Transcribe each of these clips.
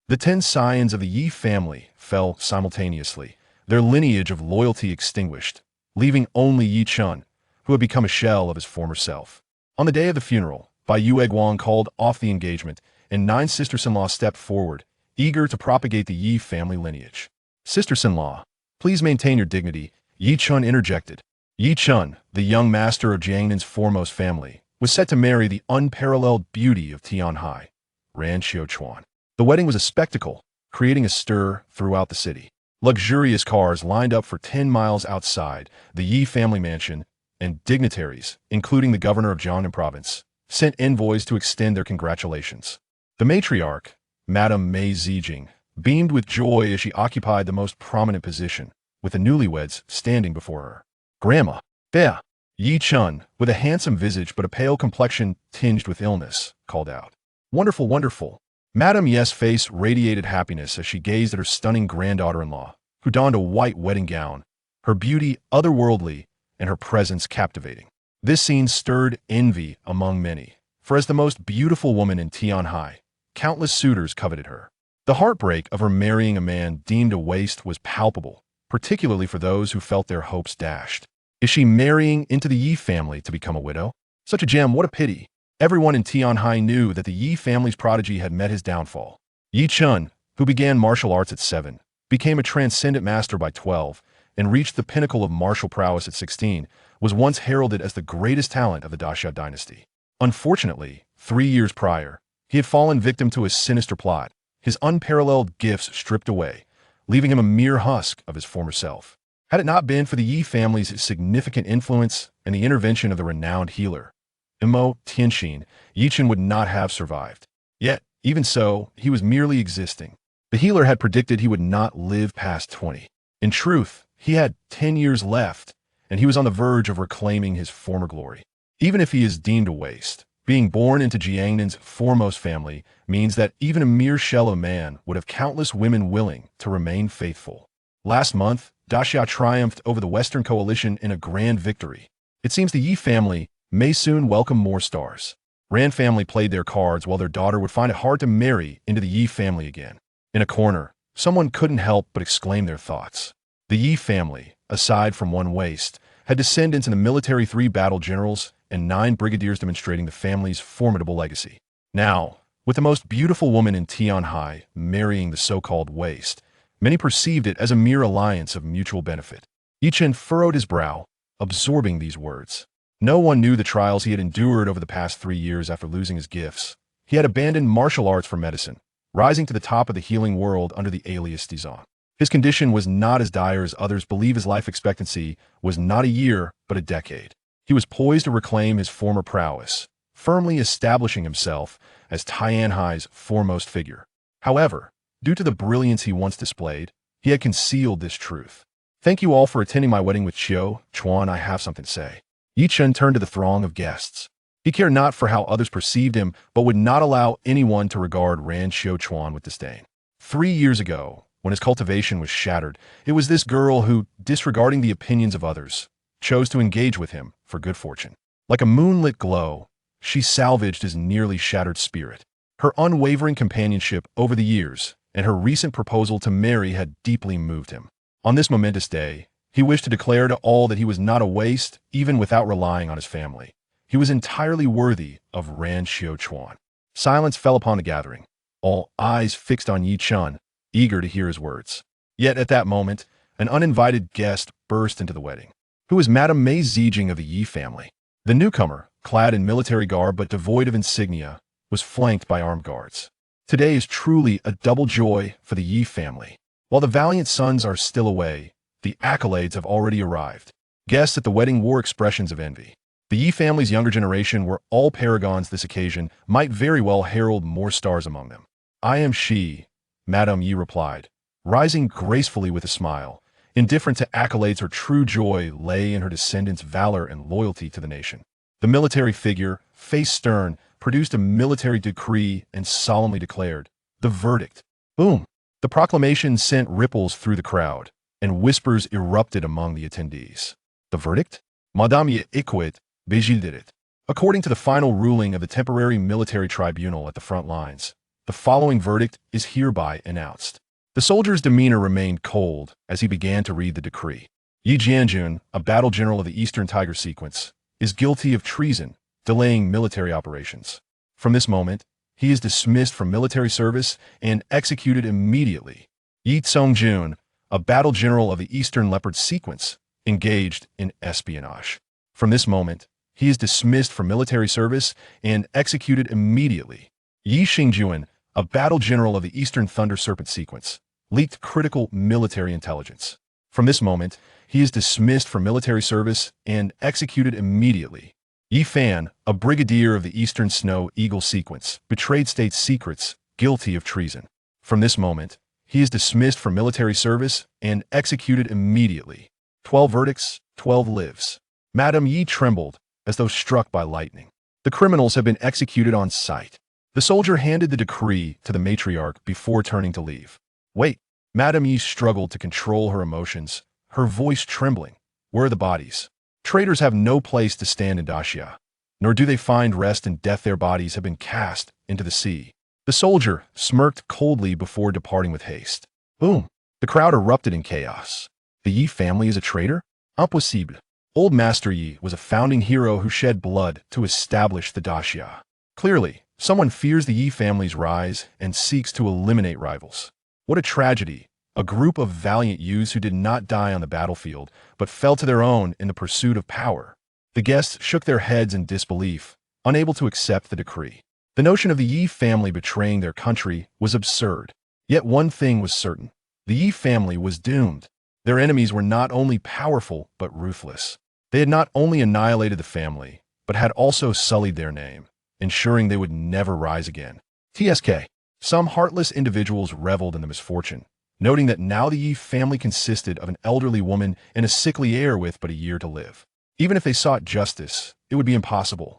The 10 scions of the Ye family fell simultaneously, their lineage of loyalty extinguished, leaving only Ye Chen, who had become a shell of his former self. On the day of the funeral, Bai Yueguang called off the engagement, and 9 sisters-in-law stepped forward, eager to propagate the Ye family lineage. Sisters-in-law, please maintain your dignity, Ye Chen interjected. Ye Chen, the young master of Jiangnan's foremost family, was set to marry the unparalleled beauty of Tianhai, Ran Xiuchuan. The wedding was a spectacle, creating a stir throughout the city. Luxurious cars lined up for 10 miles outside the Yi family mansion, and dignitaries, including the governor of Jiangnan province, sent envoys to extend their congratulations. The matriarch, Madame Mei Zijing, beamed with joy as she occupied the most prominent position, with the newlyweds standing before her. Grandma, Bea, Ye Chen, with a handsome visage but a pale complexion tinged with illness, called out. Wonderful, wonderful. Madame Ye's face radiated happiness as she gazed at her stunning granddaughter-in-law, who donned a white wedding gown, her beauty otherworldly and her presence captivating. This scene stirred envy among many, for as the most beautiful woman in Tianhai, countless suitors coveted her. The heartbreak of her marrying a man deemed a waste was palpable, particularly for those who felt their hopes dashed. Is she marrying into the Yi family to become a widow? Such a gem, what a pity. Everyone in Tianhai knew that the Yi family's prodigy had met his downfall. Ye Chen, who began martial arts at 7, became a transcendent master by 12, and reached the pinnacle of martial prowess at 16, was once heralded as the greatest talent of the Daxia dynasty. Unfortunately, 3 years prior, he had fallen victim to a sinister plot, his unparalleled gifts stripped away, leaving him a mere husk of his former self. Had it not been for the Yi family's significant influence and the intervention of the renowned healer, Imo Tianxin, Ye Chen would not have survived. Yet, even so, he was merely existing. The healer had predicted he would not live past 20. In truth, he had 10 years left, and he was on the verge of reclaiming his former glory. Even if he is deemed a waste, being born into Jiangnan's foremost family means that even a mere shell of man would have countless women willing to remain faithful. Last month, Daxia triumphed over the Western coalition in a grand victory. It seems the Yi family may soon welcome more stars. Ran family played their cards while their daughter would find it hard to marry into the Yi family again. In a corner, someone couldn't help but exclaim their thoughts. The Yi family, aside from one waste, had descendants in the military 3 battle generals and 9 brigadiers demonstrating the family's formidable legacy. Now, with the most beautiful woman in Tianhai marrying the so-called waste, many perceived it as a mere alliance of mutual benefit. Ye Chen furrowed his brow, absorbing these words. No one knew the trials he had endured over the past 3 years after losing his gifts. He had abandoned martial arts for medicine, rising to the top of the healing world under the alias Dizon. His condition was not as dire as others believe. His life expectancy was not a year, but a decade. He was poised to reclaim his former prowess, firmly establishing himself as Tianhai's foremost figure. However, due to the brilliance he once displayed, he had concealed this truth. Thank you all for attending my wedding with Xiu Chuan. I have something to say. Ye Chen turned to the throng of guests. He cared not for how others perceived him, but would not allow anyone to regard Ran Xiuchuan with disdain. 3 years ago, when his cultivation was shattered, it was this girl who, disregarding the opinions of others, chose to engage with him for good fortune. Like a moonlit glow, she salvaged his nearly shattered spirit. Her unwavering companionship over the years and her recent proposal to marry had deeply moved him. On this momentous day, he wished to declare to all that he was not a waste, even without relying on his family. He was entirely worthy of Ran Xiuchuan. Silence fell upon the gathering, all eyes fixed on Ye Chen, eager to hear his words. Yet at that moment, an uninvited guest burst into the wedding. Who was Madame Mei Zijing of the Yi family? The newcomer, clad in military garb but devoid of insignia, was flanked by armed guards. Today is truly a double joy for the Yi family. While the valiant sons are still away, the accolades have already arrived. Guests at the wedding wore expressions of envy. The Yi family's younger generation were all paragons. This occasion might very well herald more stars among them. I am she, Madame Yi replied, rising gracefully with a smile. Indifferent to accolades, her true joy lay in her descendants' valor and loyalty to the nation. The military figure, face stern, produced a military decree and solemnly declared, the verdict. Boom! The proclamation sent ripples through the crowd, and whispers erupted among the attendees. The verdict? Madame Ye Iquit, Beijing did it. According to the final ruling of the temporary military tribunal at the front lines, the following verdict is hereby announced. The soldier's demeanor remained cold as he began to read the decree. Ye Chen, a battle general of the Eastern Tiger Sequence, is guilty of treason, delaying military operations. From this moment, he is dismissed from military service and executed immediately. Ye Chen, a battle general of the Eastern Leopard Sequence, engaged in espionage. From this moment, he is dismissed from military service and executed immediately. Ye Chen, a battle general of the Eastern Thunder Serpent Sequence, leaked critical military intelligence. From this moment, he is dismissed from military service and executed immediately. Ye Fan, a brigadier of the Eastern Snow Eagle Sequence, betrayed state secrets, guilty of treason. From this moment, he is dismissed from military service and executed immediately. 12 verdicts, 12 lives. Madame Ye trembled, as though struck by lightning. The criminals have been executed on sight. The soldier handed the decree to the matriarch before turning to leave. Wait, Madame Ye struggled to control her emotions, her voice trembling. Where are the bodies? Traitors have no place to stand in Daxia, nor do they find rest in death. Their bodies have been cast into the sea. The soldier smirked coldly before departing with haste. Boom! The crowd erupted in chaos. The Ye family is a traitor? Impossible. Old Master Yi was a founding hero who shed blood to establish the Daxia. Clearly, someone fears the Yi family's rise and seeks to eliminate rivals. What a tragedy! A group of valiant youths who did not die on the battlefield, but fell to their own in the pursuit of power. The guests shook their heads in disbelief, unable to accept the decree. The notion of the Yi family betraying their country was absurd. Yet one thing was certain. The Yi family was doomed. Their enemies were not only powerful, but ruthless. They had not only annihilated the family, but had also sullied their name, ensuring they would never rise again. TSK. Some heartless individuals reveled in the misfortune, noting that now the Yi family consisted of an elderly woman and a sickly heir with but a year to live. Even if they sought justice, it would be impossible.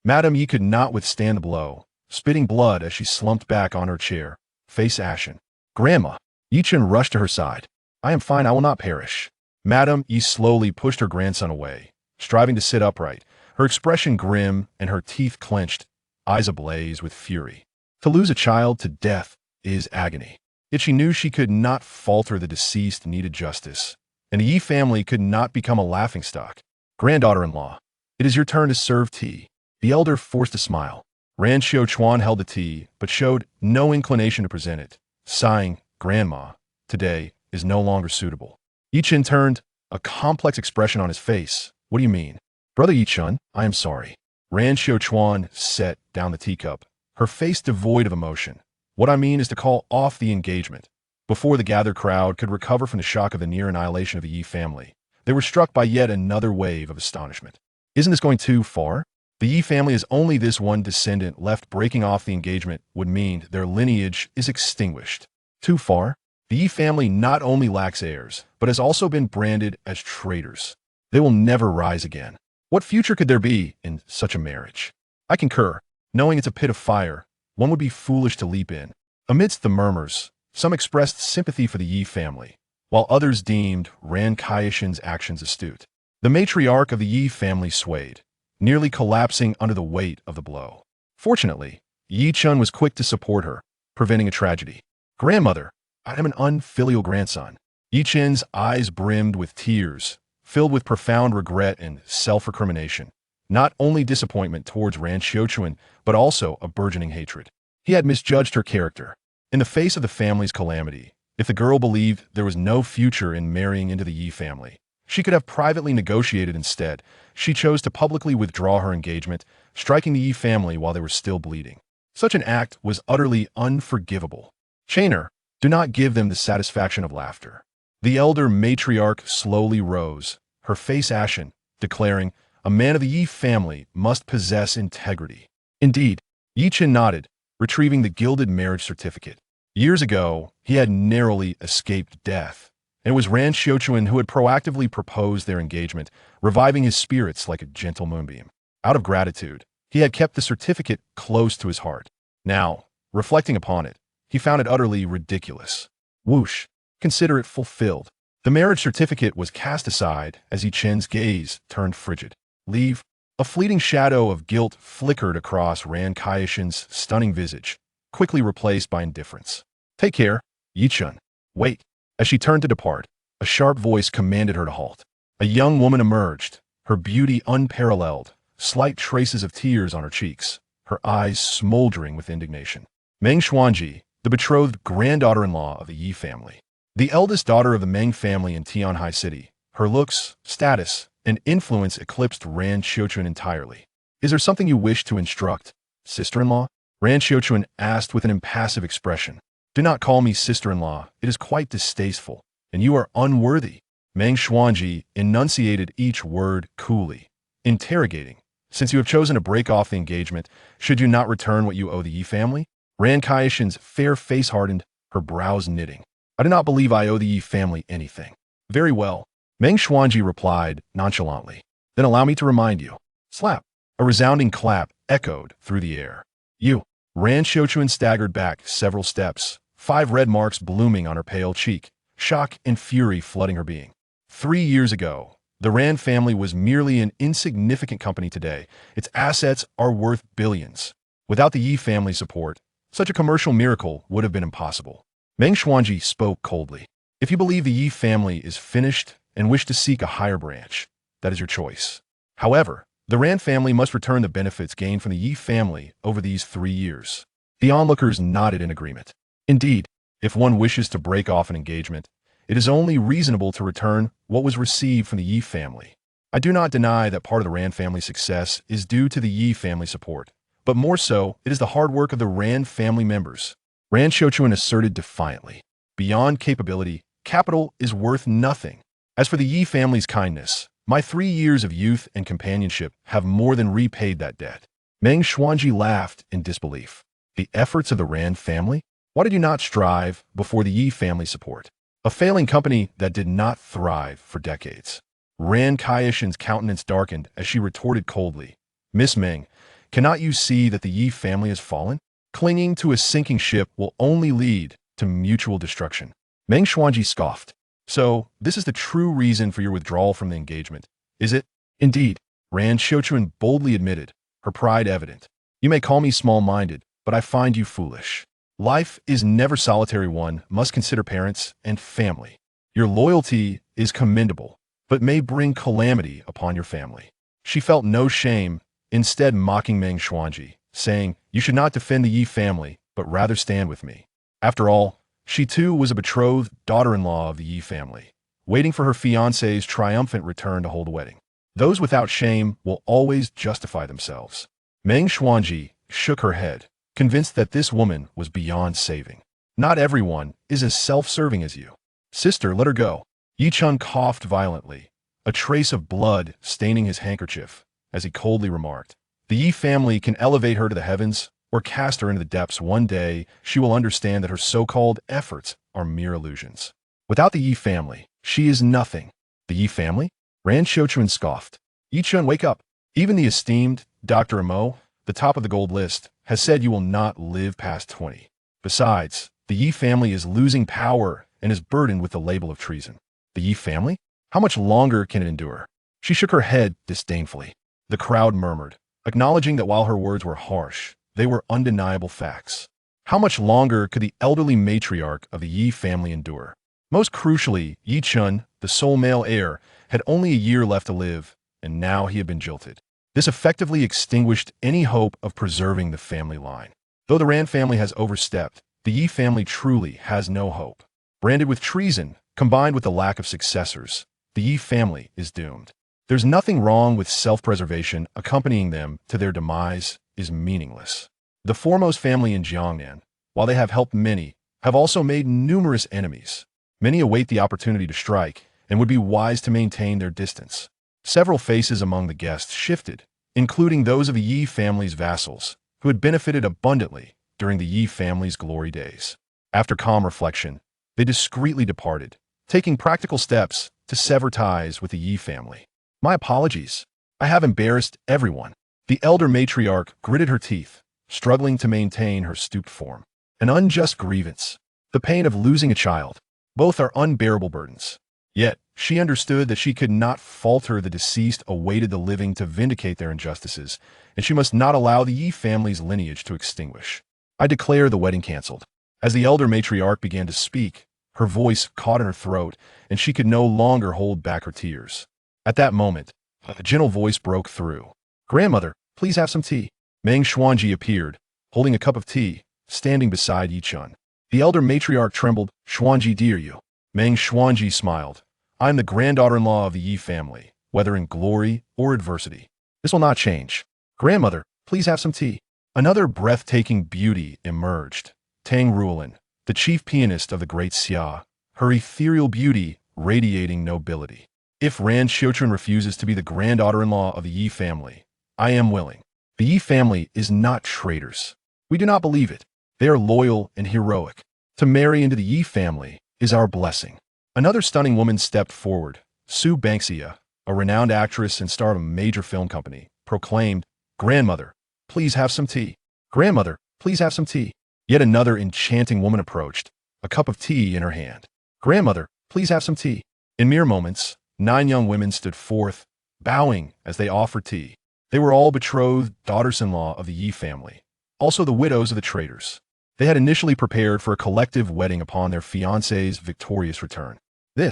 Madame Yi could not withstand the blow, spitting blood as she slumped back on her chair, face ashen. Grandma! Ye Chen rushed to her side. I am fine, I will not perish. Madame Yi slowly pushed her grandson away, striving to sit upright, her expression grim and her teeth clenched, eyes ablaze with fury. To lose a child to death is agony. Yet she knew she could not falter. The deceased needed justice, and the Yi family could not become a laughingstock. Granddaughter-in-law, it is your turn to serve tea. The elder forced a smile. Ran Xiaochuan held the tea, but showed no inclination to present it, sighing, Grandma, today is no longer suitable. Ye Chen turned, a complex expression on his face. What do you mean? Brother Ye Chen, I am sorry. Ran Xiaochuan set down the teacup, her face devoid of emotion. What I mean is to call off the engagement. Before the gathered crowd could recover from the shock of the near annihilation of the Yi family, they were struck by yet another wave of astonishment. Isn't this going too far? The Yi family is only this one descendant left. Breaking off the engagement would mean their lineage is extinguished. Too far? The Yi family not only lacks heirs, but has also been branded as traitors. They will never rise again. What future could there be in such a marriage? I concur. Knowing it's a pit of fire, one would be foolish to leap in. Amidst the murmurs, some expressed sympathy for the Yi family, while others deemed Ran Kaishin's actions astute. The matriarch of the Yi family swayed, nearly collapsing under the weight of the blow. Fortunately, Ye Chen was quick to support her, preventing a tragedy. Grandmother, I am an unfilial grandson. Ye Chen's eyes brimmed with tears, filled with profound regret and self-recrimination. Not only disappointment towards Ran Xiaochuan, but also a burgeoning hatred. He had misjudged her character. In the face of the family's calamity, if the girl believed there was no future in marrying into the Yi family, she could have privately negotiated instead. She chose to publicly withdraw her engagement, striking the Yi family while they were still bleeding. Such an act was utterly unforgivable. Chainer, do not give them the satisfaction of laughter. The elder matriarch slowly rose, her face ashen, declaring, a man of the Yi family must possess integrity. Indeed, Ye Chen nodded, retrieving the gilded marriage certificate. Years ago, he had narrowly escaped death, and it was Ran Xiaochuan who had proactively proposed their engagement, reviving his spirits like a gentle moonbeam. Out of gratitude, he had kept the certificate close to his heart. Now, reflecting upon it, he found it utterly ridiculous. Whoosh! Consider it fulfilled. The marriage certificate was cast aside as Ye Chen's gaze turned frigid. Leave. A fleeting shadow of guilt flickered across Ran Kaishin's stunning visage. quickly replaced by indifference. Take care, Ye Chen. Wait. As she turned to depart, a sharp voice commanded her to halt. A young woman emerged, her beauty unparalleled, slight traces of tears on her cheeks, her eyes smoldering with indignation. Meng Xuanji, the betrothed granddaughter-in-law of the Yi family. The eldest daughter of the Meng family in Tianhai City, her looks, status, and influence eclipsed Ran Xiuquan entirely. Is there something you wish to instruct, sister-in-law? Ran Xiuquan asked with an impassive expression. Do not call me sister-in-law, it is quite distasteful, and you are unworthy. Meng Xuanji enunciated each word coolly, interrogating. Since you have chosen to break off the engagement, should you not return what you owe the Yi family? Ran Kaishan's fair face hardened, her brows knitting. I do not believe I owe the Yi family anything. Very well, Meng Xuanji replied nonchalantly. Then allow me to remind you. Slap. A resounding clap echoed through the air. You. Ran Xiuquan staggered back several steps, 5 red marks blooming on her pale cheek, shock and fury flooding her being. 3 years ago, the Ran family was merely an insignificant company. Today, its assets are worth billions. Without the Yi family support, such a commercial miracle would have been impossible. Meng Xuanji spoke coldly. If you believe the Yi family is finished and wish to seek a higher branch, that is your choice. However, the Ran family must return the benefits gained from the Yi family over these 3 years. The onlookers nodded in agreement. Indeed, if one wishes to break off an engagement, it is only reasonable to return what was received from the Yi family. I do not deny that part of the Ran family's success is due to the Yi family support, but more so, it is the hard work of the Ran family members. Ran Xiuquan asserted defiantly. Beyond capability, capital is worth nothing. As for the Yi family's kindness, my 3 years of youth and companionship have more than repaid that debt. Meng Xuanji laughed in disbelief. The efforts of the Ran family? Why did you not strive before the Yi family support? A failing company that did not thrive for decades. Ran Kaishan's countenance darkened as she retorted coldly. Miss Meng, cannot you see that the Yi family has fallen? Clinging to a sinking ship will only lead to mutual destruction. Meng Xuanji scoffed. So, this is the true reason for your withdrawal from the engagement, is it? Indeed, Ran Xiuquan boldly admitted, her pride evident. You may call me small-minded, but I find you foolish. Life is never solitary. One must consider parents and family. Your loyalty is commendable, but may bring calamity upon your family. She felt no shame, instead mocking Meng Xuanji, saying, you should not defend the Yi family, but rather stand with me. After all, she too was a betrothed daughter-in-law of the Yi family, waiting for her fiancé's triumphant return to hold a wedding. Those without shame will always justify themselves. Meng Xuanji shook her head, convinced that this woman was beyond saving. Not everyone is as self-serving as you. Sister, let her go. Ye Chen coughed violently, a trace of blood staining his handkerchief, as he coldly remarked. The Yi family can elevate her to the heavens or cast her into the depths. One day, she will understand that her so-called efforts are mere illusions. Without the Yi family, she is nothing. The Yi family? Ran Xiuquan scoffed. Ye Chen, wake up. Even the esteemed Dr. Mo, the top of the gold list, has said you will not live past 20. Besides, the Yi family is losing power and is burdened with the label of treason. The Yi family? How much longer can it endure? She shook her head disdainfully. The crowd murmured, acknowledging that while her words were harsh, they were undeniable facts. How much longer could the elderly matriarch of the Yi family endure? Most crucially, Ye Chen, the sole male heir, had only a year left to live, and now he had been jilted. This effectively extinguished any hope of preserving the family line. Though the Ran family has overstepped, the Yi family truly has no hope. Branded with treason, combined with the lack of successors, the Yi family is doomed. There's nothing wrong with self-preservation. Accompanying them to their demise is meaningless. The foremost family in Jiangnan, while they have helped many, have also made numerous enemies. Many await the opportunity to strike and would be wise to maintain their distance. Several faces among the guests shifted, including those of the Yi family's vassals, who had benefited abundantly during the Yi family's glory days. After calm reflection, they discreetly departed, taking practical steps to sever ties with the Yi family. My apologies. I have embarrassed everyone. The elder matriarch gritted her teeth, struggling to maintain her stooped form. An unjust grievance. The pain of losing a child. Both are unbearable burdens. Yet, she understood that she could not falter. The deceased awaited the living to vindicate their injustices, and she must not allow the Yi family's lineage to extinguish. I declare the wedding canceled. As the elder matriarch began to speak, her voice caught in her throat, and she could no longer hold back her tears. At that moment, a gentle voice broke through. "Grandmother, please have some tea." Meng Xuanji appeared, holding a cup of tea, standing beside Ye Chen. The elder matriarch trembled. "Xuanji, dear you." Meng Xuanji smiled. "I am the granddaughter-in-law of the Yi family, whether in glory or adversity. This will not change. Grandmother, please have some tea." Another breathtaking beauty emerged. Tang Ruolin, the chief pianist of the great Xia, her ethereal beauty radiating nobility. "If Ran Xiuchun refuses to be the granddaughter-in-law of the Yi family, I am willing." The Yi family is not traitors. We do not believe it. They are loyal and heroic. To marry into the Yi family is our blessing. Another stunning woman stepped forward. Su Banksia, a renowned actress and star of a major film company, proclaimed, "Grandmother, please have some tea." "Grandmother, please have some tea." Yet another enchanting woman approached, a cup of tea in her hand. "Grandmother, please have some tea." In mere moments, 9 young women stood forth, bowing as they offered tea. They were all betrothed daughters-in-law of the Yi family, also the widows of the traitors. They had initially prepared for a collective wedding upon their fiancé's victorious return. The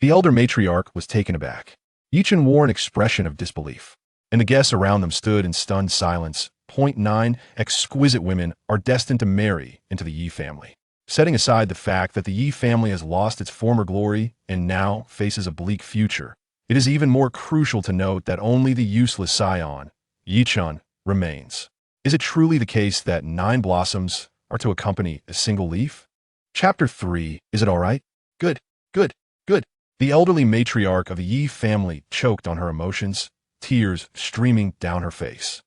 elder matriarch was taken aback. Ye Chen wore an expression of disbelief, and the guests around them stood in stunned silence. 9 exquisite women are destined to marry into the Yi family. Setting aside the fact that the Yi family has lost its former glory and now faces a bleak future, it is even more crucial to note that only the useless scion, Ye Chen, remains. Is it truly the case that 9 blossoms are to accompany a single leaf? Chapter 3. Is it all right? Good, good, good. The elderly matriarch of the Yi family choked on her emotions, tears streaming down her face.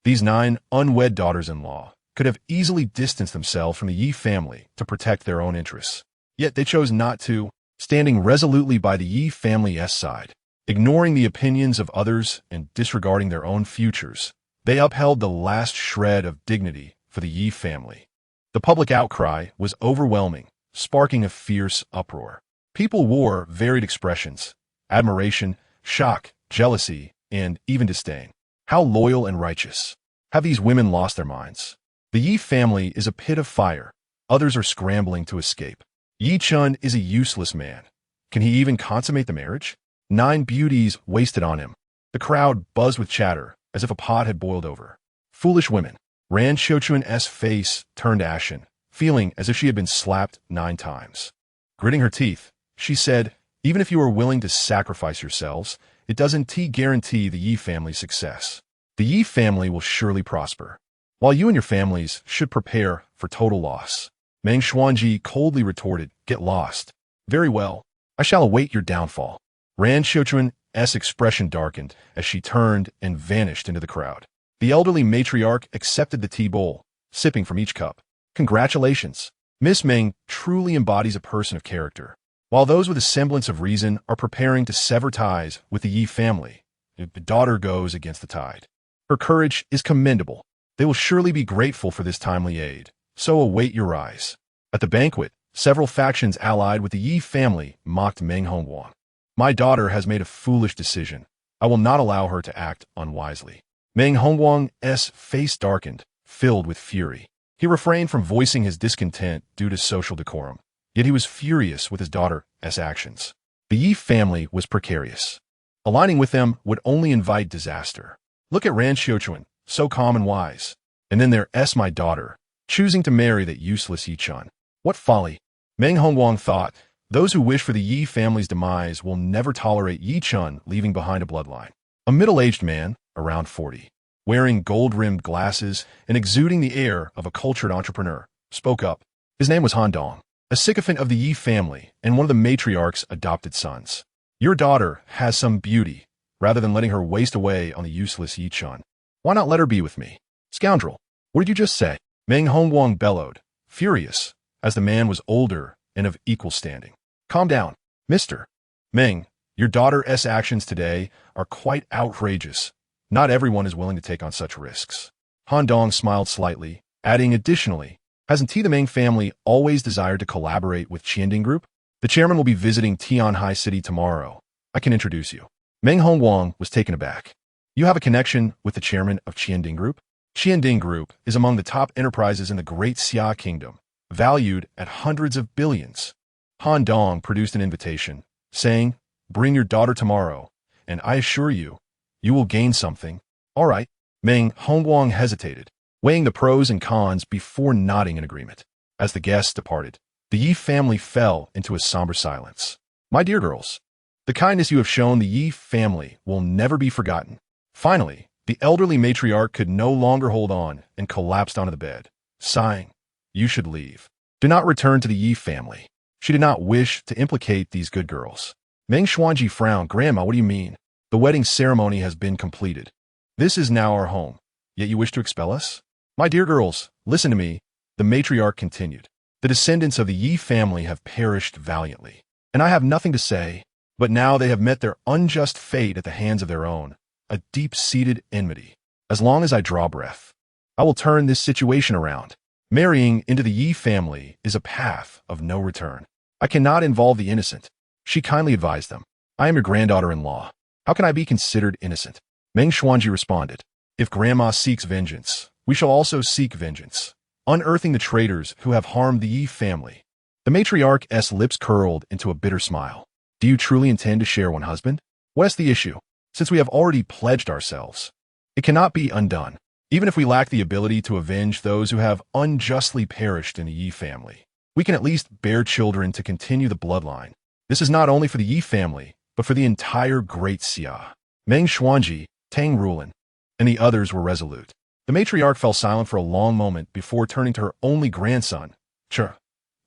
These 9 unwed daughters-in-law could have easily distanced themselves from the Yi family to protect their own interests. Yet they chose not to, standing resolutely by the Yi family's side. Ignoring the opinions of others and disregarding their own futures, they upheld the last shred of dignity for the Yi family. The public outcry was overwhelming, sparking a fierce uproar. People wore varied expressions: admiration, shock, jealousy, and even disdain. How loyal and righteous. Have these women lost their minds? The Yi family is a pit of fire. Others are scrambling to escape. Ye Chen is a useless man. Can he even consummate the marriage? 9 beauties wasted on him. The crowd buzzed with chatter, as if a pot had boiled over. Foolish women. Ran Xiuchun's face turned ashen, feeling as if she had been slapped 9 times. Gritting her teeth, she said, "Even if you are willing to sacrifice yourselves, it doesn't guarantee the Yi family's success. The Yi family will surely prosper, while you and your families should prepare for total loss." Meng Xuanji coldly retorted, "Get lost." "Very well, I shall await your downfall." Ran Xiuchun's expression darkened as she turned and vanished into the crowd. The elderly matriarch accepted the tea bowl, sipping from each cup. "Congratulations. Miss Meng truly embodies a person of character." While those with a semblance of reason are preparing to sever ties with the Yi family, the daughter goes against the tide. Her courage is commendable. They will surely be grateful for this timely aid, so await your rise. At the banquet, several factions allied with the Yi family mocked Meng Hongguang. "My daughter has made a foolish decision. I will not allow her to act unwisely." Meng Hongguang's face darkened, filled with fury. He refrained from voicing his discontent due to social decorum, yet he was furious with his daughter's actions. The Yi family was precarious. Aligning with them would only invite disaster. Look at Ran Xiuchun, so calm and wise. And then there's my daughter, choosing to marry that useless Ye Chen. What folly! Meng Hongguang thought, those who wish for the Yi family's demise will never tolerate Ye Chen leaving behind a bloodline. A middle-aged man, around 40, wearing gold-rimmed glasses and exuding the air of a cultured entrepreneur, spoke up. His name was Han Dong, a sycophant of the Yi family and one of the matriarch's adopted sons. "Your daughter has some beauty. Rather than letting her waste away on the useless Ye Chen, why not let her be with me?" "Scoundrel, what did you just say?" Meng Hongguang bellowed, furious, as the man was older and of equal standing. "Calm down, Mr. Meng. Your daughter's actions today are quite outrageous. Not everyone is willing to take on such risks." Han Dong smiled slightly, adding additionally, "Hasn't the Meng family always desired to collaborate with Qianding Group? The chairman will be visiting Tianhai City tomorrow. I can introduce you." Meng Hongguang was taken aback. "You have a connection with the chairman of Qianding Group?" Qianding Group is among the top enterprises in the Great Xia Kingdom, valued at hundreds of billions. Han Dong produced an invitation, saying, "Bring your daughter tomorrow, and I assure you, you will gain something." "All right." Meng Hongguang hesitated, weighing the pros and cons before nodding in agreement. As the guests departed, the Yi family fell into a somber silence. "My dear girls, the kindness you have shown the Yi family will never be forgotten." Finally, the elderly matriarch could no longer hold on and collapsed onto the bed, sighing, "You should leave. Do not return to the Yi family." She did not wish to implicate these good girls. Meng Xuanji frowned. "Grandma, what do you mean? The wedding ceremony has been completed. This is now our home, yet you wish to expel us?" "My dear girls, listen to me," the matriarch continued. "The descendants of the Yi family have perished valiantly, and I have nothing to say, but now they have met their unjust fate at the hands of their own, a deep-seated enmity. As long as I draw breath, I will turn this situation around. Marrying into the Yi family is a path of no return. I cannot involve the innocent." She kindly advised them. "I am your granddaughter-in-law. How can I be considered innocent?" Meng Xuanji responded, "If Grandma seeks vengeance, we shall also seek vengeance, unearthing the traitors who have harmed the Yi family." The matriarch's lips curled into a bitter smile. "Do you truly intend to share one husband? What is the issue? Since we have already pledged ourselves, it cannot be undone. Even if we lack the ability to avenge those who have unjustly perished in the Yi family, we can at least bear children to continue the bloodline. This is not only for the Yi family, but for the entire Great Xia." Meng Xuanji, Tang Rulin, and the others were resolute. The matriarch fell silent for a long moment before turning to her only grandson. "Sure,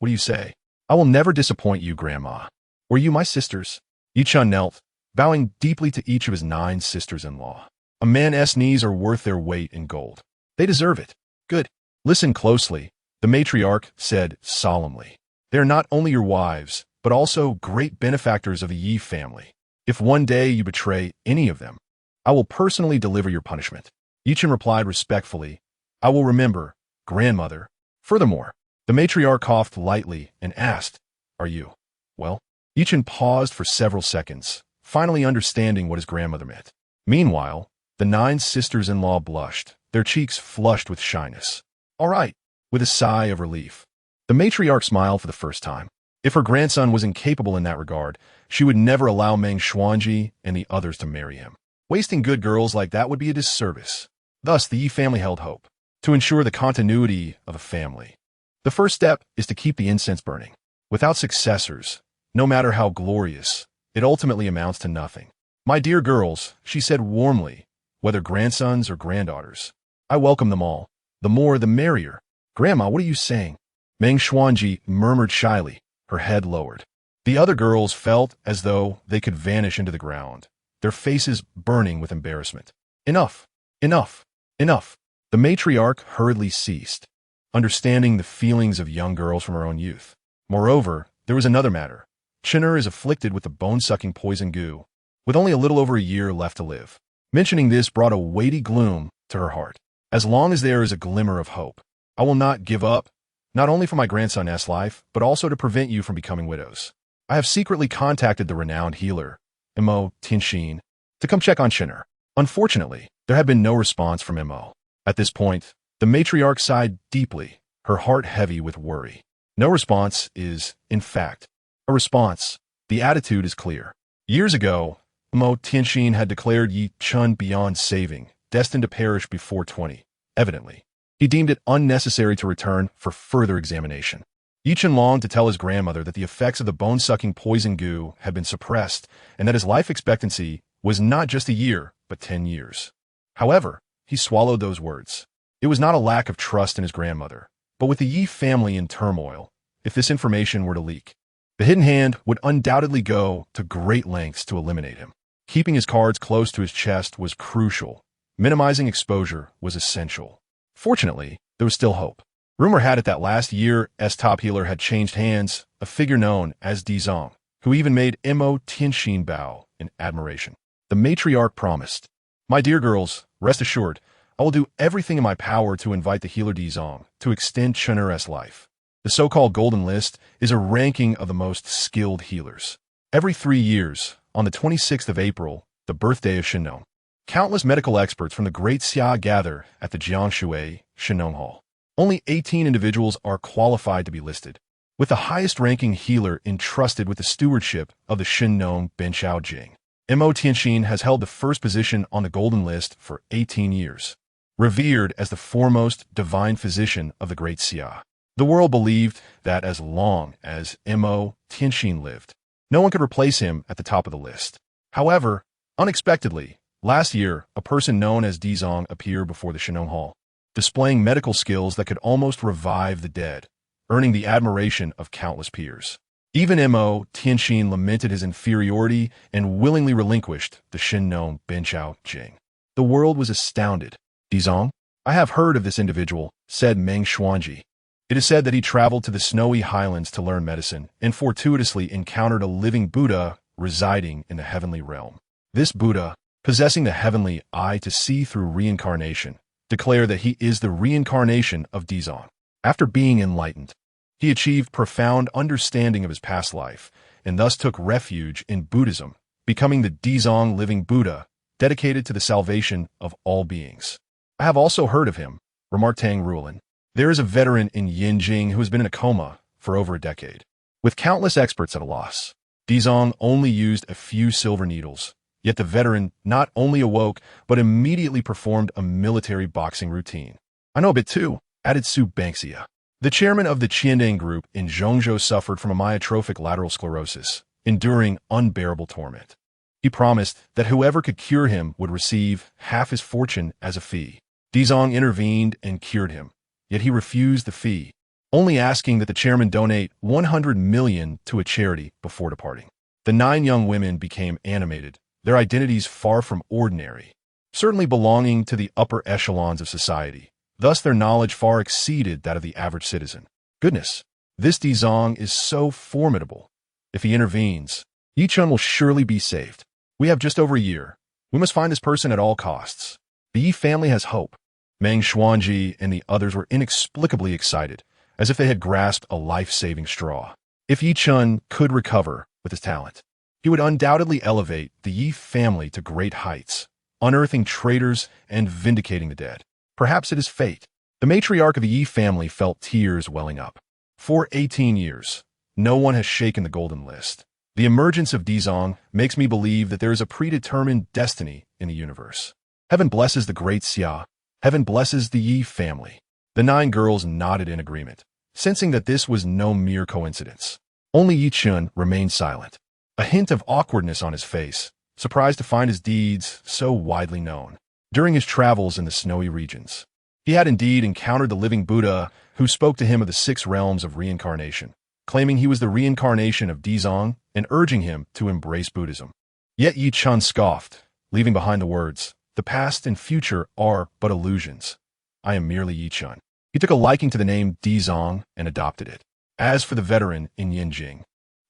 what do you say?" "I will never disappoint you, Grandma. Or you, my sisters." Ye Chen knelt, bowing deeply to each of his 9 sisters-in-law. A man's knees are worth their weight in gold. They deserve it. "Good. Listen closely," the matriarch said solemnly. "They are not only your wives, but also great benefactors of the Yi family. If one day you betray any of them, I will personally deliver your punishment." Ye Chen replied respectfully, "I will remember, grandmother." Furthermore, the matriarch coughed lightly and asked, "Are you well?" Ye Chen paused for several seconds, finally understanding what his grandmother meant. Meanwhile, the 9 sisters-in-law blushed, their cheeks flushed with shyness. "All right," with a sigh of relief. The matriarch smiled for the first time. If her grandson was incapable in that regard, she would never allow Meng Xuanji and the others to marry him. Wasting good girls like that would be a disservice. Thus, the Yi family held hope to ensure the continuity of a family. The first step is to keep the incense burning. Without successors, no matter how glorious, it ultimately amounts to nothing. "My dear girls," she said warmly, "whether grandsons or granddaughters, I welcome them all. The more, the merrier." "Grandma, what are you saying?" Meng Xuanji murmured shyly, her head lowered. The other girls felt as though they could vanish into the ground, their faces burning with embarrassment. "Enough! Enough! Enough!" The matriarch hurriedly ceased, understanding the feelings of young girls from her own youth. Moreover, there was another matter. Chen'er is afflicted with the bone-sucking poison goo, with only a little over a year left to live. Mentioning this brought a weighty gloom to her heart. "As long as there is a glimmer of hope, I will not give up, not only for my grandson's life, but also to prevent you from becoming widows. I have secretly contacted the renowned healer, Mo Tianxin, to come check on Chen'er. Unfortunately, there had been no response from Mo. At this point, the matriarch sighed deeply, her heart heavy with worry. No response is, in fact, a response. The attitude is clear. Years ago, Mo Tianxin had declared Ye Chen beyond saving, destined to perish before 20. Evidently, he deemed it unnecessary to return for further examination. Ye Chen longed to tell his grandmother that the effects of the bone-sucking poison goo had been suppressed and that his life expectancy was not just a year, but 10 years. However, he swallowed those words. It was not a lack of trust in his grandmother, but with the Yi family in turmoil, if this information were to leak, the hidden hand would undoubtedly go to great lengths to eliminate him. Keeping his cards close to his chest was crucial. Minimizing exposure was essential. Fortunately, there was still hope. Rumor had it that last year's top healer had changed hands, a figure known as Dizong, who even made Mo Tianxin bow in admiration. The matriarch promised, "My dear girls, rest assured, I will do everything in my power to invite the healer Dizong to extend Chen'er's life." The so-called Golden List is a ranking of the most skilled healers. Every 3 years, on the 26th of April, the birthday of Shinnong, Countless medical experts from the Great Xia gather at the Jiangshui Shenong Hall. Only 18 individuals are qualified to be listed, with the highest-ranking healer entrusted with the stewardship of the Shenong Benchao Jing. Mo Tianxin has held the first position on the Golden List for 18 years. Revered as the foremost divine physician of the Great Xia, the world believed that as long as Mo Tianxin lived, no one could replace him at the top of the list. However, unexpectedly, last year, a person known as Dizong appeared before the Shenong Hall, displaying medical skills that could almost revive the dead, earning the admiration of countless peers. Even Mo Tianxin lamented his inferiority and willingly relinquished the Shenong Benchao Jing. The world was astounded. Dizong? I have heard of this individual, said Meng Xuanji. It is said that he traveled to the snowy highlands to learn medicine and fortuitously encountered a living Buddha residing in the heavenly realm. This Buddha, possessing the heavenly eye to see through reincarnation, declared that he is the reincarnation of Dizong. After being enlightened, he achieved profound understanding of his past life and thus took refuge in Buddhism, becoming the Dizong living Buddha, dedicated to the salvation of all beings. I have also heard of him, remarked Tang Ruolin. There is a veteran in Yinjing who has been in a coma for over a decade. With countless experts at a loss, Dizong only used a few silver needles, yet the veteran not only awoke, but immediately performed a military boxing routine. I know a bit too, added Su Banxia. The chairman of the Qiandang group in Zhongzhou suffered from amyotrophic lateral sclerosis, enduring unbearable torment. He promised that whoever could cure him would receive half his fortune as a fee. Dizong intervened and cured him, yet he refused the fee, only asking that the chairman donate 100 million to a charity before departing. The 9 young women became animated, their identities far from ordinary, certainly belonging to the upper echelons of society. Thus their knowledge far exceeded that of the average citizen. Goodness, this Dizong is so formidable. If he intervenes, Ye Chen will surely be saved. We have just over a year. We must find this person at all costs. The Yi family has hope. Meng Xuanji and the others were inexplicably excited, as if they had grasped a life-saving straw. If Ye Chen could recover with his talent, he would undoubtedly elevate the Yi family to great heights, unearthing traitors and vindicating the dead. Perhaps it is fate. The matriarch of the Yi family felt tears welling up. For 18 years, no one has shaken the Golden List. The emergence of Dizong makes me believe that there is a predetermined destiny in the universe. Heaven blesses the Great Xia. Heaven blesses the Yi family. The 9 girls nodded in agreement, sensing that this was no mere coincidence. Only Ye Chen remained silent, a hint of awkwardness on his face, surprised to find his deeds so widely known. During his travels in the snowy regions, he had indeed encountered the living Buddha who spoke to him of the 6 realms of reincarnation, claiming he was the reincarnation of Dizong and urging him to embrace Buddhism. Yet Ye Chen scoffed, leaving behind the words, "The past and future are but illusions. I am merely Ye Chen." He took a liking to the name Dizong and adopted it. As for the veteran in Yinjing,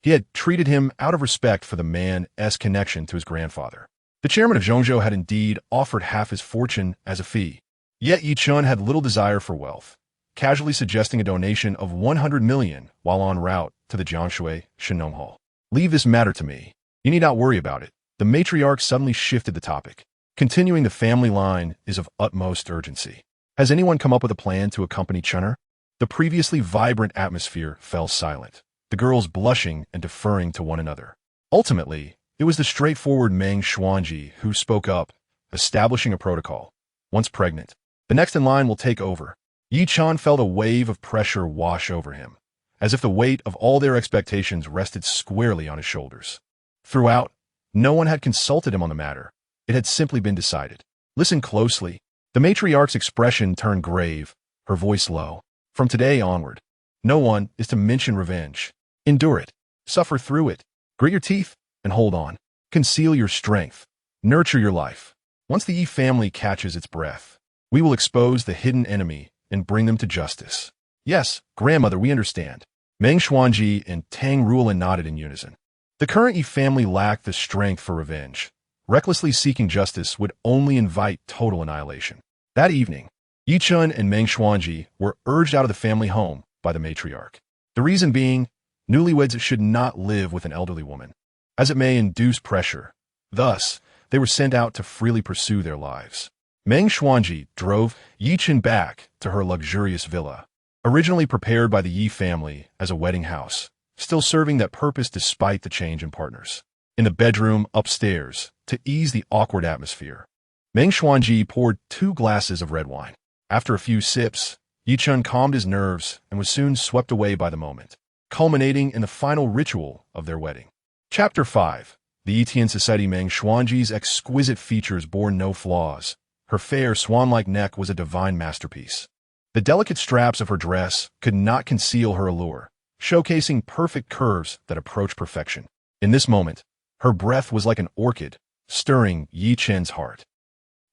he had treated him out of respect for the man's connection to his grandfather. The chairman of Zhongzhou had indeed offered half his fortune as a fee. Yet Ye Chen had little desire for wealth, casually suggesting a donation of 100 million while en route to the Jiangshui Shenong Hall. "Leave this matter to me. You need not worry about it." The matriarch suddenly shifted the topic. "Continuing the family line is of utmost urgency. Has anyone come up with a plan to accompany Chener?" The previously vibrant atmosphere fell silent, the girls blushing and deferring to one another. Ultimately, it was the straightforward Meng Xuanji who spoke up, establishing a protocol. Once pregnant, the next in line will take over. Ye Chen felt a wave of pressure wash over him, as if the weight of all their expectations rested squarely on his shoulders. Throughout, no one had consulted him on the matter. It had simply been decided. Listen closely. The matriarch's expression turned grave, her voice low. From today onward, no one is to mention revenge. Endure it. Suffer through it. Grit your teeth and hold on. Conceal your strength. Nurture your life. Once the Yi family catches its breath, we will expose the hidden enemy and bring them to justice. Yes, grandmother, we understand. Meng Xuanji and Tang Ruolin nodded in unison. The current Yi family lacked the strength for revenge. Recklessly seeking justice would only invite total annihilation. That evening, Ye Chen and Meng Xuanji were urged out of the family home by the matriarch. The reason being, newlyweds should not live with an elderly woman, as it may induce pressure. Thus, they were sent out to freely pursue their lives. Meng Xuanji drove Ye Chen back to her luxurious villa, originally prepared by the Yi family as a wedding house, still serving that purpose despite the change in partners. In the bedroom upstairs, to ease the awkward atmosphere, Meng Xuanji poured 2 glasses of red wine. After a few sips, Ye Chen calmed his nerves and was soon swept away by the moment, culminating in the final ritual of their wedding. Chapter 5. The Ye Chen Society. Meng Xuanji's exquisite features bore no flaws. Her fair, swan-like neck was a divine masterpiece. The delicate straps of her dress could not conceal her allure, showcasing perfect curves that approach perfection. In this moment, her breath was like an orchid, stirring Ye Chen's heart.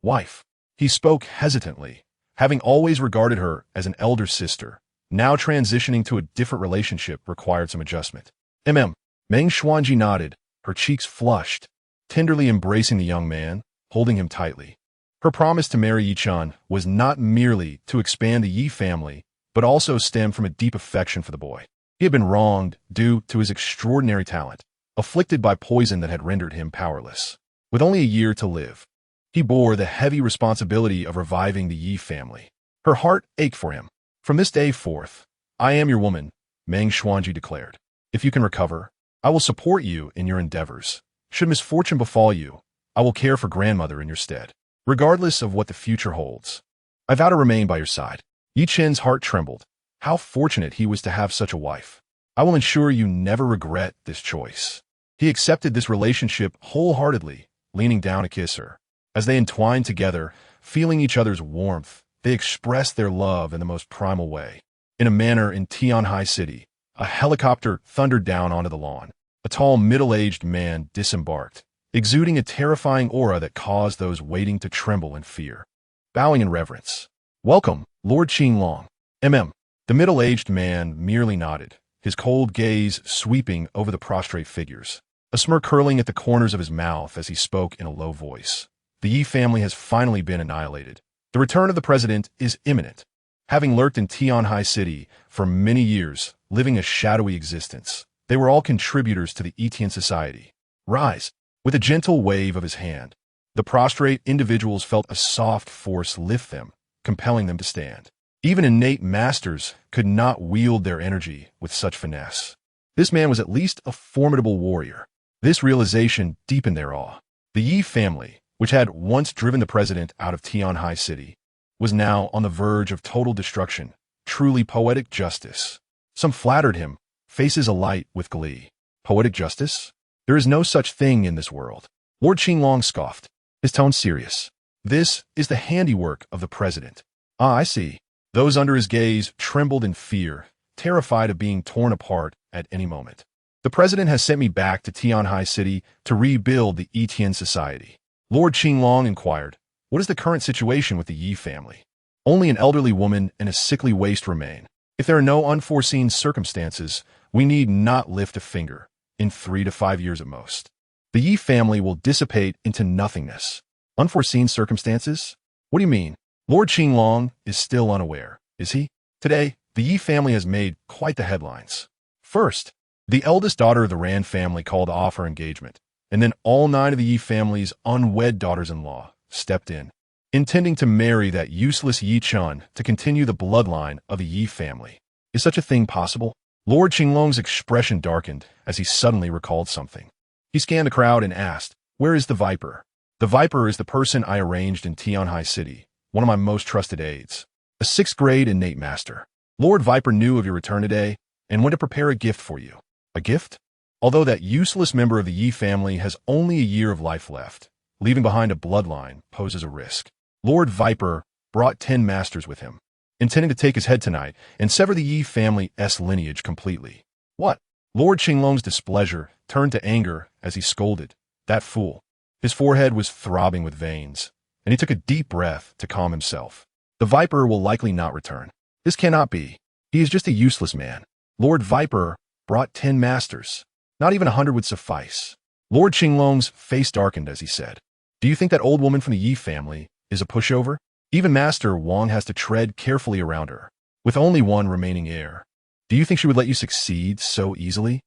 Wife. He spoke hesitantly, having always regarded her as an elder sister. Now transitioning to a different relationship required some adjustment. Meng Xuanji nodded, her cheeks flushed, tenderly embracing the young man, holding him tightly. Her promise to marry Ye Chen was not merely to expand the Yi family, but also stemmed from a deep affection for the boy. He had been wronged due to his extraordinary talent, afflicted by poison that had rendered him powerless. With only a year to live, he bore the heavy responsibility of reviving the Yi family. Her heart ached for him. From this day forth, I am your woman, Meng Xuanji declared. If you can recover, I will support you in your endeavors. Should misfortune befall you, I will care for grandmother in your stead. Regardless of what the future holds, I vow to remain by your side. Ye Chen's heart trembled. How fortunate he was to have such a wife. I will ensure you never regret this choice. He accepted this relationship wholeheartedly, leaning down to kiss her. As they entwined together, feeling each other's warmth, they expressed their love in the most primal way. In a manor in Tianhai City, a helicopter thundered down onto the lawn. A tall, middle-aged man disembarked, exuding a terrifying aura that caused those waiting to tremble in fear. Bowing in reverence. Welcome, Lord Qinglong. The middle-aged man merely nodded, his cold gaze sweeping over the prostrate figures, a smirk curling at the corners of his mouth as he spoke in a low voice. The Yi family has finally been annihilated. The return of the president is imminent. Having lurked in Tianhai City for many years, living a shadowy existence, they were all contributors to the Ye Chen Society. Rise. With a gentle wave of his hand, the prostrate individuals felt a soft force lift them, compelling them to stand. Even innate masters could not wield their energy with such finesse. This man was at least a formidable warrior. This realization deepened their awe. The Yi family, which had once driven the president out of Tianhai City, was now on the verge of total destruction. Truly poetic justice. Some flattered him, faces alight with glee. Poetic justice? There is no such thing in this world. Lord Qinglong scoffed, his tone serious. This is the handiwork of the president. Ah, I see. Those under his gaze trembled in fear, terrified of being torn apart at any moment. The president has sent me back to Tianhai City to rebuild the Ye Chen Society. Lord Qinglong inquired, what is the current situation with the Yi family? Only an elderly woman and a sickly waste remain. If there are no unforeseen circumstances, we need not lift a finger. In 3 to 5 years at most, the Yi family will dissipate into nothingness. Unforeseen circumstances? What do you mean? Lord Qinglong is still unaware, is he? Today, the Yi family has made quite the headlines. First, the eldest daughter of the Rand family called off her engagement, and then all 9 of the Yi family's unwed daughters-in-law stepped in, intending to marry that useless Ye Chen to continue the bloodline of the Yi family. Is such a thing possible? Lord Qinglong's expression darkened as he suddenly recalled something. He scanned the crowd and asked, where is the Viper? The Viper is the person I arranged in Tianhai City, one of my most trusted aides, a 6th grade innate master. Lord Viper knew of your return today and went to prepare a gift for you. A gift? Although that useless member of the Yi family has only a year of life left, leaving behind a bloodline poses a risk. Lord Viper brought 10 masters with him, intending to take his head tonight and sever the Yi family's lineage completely. What? Lord Qinglong's displeasure turned to anger as he scolded. That fool. His forehead was throbbing with veins, and he took a deep breath to calm himself. The Viper will likely not return. This cannot be. He is just a useless man. Lord Viper brought 10 masters. Not even 100 would suffice. Lord Qinglong's face darkened as he said, do you think that old woman from the Yi family is a pushover? Even Master Wang has to tread carefully around her, with only one remaining heir. Do you think she would let you succeed so easily?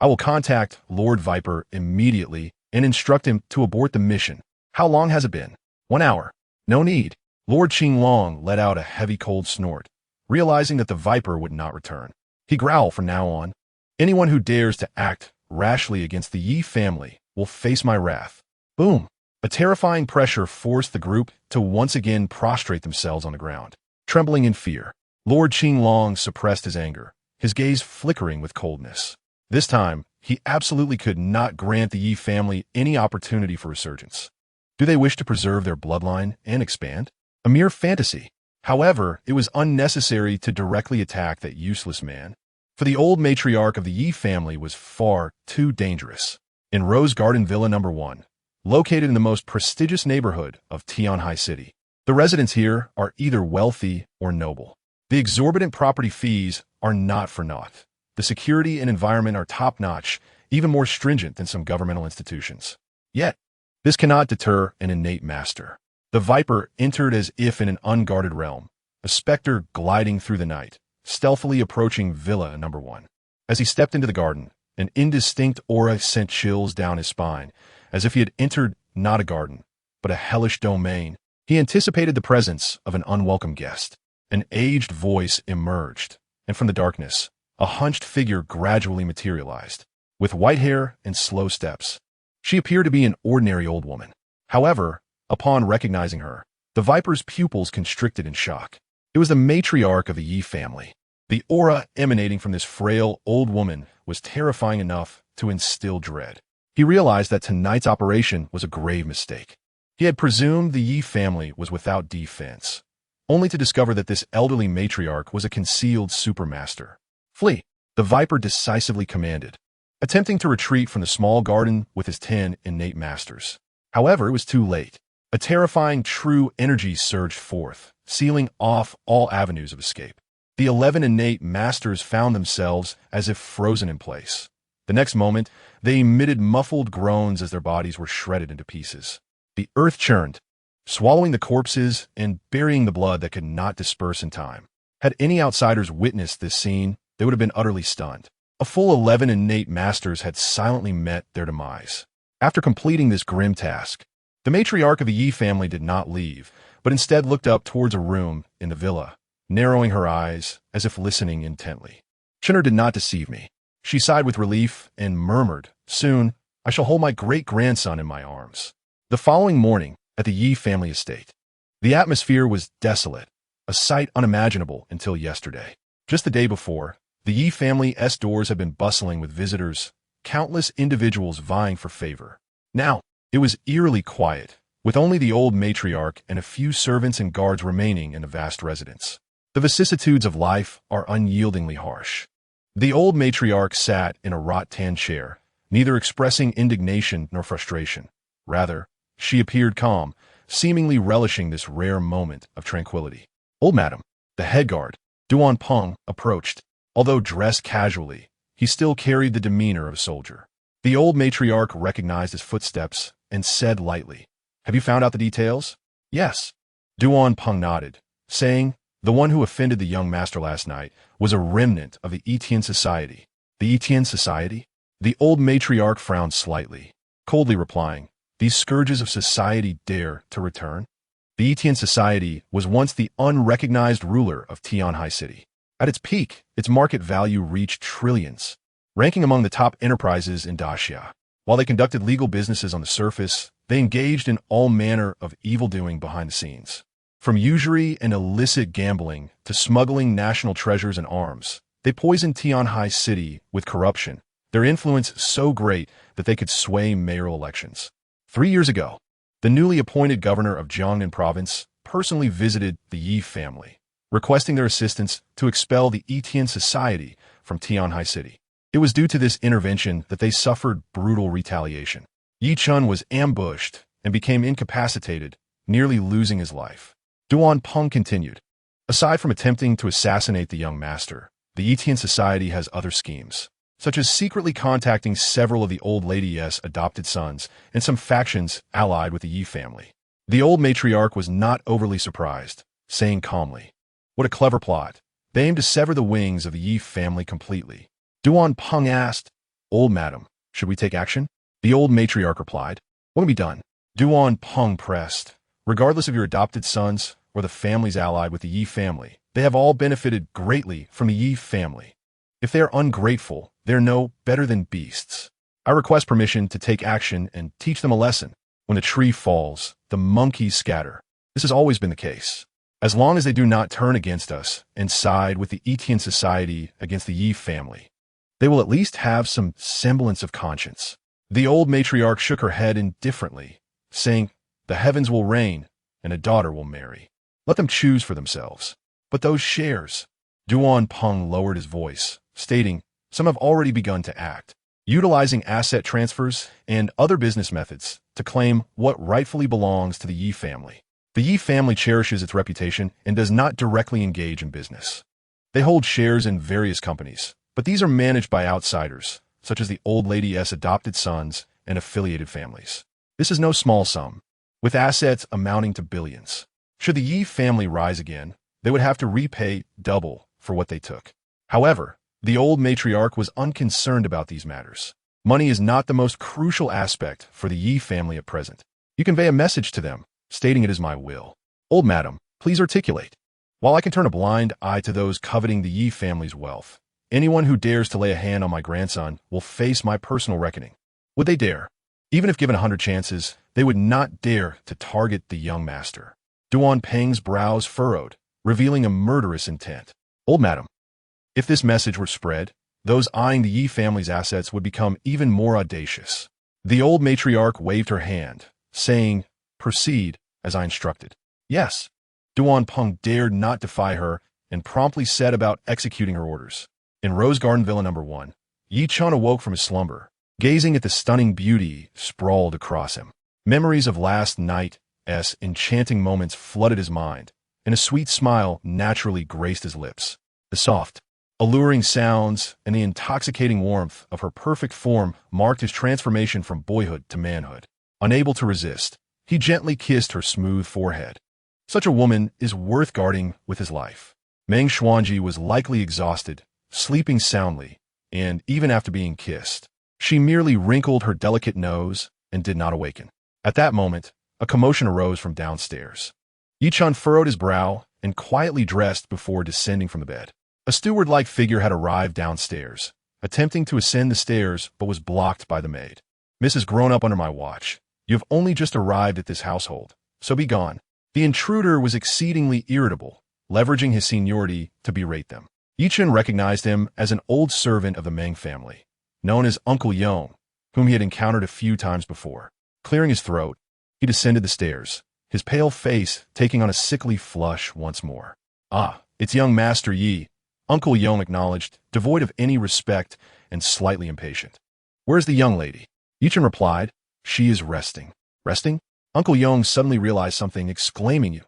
I will contact Lord Viper immediately and instruct him to abort the mission. How long has it been? 1 hour. No need. Lord Qinglong let out a heavy cold snort, realizing that the viper would not return. He growled from now on. Anyone who dares to act rashly against the Ye family will face my wrath. Boom. A terrifying pressure forced the group to once again prostrate themselves on the ground. Trembling in fear, Lord Qinglong suppressed his anger, his gaze flickering with coldness. This time, he absolutely could not grant the Ye family any opportunity for resurgence. Do they wish to preserve their bloodline and expand? A mere fantasy. However, it was unnecessary to directly attack that useless man, for the old matriarch of the Ye family was far too dangerous. In Rose Garden Villa No. 1, located in the most prestigious neighborhood of Tianhai City, the residents here are either wealthy or noble. The exorbitant property fees are not for naught. The security and environment are top-notch, even more stringent than some governmental institutions. Yet, this cannot deter an innate master. The viper entered as if in an unguarded realm, a specter gliding through the night, stealthily approaching Villa No. 1. As he stepped into the garden, an indistinct aura sent chills down his spine, as if he had entered not a garden, but a hellish domain. He anticipated the presence of an unwelcome guest. An aged voice emerged, and from the darkness, a hunched figure gradually materialized. With white hair and slow steps, she appeared to be an ordinary old woman. However, upon recognizing her, the viper's pupils constricted in shock. It was the matriarch of the Ye family. The aura emanating from this frail old woman was terrifying enough to instill dread. He realized that tonight's operation was a grave mistake. He had presumed the Ye family was without defense, only to discover that this elderly matriarch was a concealed supermaster. Flee, the viper decisively commanded, attempting to retreat from the small garden with his 10 innate masters. However, it was too late. A terrifying true energy surged forth, sealing off all avenues of escape. The 11 innate masters found themselves as if frozen in place. The next moment, they emitted muffled groans as their bodies were shredded into pieces. The earth churned, swallowing the corpses and burying the blood that could not disperse in time. Had any outsiders witnessed this scene, they would have been utterly stunned. A full 11 innate masters had silently met their demise. After completing this grim task, the matriarch of the Ye family did not leave, but instead looked up towards a room in the villa, narrowing her eyes as if listening intently. Chinner did not deceive me. She sighed with relief and murmured, "Soon, I shall hold my great-grandson in my arms." The following morning, at the Ye family estate, the atmosphere was desolate, a sight unimaginable until yesterday. Just the day before, the Ye family's doors had been bustling with visitors, countless individuals vying for favor. Now, it was eerily quiet, with only the old matriarch and a few servants and guards remaining in the vast residence. The vicissitudes of life are unyieldingly harsh. The old matriarch sat in a wrought-tan chair, neither expressing indignation nor frustration. Rather, she appeared calm, seemingly relishing this rare moment of tranquility. Old Madam, the head guard, Duan Peng, approached. Although dressed casually, he still carried the demeanor of a soldier. The old matriarch recognized his footsteps and said lightly, "Have you found out the details?" "Yes." Duan Peng nodded, saying, "The one who offended the young master last night was a remnant of the Ye Chen society." "The Ye Chen society?" The old matriarch frowned slightly, coldly replying, "These scourges of society dare to return?" The Ye Chen society was once the unrecognized ruler of Tianhai City. At its peak, its market value reached trillions, ranking among the top enterprises in Daxia. While they conducted legal businesses on the surface, they engaged in all manner of evil-doing behind the scenes. From usury and illicit gambling to smuggling national treasures and arms, they poisoned Tianhai City with corruption, their influence so great that they could sway mayoral elections. 3 years ago, the newly appointed governor of Jiangnan province personally visited the Ye family, requesting their assistance to expel the Ye Chen society from Tianhai City. It was due to this intervention that they suffered brutal retaliation. Ye Chen was ambushed and became incapacitated, nearly losing his life. Duan Peng continued, "Aside from attempting to assassinate the young master, the Ye Chen society has other schemes, such as secretly contacting several of the old lady's adopted sons and some factions allied with the Ye family." The old matriarch was not overly surprised, saying calmly, "What a clever plot. They aim to sever the wings of the Ye family completely." Duan Peng asked, "Old Madam, should we take action?" The old matriarch replied, "What can be done? Duan Peng pressed. Regardless of your adopted sons or the families allied with the Ye family, they have all benefited greatly from the Ye family. If they are ungrateful, they're no better than beasts. I request permission to take action and teach them a lesson. When a tree falls, the monkeys scatter. This has always been the case. As long as they do not turn against us and side with the Ye Chen society against the Ye family, they will at least have some semblance of conscience. The old matriarch shook her head indifferently, saying, "The heavens will rain, and a daughter will marry. Let them choose for themselves. But those shares—" Duan Peng lowered his voice, stating, "Some have already begun to act, utilizing asset transfers and other business methods to claim what rightfully belongs to the Ye family. The Ye family cherishes its reputation and does not directly engage in business. They hold shares in various companies, but these are managed by outsiders, such as the old lady's adopted sons and affiliated families. This is no small sum, with assets amounting to billions. Should the Ye family rise again, they would have to repay double for what they took." However, the old matriarch was unconcerned about these matters. Money is not the most crucial aspect for the Ye family at present. You convey a message to them, stating it is my will. Old madam, please articulate. While I can turn a blind eye to those coveting the Ye family's wealth, anyone who dares to lay a hand on my grandson will face my personal reckoning. Would they dare? Even if given 100 chances, they would not dare to target the young master. Duan Peng's brows furrowed, revealing a murderous intent. Old madam, if this message were spread, those eyeing the Ye family's assets would become even more audacious. The old matriarch waved her hand, saying, "Proceed, as I instructed." Yes. Duan Peng dared not defy her and promptly set about executing her orders. In Rose Garden Villa No. 1, Ye Chen awoke from his slumber, gazing at the stunning beauty sprawled across him. Memories of last night's enchanting moments flooded his mind, and a sweet smile naturally graced his lips. The soft, alluring sounds and the intoxicating warmth of her perfect form marked his transformation from boyhood to manhood. Unable to resist, he gently kissed her smooth forehead. Such a woman is worth guarding with his life. Meng Xuanji was likely exhausted, sleeping soundly, and even after being kissed, she merely wrinkled her delicate nose and did not awaken. At that moment, a commotion arose from downstairs. Ye Chen furrowed his brow and quietly dressed before descending from the bed. A steward-like figure had arrived downstairs, attempting to ascend the stairs but was blocked by the maid. "Mrs. Grown-up under my watch, you have only just arrived at this household, so be gone." The intruder was exceedingly irritable, leveraging his seniority to berate them. Ye Chen recognized him as an old servant of the Meng family, known as Uncle Yong, whom he had encountered a few times before. Clearing his throat, he descended the stairs, his pale face taking on a sickly flush once more. "Ah, it's young Master Yi," Uncle Yong acknowledged, devoid of any respect and slightly impatient. "Where's the young lady?" Ye Chen replied, "She is resting." "Resting?" Uncle Yong suddenly realized something, exclaiming,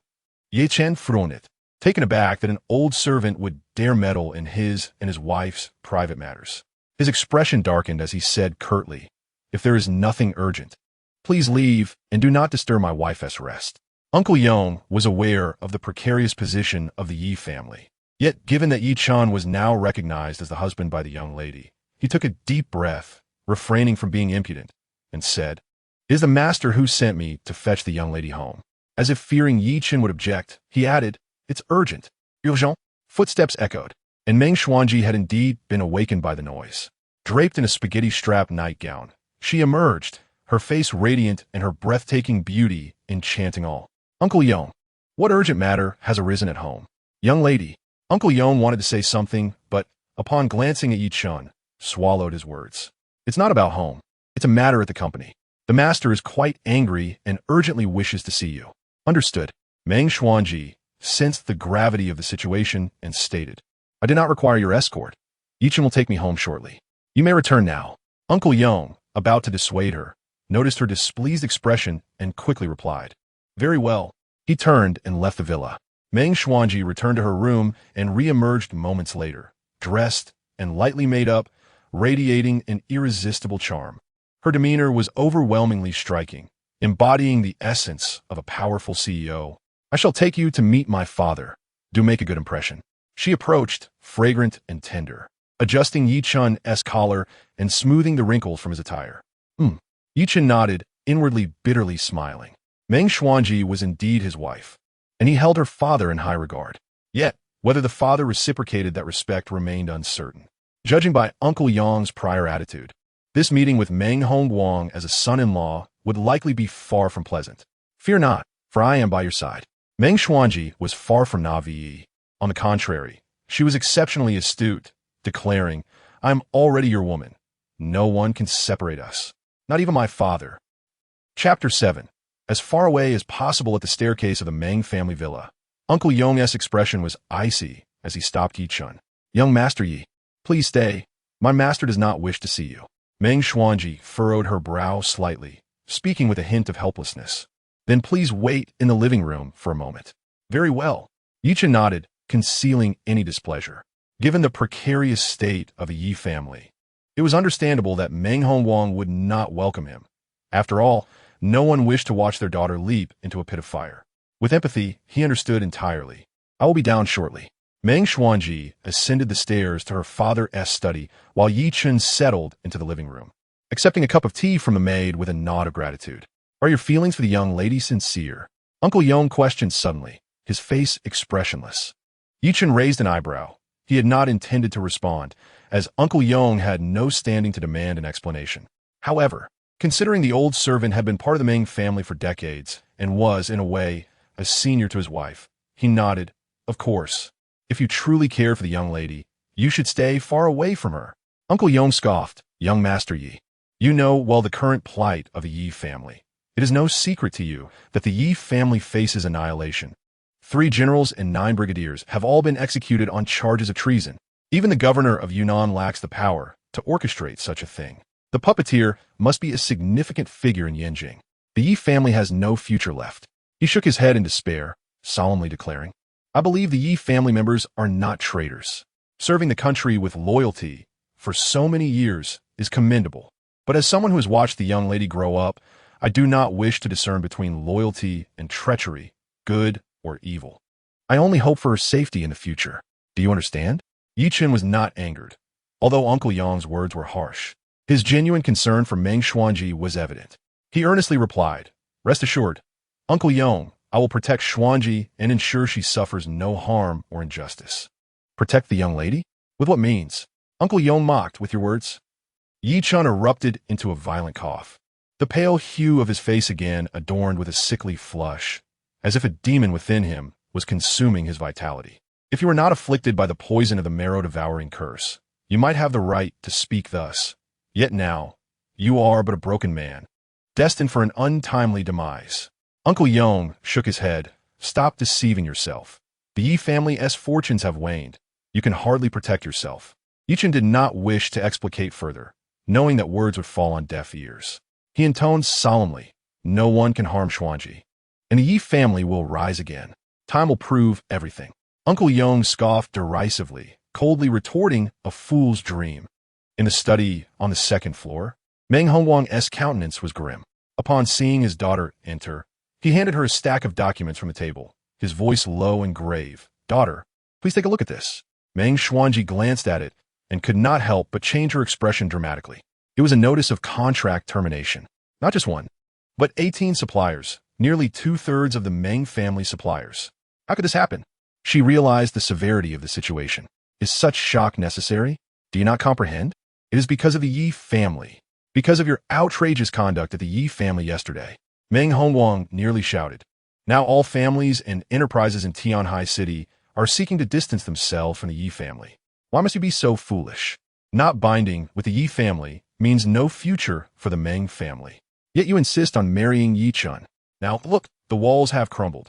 "Ye Chen it," taken aback that an old servant would dare meddle in his and his wife's private matters. His expression darkened as he said curtly, "If there is nothing urgent, please leave and do not disturb my wife's rest." Uncle Yong was aware of the precarious position of the Yi family. Yet, given that Ye Chen was now recognized as the husband by the young lady, he took a deep breath, refraining from being impudent, and said, "It is the master who sent me to fetch the young lady home." As if fearing Ye Chen would object, he added, "It's urgent." Urgent? Footsteps echoed, and Meng Xuanji had indeed been awakened by the noise. Draped in a spaghetti-strap nightgown, she emerged, her face radiant and her breathtaking beauty enchanting all. "Uncle Yong, what urgent matter has arisen at home?" "Young lady." Uncle Yong wanted to say something, but, upon glancing at Ye Chen, swallowed his words. "It's not about home. It's a matter at the company. The master is quite angry and urgently wishes to see you." "Understood." Meng Xuanji sensed the gravity of the situation and stated, "I do not require your escort. Ye Chen will take me home shortly. You may return now." Uncle Yong, about to dissuade her, noticed her displeased expression and quickly replied, "Very well." He turned and left the villa. Meng Xuanji returned to her room and re-emerged moments later, dressed and lightly made up, radiating an irresistible charm. Her demeanor was overwhelmingly striking, embodying the essence of a powerful CEO. "I shall take you to meet my father. Do make a good impression." She approached, fragrant and tender, adjusting Ye Chen's collar and smoothing the wrinkles from his attire. Ye Chen nodded inwardly bitterly smiling. Meng Xuanji was indeed his wife, and he held her father in high regard. Yet, whether the father reciprocated that respect remained uncertain. Judging by Uncle Yong's prior attitude, this meeting with Meng Hongguang as a son-in-law would likely be far from pleasant. Fear not, for I am by your side. Meng Xuanji was far from naive. On the contrary, she was exceptionally astute, declaring, I am already your woman. No one can separate us. Not even my father. Chapter 7. As far away as possible at the staircase of the Meng family villa, Uncle Yong's expression was icy as he stopped Ye Chen. Young Master Ye, please stay. My master does not wish to see you. Meng Xuanji furrowed her brow slightly, speaking with a hint of helplessness. Then please wait in the living room for a moment. Very well. Ye Chen nodded, concealing any displeasure. Given the precarious state of the Yi family, it was understandable that Meng Hongguang would not welcome him. After all, no one wished to watch their daughter leap into a pit of fire. With empathy, he understood entirely. I will be down shortly. Meng Xuanji ascended the stairs to her father's study while Ye Chen settled into the living room, accepting a cup of tea from the maid with a nod of gratitude. Are your feelings for the young lady sincere? Uncle Yong questioned suddenly, his face expressionless. Ye Chen raised an eyebrow. He had not intended to respond, as Uncle Yong had no standing to demand an explanation. However, considering the old servant had been part of the Meng family for decades and was, in a way, a senior to his wife, he nodded. Of course. If you truly care for the young lady, you should stay far away from her. Uncle Yong scoffed. Young Master Yi, you know well the current plight of the Yi family. It is no secret to you that the Yi family faces annihilation. 3 generals and 9 brigadiers have all been executed on charges of treason. Even the governor of Yunnan lacks the power to orchestrate such a thing. The puppeteer must be a significant figure in Yanjing. The Yi family has no future left. He shook his head in despair, solemnly declaring, I believe the Yi family members are not traitors. Serving the country with loyalty for so many years is commendable. But as someone who has watched the young lady grow up, I do not wish to discern between loyalty and treachery, good or evil. I only hope for her safety in the future. Do you understand? Ye Chen was not angered, although Uncle Yong's words were harsh. His genuine concern for Meng Xuanji was evident. He earnestly replied, Rest assured, Uncle Yong, I will protect Xuanji and ensure she suffers no harm or injustice. Protect the young lady? With what means? Uncle Yong mocked with your words. Ye Chen erupted into a violent cough. The pale hue of his face again adorned with a sickly flush, as if a demon within him was consuming his vitality. If you were not afflicted by the poison of the marrow-devouring curse, you might have the right to speak thus. Yet now, you are but a broken man, destined for an untimely demise. Uncle Yong shook his head. Stop deceiving yourself. The Yi family's fortunes have waned. You can hardly protect yourself. Ye Chen did not wish to explicate further, knowing that words would fall on deaf ears. He intoned solemnly, No one can harm Xuanji, and the Yi family will rise again. Time will prove everything. Uncle Yong scoffed derisively, coldly retorting, a fool's dream. In the study on the 2nd floor, Meng Hongguang's countenance was grim. Upon seeing his daughter enter, he handed her a stack of documents from the table, his voice low and grave. Daughter, please take a look at this. Meng Xuanji glanced at it and could not help but change her expression dramatically. It was a notice of contract termination. Not just one, but 18 suppliers, nearly 2/3 of the Meng family suppliers. How could this happen? She realized the severity of the situation. Is such shock necessary? Do you not comprehend? It is because of the Yi family. Because of your outrageous conduct at the Yi family yesterday. Meng Hongguang nearly shouted. Now all families and enterprises in Tianhai City are seeking to distance themselves from the Yi family. Why must you be so foolish? Not binding with the Yi family means no future for the Meng family. Yet you insist on marrying Ye Chen. Now look, the walls have crumbled,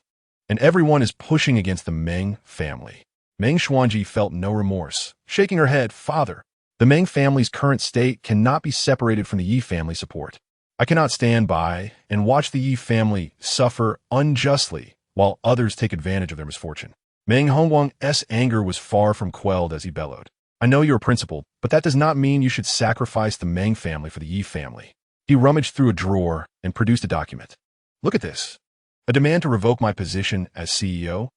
and everyone is pushing against the Meng family. Meng Xuanji felt no remorse, shaking her head. Father, the Meng family's current state cannot be separated from the Yi family support. I cannot stand by and watch the Yi family suffer unjustly while others take advantage of their misfortune. Meng Hongguang's anger was far from quelled as he bellowed. I know you're a principal, but that does not mean you should sacrifice the Meng family for the Yi family. He rummaged through a drawer and produced a document. Look at this. A demand to revoke my position as CEO?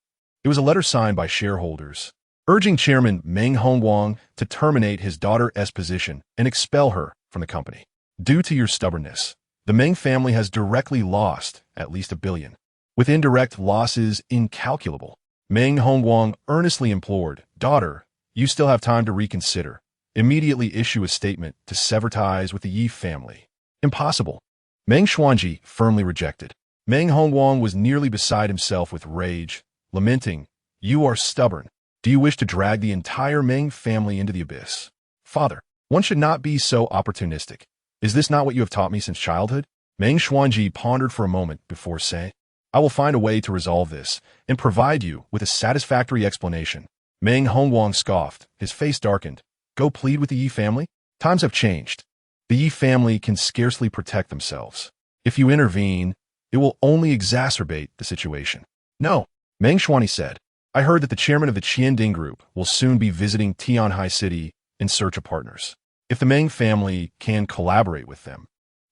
It was a letter signed by shareholders, urging Chairman Meng Hongguang to terminate his daughter's position and expel her from the company. Due to your stubbornness, The Meng family has directly lost at least $1 billion, with indirect losses incalculable. Meng Hongguang earnestly implored, "Daughter, you still have time to reconsider. Immediately issue a statement to sever ties with the Ye family." Impossible. Meng Xuanji firmly rejected. Meng Hongguang was nearly beside himself with rage, lamenting, "You are stubborn. Do you wish to drag the entire Meng family into the abyss? Father, one should not be so opportunistic. Is this not what you have taught me since childhood?" Meng Xuanji pondered for a moment before saying, "I will find a way to resolve this and provide you with a satisfactory explanation." Meng Hongguang scoffed, his face darkened. "Go plead with the Yi family? Times have changed. The Yi family can scarcely protect themselves. If you intervene, it will only exacerbate the situation." "No," Meng Xuanyi said. "I heard that the chairman of the Qianding Group will soon be visiting Tianhai City in search of partners. If the Meng family can collaborate with them,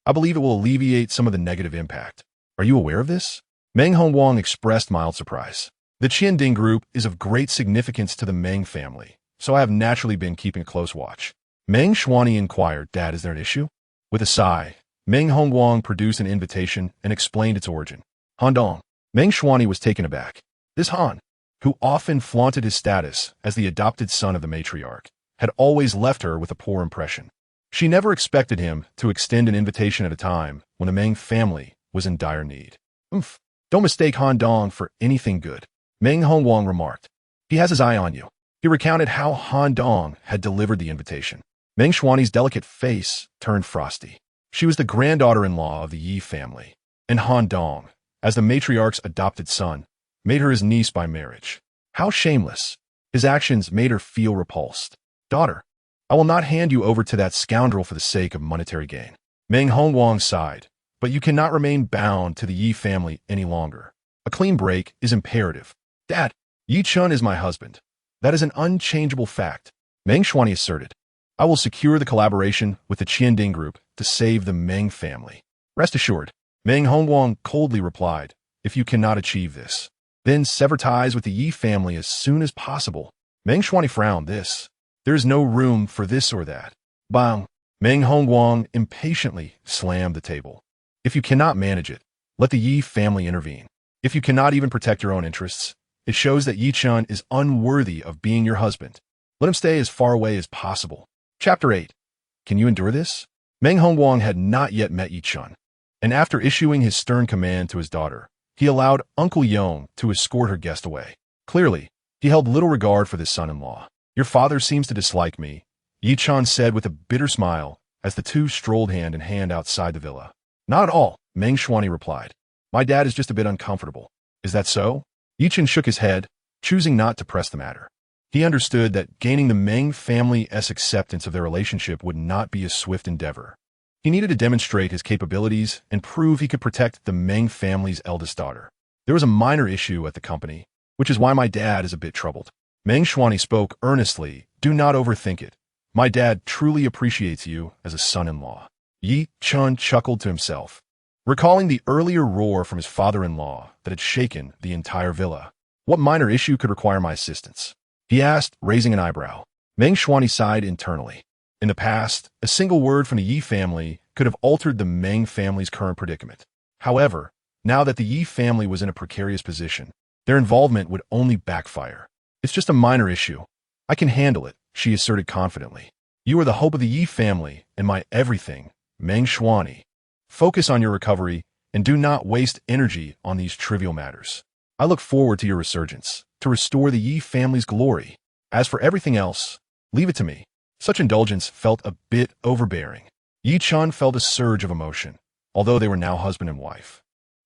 I believe it will alleviate some of the negative impact. Are you aware of this?" Meng Hongguang expressed mild surprise. "The Qianding Group is of great significance to the Meng family, so I have naturally been keeping a close watch." Meng Xuanyi inquired, "Dad, is there an issue?" With a sigh, Meng Hongguang produced an invitation and explained its origin. "Han Dong." Meng Xuanyi was taken aback. This Han, who often flaunted his status as the adopted son of the matriarch, had always left her with a poor impression. She never expected him to extend an invitation at a time when the Meng family was in dire need. "Oomph. Don't mistake Han Dong for anything good," Meng Hongguang remarked. "He has his eye on you." He recounted how Han Dong had delivered the invitation. Meng Xuanyi's delicate face turned frosty. She was the granddaughter-in-law of the Yi family, and Han Dong, as the matriarch's adopted son, made her his niece by marriage. How shameless! His actions made her feel repulsed. "Daughter, I will not hand you over to that scoundrel for the sake of monetary gain." Meng Hongguang sighed. "But you cannot remain bound to the Yi family any longer. A clean break is imperative." "Dad, Ye Chen is my husband. That is an unchangeable fact," Meng Xuanyi asserted. "I will secure the collaboration with the Qianding Group to save the Meng family." "Rest assured," Meng Hongguang coldly replied, "if you cannot achieve this, then sever ties with the Yi family as soon as possible." Meng Xuanyi frowned. There is no room for this or that." Bang! Meng Hongguang impatiently slammed the table. "If you cannot manage it, let the Yi family intervene. If you cannot even protect your own interests, it shows that Ye Chen is unworthy of being your husband. Let him stay as far away as possible." Chapter 8. Can you endure this? Meng Hongguang had not yet met Ye Chen, and after issuing his stern command to his daughter, he allowed Uncle Yong to escort her guest away. Clearly, he held little regard for this son-in-law. "Your father seems to dislike me," Ye Chen said with a bitter smile as the two strolled hand in hand outside the villa. "Not at all," Meng Xuanyi replied. "My dad is just a bit uncomfortable." "Is that so?" Ye Chen shook his head, choosing not to press the matter. He understood that gaining the Meng family's acceptance of their relationship would not be a swift endeavor. He needed to demonstrate his capabilities and prove he could protect the Meng family's eldest daughter. "There was a minor issue at the company, which is why my dad is a bit troubled." Meng Xuanyi spoke earnestly. "Do not overthink it. My dad truly appreciates you as a son-in-law." Ye Chen chuckled to himself, recalling the earlier roar from his father-in-law that had shaken the entire villa. "What minor issue could require my assistance?" he asked, raising an eyebrow. Meng Xuanyi sighed internally. In the past, a single word from the Yi family could have altered the Meng family's current predicament. However, now that the Yi family was in a precarious position, their involvement would only backfire. "It's just a minor issue. I can handle it," she asserted confidently. "You are the hope of the Yi family and my everything, Meng Xuanyi. Focus on your recovery and do not waste energy on these trivial matters. I look forward to your resurgence, to restore the Yi family's glory. As for everything else, leave it to me." Such indulgence felt a bit overbearing. Ye Chen felt a surge of emotion, although they were now husband and wife.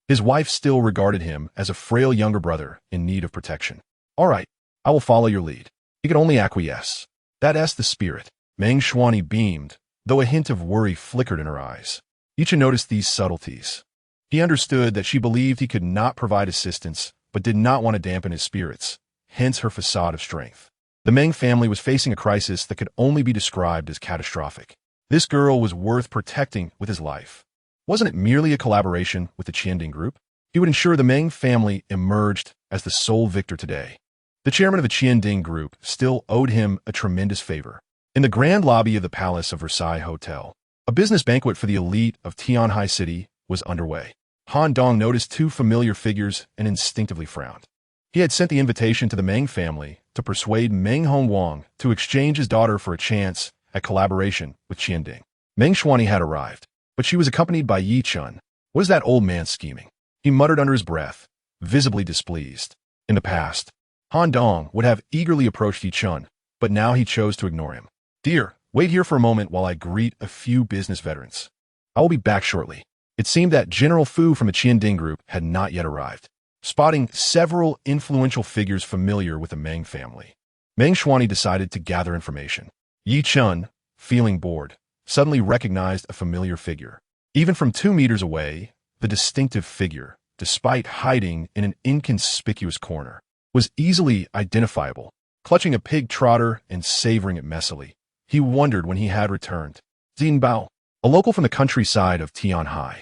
His wife still regarded him as a frail younger brother in need of protection. "All right, I will follow your lead." He could only acquiesce. That's the spirit. Meng Xuanyi beamed, though a hint of worry flickered in her eyes. Ye Chen noticed these subtleties. He understood that she believed he could not provide assistance, but did not want to dampen his spirits, hence her facade of strength. The Meng family was facing a crisis that could only be described as catastrophic. This girl was worth protecting with his life. Wasn't it merely a collaboration with the Qianding Group? He would ensure the Meng family emerged as the sole victor today. The chairman of the Qianding Group still owed him a tremendous favor. In the grand lobby of the Palace of Versailles Hotel, A business banquet for the elite of Tianhai City was underway. Han Dong noticed two familiar figures and instinctively frowned. He had sent the invitation to the Meng family to persuade Meng Hongwang to exchange his daughter for a chance at collaboration with Qianding. Meng Shuani had arrived, but she was accompanied by Ye Chen. What is that old man scheming? He muttered under his breath, visibly displeased. In the past, Han Dong would have eagerly approached Ye Chen, but now he chose to ignore him. Dear, wait here for a moment while I greet a few business veterans. I will be back shortly. It seemed that General Fu from the Qianding group had not yet arrived. Spotting several influential figures familiar with the Meng family, Meng Shuani decided to gather information. Ye Chen, feeling bored, suddenly recognized a familiar figure. Even from 2 meters away, the distinctive figure, despite hiding in an inconspicuous corner, was easily identifiable. Clutching a pig trotter and savoring it messily, he wondered when he had returned. Jin Bao, a local from the countryside of Tianhai.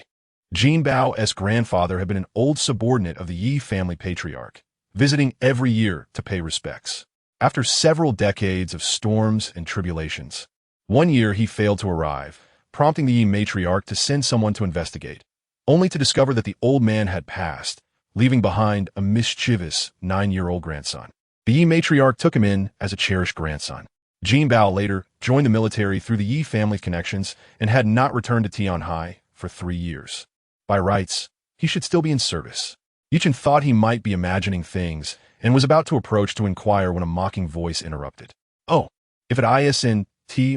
Jin Bao's grandfather had been an old subordinate of the Ye family patriarch, visiting every year to pay respects. After several decades of storms and tribulations, one year he failed to arrive, prompting the Ye matriarch to send someone to investigate, only to discover that the old man had passed, leaving behind a mischievous 9-year-old grandson. The Ye matriarch took him in as a cherished grandson. Jin Bao later joined the military through the Ye family's connections and had not returned to Tianhai for 3 years. By rights, he should still be in service. Ye Chen thought he might be imagining things and was about to approach to inquire when a mocking voice interrupted. Oh, if it isn't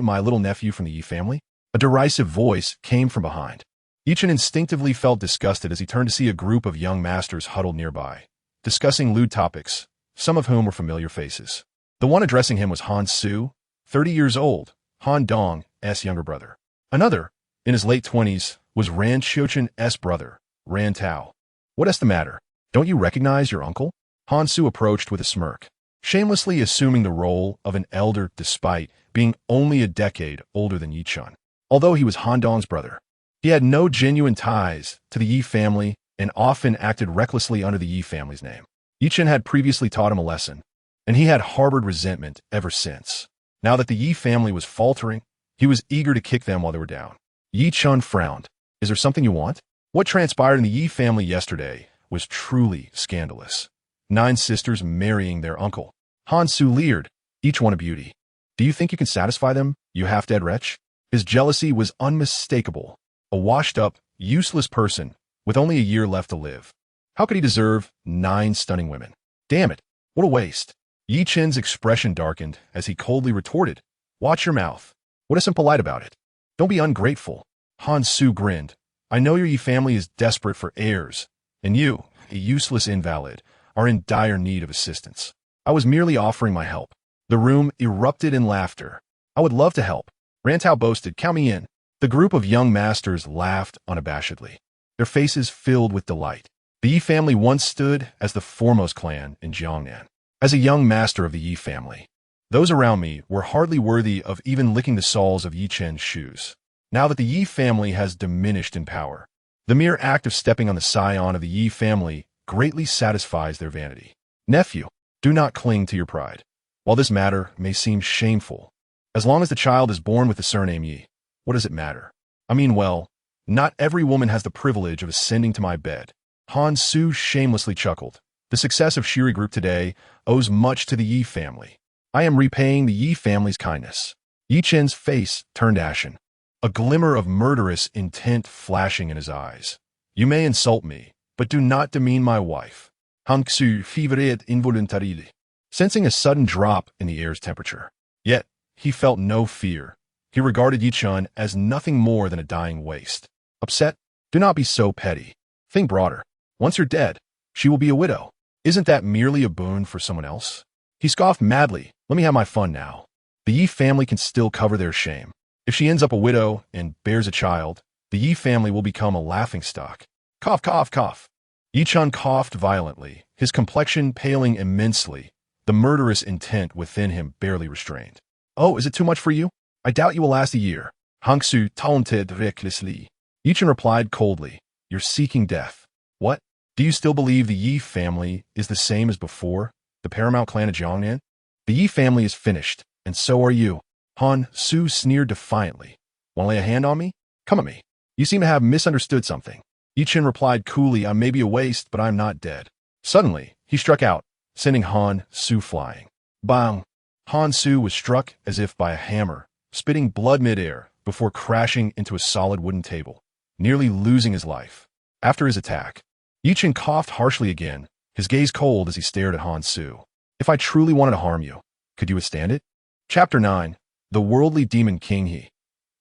my little nephew from the Ye family? A derisive voice came from behind. Ye Chen instinctively felt disgusted as he turned to see a group of young masters huddled nearby, discussing lewd topics, some of whom were familiar faces. The one addressing him was Han Su, 30 years old, Han Dong's younger brother. Another, in his late 20s, was Ran Qiuchen's brother, Ran Tao. What is the matter? Don't you recognize your uncle? Han Su approached with a smirk, shamelessly assuming the role of an elder despite being only a decade older than Ye Chen. Although he was Han Dong's brother, he had no genuine ties to the Ye family and often acted recklessly under the Ye family's name. Ye Chen had previously taught him a lesson, and he had harbored resentment ever since. Now that the Ye family was faltering, he was eager to kick them while they were down. Ye Chen frowned. Is there something you want? What transpired in the Ye family yesterday was truly scandalous. 9 sisters marrying their uncle. Han Su leered, each one a beauty. Do you think you can satisfy them, you half-dead wretch? His jealousy was unmistakable. A washed-up, useless person with only a year left to live. How could he deserve 9 stunning women? Damn it, what a waste. Ye Chen's expression darkened as he coldly retorted, watch your mouth. What isn't polite about it? Don't be ungrateful. Han Su grinned. I know your Ye family is desperate for heirs, and you, a useless invalid, are in dire need of assistance. I was merely offering my help. The room erupted in laughter. I would love to help. Rantao boasted, count me in. The group of young masters laughed unabashedly, their faces filled with delight. The Ye family once stood as the foremost clan in Jiangnan. As a young master of the Ye family, those around me were hardly worthy of even licking the soles of Ye Chen's shoes. Now that the Ye family has diminished in power, the mere act of stepping on the scion of the Ye family greatly satisfies their vanity. Nephew, do not cling to your pride. While this matter may seem shameful, as long as the child is born with the surname Ye, what does it matter? I mean, well, not every woman has the privilege of ascending to my bed. Han Su shamelessly chuckled. The success of Shiri Group today owes much to the Ye family. I am repaying the Ye family's kindness. Ye Chen's face turned ashen, a glimmer of murderous intent flashing in his eyes. You may insult me, but do not demean my wife. Han Su feveret involuntarily, sensing a sudden drop in the air's temperature. Yet, he felt no fear. He regarded Ye Chen as nothing more than a dying waste. Upset? Do not be so petty. Think broader. Once you're dead, she will be a widow. Isn't that merely a boon for someone else? He scoffed madly. Let me have my fun now. The Ye family can still cover their shame. If she ends up a widow and bears a child, the Ye family will become a laughingstock. Cough, cough, cough. Ye Chen coughed violently, his complexion paling immensely, the murderous intent within him barely restrained. Oh, is it too much for you? I doubt you will last a year. Han Su taunted recklessly. Ye Chen replied coldly, you're seeking death. What? Do you still believe the Ye family is the same as before, the paramount clan of Jiangnan? The Ye family is finished, and so are you. Han Su sneered defiantly. Want to lay a hand on me? Come at me. You seem to have misunderstood something. Ye Chen replied coolly, I may be a waste, but I am not dead. Suddenly, he struck out, sending Han Su flying. Bang! Han Su was struck as if by a hammer, spitting blood mid-air before crashing into a solid wooden table, nearly losing his life. After his attack, Ye Chen coughed harshly again, his gaze cold as he stared at Han Su. If I truly wanted to harm you, could you withstand it? Chapter 9. The Worldly Demon King He.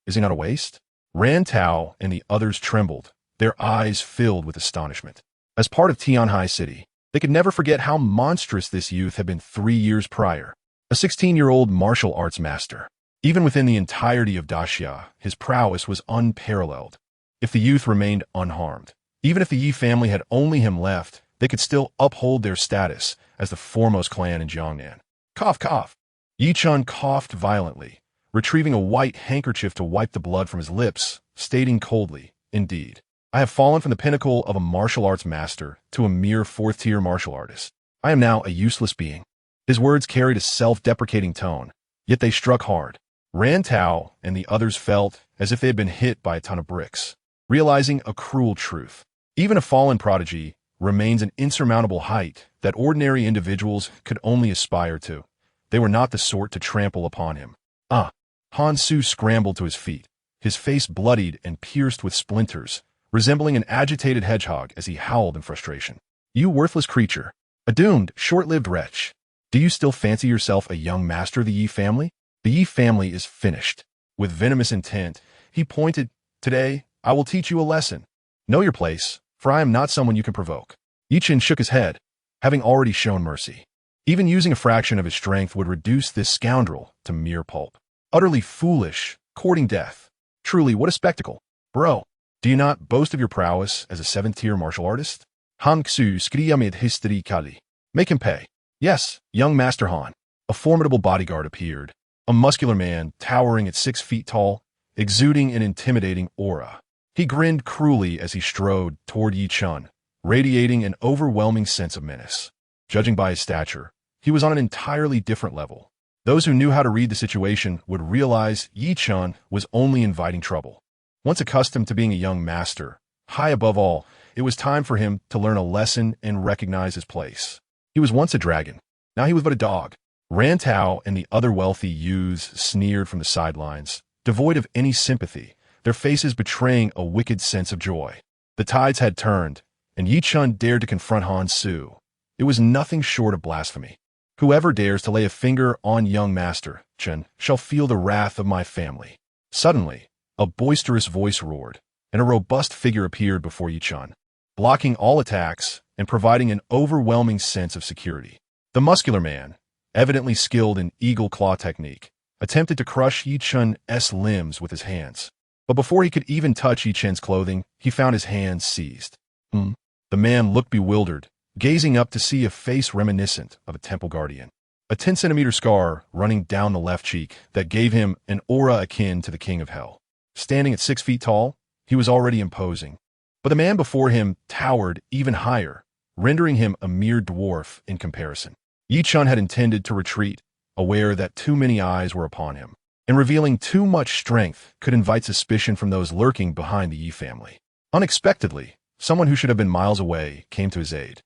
Is he not a waste? Ran Tao and the others trembled, their eyes filled with astonishment. As part of Tianhai City, they could never forget how monstrous this youth had been 3 years prior. A 16-year-old martial arts master. Even within the entirety of Daxia, his prowess was unparalleled. If the youth remained unharmed, even if the Yi family had only him left, they could still uphold their status as the foremost clan in Jiangnan. Cough, cough. Ye Chen coughed violently, retrieving a white handkerchief to wipe the blood from his lips, stating coldly, Indeed, I have fallen from the pinnacle of a martial arts master to a mere 4th-tier martial artist. I am now a useless being. His words carried a self-deprecating tone, yet they struck hard. Ran Tao and the others felt as if they had been hit by a ton of bricks, realizing a cruel truth. Even a fallen prodigy remains an insurmountable height that ordinary individuals could only aspire to. They were not the sort to trample upon him. Han Su scrambled to his feet, his face bloodied and pierced with splinters, resembling an agitated hedgehog as he howled in frustration. You worthless creature, a doomed, short-lived wretch. Do you still fancy yourself a young master of the Yi family? The Yi family is finished. With venomous intent, he pointed, Today, I will teach you a lesson. Know your place, for I am not someone you can provoke. Ye Chen shook his head, having already shown mercy. Even using a fraction of his strength would reduce this scoundrel to mere pulp. Utterly foolish, courting death. Truly, what a spectacle. Bro, do you not boast of your prowess as a 7th-tier martial artist? Han Xu skriamid hysteri kali. Make him pay. Yes, young Master Han. A formidable bodyguard appeared. A muscular man, towering at 6 feet tall, exuding an intimidating aura. He grinned cruelly as he strode toward Ye Chen, radiating an overwhelming sense of menace. Judging by his stature, he was on an entirely different level. Those who knew how to read the situation would realize Ye Chen was only inviting trouble. Once accustomed to being a young master, high above all, it was time for him to learn a lesson and recognize his place. He was once a dragon. Now he was but a dog. Ran Tao and the other wealthy youths sneered from the sidelines, devoid of any sympathy, their faces betraying a wicked sense of joy. The tides had turned, and Ye Chen dared to confront Han Su. It was nothing short of blasphemy. Whoever dares to lay a finger on young Master Chen shall feel the wrath of my family. Suddenly, a boisterous voice roared, and a robust figure appeared before Ye Chen, blocking all attacks and providing an overwhelming sense of security. The muscular man, evidently skilled in eagle claw technique, attempted to crush Ye Chen's limbs with his hands. But before he could even touch Ye Chen's clothing, he found his hands seized. The man looked bewildered, gazing up to see a face reminiscent of a temple guardian. A 10-centimeter scar running down the left cheek that gave him an aura akin to the king of hell. Standing at 6 feet tall, he was already imposing. But the man before him towered even higher, rendering him a mere dwarf in comparison. Ye Chen had intended to retreat, aware that too many eyes were upon him, and revealing too much strength could invite suspicion from those lurking behind the Yi family. Unexpectedly, someone who should have been miles away came to his aid.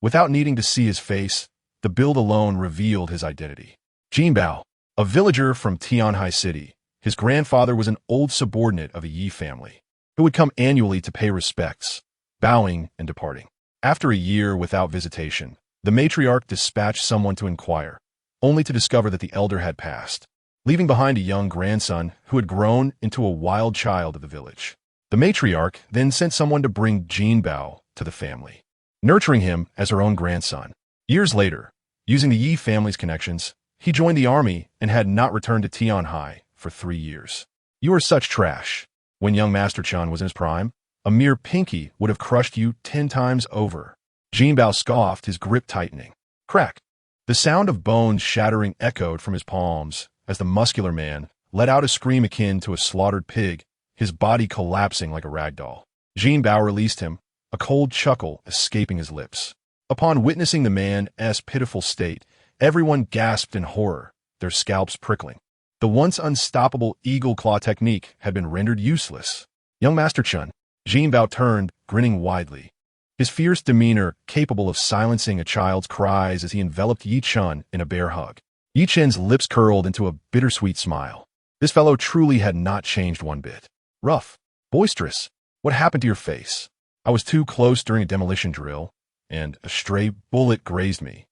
Without needing to see his face, the build alone revealed his identity. Jinbao, a villager from Tianhai City, his grandfather was an old subordinate of the Yi family, who would come annually to pay respects, bowing and departing. After a year without visitation, the matriarch dispatched someone to inquire, only to discover that the elder had passed, leaving behind a young grandson who had grown into a wild child of the village. The matriarch then sent someone to bring Jinbao to the family, nurturing him as her own grandson. Years later, using the Yi family's connections, he joined the army and had not returned to Tianhai for 3 years. You are such trash. When young Master Chen was in his prime, a mere pinky would have crushed you 10 times over. Jinbao scoffed, his grip tightening. Crack! The sound of bones shattering echoed from his palms as the muscular man let out a scream akin to a slaughtered pig, his body collapsing like a rag doll. Jinbao released him, a cold chuckle escaping his lips. Upon witnessing the man's pitiful state, everyone gasped in horror, their scalps prickling. The once unstoppable eagle claw technique had been rendered useless. Young Master Chen. Jin Bao turned, grinning widely. His fierce demeanor capable of silencing a child's cries as he enveloped Ye Chen in a bear hug. Ye Chen's lips curled into a bittersweet smile. This fellow truly had not changed one bit. Rough. Boisterous. What happened to your face? I was too close during a demolition drill, and a stray bullet grazed me.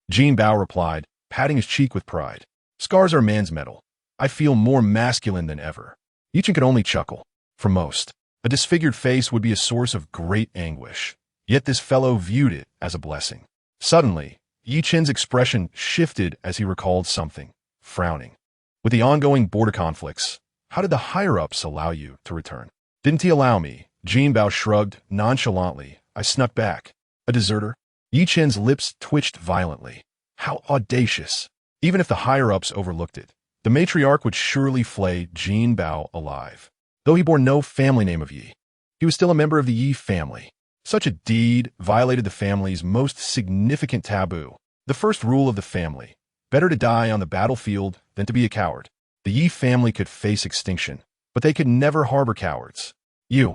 Jin Bao replied, patting his cheek with pride. Scars are man's metal. I feel more masculine than ever. Ye Chen could only chuckle. For most, a disfigured face would be a source of great anguish. Yet this fellow viewed it as a blessing. Suddenly, Ye Chen's expression shifted as he recalled something, frowning. With the ongoing border conflicts, how did the higher-ups allow you to return? Didn't he allow me? Jin Bao shrugged nonchalantly. I snuck back. A deserter? Ye Chen's lips twitched violently. How audacious. Even if the higher-ups overlooked it, the matriarch would surely flay Jin Bao alive. Though he bore no family name of Yi, he was still a member of the Yi family. Such a deed violated the family's most significant taboo, the first rule of the family. Better to die on the battlefield than to be a coward. The Yi family could face extinction, but they could never harbor cowards. You.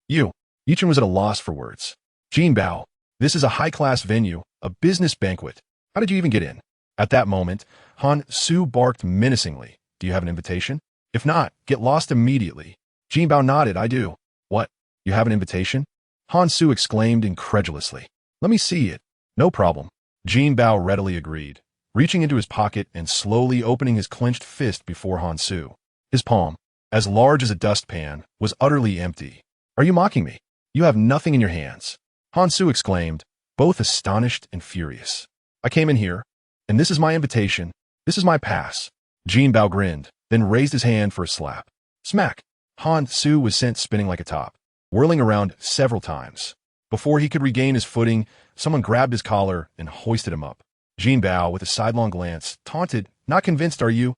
Ye Chen was at a loss for words. Jin Bao, this is a high-class venue, a business banquet. How did you even get in? At that moment, Han Su barked menacingly. Do you have an invitation? If not, get lost immediately. Jin Bao nodded. I do. What? You have an invitation? Han Su exclaimed incredulously. Let me see it. No problem. Jin Bao readily agreed, reaching into his pocket and slowly opening his clenched fist before Han Su. His palm, as large as a dustpan, was utterly empty. Are you mocking me? You have nothing in your hands. Han Su exclaimed, both astonished and furious. I came in here, and this is my invitation. This is my pass. Jin Bao grinned, then raised his hand for a slap. Smack! Han Su was sent spinning like a top, whirling around several times. Before he could regain his footing, someone grabbed his collar and hoisted him up. Jin Bao, with a sidelong glance, taunted, Not convinced, are you?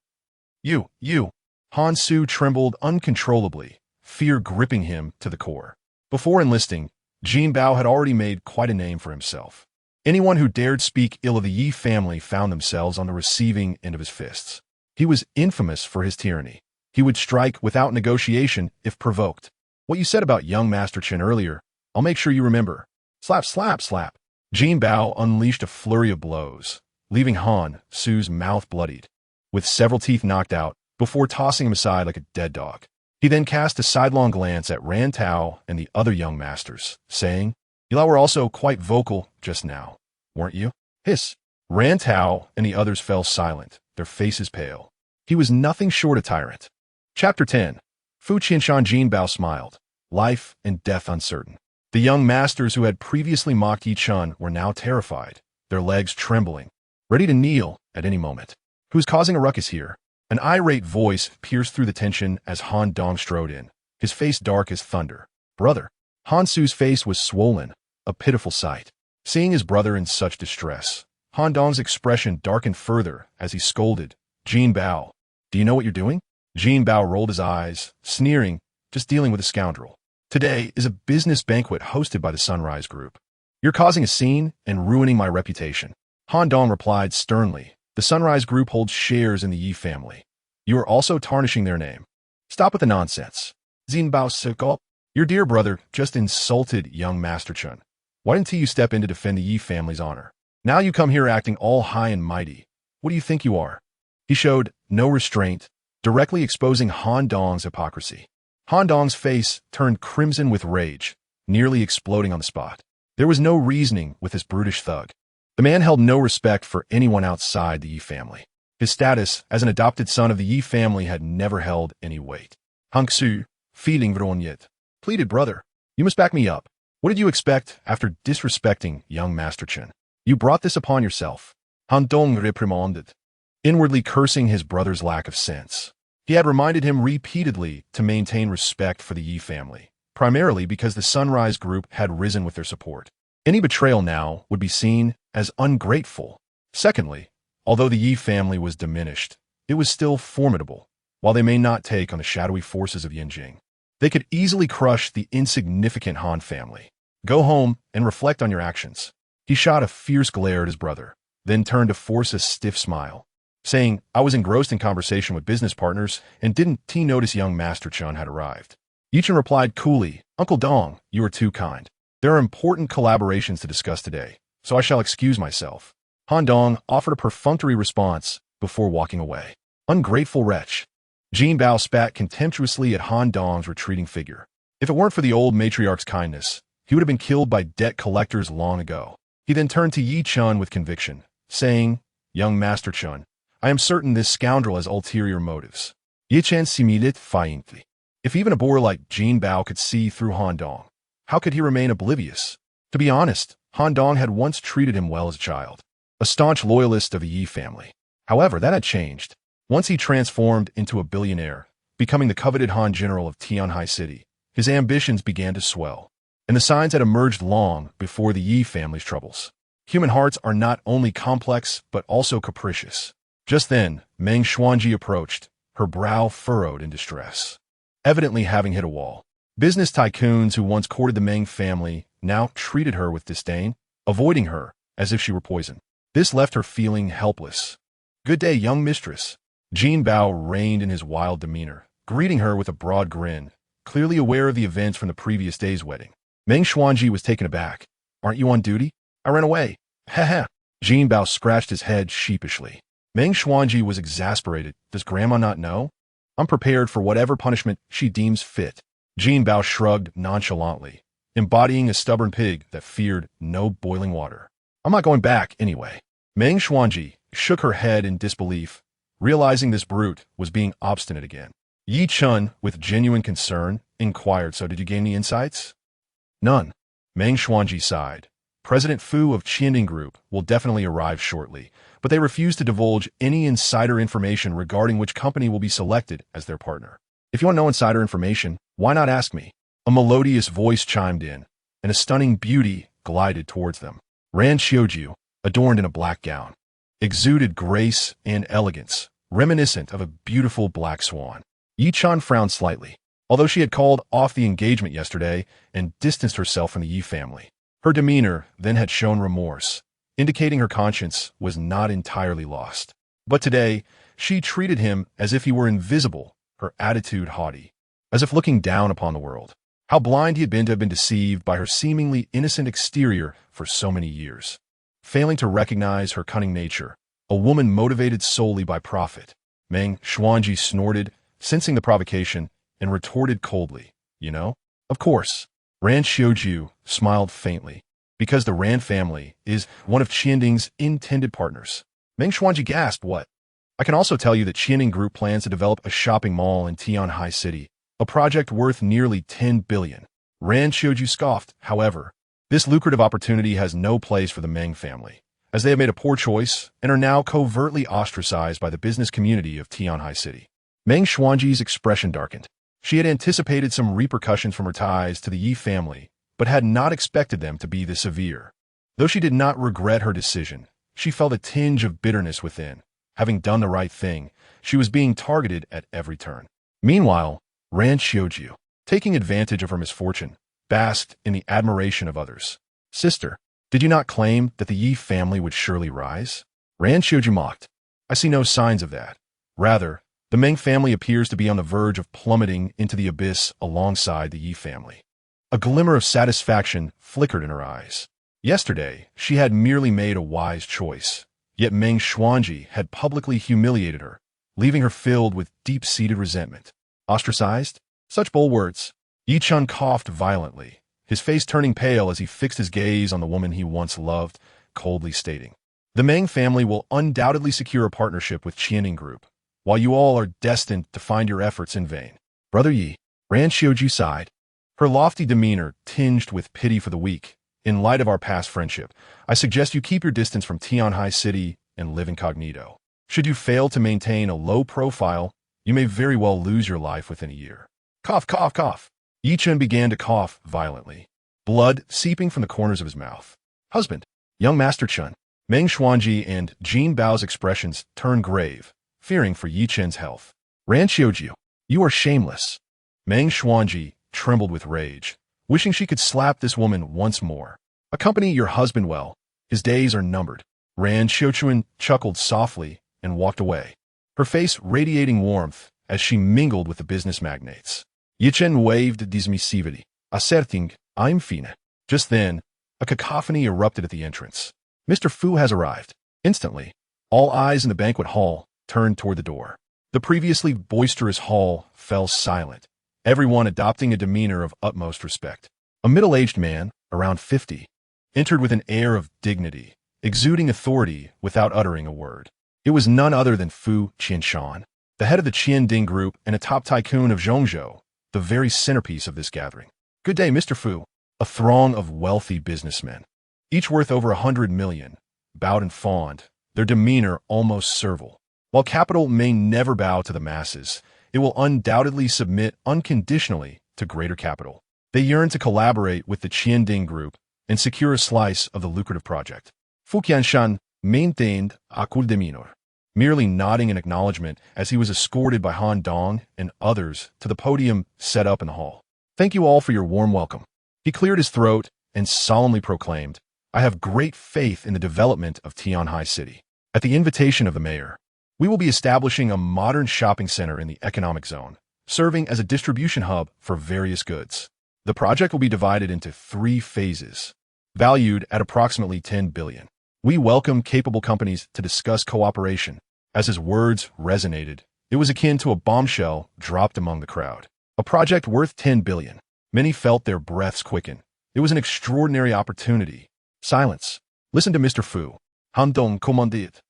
You. Han Su trembled uncontrollably, fear gripping him to the core. Before enlisting, Jin Bao had already made quite a name for himself. Anyone who dared speak ill of the Yi family found themselves on the receiving end of his fists. He was infamous for his tyranny. He would strike without negotiation if provoked. What you said about young Master Chen earlier, I'll make sure you remember. Slap, slap, slap. Jin Bao unleashed a flurry of blows, leaving Han Su's mouth bloodied, with several teeth knocked out, before tossing him aside like a dead dog. He then cast a sidelong glance at Ran Tao and the other young masters, saying, You were also quite vocal just now, weren't you? Hiss. Ran Tao and the others fell silent, their faces pale. He was nothing short a tyrant. Chapter 10. Fu Qinshan. Jin Bao smiled. Life and death uncertain. The young masters who had previously mocked Ye Chen were now terrified, their legs trembling, ready to kneel at any moment. Who's causing a ruckus here? An irate voice pierced through the tension as Han Dong strode in, his face dark as thunder. Brother. Han Su's face was swollen, a pitiful sight. Seeing his brother in such distress, Han Dong's expression darkened further as he scolded, Jin Bao, do you know what you're doing? Jin Bao rolled his eyes, sneering, just dealing with a scoundrel. Today is a business banquet hosted by the Sunrise Group. You're causing a scene and ruining my reputation. Han Dong replied sternly, the Sunrise Group holds shares in the Yi family. You are also tarnishing their name. Stop with the nonsense. Jin Bao Sikop, your dear brother just insulted young Master Chen. Why didn't you step in to defend the Yi family's honor? Now you come here acting all high and mighty. What do you think you are? He showed no restraint, directly exposing Han Dong's hypocrisy. Han Dong's face turned crimson with rage, nearly exploding on the spot. There was no reasoning with this brutish thug. The man held no respect for anyone outside the Yi family. His status as an adopted son of the Yi family had never held any weight. Hank Su, feeling Vronyet, pleaded, brother, you must back me up. What did you expect after disrespecting young Master Chen? You brought this upon yourself. Han Dong reprimanded, inwardly cursing his brother's lack of sense. He had reminded him repeatedly to maintain respect for the Yi family, primarily because the Sunrise Group had risen with their support. Any betrayal now would be seen as ungrateful. Secondly, although the Yi family was diminished, it was still formidable. While they may not take on the shadowy forces of Yinjing, they could easily crush the insignificant Han family. Go home and reflect on your actions. He shot a fierce glare at his brother, then turned to force a stiff smile, saying, I was engrossed in conversation with business partners and didn't notice young Master Chen had arrived. Ye Chen replied coolly, Uncle Dong, you are too kind. There are important collaborations to discuss today, so I shall excuse myself. Han Dong offered a perfunctory response before walking away. Ungrateful wretch. Jin Bao spat contemptuously at Han Dong's retreating figure. If it weren't for the old matriarch's kindness, he would have been killed by debt collectors long ago. He then turned to Ye Chen with conviction, saying, Young Master Chen, I am certain this scoundrel has ulterior motives. Ye Chen similait faintly. If even a boor like Jin Bao could see through Han Dong, how could he remain oblivious? To be honest, Han Dong had once treated him well as a child, a staunch loyalist of the Yi family. However, that had changed. Once he transformed into a billionaire, becoming the coveted Han General of Tianhai City, his ambitions began to swell, and the signs had emerged long before the Yi family's troubles. Human hearts are not only complex, but also capricious. Just then, Meng Xuanji approached, her brow furrowed in distress. Evidently having hit a wall, business tycoons who once courted the Meng family now treated her with disdain, avoiding her as if she were poison. This left her feeling helpless. Good day, young mistress. Jin Bao reigned in his wild demeanor, greeting her with a broad grin, clearly aware of the events from the previous day's wedding. Meng Xuanji was taken aback. Aren't you on duty? I ran away. Ha ha. Jin Bao scratched his head sheepishly. Meng Xuanji was exasperated. Does Grandma not know? I'm prepared for whatever punishment she deems fit. Jin Bao shrugged nonchalantly, embodying a stubborn pig that feared no boiling water. I'm not going back anyway. Meng Xuanji shook her head in disbelief, realizing this brute was being obstinate again. Ye Chen, with genuine concern, inquired, so did you gain any insights? None. Meng Xuanji sighed. President Fu of Qianding Group will definitely arrive shortly, but they refuse to divulge any insider information regarding which company will be selected as their partner. If you want to know insider information, why not ask me? A melodious voice chimed in, and a stunning beauty glided towards them. Ran Xiuju, adorned in a black gown, exuded grace and elegance, reminiscent of a beautiful black swan. Ye Chen frowned slightly, although she had called off the engagement yesterday and distanced herself from the Yi family. Her demeanor then had shown remorse, indicating her conscience was not entirely lost. But today, she treated him as if he were invisible, her attitude haughty, as if looking down upon the world. How blind he had been to have been deceived by her seemingly innocent exterior for so many years. Failing to recognize her cunning nature, a woman motivated solely by profit. Meng Xuanji snorted, sensing the provocation, and retorted coldly, You know? Of course. Ran Xiuju smiled faintly, because the Ran family is one of Qianding's intended partners. Meng Xuanji gasped, What? I can also tell you that Qianding Group plans to develop a shopping mall in Tianhai City, a project worth nearly 10 billion. Ran Xiuju scoffed, however. This lucrative opportunity has no place for the Meng family, as they have made a poor choice and are now covertly ostracized by the business community of Tianhai City. Meng Xuanji's expression darkened. She had anticipated some repercussions from her ties to the Yi family, but had not expected them to be this severe. Though she did not regret her decision, she felt a tinge of bitterness within. Having done the right thing, she was being targeted at every turn. Meanwhile, Ran Xiuju, taking advantage of her misfortune, basked in the admiration of others. Sister, did you not claim that the Yi family would surely rise? Ran Xiuju mocked. I see no signs of that. Rather, the Meng family appears to be on the verge of plummeting into the abyss alongside the Yi family. A glimmer of satisfaction flickered in her eyes. Yesterday, she had merely made a wise choice, yet Meng Xuanji had publicly humiliated her, leaving her filled with deep-seated resentment. Ostracized? Such bold words. Ye Chen coughed violently, his face turning pale as he fixed his gaze on the woman he once loved, coldly stating, The Meng family will undoubtedly secure a partnership with Qianding Group, while you all are destined to find your efforts in vain. Brother Yi, Ran Xiuju sighed, her lofty demeanor tinged with pity for the weak. In light of our past friendship, I suggest you keep your distance from Tianhai City and live incognito. Should you fail to maintain a low profile, you may very well lose your life within a year. Cough, cough, cough. Ye Chen began to cough violently, blood seeping from the corners of his mouth. Husband, young Master Chen. Meng Xuanji and Jin Bao's expressions turned grave, fearing for Ye Chen's health. Ran Xiuju, you are shameless. Meng Xuanji trembled with rage, wishing she could slap this woman once more. Accompany your husband well. His days are numbered. Ran Xiuchuan chuckled softly and walked away, her face radiating warmth as she mingled with the business magnates. Ye Chen waved dismissively, asserting, I'm fine. Just then, a cacophony erupted at the entrance. Mr. Fu has arrived. Instantly, all eyes in the banquet hall turned toward the door. The previously boisterous hall fell silent, everyone adopting a demeanor of utmost respect. A middle-aged man, around 50, entered with an air of dignity, exuding authority without uttering a word. It was none other than Fu Qianshan, the head of the Qianding group and a top tycoon of Zhongzhou, the very centerpiece of this gathering. Good day, Mr. Fu. A throng of wealthy businessmen, each worth over 100 million, bowed and fawned, their demeanor almost servile. While capital may never bow to the masses, it will undoubtedly submit unconditionally to greater capital. They yearn to collaborate with the Qianding group and secure a slice of the lucrative project. Fu Qianshan maintained a cool demeanor, merely nodding in acknowledgement as he was escorted by Han Dong and others to the podium set up in the hall. Thank you all for your warm welcome. He cleared his throat and solemnly proclaimed, I have great faith in the development of Tianhai City. At the invitation of the mayor, we will be establishing a modern shopping center in the economic zone, serving as a distribution hub for various goods. The project will be divided into 3 phases, valued at approximately 10 billion. We welcome capable companies to discuss cooperation. As his words resonated, it was akin to a bombshell dropped among the crowd. A project worth 10 billion. Many felt their breaths quicken. It was an extraordinary opportunity. Silence. Listen to Mr. Fu. Han Dong commanded,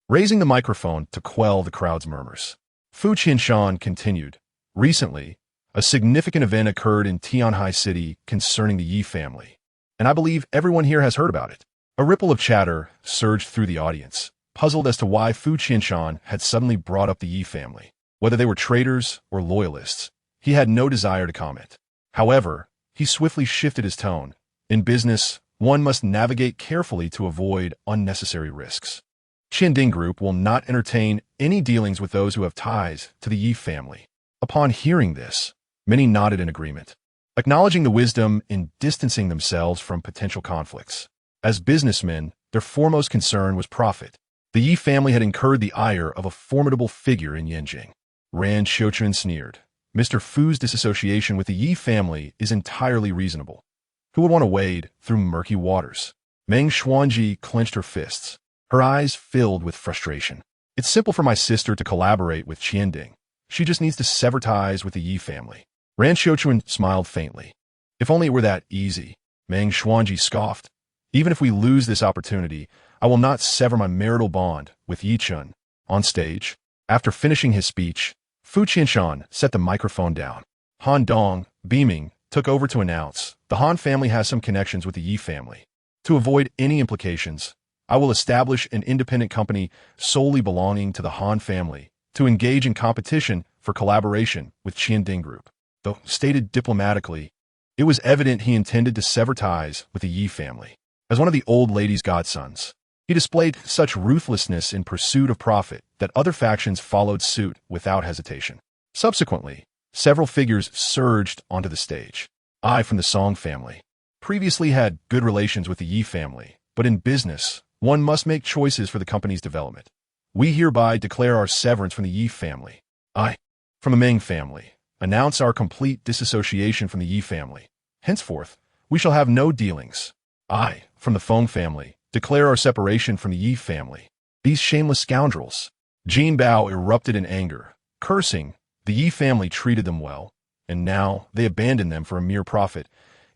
raising the microphone to quell the crowd's murmurs. Fu Qianshan continued. Recently, a significant event occurred in Tianhai City concerning the Ye family, and I believe everyone here has heard about it. A ripple of chatter surged through the audience, puzzled as to why Fu Qianshan had suddenly brought up the Ye family. Whether they were traitors or loyalists, he had no desire to comment. However, he swiftly shifted his tone. In business, one must navigate carefully to avoid unnecessary risks. Qianding Group will not entertain any dealings with those who have ties to the Ye family. Upon hearing this, many nodded in agreement, acknowledging the wisdom in distancing themselves from potential conflicts. As businessmen, their foremost concern was profit. The Ye family had incurred the ire of a formidable figure in Yanjing. Ran Xiuchun sneered. Mr. Fu's disassociation with the Ye family is entirely reasonable. Who would want to wade through murky waters? Meng Xuanji clenched her fists, her eyes filled with frustration. It's simple for my sister to collaborate with Qianding. She just needs to sever ties with the Ye family. Ran Xiuchun smiled faintly. If only it were that easy. Meng Xuanji scoffed. Even if we lose this opportunity, I will not sever my marital bond with Ye Chen. On stage, after finishing his speech, Fu Qianshan set the microphone down. Han Dong, beaming, took over to announce, the Han family has some connections with the Ye family. To avoid any implications, I will establish an independent company solely belonging to the Han family to engage in competition for collaboration with Qianding Group. Though stated diplomatically, it was evident he intended to sever ties with the Ye family. As one of the old lady's godsons, he displayed such ruthlessness in pursuit of profit that other factions followed suit without hesitation. Subsequently, several figures surged onto the stage. I, from the Song family, previously had good relations with the Ye family, but in business, one must make choices for the company's development. We hereby declare our severance from the Ye family. I, from the Meng family, announce our complete disassociation from the Ye family. Henceforth, we shall have no dealings. I, from the Feng family, declare our separation from the Ye family. These shameless scoundrels. Jin Bao erupted in anger, cursing. The Ye family treated them well, and now they abandon them for a mere profit,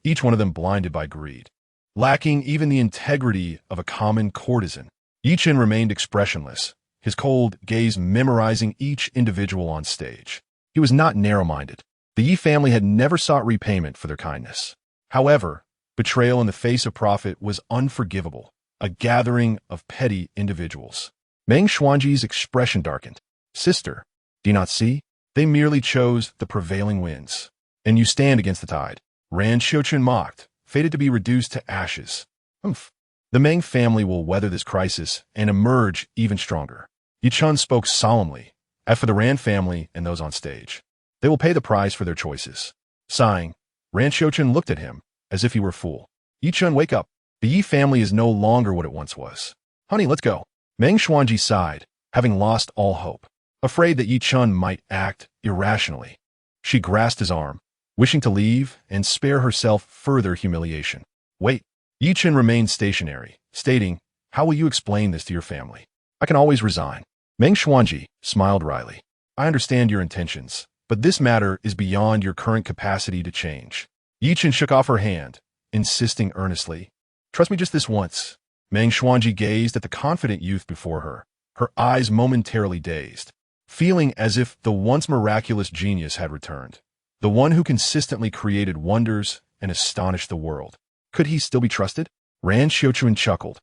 each one of them blinded by greed. Lacking even the integrity of a common courtesan, Ye Chen remained expressionless, his cold gaze memorizing each individual on stage. He was not narrow-minded. The Ye family had never sought repayment for their kindness. However, betrayal in the face of profit was unforgivable, a gathering of petty individuals. Meng Xuanji's expression darkened. Sister, do you not see? They merely chose the prevailing winds. And you stand against the tide. Ran Xiuchun mocked, fated to be reduced to ashes. Humph. The Meng family will weather this crisis and emerge even stronger. Ye Chen spoke solemnly. As for the Ran family and those on stage, they will pay the price for their choices. Sighing, Ran Xiuchun looked at him as if he were a fool. Ye Chen, wake up. The Ye family is no longer what it once was. Honey, let's go. Meng Xuanji sighed, having lost all hope, afraid that Ye Chen might act irrationally. She grasped his arm. wishing to leave and spare herself further humiliation. Wait. Ye Chen remained stationary, stating, "How will you explain this to your family? I can always resign." Meng Xuanji smiled wryly. "I understand your intentions, but this matter is beyond your current capacity to change." Ye Chen shook off her hand, insisting earnestly, "Trust me just this once." Meng Xuanji gazed at the confident youth before her, her eyes momentarily dazed, feeling as if the once miraculous genius had returned, the one who consistently created wonders and astonished the world. Could he still be trusted? Ran Xiaochuan chuckled,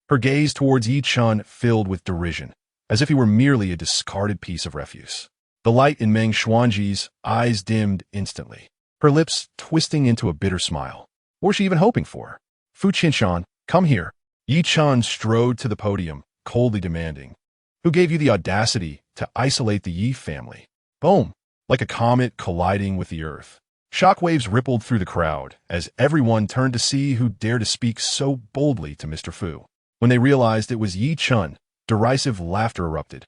her gaze towards Ye Chen filled with derision, as if he were merely a discarded piece of refuse. The light in Meng Xuanji's eyes dimmed instantly, her lips twisting into a bitter smile. What was she even hoping for? "Fu Qinshan, come here." Ye Chen strode to the podium, coldly demanding, "Who gave you the audacity to isolate the Yi family?" Boom! Like a comet colliding with the earth, shockwaves rippled through the crowd as everyone turned to see who dared to speak so boldly to Mr. Fu. When they realized it was Ye Chen, derisive laughter erupted.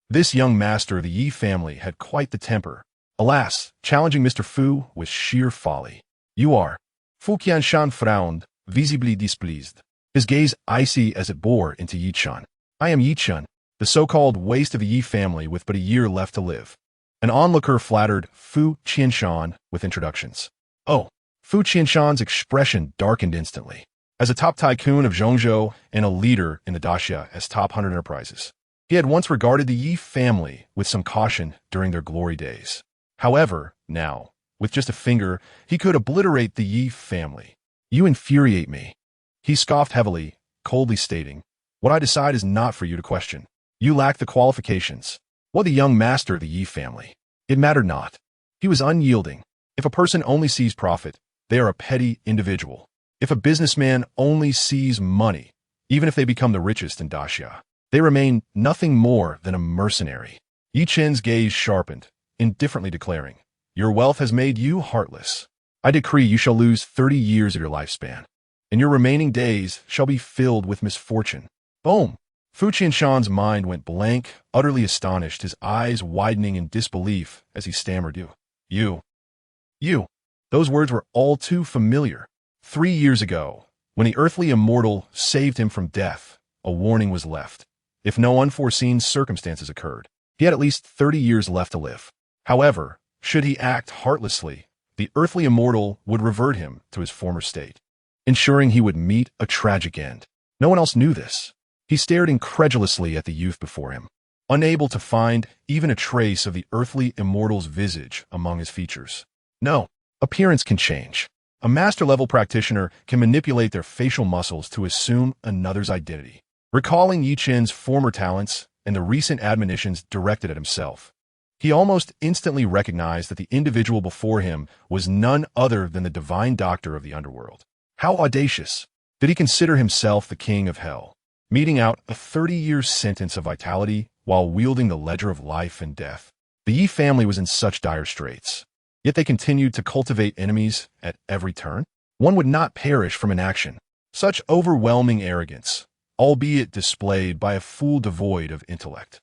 This young master of the Yi family had quite the temper. Alas, challenging Mr. Fu was sheer folly. "You are." Fu Qianshan frowned, visibly displeased, his gaze icy as it bore into Ye Chen. "I am Ye Chen, the so-called waste of the Yi family with but a year left to live." An onlooker flattered Fu Qianshan with introductions. Oh, Fu Qianshan's expression darkened instantly. As a top tycoon of Zhongzhou and a leader in the daxia as top 100 enterprises, he had once regarded the Yi family with some caution during their glory days. However, now, with just a finger, he could obliterate the Yi family. "You infuriate me." He scoffed heavily, coldly stating, "What I decide is not for you to question. You lack the qualifications." What the young master of the Yi family? It mattered not. He was unyielding. If a person only sees profit, they are a petty individual. If a businessman only sees money, even if they become the richest in daxia, they remain nothing more than a mercenary. Ye Chen's gaze sharpened, indifferently declaring, "Your wealth has made you heartless. I decree you shall lose 30 years of your lifespan, and your remaining days shall be filled with misfortune." Boom! Fu Qianshan's mind went blank, utterly astonished, his eyes widening in disbelief as he stammered, You. Those words were all too familiar. 3 years ago, when the earthly immortal saved him from death, a warning was left. If no unforeseen circumstances occurred, he had at least 30 years left to live. However, should he act heartlessly, the earthly immortal would revert him to his former state, ensuring he would meet a tragic end. No one else knew this. He stared incredulously at the youth before him, unable to find even a trace of the earthly immortal's visage among his features. No, appearance can change. A master-level practitioner can manipulate their facial muscles to assume another's identity. Recalling Ye Chen's former talents and the recent admonitions directed at himself, he almost instantly recognized that the individual before him was none other than the divine doctor of the underworld. How audacious! Did he consider himself the king of hell, meting out a 30-year sentence of vitality while wielding the ledger of life and death? The Yi family was in such dire straits, yet they continued to cultivate enemies at every turn. One would not perish from inaction. Such overwhelming arrogance, albeit displayed by a fool devoid of intellect.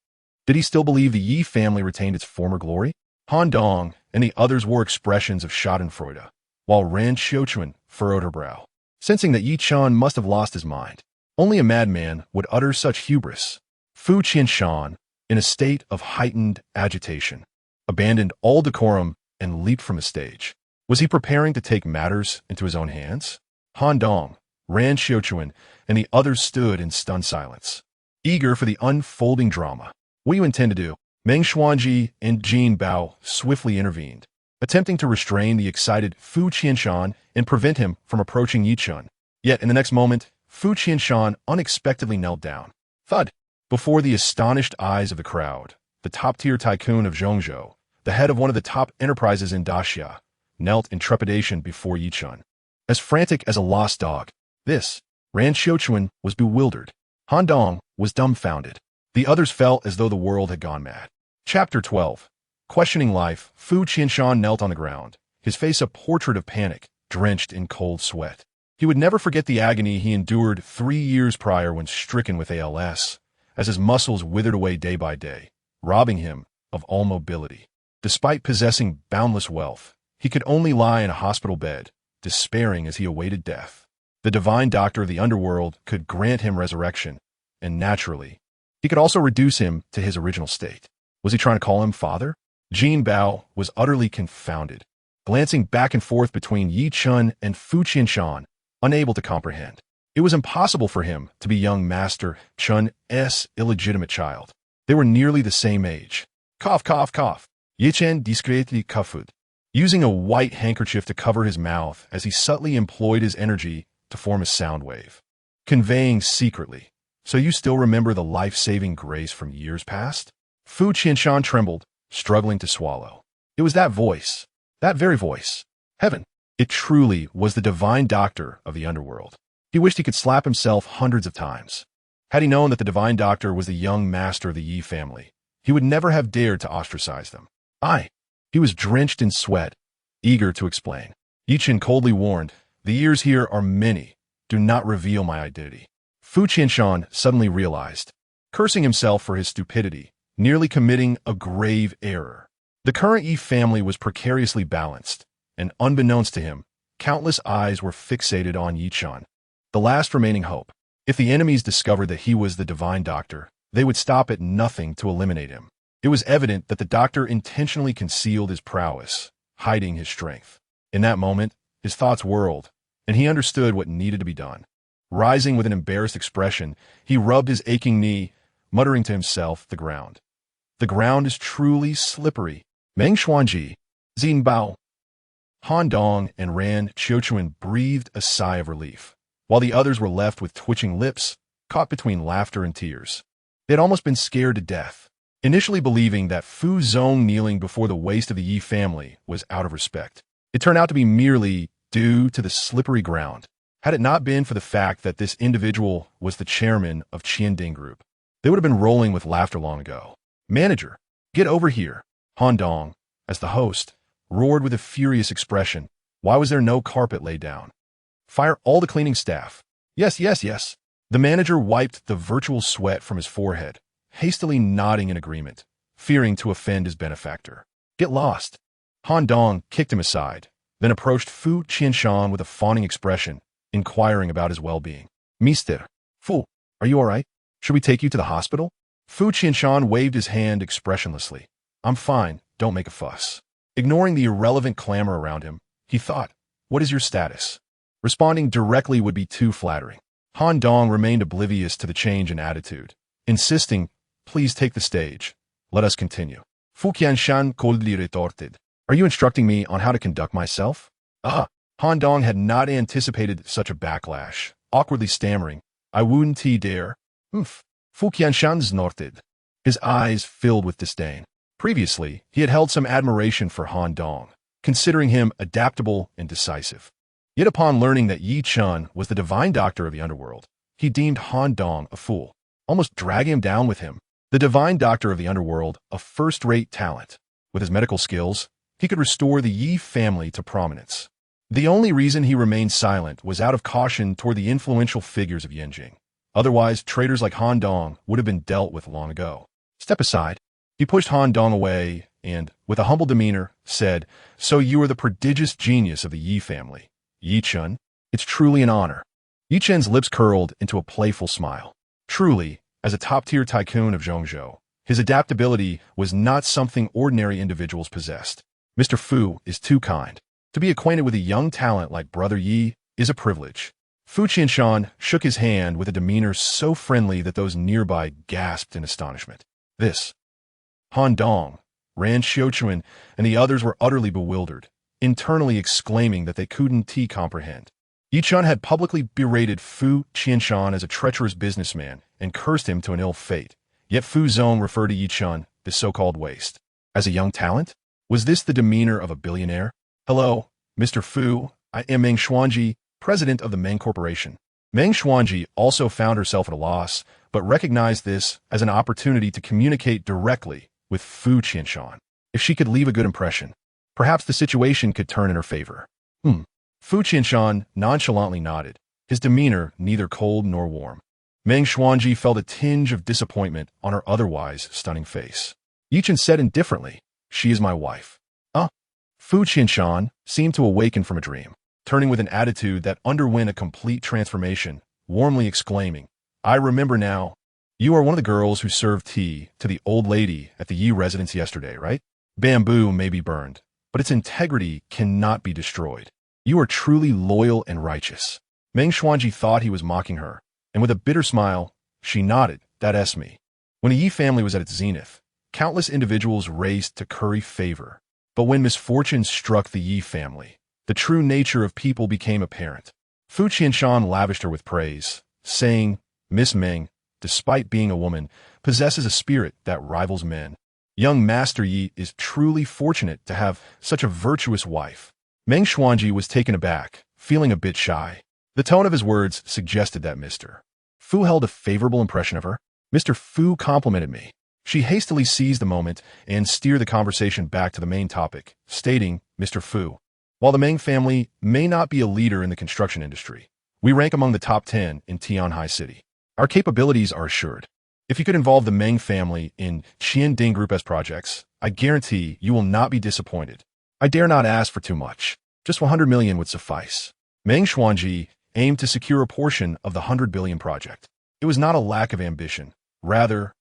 Did he still believe the Yi family retained its former glory? Han Dong and the others wore expressions of schadenfreude, while Ran Xiaochuan furrowed her brow, sensing that Ye Chen must have lost his mind. Only a madman would utter such hubris. Fu Qianshan, in a state of heightened agitation, abandoned all decorum and leaped from the stage. Was he preparing to take matters into his own hands? Han Dong, Ran Xiaochuan, and the others stood in stunned silence, eager for the unfolding drama. "What do you intend to do?" Meng Xuanji and Jin Bao swiftly intervened, attempting to restrain the excited Fu Qianshan and prevent him from approaching Ye Chen. Yet in the next moment, Fu Qianshan unexpectedly knelt down. Thud! Before the astonished eyes of the crowd, the top-tier tycoon of Zhongzhou, the head of one of the top enterprises in daxia, knelt in trepidation before Ye Chen. As frantic as a lost dog, this, Ran Xiaochuan, was bewildered. Han Dong was dumbfounded. The others felt as though the world had gone mad. Chapter 12. Questioning life, Fu Qianshan knelt on the ground, his face a portrait of panic, drenched in cold sweat. He would never forget the agony he endured 3 years prior when stricken with ALS, as his muscles withered away day by day, robbing him of all mobility. Despite possessing boundless wealth, he could only lie in a hospital bed, despairing as he awaited death. The divine doctor of the underworld could grant him resurrection, and naturally, he could also reduce him to his original state. Was he trying to call him father? Jin Bao was utterly confounded, glancing back and forth between Ye Chen and Fu Qianshan, unable to comprehend. It was impossible for him to be young Master Chen's illegitimate child. They were nearly the same age. Cough, cough, cough. Ye Chen discreetly coughed, using a white handkerchief to cover his mouth as he subtly employed his energy to form a sound wave, conveying secretly, "So you still remember the life-saving grace from years past?" Fu Qianshan trembled, struggling to swallow. It was that voice, that very voice. Heaven! It truly was the divine doctor of the underworld. He wished he could slap himself hundreds of times. Had he known that the divine doctor was the young master of the Ye family, he would never have dared to ostracize them. He was drenched in sweat, eager to explain. Ye Chen coldly warned, "The years here are many. Do not reveal my identity." Fu Qianshan suddenly realized, cursing himself for his stupidity, nearly committing a grave error. The current Ye family was precariously balanced, and unbeknownst to him, countless eyes were fixated on Ye Chen, the last remaining hope. If the enemies discovered that he was the divine doctor, they would stop at nothing to eliminate him. It was evident that the doctor intentionally concealed his prowess, hiding his strength. In that moment, his thoughts whirled, and he understood what needed to be done. Rising with an embarrassed expression, he rubbed his aching knee, muttering to himself, "The ground. The ground is truly slippery." Meng Xuanji, Xin Bao, Han Dong, and Ran Xiuquan breathed a sigh of relief, while the others were left with twitching lips, caught between laughter and tears. They had almost been scared to death, initially believing that Fu Zong kneeling before the waist of the Ye family was out of respect. It turned out to be merely due to the slippery ground. Had it not been for the fact that this individual was the chairman of Qianding Group, they would have been rolling with laughter long ago. "Manager, get over here!" Han Dong, as the host, roared with a furious expression. Why was there no carpet laid down? "Fire all the cleaning staff." "Yes, yes, yes." The manager wiped the virtual sweat from his forehead, hastily nodding in agreement, fearing to offend his benefactor. "Get lost." Han Dong kicked him aside, then approached Fu Qianshan with a fawning expression, inquiring about his well-being. "Mister Fu, are you all right? Should we take you to the hospital?" Fu Qianshan waved his hand expressionlessly. "I'm fine, don't make a fuss." Ignoring the irrelevant clamor around him, he thought, "What is your status?" Responding directly would be too flattering. Han Dong remained oblivious to the change in attitude, insisting, "Please take the stage. Let us continue." Fu Qianshan coldly retorted, "Are you instructing me on how to conduct myself?" Han Dong had not anticipated such a backlash, awkwardly stammering, "I wouldn't dare." Fu Qianshan snorted, his eyes filled with disdain. Previously, he had held some admiration for Han Dong, considering him adaptable and decisive. Yet upon learning that Ye Chen was the divine doctor of the underworld, he deemed Han Dong a fool, almost dragging him down with him. The divine doctor of the underworld, a first-rate talent. With his medical skills, he could restore the Ye family to prominence. The only reason he remained silent was out of caution toward the influential figures of Yanjing. Otherwise, traitors like Han Dong would have been dealt with long ago. "Step aside." He pushed Han Dong away and, with a humble demeanor, said, "So you are the prodigious genius of the Ye family, Ye Chen? It's truly an honor." Ye Chen's lips curled into a playful smile. Truly, as a top-tier tycoon of Zhongzhou, his adaptability was not something ordinary individuals possessed. Mr. Fu is too kind. To be acquainted with a young talent like Brother Yi is a privilege. Fu Qianshan shook his hand with a demeanor so friendly that those nearby gasped in astonishment. This. Han Dong, Ran Xiuquan, and the others were utterly bewildered, internally exclaiming that they couldn't comprehend. Ye Chen had publicly berated Fu Qianshan as a treacherous businessman and cursed him to an ill fate, yet Fu Zong referred to Ye Chen, the so-called waste, as a young talent? Was this the demeanor of a billionaire? "Hello, Mr. Fu, I am Meng Xuanji, president of the Meng Corporation." Meng Xuanji also found herself at a loss, but recognized this as an opportunity to communicate directly with Fu Qianshan. If she could leave a good impression, perhaps the situation could turn in her favor. Fu Qianshan nonchalantly nodded, his demeanor neither cold nor warm. Meng Xuanji felt a tinge of disappointment on her otherwise stunning face. Ye Chen said indifferently, "She is my wife." Fu Qinshan seemed to awaken from a dream, turning with an attitude that underwent a complete transformation, warmly exclaiming, "I remember now. You are one of the girls who served tea to the old lady at the Ye residence yesterday, right? Bamboo may be burned, but its integrity cannot be destroyed. You are truly loyal and righteous." Meng Xuanji thought he was mocking her, and with a bitter smile, she nodded, "That's me." When the Yi family was at its zenith, countless individuals raced to curry favor. But when misfortune struck the Yi family, the true nature of people became apparent. Fu Qianshan lavished her with praise, saying, "Miss Meng, despite being a woman, possesses a spirit that rivals men. Young Master Yi is truly fortunate to have such a virtuous wife." Meng Xuanji was taken aback, feeling a bit shy. The tone of his words suggested that Mr. Fu held a favorable impression of her. "Mr. Fu complimented me." She hastily seized the moment and steered the conversation back to the main topic, stating, "Mr. Fu, while the Meng family may not be a leader in the construction industry, we rank among the top 10 in Tianhai City. Our capabilities are assured. If you could involve the Meng family in Qianding Group as projects, I guarantee you will not be disappointed. I dare not ask for too much. Just 100 million would suffice." Meng Xuanji aimed to secure a portion of the 100 billion project. It was not a lack of ambition. Rather,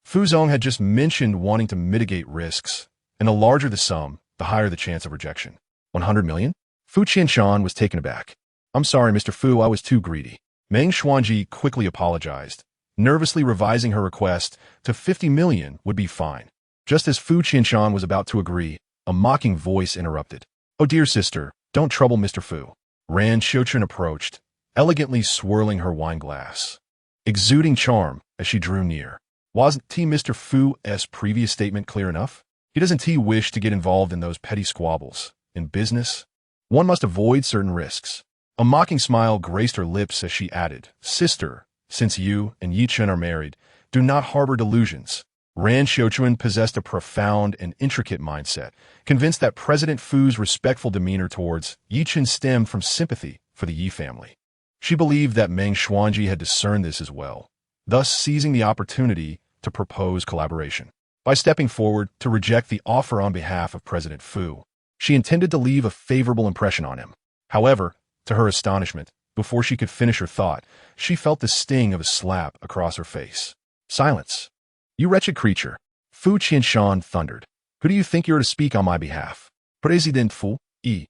Fu Zong had just mentioned wanting to mitigate risks, and the larger the sum, the higher the chance of rejection. 100 million? Fu Qianshan was taken aback. "I'm sorry, Mr. Fu, I was too greedy." Meng Xuanji quickly apologized, nervously revising her request to 50 million would be fine. Just as Fu Qianshan was about to agree, a mocking voice interrupted. "Oh dear sister, don't trouble Mr. Fu." Ran Xiuchun approached, elegantly swirling her wine glass, exuding charm as she drew near. Wasn't Mr. Fu's previous statement clear enough? Doesn't he wish to get involved in those petty squabbles? In business, one must avoid certain risks. A mocking smile graced her lips as she added, "Sister, since you and Ye Chen are married, do not harbor delusions." Ran Xiuchun possessed a profound and intricate mindset, convinced that President Fu's respectful demeanor towards Ye Chen stemmed from sympathy for the Yi family. She believed that Meng Xuanji had discerned this as well, thus seizing the opportunity to propose collaboration. By stepping forward to reject the offer on behalf of President Fu, she intended to leave a favorable impression on him. However, to her astonishment, before she could finish her thought, she felt the sting of a slap across her face. "Silence! You wretched creature!" Fu Qianshan thundered. "Who do you think you are to speak on my behalf?" "President Fu, E."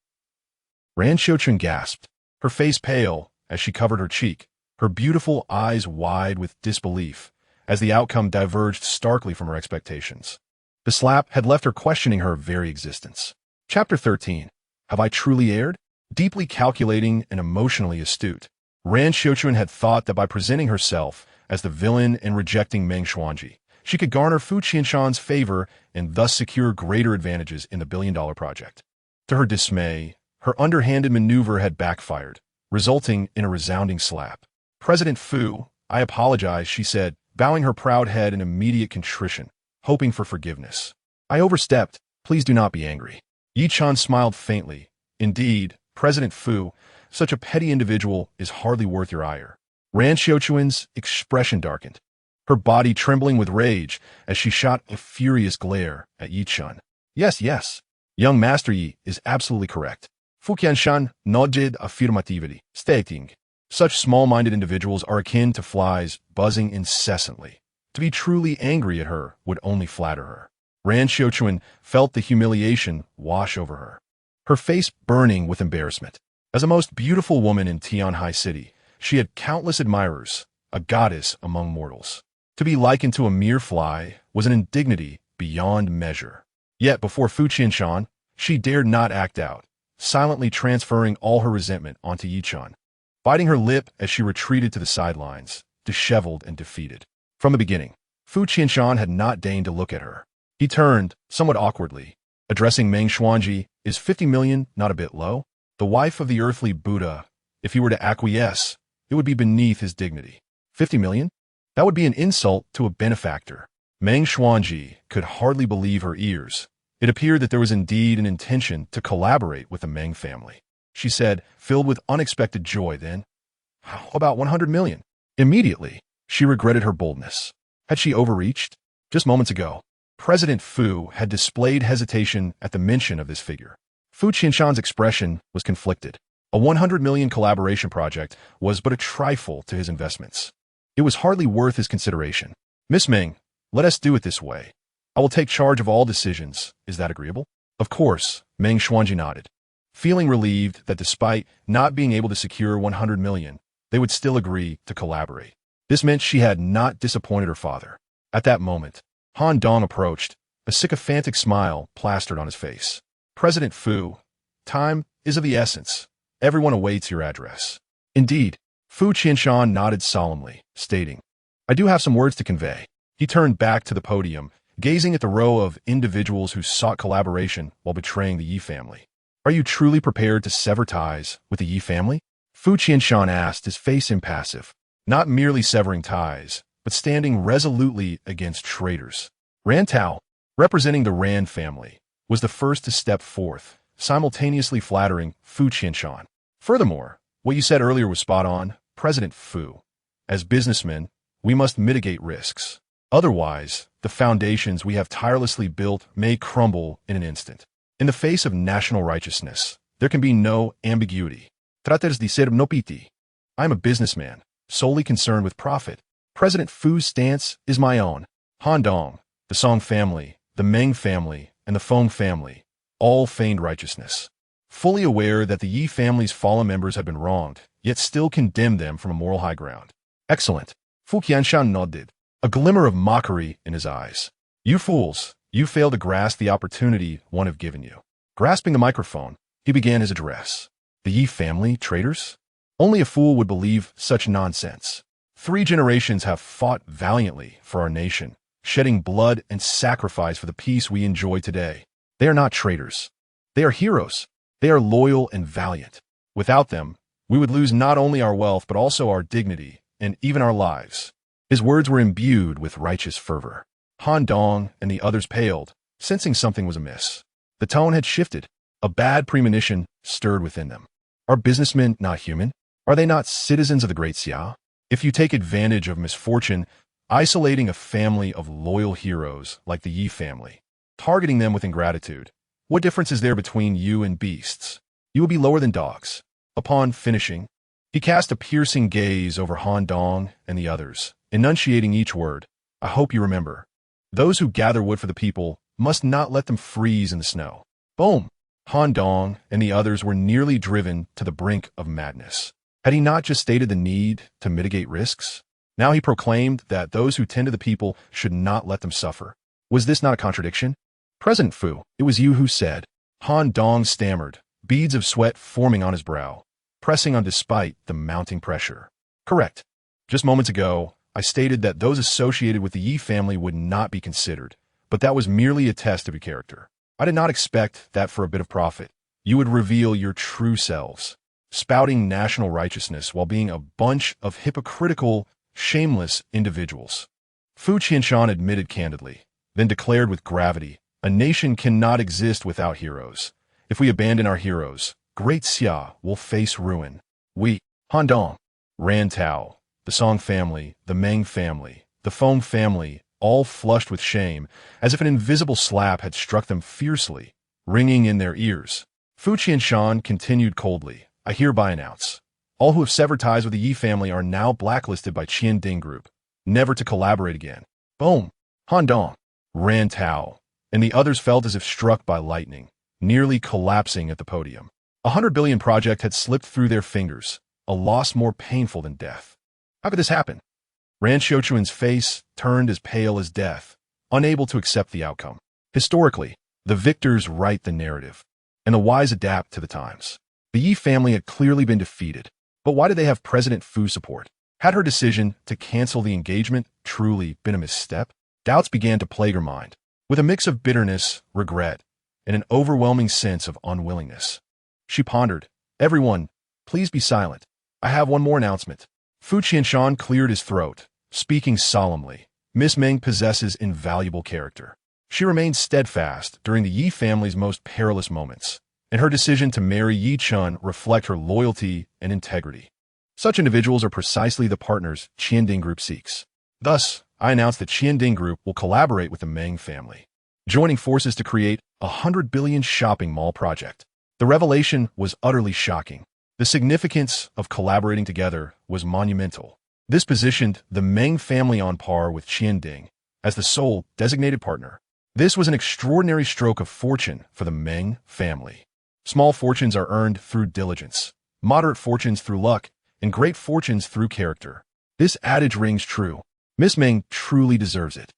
Ran Xiuchun gasped, her face pale as she covered her cheek, her beautiful eyes wide with disbelief, as the outcome diverged starkly from her expectations. The slap had left her questioning her very existence. Chapter 13. Have I truly erred? Deeply calculating and emotionally astute, Ran Xiuchun had thought that by presenting herself as the villain and rejecting Meng Xuanji, she could garner Fu Qianshan's favor and thus secure greater advantages in the billion-dollar project. To her dismay, her underhanded maneuver had backfired, resulting in a resounding slap. "President Fu, I apologize," she said, bowing her proud head in immediate contrition, hoping for forgiveness. "I overstepped. Please do not be angry." Ye Chen smiled faintly. "Indeed, President Fu, such a petty individual is hardly worth your ire." Ran Xiuchun's expression darkened, her body trembling with rage as she shot a furious glare at Ye Chen. Yes, young Master Yi is absolutely correct." Fu Qianshan nodded affirmatively, stating, "Such small-minded individuals are akin to flies buzzing incessantly. To be truly angry at her would only flatter her." Ran Xiuchun felt the humiliation wash over her, her face burning with embarrassment. As a most beautiful woman in Tianhai City, she had countless admirers, a goddess among mortals. To be likened to a mere fly was an indignity beyond measure. Yet before Fu Qianshan, she dared not act out, silently transferring all her resentment onto Ye Chen, biting her lip as she retreated to the sidelines, disheveled and defeated. From the beginning, Fu Qianshan had not deigned to look at her. He turned, somewhat awkwardly, addressing Meng Xuanji, "Is 50 million not a bit low?" The wife of the earthly Buddha, if he were to acquiesce, it would be beneath his dignity. 50 million? That would be an insult to a benefactor. Meng Xuanji could hardly believe her ears. It appeared that there was indeed an intention to collaborate with the Meng family. She said, filled with unexpected joy, then, "How about 100 million? Immediately, she regretted her boldness. Had she overreached? Just moments ago, President Fu had displayed hesitation at the mention of this figure. Fu Qianshan's expression was conflicted. A 100 million collaboration project was but a trifle to his investments. It was hardly worth his consideration. Miss Ming, let us do it this way. I will take charge of all decisions. Is that agreeable? Of course, Meng Xuanji nodded, feeling relieved that despite not being able to secure 100 million, they would still agree to collaborate. This meant she had not disappointed her father. At that moment, Han Dong approached, a sycophantic smile plastered on his face. President Fu, time is of the essence. Everyone awaits your address. Indeed, Fu Qianshan nodded solemnly, stating, I do have some words to convey. He turned back to the podium, gazing at the row of individuals who sought collaboration while betraying the Ye family. Are you truly prepared to sever ties with the Ye family? Fu Qianshan asked, his face impassive, not merely severing ties, but standing resolutely against traitors. Ran Tao, representing the Ran family, was the first to step forth, simultaneously flattering Fu Qianshan. Furthermore, what you said earlier was spot on, President Fu. As businessmen, we must mitigate risks. Otherwise, the foundations we have tirelessly built may crumble in an instant. In the face of national righteousness, there can be no ambiguity. Trates de ser no piti. I am a businessman, solely concerned with profit. President Fu's stance is my own. Han Dong, the Song family, the Meng family, and the Feng family all feigned righteousness. Fully aware that the Ye family's fallen members had been wronged, yet still condemned them from a moral high ground. Excellent. Fu Qianshan nodded, a glimmer of mockery in his eyes. You fools, you fail to grasp the opportunity one have given you. Grasping the microphone, he began his address. The Ye family, traitors? Only a fool would believe such nonsense. 3 generations have fought valiantly for our nation, shedding blood and sacrifice for the peace we enjoy today. They are not traitors. They are heroes. They are loyal and valiant. Without them, we would lose not only our wealth but also our dignity and even our lives. His words were imbued with righteous fervor. Han Dong and the others paled, sensing something was amiss. The tone had shifted. A bad premonition stirred within them. Are businessmen not human? Are they not citizens of the Great Xia? If you take advantage of misfortune, isolating a family of loyal heroes like the Ye family, targeting them with ingratitude, what difference is there between you and beasts? You will be lower than dogs. Upon finishing, he cast a piercing gaze over Han Dong and the others, enunciating each word. I hope you remember. Those who gather wood for the people must not let them freeze in the snow. Boom! Han Dong and the others were nearly driven to the brink of madness. Had he not just stated the need to mitigate risks? Now he proclaimed that those who tend to the people should not let them suffer. Was this not a contradiction? President Fu, it was you who said. Han Dong stammered, beads of sweat forming on his brow, pressing on despite the mounting pressure. Correct. Just moments ago, I stated that those associated with the Ye family would not be considered, but that was merely a test of your character. I did not expect that for a bit of profit, you would reveal your true selves, spouting national righteousness while being a bunch of hypocritical, shameless individuals. Fu Qianshan admitted candidly, then declared with gravity, a nation cannot exist without heroes. If we abandon our heroes, Great Xia will face ruin. We, Han Dong, Ran Tao, the Song family, the Meng family, the Feng family, all flushed with shame, as if an invisible slap had struck them fiercely, ringing in their ears. Fu Qianshan continued coldly, I hereby announce, all who have severed ties with the Ye family are now blacklisted by Qianding Group, never to collaborate again. Boom! Han Dong, Ran Tao, and the others felt as if struck by lightning, nearly collapsing at the podium. 100 billion project had slipped through their fingers, a loss more painful than death. How could this happen? Ran Xiuquan's face turned as pale as death, unable to accept the outcome. Historically, the victors write the narrative, and the wise adapt to the times. The Ye family had clearly been defeated, but why did they have President Fu's support? Had her decision to cancel the engagement truly been a misstep? Doubts began to plague her mind, with a mix of bitterness, regret, and an overwhelming sense of unwillingness. She pondered, everyone, please be silent. I have one more announcement. Fu Qianshan cleared his throat, speaking solemnly. Miss Meng possesses invaluable character. She remained steadfast during the Ye family's most perilous moments, and her decision to marry Ye Chen reflect her loyalty and integrity. Such individuals are precisely the partners Qianding Group seeks. Thus, I announce that Qianding Group will collaborate with the Meng family, joining forces to create a 100 billion shopping mall project. The revelation was utterly shocking. The significance of collaborating together was monumental. This positioned the Meng family on par with Qianding as the sole designated partner. This was an extraordinary stroke of fortune for the Meng family. Small fortunes are earned through diligence, moderate fortunes through luck, and great fortunes through character. This adage rings true. Miss Meng truly deserves it.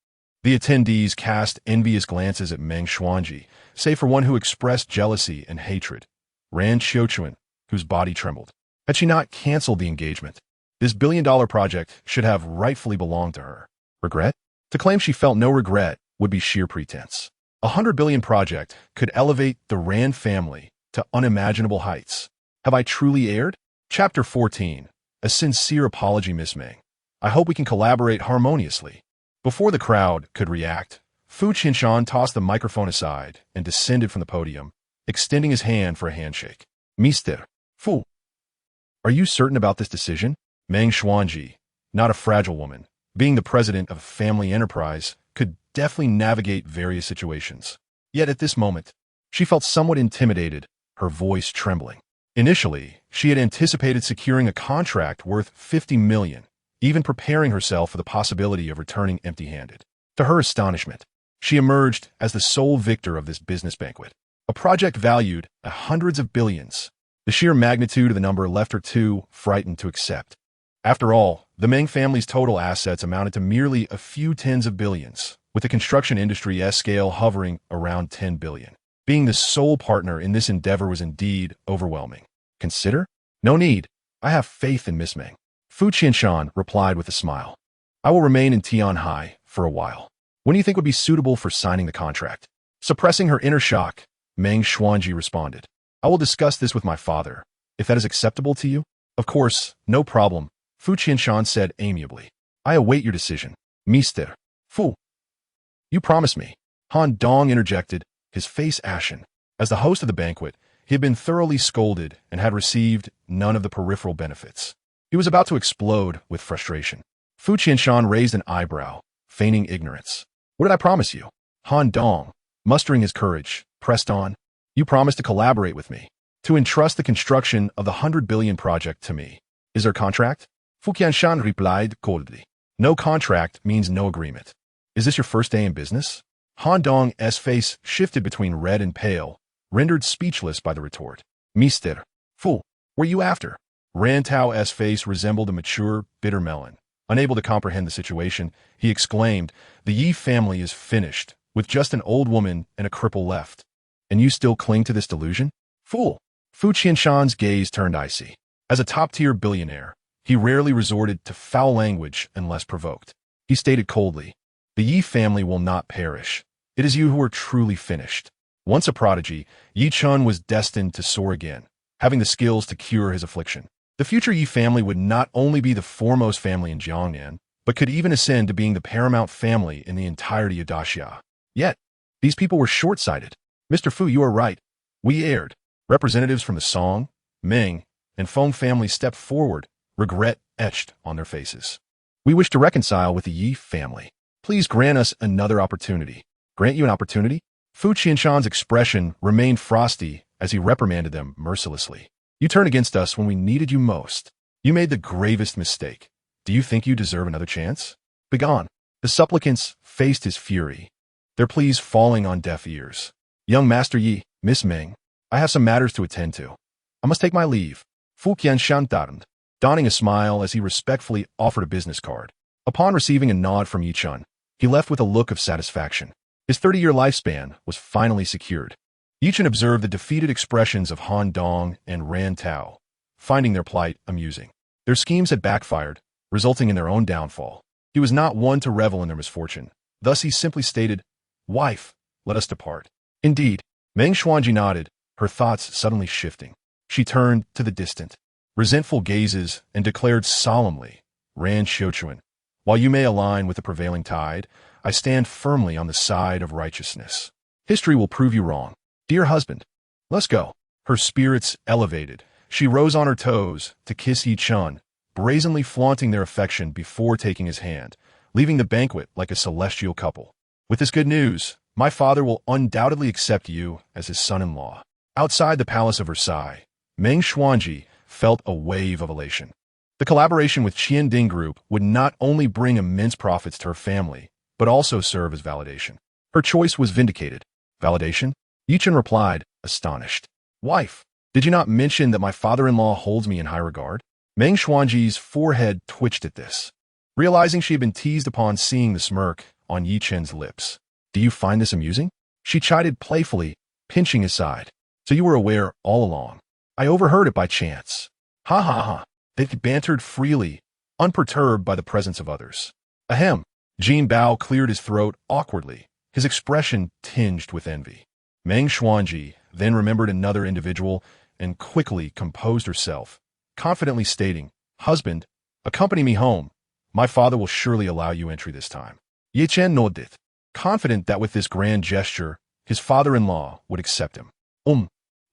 The attendees cast envious glances at Meng Xuanji, save for one who expressed jealousy and hatred, Ran Xiuquan, whose body trembled. Had she not canceled the engagement, this billion-dollar project should have rightfully belonged to her. Regret? To claim she felt no regret would be sheer pretense. A 100 billion project could elevate the Ran family to unimaginable heights. Have I truly erred? Chapter 14. A sincere apology, Miss Meng. I hope we can collaborate harmoniously. Before the crowd could react, Fu Qinshan tossed the microphone aside and descended from the podium, extending his hand for a handshake. Mr. Fu, are you certain about this decision? Meng Xuanji, not a fragile woman, being the president of a family enterprise, could deftly navigate various situations. Yet at this moment, she felt somewhat intimidated, her voice trembling. Initially, she had anticipated securing a contract worth 50 million, even preparing herself for the possibility of returning empty-handed. To her astonishment, she emerged as the sole victor of this business banquet. A project valued at hundreds of billions. The sheer magnitude of the number left her too frightened to accept. After all, the Meng family's total assets amounted to merely a few tens of billions, with the construction industry's scale hovering around 10 billion. Being the sole partner in this endeavor was indeed overwhelming. Consider? No need. I have faith in Miss Meng. Fu Qinshan replied with a smile. I will remain in Tianhai for a while. When do you think would be suitable for signing the contract? Suppressing her inner shock, Meng Xuanji responded. I will discuss this with my father, if that is acceptable to you. Of course, no problem, Fu Qinshan said amiably. I await your decision. Mr. Fu. You promise me. Han Dong interjected, his face ashen. As the host of the banquet, he had been thoroughly scolded and had received none of the peripheral benefits. He was about to explode with frustration. Fu Qinshan raised an eyebrow, feigning ignorance. What did I promise you? Han Dong, mustering his courage, pressed on. You promised to collaborate with me, to entrust the construction of the 100 billion project to me. Is there a contract? Fu Qinshan replied coldly. No contract means no agreement. Is this your first day in business? Han Dong's face shifted between red and pale, rendered speechless by the retort. Mr. Fu, were you after? Ran Tao's face resembled a mature, bitter melon. Unable to comprehend the situation, he exclaimed, The Ye family is finished, with just an old woman and a cripple left. And you still cling to this delusion? Fool! Fu Qinshan's gaze turned icy. As a top-tier billionaire, he rarely resorted to foul language unless provoked. He stated coldly, The Ye family will not perish. It is you who are truly finished. Once a prodigy, Ye Chen was destined to soar again, having the skills to cure his affliction. The future Ye family would not only be the foremost family in Jiangnan, but could even ascend to being the paramount family in the entirety of Daxia. Yet, these people were short-sighted. Mr. Fu, you are right. We erred. Representatives from the Song, Ming, and Feng families stepped forward, regret etched on their faces. We wish to reconcile with the Ye family. Please grant us another opportunity. Grant you an opportunity? Fu Qinshan's expression remained frosty as he reprimanded them mercilessly. You turned against us when we needed you most. You made the gravest mistake. Do you think you deserve another chance? Begone. The supplicants faced his fury, their pleas falling on deaf ears. Young Master Yi, Miss Meng, I have some matters to attend to. I must take my leave. Fu Qinshan darned, donning a smile as he respectfully offered a business card. Upon receiving a nod from Ye Chen, he left with a look of satisfaction. His 30-year lifespan was finally secured. Ye Chen observed the defeated expressions of Han Dong and Ran Tao, finding their plight amusing. Their schemes had backfired, resulting in their own downfall. He was not one to revel in their misfortune. Thus he simply stated, Wife, let us depart. Indeed, Meng Xuanji nodded, her thoughts suddenly shifting. She turned to the distant, resentful gazes and declared solemnly, Ran Xiuquan, while you may align with the prevailing tide, I stand firmly on the side of righteousness. History will prove you wrong. Dear husband, let's go. Her spirits elevated. She rose on her toes to kiss Ye Chen, brazenly flaunting their affection before taking his hand, leaving the banquet like a celestial couple. With this good news, my father will undoubtedly accept you as his son-in-law. Outside the palace of Versailles, Meng Xuanji felt a wave of elation. The collaboration with Qian Ding Group would not only bring immense profits to her family, but also serve as validation. Her choice was vindicated. Validation? Ye Chen replied, astonished. Wife, did you not mention that my father-in-law holds me in high regard? Meng Xuanji's forehead twitched at this, realizing she had been teased upon seeing the smirk on Ye Chen's lips. Do you find this amusing? She chided playfully, pinching his side. So you were aware all along. I overheard it by chance. Ha ha ha. They bantered freely, unperturbed by the presence of others. Ahem. Jin Bao cleared his throat awkwardly, his expression tinged with envy. Meng Xuanji then remembered another individual and quickly composed herself, confidently stating, Husband, accompany me home. My father will surely allow you entry this time. Ye Chen nodded, confident that with this grand gesture, his father-in-law would accept him.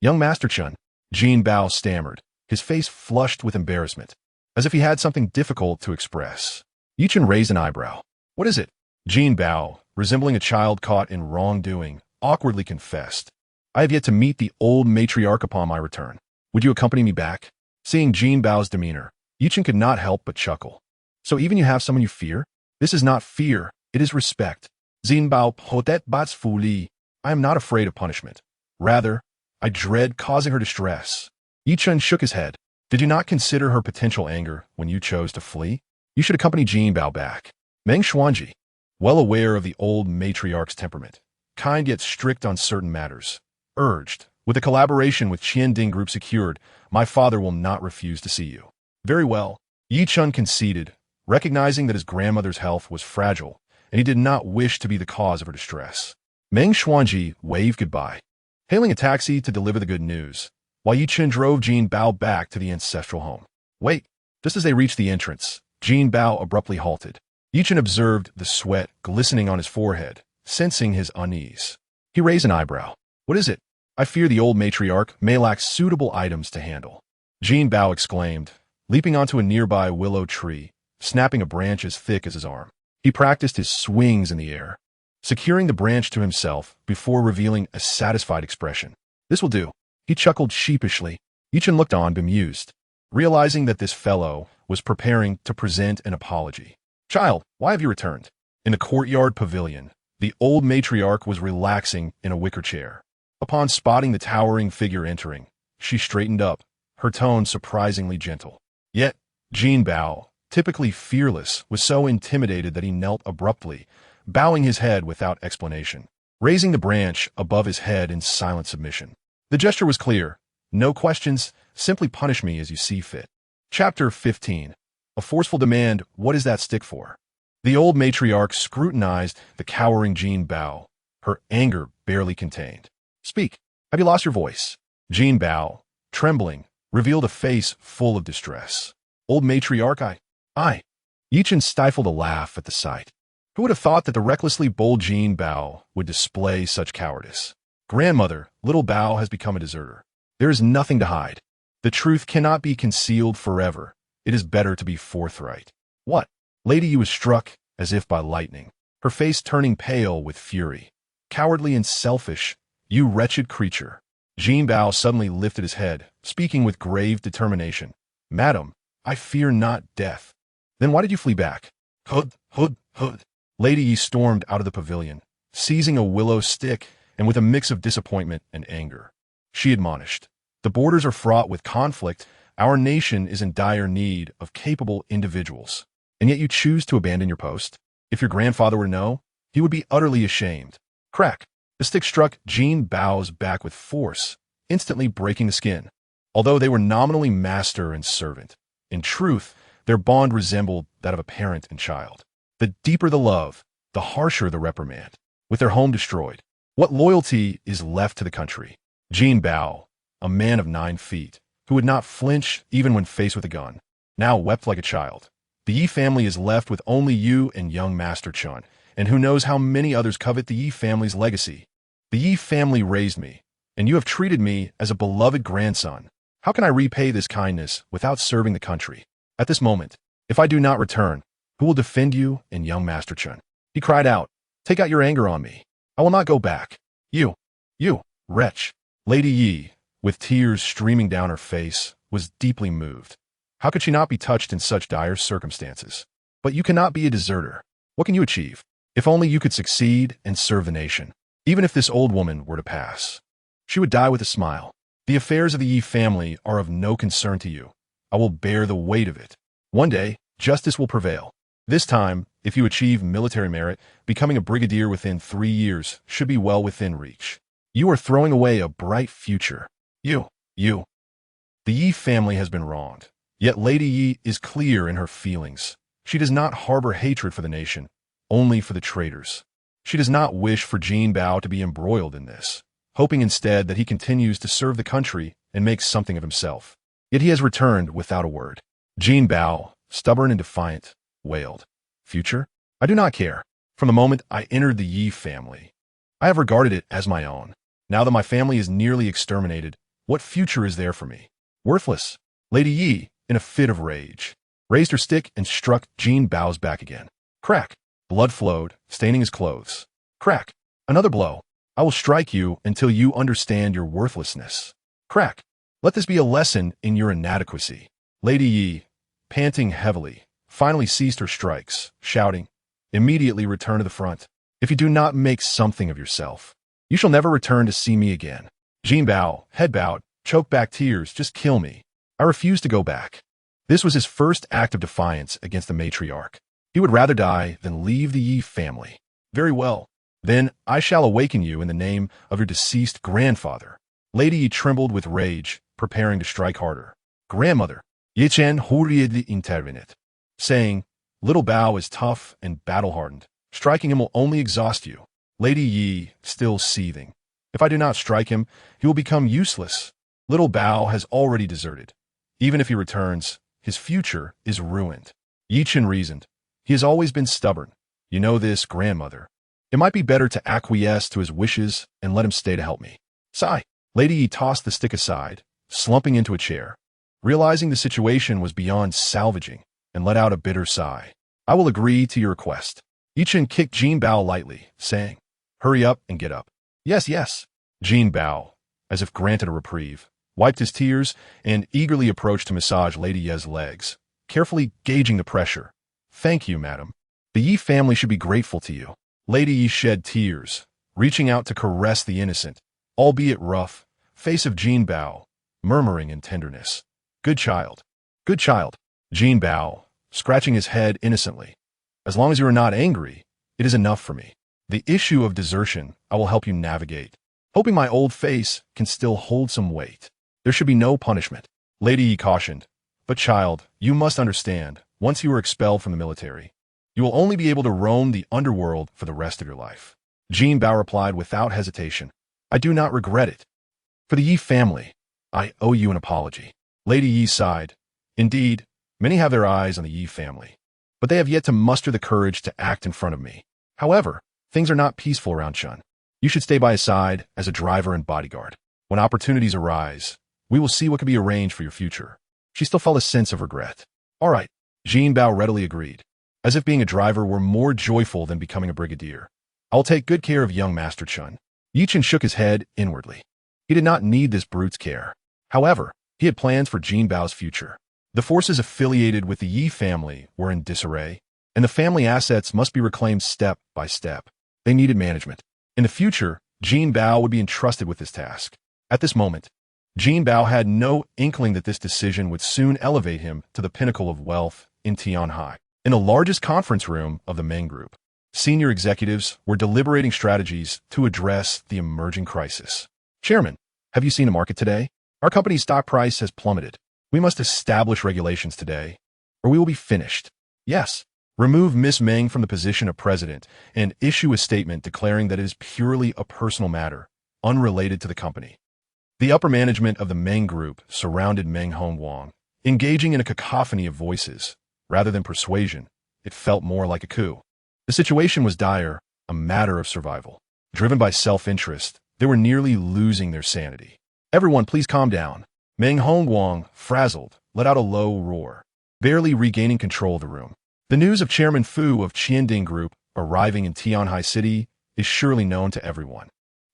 Young Master Chen, Jin Bao stammered, his face flushed with embarrassment, as if he had something difficult to express. Ye Chen raised an eyebrow. What is it? Jin Bao, resembling a child caught in wrongdoing, awkwardly confessed. I have yet to meet the old matriarch upon my return. Would you accompany me back? Seeing Jin Bao's demeanor, Ye Chen could not help but chuckle. So even you have someone you fear? This is not fear, it is respect. Jin Bao potet bats fu li. I am not afraid of punishment. Rather, I dread causing her distress. Ye Chen shook his head. Did you not consider her potential anger when you chose to flee? You should accompany Jin Bao back. Meng Xuanji, well aware of the old matriarch's temperament, kind yet strict on certain matters, urged, with a collaboration with Qian Ding Group secured, my father will not refuse to see you. Very well. Ye Chen conceded, recognizing that his grandmother's health was fragile, and he did not wish to be the cause of her distress. Meng Xuanji waved goodbye, hailing a taxi to deliver the good news, while Ye Chen drove Jin Bao back to the ancestral home. Wait, just as they reached the entrance, Jin Bao abruptly halted. Ye Chen observed the sweat glistening on his forehead, sensing his unease. He raised an eyebrow. What is it? I fear the old matriarch may lack suitable items to handle. Jin Bao exclaimed, leaping onto a nearby willow tree, snapping a branch as thick as his arm. He practiced his swings in the air, securing the branch to himself before revealing a satisfied expression. This will do. He chuckled sheepishly. Ye Chen looked on bemused, realizing that this fellow was preparing to present an apology. Child, why have you returned? In the courtyard pavilion, the old matriarch was relaxing in a wicker chair. Upon spotting the towering figure entering, she straightened up, her tone surprisingly gentle. Yet, Jin Bao, typically fearless, was so intimidated that he knelt abruptly, bowing his head without explanation, raising the branch above his head in silent submission. The gesture was clear. No questions, simply punish me as you see fit. Chapter 15. A forceful demand, what is that stick for? The old matriarch scrutinized the cowering Jin Bao, her anger barely contained. Speak. Have you lost your voice? Jin Bao, trembling, revealed a face full of distress. Old matriarch, I. Ye Chen stifled a laugh at the sight. Who would have thought that the recklessly bold Jin Bao would display such cowardice? Grandmother, little Bao has become a deserter. There is nothing to hide. The truth cannot be concealed forever. It is better to be forthright. What? Lady Yu was struck, as if by lightning, her face turning pale with fury. Cowardly and selfish, you wretched creature. Jin Bao suddenly lifted his head, speaking with grave determination. Madam, I fear not death. Then why did you flee back? Hood. Lady Yi stormed out of the pavilion, seizing a willow stick and with a mix of disappointment and anger. She admonished, the borders are fraught with conflict. Our nation is in dire need of capable individuals. And yet you choose to abandon your post? If your grandfather were to know, he would be utterly ashamed. Crack! The stick struck Jin Bao's back with force, instantly breaking the skin. Although they were nominally master and servant, in truth, their bond resembled that of a parent and child. The deeper the love, the harsher the reprimand. With their home destroyed, what loyalty is left to the country? Jin Bao, a man of 9 feet, who would not flinch even when faced with a gun, now wept like a child. The Yi family is left with only you and young Master Chen, and who knows how many others covet the Yi family's legacy. The Yi family raised me, and you have treated me as a beloved grandson. How can I repay this kindness without serving the country? At this moment, if I do not return, who will defend you and young Master Chen? He cried out, take out your anger on me. I will not go back. You, wretch. Lady Yi, with tears streaming down her face, was deeply moved. How could she not be touched in such dire circumstances? But you cannot be a deserter. What can you achieve? If only you could succeed and serve the nation. Even if this old woman were to pass, she would die with a smile. The affairs of the Yi family are of no concern to you. I will bear the weight of it. One day, justice will prevail. This time, if you achieve military merit, becoming a brigadier within 3 years should be well within reach. You are throwing away a bright future. You. The Yi family has been wronged. Yet Lady Yi is clear in her feelings. She does not harbor hatred for the nation, only for the traitors. She does not wish for Jin Bao to be embroiled in this, hoping instead that he continues to serve the country and make something of himself. Yet he has returned without a word. Jin Bao, stubborn and defiant, wailed, "Future? I do not care. From the moment I entered the Yi family, I have regarded it as my own. Now that my family is nearly exterminated, what future is there for me? Worthless." Lady Yi, in a fit of rage, raised her stick and struck Jin Bao's back again. Crack! Blood flowed, staining his clothes. Crack! Another blow. I will strike you until you understand your worthlessness. Crack! Let this be a lesson in your inadequacy. Lady Yi, panting heavily, finally ceased her strikes, shouting, "Immediately return to the front. If you do not make something of yourself, you shall never return to see me again." Jin Bao, head bowed, choked back tears, "Just kill me. I refuse to go back." This was his first act of defiance against the matriarch. He would rather die than leave the Yi family. Very well. Then I shall awaken you in the name of your deceased grandfather. Lady Yi trembled with rage, preparing to strike harder. Grandmother, Ye Chen hurriedly intervened, saying, "Little Bao is tough and battle-hardened. Striking him will only exhaust you." Lady Yi, still seething, "If I do not strike him, he will become useless. Little Bao has already deserted. Even if he returns, his future is ruined." Ye Chen reasoned, "He has always been stubborn. You know this, grandmother. It might be better to acquiesce to his wishes and let him stay to help me." Sigh. Lady Yi tossed the stick aside, slumping into a chair, realizing the situation was beyond salvaging, and let out a bitter sigh. "I will agree to your request." Ye Chen kicked Jin Bao lightly, saying, "Hurry up and get up." Yes. Jin Bao, as if granted a reprieve, wiped his tears and eagerly approached to massage Lady Ye's legs, carefully gauging the pressure. "Thank you, madam. The Yi family should be grateful to you." Lady Yi shed tears, reaching out to caress the innocent, albeit rough, face of Jin Bao, murmuring in tenderness, Good child. Jin Bao, scratching his head innocently. "As long as you are not angry, it is enough for me. The issue of desertion I will help you navigate, hoping my old face can still hold some weight. There should be no punishment." Lady Yi cautioned, "But child, you must understand, once you are expelled from the military, you will only be able to roam the underworld for the rest of your life." Jin Bao replied without hesitation, "I do not regret it. For the Yi family, I owe you an apology." Lady Yi sighed. "Indeed, many have their eyes on the Yi family, but they have yet to muster the courage to act in front of me. However, things are not peaceful around Chun. You should stay by his side as a driver and bodyguard. When opportunities arise, we will see what can be arranged for your future." She still felt a sense of regret. "All right," Jin Bao readily agreed, as if being a driver were more joyful than becoming a brigadier. "I will take good care of young Master Chun." Ye Chen shook his head inwardly. He did not need this brute's care. However, he had plans for Jin Bao's future. The forces affiliated with the Yi family were in disarray, and the family assets must be reclaimed step by step. They needed management. In the future, Jin Bao would be entrusted with this task. At this moment, Jin Bao had no inkling that this decision would soon elevate him to the pinnacle of wealth in Tianhai. In the largest conference room of the Meng Group, senior executives were deliberating strategies to address the emerging crisis. "Chairman, have you seen the market today? Our company's stock price has plummeted. We must establish regulations today, or we will be finished." "Yes. Remove Miss Meng from the position of president and issue a statement declaring that it is purely a personal matter, unrelated to the company." The upper management of the Meng Group surrounded Meng Hongguang, engaging in a cacophony of voices. Rather than persuasion, it felt more like a coup. The situation was dire, a matter of survival. Driven by self-interest, they were nearly losing their sanity. "Everyone, please calm down." Meng Hongguang, frazzled, let out a low roar, barely regaining control of the room. The news of Chairman Fu of Qianding Group arriving in Tianhai City is surely known to everyone.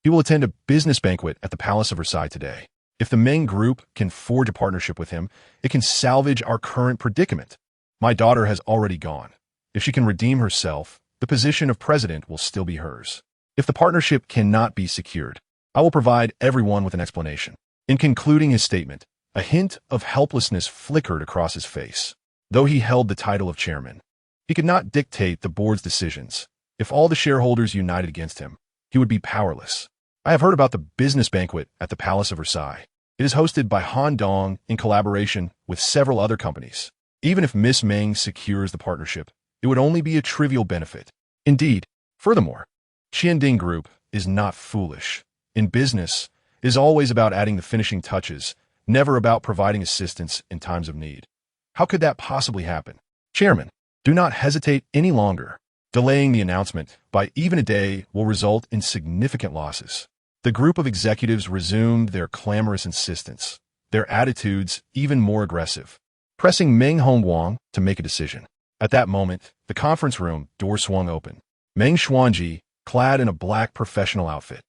He will attend a business banquet at the Palace of Versailles today. If the Meng Group can forge a partnership with him, it can salvage our current predicament. My daughter has already gone. If she can redeem herself, the position of president will still be hers. If the partnership cannot be secured, I will provide everyone with an explanation. In concluding his statement, a hint of helplessness flickered across his face. Though he held the title of chairman, he could not dictate the board's decisions. If all the shareholders united against him, he would be powerless. I have heard about the business banquet at the Palace of Versailles. It is hosted by Han Dong in collaboration with several other companies. Even if Miss Meng secures the partnership, it would only be a trivial benefit. Indeed, furthermore, Qianding Group is not foolish. In business, it is always about adding the finishing touches, never about providing assistance in times of need. How could that possibly happen? Chairman, do not hesitate any longer. Delaying the announcement by even a day will result in significant losses. The group of executives resumed their clamorous insistence, their attitudes even more aggressive, pressing Meng Hongguang to make a decision. At that moment, the conference room door swung open. Meng Xuanji, clad in a black professional outfit,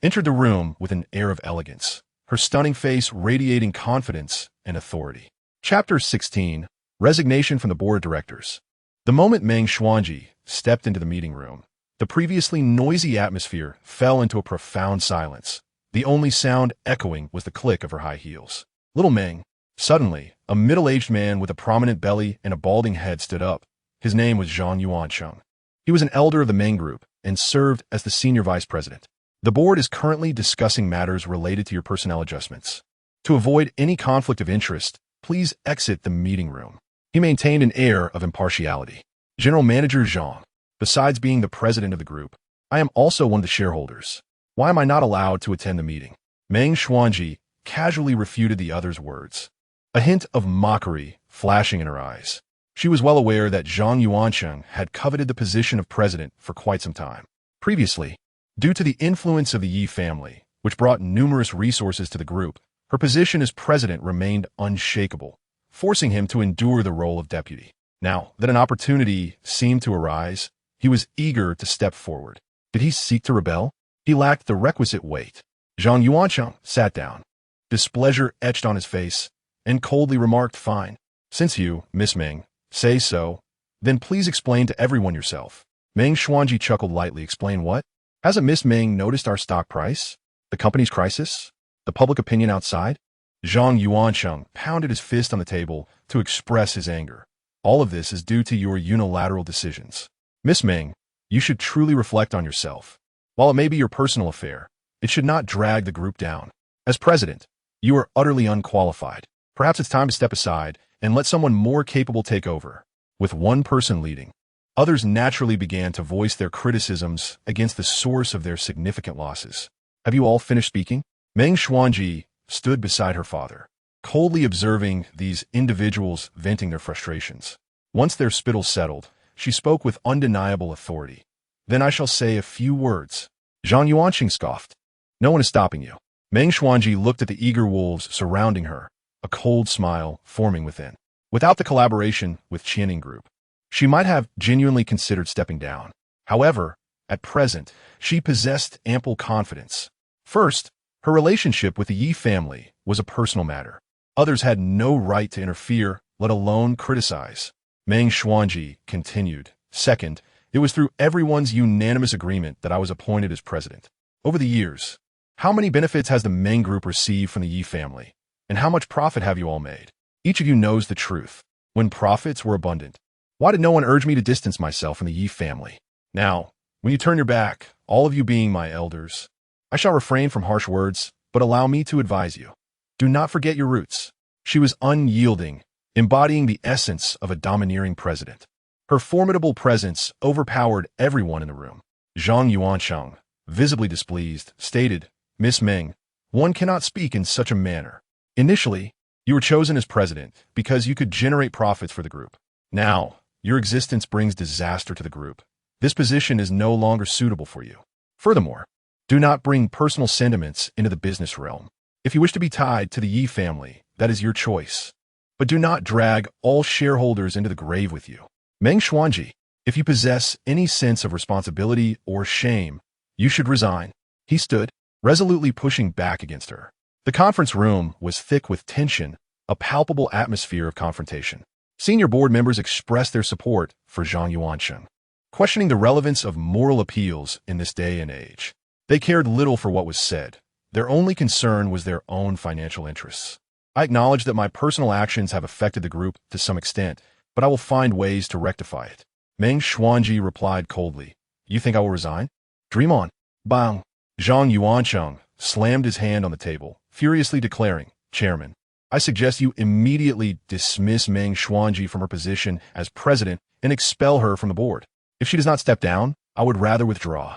entered the room with an air of elegance, her stunning face radiating confidence and authority. Chapter 16, Resignation from the Board of Directors. The moment Meng Xuanji stepped into the meeting room, the previously noisy atmosphere fell into a profound silence. The only sound echoing was the click of her high heels. Little Meng. Suddenly, a middle-aged man with a prominent belly and a balding head stood up. His name was Zhang Yuancheng. He was an elder of the Meng Group and served as the senior vice president. The board is currently discussing matters related to your personnel adjustments. To avoid any conflict of interest, please exit the meeting room. He maintained an air of impartiality. General Manager Zhang. Besides being the president of the group, I am also one of the shareholders. Why am I not allowed to attend the meeting? Meng Xuanji casually refuted the other's words, a hint of mockery flashing in her eyes. She was well aware that Zhang Yuancheng had coveted the position of president for quite some time. Previously, due to the influence of the Ye family, which brought numerous resources to the group, her position as president remained unshakable, forcing him to endure the role of deputy. Now that an opportunity seemed to arise, he was eager to step forward. Did he seek to rebel? He lacked the requisite weight. Zhang Yuancheng sat down, displeasure etched on his face, and coldly remarked, "Fine. Since you, Miss Meng, say so, then please explain to everyone yourself." Meng Xuanji chuckled lightly. Explain what? Hasn't Miss Meng noticed our stock price? The company's crisis? The public opinion outside? Zhang Yuancheng pounded his fist on the table to express his anger. All of this is due to your unilateral decisions. Miss Meng, you should truly reflect on yourself. While it may be your personal affair, it should not drag the group down. As president, you are utterly unqualified. Perhaps it's time to step aside and let someone more capable take over. With one person leading, others naturally began to voice their criticisms against the source of their significant losses. Have you all finished speaking? Meng Xuanji stood beside her father, coldly observing these individuals venting their frustrations. Once their spittle settled, she spoke with undeniable authority. Then I shall say a few words. Zhang Yuanqing scoffed. No one is stopping you. Meng Xuanji looked at the eager wolves surrounding her, a cold smile forming within. Without the collaboration with Qianding Group, she might have genuinely considered stepping down. However, at present, she possessed ample confidence. First, her relationship with the Ye family was a personal matter. Others had no right to interfere, let alone criticize. Meng Xuanji continued. Second, it was through everyone's unanimous agreement that I was appointed as president. Over the years, how many benefits has the Meng Group received from the Ye family? And how much profit have you all made? Each of you knows the truth. When profits were abundant, why did no one urge me to distance myself from the Ye family? Now, when you turn your back, all of you being my elders, I shall refrain from harsh words, but allow me to advise you. Do not forget your roots. She was unyielding, embodying the essence of a domineering president. Her formidable presence overpowered everyone in the room. Zhang Yuancheng, visibly displeased, stated, Miss Meng, one cannot speak in such a manner. Initially, you were chosen as president because you could generate profits for the group. Now, your existence brings disaster to the group. This position is no longer suitable for you. Furthermore, do not bring personal sentiments into the business realm. If you wish to be tied to the Ye family, that is your choice. But do not drag all shareholders into the grave with you. Meng Xuanji, if you possess any sense of responsibility or shame, you should resign. He stood, resolutely pushing back against her. The conference room was thick with tension, a palpable atmosphere of confrontation. Senior board members expressed their support for Zhang Yuancheng, questioning the relevance of moral appeals in this day and age. They cared little for what was said. Their only concern was their own financial interests. I acknowledge that my personal actions have affected the group to some extent, but I will find ways to rectify it. Meng Xuanji replied coldly. You think I will resign? Dream on. Bang. Zhang Yuancheng slammed his hand on the table, furiously declaring, Chairman, I suggest you immediately dismiss Meng Xuanji from her position as president and expel her from the board. If she does not step down, I would rather withdraw.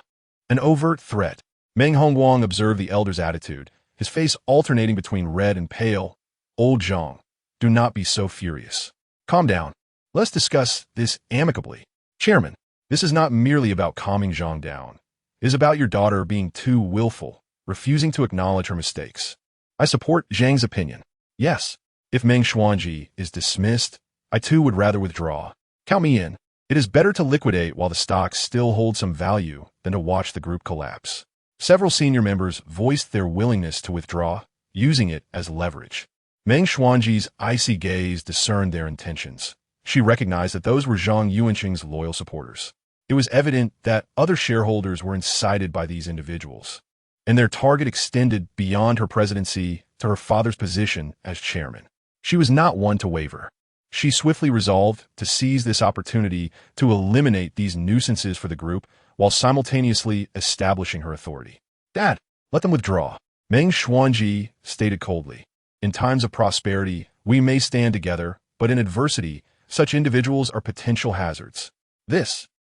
An overt threat. Meng Hongguang observed the elder's attitude, his face alternating between red and pale. Old Zhang, do not be so furious. Calm down. Let's discuss this amicably. Chairman, this is not merely about calming Zhang down. It is about your daughter being too willful, refusing to acknowledge her mistakes. I support Zhang's opinion. Yes, if Meng Xuanji is dismissed, I too would rather withdraw. Count me in. It is better to liquidate while the stocks still hold some value than to watch the group collapse. Several senior members voiced their willingness to withdraw, using it as leverage. Meng Xuanji's icy gaze discerned their intentions. She recognized that those were Zhang Yuancheng's loyal supporters. It was evident that other shareholders were incited by these individuals, and their target extended beyond her presidency to her father's position as chairman. She was not one to waver. She swiftly resolved to seize this opportunity to eliminate these nuisances for the group while simultaneously establishing her authority. Dad, let them withdraw. Meng Xuanji stated coldly. In times of prosperity, we may stand together, but in adversity, such individuals are potential hazards.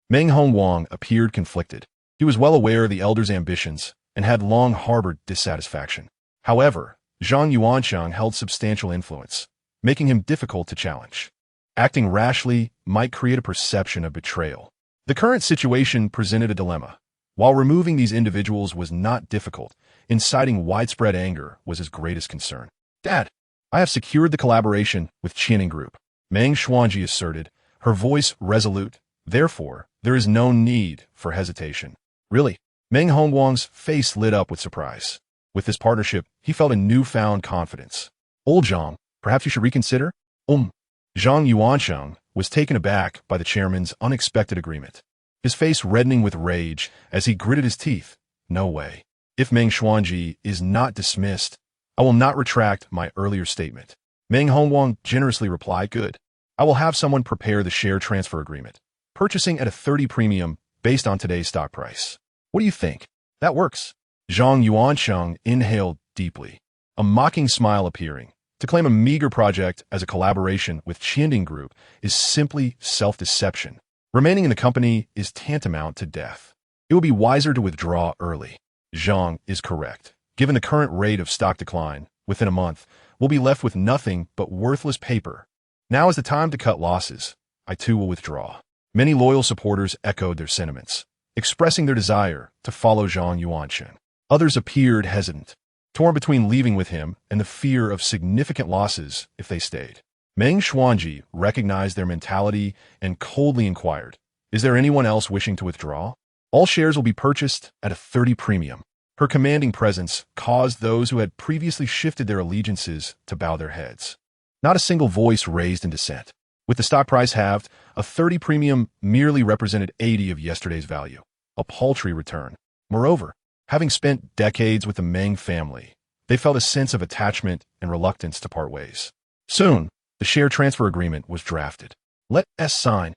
Meng Hongguang appeared conflicted. He was well aware of the elder's ambitions and had long harbored dissatisfaction. However, Zhang Yuancheng held substantial influence, making him difficult to challenge. Acting rashly might create a perception of betrayal. The current situation presented a dilemma. While removing these individuals was not difficult, inciting widespread anger was his greatest concern. Dad, I have secured the collaboration with Qianing Group, Meng Xuanji asserted, her voice resolute. Therefore, there is no need for hesitation. Really? Meng Hongguang's face lit up with surprise. With this partnership, he felt a newfound confidence. Old Zhang, perhaps you should reconsider? Zhang Yuancheng was taken aback by the chairman's unexpected agreement, his face reddening with rage as he gritted his teeth. No way. If Meng Xuanji is not dismissed, I will not retract my earlier statement. Meng Hongguang generously replied, good. I will have someone prepare the share transfer agreement, purchasing at a 30 premium based on today's stock price. What do you think? That works. Zhang Yuancheng inhaled deeply, a mocking smile appearing. To claim a meager project as a collaboration with Qianing Group is simply self-deception. Remaining in the company is tantamount to death. It would be wiser to withdraw early. Zhang is correct. Given the current rate of stock decline, within a month, we'll be left with nothing but worthless paper. Now is the time to cut losses. I too will withdraw. Many loyal supporters echoed their sentiments, expressing their desire to follow Zhang Yuancheng. Others appeared hesitant, torn between leaving with him and the fear of significant losses if they stayed. Meng Xuanji recognized their mentality and coldly inquired, is there anyone else wishing to withdraw? All shares will be purchased at a 30 premium. Her commanding presence caused those who had previously shifted their allegiances to bow their heads. Not a single voice raised in dissent. With the stock price halved, a 30 premium merely represented 80 of yesterday's value, a paltry return. Moreover, having spent decades with the Meng family, they felt a sense of attachment and reluctance to part ways. Soon, the share transfer agreement was drafted. Let us sign.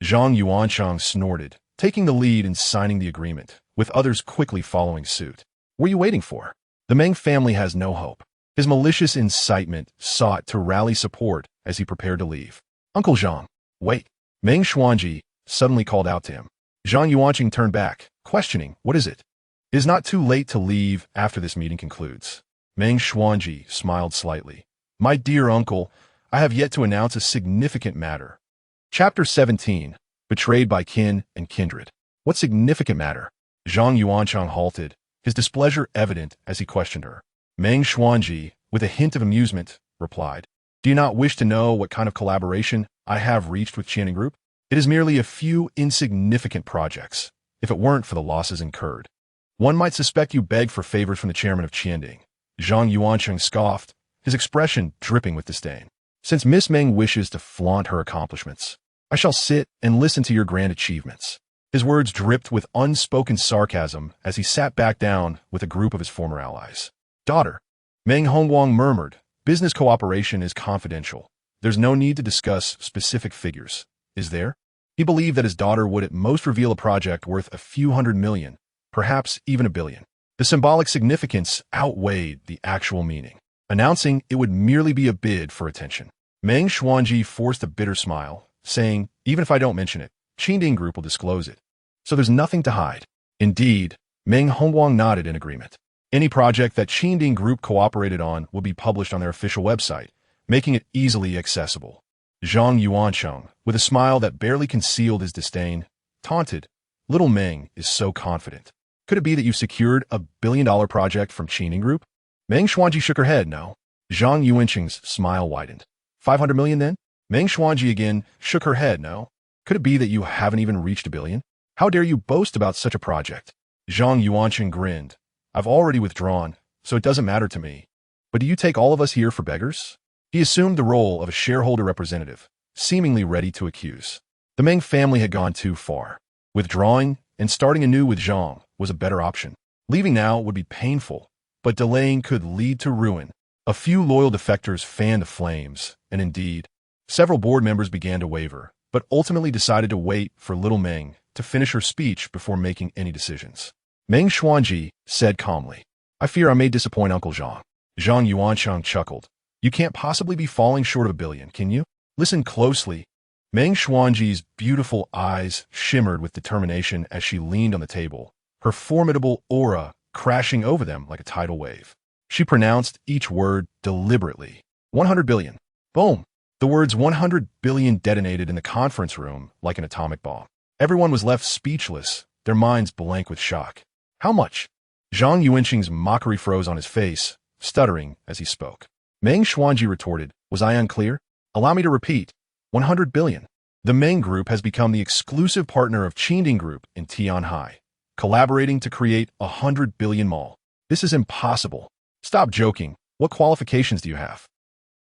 Zhang Yuancheng snorted, taking the lead in signing the agreement, with others quickly following suit. What are you waiting for? The Meng family has no hope. His malicious incitement sought to rally support as he prepared to leave. Uncle Zhang, wait. Meng Xuanji suddenly called out to him. Zhang Yuancheng turned back, questioning, what is it? It is not too late to leave after this meeting concludes. Meng Xuanji smiled slightly. My dear uncle, I have yet to announce a significant matter. Chapter 17, Betrayed by Kin and Kindred. What significant matter? Zhang Yuancheng halted, his displeasure evident as he questioned her. Meng Xuanji, with a hint of amusement, replied, do you not wish to know what kind of collaboration I have reached with Qianing Group? It is merely a few insignificant projects, if it weren't for the losses incurred. One might suspect you beg for favors from the chairman of Qianding. Zhang Yuancheng scoffed, his expression dripping with disdain. Since Miss Meng wishes to flaunt her accomplishments, I shall sit and listen to your grand achievements. His words dripped with unspoken sarcasm as he sat back down with a group of his former allies. Daughter, Meng Hongguang murmured, business cooperation is confidential. There's no need to discuss specific figures, is there? He believed that his daughter would at most reveal a project worth a few $100 million, perhaps even $1 billion. The symbolic significance outweighed the actual meaning, announcing it would merely be a bid for attention. Meng Xuanji forced a bitter smile, saying, even if I don't mention it, Qianding Group will disclose it. So there's nothing to hide. Indeed, Meng Hongguang nodded in agreement. Any project that Qianding Group cooperated on will be published on their official website, making it easily accessible. Zhang Yuancheng, with a smile that barely concealed his disdain, taunted, little Meng is so confident. Could it be that you've secured a $1 billion project from Qianding Group? Meng Xuanji shook her head, no. Zhang Yuancheng's smile widened. 500 million then? Meng Xuanji again shook her head, no. Could it be that you haven't even reached $1 billion? How dare you boast about such a project? Zhang Yuancheng grinned. I've already withdrawn, so it doesn't matter to me. But do you take all of us here for beggars? He assumed the role of a shareholder representative, seemingly ready to accuse. The Meng family had gone too far. Withdrawing and starting anew with Zhang was a better option. Leaving now would be painful, but delaying could lead to ruin. A few loyal defectors fanned the flames, and indeed, several board members began to waver, but ultimately decided to wait for little Meng to finish her speech before making any decisions. Meng Xuanji said calmly, I fear I may disappoint Uncle Zhang. Zhang Yuancheng chuckled. You can't possibly be falling short of $1 billion, can you? Listen closely. Meng Xuanji's beautiful eyes shimmered with determination as she leaned on the table, her formidable aura crashing over them like a tidal wave. She pronounced each word deliberately. 100 billion. Boom. The words 100 billion detonated in the conference room like an atomic bomb. Everyone was left speechless, their minds blank with shock. How much? Zhang Yuancheng's mockery froze on his face, stuttering as he spoke. Meng Xuanji retorted, was I unclear? Allow me to repeat. 100 billion. The Meng Group has become the exclusive partner of Qianding Group in Tianhai, collaborating to create a 100 billion mall. This is impossible. Stop joking. What qualifications do you have?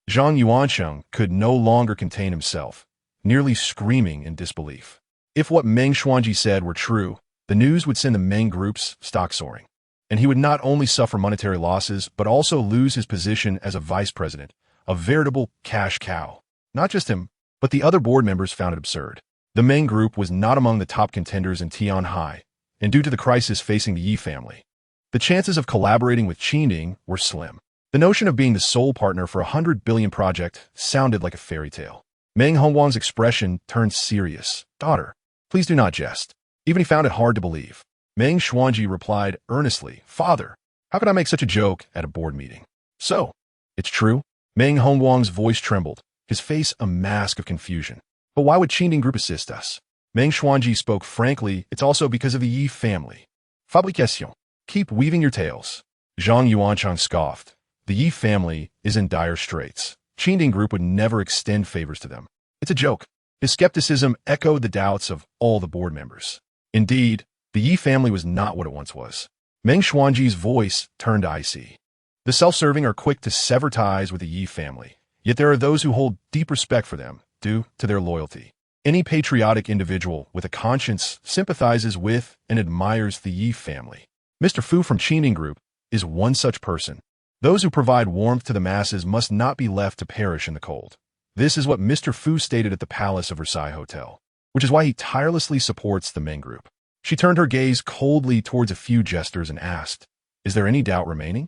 Zhang Yuancheng could no longer contain himself, nearly screaming in disbelief. If what Meng Xuanji said were true, the news would send the Meng Group's stock soaring, and he would not only suffer monetary losses but also lose his position as a vice president, a veritable cash cow. Not just him, but the other board members found it absurd. The Meng Group was not among the top contenders in Tianhai, and due to the crisis facing the Ye family, the chances of collaborating with Qianding were slim. The notion of being the sole partner for a 100 billion project sounded like a fairy tale. Meng Hongguang's expression turned serious. Daughter, please do not jest. Even he found it hard to believe. Meng Xuanji replied earnestly, Father, how could I make such a joke at a board meeting? So, it's true? Meng Hongguang's voice trembled, his face a mask of confusion. But why would Qianding Group assist us? Meng Xuanji spoke frankly, it's also because of the Ye family. Fabrication. Keep weaving your tales. Zhang Yuancheng scoffed. The Ye family is in dire straits. Qianding Group would never extend favors to them. It's a joke. His skepticism echoed the doubts of all the board members. Indeed, the Ye family was not what it once was. Meng Xuanji's voice turned icy. The self-serving are quick to sever ties with the Ye family, yet there are those who hold deep respect for them, due to their loyalty. Any patriotic individual with a conscience sympathizes with and admires the Ye family. Mr. Fu from Qianding Group is one such person. Those who provide warmth to the masses must not be left to perish in the cold. This is what Mr. Fu stated at the Palace of Versailles Hotel, which is why he tirelessly supports the Meng Group. She turned her gaze coldly towards a few jesters and asked, is there any doubt remaining?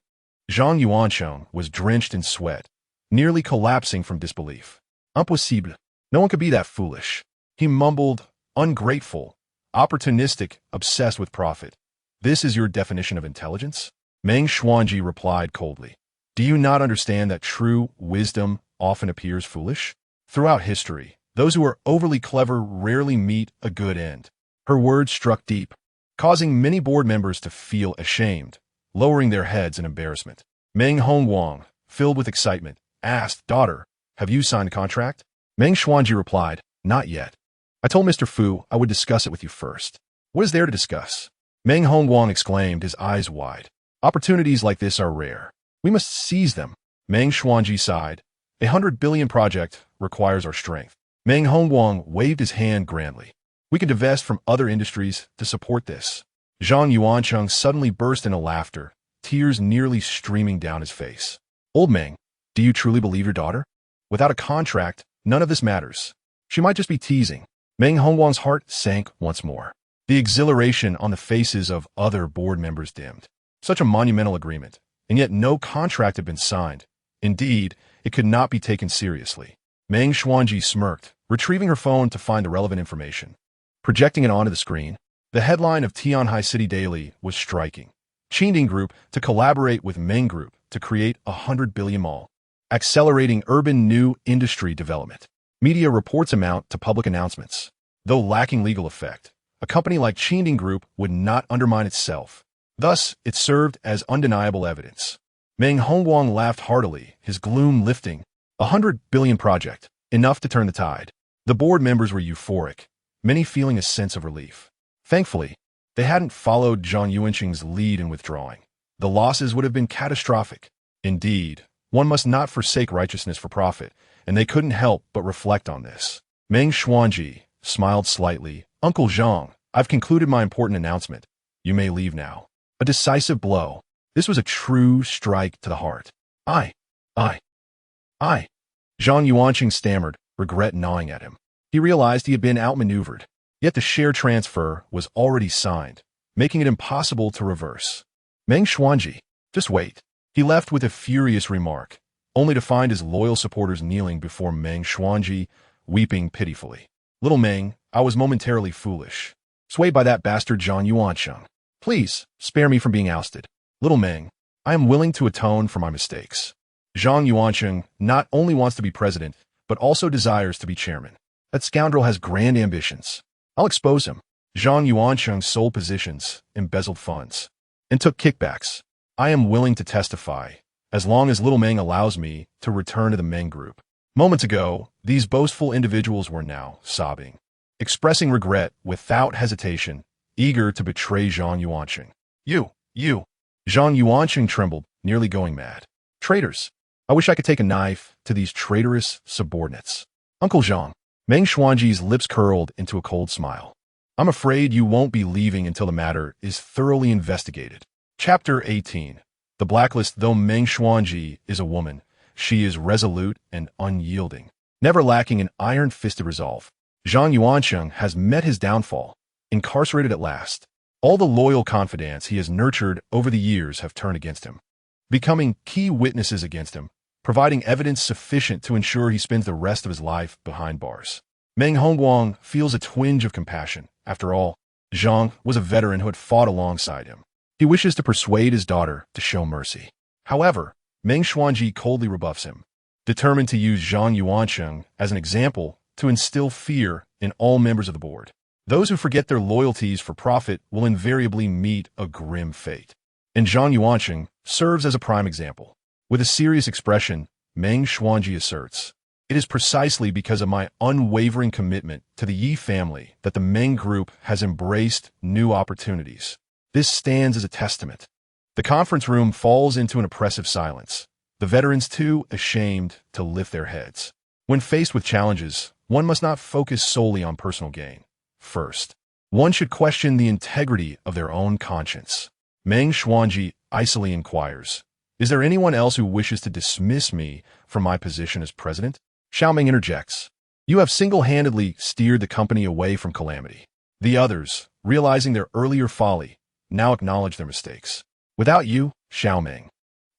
Zhang Yuancheng was drenched in sweat, nearly collapsing from disbelief. Impossible. No one could be that foolish. He mumbled, ungrateful, opportunistic, obsessed with profit. This is your definition of intelligence? Meng Xuanji replied coldly. Do you not understand that true wisdom often appears foolish? Throughout history, those who are overly clever rarely meet a good end. Her words struck deep, causing many board members to feel ashamed, lowering their heads in embarrassment. Meng Hongguang, filled with excitement, asked, Daughter, have you signed a contract? Meng Xuanji replied, Not yet. I told Mr. Fu I would discuss it with you first. What is there to discuss? Meng Hongguang exclaimed, his eyes wide. Opportunities like this are rare. We must seize them. Meng Xuanji sighed. 100 billion project requires our strength. Meng Hongguang waved his hand grandly. We can divest from other industries to support this. Zhang Yuancheng suddenly burst into laughter, tears nearly streaming down his face. Old Meng, do you truly believe your daughter? Without a contract, none of this matters. She might just be teasing. Meng Hongguang's heart sank once more. The exhilaration on the faces of other board members dimmed. Such a monumental agreement, and yet no contract had been signed. Indeed, it could not be taken seriously. Meng Xuanji smirked, retrieving her phone to find the relevant information. Projecting it onto the screen, the headline of Tianhai City Daily was striking. Qingding Group to collaborate with Meng Group to create 100 billion mall. Accelerating urban new industry development. Media reports amount to public announcements. Though lacking legal effect, a company like Qingding Group would not undermine itself. Thus, it served as undeniable evidence. Meng Hongguang laughed heartily, his gloom lifting. 100 billion project, enough to turn the tide. The board members were euphoric, many feeling a sense of relief. Thankfully, they hadn't followed Zhang Yuanqing's lead in withdrawing. The losses would have been catastrophic. Indeed, one must not forsake righteousness for profit, and they couldn't help but reflect on this. Meng Xuanji smiled slightly. Uncle Zhang, I've concluded my important announcement. You may leave now. A decisive blow. This was a true strike to the heart. I. Zhang Yuanqing stammered, regret gnawing at him. He realized he had been outmaneuvered. Yet the share transfer was already signed, making it impossible to reverse. Meng Xuanji, just wait. He left with a furious remark, only to find his loyal supporters kneeling before Meng Xuanji, weeping pitifully. Little Meng, I was momentarily foolish. Swayed by that bastard Zhang Yuancheng. Please, spare me from being ousted. Little Meng, I am willing to atone for my mistakes. Zhang Yuancheng not only wants to be president, but also desires to be chairman. That scoundrel has grand ambitions. I'll expose him. Zhang Yuancheng sold positions, embezzled funds, and took kickbacks. I am willing to testify, as long as little Meng allows me to return to the Meng Group. Moments ago, these boastful individuals were now sobbing, expressing regret without hesitation, eager to betray Zhang Yuancheng. You. Zhang Yuancheng trembled, nearly going mad. Traitors. I wish I could take a knife to these traitorous subordinates. Uncle Zhang. Meng Xuanji's lips curled into a cold smile. I'm afraid you won't be leaving until the matter is thoroughly investigated. Chapter 18. The Blacklist. Though Meng Xuanji is a woman, she is resolute and unyielding, never lacking an iron-fisted resolve. Zhang Yuancheng has met his downfall, incarcerated at last. All the loyal confidants he has nurtured over the years have turned against him, becoming key witnesses against him, providing evidence sufficient to ensure he spends the rest of his life behind bars. Meng Hongguang feels a twinge of compassion. After all, Zhang was a veteran who had fought alongside him. He wishes to persuade his daughter to show mercy. However, Meng Xuanji coldly rebuffs him, determined to use Zhang Yuancheng as an example to instill fear in all members of the board. Those who forget their loyalties for profit will invariably meet a grim fate. And Zhang Yuancheng serves as a prime example. With a serious expression, Meng Xuanji asserts, "It is precisely because of my unwavering commitment to the Ye family that the Meng Group has embraced new opportunities. This stands as a testament." The conference room falls into an oppressive silence, the veterans too ashamed to lift their heads. When faced with challenges, one must not focus solely on personal gain. First, one should question the integrity of their own conscience. Meng Xuanji icily inquires, "Is there anyone else who wishes to dismiss me from my position as president?" Xiaoming interjects, "You have single-handedly steered the company away from calamity." The others, realizing their earlier folly, now acknowledge their mistakes. "Without you, Xiaoming,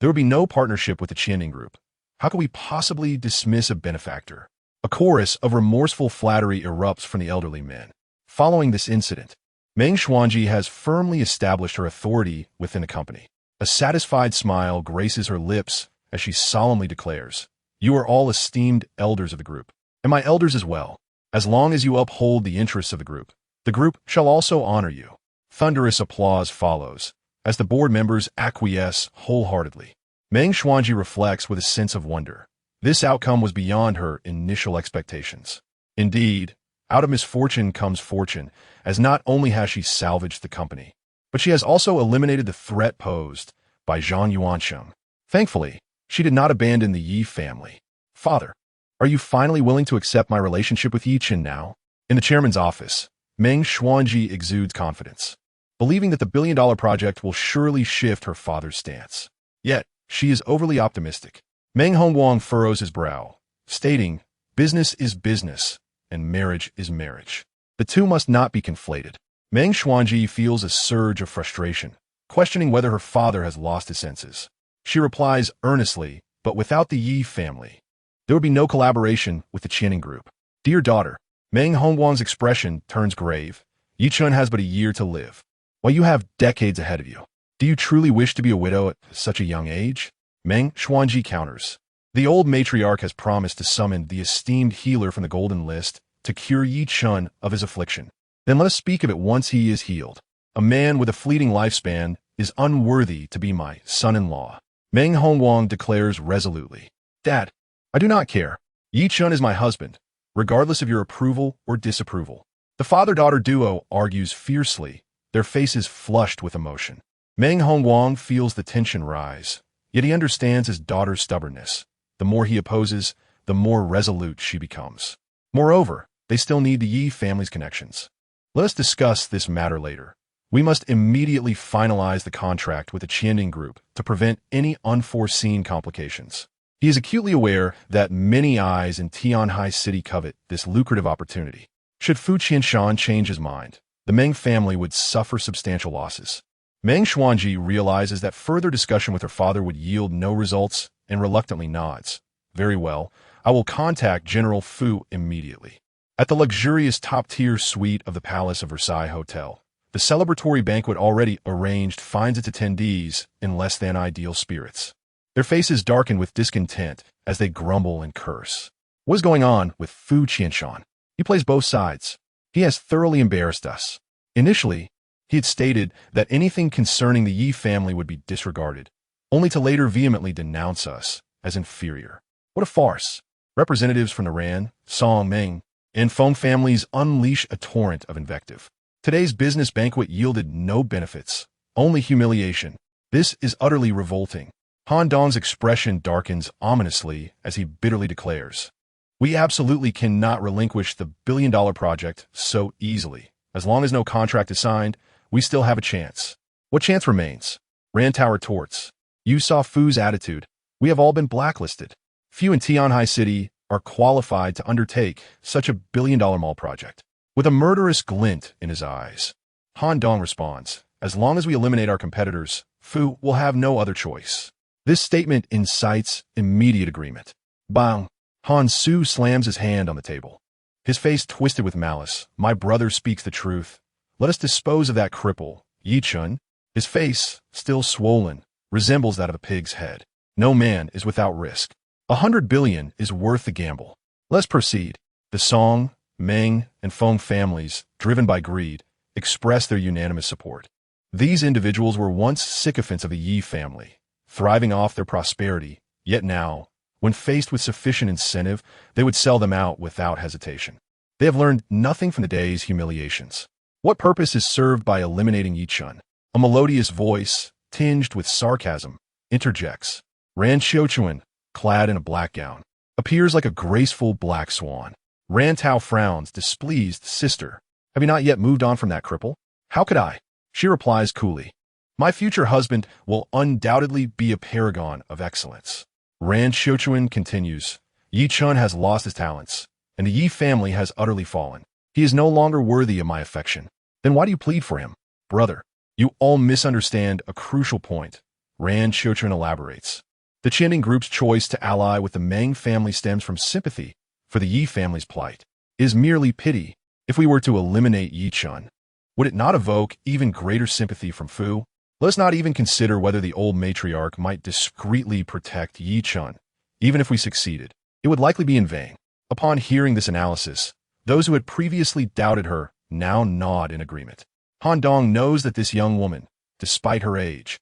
there would be no partnership with the Qingding Group. How could we possibly dismiss a benefactor?" A chorus of remorseful flattery erupts from the elderly men. Following this incident, Meng Xuanji has firmly established her authority within the company. A satisfied smile graces her lips as she solemnly declares, "You are all esteemed elders of the group, and my elders as well. As long as you uphold the interests of the group shall also honor you." Thunderous applause follows, as the board members acquiesce wholeheartedly. Meng Xuanji reflects with a sense of wonder. This outcome was beyond her initial expectations. Indeed, out of misfortune comes fortune, as not only has she salvaged the company, but she has also eliminated the threat posed by Zhang Yuansheng. Thankfully, she did not abandon the Ye family. Father, are you finally willing to accept my relationship with Ye Chen now? In the chairman's office, Meng Xuanji exudes confidence, believing that the billion-dollar project will surely shift her father's stance. Yet, she is overly optimistic. Meng Hongguang furrows his brow, stating, business is business, and marriage is marriage. The two must not be conflated. Meng Xuanji feels a surge of frustration, questioning whether her father has lost his senses. She replies earnestly, but without the Ye family, there would be no collaboration with the Channing Group. Dear daughter, Meng Hongguang's expression turns grave. Ye Chen has but a year to live, while you have decades ahead of you. Do you truly wish to be a widow at such a young age? Meng Xuanji counters. The old matriarch has promised to summon the esteemed healer from the Golden List to cure Ye Chen of his affliction. Then let us speak of it once he is healed. A man with a fleeting lifespan is unworthy to be my son-in-law. Meng Hongguang declares resolutely. Dad, I do not care. Ye Chen is my husband, regardless of your approval or disapproval. The father-daughter duo argues fiercely, their faces flushed with emotion. Meng Hongguang feels the tension rise, yet he understands his daughter's stubbornness. The more he opposes, the more resolute she becomes. Moreover, they still need the Ye family's connections. Let us discuss this matter later. We must immediately finalize the contract with the Channing Group to prevent any unforeseen complications. He is acutely aware that many eyes in Tianhai City covet this lucrative opportunity. Should Fu Qianshan change his mind, the Meng family would suffer substantial losses. Meng Xuanji realizes that further discussion with her father would yield no results and reluctantly nods. Very well, I will contact General Fu immediately. At the luxurious top-tier suite of the Palace of Versailles Hotel, the celebratory banquet already arranged finds its attendees in less than ideal spirits. Their faces darken with discontent as they grumble and curse. What is going on with Fu Qianshan? He plays both sides. He has thoroughly embarrassed us. Initially, he had stated that anything concerning the Ye family would be disregarded, only to later vehemently denounce us as inferior. What a farce. Representatives from the Ran, Song Meng, and Feng families unleash a torrent of invective. Today's business banquet yielded no benefits, only humiliation. This is utterly revolting. Han Dong's expression darkens ominously as he bitterly declares, we absolutely cannot relinquish the billion-dollar project so easily. As long as no contract is signed, we still have a chance. What chance remains? Rantau retorts. You saw Fu's attitude. We have all been blacklisted. Few in Tianhai City are qualified to undertake such a billion-dollar mall project. With a murderous glint in his eyes, Han Dong responds, as long as we eliminate our competitors, Fu will have no other choice. This statement incites immediate agreement. Bang! Han Su slams his hand on the table. His face twisted with malice. My brother speaks the truth. Let us dispose of that cripple, Ye Chen. His face, still swollen, resembles that of a pig's head. No man is without risk. 100 billion is worth the gamble. Let's proceed. The Song, Meng, and Feng families, driven by greed, express their unanimous support. These individuals were once sycophants of the Ye family, thriving off their prosperity, yet now, when faced with sufficient incentive, they would sell them out without hesitation. They have learned nothing from the day's humiliations. What purpose is served by eliminating Ye Chen? A melodious voice, tinged with sarcasm, interjects. Ran Xiuchuan, clad in a black gown, appears like a graceful black swan. Ran Tao frowns, displeased. Sister, have you not yet moved on from that cripple? How could I? She replies coolly. My future husband will undoubtedly be a paragon of excellence. Ran Xiuchuan continues. Ye Chen has lost his talents, and the Ye family has utterly fallen. He is no longer worthy of my affection. Then why do you plead for him? Brother, you all misunderstand a crucial point. Ran Xiuchuan elaborates. The Channing Group's choice to ally with the Meng family stems from sympathy for the Ye family's plight. It is merely pity. If we were to eliminate Ye Chen, would it not evoke even greater sympathy from Fu? Let us not even consider whether the old matriarch might discreetly protect Ye Chen. Even if we succeeded, it would likely be in vain. Upon hearing this analysis, those who had previously doubted her now nod in agreement. Han Dong knows that this young woman, despite her age,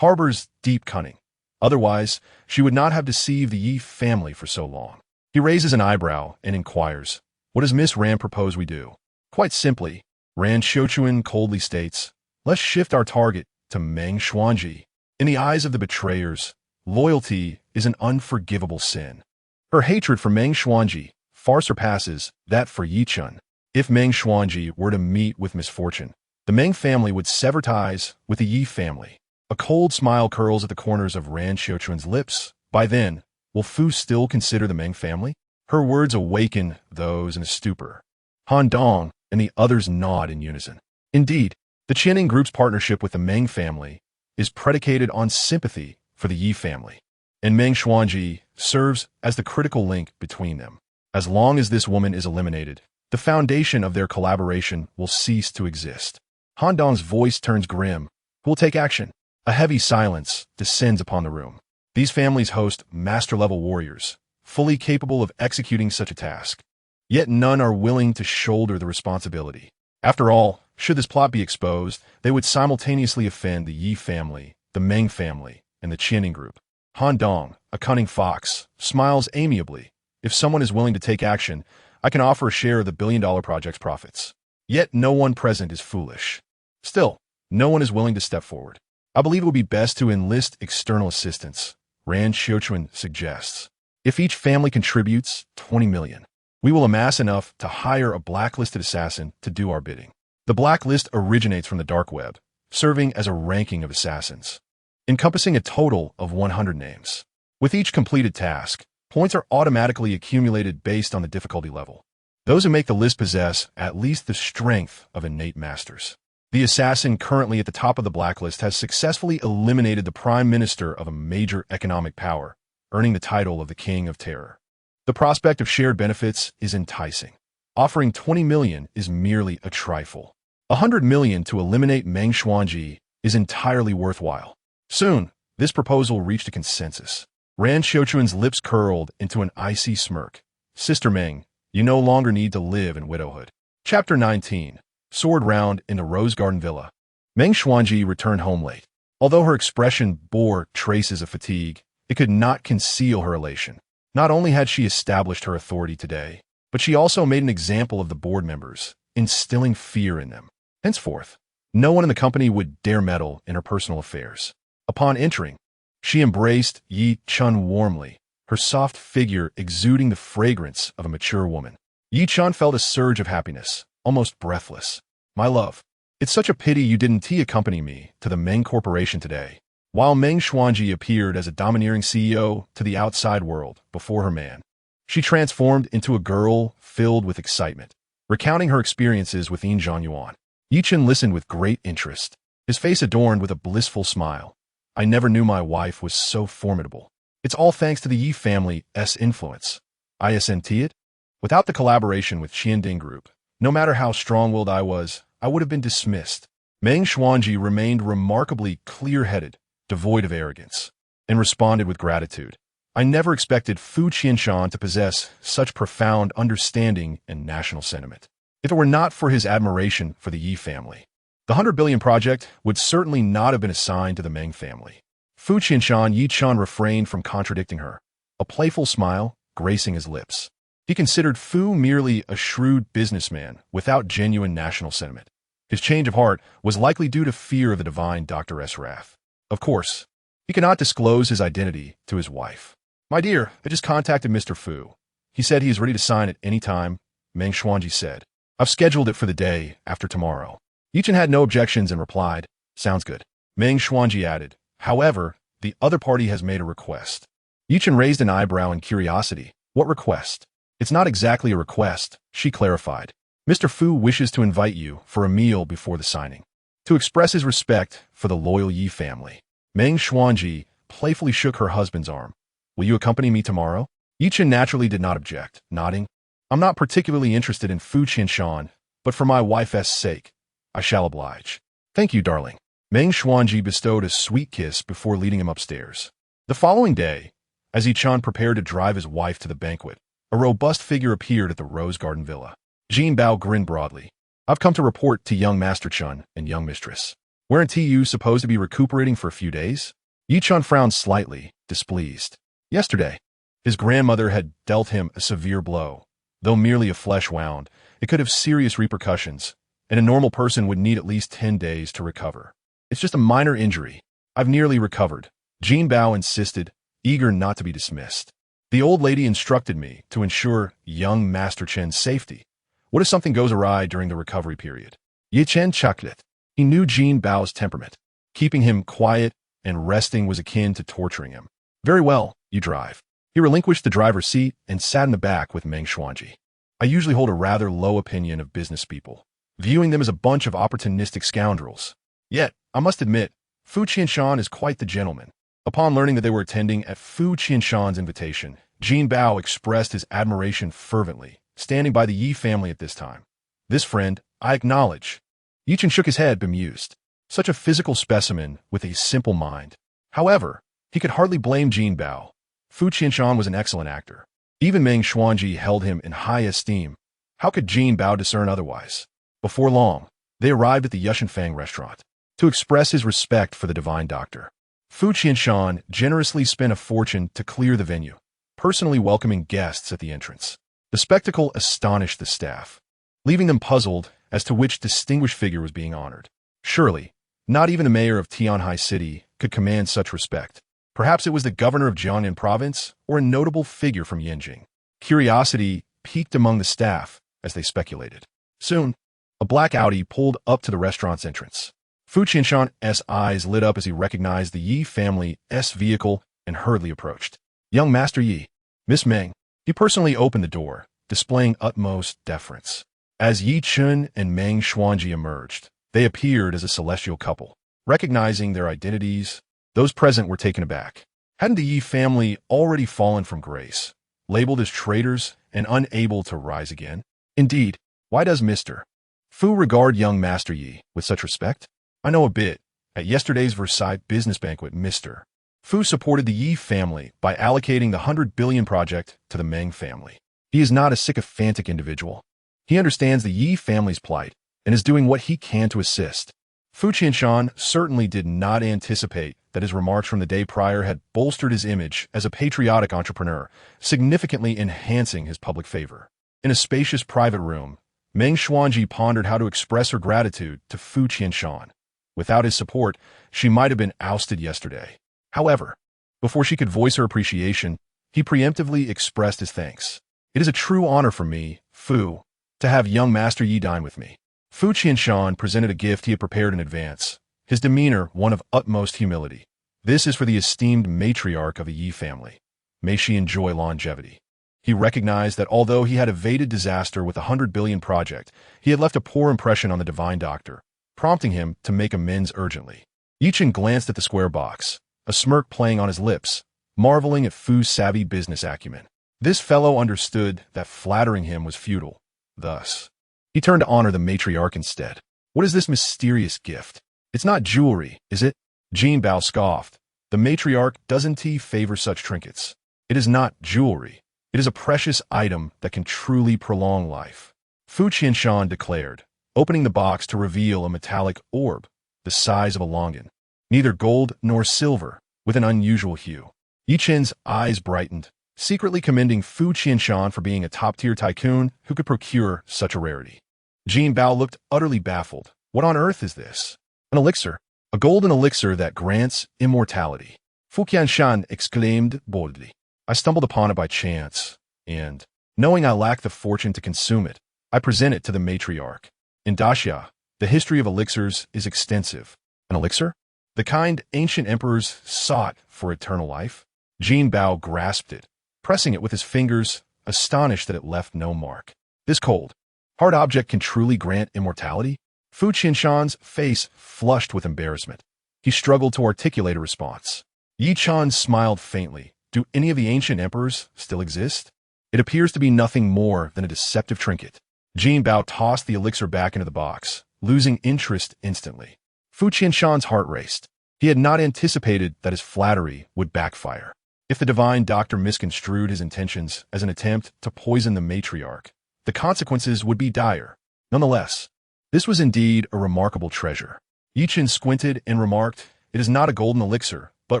harbors deep cunning. Otherwise, she would not have deceived the Ye family for so long. He raises an eyebrow and inquires, what does Miss Ran propose we do? Quite simply, Ran Xiuchuan coldly states, Let's shift our target to Meng Xuanji. In the eyes of the betrayers, loyalty is an unforgivable sin. Her hatred for Meng Xuanji far surpasses that for Ye Chen. If Meng Xuanji were to meet with misfortune, the Meng family would sever ties with the Yi family. A cold smile curls at the corners of Ran Xiuquan's lips. By then, will Fu still consider the Meng family? Her words awaken those in a stupor. Han Dong and the others nod in unison. Indeed, the Qianing group's partnership with the Meng family is predicated on sympathy for the Yi family, and Meng Xuanji serves as the critical link between them. As long as this woman is eliminated, the foundation of their collaboration will cease to exist. Han Dong's voice turns grim. Who will take action? A heavy silence descends upon the room. These families host master-level warriors, fully capable of executing such a task. Yet none are willing to shoulder the responsibility. After all, should this plot be exposed, they would simultaneously offend the Yi family, the Meng family, and the Qianing group. Han Dong, a cunning fox, smiles amiably. If someone is willing to take action, I can offer a share of the billion-dollar project's profits. Yet no one present is foolish. Still, no one is willing to step forward. I believe it would be best to enlist external assistance, Ran Xiuquan suggests. If each family contributes 20 million, we will amass enough to hire a blacklisted assassin to do our bidding. The blacklist originates from the dark web, serving as a ranking of assassins, encompassing a total of 100 names. With each completed task, points are automatically accumulated based on the difficulty level. Those who make the list possess at least the strength of innate masters. The assassin currently at the top of the blacklist has successfully eliminated the prime minister of a major economic power, earning the title of the King of Terror. The prospect of shared benefits is enticing. Offering 20 million is merely a trifle. 100 million to eliminate Meng Xuanji is entirely worthwhile. Soon, this proposal reached a consensus. Ran Xiuquan's lips curled into an icy smirk. Sister Meng, you no longer need to live in widowhood. Chapter 19. Sword round in the Rose Garden Villa. Meng Xuanji returned home late. Although her expression bore traces of fatigue, it could not conceal her elation. Not only had she established her authority today, but she also made an example of the board members, instilling fear in them. Henceforth, no one in the company would dare meddle in her personal affairs. Upon entering, she embraced Ye Chen warmly, her soft figure exuding the fragrance of a mature woman. Ye Chen felt a surge of happiness, almost breathless. My love, it's such a pity you didn't accompany me to the Meng Corporation today. While Meng Xuanji appeared as a domineering CEO to the outside world before her man, she transformed into a girl filled with excitement, recounting her experiences with Yin Zhangyuan. Ye Chen listened with great interest, his face adorned with a blissful smile. I never knew my wife was so formidable. It's all thanks to the Yi family's influence. Isn't it? Without the collaboration with Qianding Group, no matter how strong-willed I was, I would have been dismissed. Meng Xuanji remained remarkably clear-headed, devoid of arrogance, and responded with gratitude. I never expected Fu Qianshan to possess such profound understanding and national sentiment. If it were not for his admiration for the Yi family, the 100 billion project would certainly not have been assigned to the Meng family. Fu Qianshan Ye Chen refrained from contradicting her, a playful smile gracing his lips. He considered Fu merely a shrewd businessman without genuine national sentiment. His change of heart was likely due to fear of the divine Dr. S. wrath. Of course, he could not disclose his identity to his wife. My dear, I just contacted Mr. Fu. He said he is ready to sign at any time, Meng Xuanji said. I've scheduled it for the day after tomorrow. Ye Chen had no objections and replied, sounds good. Meng Xuanji added, however, the other party has made a request. Ye Chen raised an eyebrow in curiosity. What request? It's not exactly a request, she clarified. Mr. Fu wishes to invite you for a meal before the signing, to express his respect for the loyal Yi family. Meng Xuanji playfully shook her husband's arm. Will you accompany me tomorrow? Ye Chen naturally did not object, nodding. I'm not particularly interested in Fu Qianshan, but for my wife's sake, I shall oblige. Thank you, darling. Meng Xuanji bestowed a sweet kiss before leading him upstairs. The following day, as Ye Chen prepared to drive his wife to the banquet, a robust figure appeared at the Rose Garden Villa. Jin Bao grinned broadly. I've come to report to young Master Chen and young mistress. Weren't you supposed to be recuperating for a few days? Ye Chen frowned slightly, displeased. Yesterday, his grandmother had dealt him a severe blow. Though merely a flesh wound, it could have serious repercussions, and a normal person would need at least 10 days to recover. It's just a minor injury. I've nearly recovered, Jin Bao insisted, eager not to be dismissed. The old lady instructed me to ensure young Master Chen's safety. What if something goes awry during the recovery period? Ye Chen chuckled. He knew Jin Bao's temperament. Keeping him quiet and resting was akin to torturing him. Very well, you drive. He relinquished the driver's seat and sat in the back with Meng Xuanji. I usually hold a rather low opinion of business people, viewing them as a bunch of opportunistic scoundrels. Yet, I must admit, Fu Qianshan is quite the gentleman. Upon learning that they were attending at Fu Qianshan's invitation, Jin Bao expressed his admiration fervently, standing by the Ye family at this time. This friend, I acknowledge. Ye Chen shook his head, bemused. Such a physical specimen with a simple mind. However, he could hardly blame Jin Bao. Fu Qianshan was an excellent actor. Even Meng Xuanji held him in high esteem. How could Jin Bao discern otherwise? Before long, they arrived at the Yushanfang restaurant. To express his respect for the divine doctor, Fu Qianshan generously spent a fortune to clear the venue, personally welcoming guests at the entrance. The spectacle astonished the staff, leaving them puzzled as to which distinguished figure was being honored. Surely, not even the mayor of Tianhai City could command such respect. Perhaps it was the governor of Jiangnan province or a notable figure from Yanjing. Curiosity piqued among the staff as they speculated. Soon, a black Audi pulled up to the restaurant's entrance. Fu Qianshan's eyes lit up as he recognized the Ye family's vehicle and hurriedly approached. Young Master Ye, Miss Meng. He personally opened the door, displaying utmost deference. As Ye Chen and Meng Xuanji emerged, they appeared as a celestial couple. Recognizing their identities, those present were taken aback. Hadn't the Ye family already fallen from grace, labeled as traitors and unable to rise again? Indeed, why does Mr. Fu regard young Master Ye with such respect? I know a bit. At yesterday's Versailles business banquet, Mr. Fu supported the Ye family by allocating the 100 billion project to the Meng family. He is not a sycophantic individual. He understands the Ye family's plight and is doing what he can to assist. Fu Qianshan certainly did not anticipate that his remarks from the day prior had bolstered his image as a patriotic entrepreneur, significantly enhancing his public favor. In a spacious private room, Meng Xuanji pondered how to express her gratitude to Fu Qianshan. Without his support, she might have been ousted yesterday. However, before she could voice her appreciation, he preemptively expressed his thanks. It is a true honor for me, Fu, to have young Master Yi dine with me. Fu Qianshan presented a gift he had prepared in advance, his demeanor one of utmost humility. This is for the esteemed matriarch of the Yi family. May she enjoy longevity. He recognized that although he had evaded disaster with the 100 billion project, he had left a poor impression on the divine doctor, prompting him to make amends urgently. Ye Chen glanced at the square box, a smirk playing on his lips, marveling at Fu's savvy business acumen. This fellow understood that flattering him was futile. Thus, he turned to honor the matriarch instead. What is this mysterious gift? It's not jewelry, is it? Jin Bao scoffed. The matriarch doesn't favor such trinkets. It is not jewelry. It is a precious item that can truly prolong life. Fu Qianshan declared, opening the box to reveal a metallic orb, the size of a longan. Neither gold nor silver, with an unusual hue. Ye Chen's eyes brightened, secretly commending Fu Qianshan for being a top-tier tycoon who could procure such a rarity. Jin Bao looked utterly baffled. What on earth is this? An elixir. A golden elixir that grants immortality. Fu Qianshan exclaimed boldly. I stumbled upon it by chance, and, knowing I lacked the fortune to consume it, I present it to the matriarch. In Daxia, the history of elixirs is extensive. An elixir? The kind ancient emperors sought for eternal life? Jin Bao grasped it, pressing it with his fingers, astonished that it left no mark. This cold, hard object can truly grant immortality? Fu Qianshan's face flushed with embarrassment. He struggled to articulate a response. Ye Chen smiled faintly. Do any of the ancient emperors still exist? It appears to be nothing more than a deceptive trinket. Jin Bao tossed the elixir back into the box, losing interest instantly. Fu Qianshan's heart raced. He had not anticipated that his flattery would backfire. If the divine doctor misconstrued his intentions as an attempt to poison the matriarch, the consequences would be dire. Nonetheless, this was indeed a remarkable treasure. Ye Chen squinted and remarked, it is not a golden elixir, but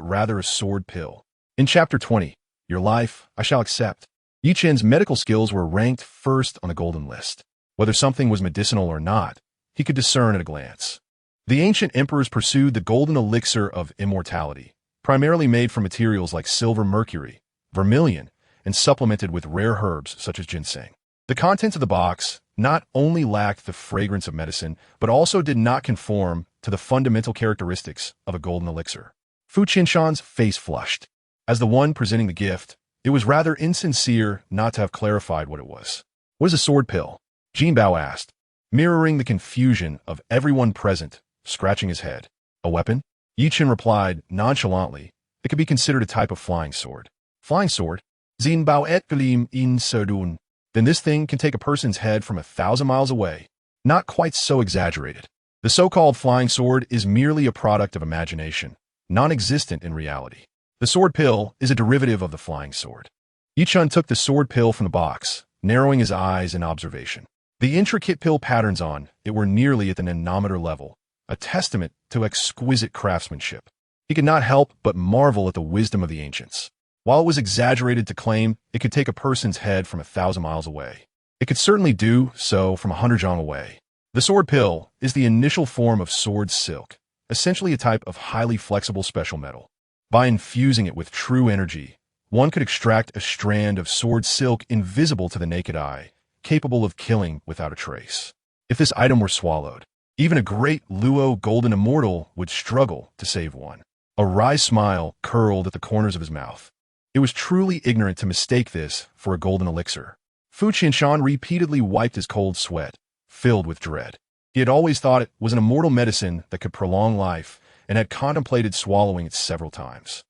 rather a sword pill. In Chapter 20, Your Life, I Shall Accept, Ye Chen's medical skills were ranked first on the golden list. Whether something was medicinal or not, he could discern at a glance. The ancient emperors pursued the golden elixir of immortality, primarily made from materials like silver mercury, vermilion, and supplemented with rare herbs such as ginseng. The contents of the box not only lacked the fragrance of medicine, but also did not conform to the fundamental characteristics of a golden elixir. Fu Qinshan's face flushed. As the one presenting the gift, it was rather insincere not to have clarified what it was. "What is a sword pill?" Jin Bao asked, mirroring the confusion of everyone present, scratching his head. "A weapon?" Ye Chen replied nonchalantly. "It could be considered a type of flying sword." "Flying sword? Jin Bao et gleam in serdun. Then this thing can take a person's head from 1,000 miles away." Not quite so exaggerated. The so-called flying sword is merely a product of imagination, non-existent in reality. The sword pill is a derivative of the flying sword. Ye Chen took the sword pill from the box, narrowing his eyes in observation. The intricate pill patterns on it were nearly at the nanometer level, a testament to exquisite craftsmanship. He could not help but marvel at the wisdom of the ancients. While it was exaggerated to claim it could take a person's head from 1,000 miles away, it could certainly do so from 100 zhang away. The sword pill is the initial form of sword silk, essentially a type of highly flexible special metal. By infusing it with true energy, one could extract a strand of sword silk invisible to the naked eye, capable of killing without a trace. If this item were swallowed, even a great Luo golden immortal would struggle to save one. A wry smile curled at the corners of his mouth. It was truly ignorant to mistake this for a golden elixir. Fu Qinshan repeatedly wiped his cold sweat, filled with dread. He had always thought it was an immortal medicine that could prolong life, and had contemplated swallowing it several times.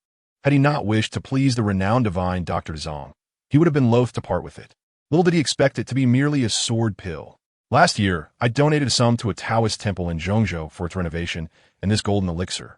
Had he not wished to please the renowned divine Dr. Zhang, he would have been loath to part with it. Little did he expect it to be merely a sword pill. "Last year, I donated a sum to a Taoist temple in Zhongzhou for its renovation and this golden elixir."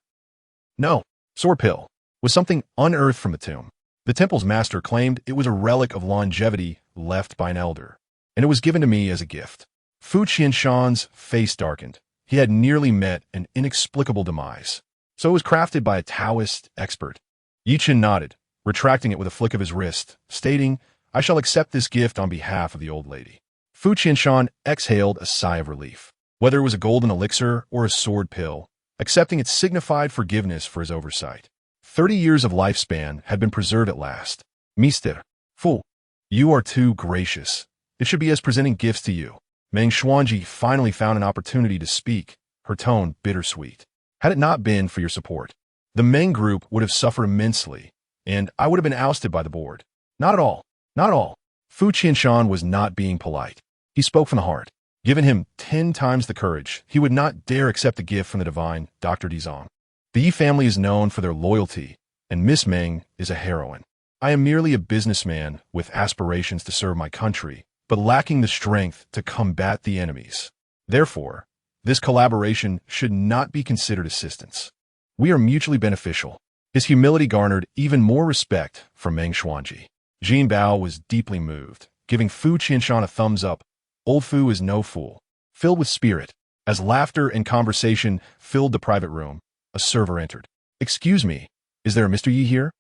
No, sword pill was something unearthed from the tomb. The temple's master claimed it was a relic of longevity left by an elder, and it was given to me as a gift. Fu Qinshan's face darkened. He had nearly met an inexplicable demise. So it was crafted by a Taoist expert. Ye Chen nodded, retracting it with a flick of his wrist, stating, "I shall accept this gift on behalf of the old lady." Fu Qinshan exhaled a sigh of relief. Whether it was a golden elixir or a sword pill, accepting it signified forgiveness for his oversight. 30 years of lifespan had been preserved at last. "Mr. Fu, you are too gracious. It should be as presenting gifts to you." Meng Xuanji finally found an opportunity to speak, her tone bittersweet. "Had it not been for your support, the Meng group would have suffered immensely, and I would have been ousted by the board." "Not at all. Not at all." Fu Qinshan was not being polite. He spoke from the heart. Given him 10 times the courage, he would not dare accept a gift from the divine Dr. Dizong. The Yi family is known for their loyalty, and Miss Meng is a heroine. I am merely a businessman with aspirations to serve my country, but lacking the strength to combat the enemies. Therefore, this collaboration should not be considered assistance. We are mutually beneficial. His humility garnered even more respect from Meng Xuanji. Jin Bao was deeply moved, giving Fu Qinshan a thumbs up. Old Fu is no fool. Filled with spirit, as laughter and conversation filled the private room, a server entered. "Excuse me, is there a Mr. Yi here?"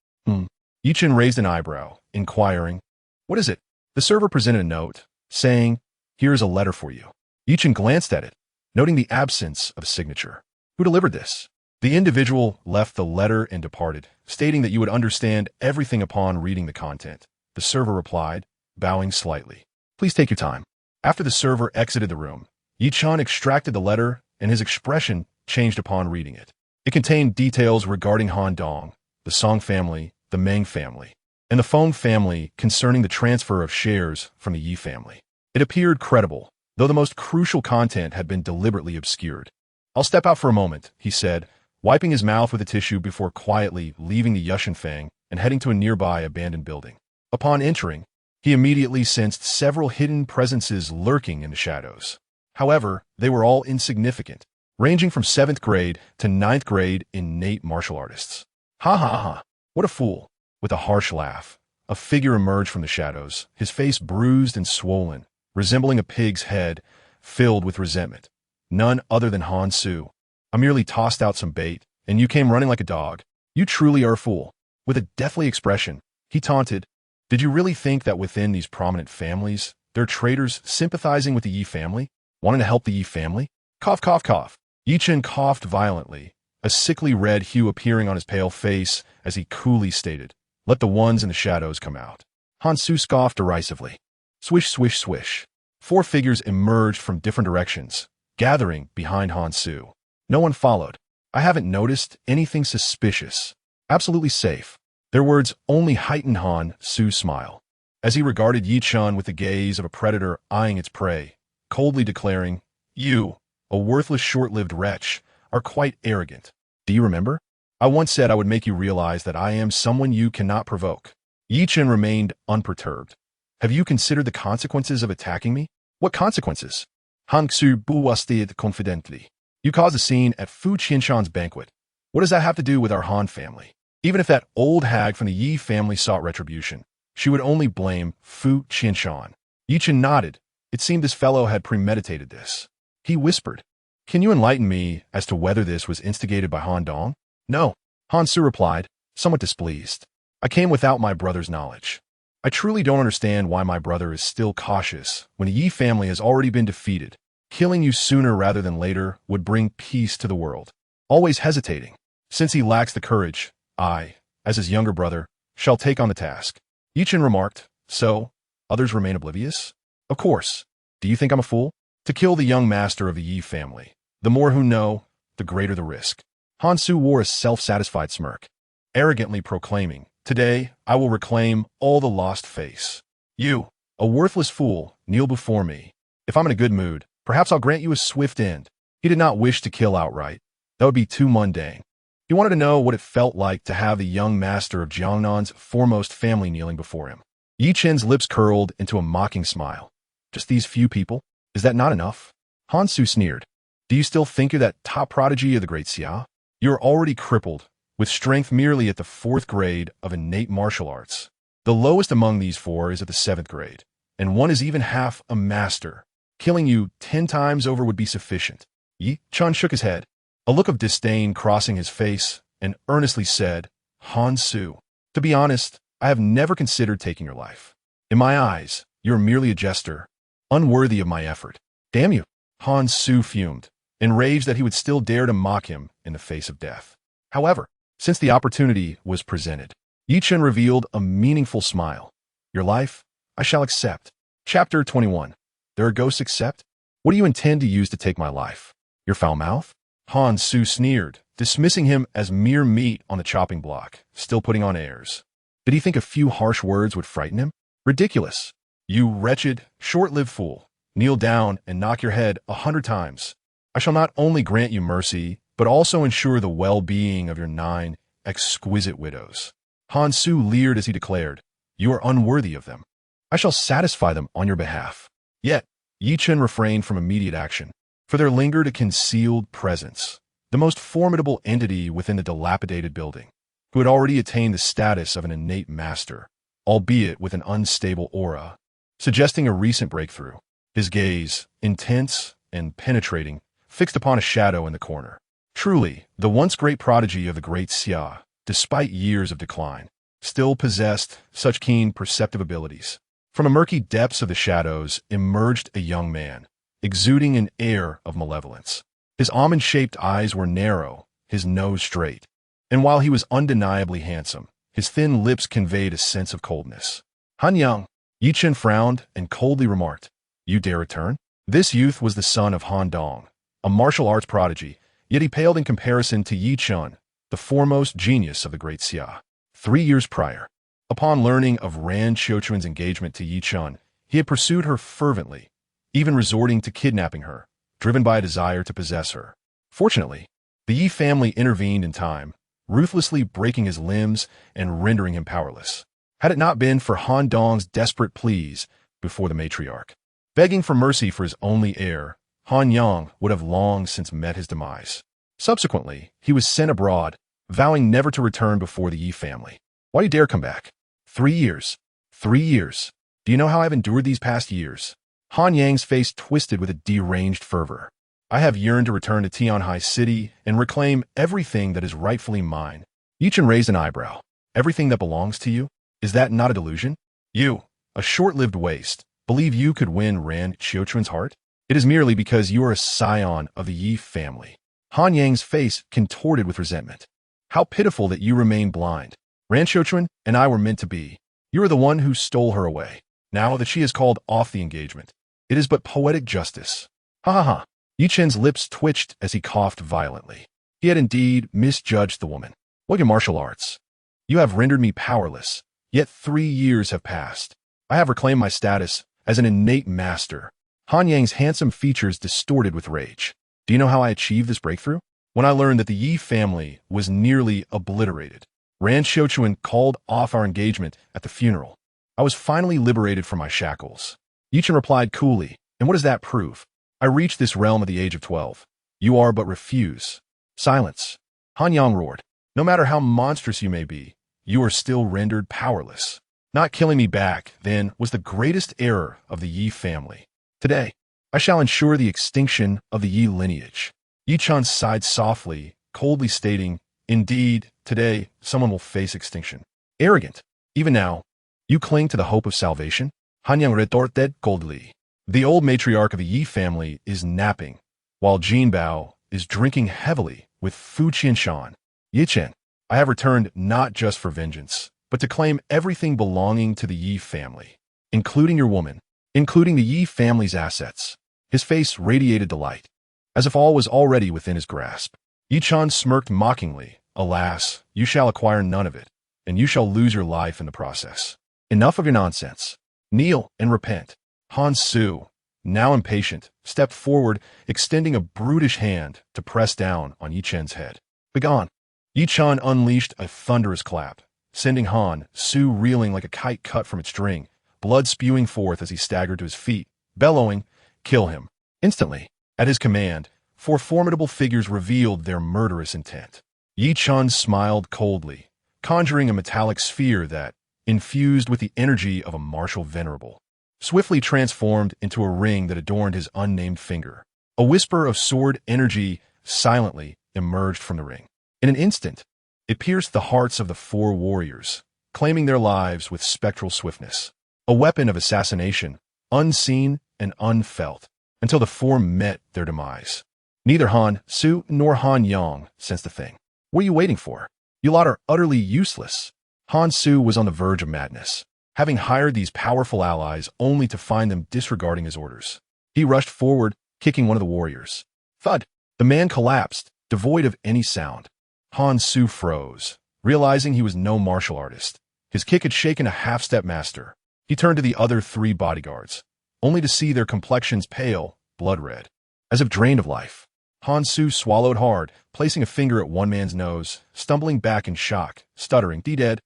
Ye Chen raised an eyebrow, inquiring, "What is it?" The server presented a note, saying, "Here is a letter for you." Ye Chen glanced at it, noting the absence of a signature. "Who delivered this?" The individual left the letter and departed, stating that you would understand everything upon reading the content. The server replied, bowing slightly. "Please take your time." After the server exited the room, Ye Chen extracted the letter, and his expression changed upon reading it. It contained details regarding Han Dong, the Song family, the Meng family, and the Feng family concerning the transfer of shares from the Yi family. It appeared credible, though the most crucial content had been deliberately obscured. "I'll step out for a moment," he said, wiping his mouth with a tissue before quietly leaving the Yushanfang and heading to a nearby abandoned building. Upon entering, he immediately sensed several hidden presences lurking in the shadows. However, they were all insignificant, ranging from 7th grade to 9th grade innate martial artists. "Ha ha ha, what a fool." With a harsh laugh, a figure emerged from the shadows, his face bruised and swollen, resembling a pig's head, filled with resentment. None other than Han Su. "I merely tossed out some bait, and you came running like a dog. You truly are a fool." With a deathly expression, he taunted, "Did you really think that within these prominent families, there are traitors sympathizing with the Yi family, wanting to help the Yi family?" Cough, cough, cough. Ye Chen coughed violently, a sickly red hue appearing on his pale face as he coolly stated, "Let the ones in the shadows come out." Han Su scoffed derisively. Swish, swish, swish. 4 figures emerged from different directions, gathering behind Han Su. No one followed. "I haven't noticed anything suspicious. Absolutely safe." Their words only heightened Han Su's smile, as he regarded Ye Chen with the gaze of a predator eyeing its prey, coldly declaring, "You, a worthless short-lived wretch, are quite arrogant. Do you remember? I once said I would make you realize that I am someone you cannot provoke." Ye Chen remained unperturbed. "Have you considered the consequences of attacking me?" "What consequences?" Han Su buwasted confidently. "You caused a scene at Fu Qinshan's banquet. What does that have to do with our Han family? Even if that old hag from the Yi family sought retribution, she would only blame Fu Qinshan." Ye Chen nodded. It seemed this fellow had premeditated this. He whispered, "Can you enlighten me as to whether this was instigated by Han Dong?" "No," Han Su replied, somewhat displeased. "I came without my brother's knowledge. I truly don't understand why my brother is still cautious when the Yi family has already been defeated. Killing you sooner rather than later would bring peace to the world. Always hesitating. Since he lacks the courage, I, as his younger brother, shall take on the task." Ye Chen remarked, "So, others remain oblivious?" "Of course. Do you think I'm a fool? To kill the young master of the Yi family. The more who know, the greater the risk." Han Su wore a self-satisfied smirk, arrogantly proclaiming, "Today, I will reclaim all the lost face. You, a worthless fool, kneel before me. If I'm in a good mood, perhaps I'll grant you a swift end." He did not wish to kill outright. That would be too mundane. He wanted to know what it felt like to have the young master of Jiangnan's foremost family kneeling before him. Ye Chen's lips curled into a mocking smile. "Just these few people? Is that not enough?" Han Su sneered. "Do you still think you're that top prodigy of the great Xia? You're already crippled, with strength merely at the 4th grade of innate martial arts. The lowest among these 4 is at the 7th grade, and one is even half a master. Killing you 10 times over would be sufficient." Ye Chen shook his head, a look of disdain crossing his face, and earnestly said, "Han Su, to be honest, I have never considered taking your life. In my eyes, you're merely a jester, unworthy of my effort." "Damn you!" Han Su fumed, enraged that he would still dare to mock him in the face of death. However, since the opportunity was presented, Ye Chen revealed a meaningful smile. "Your life, I shall accept." Chapter 21. There are ghosts accept? What do you intend to use to take my life? Your foul mouth? Han Su sneered, dismissing him as mere meat on the chopping block, still putting on airs. Did he think a few harsh words would frighten him? Ridiculous. "You wretched, short-lived fool, kneel down and knock your head 100 times. I shall not only grant you mercy, but also ensure the well-being of your 9 exquisite widows." Han Su leered as he declared, "You are unworthy of them. I shall satisfy them on your behalf." Yet, Ye Chen refrained from immediate action, for there lingered a concealed presence, the most formidable entity within the dilapidated building, who had already attained the status of an innate master, albeit with an unstable aura, suggesting a recent breakthrough. His gaze, intense and penetrating, fixed upon a shadow in the corner. Truly, the once great prodigy of the great Xia, despite years of decline, still possessed such keen perceptive abilities. From the murky depths of the shadows emerged a young man, exuding an air of malevolence. His almond-shaped eyes were narrow, his nose straight, and while he was undeniably handsome, his thin lips conveyed a sense of coldness. "Han Yang," Ye Chen frowned and coldly remarked, "You dare return?" This youth was the son of Han Dong, a martial arts prodigy, yet he paled in comparison to Ye Chen, the foremost genius of the great Xia. 3 years prior, upon learning of Ran Qiuquan's engagement to Ye Chen, he had pursued her fervently, even resorting to kidnapping her, driven by a desire to possess her. Fortunately, the Yi family intervened in time, ruthlessly breaking his limbs and rendering him powerless. Had it not been for Han Dong's desperate pleas before the matriarch, begging for mercy for his only heir, Han Yang would have long since met his demise. Subsequently, he was sent abroad, vowing never to return before the Yi family. Why do you dare come back? 3 years. 3 years. Do you know how I've endured these past years? Han Yang's face twisted with a deranged fervor. I have yearned to return to Tianhai City and reclaim everything that is rightfully mine. Ye Chen raised an eyebrow. Everything that belongs to you? Is that not a delusion? You, a short-lived waste, believe you could win Ran Qiuquan's heart? It is merely because you are a scion of the Ye family. Han Yang's face contorted with resentment. How pitiful that you remain blind. Ran Xiuquan and I were meant to be. You are the one who stole her away. Now that she has called off the engagement, it is but poetic justice. Ha ha ha. Ye Chen's lips twitched as he coughed violently. He had indeed misjudged the woman. What your martial arts? You have rendered me powerless, yet 3 years have passed. I have reclaimed my status as an innate master. Han Yang's handsome features distorted with rage. Do you know how I achieved this breakthrough? When I learned that the Ye family was nearly obliterated. Ran Xiuquan called off our engagement at the funeral. I was finally liberated from my shackles. Ye Chen replied coolly, and what does that prove? I reached this realm at the age of 12. You are but refuse. Silence. Han Yang roared. No matter how monstrous you may be, you are still rendered powerless. Not killing me back, then, was the greatest error of the Ye family. Today, I shall ensure the extinction of the Ye lineage. Ye Chen sighed softly, coldly stating, indeed, today, someone will face extinction. Arrogant. Even now, you cling to the hope of salvation? Han Yang retorted coldly. The old matriarch of the Ye family is napping, while Jin Bao is drinking heavily with Fu Qianshan. Ye Chen, I have returned not just for vengeance, but to claim everything belonging to the Ye family, including your woman, including the Ye family's assets. His face radiated delight, as if all was already within his grasp. Ye Chen smirked mockingly. Alas, you shall acquire none of it, and you shall lose your life in the process. Enough of your nonsense. Kneel and repent. Han Su, now impatient, stepped forward, extending a brutish hand to press down on Ye Chen's head. Begone. Ye Chen unleashed a thunderous clap, sending Han Su reeling like a kite cut from its string, blood spewing forth as he staggered to his feet, bellowing, kill him. Instantly, at his command, 4 formidable figures revealed their murderous intent. Ye Chen smiled coldly, conjuring a metallic sphere that, infused with the energy of a martial venerable, swiftly transformed into a ring that adorned his unnamed finger. A whisper of sword energy silently emerged from the ring. In an instant, it pierced the hearts of the 4 warriors, claiming their lives with spectral swiftness. A weapon of assassination, unseen and unfelt, until the 4 met their demise. Neither Han Su nor Han Yang sensed a thing. What are you waiting for? You lot are utterly useless. Han Su was on the verge of madness, having hired these powerful allies only to find them disregarding his orders. He rushed forward, kicking one of the warriors. Thud! The man collapsed, devoid of any sound. Han Su froze, realizing he was no martial artist. His kick had shaken a half-step master. He turned to the other 3 bodyguards, only to see their complexions pale, blood-red, as if drained of life. Han Su swallowed hard, placing a finger at one man's nose, stumbling back in shock, stuttering, "D-dead."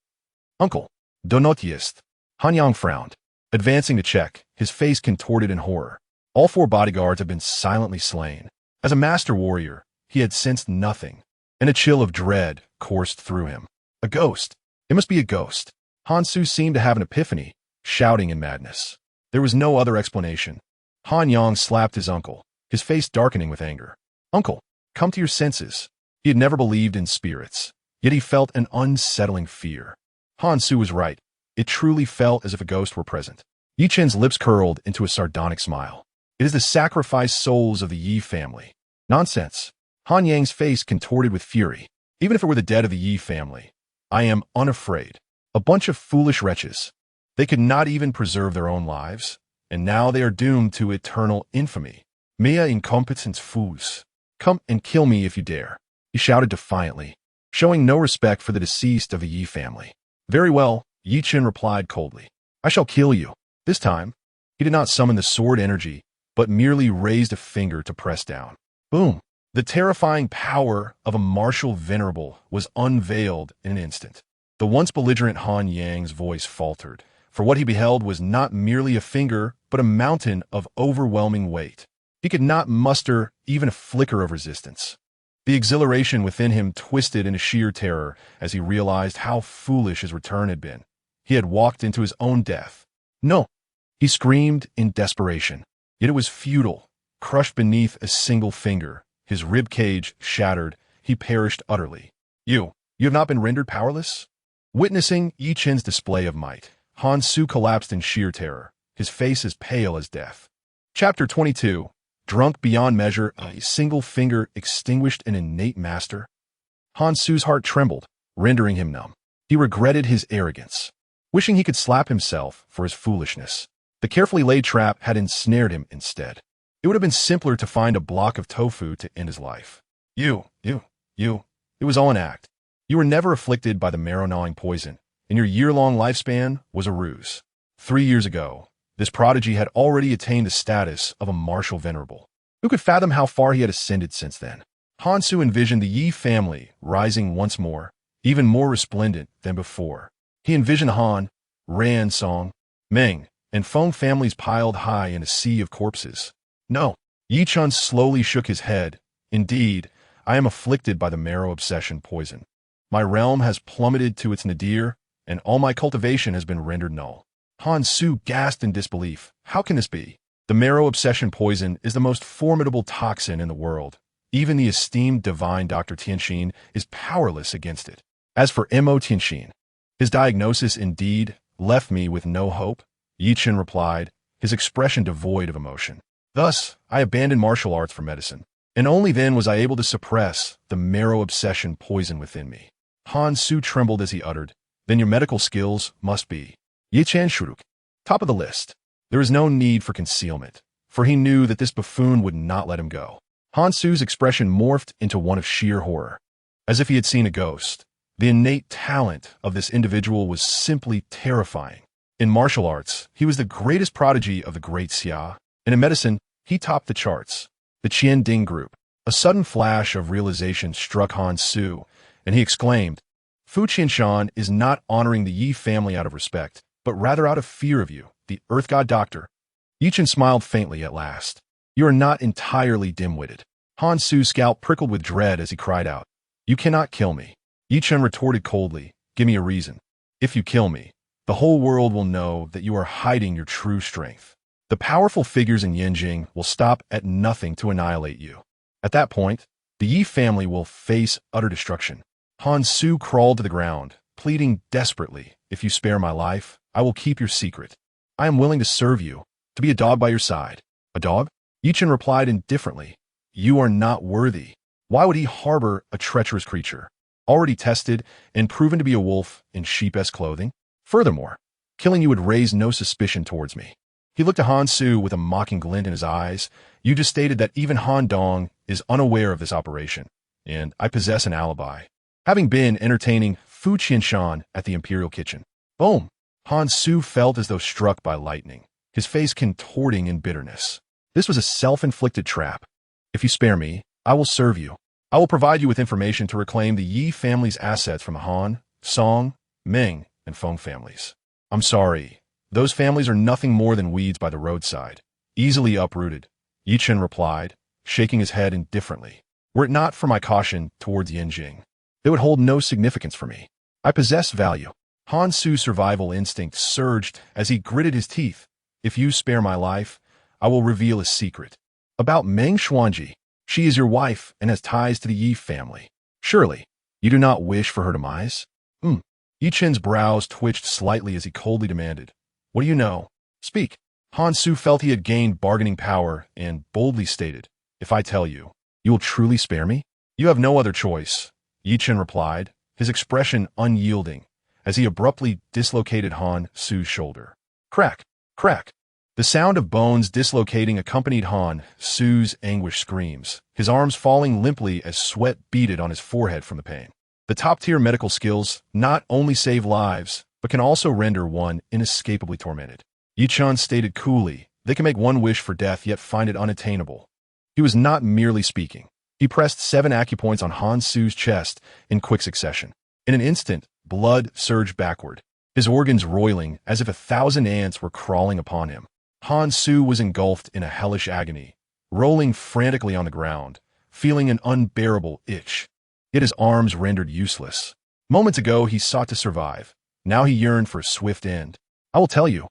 "Uncle, donotist." Han Yang frowned, advancing to check, his face contorted in horror. All 4 bodyguards had been silently slain. As a master warrior, he had sensed nothing, and a chill of dread coursed through him. A ghost. It must be a ghost. Han Su seemed to have an epiphany, shouting in madness. There was no other explanation. Han Yang slapped his uncle, his face darkening with anger. "Uncle, come to your senses." He had never believed in spirits, yet he felt an unsettling fear. Han Su was right. It truly felt as if a ghost were present. Ye Chen's lips curled into a sardonic smile. It is the sacrificed souls of the Ye family. Nonsense. Han Yang's face contorted with fury. Even if it were the dead of the Ye family, I am unafraid. A bunch of foolish wretches. They could not even preserve their own lives, and now they are doomed to eternal infamy. Mea incompetens fous. Come and kill me if you dare, he shouted defiantly, showing no respect for the deceased of the Ye family. Very well, Ye Chen replied coldly. I shall kill you. This time, he did not summon the sword energy, but merely raised a finger to press down. Boom! The terrifying power of a martial venerable was unveiled in an instant. The once belligerent Han Yang's voice faltered, for what he beheld was not merely a finger, but a mountain of overwhelming weight. He could not muster even a flicker of resistance. The exhilaration within him twisted into sheer terror as he realized how foolish his return had been. He had walked into his own death. No! He screamed in desperation. Yet it was futile. Crushed beneath a single finger, his rib cage shattered, he perished utterly. You have not been rendered powerless? Witnessing Ye Chen's display of might, Han Su collapsed in sheer terror, his face as pale as death. Chapter 22. drunk beyond measure, a single finger extinguished an innate master. Han Su's heart trembled, rendering him numb. He regretted his arrogance, wishing he could slap himself for his foolishness. The carefully laid trap had ensnared him instead. It would have been simpler to find a block of tofu to end his life. You. It was all an act. You were never afflicted by the marrow-gnawing poison, and your year-long lifespan was a ruse. 3 years ago, this prodigy had already attained the status of a martial venerable. Who could fathom how far he had ascended since then? Han Su envisioned the Ye family rising once more, even more resplendent than before. He envisioned Han, Ran Song, Meng, and Feng families piled high in a sea of corpses. No. Ye Chen slowly shook his head. Indeed, I am afflicted by the marrow obsession poison. My realm has plummeted to its nadir, and all my cultivation has been rendered null. Han Su gasped in disbelief. How can this be? The marrow obsession poison is the most formidable toxin in the world. Even the esteemed divine Dr. Tianxin is powerless against it. As for Mo Tianxin, his diagnosis indeed left me with no hope, Ye Chen replied, his expression devoid of emotion. Thus, I abandoned martial arts for medicine, and only then was I able to suppress the marrow obsession poison within me. Han Su trembled as he uttered, then your medical skills must be Ye Chen Shuruk, top of the list. There is no need for concealment, for he knew that this buffoon would not let him go. Han Su's expression morphed into one of sheer horror, as if he had seen a ghost. The innate talent of this individual was simply terrifying. In martial arts, he was the greatest prodigy of the great Xia, and in medicine, he topped the charts. The Qian Ding group. A sudden flash of realization struck Han Su, and he exclaimed, Fu Qianshan is not honoring the Yi family out of respect, but rather out of fear of you, the Earth God Doctor. Ye Chen smiled faintly at last. You are not entirely dim-witted. Han Su's scalp prickled with dread as he cried out, You cannot kill me. Ye Chen retorted coldly, Give me a reason. If you kill me, the whole world will know that you are hiding your true strength. The powerful figures in Yanjing will stop at nothing to annihilate you. At that point, the Yi family will face utter destruction. Han Su crawled to the ground, pleading desperately, If you spare my life, I will keep your secret. I am willing to serve you, to be a dog by your side. A dog? Ye Chen replied indifferently, You are not worthy. Why would he harbor a treacherous creature, already tested and proven to be a wolf in sheep-esque clothing? Furthermore, killing you would raise no suspicion towards me. He looked at Han Su with a mocking glint in his eyes. You just stated that even Han Dong is unaware of this operation, and I possess an alibi, having been entertaining Fu Qianshan at the Imperial Kitchen. Boom! Han Su felt as though struck by lightning, his face contorting in bitterness. This was a self-inflicted trap. If you spare me, I will serve you. I will provide you with information to reclaim the Yi family's assets from the Han, Song, Ming, and Feng families. I'm sorry. Those families are nothing more than weeds by the roadside, easily uprooted, Ye Chen replied, shaking his head indifferently. Were it not for my caution towards Yanjing, they would hold no significance for me. I possess value. Han Su's survival instinct surged as he gritted his teeth. If you spare my life, I will reveal a secret. About Meng Xuanji. She is your wife and has ties to the Yi family. Surely, you do not wish for her demise? Ye Chen's brows twitched slightly as he coldly demanded, What do you know? Speak. Han Su felt he had gained bargaining power and boldly stated, If I tell you, you will truly spare me? You have no other choice, Ye Chen replied, his expression unyielding, as he abruptly dislocated Han Su's shoulder. Crack, crack. The sound of bones dislocating accompanied Han Su's anguished screams, his arms falling limply as sweat beaded on his forehead from the pain. The top-tier medical skills not only save lives, but can also render one inescapably tormented. Ye Chen stated coolly, They can make one wish for death yet find it unattainable. He was not merely speaking. He pressed 7 acupoints on Han Su's chest in quick succession. In an instant, blood surged backward, his organs roiling as if 1,000 ants were crawling upon him. Han Su was engulfed in a hellish agony, rolling frantically on the ground, feeling an unbearable itch. Yet his arms rendered useless. Moments ago he sought to survive. Now he yearned for a swift end. I will tell you.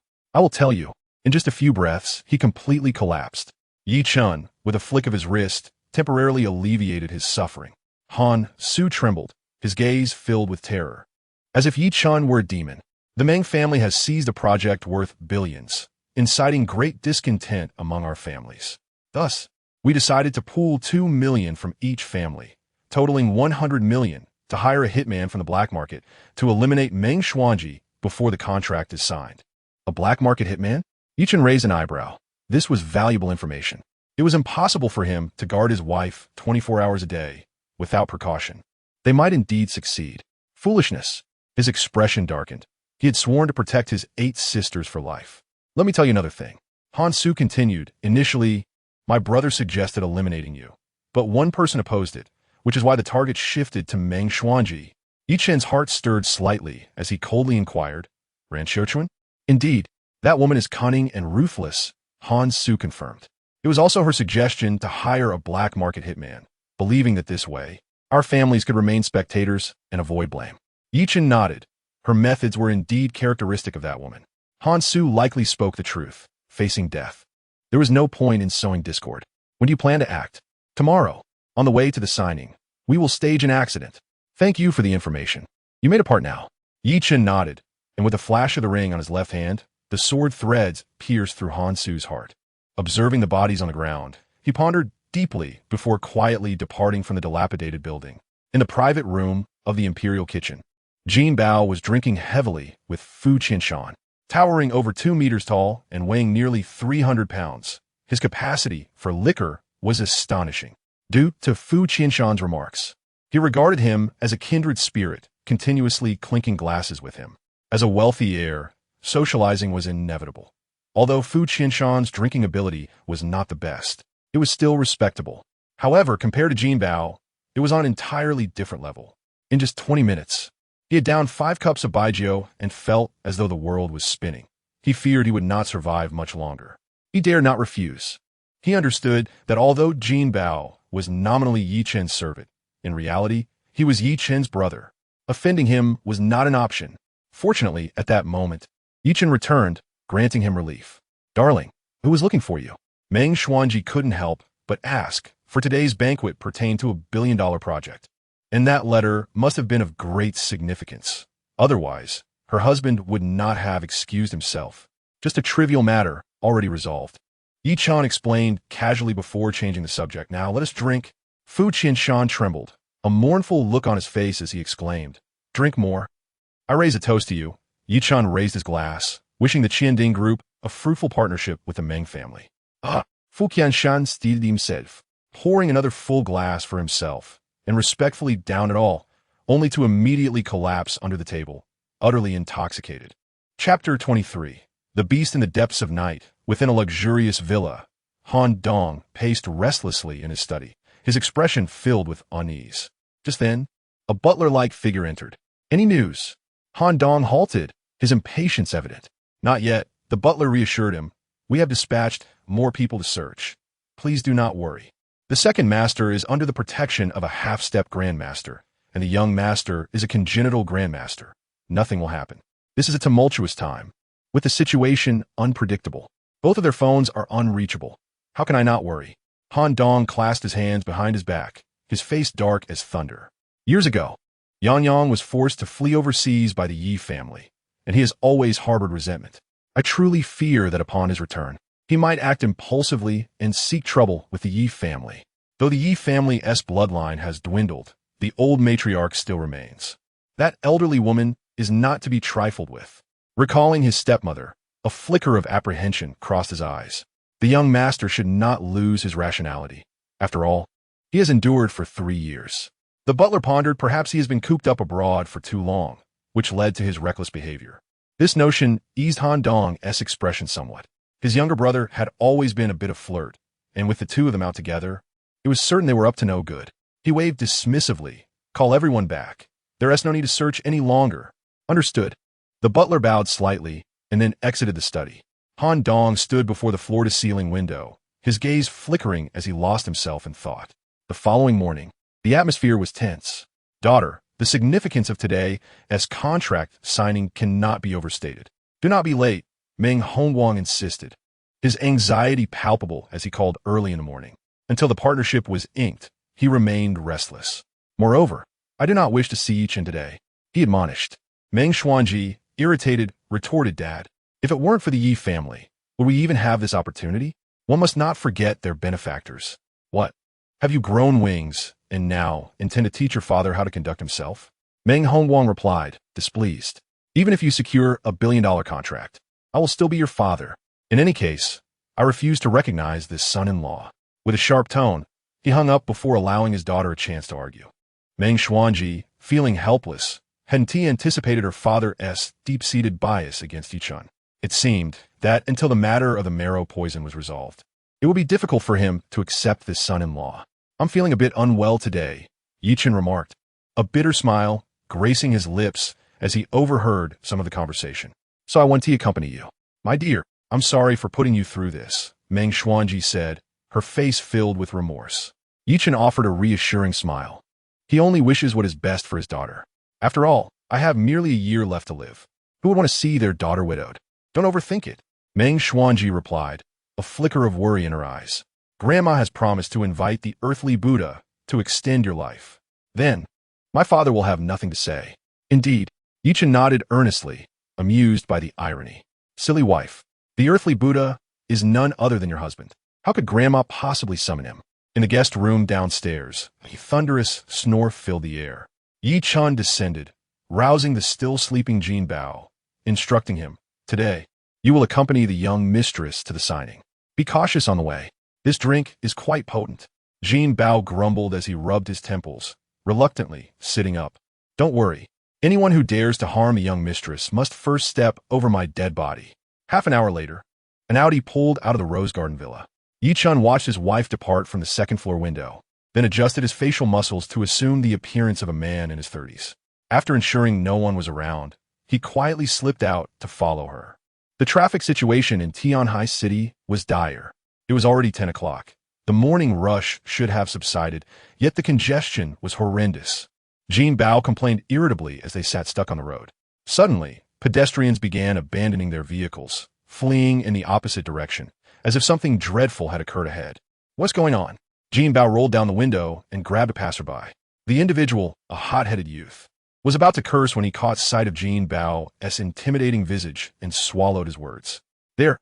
In just a few breaths, he completely collapsed. Ye Chen, with a flick of his wrist, temporarily alleviated his suffering. Han Su trembled, his gaze filled with terror. As if Ye Chen were a demon, the Meng family has seized a project worth billions, inciting great discontent among our families. Thus, We decided to pool $2 million from each family, totaling $100 million, to hire a hitman from the black market to eliminate Meng Xuanji before the contract is signed. A black market hitman? Ye Chen raised an eyebrow. This was valuable information. It was impossible for him to guard his wife 24 hours a day without precaution. They might indeed succeed. Foolishness. His expression darkened. He had sworn to protect his 8 sisters for life. Let me tell you another thing. Han Su continued. Initially, my brother suggested eliminating you, but one person opposed it, which is why the target shifted to Meng Xuanji. Ye Chen's heart stirred slightly as he coldly inquired, Ran Xiuquan? Indeed, that woman is cunning and ruthless, Han Su confirmed. It was also her suggestion to hire a black market hitman, believing that this way, our families could remain spectators and avoid blame. Ye Chen nodded. Her methods were indeed characteristic of that woman. Han Su likely spoke the truth, facing death. There was no point in sowing discord. When do you plan to act? Tomorrow. On the way to the signing, we will stage an accident. Thank you for the information. You made a part now. Ye Chen nodded, and with a flash of the ring on his left hand, the sword threads pierced through Han Su's heart. Observing the bodies on the ground, he pondered deeply before quietly departing from the dilapidated building. In the private room of the imperial kitchen, Jin Bao was drinking heavily with Fu Qinshan. Towering over 2 meters tall and weighing nearly 300 pounds, his capacity for liquor was astonishing. Due to Fu Qinshan's remarks, he regarded him as a kindred spirit, continuously clinking glasses with him. As a wealthy heir, socializing was inevitable. Although Fu Qinshan's drinking ability was not the best, it was still respectable. However, compared to Jin Bao, it was on an entirely different level. In just 20 minutes, he had downed 5 cups of baijiu and felt as though the world was spinning. He feared he would not survive much longer. He dared not refuse. He understood that although Jin Bao was nominally Ye Chen's servant, in reality, he was Ye Chen's brother. Offending him was not an option. Fortunately, at that moment, Ye Chen returned, granting him relief. Darling, who was looking for you? Meng Xuanji couldn't help but ask, for today's banquet pertained to a billion-dollar project. And that letter must have been of great significance. Otherwise, her husband would not have excused himself. Just a trivial matter, already resolved. Ye Chen explained casually before changing the subject. Now let us drink. Fu Qinshan trembled, a mournful look on his face as he exclaimed, Drink more. I raise a toast to you. Ye Chen raised his glass, wishing the Qianding group a fruitful partnership with the Meng family. Fu Qinshan steadied himself, pouring another full glass for himself, and respectfully downed it all, only to immediately collapse under the table, utterly intoxicated. Chapter 23. The Beast in the Depths of Night. Within a luxurious villa, Han Dong paced restlessly in his study, his expression filled with unease. Just then, a butler-like figure entered. Any news? Han Dong halted, his impatience evident. Not yet, the butler reassured him. We have dispatched more people to search. Please do not worry. The second master is under the protection of a half-step grandmaster, and the young master is a congenital grandmaster. Nothing will happen. This is a tumultuous time, with the situation unpredictable. Both of their phones are unreachable. How can I not worry? Han Dong clasped his hands behind his back, his face dark as thunder. Years ago, Yang Yang was forced to flee overseas by the Yi family, and he has always harbored resentment. I truly fear that upon his return, he might act impulsively and seek trouble with the Yi family. Though the Yi family's bloodline has dwindled, the old matriarch still remains. That elderly woman is not to be trifled with. Recalling his stepmother, a flicker of apprehension crossed his eyes. The young master should not lose his rationality. After all, he has endured for 3 years. The butler pondered perhaps he has been cooped up abroad for too long, which led to his reckless behavior. This notion eased Han Dong's expression somewhat. His younger brother had always been a bit of flirt, and with the two of them out together, it was certain they were up to no good. He waved dismissively. Call everyone back. There is no need to search any longer. Understood. The butler bowed slightly, and then exited the study. Han Dong stood before the floor-to-ceiling window, his gaze flickering as he lost himself in thought. The following morning, the atmosphere was tense. Daughter, the significance of today's contract signing cannot be overstated. Do not be late, Meng Hongguang insisted, his anxiety palpable as he called early in the morning. Until the partnership was inked, he remained restless. Moreover, I do not wish to see Ye Chen today, he admonished. Meng Xuanji, irritated, retorted, Dad, if it weren't for the Yi family, would we even have this opportunity? One must not forget their benefactors. Have you grown wings, and now intend to teach your father how to conduct himself? Meng Hongguang replied, displeased. Even if you secure a billion-dollar contract, I will still be your father. In any case, I refuse to recognize this son-in-law. With a sharp tone, he hung up before allowing his daughter a chance to argue. Meng Xuanji, feeling helpless, hadn't anticipated her father's deep-seated bias against Ye Chen. It seemed that until the matter of the marrow poison was resolved, it would be difficult for him to accept this son-in-law. I'm feeling a bit unwell today, Ye Chen remarked, a bitter smile gracing his lips as he overheard some of the conversation. So I want to accompany you. My dear, I'm sorry for putting you through this, Meng Xuanji said, her face filled with remorse. Ye Chen offered a reassuring smile. He only wishes what is best for his daughter. After all, I have merely a year left to live. Who would want to see their daughter widowed? Don't overthink it, Meng Xuanji replied, a flicker of worry in her eyes. Grandma has promised to invite the earthly Buddha to extend your life. Then, my father will have nothing to say. Indeed, Ye Chen nodded earnestly, amused by the irony. Silly wife, the earthly Buddha is none other than your husband. How could Grandma possibly summon him? In the guest room downstairs, a thunderous snore filled the air. Ye Chen descended, rousing the still sleeping Jin Bao, instructing him, today, you will accompany the young mistress to the signing. Be cautious on the way. This drink is quite potent. Jin Bao grumbled as he rubbed his temples, reluctantly sitting up. Don't worry. Anyone who dares to harm the young mistress must first step over my dead body. Half an hour later, an Audi pulled out of the Rose Garden Villa. Ye Chen watched his wife depart from the second-floor window, then adjusted his facial muscles to assume the appearance of a man in his 30s. After ensuring no one was around, he quietly slipped out to follow her. The traffic situation in Tianhai City was dire. It was already 10 o'clock. The morning rush should have subsided, yet the congestion was horrendous. Jin Bao complained irritably as they sat stuck on the road. Suddenly, pedestrians began abandoning their vehicles, fleeing in the opposite direction, as if something dreadful had occurred ahead. What's going on? Jin Bao rolled down the window and grabbed a passerby. The individual, a hot-headed youth, was about to curse when he caught sight of Jin Bao's intimidating visage and swallowed his words. There's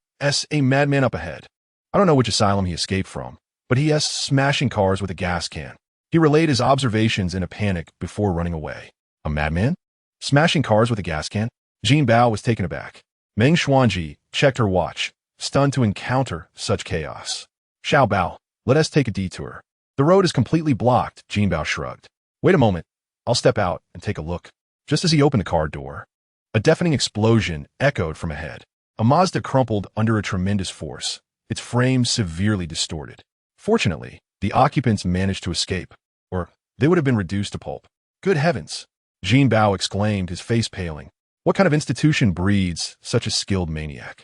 a madman up ahead. I don't know which asylum he escaped from, but he is smashing cars with a gas can. He relayed his observations in a panic before running away. A madman? Smashing cars with a gas can? Jin Bao was taken aback. Meng Xuanji checked her watch, stunned to encounter such chaos. Xiao Bao, let us take a detour. The road is completely blocked, Jin Bao shrugged. Wait a moment. I'll step out and take a look. Just as he opened the car door, a deafening explosion echoed from ahead. A Mazda crumpled under a tremendous force, its frame severely distorted. Fortunately, the occupants managed to escape, or they would have been reduced to pulp. Good heavens! Jin Bao exclaimed, his face paling. What kind of institution breeds such a skilled maniac?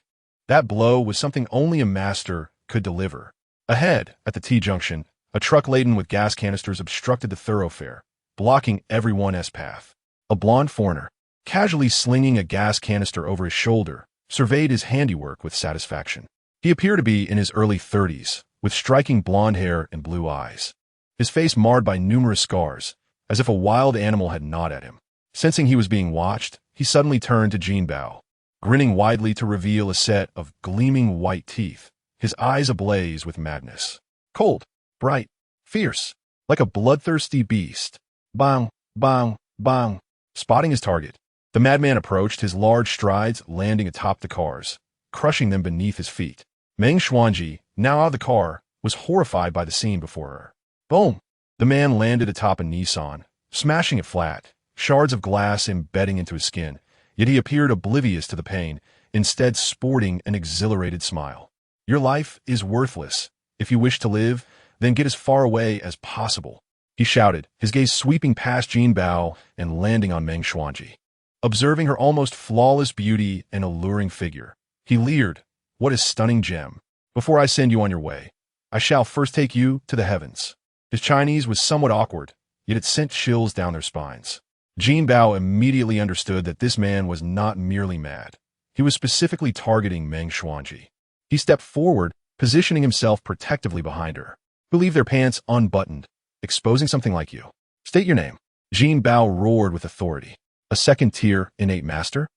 That blow was something only a master could deliver. Ahead, at the T-junction, a truck laden with gas canisters obstructed the thoroughfare, blocking everyone's path. A blond foreigner, casually slinging a gas canister over his shoulder, surveyed his handiwork with satisfaction. He appeared to be in his early 30s, with striking blonde hair and blue eyes. His face marred by numerous scars, as if a wild animal had gnawed at him. Sensing he was being watched, he suddenly turned to Jin Bao, grinning widely to reveal a set of gleaming white teeth, his eyes ablaze with madness. Cold, bright, fierce, like a bloodthirsty beast. Bang, bang, bang. Spotting his target, the madman approached, his large strides landing atop the cars, crushing them beneath his feet. Meng Xuanji, now out of the car, was horrified by the scene before her. Boom! The man landed atop a Nissan, smashing it flat, shards of glass embedding into his skin, yet he appeared oblivious to the pain, instead sporting an exhilarated smile. Your life is worthless. If you wish to live, then get as far away as possible, he shouted, his gaze sweeping past Jin Bao and landing on Meng Xuanji. Observing her almost flawless beauty and alluring figure, he leered, what a stunning gem. Before I send you on your way, I shall first take you to the heavens. His Chinese was somewhat awkward, yet it sent chills down their spines. Jin Bao immediately understood that this man was not merely mad. He was specifically targeting Meng Xuanji. He stepped forward, positioning himself protectively behind her. Who leave their pants unbuttoned, exposing something like you? State your name. Jin Bao roared with authority. A second-tier innate master?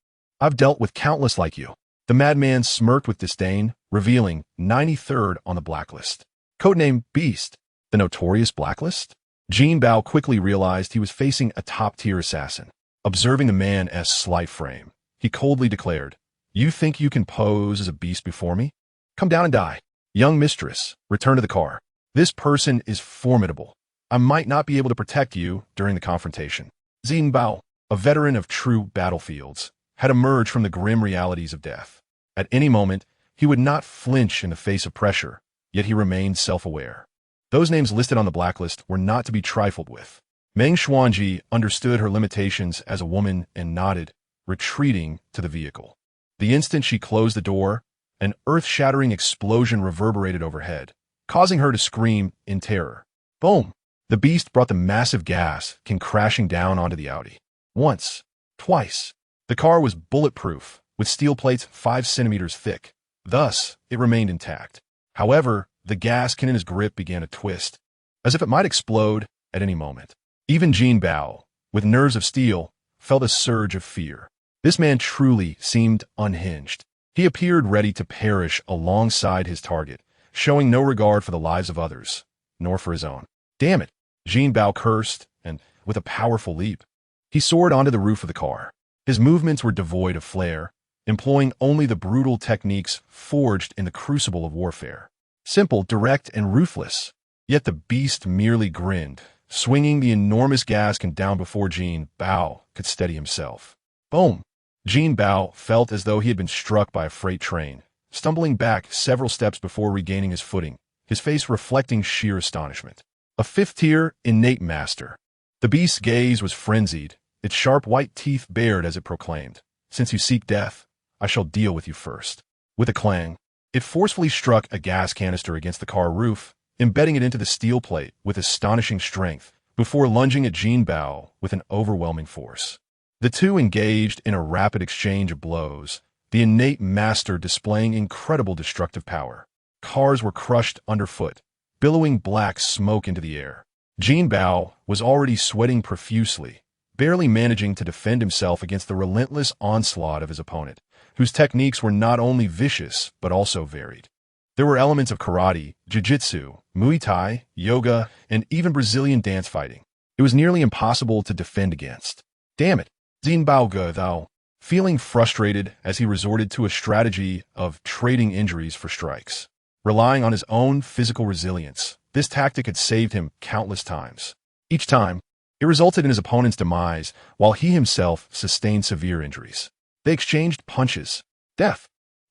I've dealt with countless like you. The madman smirked with disdain, revealing 93rd on the blacklist. Codename Beast. The notorious blacklist? Jin Bao quickly realized he was facing a top-tier assassin. Observing the man as slight frame, he coldly declared, "You think you can pose as a beast before me? Come down and die. Young mistress, return to the car. This person is formidable. I might not be able to protect you during the confrontation." Jin Bao, a veteran of true battlefields, had emerged from the grim realities of death. At any moment, he would not flinch in the face of pressure, yet he remained self-aware. Those names listed on the blacklist were not to be trifled with. Meng Xuanji understood her limitations as a woman and nodded, retreating to the vehicle. The instant she closed the door, an earth-shattering explosion reverberated overhead, causing her to scream in terror. Boom! The beast brought the massive gas can crashing down onto the Audi. Once, twice. The car was bulletproof, with steel plates 5 centimeters thick. Thus, it remained intact. However, the gas can in his grip began to twist, as if it might explode at any moment. Even Jin Bao, with nerves of steel, felt a surge of fear. This man truly seemed unhinged. He appeared ready to perish alongside his target, showing no regard for the lives of others, nor for his own. Damn it! Jin Bao cursed, and, with a powerful leap, he soared onto the roof of the car. His movements were devoid of flair, employing only the brutal techniques forged in the crucible of warfare. Simple, direct, and ruthless. Yet the beast merely grinned, swinging the enormous gas can down before Jin Bao could steady himself. Boom! Jin Bao felt as though he had been struck by a freight train, stumbling back several steps before regaining his footing, his face reflecting sheer astonishment. A fifth-tier, innate master. The beast's gaze was frenzied, its sharp white teeth bared as it proclaimed, "Since you seek death, I shall deal with you first." With a clang, it forcefully struck a gas canister against the car roof, embedding it into the steel plate with astonishing strength, before lunging at Jin Bao with an overwhelming force. The two engaged in a rapid exchange of blows, the innate master displaying incredible destructive power. Cars were crushed underfoot, billowing black smoke into the air. Jin Bao was already sweating profusely, barely managing to defend himself against the relentless onslaught of his opponent, whose techniques were not only vicious but also varied. There were elements of karate, jiu-jitsu, Muay Thai, yoga, and even Brazilian dance fighting. It was nearly impossible to defend against. Damn it! Jin Bao thou, feeling frustrated as he resorted to a strategy of trading injuries for strikes. Relying on his own physical resilience, this tactic had saved him countless times. Each time, it resulted in his opponent's demise, while he himself sustained severe injuries. They exchanged punches. Death.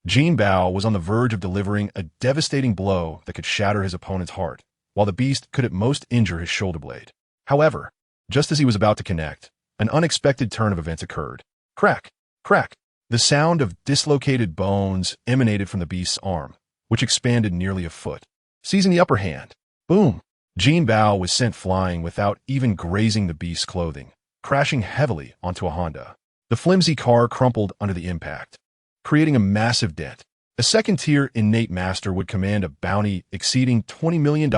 Jin Bao was on the verge of delivering a devastating blow that could shatter his opponent's heart, while the beast could at most injure his shoulder blade. However, just as he was about to connect, an unexpected turn of events occurred. Crack! Crack! The sound of dislocated bones emanated from the beast's arm, which expanded nearly a foot. Seizing the upper hand, boom! Jin Bao was sent flying without even grazing the beast's clothing, crashing heavily onto a Honda. The flimsy car crumpled under the impact, creating a massive dent. A second-tier innate master would command a bounty exceeding $20 million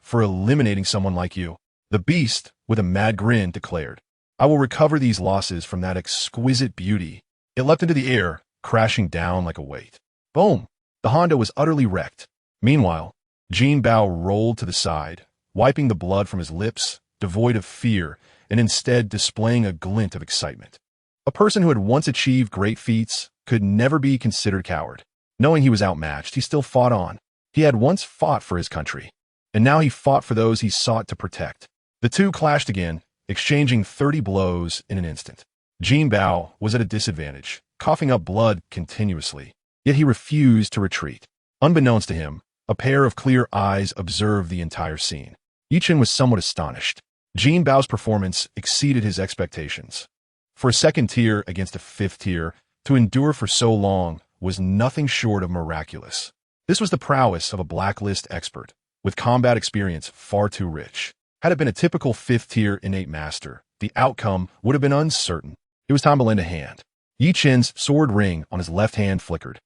for eliminating someone like you. The beast, with a mad grin, declared, "I will recover these losses from that exquisite beauty." It leapt into the air, crashing down like a weight. Boom! The Honda was utterly wrecked. Meanwhile, Jin Bao rolled to the side, wiping the blood from his lips, devoid of fear, and instead displaying a glint of excitement. A person who had once achieved great feats could never be considered a coward. Knowing he was outmatched, he still fought on. He had once fought for his country, and now he fought for those he sought to protect. The two clashed again, exchanging 30 blows in an instant. Jin Bao was at a disadvantage, coughing up blood continuously. Yet he refused to retreat. Unbeknownst to him, a pair of clear eyes observed the entire scene. Ye Chen was somewhat astonished. Jin Bao's performance exceeded his expectations. For a second tier against a fifth tier, to endure for so long was nothing short of miraculous. This was the prowess of a blacklist expert, with combat experience far too rich. Had it been a typical fifth-tier innate master, the outcome would have been uncertain. It was time to lend a hand. Ye Chen's sword ring on his left hand flickered,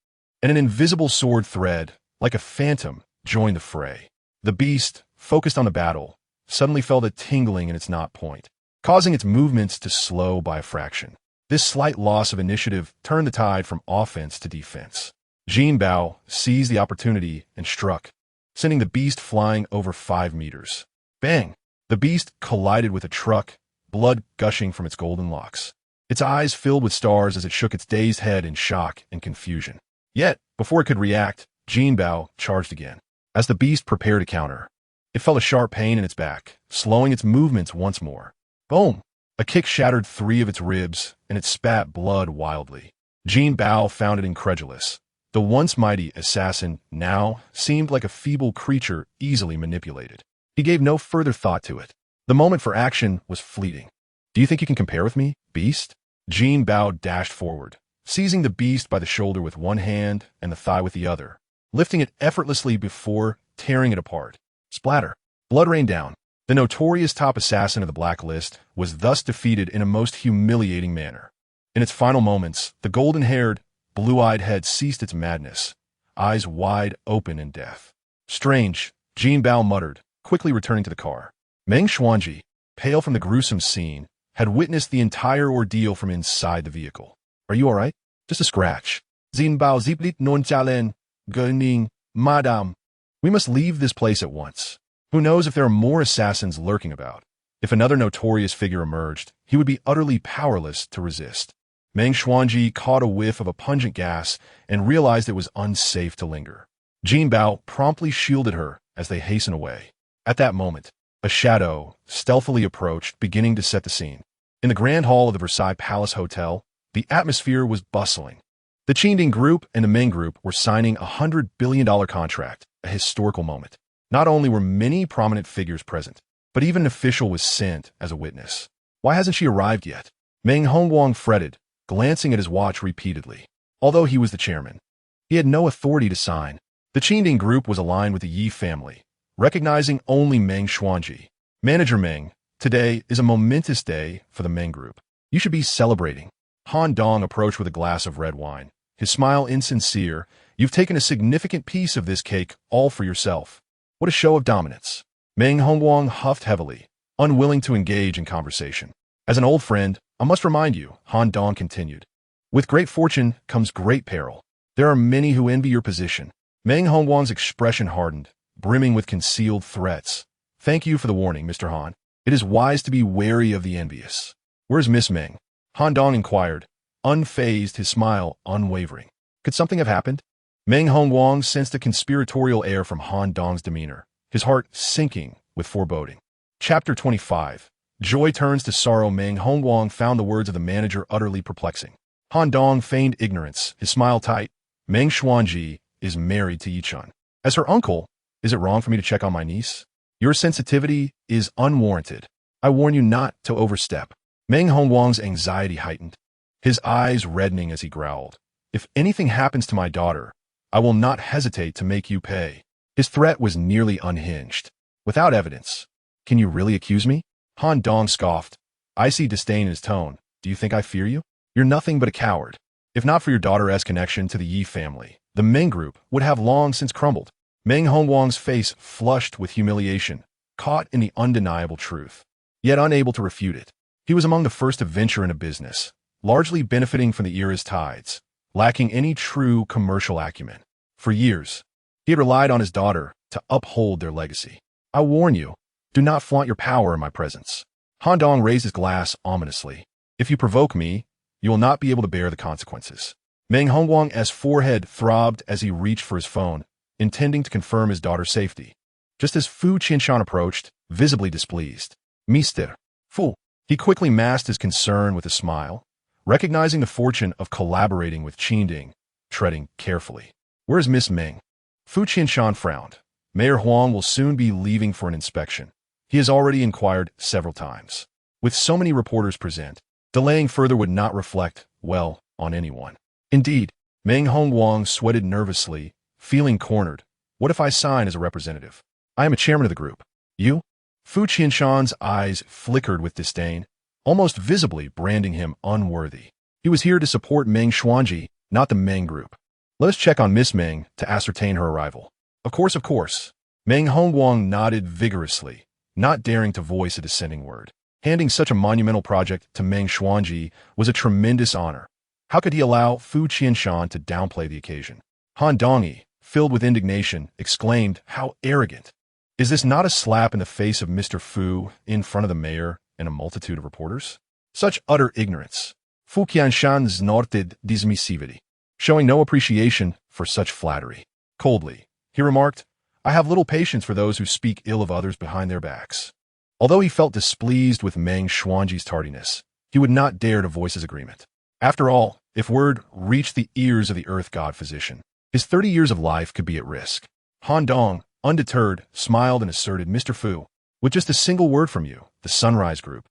and an invisible sword thread, like a phantom, joined the fray. The beast, focused on the battle, suddenly felt a tingling in its knot point, causing its movements to slow by a fraction. This slight loss of initiative turned the tide from offense to defense. Jin Bao seized the opportunity and struck, sending the beast flying over 5 meters. Bang! The beast collided with a truck, blood gushing from its golden locks. Its eyes filled with stars as it shook its dazed head in shock and confusion. Yet, before it could react, Jin Bao charged again. As the beast prepared to counter, it felt a sharp pain in its back, slowing its movements once more. Boom! A kick shattered 3 of its ribs, and it spat blood wildly. Jin Bao found it incredulous. The once mighty assassin now seemed like a feeble creature easily manipulated. He gave no further thought to it. The moment for action was fleeting. Do you think you can compare with me, beast? Jin Bao dashed forward, seizing the beast by the shoulder with one hand and the thigh with the other, lifting it effortlessly before tearing it apart. Splatter. Blood rained down. The notorious top assassin of the blacklist was thus defeated in a most humiliating manner. In its final moments, the golden-haired, blue-eyed head ceased its madness, eyes wide open in death. Strange, Jin Bao muttered, quickly returning to the car. Meng Xuanji, pale from the gruesome scene, had witnessed the entire ordeal from inside the vehicle. Are you all right? Just a scratch. Jin Bao ziplit non chalen, guning, madame. We must leave this place at once. Who knows if there are more assassins lurking about? If another notorious figure emerged, he would be utterly powerless to resist. Meng Xuanji caught a whiff of a pungent gas and realized it was unsafe to linger. Jin Bao promptly shielded her as they hastened away. At that moment, a shadow stealthily approached, beginning to set the scene. In the grand hall of the Versailles Palace Hotel, the atmosphere was bustling. The Qingding Group and the Ming Group were signing a $100 billion contract, a historical moment. Not only were many prominent figures present, but even an official was sent as a witness. Why hasn't she arrived yet? Meng Hongguang fretted, glancing at his watch repeatedly. Although he was the chairman, he had no authority to sign. The Qingding Group was aligned with the Ye family, recognizing only Meng Xuanji. Manager Meng, today is a momentous day for the Meng Group. You should be celebrating. Han Dong approached with a glass of red wine, his smile insincere. You've taken a significant piece of this cake all for yourself. What a show of dominance. Meng Hongguang huffed heavily, unwilling to engage in conversation. As an old friend, I must remind you, Han Dong continued. With great fortune comes great peril. There are many who envy your position. Meng Hongguang's expression hardened, brimming with concealed threats. Thank you for the warning, Mr. Han. It is wise to be wary of the envious. Where's Miss Meng? Han Dong inquired, unfazed, his smile unwavering. Could something have happened? Meng Hongguang sensed a conspiratorial air from Han Dong's demeanor, his heart sinking with foreboding. Chapter 25. Joy turns to sorrow. Meng Hongguang found the words of the manager utterly perplexing. Han Dong feigned ignorance, his smile tight. Meng Xuanji is married to Ye Chen. As her uncle, is it wrong for me to check on my niece? Your sensitivity is unwarranted. I warn you not to overstep. Meng Hongguang's anxiety heightened, his eyes reddening as he growled. If anything happens to my daughter, I will not hesitate to make you pay. His threat was nearly unhinged. Without evidence. Can you really accuse me? Han Dong scoffed. I see disdain in his tone. Do you think I fear you? You're nothing but a coward. If not for your daughter's connection to the Ye family, the Ming Group would have long since crumbled. Meng Hongguang's face flushed with humiliation, caught in the undeniable truth, yet unable to refute it. He was among the first to venture into business, largely benefiting from the era's tides, lacking any true commercial acumen. For years, he had relied on his daughter to uphold their legacy. I warn you, do not flaunt your power in my presence. Han Dong raised his glass ominously. If you provoke me, you will not be able to bear the consequences. Meng Hongguang's forehead throbbed as he reached for his phone, intending to confirm his daughter's safety. Just as Fu Qinshan approached, visibly displeased. Mr. Fu. He quickly masked his concern with a smile, recognizing the fortune of collaborating with Qingding, treading carefully. Where's Miss Meng? Fu Qinshan frowned. Mayor Huang will soon be leaving for an inspection. He has already inquired several times. With so many reporters present, delaying further would not reflect well on anyone. Indeed, Meng Hongguang sweated nervously, feeling cornered. What if I sign as a representative? I am a chairman of the group. You? Fu Qinshan's eyes flickered with disdain, almost visibly branding him unworthy. He was here to support Meng Xuanji, not the Meng Group. Let us check on Miss Meng to ascertain her arrival. Of course. Meng Hongguang nodded vigorously, not daring to voice a dissenting word. Handing such a monumental project to Meng Xuanji was a tremendous honor. How could he allow Fu Qinshan to downplay the occasion? Han Dongi, filled with indignation, exclaimed, "How arrogant! Is this not a slap in the face of Mr. Fu in front of the mayor and a multitude of reporters? Such utter ignorance. Fu Qianshan snorted dismissivity, showing no appreciation for such flattery. Coldly, he remarked, "I have little patience for those who speak ill of others behind their backs." Although he felt displeased with Meng Xuanji's tardiness, he would not dare to voice his agreement. After all, if word reached the ears of the Earth God physician, his 30 years of life could be at risk. Han Dong, undeterred, smiled and asserted, "Mr. Fu, with just a single word from you, the Sunrise Group,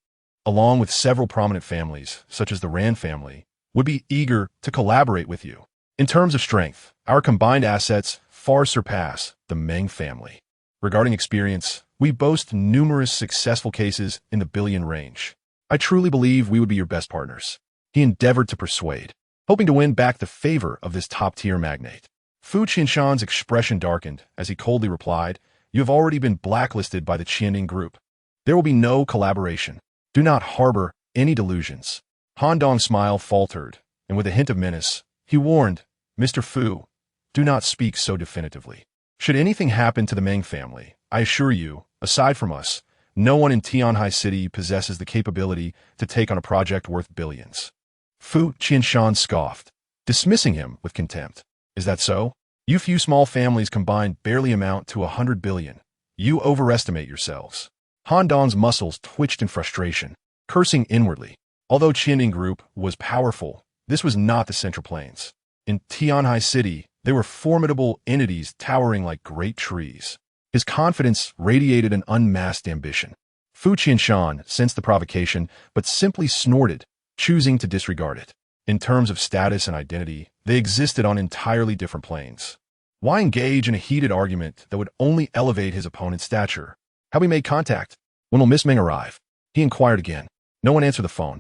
along with several prominent families, such as the Rand family, would be eager to collaborate with you. In terms of strength, our combined assets far surpass the Meng family. Regarding experience, we boast numerous successful cases in the billion range. I truly believe we would be your best partners." He endeavored to persuade, hoping to win back the favor of this top-tier magnate. Fu Qianshan's expression darkened as he coldly replied, "You have already been blacklisted by the Qianing Group. There will be no collaboration. Do not harbor any delusions." Han Dong's smile faltered, and with a hint of menace, he warned, "Mr. Fu, do not speak so definitively. Should anything happen to the Meng family, I assure you, aside from us, no one in Tianhai City possesses the capability to take on a project worth billions." Fu Qianshan scoffed, dismissing him with contempt. "Is that so? You few small families combined barely amount to 100 billion. You overestimate yourselves." Han Dong's muscles twitched in frustration, cursing inwardly. Although Qianing Group was powerful, this was not the Central Plains. In Tianhai City, they were formidable entities towering like great trees. His confidence radiated an unmasked ambition. Fu Qianshan sensed the provocation, but simply snorted, choosing to disregard it. In terms of status and identity, they existed on entirely different planes. Why engage in a heated argument that would only elevate his opponent's stature? "Have we made contact? When will Miss Meng arrive?" he inquired again. No one answered the phone.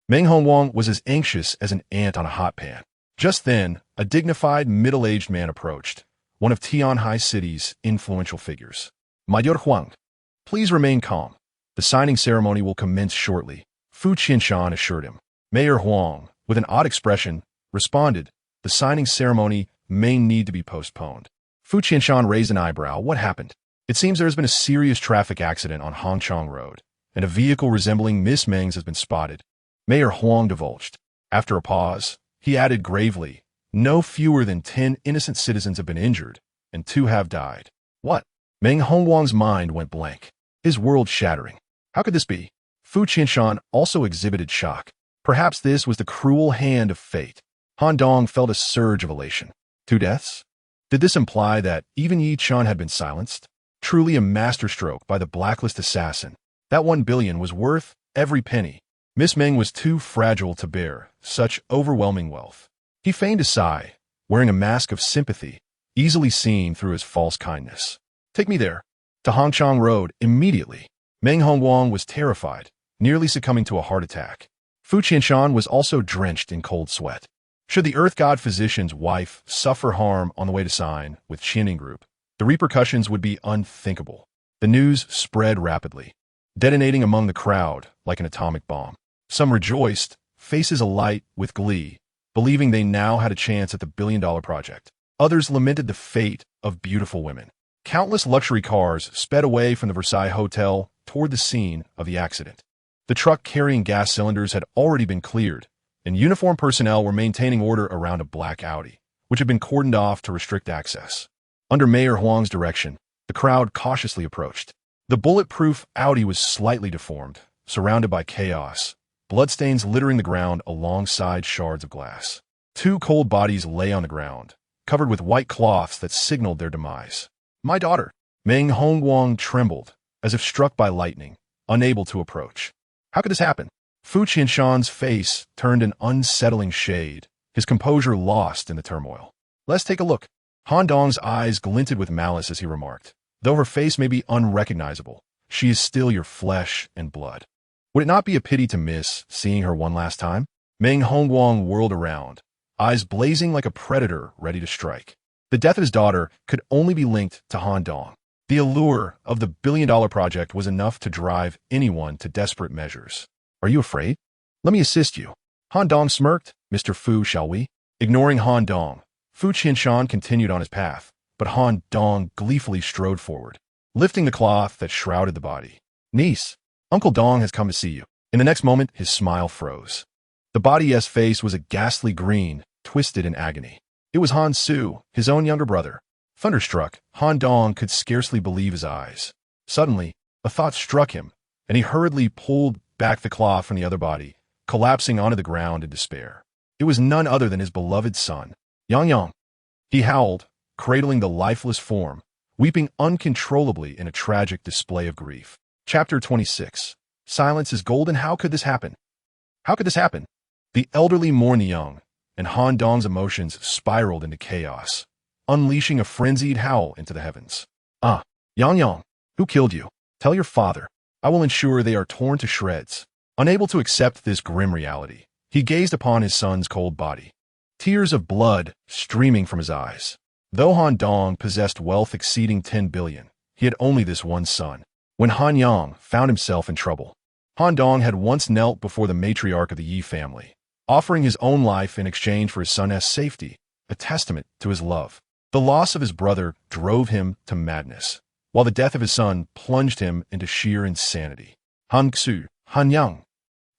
Meng Hongwang was as anxious as an ant on a hot pan. Just then, a dignified, middle-aged man approached, one of Tianhai City's influential figures. "Major Huang, please remain calm. The signing ceremony will commence shortly," Fu Qianshan assured him. Mayor Huang, with an odd expression, responded, "The signing ceremony may need to be postponed." Fu Qianshan raised an eyebrow. What happened? "It seems there has been a serious traffic accident on Hongchong Road, and a vehicle resembling Miss Meng's has been spotted," Mayor Huang divulged. After a pause, he added gravely, "No fewer than 10 innocent citizens have been injured, and 2 have died." What? Meng Hongwang's mind went blank, his world shattering. How could this be? Fu Qianshan also exhibited shock. Perhaps this was the cruel hand of fate. Han Dong felt a surge of elation. 2 deaths? Did this imply that even Ye Chen had been silenced? Truly a masterstroke by the blacklist assassin. That 1 billion was worth every penny. Miss Meng was too fragile to bear such overwhelming wealth. He feigned a sigh, wearing a mask of sympathy, easily seen through his false kindness. "Take me there, to Hongchong Road, immediately." Meng Hongwang was terrified, nearly succumbing to a heart attack. Fu Qianshan was also drenched in cold sweat. Should the Earth God physician's wife suffer harm on the way to sign with Qianing Group, the repercussions would be unthinkable. The news spread rapidly, detonating among the crowd like an atomic bomb. Some rejoiced, faces alight with glee, believing they now had a chance at the billion-dollar project. Others lamented the fate of beautiful women. Countless luxury cars sped away from the Versailles Hotel toward the scene of the accident. The truck carrying gas cylinders had already been cleared, and uniformed personnel were maintaining order around a black Audi, which had been cordoned off to restrict access. Under Mayor Huang's direction, the crowd cautiously approached. The bulletproof Audi was slightly deformed, surrounded by chaos, bloodstains littering the ground alongside shards of glass. 2 cold bodies lay on the ground, covered with white cloths that signaled their demise. "My daughter!" Meng Hongwang trembled, as if struck by lightning, unable to approach. How could this happen? Fu Qianshan's face turned an unsettling shade, his composure lost in the turmoil. "Let's take a look." Han Dong's eyes glinted with malice as he remarked, "Though her face may be unrecognizable, she is still your flesh and blood. Would it not be a pity to miss seeing her one last time?" Meng Hongwang whirled around, eyes blazing like a predator ready to strike. The death of his daughter could only be linked to Han Dong. The allure of the billion-dollar project was enough to drive anyone to desperate measures. "Are you afraid? Let me assist you." Han Dong smirked. "Mr. Fu, shall we?" Ignoring Han Dong, Fu Qinshan continued on his path, but Han Dong gleefully strode forward, lifting the cloth that shrouded the body. Niece, Uncle Dong has come to see you. In the next moment, his smile froze. The body's face was a ghastly green, twisted in agony. It was Han Su, his own younger brother. Thunderstruck, Han Dong could scarcely believe his eyes. Suddenly, a thought struck him, and he hurriedly pulled back the cloth from the other body, collapsing onto the ground in despair. It was none other than his beloved son, Yang Yang. He howled, cradling the lifeless form, weeping uncontrollably in a tragic display of grief. Chapter 26. Silence is golden. How could this happen? How could this happen? The elderly mourned the young, and Han Dong's emotions spiraled into chaos, unleashing a frenzied howl into the heavens. Ah, Yang Yang, who killed you? Tell your father. I will ensure they are torn to shreds. Unable to accept this grim reality, he gazed upon his son's cold body, tears of blood streaming from his eyes. Though Han Dong possessed wealth exceeding 10 billion, he had only this one son. When Han Yang found himself in trouble, Han Dong had once knelt before the matriarch of the Ye family, offering his own life in exchange for his son's safety, a testament to his love. The loss of his brother drove him to madness, while the death of his son plunged him into sheer insanity. Han Xu, Han Yang.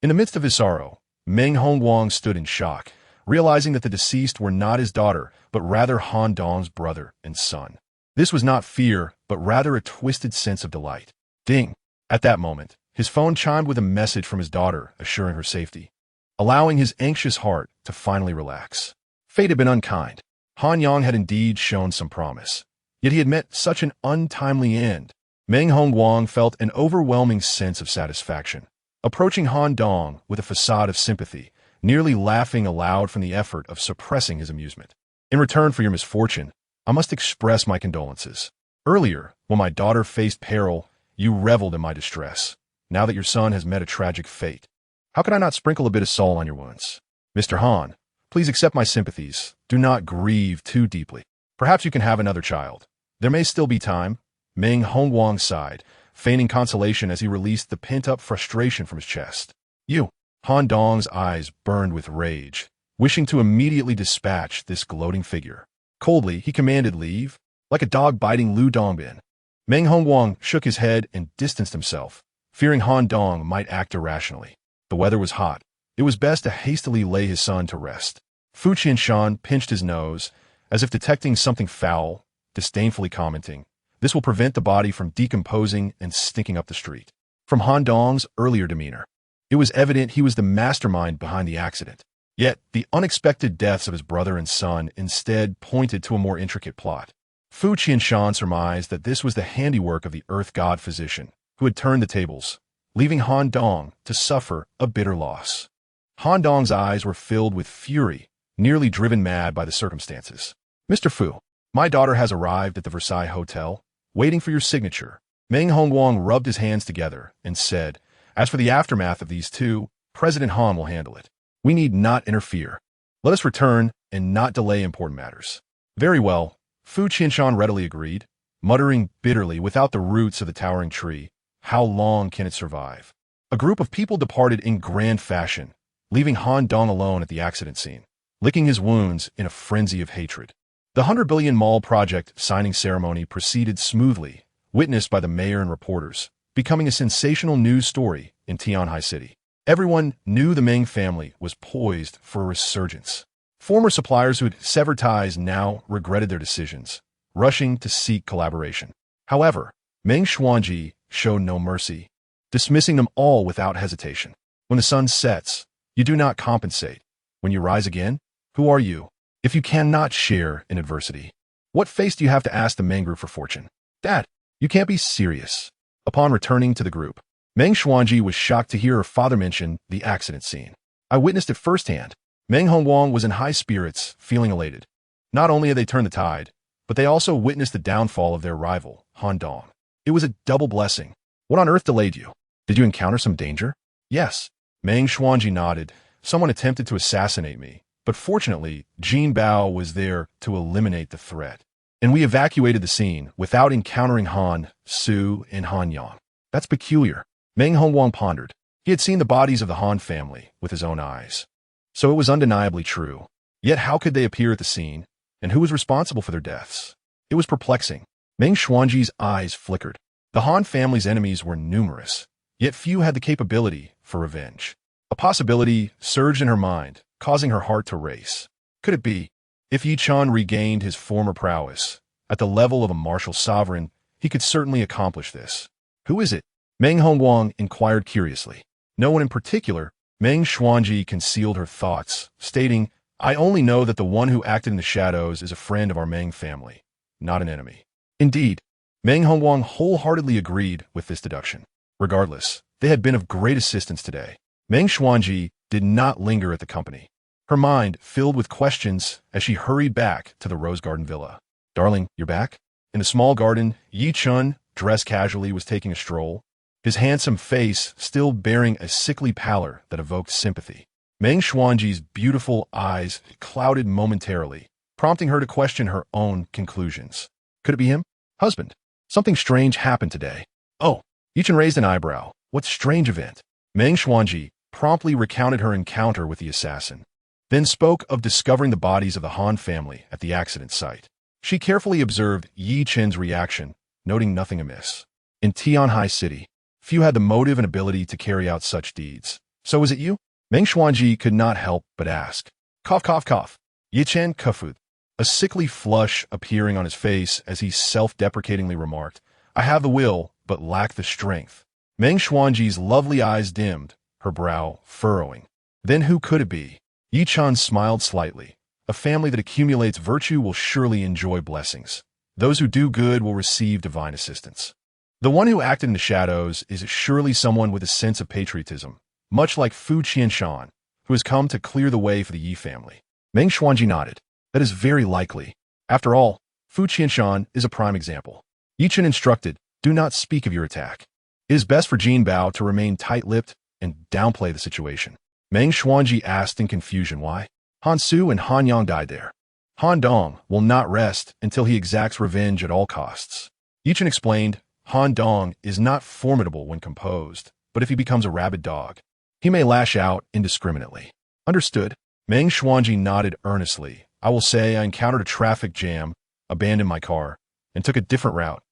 In the midst of his sorrow, Meng Hongguang stood in shock, realizing that the deceased were not his daughter, but rather Han Dong's brother and son. This was not fear, but rather a twisted sense of delight. Ding! At that moment, his phone chimed with a message from his daughter assuring her safety, allowing his anxious heart to finally relax. Fate had been unkind. Han Yang had indeed shown some promise, yet he had met such an untimely end. Meng Hongguang felt an overwhelming sense of satisfaction, approaching Han Dong with a facade of sympathy, nearly laughing aloud from the effort of suppressing his amusement. In return for your misfortune, I must express my condolences. Earlier, when my daughter faced peril, you reveled in my distress. Now that your son has met a tragic fate, how could I not sprinkle a bit of salt on your wounds? Mr. Han, please accept my sympathies. Do not grieve too deeply. Perhaps you can have another child. There may still be time. Meng Hongguang sighed, feigning consolation as he released the pent-up frustration from his chest. You. Han Dong's eyes burned with rage, wishing to immediately dispatch this gloating figure. Coldly, he commanded leave, like a dog biting Lu Dongbin. Meng Hongguang shook his head and distanced himself, fearing Han Dong might act irrationally. The weather was hot. It was best to hastily lay his son to rest. Fu Qinshan pinched his nose, as if detecting something foul, disdainfully commenting, "This will prevent the body from decomposing and stinking up the street." From Han Dong's earlier demeanor, it was evident he was the mastermind behind the accident. Yet, the unexpected deaths of his brother and son instead pointed to a more intricate plot. Fu Qinshan surmised that this was the handiwork of the earth god physician, who had turned the tables, leaving Han Dong to suffer a bitter loss. Han Dong's eyes were filled with fury, nearly driven mad by the circumstances. "Mr. Fu, my daughter has arrived at the Versailles Hotel, waiting for your signature." Meng Hongguang rubbed his hands together and said, "As for the aftermath of these two, President Han will handle it. We need not interfere. Let us return and not delay important matters." "Very well," Fu Qinshan readily agreed, muttering bitterly without the roots of the towering tree, "How long can it survive?" A group of people departed in grand fashion, leaving Han Dong alone at the accident scene, licking his wounds in a frenzy of hatred. The 100 billion mall project signing ceremony proceeded smoothly, witnessed by the mayor and reporters, becoming a sensational news story in Tianhai City. Everyone knew the Meng family was poised for a resurgence. Former suppliers who had severed ties now regretted their decisions, rushing to seek collaboration. However, Meng Xuanji showed no mercy, dismissing them all without hesitation. When the sun sets, you do not compensate. When you rise again, who are you, if you cannot share in adversity? What face do you have to ask the Meng group for fortune? Dad, you can't be serious. Upon returning to the group, Meng Xuanji was shocked to hear her father mention the accident scene. I witnessed it firsthand. Meng Hongguang was in high spirits, feeling elated. Not only had they turned the tide, but they also witnessed the downfall of their rival, Han Dong. It was a double blessing. What on earth delayed you? Did you encounter some danger? Yes. Meng Xuanji nodded. Someone attempted to assassinate me, but fortunately, Jin Bao was there to eliminate the threat. And we evacuated the scene without encountering Han, Su, and Han Yang. That's peculiar. Meng Hongguang pondered. He had seen the bodies of the Han family with his own eyes, so it was undeniably true. Yet how could they appear at the scene, And who was responsible for their deaths? It was perplexing. Meng Xuanji's eyes flickered. The Han family's enemies were numerous, yet few had the capability for revenge. A possibility surged in her mind, causing her heart to race. Could it be? If Ye Chen regained his former prowess, at the level of a martial sovereign, he could certainly accomplish this. Who is it? Meng Hongguang inquired curiously. No one in particular. Meng Xuanji concealed her thoughts, stating, I only know that the one who acted in the shadows is a friend of our Meng family, not an enemy. Indeed, Meng Hongguang wholeheartedly agreed with this deduction. Regardless, they had been of great assistance today. Meng Xuanji did not linger at the company. Her mind filled with questions as she hurried back to the Rose Garden Villa. Darling, you're back? In the small garden, Ye Chen, dressed casually, was taking a stroll, his handsome face still bearing a sickly pallor that evoked sympathy. Meng Xuanji's beautiful eyes clouded momentarily, prompting her to question her own conclusions. Could it be him? Husband. Something strange happened today. Oh, Ye Chen raised an eyebrow. What strange event? Meng Xuanji promptly recounted her encounter with the assassin, then spoke of discovering the bodies of the Han family at the accident site. She carefully observed Ye Chen's reaction, noting nothing amiss. In Tianhai City, few had the motive and ability to carry out such deeds. So is it you? Meng Xuanji could not help but ask. Cough, cough, cough. Ye Chen coughed, a sickly flush appearing on his face as he self-deprecatingly remarked, I have the will, but lack the strength. Meng Xuanji's lovely eyes dimmed, her brow furrowing. Then who could it be? Ye Chen smiled slightly. A family that accumulates virtue will surely enjoy blessings. Those who do good will receive divine assistance. The one who acted in the shadows is surely someone with a sense of patriotism, much like Fu Qianshan, who has come to clear the way for the Yi family. Meng Xuanji nodded. That is very likely. After all, Fu Qianshan is a prime example. Ye Chen instructed, do not speak of your attack. It is best for Jin Bao to remain tight-lipped and downplay the situation. Meng Xuanji asked in confusion why. Han Su and Han Yang died there. Han Dong will not rest until he exacts revenge at all costs. Ye Chen explained, Han Dong is not formidable when composed, but if he becomes a rabid dog, he may lash out indiscriminately. Understood? Meng Xuanji nodded earnestly. I will say I encountered a traffic jam, abandoned my car, and took a different route.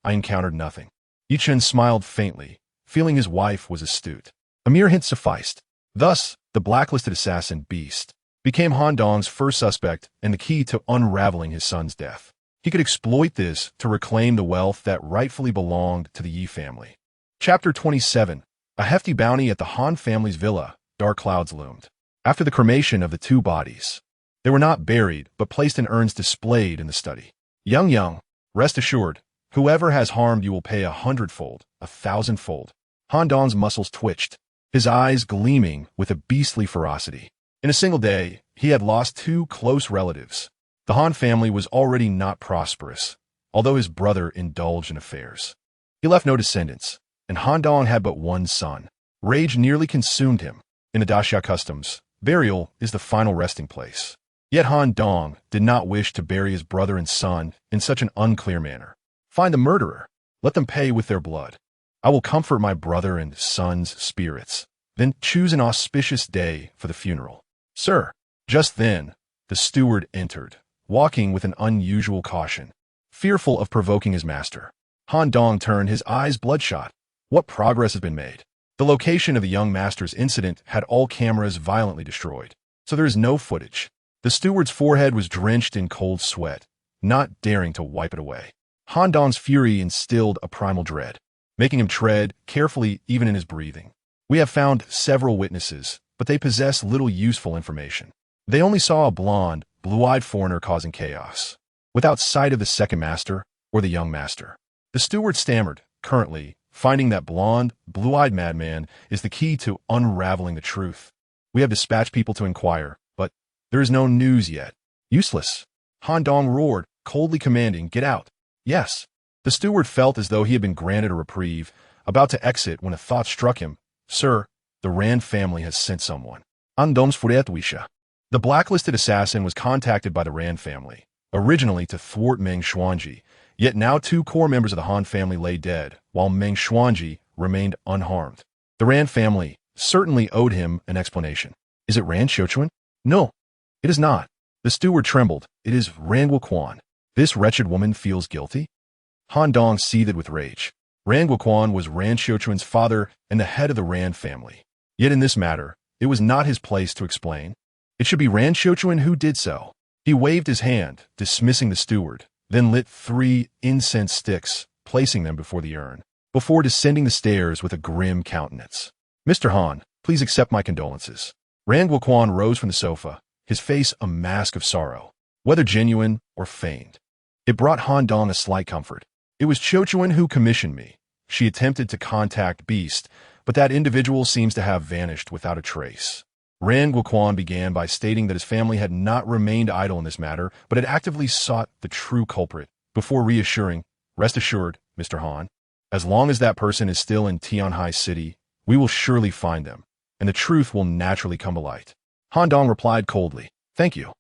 I encountered nothing. Ye Chen smiled faintly, feeling his wife was astute. A mere hint sufficed. Thus, the blacklisted assassin Beast became Han Dong's first suspect and the key to unraveling his son's death. He could exploit this to reclaim the wealth that rightfully belonged to the Yi family. Chapter 27. A hefty bounty at the Han family's villa. Dark clouds loomed. After the cremation of the two bodies, they were not buried but placed in urns displayed in the study. Young, rest assured, whoever has harmed you will pay 100-fold, 1,000-fold. Han Dong's muscles twitched, his eyes gleaming with a beastly ferocity. In a single day, he had lost two close relatives. The Han family was already not prosperous, although his brother indulged in affairs. He left no descendants, and Han Dong had but one son. Rage nearly consumed him. In the Daxia customs, burial is the final resting place. Yet Han Dong did not wish to bury his brother and son in such an unclear manner. Find the murderer. Let them pay with their blood. I will comfort my brother and son's spirits, then choose an auspicious day for the funeral. Sir. Just then, the steward entered, walking with an unusual caution, fearful of provoking his master. Han Dong turned, his eyes bloodshot. What progress has been made? The location of the young master's incident had all cameras violently destroyed, so there is no footage. The steward's forehead was drenched in cold sweat, not daring to wipe it away. Han Dong's fury instilled a primal dread, making him tread carefully even in his breathing. We have found several witnesses, but they possess little useful information. They only saw a blonde, blue-eyed foreigner causing chaos, without sight of the second master or the young master. The steward stammered, currently, finding that blonde, blue-eyed madman is the key to unraveling the truth. We have dispatched people to inquire, but there is no news yet. Useless. Han Dong roared, coldly commanding, get out. Yes. The steward felt as though he had been granted a reprieve, about to exit when a thought struck him. Sir, the Rand family has sent someone. The blacklisted assassin was contacted by the Rand family, originally to thwart Meng Xuanji, yet now two core members of the Han family lay dead, while Meng Xuanji remained unharmed. The Rand family certainly owed him an explanation. Is it Rand Xiuquan? No, it is not. The steward trembled. It is Ranguaquan. This wretched woman feels guilty? Han Dong seethed with rage. Ranguaquan was Ran Xiuquan's father and the head of the Ran family. Yet in this matter, it was not his place to explain. It should be Ran Xiuquan who did so. He waved his hand, dismissing the steward, then lit 3 incense sticks, placing them before the urn, before descending the stairs with a grim countenance. Mr. Han, please accept my condolences. Ranguaquan rose from the sofa, his face a mask of sorrow, whether genuine or feigned. It brought Han Dong a slight comfort. It was Xiuquan who commissioned me. She attempted to contact Beast, but that individual seems to have vanished without a trace. Ranguaquan began by stating that his family had not remained idle in this matter, but had actively sought the true culprit, before reassuring, "Rest assured, Mr. Han, as long as that person is still in Tianhai City, we will surely find them, and the truth will naturally come to light." Han Dong replied coldly, "Thank you."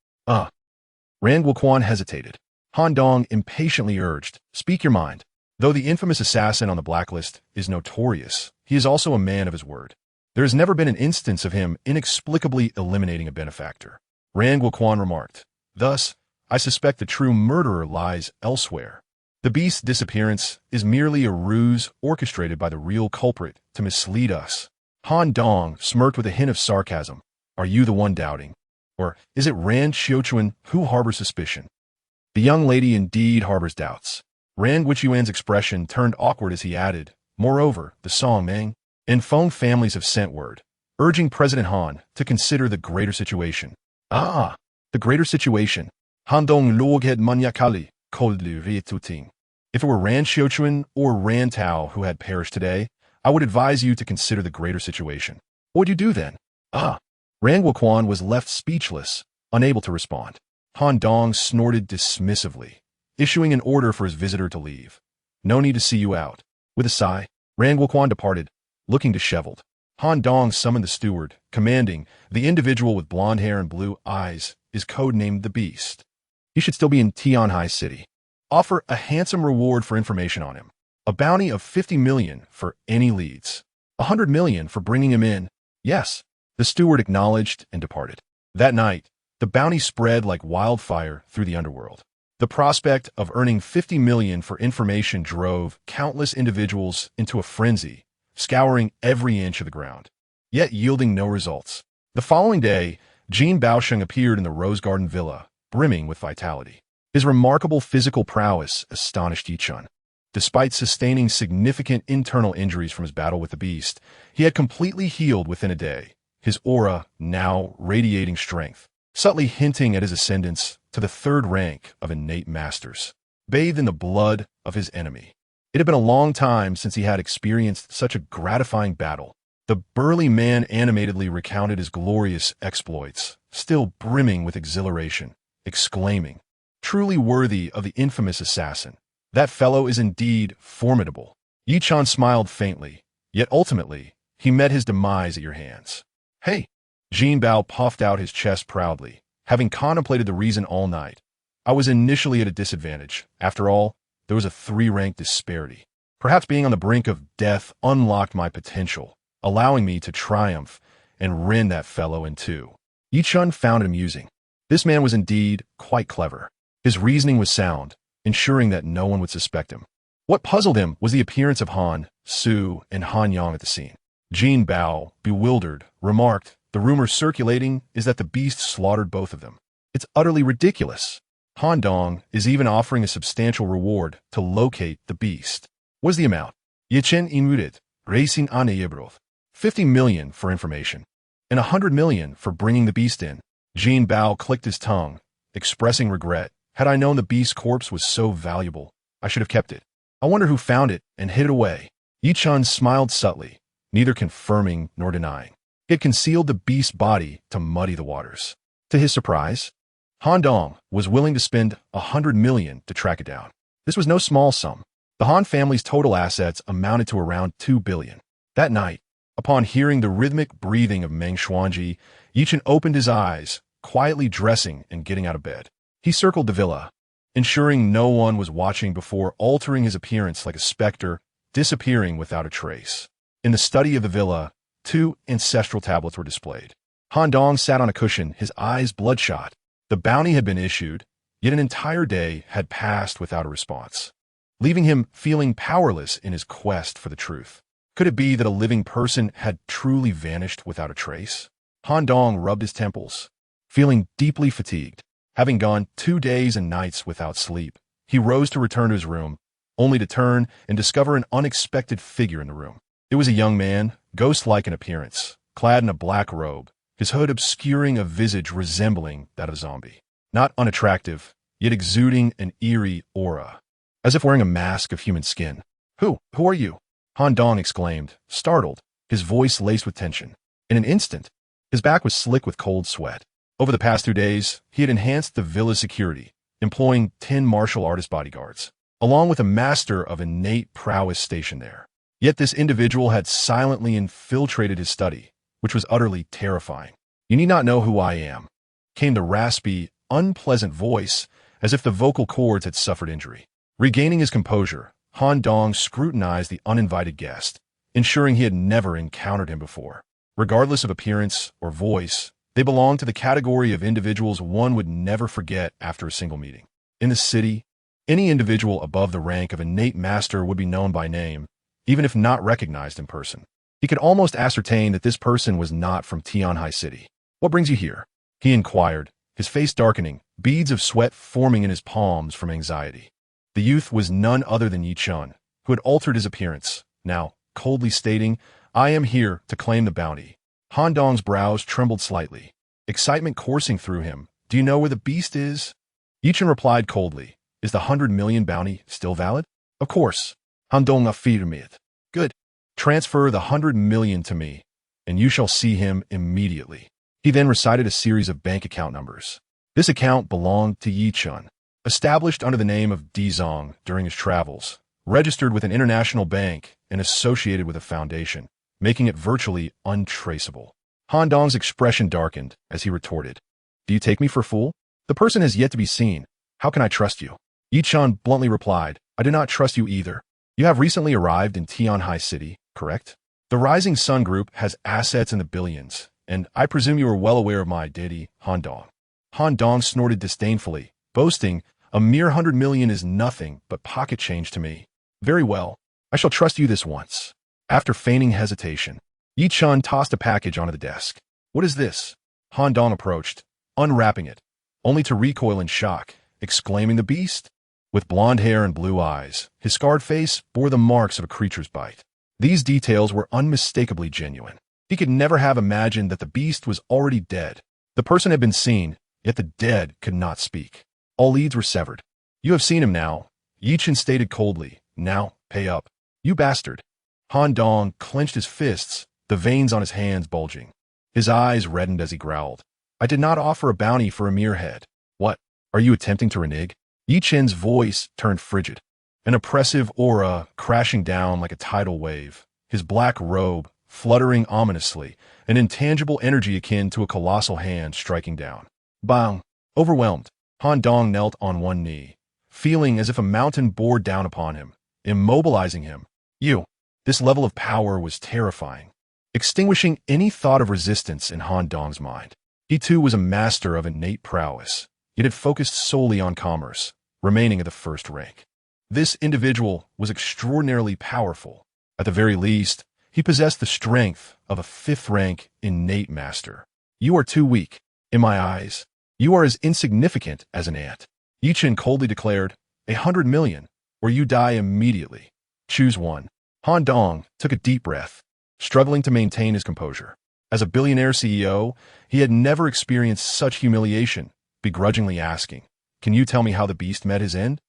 Ranguaquan hesitated. Han Dong impatiently urged, "Speak your mind." Though the infamous assassin on the blacklist is notorious, he is also a man of his word. There has never been an instance of him inexplicably eliminating a benefactor. Ranguaquan remarked, "Thus, I suspect the true murderer lies elsewhere. The beast's disappearance is merely a ruse orchestrated by the real culprit to mislead us." Han Dong smirked with a hint of sarcasm. "Are you the one doubting? Or is it Ran Xiuquan who harbors suspicion?" The young lady indeed harbors doubts. Ranguaquan's expression turned awkward as he added, "Moreover, the Song Meng and Feng families have sent word, urging President Han to consider the greater situation." The greater situation. Han Dong loghed maniacally, coldly retuting. "If it were Ran Xiuquan or Ran Tao who had perished today, I would advise you to consider the greater situation." "What would you do then?" Ranguaquan was left speechless, unable to respond. Han Dong snorted dismissively, issuing an order for his visitor to leave. "No need to see you out." With a sigh, Ranguaquan departed, looking disheveled. Han Dong summoned the steward, commanding, "The individual with blonde hair and blue eyes is codenamed the Beast. He should still be in Tianhai City. Offer a handsome reward for information on him. A bounty of 50 million for any leads. 100 million for bringing him in." "Yes." The steward acknowledged and departed. That night, the bounty spread like wildfire through the underworld. The prospect of earning 50 million for information drove countless individuals into a frenzy, scouring every inch of the ground, yet yielding no results. The following day, Jean Baosheng appeared in the Rose Garden Villa, brimming with vitality. His remarkable physical prowess astonished Ye Chen. Despite sustaining significant internal injuries from his battle with the beast, he had completely healed within a day, his aura now radiating strength, subtly hinting at his ascendance to the 3rd rank of innate masters, bathed in the blood of his enemy. It had been a long time since he had experienced such a gratifying battle. The burly man animatedly recounted his glorious exploits, still brimming with exhilaration, exclaiming, "Truly worthy of the infamous assassin. That fellow is indeed formidable." Ye Chen smiled faintly, yet ultimately, he met his demise at your hands. "Hey!" Jean Bao puffed out his chest proudly, having contemplated the reason all night. "I was initially at a disadvantage. After all, there was a 3-rank disparity. Perhaps being on the brink of death unlocked my potential, allowing me to triumph and rend that fellow in two." Ye Chen found it amusing. This man was indeed quite clever. His reasoning was sound, ensuring that no one would suspect him. What puzzled him was the appearance of Han, Su, and Han Yang at the scene. Jean Bao, bewildered, remarked, "The rumor circulating is that the beast slaughtered both of them. It's utterly ridiculous. Han Dong is even offering a substantial reward to locate the beast." "What is the amount?" Ye Chen imuted, racing on Yebroth. 50 million for information, and 100 million for bringing the beast in. Jean Bao clicked his tongue, expressing regret. "Had I known the beast's corpse was so valuable, I should have kept it. I wonder who found it and hid it away." Ye Chen smiled subtly, neither confirming nor denying. He had concealed the beast's body to muddy the waters. To his surprise, Han Dong was willing to spend 100 million to track it down. This was no small sum. The Han family's total assets amounted to around 2 billion. That night, upon hearing the rhythmic breathing of Meng Xuanji, Ye Chen opened his eyes, quietly dressing and getting out of bed. He circled the villa, ensuring no one was watching before altering his appearance like a specter, disappearing without a trace. In the study of the villa, 2 ancestral tablets were displayed. Han Dong sat on a cushion, his eyes bloodshot. The bounty had been issued, yet an entire day had passed without a response, leaving him feeling powerless in his quest for the truth. Could it be that a living person had truly vanished without a trace? Han Dong rubbed his temples, feeling deeply fatigued. Having gone 2 days and nights without sleep, he rose to return to his room, only to turn and discover an unexpected figure in the room. It was a young man, ghost-like in appearance, clad in a black robe, his hood obscuring a visage resembling that of a zombie. Not unattractive, yet exuding an eerie aura, as if wearing a mask of human skin. Who are you?" Han Dong exclaimed, startled, his voice laced with tension. In an instant, his back was slick with cold sweat. Over the past 2 days, he had enhanced the villa's security, employing 10 martial artist bodyguards, along with a master of innate prowess stationed there. Yet this individual had silently infiltrated his study, which was utterly terrifying. "You need not know who I am," came the raspy, unpleasant voice, as if the vocal cords had suffered injury. Regaining his composure, Han Dong scrutinized the uninvited guest, ensuring he had never encountered him before. Regardless of appearance or voice, they belonged to the category of individuals one would never forget after a single meeting. In the city, any individual above the rank of innate master would be known by name, even if not recognized in person. He could almost ascertain that this person was not from Tianhai City. "What brings you here?" he inquired, his face darkening, beads of sweat forming in his palms from anxiety. The youth was none other than Ye Chen, who had altered his appearance, now coldly stating, "I am here to claim the bounty." Han Dong's brows trembled slightly, excitement coursing through him. "Do you know where the beast is?" Ye Chen replied coldly, "Is the 100 million bounty still valid?" "Of course." Han Dong affirmed. "Good. Transfer the 100 million to me, and you shall see him immediately." He then recited a series of bank account numbers. This account belonged to Ye Chen, established under the name of Dizong during his travels, registered with an international bank and associated with a foundation, making it virtually untraceable. Han Dong's expression darkened as he retorted, "Do you take me for a fool? The person has yet to be seen. How can I trust you?" Ye Chen bluntly replied, "I do not trust you either. You have recently arrived in Tianhai City, correct? The Rising Sun Group has assets in the billions, and I presume you are well aware of my identity, Han Dong." Han Dong snorted disdainfully, boasting, "A mere 100 million is nothing but pocket change to me." "Very well. I shall trust you this once." After feigning hesitation, Ye Chen tossed a package onto the desk. "What is this?" Han Dong approached, unwrapping it, only to recoil in shock, exclaiming, "The beast?" With blonde hair and blue eyes, his scarred face bore the marks of a creature's bite. These details were unmistakably genuine. He could never have imagined that the beast was already dead. The person had been seen, yet the dead could not speak. All leads were severed. "You have seen him now," Ye Chen stated coldly. "Now, pay up." "You bastard." Han Dong clenched his fists, the veins on his hands bulging. His eyes reddened as he growled, "I did not offer a bounty for a mere head." "What? Are you attempting to renege?" Ye Chen's voice turned frigid, an oppressive aura crashing down like a tidal wave, his black robe fluttering ominously, an intangible energy akin to a colossal hand striking down. Bang! Overwhelmed, Han Dong knelt on one knee, feeling as if a mountain bore down upon him, immobilizing him. This level of power was terrifying, extinguishing any thought of resistance in Han Dong's mind. He too was a master of innate prowess, yet had focused solely on commerce, remaining at the first rank. This individual was extraordinarily powerful. At the very least, he possessed the strength of a fifth-rank innate master. "You are too weak. In my eyes, you are as insignificant as an ant." Ye Chen coldly declared, 100 million, or you die immediately. Choose one. Han Dong took a deep breath, struggling to maintain his composure. As a billionaire CEO, he had never experienced such humiliation, begrudgingly asking, "Can you tell me how the beast met his end?"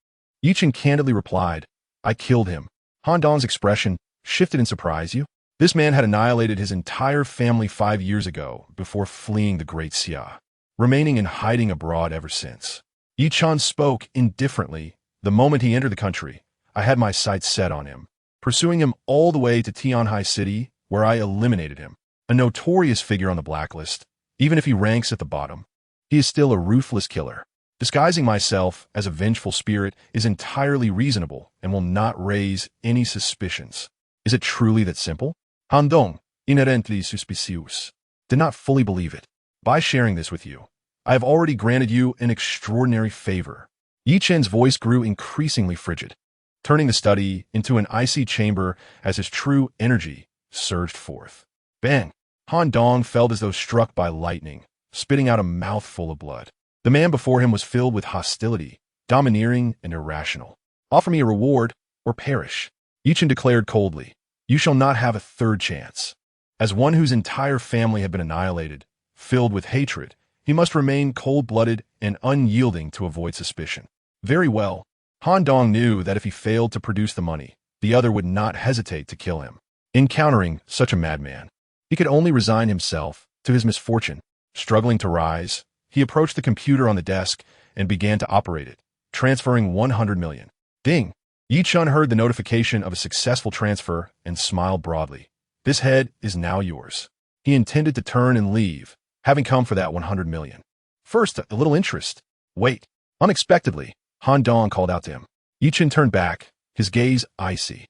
Ye Chen candidly replied, "I killed him." Han Dong's expression shifted in surprise. This man had annihilated his entire family 5 years ago before fleeing the Great Xia, remaining in hiding abroad ever since. Ye Chen spoke indifferently. "The moment he entered the country, I had my sights set on him, pursuing him all the way to Tianhai City, where I eliminated him. A notorious figure on the blacklist, even if he ranks at the bottom. He is still a ruthless killer. Disguising myself as a vengeful spirit is entirely reasonable and will not raise any suspicions." Is it truly that simple? Han Dong, inherently suspicious, did not fully believe it. By sharing this with you, I have already granted you an extraordinary favor. Ye Chen's voice grew increasingly frigid, turning the study into an icy chamber as his true energy surged forth. Bang! Han Dong felt as though struck by lightning, spitting out a mouthful of blood. The man before him was filled with hostility, domineering and irrational. Offer me a reward, or perish. Ye Chen declared coldly, you shall not have a third chance. As one whose entire family had been annihilated, filled with hatred, he must remain cold-blooded and unyielding to avoid suspicion. Very well. Han Dong knew that if he failed to produce the money, the other would not hesitate to kill him. Encountering such a madman, he could only resign himself to his misfortune. Struggling to rise, he approached the computer on the desk and began to operate it, transferring 100 million. Ding! Ye Chen heard the notification of a successful transfer and smiled broadly. This head is now yours. He intended to turn and leave, having come for that 100 million. First, a little interest. Wait. Unexpectedly, Han Dong called out to him. Ye Chen turned back, his gaze icy.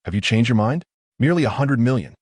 Have you changed your mind? Merely 100 million.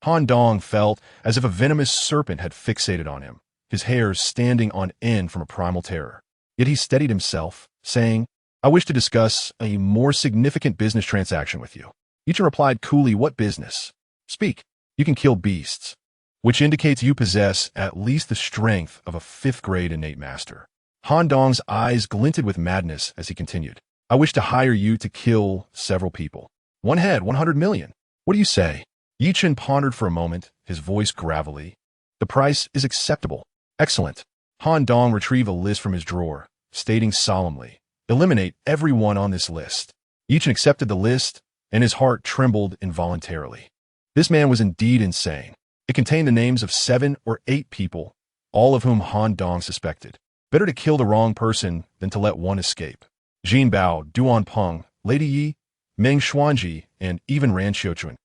Han Dong felt as if a venomous serpent had fixated on him, his hairs standing on end from a primal terror. Yet he steadied himself, saying, I wish to discuss a more significant business transaction with you. Ye Chen replied coolly, what business? Speak. You can kill beasts, which indicates you possess at least the strength of a 5th-grade innate master. Han Dong's eyes glinted with madness as he continued. I wish to hire you to kill several people. One head, 100 million. What do you say? Ye Chen pondered for a moment, his voice gravelly. The price is acceptable. Excellent. Han Dong retrieved a list from his drawer, stating solemnly, eliminate everyone on this list. Ye Chen accepted the list, and his heart trembled involuntarily. This man was indeed insane. It contained the names of 7 or 8 people, all of whom Han Dong suspected. Better to kill the wrong person than to let one escape. Jin Bao, Duan Peng, Lady Yi, Meng Xuanji, and even Ran Xiuquan.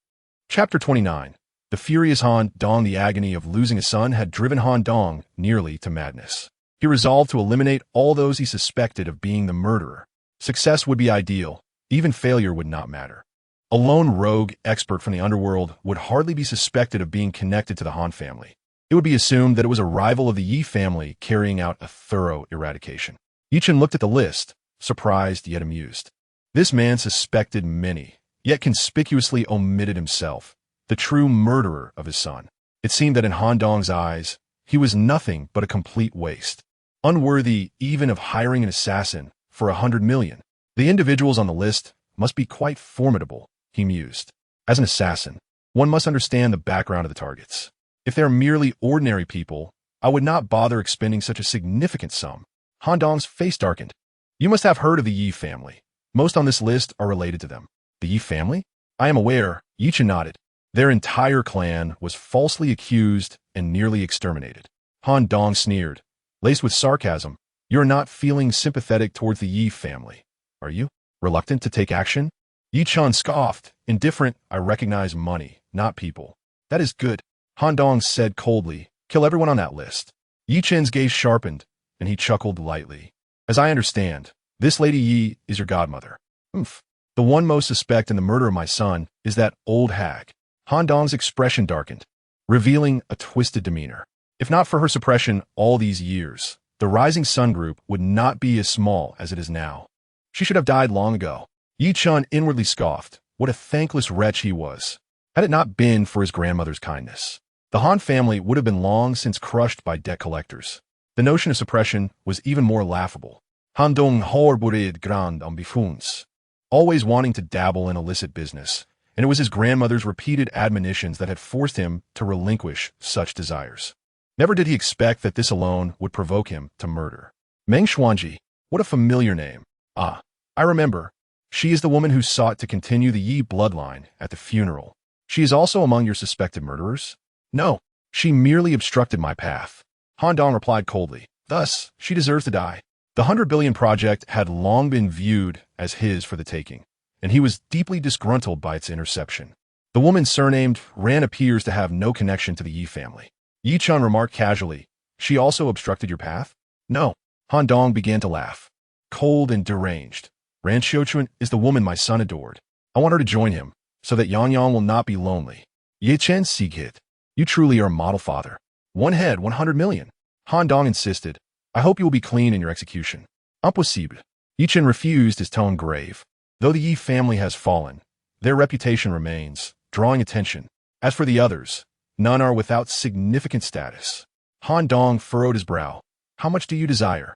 Chapter 29. The furious Han Dong. The agony of losing a son had driven Han Dong nearly to madness. He resolved to eliminate all those he suspected of being the murderer. Success would be ideal. Even failure would not matter. A lone rogue expert from the underworld would hardly be suspected of being connected to the Han family. It would be assumed that it was a rival of the Yi family carrying out a thorough eradication. Ye Chen looked at the list, surprised yet amused. This man suspected many, yet conspicuously omitted himself, the true murderer of his son. It seemed that in Han Dong's eyes, he was nothing but a complete waste, unworthy even of hiring an assassin for 100 million. The individuals on the list must be quite formidable, he mused. As an assassin, one must understand the background of the targets. If they are merely ordinary people, I would not bother expending such a significant sum. Han Dong's face darkened. You must have heard of the Yi family. Most on this list are related to them. The Yi family? I am aware, Ye Chen nodded. Their entire clan was falsely accused and nearly exterminated. Han Dong sneered, laced with sarcasm. You're not feeling sympathetic towards the Yi family, are you? Reluctant to take action? Ye Chen scoffed. Indifferent, I recognize money, not people. That is good. Han Dong said coldly, kill everyone on that list. Ye Chen's gaze sharpened, and he chuckled lightly. As I understand, this Lady Yi is your godmother. Oomph. The one most suspect in the murder of my son is that old hag. Han Dong's expression darkened, revealing a twisted demeanor. If not for her suppression all these years, the Rising Sun Group would not be as small as it is now. She should have died long ago. Ye Chen inwardly scoffed. What a thankless wretch he was. Had it not been for his grandmother's kindness, the Han family would have been long since crushed by debt collectors. The notion of suppression was even more laughable. Han Dong harbored grand ambitions, always wanting to dabble in illicit business, and it was his grandmother's repeated admonitions that had forced him to relinquish such desires. Never did he expect that this alone would provoke him to murder. Meng Xuanji, what a familiar name. Ah, I remember. She is the woman who sought to continue the Yi bloodline at the funeral. She is also among your suspected murderers? No, she merely obstructed my path. Han Dong replied coldly. Thus, she deserves to die. The 100 billion project had long been viewed as his for the taking, and he was deeply disgruntled by its interception. The woman surnamed Ran appears to have no connection to the Yi family. Ye Chen remarked casually, she also obstructed your path? No. Han Dong began to laugh. Cold and deranged. Ran Xiuquan is the woman my son adored. I want her to join him, so that Yang Yang will not be lonely. Ye Chen Sighit, you truly are a model father. One head, 100 million. Han Dong insisted, I hope you will be clean in your execution. Impossible. Ye Chen refused, his tone grave. Though the Ye family has fallen, their reputation remains, drawing attention. As for the others, none are without significant status. Han Dong furrowed his brow. How much do you desire?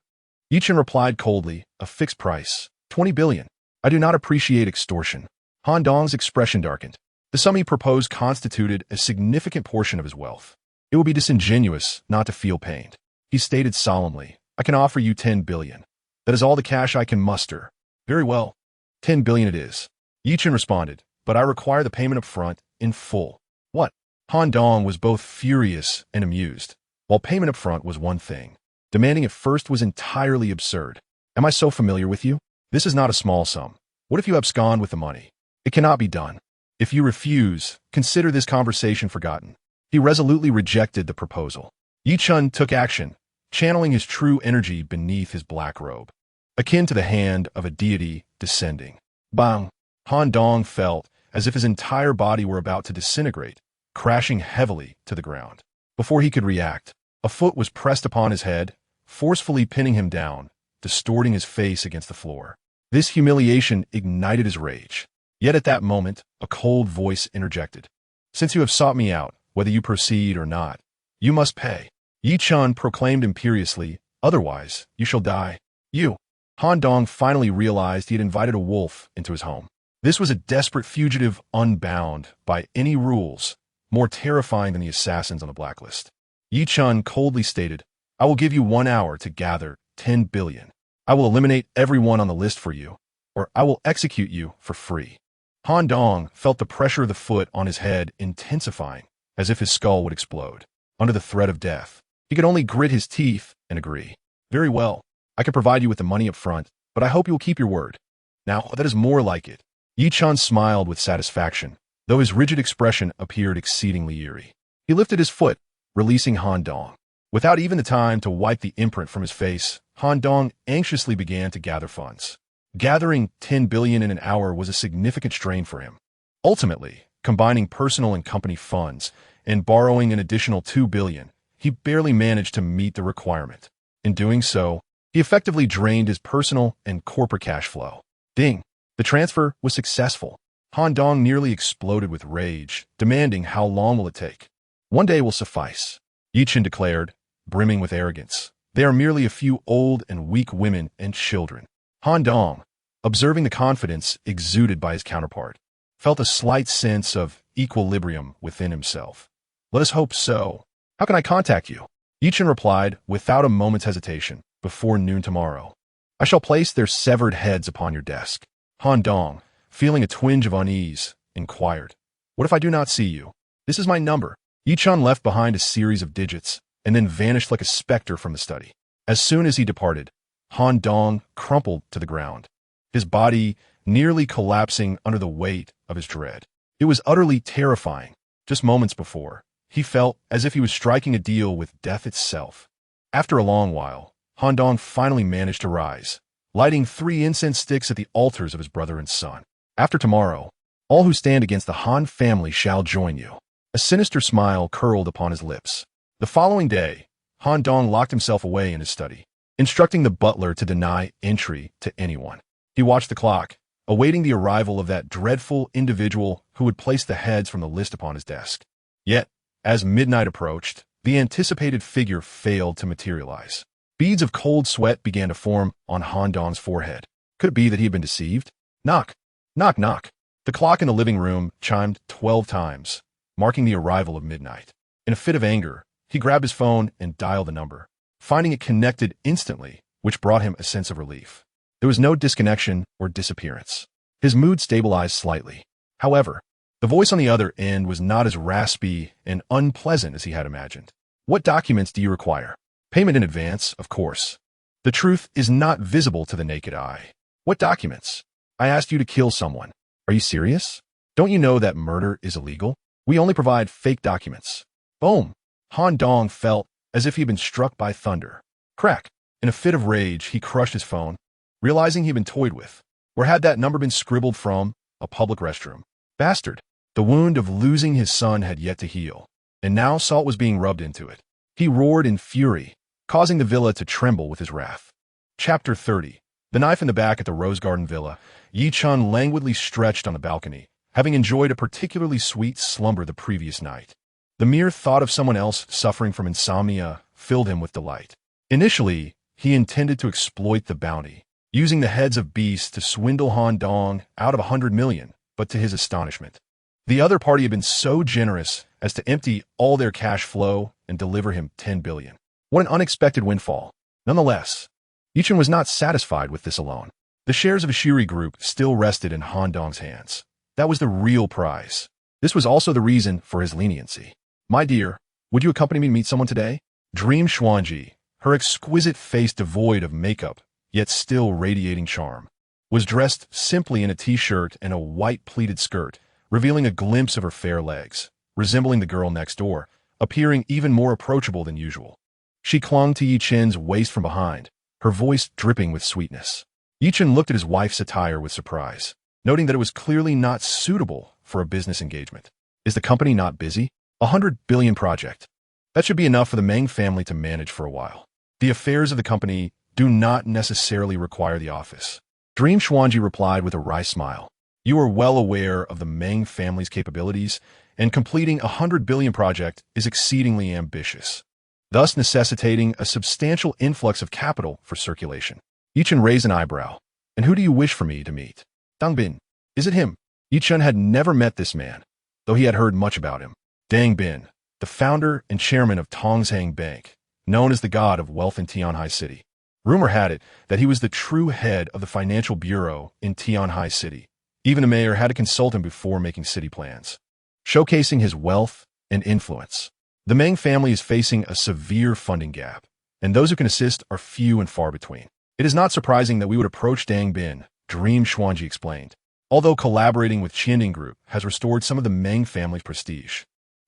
Ye Chen replied coldly, a fixed price, 20 billion. I do not appreciate extortion. Han Dong's expression darkened. The sum he proposed constituted a significant portion of his wealth. It would be disingenuous not to feel pained. He stated solemnly, I can offer you 10 billion. That is all the cash I can muster. Very well. 10 billion it is. Ye Chen responded, but I require the payment up front, in full. What? Han Dong was both furious and amused. While payment up front was one thing, demanding it first was entirely absurd. Am I so familiar with you? This is not a small sum. What if you abscond with the money? It cannot be done. If you refuse, consider this conversation forgotten. He resolutely rejected the proposal. Ye Chen took action, channeling his true energy beneath his black robe, akin to the hand of a deity descending. Bang! Han Dong felt as if his entire body were about to disintegrate, crashing heavily to the ground. Before he could react, a foot was pressed upon his head, forcefully pinning him down, distorting his face against the floor. This humiliation ignited his rage. Yet at that moment, a cold voice interjected. Since you have sought me out, whether you proceed or not, you must pay. Ye Chen proclaimed imperiously, otherwise, you shall die. You. Han Dong finally realized he had invited a wolf into his home. This was a desperate fugitive unbound by any rules, more terrifying than the assassins on the blacklist. Ye Chen coldly stated, I will give you 1 hour to gather 10 billion. I will eliminate everyone on the list for you, or I will execute you for free. Han Dong felt the pressure of the foot on his head intensifying, as if his skull would explode. Under the threat of death, he could only grit his teeth and agree. Very well, I can provide you with the money up front, but I hope you will keep your word. Now, that is more like it. Ye Chen smiled with satisfaction, though his rigid expression appeared exceedingly eerie. He lifted his foot, releasing Han Dong. Without even the time to wipe the imprint from his face, Han Dong anxiously began to gather funds. Gathering 10 billion in an hour was a significant strain for him. Ultimately, combining personal and company funds and borrowing an additional 2 billion, he barely managed to meet the requirement. In doing so, he effectively drained his personal and corporate cash flow. Ding! The transfer was successful. Han Dong nearly exploded with rage, demanding how long will it take. 1 day will suffice, Ye Chen declared, brimming with arrogance. They are merely a few old and weak women and children. Han Dong, observing the confidence exuded by his counterpart, felt a slight sense of equilibrium within himself. Let us hope so. How can I contact you? Ye Chen replied, without a moment's hesitation, before noon tomorrow. I shall place their severed heads upon your desk. Han Dong, feeling a twinge of unease, inquired, what if I do not see you? This is my number. Ye Chen left behind a series of digits, and then vanished like a specter from the study. As soon as he departed, Han Dong crumpled to the ground, his body nearly collapsing under the weight of his dread. It was utterly terrifying. Just moments before, he felt as if he was striking a deal with death itself. After a long while, Han Dong finally managed to rise, lighting 3 incense sticks at the altars of his brother and son. After tomorrow, all who stand against the Han family shall join you. A sinister smile curled upon his lips. The following day, Han Dong locked himself away in his study, instructing the butler to deny entry to anyone. He watched the clock, awaiting the arrival of that dreadful individual who would place the heads from the list upon his desk. Yet, as midnight approached, the anticipated figure failed to materialize. Beads of cold sweat began to form on Han Dong's forehead. Could it be that he had been deceived? Knock, knock, knock. The clock in the living room chimed 12 times, marking the arrival of midnight. In a fit of anger, he grabbed his phone and dialed the number, finding it connected instantly, which brought him a sense of relief. There was no disconnection or disappearance. His mood stabilized slightly. However, the voice on the other end was not as raspy and unpleasant as he had imagined. What documents do you require? Payment in advance, of course. The truth is not visible to the naked eye. What documents? I asked you to kill someone. Are you serious? Don't you know that murder is illegal? We only provide fake documents. Boom! Han Dong felt as if he had been struck by thunder. Crack! In a fit of rage, he crushed his phone, realizing he had been toyed with. Where had that number been scribbled from? A public restroom. Bastard! The wound of losing his son had yet to heal, and now salt was being rubbed into it. He roared in fury, causing the villa to tremble with his wrath. Chapter 30. The knife in the back at the Rose Garden Villa. Ye Chen languidly stretched on the balcony, having enjoyed a particularly sweet slumber the previous night. The mere thought of someone else suffering from insomnia filled him with delight. Initially, he intended to exploit the bounty, using the heads of beasts to swindle Han Dong out of 100 million, but to his astonishment, the other party had been so generous as to empty all their cash flow and deliver him 10 billion. What an unexpected windfall. Nonetheless, Ye Chen was not satisfied with this alone. The shares of Ashiri Group still rested in Han Dong's hands. That was the real prize. This was also the reason for his leniency. My dear, would you accompany me to meet someone today? Dreamed Xuanji, her exquisite face devoid of makeup, yet still radiating charm, was dressed simply in a t-shirt and a white pleated skirt, revealing a glimpse of her fair legs, resembling the girl next door, appearing even more approachable than usual. She clung to Ye Chen's waist from behind, her voice dripping with sweetness. Ye Chen looked at his wife's attire with surprise, noting that it was clearly not suitable for a business engagement. Is the company not busy? 100 billion project. That should be enough for the Meng family to manage for a while. The affairs of the company do not necessarily require the office. Dream Xuanji replied with a wry smile. You are well aware of the Meng family's capabilities, and completing 100 billion project is exceedingly ambitious, thus necessitating a substantial influx of capital for circulation. Ye Chen raised an eyebrow. And who do you wish for me to meet? Dang Bin. Is it him? Ye Chen had never met this man, though he had heard much about him. Dang Bin, the founder and chairman of Tongzheng Bank, known as the god of wealth in Tianhai City. Rumor had it that he was the true head of the financial bureau in Tianhai City. Even the mayor had to consult him before making city plans, showcasing his wealth and influence. The Meng family is facing a severe funding gap, and those who can assist are few and far between. It is not surprising that we would approach Dang Bin, Dream Xuanji explained, although collaborating with Qianding Group has restored some of the Meng family's prestige.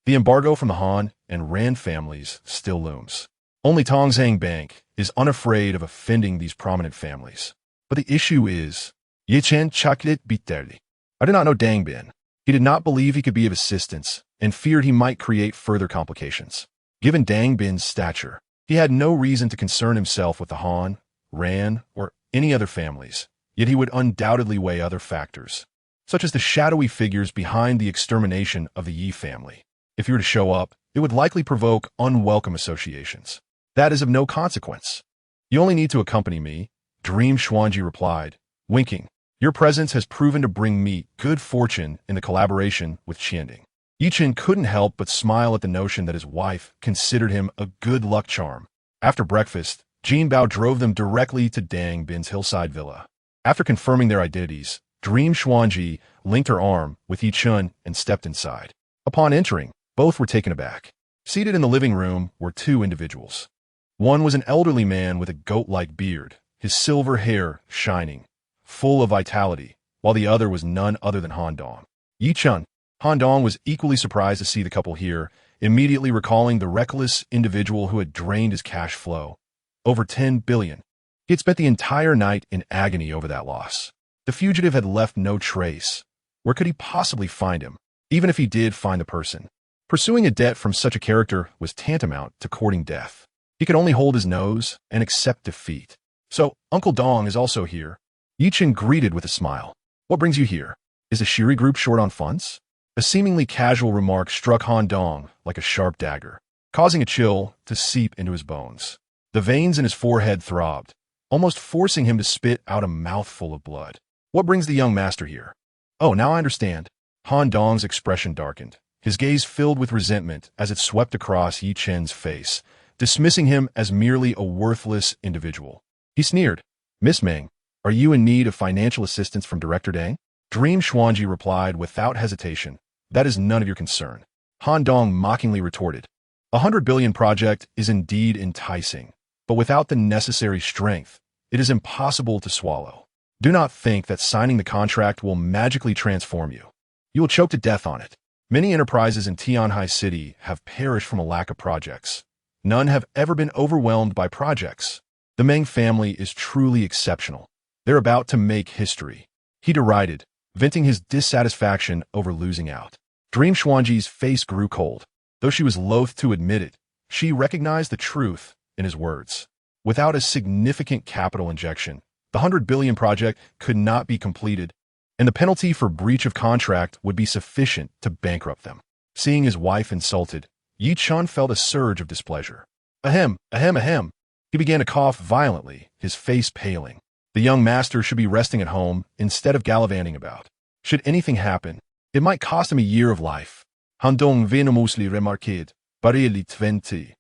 The embargo from the Han and Rand families still looms. Only Tongzheng Bank is unafraid of offending these prominent families. But the issue is, Ye Chen chaklit bitterly. I did not know Dang Bin. He did not believe he could be of assistance and feared he might create further complications. Given Dang Bin's stature, he had no reason to concern himself with the Han, Ran, or any other families, yet he would undoubtedly weigh other factors, such as the shadowy figures behind the extermination of the Yi family. If he were to show up, it would likely provoke unwelcome associations. That is of no consequence. You only need to accompany me, Dream Xuanji replied, winking. Your presence has proven to bring me good fortune in the collaboration with Qianding. Ye Chen couldn't help but smile at the notion that his wife considered him a good luck charm. After breakfast, Jin Bao drove them directly to Dang Bin's hillside villa. After confirming their identities, Dream Xuanji linked her arm with Ye Chen and stepped inside. Upon entering, both were taken aback. Seated in the living room were two individuals. One was an elderly man with a goat-like beard, his silver hair shining, full of vitality, while the other was none other than Han Dong. Ye Chen. Han Dong was equally surprised to see the couple here, immediately recalling the reckless individual who had drained his cash flow. Over 10 billion. He had spent the entire night in agony over that loss. The fugitive had left no trace. Where could he possibly find him, even if he did find the person? Pursuing a debt from such a character was tantamount to courting death. He could only hold his nose and accept defeat. So, Uncle Dong is also here. Ye Chen greeted with a smile. What brings you here? Is the Ashiri Group short on funds? A seemingly casual remark struck Han Dong like a sharp dagger, causing a chill to seep into his bones. The veins in his forehead throbbed, almost forcing him to spit out a mouthful of blood. What brings the young master here? Oh, now I understand. Han Dong's expression darkened, his gaze filled with resentment as it swept across Ye Chen's face, dismissing him as merely a worthless individual. He sneered. Miss Meng, are you in need of financial assistance from Director Dang? Dream Xuanji replied without hesitation. That is none of your concern. Han Dong mockingly retorted. 100 billion project is indeed enticing, but without the necessary strength, it is impossible to swallow. Do not think that signing the contract will magically transform you. You will choke to death on it. Many enterprises in Tianhai City have perished from a lack of projects. None have ever been overwhelmed by projects. The Meng family is truly exceptional. They're about to make history. He derided, venting his dissatisfaction over losing out. Dream Xuanji's face grew cold. Though she was loath to admit it, she recognized the truth in his words. Without a significant capital injection, the 100 billion project could not be completed, and the penalty for breach of contract would be sufficient to bankrupt them. Seeing his wife insulted, Ye Chen felt a surge of displeasure. Ahem, ahem, ahem. He began to cough violently, his face paling. The young master should be resting at home instead of gallivanting about. Should anything happen, it might cost him a year of life. Handong venomously remarqued, barely 20.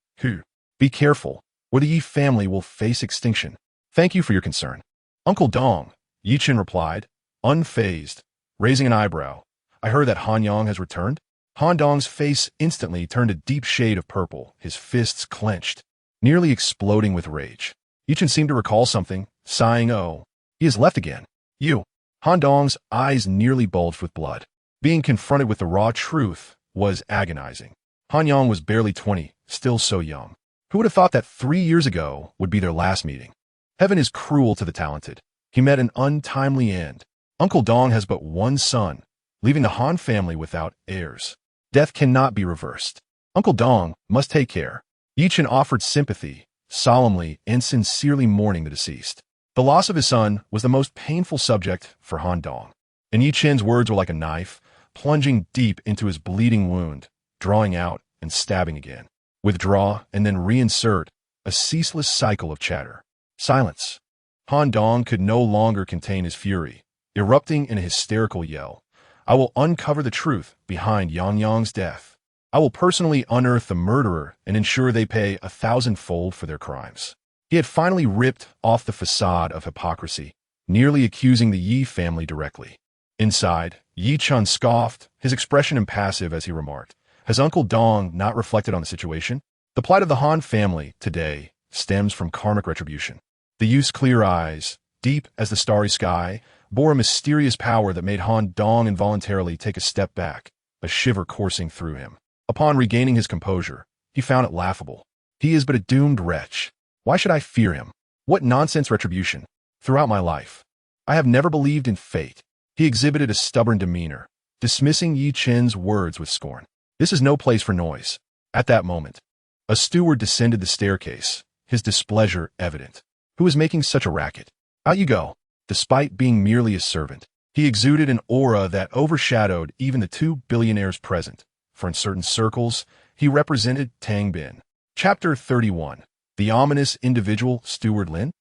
Be careful, or the Ye family will face extinction. Thank you for your concern. Uncle Dong, Ye Chen replied, unfazed, raising an eyebrow. I heard that Han Yang has returned? Han Dong's face instantly turned a deep shade of purple, his fists clenched, nearly exploding with rage. Ye Chen seemed to recall something, sighing, oh, he has left again. You. Han Dong's eyes nearly bulged with blood. Being confronted with the raw truth was agonizing. Han Yang was barely 20, still so young. Who would have thought that 3 years ago would be their last meeting? Heaven is cruel to the talented. He met an untimely end. Uncle Dong has but one son, leaving the Han family without heirs. Death cannot be reversed. Uncle Dong must take care. Ye Chen offered sympathy, solemnly and sincerely mourning the deceased. The loss of his son was the most painful subject for Han Dong, and Ye Chen's words were like a knife, plunging deep into his bleeding wound, drawing out and stabbing again. Withdraw and then reinsert, a ceaseless cycle of chatter. Silence. Han Dong could no longer contain his fury, erupting in a hysterical yell. I will uncover the truth behind Yang Yang's death. I will personally unearth the murderer and ensure they pay 1,000-fold for their crimes. He had finally ripped off the facade of hypocrisy, nearly accusing the Ye family directly. Inside, Ye Chen scoffed, his expression impassive as he remarked, has Uncle Dong not reflected on the situation? The plight of the Han family today stems from karmic retribution. The youth's clear eyes, deep as the starry sky, bore a mysterious power that made Han Dong involuntarily take a step back, a shiver coursing through him. Upon regaining his composure, he found it laughable. He is but a doomed wretch. Why should I fear him? What nonsense retribution? Throughout my life, I have never believed in fate. He exhibited a stubborn demeanor, dismissing Ye Chen's words with scorn. This is no place for noise. At that moment, a steward descended the staircase, his displeasure evident. Who is making such a racket? Out you go. Despite being merely a servant, he exuded an aura that overshadowed even the 2 billionaires present, for in certain circles, he represented Tang Bin. Chapter 31. The ominous individual Steward Lin?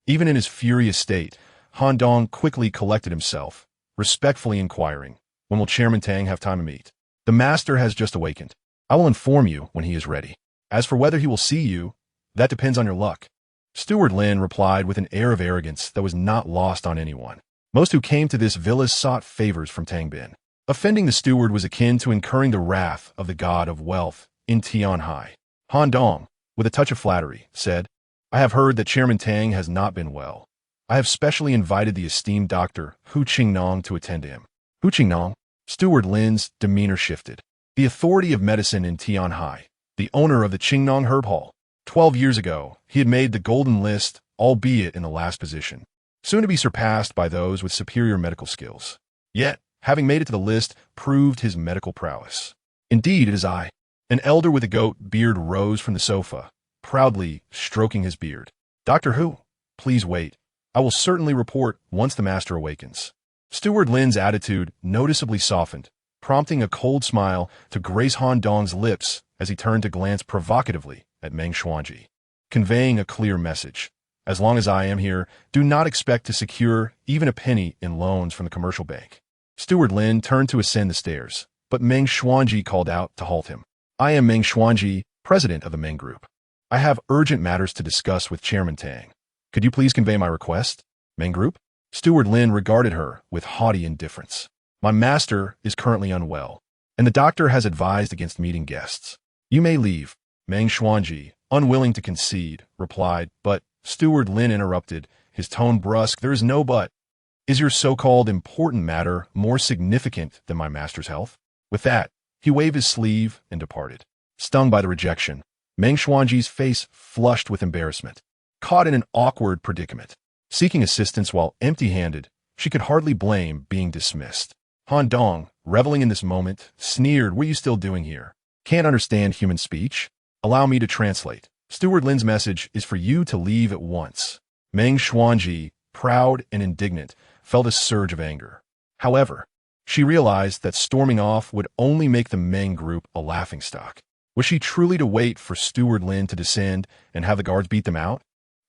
Even in his furious state, Han Dong quickly collected himself, respectfully inquiring, when will Chairman Tang have time to meet? The master has just awakened. I will inform you when he is ready. As for whether he will see you, that depends on your luck. Steward Lin replied with an air of arrogance that was not lost on anyone. Most who came to this villa sought favors from Tang Bin. Offending the steward was akin to incurring the wrath of the god of wealth in Tianhai. Han Dong, with a touch of flattery, said, I have heard that Chairman Tang has not been well. I have specially invited the esteemed doctor Hu Qingnong to attend to him. Hu Qingnong? Steward Lin's demeanor shifted. The authority of medicine in Tianhai, the owner of the Qingnong Herb Hall. 12 years ago, he had made the golden list, albeit in the last position, soon to be surpassed by those with superior medical skills. Yet, having made it to the list, proved his medical prowess. Indeed, it is I. An elder with a goat beard rose from the sofa, proudly stroking his beard. Dr. Hu, please wait. I will certainly report once the master awakens. Steward Lin's attitude noticeably softened, prompting a cold smile to grace Han Dong's lips as he turned to glance provocatively at Meng Xuanji, conveying a clear message. As long as I am here, do not expect to secure even a penny in loans from the commercial bank. Steward Lin turned to ascend the stairs, but Meng Xuanji called out to halt him. I am Meng Xuanji, president of the Meng Group. I have urgent matters to discuss with Chairman Tang. Could you please convey my request? Meng Group? Steward Lin regarded her with haughty indifference. My master is currently unwell, and the doctor has advised against meeting guests. You may leave. Meng Xuanji, unwilling to concede, replied, but Steward Lin interrupted, his tone brusque. There is no but. Is your so-called important matter more significant than my master's health? With that, he waved his sleeve and departed. Stung by the rejection, Meng Xuanji's face flushed with embarrassment. Caught in an awkward predicament, seeking assistance while empty-handed, she could hardly blame being dismissed. Han Dong, reveling in this moment, sneered, what are you still doing here? Can't understand human speech? Allow me to translate. Steward Lin's message is for you to leave at once. Meng Xuanji, proud and indignant, felt a surge of anger. However, she realized that storming off would only make the Meng group a laughingstock. Was she truly to wait for Steward Lin to descend and have the guards beat them out?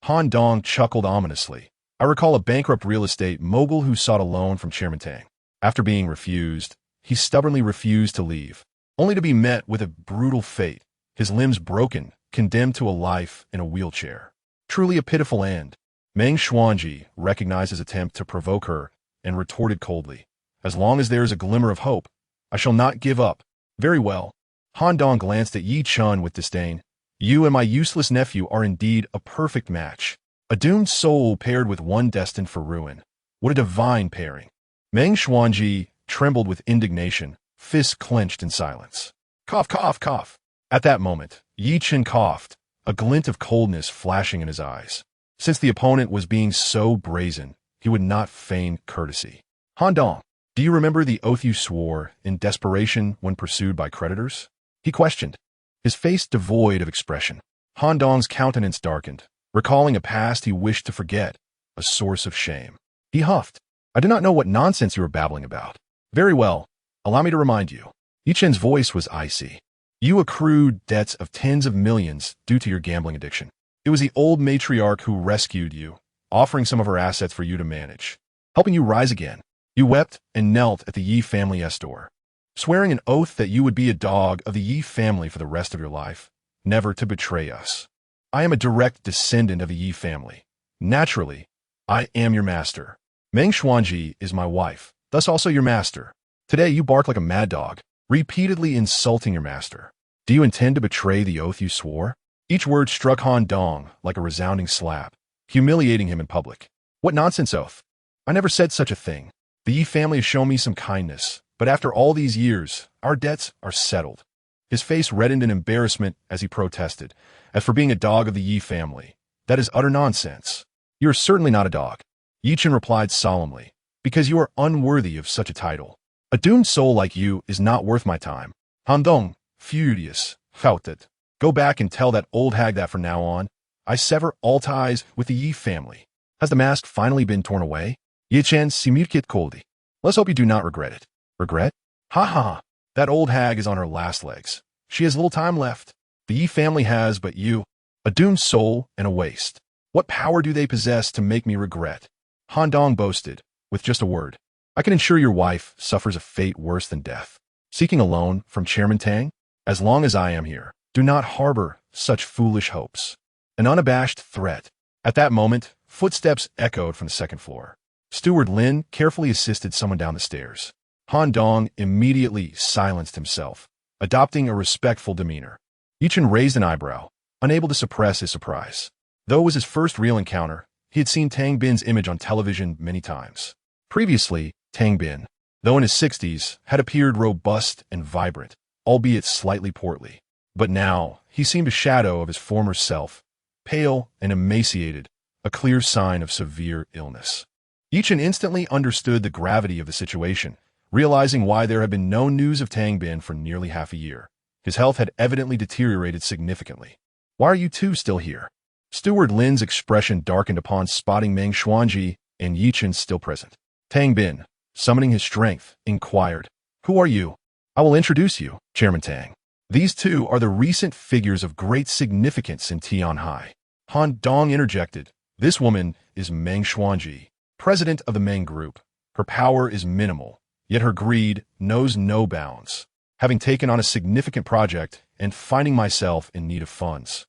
Han Dong chuckled ominously. I recall a bankrupt real estate mogul who sought a loan from Chairman Tang. After being refused, he stubbornly refused to leave, only to be met with a brutal fate, his limbs broken, condemned to a life in a wheelchair. Truly a pitiful end. Meng Xuanji recognized his attempt to provoke her and retorted coldly, "As long as there is a glimmer of hope, I shall not give up." "Very well." Han Dong glanced at Ye Chen with disdain. "You and my useless nephew are indeed a perfect match. A doomed soul paired with one destined for ruin. What a divine pairing." Meng Xuanji trembled with indignation, fists clenched in silence. Cough, cough, cough. At that moment, Ye Chen coughed, a glint of coldness flashing in his eyes. Since the opponent was being so brazen, he would not feign courtesy. "Han Dong, do you remember the oath you swore in desperation when pursued by creditors?" he questioned, his face devoid of expression. Han Dong's countenance darkened, recalling a past he wished to forget, a source of shame. He huffed. "I do not know what nonsense you are babbling about." "Very well. Allow me to remind you." Ye Chen's voice was icy. "You accrued debts of tens of millions due to your gambling addiction. It was the old matriarch who rescued you, offering some of her assets for you to manage, helping you rise again. You wept and knelt at the Ye family's door, swearing an oath that you would be a dog of the Ye family for the rest of your life, never to betray us. I am a direct descendant of the Ye family. Naturally, I am your master. Meng Xuanji is my wife, thus also your master. Today you bark like a mad dog, repeatedly insulting your master. Do you intend to betray the oath you swore?" Each word struck Han Dong like a resounding slap, humiliating him in public. "What nonsense oath? I never said such a thing. The Ye family has shown me some kindness, but after all these years, our debts are settled." His face reddened in embarrassment as he protested. "As for being a dog of the Ye family, that is utter nonsense. You are certainly not a dog." Ye Chen replied solemnly, "Because you are unworthy of such a title. A doomed soul like you is not worth my time." Han Dong, furious, shouted, "Go back and tell that old hag that from now on, I sever all ties with the Ye family." Has the mask finally been torn away? Ye Chen simulkit koldi. Let's hope you do not regret it. Regret? Ha ha. That old hag is on her last legs. She has little time left. The Ye family has but you, a doomed soul and a waste. What power do they possess to make me regret? Han Dong boasted, with just a word. "I can ensure your wife suffers a fate worse than death. Seeking a loan from Chairman Tang? As long as I am here, do not harbor such foolish hopes." An unabashed threat. At that moment, footsteps echoed from the second floor. Steward Lin carefully assisted someone down the stairs. Han Dong immediately silenced himself, adopting a respectful demeanor. Ye Chen raised an eyebrow, unable to suppress his surprise. Though it was his first real encounter, he had seen Tang Bin's image on television many times. Previously, Tang Bin, though in his 60s, had appeared robust and vibrant, albeit slightly portly. But now, he seemed a shadow of his former self, pale and emaciated, a clear sign of severe illness. Ye Chen instantly understood the gravity of the situation, realizing why there had been no news of Tang Bin for nearly half a year. His health had evidently deteriorated significantly. "Why are you two still here?" Steward Lin's expression darkened upon spotting Meng Xuanji and Ye Chen still present. Tang Bin, summoning his strength, inquired, "Who are you?" "I will introduce you, Chairman Tang. These two are the recent figures of great significance in Tianhai." Han Dong interjected, "This woman is Meng Xuanji, president of the Meng Group. Her power is minimal, yet her greed knows no bounds. Having taken on a significant project and finding myself in need of funds,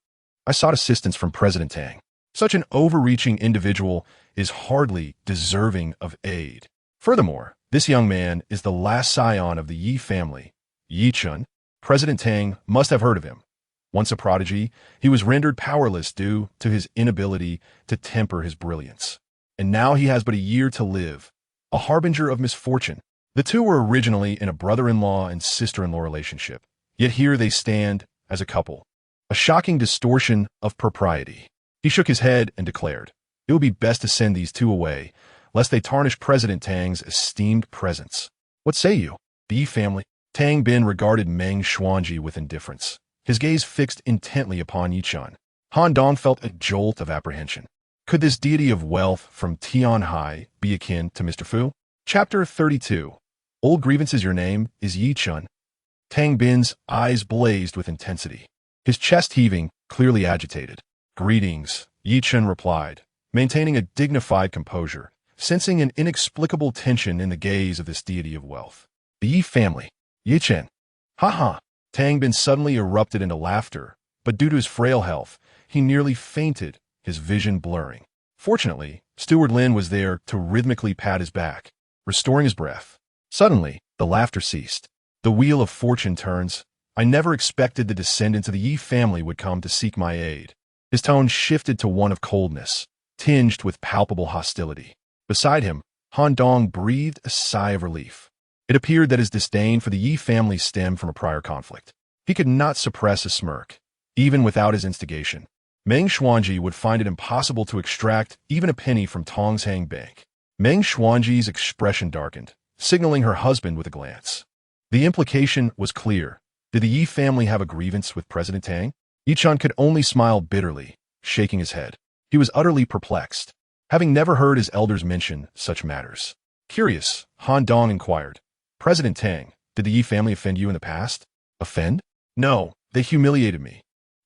I sought assistance from President Tang. Such an overreaching individual is hardly deserving of aid. Furthermore, this young man is the last scion of the Ye family, Ye Chen. President Tang must have heard of him. Once a prodigy, he was rendered powerless due to his inability to temper his brilliance. And now he has but a year to live, a harbinger of misfortune. The two were originally in a brother-in-law and sister-in-law relationship, yet here they stand as a couple. A shocking distortion of propriety." He shook his head and declared, "It would be best to send these two away, lest they tarnish President Tang's esteemed presence." "What say you?" The Ye family. Tang Bin regarded Meng Xuanji with indifference, his gaze fixed intently upon Ye Chen. Han Dong felt a jolt of apprehension. Could this deity of wealth from Tianhai be akin to Mr. Fu? Chapter 32. Old Grievance is your name is Ye Chen. Tang Bin's eyes blazed with intensity. His chest heaving, clearly agitated. Greetings, Ye Chen replied, maintaining a dignified composure, sensing an inexplicable tension in the gaze of this deity of wealth. The Yi family. Ye Chen. Ha ha. Tang Bin suddenly erupted into laughter, but due to his frail health, he nearly fainted, his vision blurring. Fortunately, Steward Lin was there to rhythmically pat his back, restoring his breath. Suddenly, the laughter ceased. The wheel of fortune turns. I never expected the descendants of the Yi family would come to seek my aid. His tone shifted to one of coldness, tinged with palpable hostility. Beside him, Han Dong breathed a sigh of relief. It appeared that his disdain for the Yi family stemmed from a prior conflict. He could not suppress a smirk, even without his instigation. Meng Xuanji would find it impossible to extract even a penny from Tongshang Bank. Meng Xuanji's expression darkened, signaling her husband with a glance. The implication was clear. Did the Yi family have a grievance with President Tang? Ye Chen could only smile bitterly, shaking his head. He was utterly perplexed, having never heard his elders mention such matters. Curious, Han Dong inquired. President Tang, did the Yi family offend you in the past? Offend? No, they humiliated me.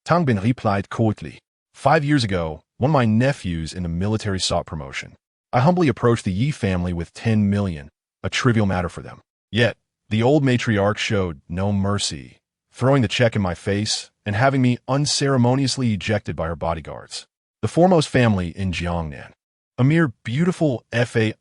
Tang Bin replied coldly. 5 years ago, one of my nephews in the military sought promotion. I humbly approached the Yi family with 10 million, a trivial matter for them. Yet, the old matriarch showed no mercy, throwing the check in my face and having me unceremoniously ejected by her bodyguards. The foremost family in Jiangnan. A mere beautiful fa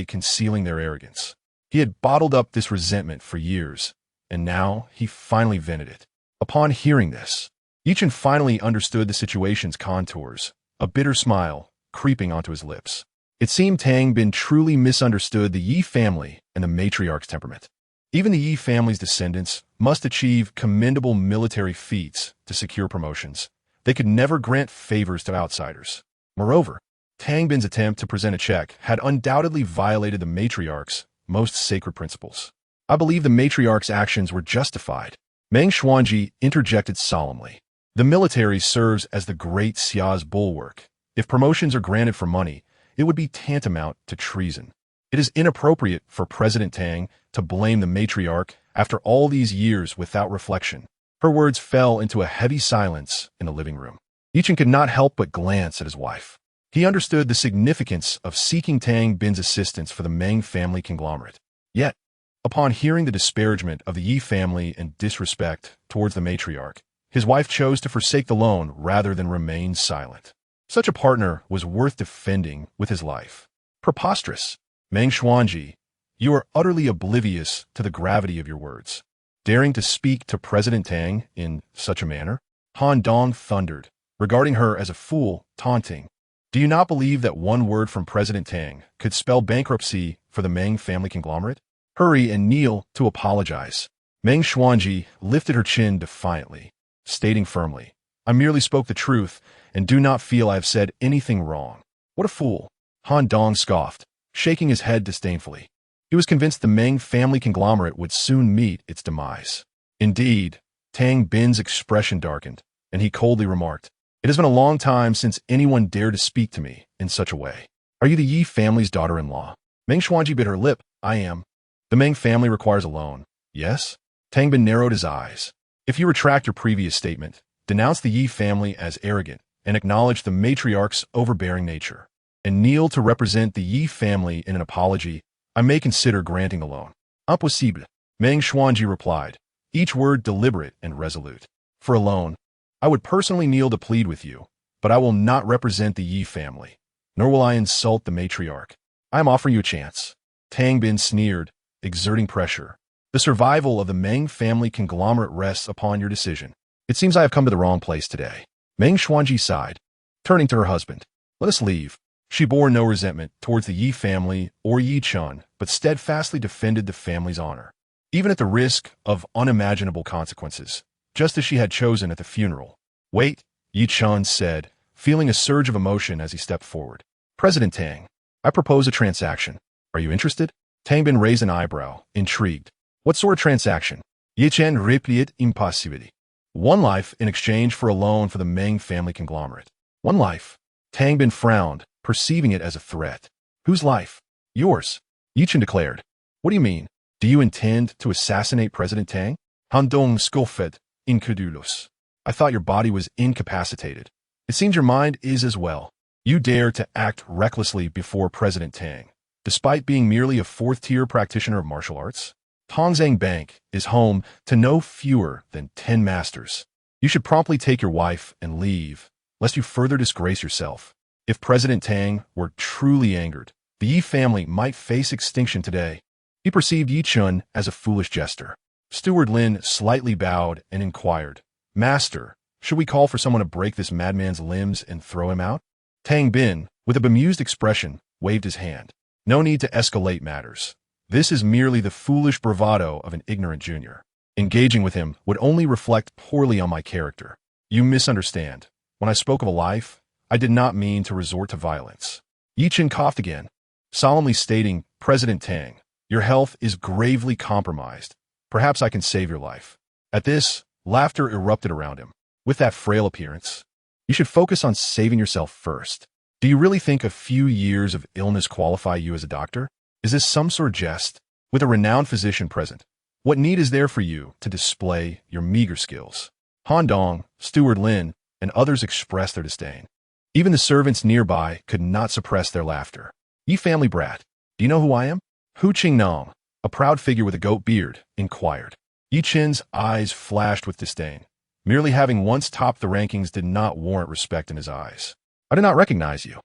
concealing their arrogance. He had bottled up this resentment for years, and now he finally vented it. Upon hearing this, Ye Chen finally understood the situation's contours, a bitter smile creeping onto his lips. It seemed Tang Bin truly misunderstood the Yi family and the matriarch's temperament. Even the Yi family's descendants must achieve commendable military feats to secure promotions. They could never grant favors to outsiders. Moreover, Tang Bin's attempt to present a check had undoubtedly violated the matriarch's most sacred principles. I believe the matriarch's actions were justified. Meng Xuanji interjected solemnly. The military serves as the great Xia's bulwark. If promotions are granted for money, it would be tantamount to treason. It is inappropriate for President Tang to blame the matriarch after all these years without reflection. Her words fell into a heavy silence in the living room. Ye Chen could not help but glance at his wife. He understood the significance of seeking Tang Bin's assistance for the Meng family conglomerate. Yet, upon hearing the disparagement of the Yi family and disrespect towards the matriarch, his wife chose to forsake the loan rather than remain silent. Such a partner was worth defending with his life. Preposterous. Meng Xuanji, you are utterly oblivious to the gravity of your words. Daring to speak to President Tang in such a manner? Han Dong thundered, regarding her as a fool, taunting. Do you not believe that one word from President Tang could spell bankruptcy for the Meng family conglomerate? Hurry and kneel to apologize. Meng Xuanji lifted her chin defiantly, stating firmly, I merely spoke the truth and do not feel I have said anything wrong. What a fool. Han Dong scoffed, shaking his head disdainfully. He was convinced the Meng family conglomerate would soon meet its demise. Indeed, Tang Bin's expression darkened, and he coldly remarked, It has been a long time since anyone dared to speak to me in such a way. Are you the Yi family's daughter-in-law? Meng Xuanji bit her lip. I am. The Meng family requires a loan. Yes? Tang Bin narrowed his eyes. If you retract your previous statement, denounce the Yi family as arrogant, and acknowledge the matriarch's overbearing nature, and kneel to represent the Yi family in an apology, I may consider granting the loan. Impossible, Meng Xuanji replied, each word deliberate and resolute. For a loan, I would personally kneel to plead with you, but I will not represent the Yi family, nor will I insult the matriarch. I am offering you a chance. Tang Bin sneered, exerting pressure. The survival of the Meng family conglomerate rests upon your decision. It seems I have come to the wrong place today. Meng Xuanji sighed, turning to her husband. Let us leave. She bore no resentment towards the Yi family or Ye Chen, but steadfastly defended the family's honor, even at the risk of unimaginable consequences, just as she had chosen at the funeral. Wait, Ye Chen said, feeling a surge of emotion as he stepped forward. President Tang, I propose a transaction. Are you interested? Tang Bin raised an eyebrow, intrigued. What sort of transaction? Ye Chen replied impassively. One life in exchange for a loan for the Meng family conglomerate. One life. Tang Bin frowned, perceiving it as a threat. Whose life? Yours. Ye Chen declared. What do you mean? Do you intend to assassinate President Tang? Han Dong scoffed, incredulous. I thought your body was incapacitated. It seems your mind is as well. You dare to act recklessly before President Tang, despite being merely a fourth-tier practitioner of martial arts? Tongzhang Bank is home to no fewer than 10 masters. You should promptly take your wife and leave, lest you further disgrace yourself. If President Tang were truly angered, the Yi family might face extinction today. He perceived Ye Chen as a foolish jester. Steward Lin slightly bowed and inquired, Master, should we call for someone to break this madman's limbs and throw him out? Tang Bin, with a bemused expression, waved his hand. No need to escalate matters. This is merely the foolish bravado of an ignorant junior. Engaging with him would only reflect poorly on my character. You misunderstand. When I spoke of a life, I did not mean to resort to violence. Ye Chen coughed again, solemnly stating, President Tang, your health is gravely compromised. Perhaps I can save your life. At this, laughter erupted around him. With that frail appearance, you should focus on saving yourself first. Do you really think a few years of illness qualify you as a doctor? Is this some sort of jest? With a renowned physician present, what need is there for you to display your meager skills? Han Dong, Steward Lin, and others expressed their disdain. Even the servants nearby could not suppress their laughter. Ye family brat, do you know who I am? Hu Qingnong, a proud figure with a goat beard, inquired. Ye Chen's eyes flashed with disdain. Merely having once topped the rankings did not warrant respect in his eyes. I do not recognize you.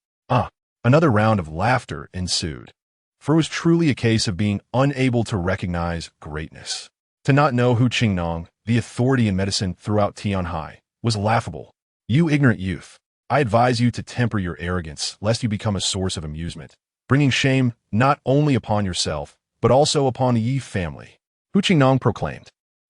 Another round of laughter ensued. For it was truly a case of being unable to recognize greatness. To not know Hu Qingnong, the authority in medicine throughout Tianhai, was laughable. You ignorant youth, I advise you to temper your arrogance, lest you become a source of amusement, bringing shame not only upon yourself, but also upon the Yi family. Hu Qingnong proclaimed,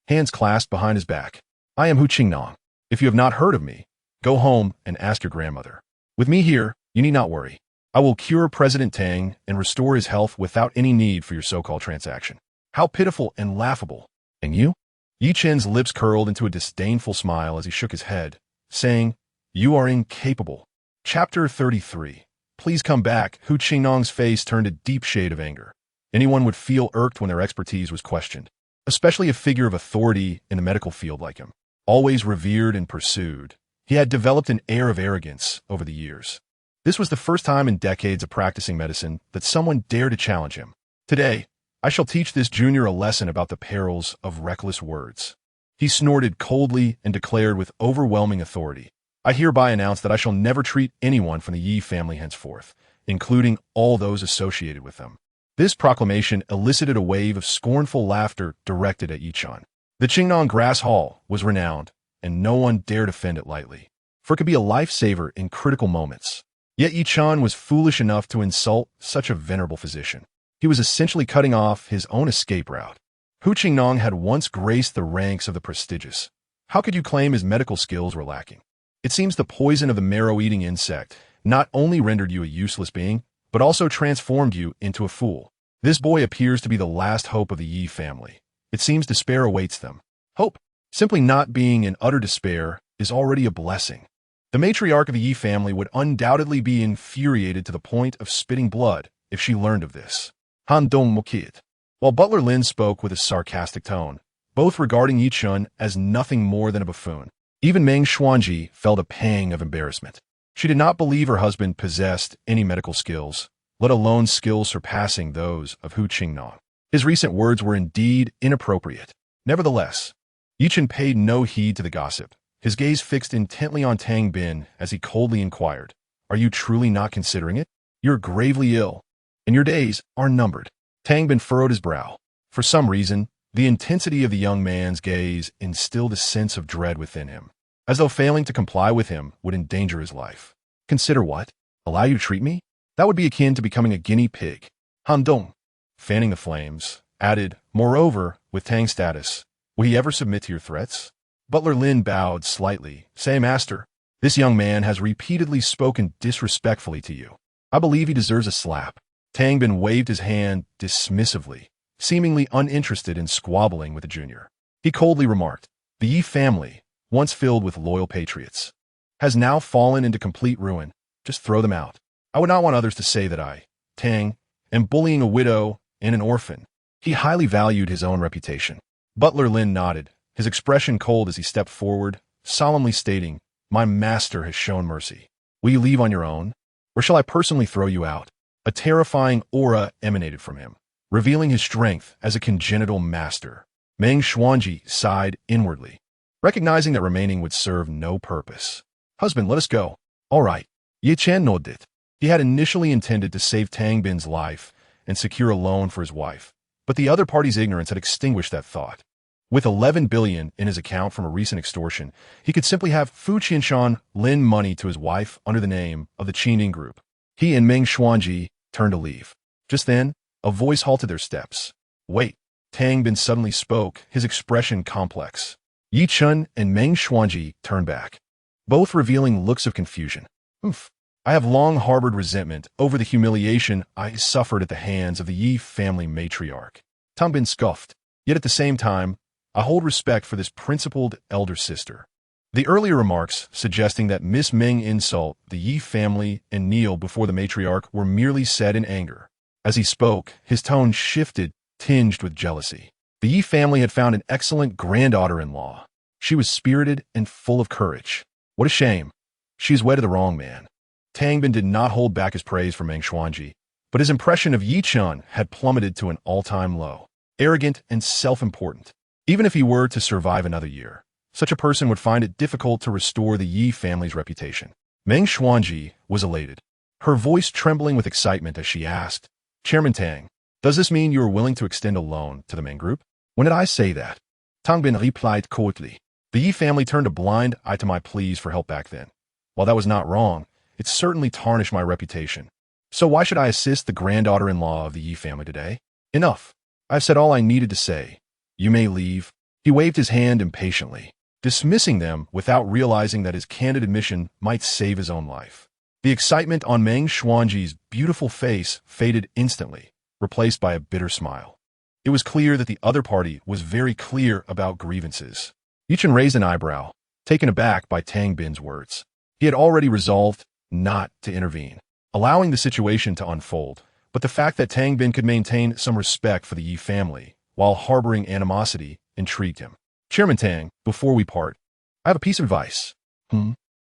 hands clasped behind his back. I am Hu Qingnong. If you have not heard of me, go home and ask your grandmother. With me here, you need not worry. I will cure President Tang and restore his health without any need for your so-called transaction. How pitiful and laughable. And you? Ye Chen's lips curled into a disdainful smile as he shook his head, saying, you are incapable. Chapter 33. Please come back. Hu Qingnong's face turned a deep shade of anger. Anyone would feel irked when their expertise was questioned, especially a figure of authority in the medical field like him. Always revered and pursued, he had developed an air of arrogance over the years. This was the first time in decades of practicing medicine that someone dared to challenge him. Today, I shall teach this junior a lesson about the perils of reckless words. He snorted coldly and declared with overwhelming authority, I hereby announce that I shall never treat anyone from the Yi family henceforth, including all those associated with them. This proclamation elicited a wave of scornful laughter directed at Ye Chen. The Qingnong Grass Hall was renowned, and no one dared offend it lightly, for it could be a lifesaver in critical moments. Yet Ye Chen was foolish enough to insult such a venerable physician. He was essentially cutting off his own escape route. Hu Qingnong had once graced the ranks of the prestigious. How could you claim his medical skills were lacking? It seems the poison of the marrow-eating insect not only rendered you a useless being, but also transformed you into a fool. This boy appears to be the last hope of the Yi family. It seems despair awaits them. Hope, simply not being in utter despair, is already a blessing. The matriarch of the Yi family would undoubtedly be infuriated to the point of spitting blood if she learned of this. Han Dong Mokit. While Butler Lin spoke with a sarcastic tone, both regarding Ye Chen as nothing more than a buffoon, even Meng Xuanji felt a pang of embarrassment. She did not believe her husband possessed any medical skills, let alone skills surpassing those of Hu Qingnong. His recent words were indeed inappropriate. Nevertheless, Ye Chen paid no heed to the gossip, his gaze fixed intently on Tang Bin as he coldly inquired, are you truly not considering it? You're gravely ill, and your days are numbered. Tang Bin furrowed his brow. For some reason, the intensity of the young man's gaze instilled a sense of dread within him, as though failing to comply with him would endanger his life. Consider what? Allow you to treat me? That would be akin to becoming a guinea pig. Han Dong, fanning the flames, added, moreover, with Tang's status, will he ever submit to your threats? Butler Lin bowed slightly, saying, Master, this young man has repeatedly spoken disrespectfully to you. I believe he deserves a slap. Tang Bin waved his hand dismissively, seemingly uninterested in squabbling with the junior. He coldly remarked, the Yi family, once filled with loyal patriots, has now fallen into complete ruin. Just throw them out. I would not want others to say that I, Tang, am bullying a widow and an orphan. He highly valued his own reputation. Butler Lin nodded, his expression cold as he stepped forward, solemnly stating, "My master has shown mercy. Will you leave on your own? Or shall I personally throw you out?" A terrifying aura emanated from him, revealing his strength as a congenital master. Meng Xuanji sighed inwardly, recognizing that remaining would serve no purpose. "Husband, let us go." "All right." Ye Chen nodded. He had initially intended to save Tang Bin's life and secure a loan for his wife, but the other party's ignorance had extinguished that thought. With 11 billion in his account from a recent extortion, he could simply have Fu Qinshan lend money to his wife under the name of the Qingning Group. He and Meng Xuanji turned to leave. Just then, a voice halted their steps. "Wait." Tang Bin suddenly spoke, his expression complex. Ye Chen and Meng Xuanji turned back, both revealing looks of confusion. "Oof. I have long harbored resentment over the humiliation I suffered at the hands of the Yi family matriarch." Tang Bin scoffed. Yet at the same time, "I hold respect for this principled elder sister." The earlier remarks suggesting that Miss Meng insult the Yi family and kneel before the matriarch were merely said in anger. As he spoke, his tone shifted, tinged with jealousy. The Yi family had found an excellent granddaughter-in-law. She was spirited and full of courage. What a shame. She is wedded to the wrong man. Tang Bin did not hold back his praise for Meng Xuanji, but his impression of Ye Chen had plummeted to an all-time low. Arrogant and self-important. Even if he were to survive another year, such a person would find it difficult to restore the Yi family's reputation. Meng Xuanji was elated, her voice trembling with excitement as she asked, "Chairman Tang, does this mean you are willing to extend a loan to the Meng Group?" "When did I say that?" Tang Bin replied coldly. The Yi family turned a blind eye to my pleas for help back then. While that was not wrong, it certainly tarnished my reputation. So why should I assist the granddaughter-in-law of the Yi family today? Enough. I've said all I needed to say. You may leave. He waved his hand impatiently, dismissing them without realizing that his candid admission might save his own life. The excitement on Meng Xuanji's beautiful face faded instantly, replaced by a bitter smile. It was clear that the other party was very clear about grievances. Ye Chen raised an eyebrow, taken aback by Tang Bin's words. He had already resolved not to intervene, allowing the situation to unfold, but the fact that Tang Bin could maintain some respect for the Yi family while harboring animosity intrigued him. "Chairman Tang, before we part, I have a piece of advice."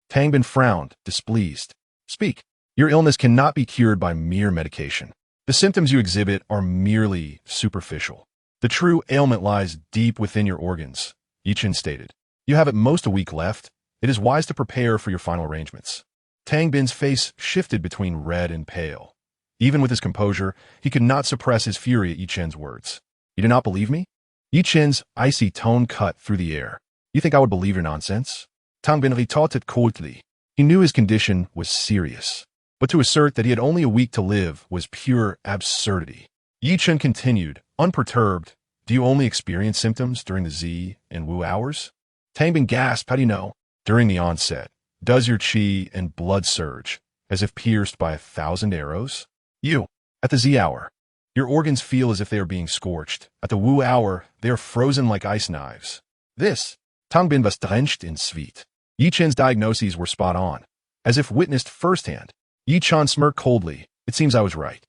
Tang Bin frowned, displeased. "Speak. Your illness cannot be cured by mere medication. The symptoms you exhibit are merely superficial. The true ailment lies deep within your organs," Ye Chen stated. "You have at most a week left. It is wise to prepare for your final arrangements." Tang Bin's face shifted between red and pale. Even with his composure, he could not suppress his fury at Ye Chen's words. "You do not believe me?" Ye Chen's icy tone cut through the air. "You think I would believe your nonsense?" Tang Bin retorted coldly. He knew his condition was serious, but to assert that he had only a week to live was pure absurdity. Ye Chen continued, unperturbed, "Do you only experience symptoms during the Zi and Wu hours?" Tang Bin gasped. "How do you know?" "During the onset, does your qi and blood surge, as if pierced by 1,000 arrows?" "You, at the Zi hour, your organs feel as if they are being scorched. At the Wu hour, they are frozen like ice knives." This, Tang Bin was drenched in sweat. Ye Chen's diagnoses were spot on, as if witnessed firsthand. Ye Chen smirked coldly. "It seems I was right."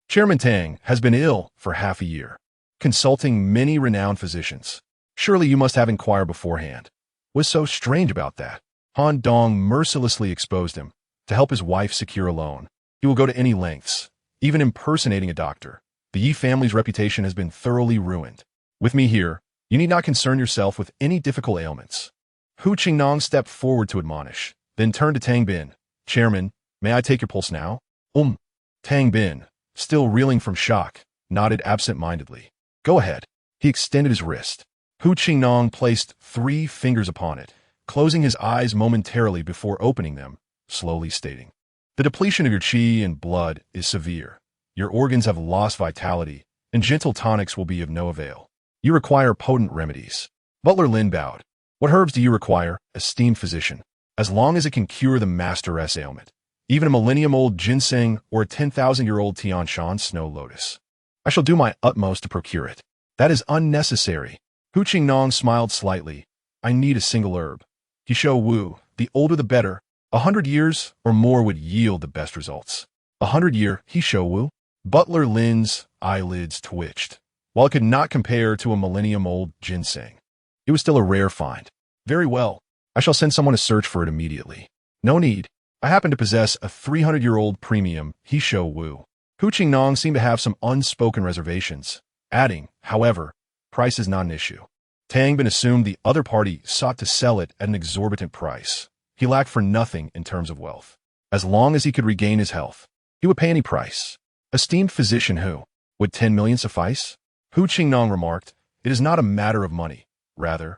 Chairman Tang has been ill for half a year, consulting many renowned physicians. Surely you must have inquired beforehand. What's so strange about that? Han Dong mercilessly exposed him to help his wife secure a loan. He will go to any lengths, even impersonating a doctor. The Yi family's reputation has been thoroughly ruined. With me here, you need not concern yourself with any difficult ailments. Hu Qingnong stepped forward to admonish, then turned to Tang Bin. "Chairman, may I take your pulse now?" Tang Bin, still reeling from shock, nodded absent-mindedly. "Go ahead." He extended his wrist. Hu Qingnong placed 3 fingers upon it, closing his eyes momentarily before opening them, slowly stating, "The depletion of your qi and blood is severe. Your organs have lost vitality, and gentle tonics will be of no avail. You require potent remedies." Butler Lin bowed. "What herbs do you require, esteemed physician? As long as it can cure the master-S ailment. Even a millennium-old ginseng or a 10,000-year-old Tian Shan snow lotus. I shall do my utmost to procure it." "That is unnecessary." Hu Qingnong smiled slightly. I need a single herb. He showed Wu, the older the better. 100 years or more would yield the best results. 100-year, he showed Wu. Butler Lin's eyelids twitched. While it could not compare to a millennium-old ginseng, it was still a rare find. Very well. I shall send someone to search for it immediately. No need. I happen to possess a 300-year-old premium, he showed Wu. Hu Qingnong seemed to have some unspoken reservations, adding, however, price is not an issue. Tang Bin assumed the other party sought to sell it at an exorbitant price. He lacked for nothing in terms of wealth. As long as he could regain his health, he would pay any price. Esteemed physician Hu, would 10 million suffice? Hu Qingnong remarked, it is not a matter of money. Rather,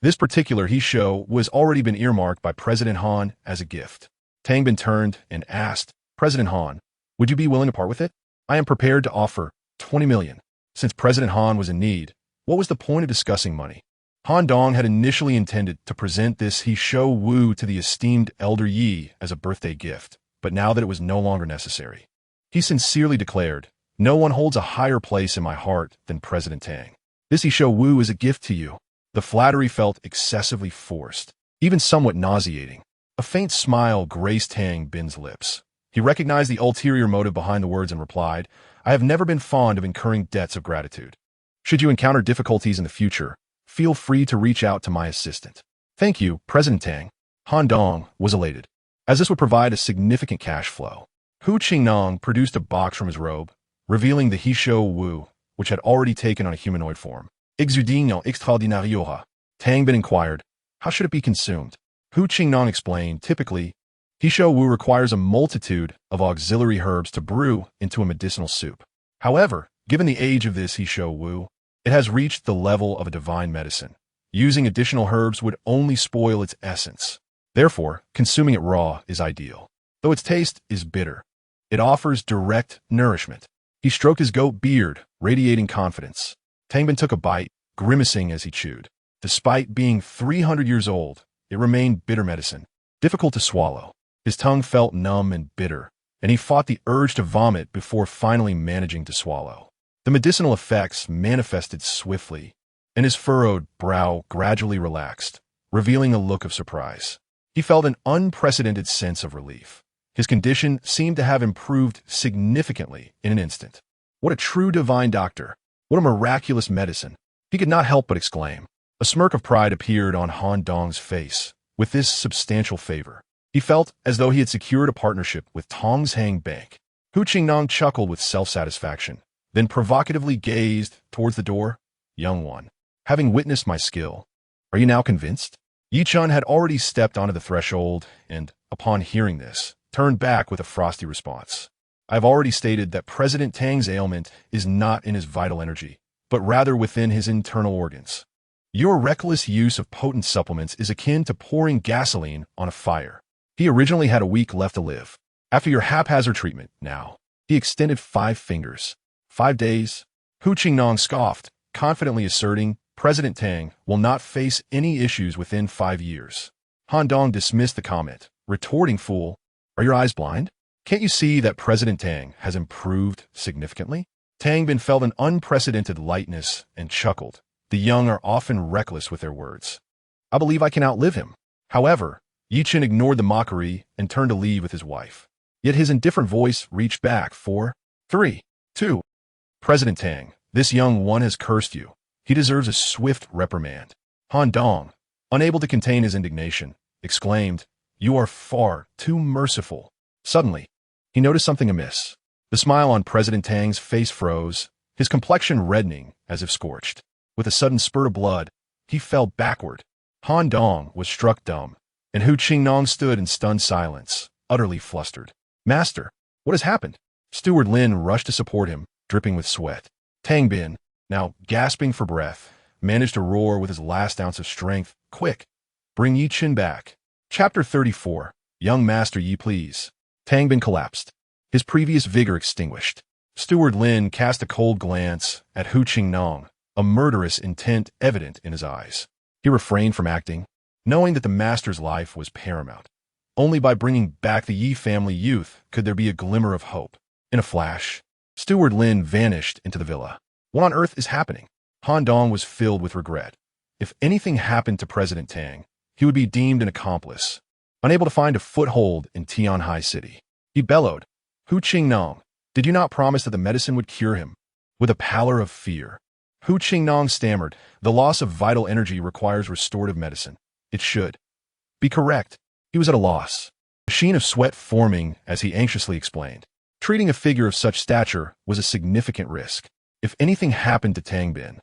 this particular he show was already been earmarked by President Han as a gift. Tang Bin turned and asked, President Han, would you be willing to part with it? I am prepared to offer 20 million. Since President Han was in need, what was the point of discussing money? Han Dong had initially intended to present this he show Wu to the esteemed elder Yi as a birthday gift, but now that it was no longer necessary, he sincerely declared, no one holds a higher place in my heart than President Tang. This he show Wu is a gift to you. The flattery felt excessively forced, even somewhat nauseating. A faint smile graced Tang Bin's lips. He recognized the ulterior motive behind the words and replied, I have never been fond of incurring debts of gratitude. Should you encounter difficulties in the future, feel free to reach out to my assistant. Thank you, President Tang. Han Dong was elated, as this would provide a significant cash flow. Hu Qingnong produced a box from his robe, revealing the he show Wu, which had already taken on a humanoid form. Exudino extraordinaire. Tang Bin inquired, how should it be consumed? Hu Qingnong explained, typically, he show Wu requires a multitude of auxiliary herbs to brew into a medicinal soup. However, given the age of this he show Wu, it has reached the level of a divine medicine. Using additional herbs would only spoil its essence. Therefore, consuming it raw is ideal. Though its taste is bitter, it offers direct nourishment. He stroked his goat beard, radiating confidence. Tang Bin took a bite, grimacing as he chewed. Despite being 300 years old, it remained bitter medicine, difficult to swallow. His tongue felt numb and bitter, and he fought the urge to vomit before finally managing to swallow. The medicinal effects manifested swiftly, and his furrowed brow gradually relaxed, revealing a look of surprise. He felt an unprecedented sense of relief. His condition seemed to have improved significantly in an instant. What a true divine doctor! What a miraculous medicine! He could not help but exclaim. A smirk of pride appeared on Han Dong's face with this substantial favor. He felt as though he had secured a partnership with Tongshang Bank. Hu Qingnong chuckled with self-satisfaction, then provocatively gazed towards the door. Young one, having witnessed my skill, are you now convinced? Ye Chen had already stepped onto the threshold and, upon hearing this, turned back with a frosty response. I have already stated that President Tang's ailment is not in his vital energy, but rather within his internal organs. Your reckless use of potent supplements is akin to pouring gasoline on a fire. He originally had a week left to live. After your haphazard treatment, now, he extended 5 fingers. 5 days? Hu Qingnong scoffed, confidently asserting, President Tang will not face any issues within 5 years. Han Dong dismissed the comment, retorting, fool, are your eyes blind? Can't you see that President Tang has improved significantly? Tang Bin felt an unprecedented lightness and chuckled. The young are often reckless with their words. I believe I can outlive him. However, Ye Chen ignored the mockery and turned to leave with his wife. Yet his indifferent voice reached back 4, 3, 2. President Tang, this young one has cursed you. He deserves a swift reprimand. Han Dong, unable to contain his indignation, exclaimed, you are far too merciful. Suddenly, he noticed something amiss. The smile on President Tang's face froze, his complexion reddening as if scorched. With a sudden spurt of blood, he fell backward. Han Dong was struck dumb, and Hu Qingnong stood in stunned silence, utterly flustered. Master, what has happened? Steward Lin rushed to support him, dripping with sweat. Tang Bin, now gasping for breath, managed to roar with his last ounce of strength, quick, bring Ye Chen back. Chapter 34, Young Master Yi please. Tang Bin collapsed, his previous vigor extinguished. Steward Lin cast a cold glance at Hu Qingnong, a murderous intent evident in his eyes. He refrained from acting, knowing that the master's life was paramount. Only by bringing back the Yi family youth could there be a glimmer of hope. In a flash, Steward Lin vanished into the villa. What on earth is happening? Han Dong was filled with regret. If anything happened to President Tang, he would be deemed an accomplice, unable to find a foothold in Tianhai City. He bellowed, "Hu Qingnong, did you not promise that the medicine would cure him?" With a pallor of fear, Hu Qingnong stammered, "The loss of vital energy requires restorative medicine. It should be correct." He was at a loss, a sheen of sweat forming as he anxiously explained. Treating a figure of such stature was a significant risk. If anything happened to Tang Bin,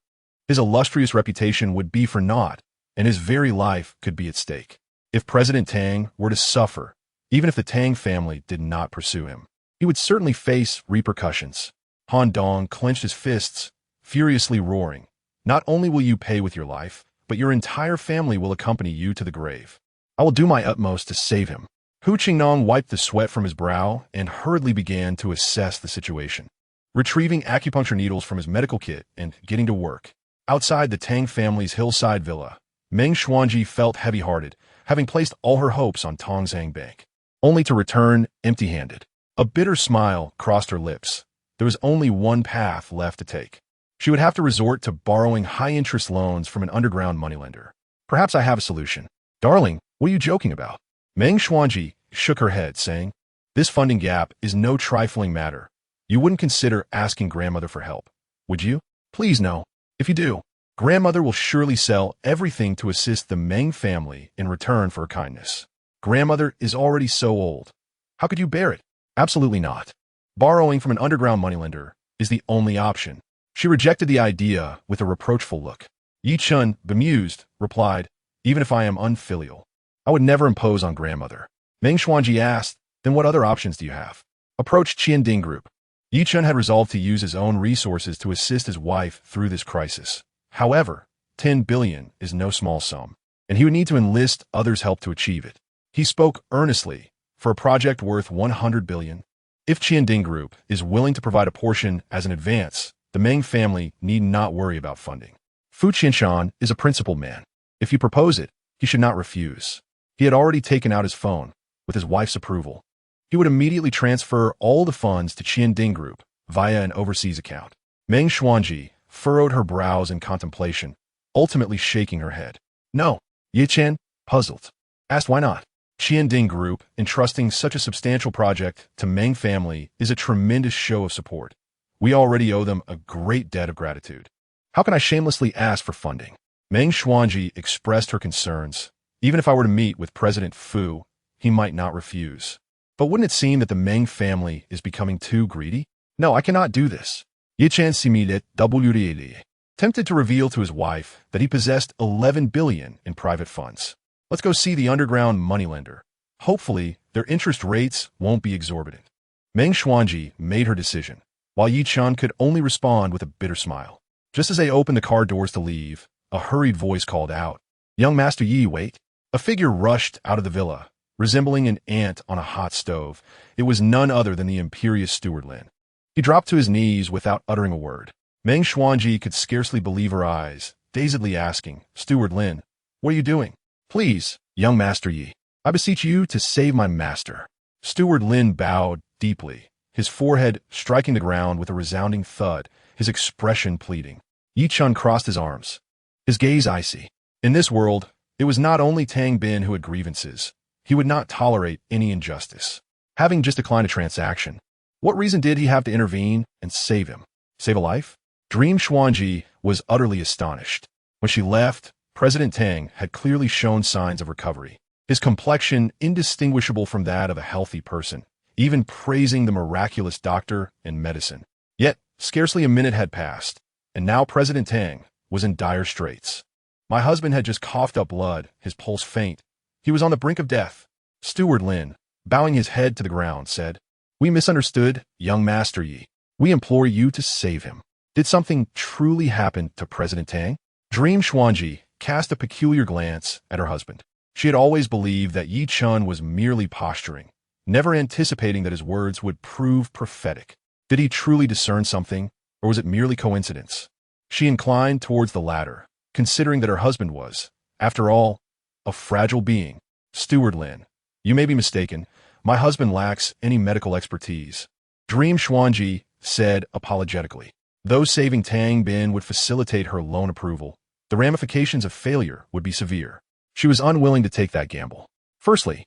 his illustrious reputation would be for naught, and his very life could be at stake. If President Tang were to suffer, even if the Tang family did not pursue him, he would certainly face repercussions. Han Dong clenched his fists, furiously roaring, "Not only will you pay with your life, but your entire family will accompany you to the grave. I will do my utmost to save him." Hu Qingnong wiped the sweat from his brow and hurriedly began to assess the situation, retrieving acupuncture needles from his medical kit and getting to work. Outside the Tang family's hillside villa, Meng Xuanji felt heavy-hearted, having placed all her hopes on Tongzhang Bank, only to return empty-handed. A bitter smile crossed her lips. There was only one path left to take. She would have to resort to borrowing high-interest loans from an underground moneylender. "Perhaps I have a solution." "Darling, what are you joking about?" Meng Xuanji shook her head, saying, "This funding gap is no trifling matter. You wouldn't consider asking grandmother for help, would you?" "Please no. If you do, grandmother will surely sell everything to assist the Meng family in return for her kindness. Grandmother is already so old. How could you bear it?" "Absolutely not. Borrowing from an underground moneylender is the only option." She rejected the idea with a reproachful look. Ye Chen, bemused, replied, "Even if I am unfilial, I would never impose on grandmother." Meng Xuanji asked, "Then what other options do you have?" "Approach Qianding Group." Ye Chen had resolved to use his own resources to assist his wife through this crisis. However, 10 billion is no small sum, and he would need to enlist others' help to achieve it. He spoke earnestly, for a project worth 100 billion. If Qianding Group is willing to provide a portion as an advance, the Meng family need not worry about funding. Fu Qianshan is a principled man. If you propose it, he should not refuse. He had already taken out his phone, with his wife's approval. He would immediately transfer all the funds to Qianding Group via an overseas account. Meng Xuanji furrowed her brows in contemplation, ultimately shaking her head. "No." Ye Chen, puzzled, asked why not. Qianding Group entrusting such a substantial project to Meng family is a tremendous show of support. We already owe them a great debt of gratitude. How can I shamelessly ask for funding? Meng Xuanji expressed her concerns. Even if I were to meet with President Fu, he might not refuse. But wouldn't it seem that the Meng family is becoming too greedy? "No, I cannot do this." Ye Chen similed WDAD, tempted to reveal to his wife that he possessed 11 billion in private funds. "Let's go see the underground moneylender. Hopefully, their interest rates won't be exorbitant." Meng Xuanji made her decision, while Ye Chen could only respond with a bitter smile. Just as they opened the car doors to leave, a hurried voice called out, "Young Master Yi, wait." A figure rushed out of the villa, resembling an ant on a hot stove. It was none other than the imperious Steward Lin. He dropped to his knees without uttering a word. Meng Xuanji could scarcely believe her eyes, dazedly asking, "Steward Lin, what are you doing?" "Please, young Master Yi, I beseech you to save my master." Steward Lin bowed deeply, his forehead striking the ground with a resounding thud, his expression pleading. Ye Chen crossed his arms, his gaze icy. In this world, it was not only Tang Bin who had grievances. He would not tolerate any injustice. Having just declined a transaction, what reason did he have to intervene and save him? Save a life? Dream Xuanji was utterly astonished. When she left, President Tang had clearly shown signs of recovery, his complexion indistinguishable from that of a healthy person, even praising the miraculous doctor and medicine. Yet, scarcely a minute had passed, and now President Tang was in dire straits. My husband had just coughed up blood, his pulse faint. He was on the brink of death. Steward Lin, bowing his head to the ground, said, "We misunderstood, young Master Yi. We implore you to save him." Did something truly happen to President Tang? Dream Xuanji cast a peculiar glance at her husband. She had always believed that Ye Chen was merely posturing, never anticipating that his words would prove prophetic. Did he truly discern something, or was it merely coincidence? She inclined towards the latter, considering that her husband was, after all, a fragile being. "Steward Lin, you may be mistaken. My husband lacks any medical expertise." Dream Xuanji said apologetically. Though saving Tang Bin would facilitate her loan approval, the ramifications of failure would be severe. She was unwilling to take that gamble. Firstly,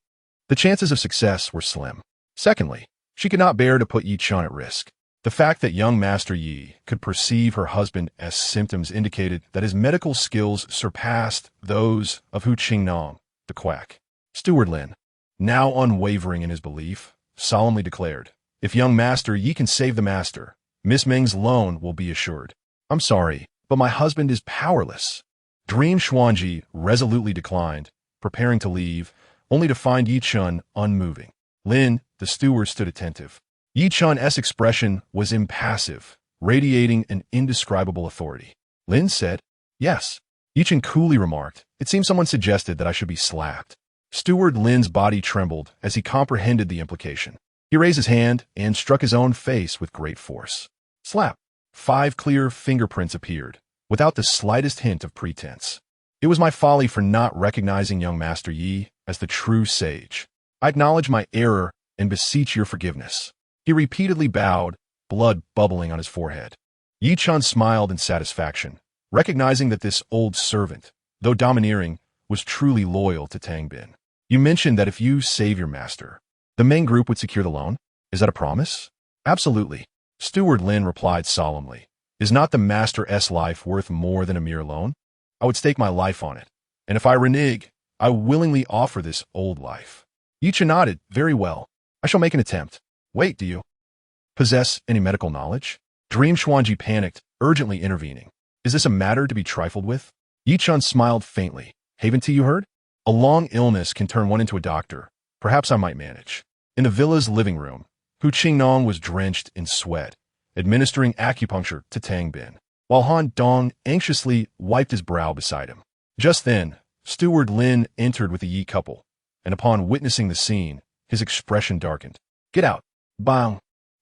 the chances of success were slim. Secondly, she could not bear to put Ye Chen at risk. The fact that young Master Yi could perceive her husband as symptoms indicated that his medical skills surpassed those of Hu Qingnong, the quack. Steward Lin, now unwavering in his belief, solemnly declared, "If young Master Yi can save the master, Miss Ming's loan will be assured." "I'm sorry, but my husband is powerless." Dream Xuanji resolutely declined, preparing to leave, only to find Ye Chen unmoving. Lin, the steward, stood attentive. Ye Chen's expression was impassive, radiating an indescribable authority. Lin said, "Yes." Ye Chen coolly remarked, "It seems someone suggested that I should be slapped." Steward Lin's body trembled as he comprehended the implication. He raised his hand and struck his own face with great force. Slap! 5 clear fingerprints appeared, without the slightest hint of pretense. "It was my folly for not recognizing young Master Yi as the true sage. I acknowledge my error and beseech your forgiveness." He repeatedly bowed, blood bubbling on his forehead. Ye Chen smiled in satisfaction, recognizing that this old servant, though domineering, was truly loyal to Tang Bin. "You mentioned that if you save your master, the main group would secure the loan. Is that a promise?" "Absolutely." Steward Lin replied solemnly. "Is not the master's life worth more than a mere loan? I would stake my life on it, and if I renege, I willingly offer this old life." Ye Chen nodded. "Very well. I shall make an attempt. Wait, do you possess any medical knowledge?" Dream Xuanji panicked, urgently intervening. "Is this a matter to be trifled with?" Ye Chen smiled faintly. "Haven't you heard? A long illness can turn one into a doctor. Perhaps I might manage." In the villa's living room, Hu Qingnong was drenched in sweat, administering acupuncture to Tang Bin, while Han Dong anxiously wiped his brow beside him. Just then, Steward Lin entered with the Yi couple, and upon witnessing the scene, his expression darkened. "Get out!" Bang!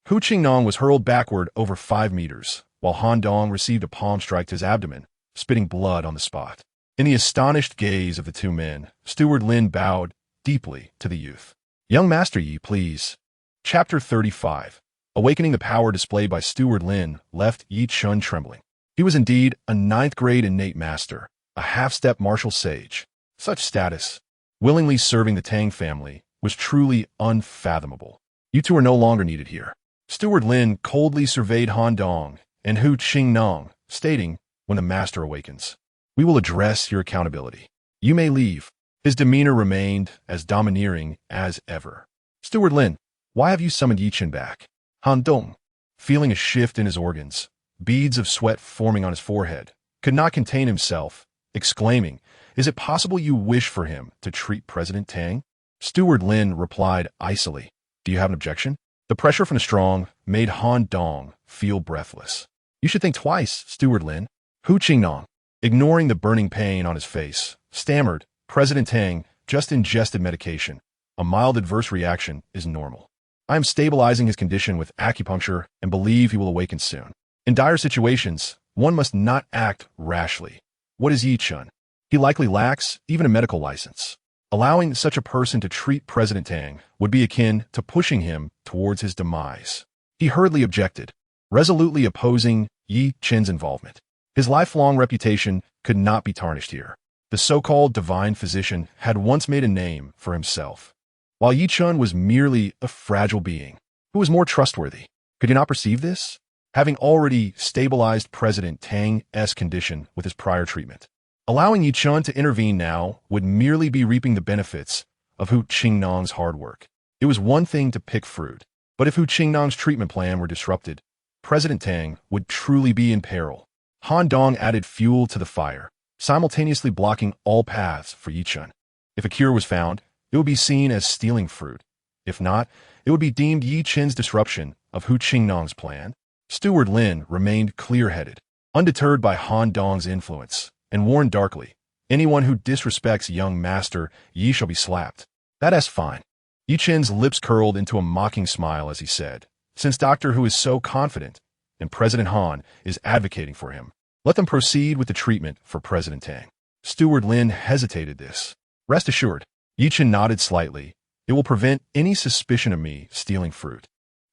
Hu Qingnong was hurled backward over 5 meters, while Han Dong received a palm strike to his abdomen, spitting blood on the spot. In the astonished gaze of the two men, Steward Lin bowed deeply to the youth. "Young Master Yi, please." Chapter 35. Awakening the power displayed by Steward Lin left Ye Chen trembling. He was indeed a 9th-grade innate master, a half-step martial sage. Such status, willingly serving the Tang family, was truly unfathomable. "You two are no longer needed here." Steward Lin coldly surveyed Han Dong and Hu Qingnong, stating, "When the master awakens, we will address your accountability. You may leave." His demeanor remained as domineering as ever. "Steward Lin, why have you summoned Ye Chen back?" Han Dong, feeling a shift in his organs, beads of sweat forming on his forehead, could not contain himself, exclaiming, "Is it possible you wish for him to treat President Tang?" Steward Lin replied icily, "Do you have an objection?" The pressure from the strong made Han Dong feel breathless. "You should think twice, Steward Lin." Hu Qingnong, ignoring the burning pain on his face, stammered, "President Tang just ingested medication. A mild adverse reaction is normal. I am stabilizing his condition with acupuncture and believe he will awaken soon. In dire situations, one must not act rashly. What is Ye Chen? He likely lacks even a medical license. Allowing such a person to treat President Tang would be akin to pushing him towards his demise." He hurriedly objected, resolutely opposing Ye Chen's involvement. His lifelong reputation could not be tarnished here. The so-called divine physician had once made a name for himself, while Ye Chen was merely a fragile being. Who was more trustworthy? Could he not perceive this? Having already stabilized President Tang's condition with his prior treatment, allowing Ye Chen to intervene now would merely be reaping the benefits of Hu Qingnong's hard work. It was one thing to pick fruit, but if Hu Qingnong's treatment plan were disrupted, President Tang would truly be in peril. Han Dong added fuel to the fire, simultaneously blocking all paths for Ye Chen. If a cure was found, it would be seen as stealing fruit. If not, it would be deemed Ye Chen's disruption of Hu Qingnong's plan. Steward Lin remained clear-headed, undeterred by Han Dong's influence, and warned darkly, "Anyone who disrespects young Master Yi shall be slapped." "That's fine." Ye Chen's lips curled into a mocking smile as he said, "Since Doctor Hu is so confident, and President Han is advocating for him, let them proceed with the treatment for President Tang." Steward Lin hesitated this. "Rest assured." Ye Chen nodded slightly. "It will prevent any suspicion of me stealing fruit."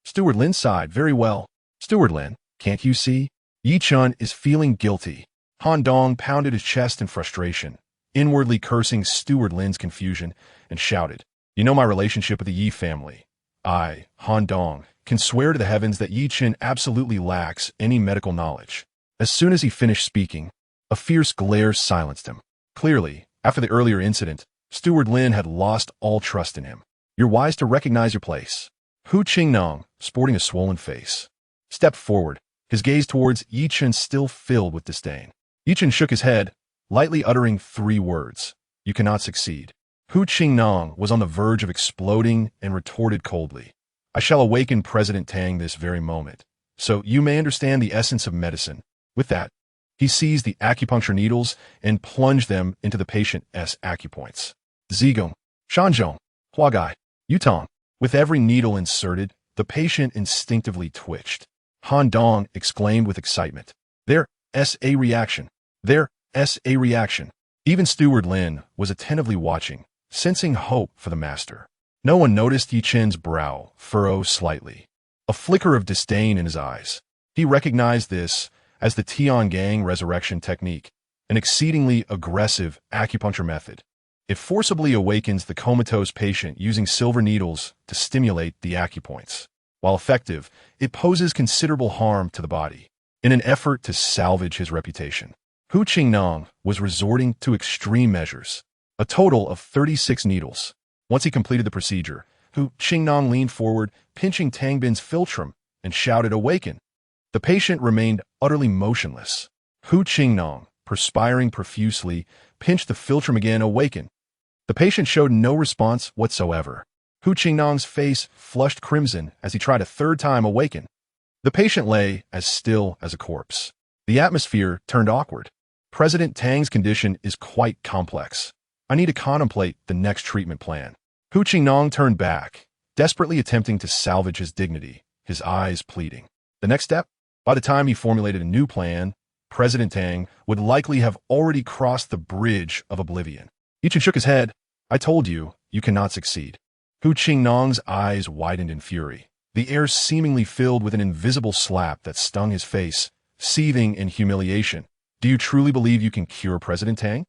Steward Lin sighed. "Very well." "Steward Lin, can't you see? Ye Chen is feeling guilty. Han Dong pounded his chest in frustration, inwardly cursing Steward Lin's confusion, and shouted, "You know my relationship with the Yi family. I, Han Dong, can swear to the heavens that Ye Chen absolutely lacks any medical knowledge." As soon as he finished speaking, a fierce glare silenced him. Clearly, after the earlier incident, Steward Lin had lost all trust in him. "You're wise to recognize your place." Hu Qingnong, sporting a swollen face, stepped forward, his gaze towards Ye Chen still filled with disdain. Ye Chen shook his head, lightly uttering 3 words, "You cannot succeed." Hu Qingnong was on the verge of exploding and retorted coldly, "I shall awaken President Tang this very moment, so you may understand the essence of medicine." With that, he seized the acupuncture needles and plunged them into the patient's acupoints. Zigong, Shanzhong, Huagai, Yutong. With every needle inserted, the patient instinctively twitched. Han Dong exclaimed with excitement, "There's a reaction. There's a reaction." Even Steward Lin was attentively watching, sensing hope for the master. No one noticed Ye Chen's brow furrow slightly, a flicker of disdain in his eyes. He recognized this as the Tian Gang resurrection technique, an exceedingly aggressive acupuncture method. It forcibly awakens the comatose patient using silver needles to stimulate the acupoints. While effective, it poses considerable harm to the body. In an effort to salvage his reputation, Hu Qingnong was resorting to extreme measures, a total of 36 needles. Once he completed the procedure, Hu Qingnong leaned forward, pinching Tang Bin's philtrum, and shouted, "Awaken!" The patient remained utterly motionless. Hu Qingnong, perspiring profusely, pinched the philtrum again, "Awaken!" The patient showed no response whatsoever. Hu Qingnong's face flushed crimson as he tried a 3rd time, "Awaken!" The patient lay as still as a corpse. The atmosphere turned awkward. President Tang's condition is quite complex. I need to contemplate the next treatment plan. Hu Qingnong turned back, desperately attempting to salvage his dignity, his eyes pleading. The next step? By the time he formulated a new plan, President Tang would likely have already crossed the bridge of oblivion. Ye Chen shook his head. "I told you, you cannot succeed." Hu Qingnong's eyes widened in fury, the air seemingly filled with an invisible slap that stung his face, seething in humiliation. "Do you truly believe you can cure President Tang?"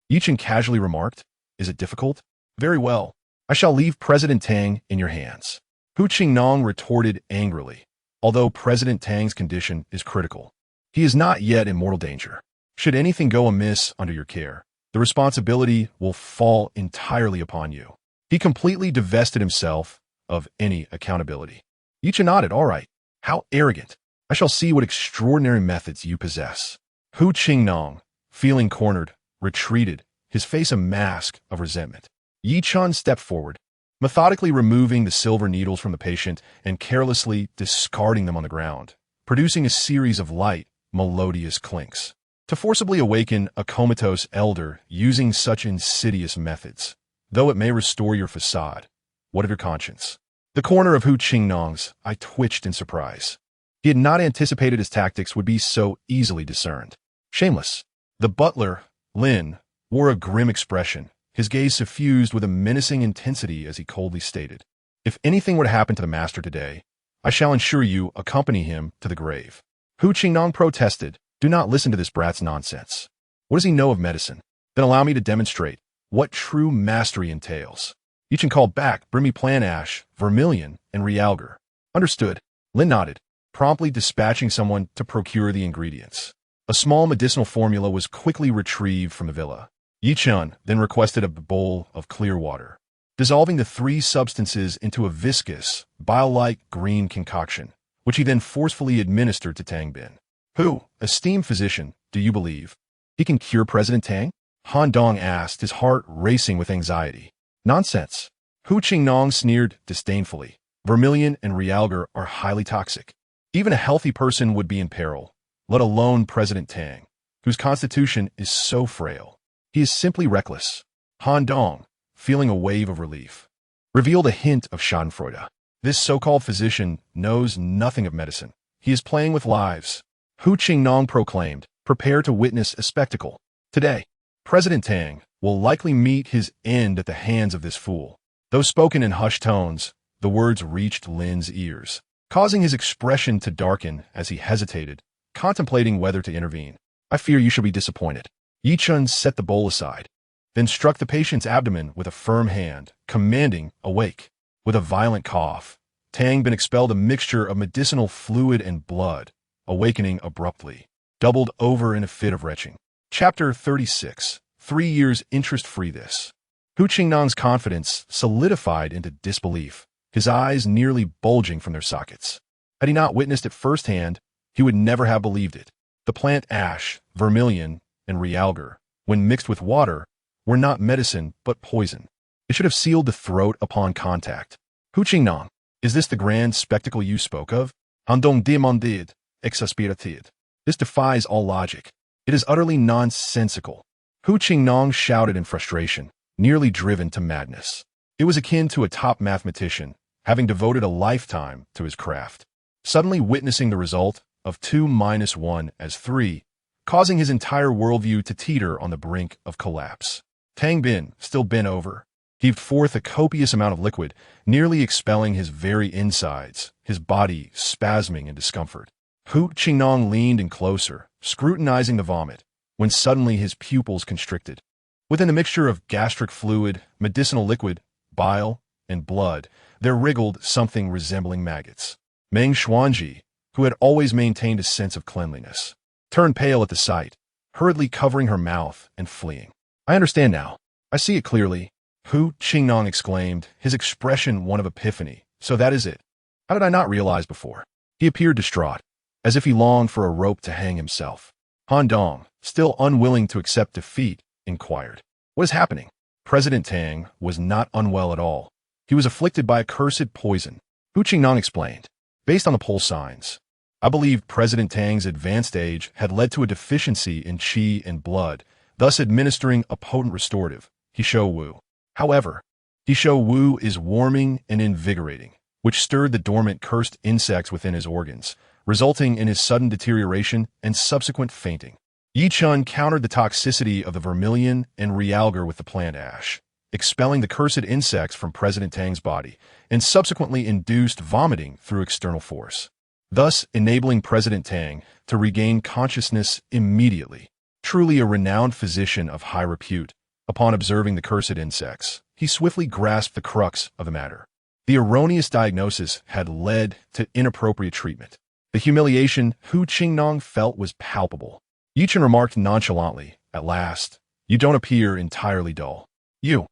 Ye Chen casually remarked. "Is it difficult? Very well. I shall leave President Tang in your hands." Hu Qingnong retorted angrily. "Although President Tang's condition is critical, he is not yet in mortal danger. Should anything go amiss under your care, the responsibility will fall entirely upon you." He completely divested himself of any accountability. Ye Chen nodded. "All right. How arrogant. I shall see what extraordinary methods you possess." Hu Qingnong, feeling cornered, retreated, his face a mask of resentment. Ye Chen stepped forward, methodically removing the silver needles from the patient and carelessly discarding them on the ground, producing a series of light, melodious clinks. To forcibly awaken a comatose elder using such insidious methods, though it may restore your facade, what of your conscience? The corner of Hu Qingnong's eye twitched in surprise. He had not anticipated his tactics would be so easily discerned. Shameless. The butler, Lin, wore a grim expression, his gaze suffused with a menacing intensity as he coldly stated, "If anything were to happen to the master today, I shall ensure you accompany him to the grave." Hu Qingnong protested, "Do not listen to this brat's nonsense. What does he know of medicine? Then allow me to demonstrate what true mastery entails." Ye Chen called back, "Bring me plan ash, vermilion, and realgar." "Understood." Lin nodded, promptly dispatching someone to procure the ingredients. A small medicinal formula was quickly retrieved from the villa. Ye Chen then requested a bowl of clear water, dissolving the 3 substances into a viscous, bile-like green concoction, which he then forcefully administered to Tang Bin. "Who, esteemed physician, do you believe he can cure President Tang?" Han Dong asked, his heart racing with anxiety. "Nonsense." Hu Qingnong sneered disdainfully. "Vermilion and realgar are highly toxic. Even a healthy person would be in peril, let alone President Tang, whose constitution is so frail. He is simply reckless." Han Dong, feeling a wave of relief, revealed a hint of schadenfreude. This so-called physician knows nothing of medicine. He is playing with lives. Hu Qingnong proclaimed, "Prepare to witness a spectacle. Today, President Tang will likely meet his end at the hands of this fool." Though spoken in hushed tones, the words reached Lin's ears, causing his expression to darken as he hesitated, contemplating whether to intervene. I fear you shall be disappointed. Ye Chen set the bowl aside, then struck the patient's abdomen with a firm hand, commanding, awake. With a violent cough, Tang Bin expelled a mixture of medicinal fluid and blood, awakening abruptly, doubled over in a fit of retching. Chapter 36. 3 years interest-free. This. Hu Qingnong's confidence solidified into disbelief, his eyes nearly bulging from their sockets. Had he not witnessed it firsthand, he would never have believed it. The plant ash, vermilion, and realgar, when mixed with water, were not medicine but poison. It should have sealed the throat upon contact. Hu Qingnong, is this the grand spectacle you spoke of? Handong demanded, exasperated. This defies all logic. It is utterly nonsensical. Hu Qingnong shouted in frustration, nearly driven to madness. It was akin to a top mathematician, having devoted a lifetime to his craft, suddenly witnessing the result of 2 minus 1 as 3, causing his entire worldview to teeter on the brink of collapse. Tang Bin, still bent over, heaved forth a copious amount of liquid, nearly expelling his very insides, his body spasming in discomfort. Hu Qingnong leaned in closer, scrutinizing the vomit, when suddenly his pupils constricted. Within the mixture of gastric fluid, medicinal liquid, bile, and blood, there wriggled something resembling maggots. Meng Xuanji, who had always maintained a sense of cleanliness, turned pale at the sight, hurriedly covering her mouth and fleeing. I understand now. I see it clearly, Hu Qingnong exclaimed, his expression one of epiphany. So that is it. How did I not realize before? He appeared distraught, as if he longed for a rope to hang himself. Han Dong, still unwilling to accept defeat, inquired, what is happening? President Tang was not unwell at all. He was afflicted by a cursed poison. Hu Qingnong explained, based on the pulse signs, I believe President Tang's advanced age had led to a deficiency in qi and blood, thus administering a potent restorative, Hisho Wu. However, Hisho Wu is warming and invigorating, which stirred the dormant cursed insects within his organs, resulting in his sudden deterioration and subsequent fainting. Ye Chen countered the toxicity of the vermilion and realgar with the plant ash, expelling the cursed insects from President Tang's body, and subsequently induced vomiting through external force, thus enabling President Tang to regain consciousness immediately. Truly a renowned physician of high repute, upon observing the cursed insects, he swiftly grasped the crux of the matter. The erroneous diagnosis had led to inappropriate treatment. The humiliation Hu Qingnong felt was palpable. Ye Chen remarked nonchalantly, at last, you don't appear entirely dull. You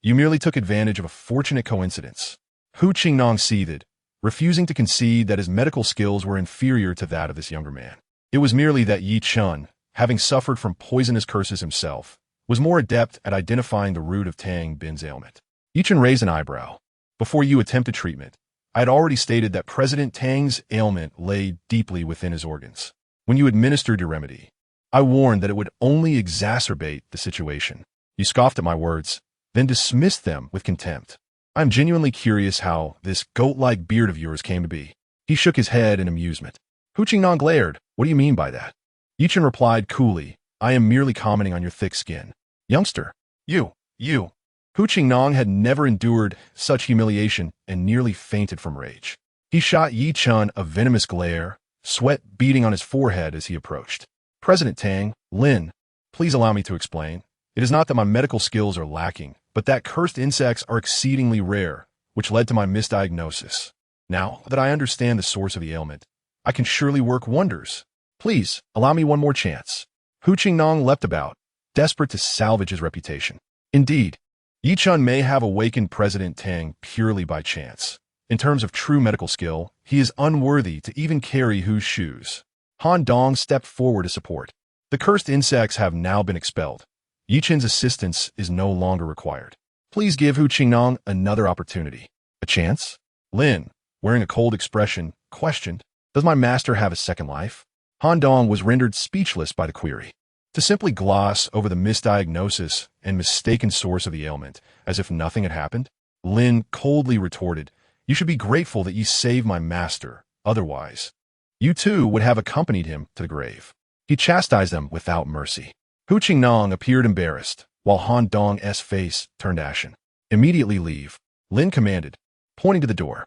merely took advantage of a fortunate coincidence. Hu Qingnong seethed, refusing to concede that his medical skills were inferior to that of this younger man. It was merely that Ye Chen, having suffered from poisonous curses himself, was more adept at identifying the root of Tang Bin's ailment. Ye Chen raised an eyebrow. Before you attempted treatment, I had already stated that President Tang's ailment lay deeply within his organs. When you administered your remedy, I warned that it would only exacerbate the situation. You scoffed at my words, then dismissed them with contempt. I am genuinely curious how this goat-like beard of yours came to be. He shook his head in amusement. Hu Qingnong glared. What do you mean by that? Ye Chen replied coolly, I am merely commenting on your thick skin. Youngster, you. Hu Qingnong had never endured such humiliation and nearly fainted from rage. He shot Ye Chen a venomous glare, sweat beading on his forehead as he approached. President Tang, Lin, please allow me to explain. It is not that my medical skills are lacking, but that cursed insects are exceedingly rare, which led to my misdiagnosis. Now that I understand the source of the ailment, I can surely work wonders. Please, allow me one more chance. Hu Qingnong leapt about, desperate to salvage his reputation. Indeed, Ye Chen may have awakened President Tang purely by chance. In terms of true medical skill, he is unworthy to even carry Hu's shoes. Han Dong stepped forward to support. The cursed insects have now been expelled. Ye Chen's assistance is no longer required. Please give Hu Qingnong another opportunity. A chance? Lin, wearing a cold expression, questioned, does my master have a second life? Han Dong was rendered speechless by the query. To simply gloss over the misdiagnosis and mistaken source of the ailment, as if nothing had happened, Lin coldly retorted, you should be grateful that you saved my master, otherwise, you too would have accompanied him to the grave. He chastised them without mercy. Hu Qingnong appeared embarrassed, while Han Dong's face turned ashen. Immediately leave, Lin commanded, pointing to the door.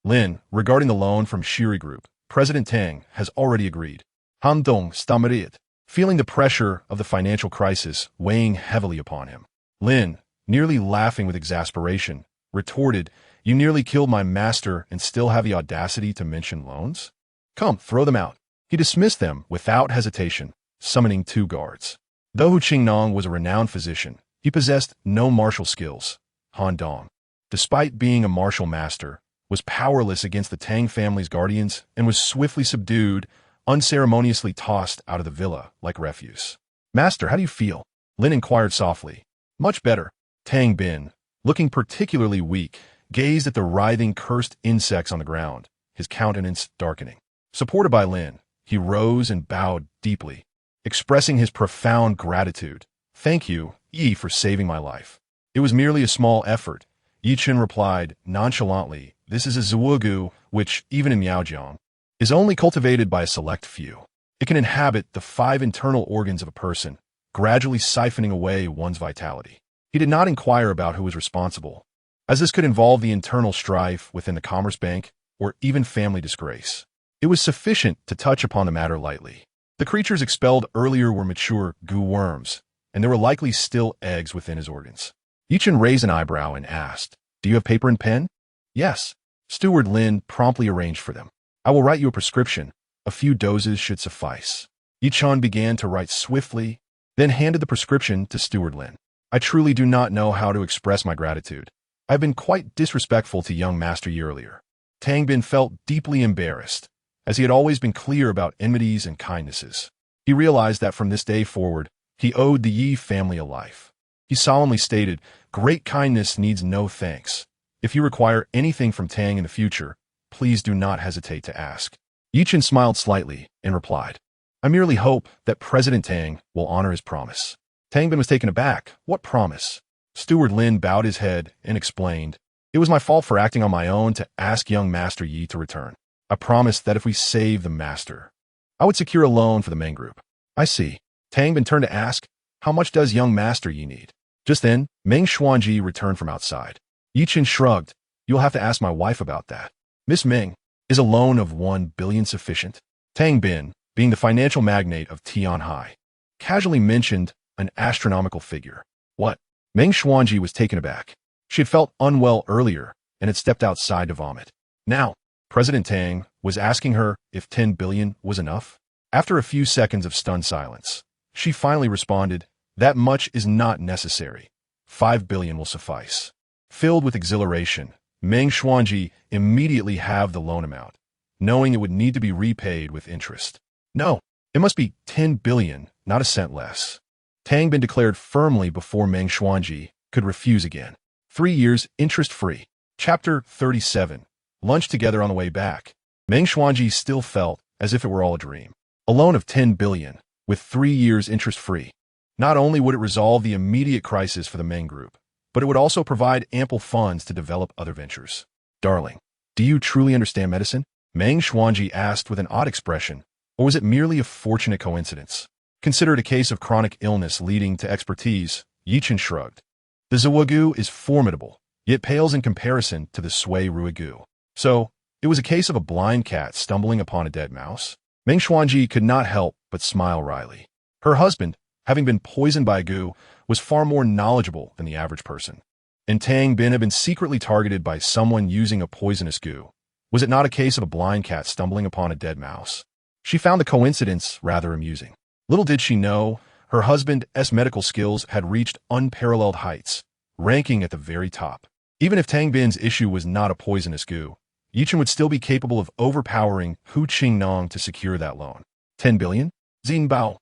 Lin, regarding the loan from Shiri Group, President Tang has already agreed. Han Dong stammered, feeling the pressure of the financial crisis weighing heavily upon him. Lin, nearly laughing with exasperation, retorted, "You nearly killed my master and still have the audacity to mention loans? Come, throw them out." He dismissed them without hesitation, summoning 2 guards. Though Hu Qingnong was a renowned physician, he possessed no martial skills. Han Dong, despite being a martial master, was powerless against the Tang family's guardians and was swiftly subdued, unceremoniously tossed out of the villa like refuse. "Master, how do you feel?" Lin inquired softly. "Much better." Tang Bin, looking particularly weak, gazed at the writhing cursed insects on the ground, his countenance darkening. Supported by Lin, he rose and bowed deeply, expressing his profound gratitude. "Thank you, Yi, for saving my life." "It was merely a small effort," Ye Chen replied nonchalantly. "This is a zuogu, which, even in Miaojiang, is only cultivated by a select few. It can inhabit the 5 internal organs of a person, gradually siphoning away one's vitality." He did not inquire about who was responsible, as this could involve the internal strife within the Commerce Bank or even family disgrace. It was sufficient to touch upon the matter lightly. The creatures expelled earlier were mature goo worms, and there were likely still eggs within his organs. Ye Chen raised an eyebrow and asked, "Do you have paper and pen?" "Yes." Steward Lin promptly arranged for them. "I will write you a prescription. A few doses should suffice." Ye Chen began to write swiftly, then handed the prescription to Steward Lin. "I truly do not know how to express my gratitude. I have been quite disrespectful to young Master Yi earlier." Tang Bin felt deeply embarrassed, as he had always been clear about enmities and kindnesses. He realized that from this day forward, he owed the Yi family a life. He solemnly stated, "Great kindness needs no thanks. If you require anything from Tang in the future, please do not hesitate to ask." Ye Chen smiled slightly and replied, "I merely hope that President Tang will honor his promise." Tang Bin was taken aback. "What promise?" Steward Lin bowed his head and explained, "It was my fault for acting on my own to ask young Master Yi to return. I promised that if we save the master, I would secure a loan for the main group." "I see." Tang Bin turned to ask, "How much does young Master Yi need?" Just then, Meng Xuanji returned from outside. Ye Chen shrugged. "You'll have to ask my wife about that." "Miss Meng, is a loan of 1 billion sufficient?" Tang Bin, being the financial magnate of Tianhai, casually mentioned an astronomical figure. "What?" Meng Xuanji was taken aback. She had felt unwell earlier and had stepped outside to vomit. Now, President Tang was asking her if 10 billion was enough. After a few seconds of stunned silence, she finally responded, "That much is not necessary. 5 billion will suffice." Filled with exhilaration, Meng Xuanji immediately halved the loan amount, knowing it would need to be repaid with interest. "No, it must be 10 billion, not a cent less." Tang Bin declared firmly before Meng Xuanji could refuse again. 3 years interest-free. Chapter 37. Lunch together on the way back. Meng Xuanji still felt as if it were all a dream. A loan of 10 billion, with 3 years interest-free. Not only would it resolve the immediate crisis for the Meng Group, but it would also provide ample funds to develop other ventures. "Darling, do you truly understand medicine?" Meng Xuanji asked with an odd expression, or was it merely a fortunate coincidence? Considered a case of chronic illness leading to expertise, Ye Chen shrugged. "The Zuogu is formidable, yet pales in comparison to the Sui Ruigu. So, it was a case of a blind cat stumbling upon a dead mouse?" Meng Xuanji could not help but smile wryly. Her husband, having been poisoned by a goo, was far more knowledgeable than the average person. And Tang Bin had been secretly targeted by someone using a poisonous goo. Was it not a case of a blind cat stumbling upon a dead mouse? She found the coincidence rather amusing. Little did she know, her husband's medical skills had reached unparalleled heights, ranking at the very top. Even if Tang Bin's issue was not a poisonous goo, Ye Chen would still be capable of overpowering Hu Qingnong to secure that loan. 10 billion? Xin Bao,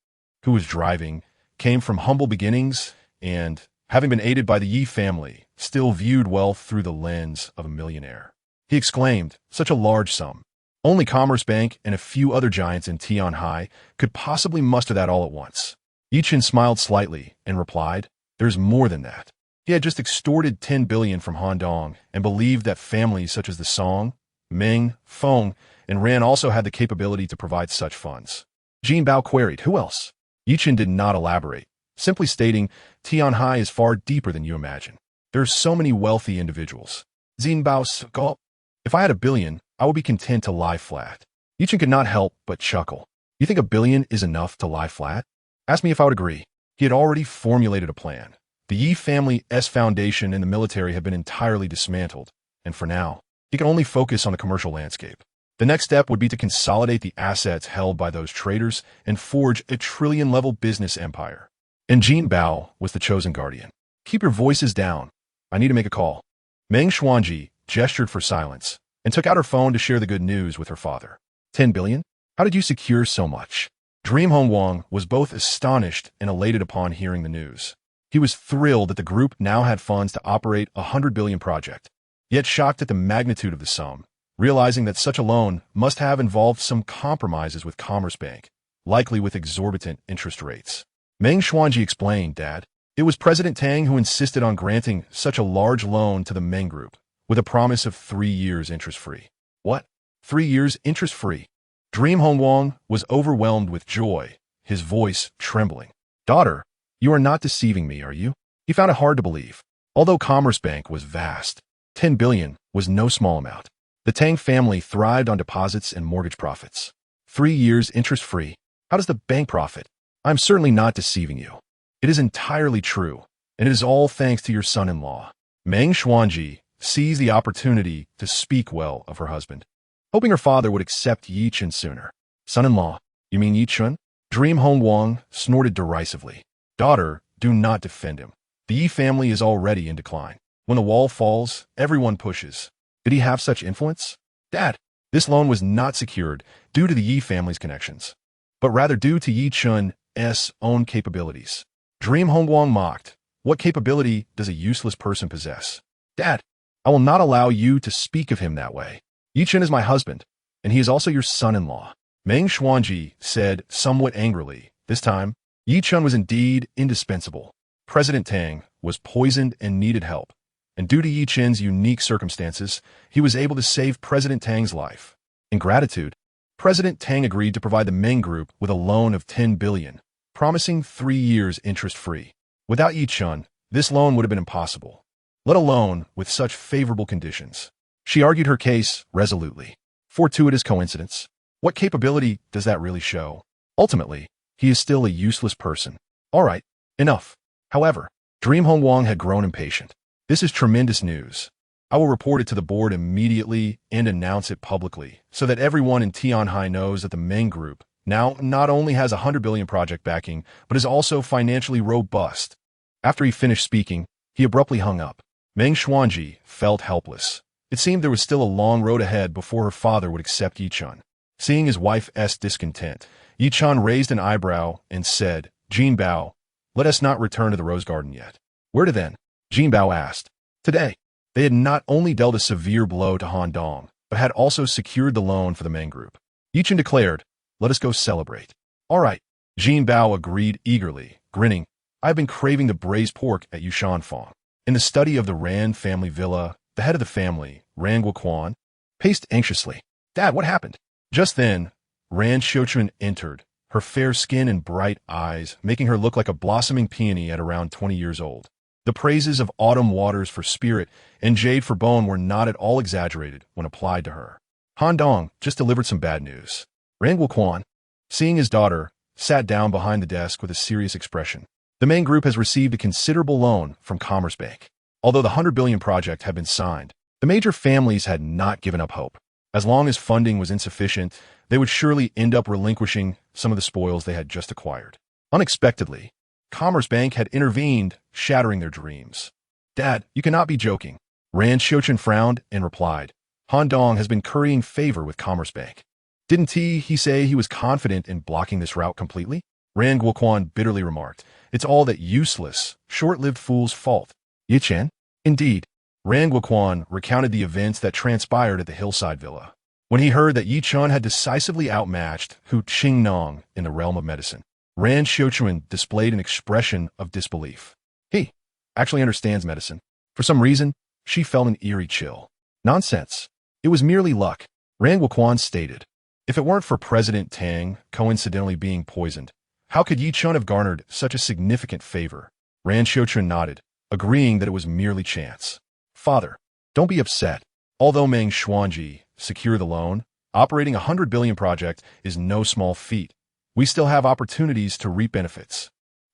who was driving, came from humble beginnings and, having been aided by the Yi family, still viewed wealth through the lens of a millionaire. He exclaimed, "Such a large sum. Only Commerce Bank and a few other giants in Tianhai could possibly muster that all at once." Ye Chen smiled slightly and replied, "There's more than that." He had just extorted 10 billion from Han Dong and believed that families such as the Song, Ming, Feng, and Ran also had the capability to provide such funds. Jin Bao queried, "Who else?" Ye Chen did not elaborate, simply stating, "Tianhai is far deeper than you imagine. There are so many wealthy individuals." Xin Bao gulped. "If I had 1 billion, I would be content to lie flat." Ye Chen could not help but chuckle. You think $1 billion is enough to lie flat? Asked me if I would agree. He had already formulated a plan. The Ye family's foundation in the military had been entirely dismantled, and for now, he could only focus on the commercial landscape. The next step would be to consolidate the assets held by those traders and forge a trillion-level business empire. And Jin Bao was the chosen guardian. Keep your voices down. I need to make a call. Meng Xuanji gestured for silence and took out her phone to share the good news with her father. 10 billion? How did you secure so much? Dream Hong Wang was both astonished and elated upon hearing the news. He was thrilled that the group now had funds to operate a 100 billion project, yet shocked at the magnitude of the sum, realizing that such a loan must have involved some compromises with Commerce Bank, likely with exorbitant interest rates. Meng Xuanji explained, Dad, it was President Tang who insisted on granting such a large loan to the Meng Group, with a promise of 3 years interest-free. What? 3 years interest-free? Dream Hong Wang was overwhelmed with joy, his voice trembling. Daughter, you are not deceiving me, are you? He found it hard to believe. Although Commerce Bank was vast, 10 billion was no small amount. The Tang family thrived on deposits and mortgage profits. 3 years interest-free. How does the bank profit? I'm certainly not deceiving you. It is entirely true, and it is all thanks to your son-in-law. Meng Xuanji seized the opportunity to speak well of her husband, hoping her father would accept Ye Chen sooner. Son-in-law, you mean Ye Chen? Dream Hong Wang snorted derisively. Daughter, do not defend him. The Ye family is already in decline. When the wall falls, everyone pushes. Did he have such influence? Dad, this loan was not secured due to the Ye family's connections, but rather due to Ye Chen's own capabilities. Dream Hong Wang mocked. What capability does a useless person possess? Dad, I will not allow you to speak of him that way. Ye Chen is my husband, and he is also your son-in-law. Meng Xuanji said somewhat angrily. This time, Ye Chen was indeed indispensable. President Tang was poisoned and needed help, and due to Ye Chen's unique circumstances, he was able to save President Tang's life. In gratitude, President Tang agreed to provide the Meng Group with a loan of 10 billion, promising 3 years interest-free. Without Ye Chen, this loan would have been impossible, let alone with such favorable conditions. She argued her case resolutely. Fortuitous coincidence? What capability does that really show? Ultimately, he is still a useless person. All right, enough. However, Dream Hong Wang had grown impatient. This is tremendous news. I will report it to the board immediately and announce it publicly so that everyone in Tianhai knows that the Meng Group now not only has a 100 billion project backing, but is also financially robust. After he finished speaking, he abruptly hung up. Meng Xuanji felt helpless. It seemed there was still a long road ahead before her father would accept Ye Chen. Seeing his wife's discontent, Ye Chen raised an eyebrow and said, Jin Bao, let us not return to the Rose Garden yet. Where to then? Jin Bao asked. Today, they had not only dealt a severe blow to Han Dong, but had also secured the loan for the Meng Group. Ye Chen declared, let us go celebrate. All right. Jin Bao agreed eagerly, grinning. I've been craving the braised pork at Yushanfang. In the study of the Ran family villa, the head of the family, Ran Guoquan, paced anxiously. Dad, what happened? Just then, Ran Xiuchun entered, her fair skin and bright eyes making her look like a blossoming peony at around 20 years old. The praises of autumn waters for spirit and jade for bone were not at all exaggerated when applied to her. Han Dong just delivered some bad news. Ran Guoquan, seeing his daughter, sat down behind the desk with a serious expression. The Meng Group has received a considerable loan from Commerce Bank. Although the 100 billion project had been signed, the major families had not given up hope. As long as funding was insufficient, they would surely end up relinquishing some of the spoils they had just acquired. Unexpectedly, Commerce Bank had intervened, shattering their dreams. Dad, you cannot be joking. Ran Xiuchun frowned and replied, Han Dong has been currying favor with Commerce Bank. Didn't he say he was confident in blocking this route completely? Ran Guoquan bitterly remarked, it's all that useless, short-lived fool's fault. Ye Chen? Indeed. Ran Guoquan recounted the events that transpired at the hillside villa. When he heard that Ye Chen had decisively outmatched Hu Qingnong in the realm of medicine, Ran Xiuchun displayed an expression of disbelief. He actually understands medicine. For some reason, she felt an eerie chill. Nonsense. It was merely luck, Ran Guoquan stated. If it weren't for President Tang coincidentally being poisoned, how could Ye Chen have garnered such a significant favor? Ran Xiuchun nodded, agreeing that it was merely chance. Father, don't be upset. Although Meng Xuanji secured the loan, operating a 100 billion project is no small feat, we still have opportunities to reap benefits.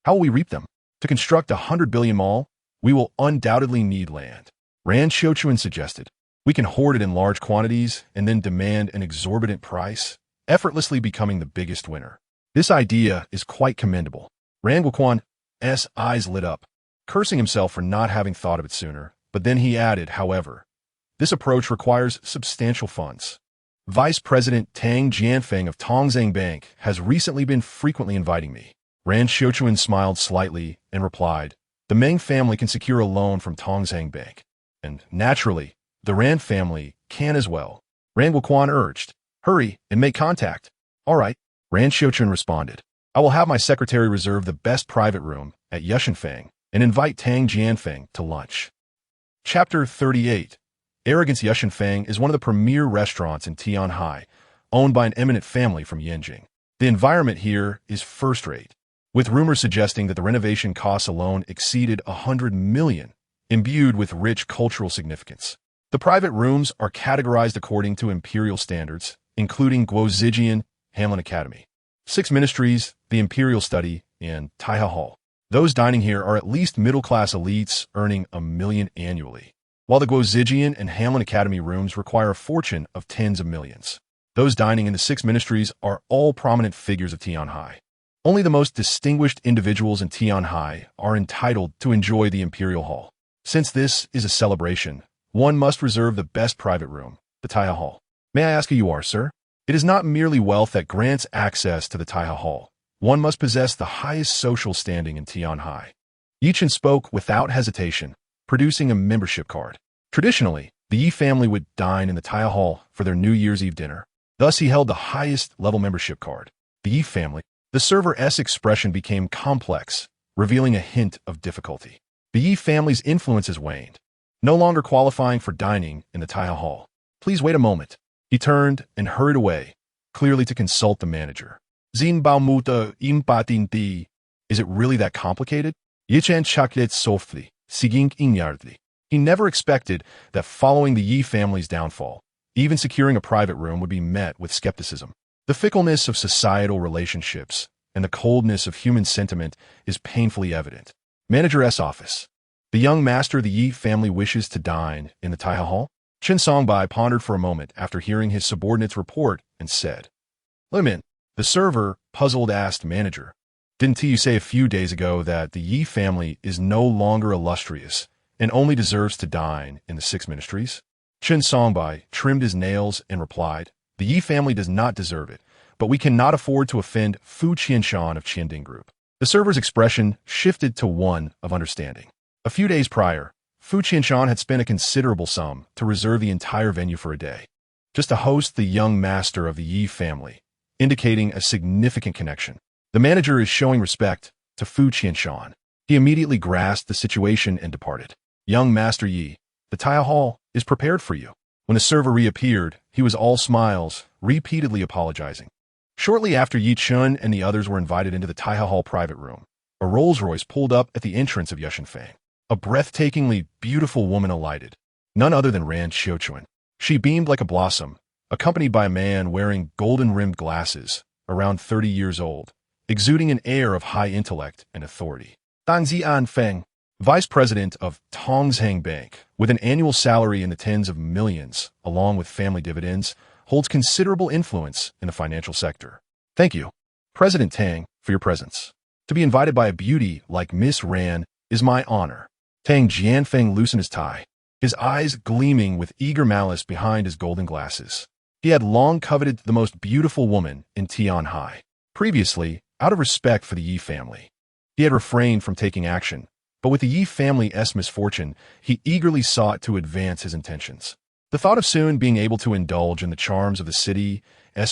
How will we reap them? To construct a 100 billion mall, we will undoubtedly need land. Ran Xiuquan suggested. We can hoard it in large quantities and then demand an exorbitant price, effortlessly becoming the biggest winner. This idea is quite commendable. Ran Guoquan's eyes lit up, cursing himself for not having thought of it sooner, but then he added, however, this approach requires substantial funds. Vice President Tang Jianfeng of Tongzheng Bank has recently been frequently inviting me. Ran Xiuquan smiled slightly and replied, the Meng family can secure a loan from Tongzheng Bank. And, naturally, the Ran family can as well. Ran Guoquan urged, hurry and make contact. All right, Ran Xiuquan responded. I will have my secretary reserve the best private room at Ye Chen and invite Tang Jianfeng to lunch. Chapter 38. Arrogance. Ye Chen is one of the premier restaurants in Tianhai, owned by an eminent family from Yanjing. The environment here is first-rate, with rumors suggesting that the renovation costs alone exceeded 100 million, imbued with rich cultural significance. The private rooms are categorized according to imperial standards, including Guozijian Hamlin Academy, 6 ministries, the Imperial Study, and Taiha Hall. Those dining here are at least middle-class elites earning $1 million annually, while the Guozijian and Hamlin Academy rooms require a fortune of tens of millions. Those dining in the 6 ministries are all prominent figures of Tianhai. Only the most distinguished individuals in Tianhai are entitled to enjoy the Imperial Hall. Since this is a celebration, one must reserve the best private room, the Taiha Hall. May I ask who you are, sir? It is not merely wealth that grants access to the Taiha Hall. One must possess the highest social standing in Tianhai. Ye Chen spoke without hesitation, producing a membership card. Traditionally, the Ye family would dine in the Taiha Hall for their New Year's Eve dinner. Thus, he held the highest-level membership card. The Ye family. The server's expression became complex, revealing a hint of difficulty. The Ye family's influence has waned, no longer qualifying for dining in the Taiha Hall. Please wait a moment. He turned and hurried away, clearly to consult the manager. Zinbaomuta imbatinti. Is it really that complicated? Ye Chen chaklet softly, siging inyardly. He never expected that following the Ye family's downfall, even securing a private room would be met with skepticism. The fickleness of societal relationships and the coldness of human sentiment is painfully evident. Manager's office. The young master of the Ye family wishes to dine in the Taiha Hall. Chen Songbai pondered for a moment after hearing his subordinate's report and said, let him in. The server, puzzled, asked manager, didn't you say a few days ago that the Ye family is no longer illustrious and only deserves to dine in the 6 ministries? Chen Songbai trimmed his nails and replied, the Ye family does not deserve it, but we cannot afford to offend Fu Qianshan of Qianding Group. The server's expression shifted to one of understanding. A few days prior, Fu Qianshan had spent a considerable sum to reserve the entire venue for a day, just to host the young master of the Ye family, indicating a significant connection. The manager is showing respect to Fu Qianshan. He immediately grasped the situation and departed. Young Master Yi, the Taiha Hall is prepared for you. When the server reappeared, he was all smiles, repeatedly apologizing. Shortly after Ye Chen and the others were invited into the Taiha Hall private room, a Rolls-Royce pulled up at the entrance of Ye Chen. A breathtakingly beautiful woman alighted, none other than Ran Xiuquan. She beamed like a blossom, accompanied by a man wearing golden-rimmed glasses, around 30 years old, exuding an air of high intellect and authority. Dan Zianfeng, vice president of Tongzheng Bank, with an annual salary in the tens of millions, along with family dividends, holds considerable influence in the financial sector. Thank you, President Tang, for your presence. To be invited by a beauty like Miss Ran is my honor. Tang Jianfeng loosened his tie, his eyes gleaming with eager malice behind his golden glasses. He had long coveted the most beautiful woman in Tianhai. Previously, out of respect for the Yi family, he had refrained from taking action, but with the Yi family's misfortune, he eagerly sought to advance his intentions. The thought of soon being able to indulge in the charms of the city's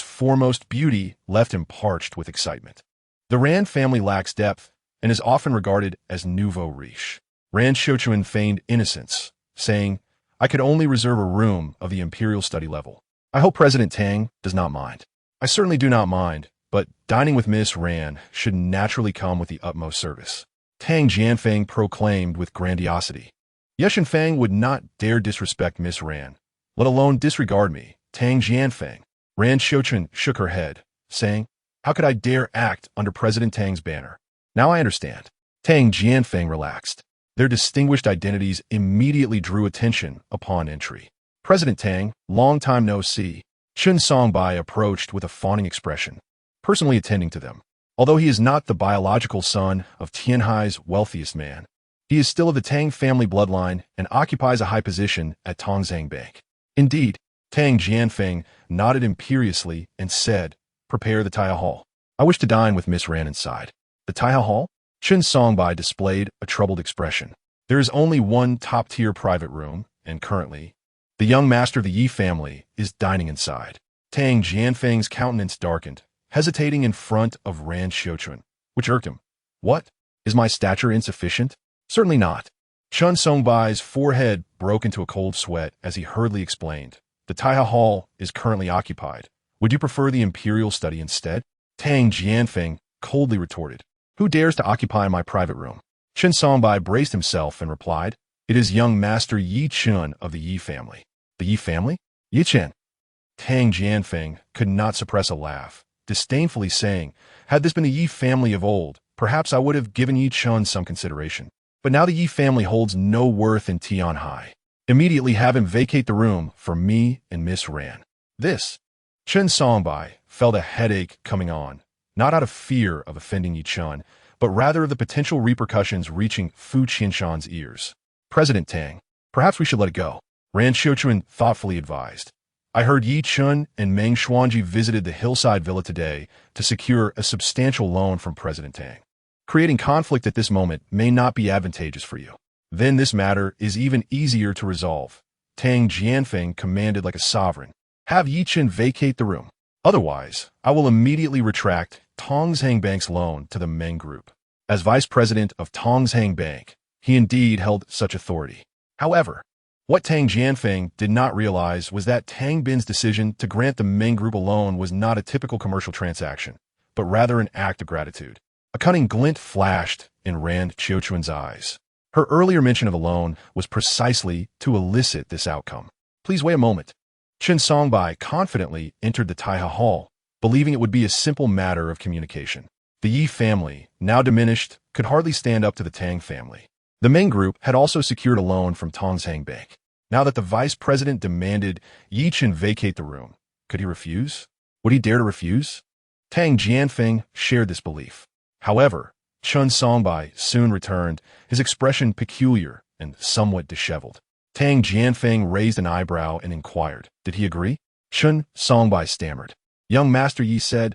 foremost beauty left him parched with excitement. The Ran family lacks depth and is often regarded as nouveau riche. Ran Xiuquan feigned innocence, saying, I could only reserve a room of the imperial study level. I hope President Tang does not mind. I certainly do not mind, but dining with Miss Ran should naturally come with the utmost service. Tang Jianfeng proclaimed with grandiosity. Ye Chen would not dare disrespect Miss Ran, let alone disregard me. Tang Jianfeng. Ran Xiuquan shook her head, saying, How could I dare act under President Tang's banner? Now I understand. Tang Jianfeng relaxed. Their distinguished identities immediately drew attention upon entry. President Tang, long time no see. Chen Songbai approached with a fawning expression, personally attending to them. Although he is not the biological son of Tianhai's wealthiest man, he is still of the Tang family bloodline and occupies a high position at Tongzheng Bank. Indeed, Tang Jianfeng nodded imperiously and said, "Prepare the Taiha Hall. I wish to dine with Miss Ran inside." The Taiha Hall? Chen Songbai displayed a troubled expression. There is only one top-tier private room, and currently, the young master of the Ye family is dining inside. Tang Jianfeng's countenance darkened, hesitating in front of Ran Xiuquan, which irked him. What? Is my stature insufficient? Certainly not. Chen Songbai's forehead broke into a cold sweat as he hurriedly explained. The Taiha Hall is currently occupied. Would you prefer the imperial study instead? Tang Jianfeng coldly retorted. Who dares to occupy my private room? Chen Songbai braced himself and replied, It is young master Ye Chen of the Ye family. The Ye family? Ye Chen. Tang Jianfeng could not suppress a laugh, disdainfully saying, Had this been the Ye family of old, perhaps I would have given Ye Chen some consideration. But now the Ye family holds no worth in Tianhai. Immediately have him vacate the room for me and Miss Ran. This. Chen Songbai felt a headache coming on, not out of fear of offending Ye Chen, but rather of the potential repercussions reaching Fu Qinshan's ears. President Tang, perhaps we should let it go. Ran Xiuquan thoughtfully advised. I heard Ye Chen and Meng Xuanji visited the hillside villa today to secure a substantial loan from President Tang. Creating conflict at this moment may not be advantageous for you. Then this matter is even easier to resolve. Tang Jianfeng commanded like a sovereign. Have Ye Chen vacate the room. Otherwise, I will immediately retract Tongzheng Bank's loan to the Meng Group. As vice president of Tongzheng Bank, he indeed held such authority. However, what Tang Jianfeng did not realize was that Tang Bin's decision to grant the Meng Group a loan was not a typical commercial transaction, but rather an act of gratitude. A cunning glint flashed in Ran Xiuquan's eyes. Her earlier mention of a loan was precisely to elicit this outcome. Please wait a moment. Chen Songbai confidently entered the Taiha Hall, believing it would be a simple matter of communication. The Ye family, now diminished, could hardly stand up to the Tang family. The Meng Group had also secured a loan from Tongzheng Bank. Now that the vice president demanded Ye Chen vacate the room, could he refuse? Would he dare to refuse? Tang Jianfeng shared this belief. However, Chen Songbai soon returned, his expression peculiar and somewhat disheveled. Tang Jianfeng raised an eyebrow and inquired, did he agree? Chen Songbai stammered. Young Master Yi said.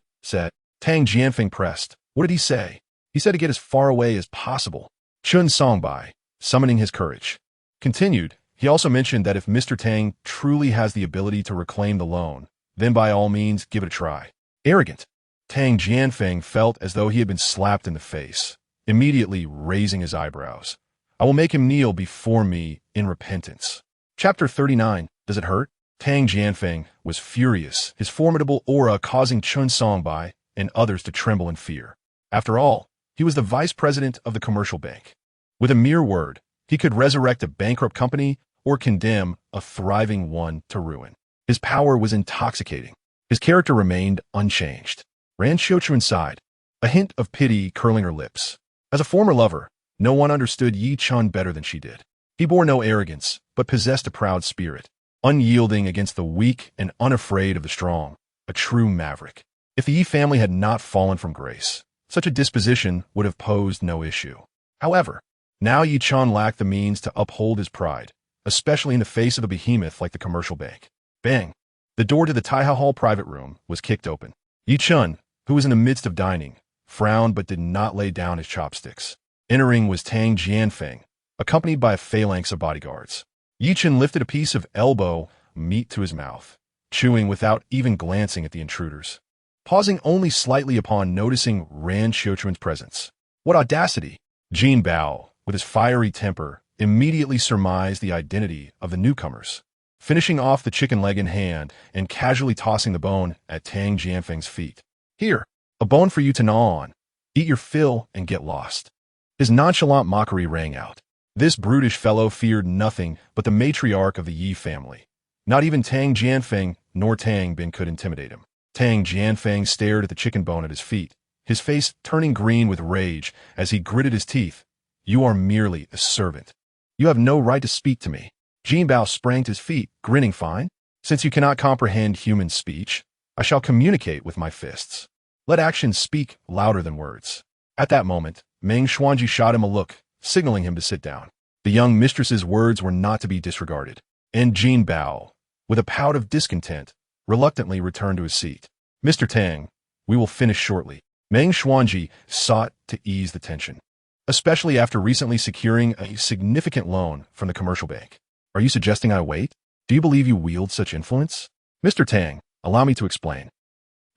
Tang Jianfeng pressed. What did he say? He said to get as far away as possible. Chen Songbai, summoning his courage, continued. He also mentioned that if Mr. Tang truly has the ability to reclaim the loan, then by all means give it a try. Arrogant. Tang Jianfeng felt as though he had been slapped in the face, immediately raising his eyebrows. I will make him kneel before me in repentance. Chapter 39. Does it hurt? Tang Jianfeng was furious, his formidable aura causing Chen Songbai and others to tremble in fear. After all, he was the vice president of the commercial bank. With a mere word, he could resurrect a bankrupt company or condemn a thriving one to ruin. His power was intoxicating. His character remained unchanged. Ran Xiuquan sighed, a hint of pity curling her lips. As a former lover, no one understood Ye Chen better than she did. He bore no arrogance, but possessed a proud spirit, unyielding against the weak and unafraid of the strong, a true maverick. If the Ye family had not fallen from grace, such a disposition would have posed no issue. However, now Ye Chen lacked the means to uphold his pride, especially in the face of a behemoth like the commercial bank. Bang! The door to the Taiha Hall private room was kicked open. Ye Chen, who was in the midst of dining, frowned but did not lay down his chopsticks. Entering was Tang Jianfeng, accompanied by a phalanx of bodyguards. Ye Chen lifted a piece of elbow meat to his mouth, chewing without even glancing at the intruders, pausing only slightly upon noticing Ran Xiuquan's presence. What audacity! Jin Bao, with his fiery temper, immediately surmised the identity of the newcomers, finishing off the chicken leg in hand and casually tossing the bone at Tang Jianfeng's feet. Here, a bone for you to gnaw on. Eat your fill and get lost. His nonchalant mockery rang out. This brutish fellow feared nothing but the matriarch of the Yi family. Not even Tang Jianfeng nor Tang Bin could intimidate him. Tang Jianfeng stared at the chicken bone at his feet, his face turning green with rage as he gritted his teeth. You are merely a servant. You have no right to speak to me. Jin Bao sprang to his feet, grinning fine. Since you cannot comprehend human speech, I shall communicate with my fists. Let actions speak louder than words. At that moment, Meng Xuanji shot him a look, signaling him to sit down. The young mistress's words were not to be disregarded, and Jin Bao, with a pout of discontent, reluctantly returned to his seat. Mr. Tang, we will finish shortly. Meng Xuanji sought to ease the tension, especially after recently securing a significant loan from the commercial bank. Are you suggesting I wait? Do you believe you wield such influence? Mr. Tang, allow me to explain.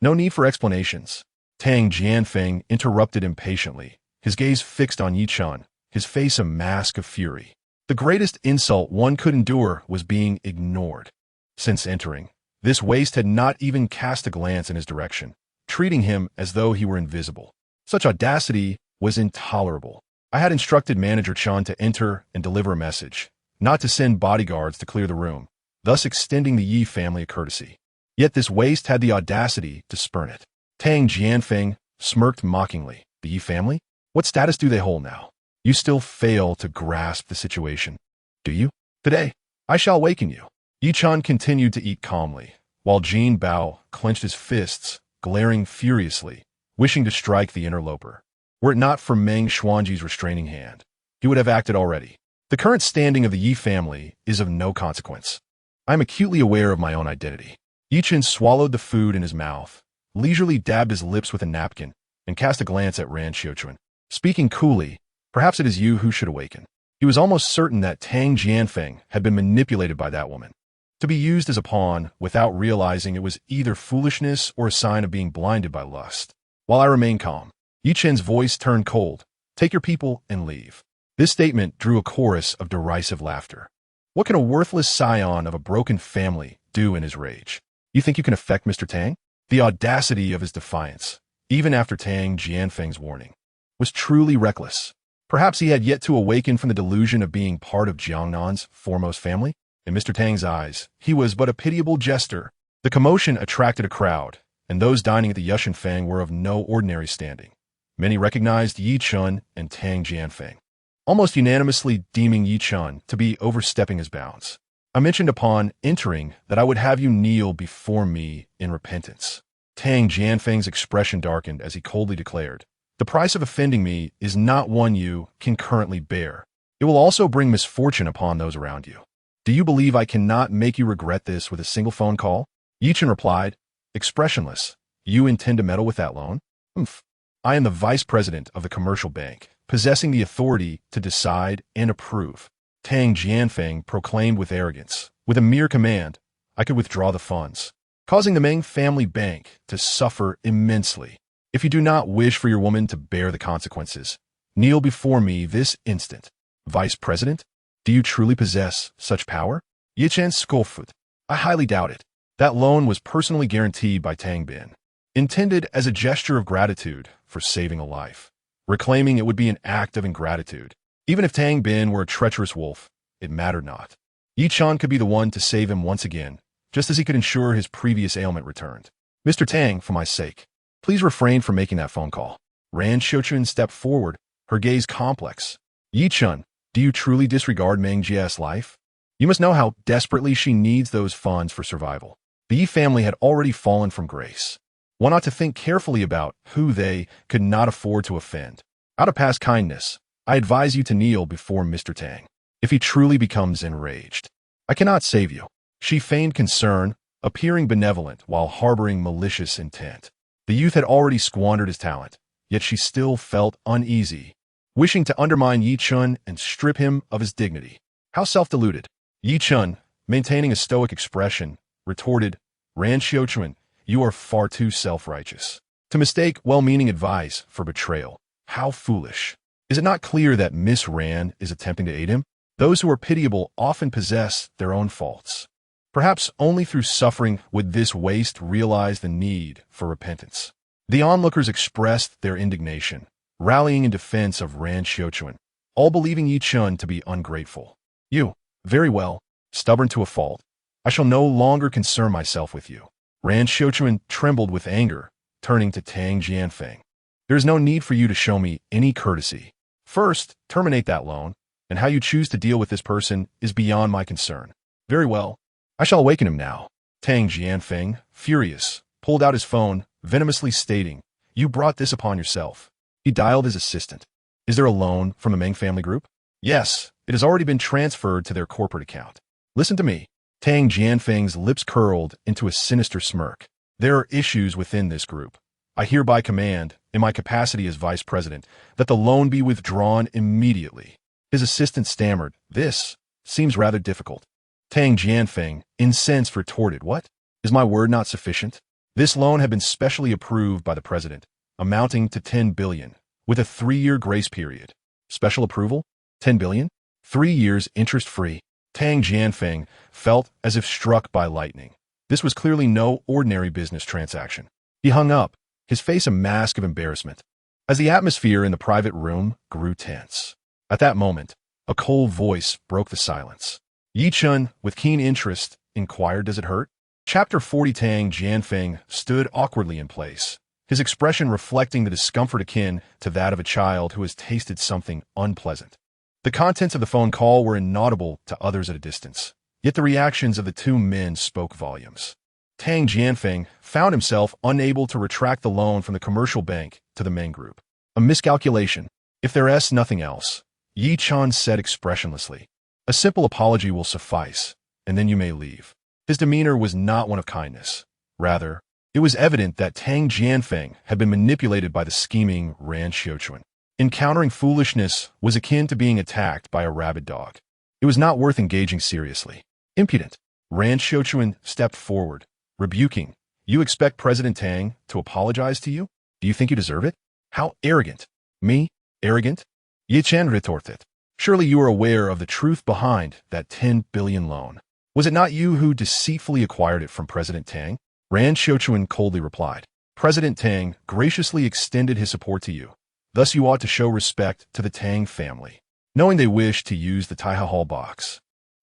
No need for explanations. Tang Jianfeng interrupted impatiently, his gaze fixed on Ye Chen, his face a mask of fury. The greatest insult one could endure was being ignored. Since entering, this waste had not even cast a glance in his direction, treating him as though he were invisible. Such audacity was intolerable. I had instructed Manager Chen to enter and deliver a message, not to send bodyguards to clear the room, thus extending the Yi family a courtesy. Yet this waste had the audacity to spurn it. Tang Jianfeng smirked mockingly. The Yi family? What status do they hold now? You still fail to grasp the situation, do you? Today, I shall awaken you. Ye Chen continued to eat calmly, while Jin Bao clenched his fists, glaring furiously, wishing to strike the interloper. Were it not for Meng Xuanji's restraining hand, he would have acted already. The current standing of the Yi family is of no consequence. I am acutely aware of my own identity. Ye Chen swallowed the food in his mouth, leisurely dabbed his lips with a napkin, and cast a glance at Ran Xiuquan. Speaking coolly, perhaps it is you who should awaken. He was almost certain that Tang Jianfeng had been manipulated by that woman, to be used as a pawn without realizing it was either foolishness or a sign of being blinded by lust. While I remained calm, Ye Chen's voice turned cold. Take your people and leave. This statement drew a chorus of derisive laughter. What can a worthless scion of a broken family do in his rage? You think you can affect Mr. Tang? The audacity of his defiance, even after Tang Jianfeng's warning, was truly reckless. Perhaps he had yet to awaken from the delusion of being part of Jiangnan's foremost family. In Mr. Tang's eyes, he was but a pitiable jester. The commotion attracted a crowd, and those dining at the Yushan Fang were of no ordinary standing. Many recognized Ye Chen and Tang Jianfeng, almost unanimously deeming Ye Chen to be overstepping his bounds. I mentioned upon entering that I would have you kneel before me in repentance. Tang Jianfeng's expression darkened as he coldly declared, the price of offending me is not one you can currently bear. It will also bring misfortune upon those around you. Do you believe I cannot make you regret this with a single phone call? Ye Chen replied, expressionless. You intend to meddle with that loan? Humph. I am the vice president of the commercial bank, possessing the authority to decide and approve. Tang Jianfeng proclaimed with arrogance. With a mere command, I could withdraw the funds, causing the Meng family bank to suffer immensely. If you do not wish for your woman to bear the consequences, kneel before me this instant. Vice President? Do you truly possess such power? Ye Chen scoffed. I highly doubt it. That loan was personally guaranteed by Tang Bin, intended as a gesture of gratitude for saving a life. Reclaiming it would be an act of ingratitude. Even if Tang Bin were a treacherous wolf, it mattered not. Ye Chen could be the one to save him once again, just as he could ensure his previous ailment returned. Mr. Tang, for my sake, please refrain from making that phone call. Ran Xiuquan stepped forward, her gaze complex. Ye Chen, do you truly disregard Meng Jia's life? You must know how desperately she needs those funds for survival. The Yi family had already fallen from grace. One ought to think carefully about who they could not afford to offend. Out of past kindness, I advise you to kneel before Mr. Tang, if he truly becomes enraged. I cannot save you. She feigned concern, appearing benevolent while harboring malicious intent. The youth had already squandered his talent, yet she still felt uneasy, wishing to undermine Ye Chen and strip him of his dignity. How self-deluded. Ye Chen, maintaining a stoic expression, retorted, Ran Xiuquan, you are far too self-righteous to mistake well-meaning advice for betrayal. How foolish. Is it not clear that Miss Ran is attempting to aid him? Those who are pitiable often possess their own faults. Perhaps only through suffering would this waste realize the need for repentance. The onlookers expressed their indignation, rallying in defense of Ran Xiuquan, all believing Ye Chen to be ungrateful. You, very well, stubborn to a fault. I shall no longer concern myself with you. Ran Xiuquan trembled with anger, turning to Tang Jianfeng. There is no need for you to show me any courtesy. First, terminate that loan, and how you choose to deal with this person is beyond my concern. Very well. I shall awaken him now. Tang Jianfeng, furious, pulled out his phone, venomously stating, You brought this upon yourself. He dialed his assistant. Is there a loan from a Meng family group? Yes, it has already been transferred to their corporate account. Listen to me. Tang Jianfeng's lips curled into a sinister smirk. There are issues within this group. I hereby command, in my capacity as vice president, that the loan be withdrawn immediately. His assistant stammered, This seems rather difficult. Tang Jianfeng, incensed, retorted, What? Is my word not sufficient? This loan had been specially approved by the president, amounting to 10 billion, with a 3-year grace period. Special approval? 10 billion? 3 years interest-free. Tang Jianfeng felt as if struck by lightning. This was clearly no ordinary business transaction. He hung up, his face a mask of embarrassment, as the atmosphere in the private room grew tense. At that moment, a cold voice broke the silence. Ye Chen, with keen interest, inquired, Does it hurt? Chapter 40. Tang Jianfeng stood awkwardly in place, his expression reflecting the discomfort akin to that of a child who has tasted something unpleasant. The contents of the phone call were inaudible to others at a distance, yet the reactions of the two men spoke volumes. Tang Jianfeng found himself unable to retract the loan from the commercial bank to the Meng Group. A miscalculation, if there is nothing else, Ye Chen said expressionlessly. A simple apology will suffice, and then you may leave. His demeanor was not one of kindness. Rather, it was evident that Tang Jianfeng had been manipulated by the scheming Ran Xiuquan. Encountering foolishness was akin to being attacked by a rabid dog. It was not worth engaging seriously. Impudent. Ran Xiuquan stepped forward, rebuking, You expect President Tang to apologize to you? Do you think you deserve it? How arrogant. Me? Arrogant? Ye Chen retorted. Surely you are aware of the truth behind that 10 billion loan. Was it not you who deceitfully acquired it from President Tang? Ran Xiuquan coldly replied. President Tang graciously extended his support to you. Thus you ought to show respect to the Tang family. Knowing they wished to use the Taiha Hall box,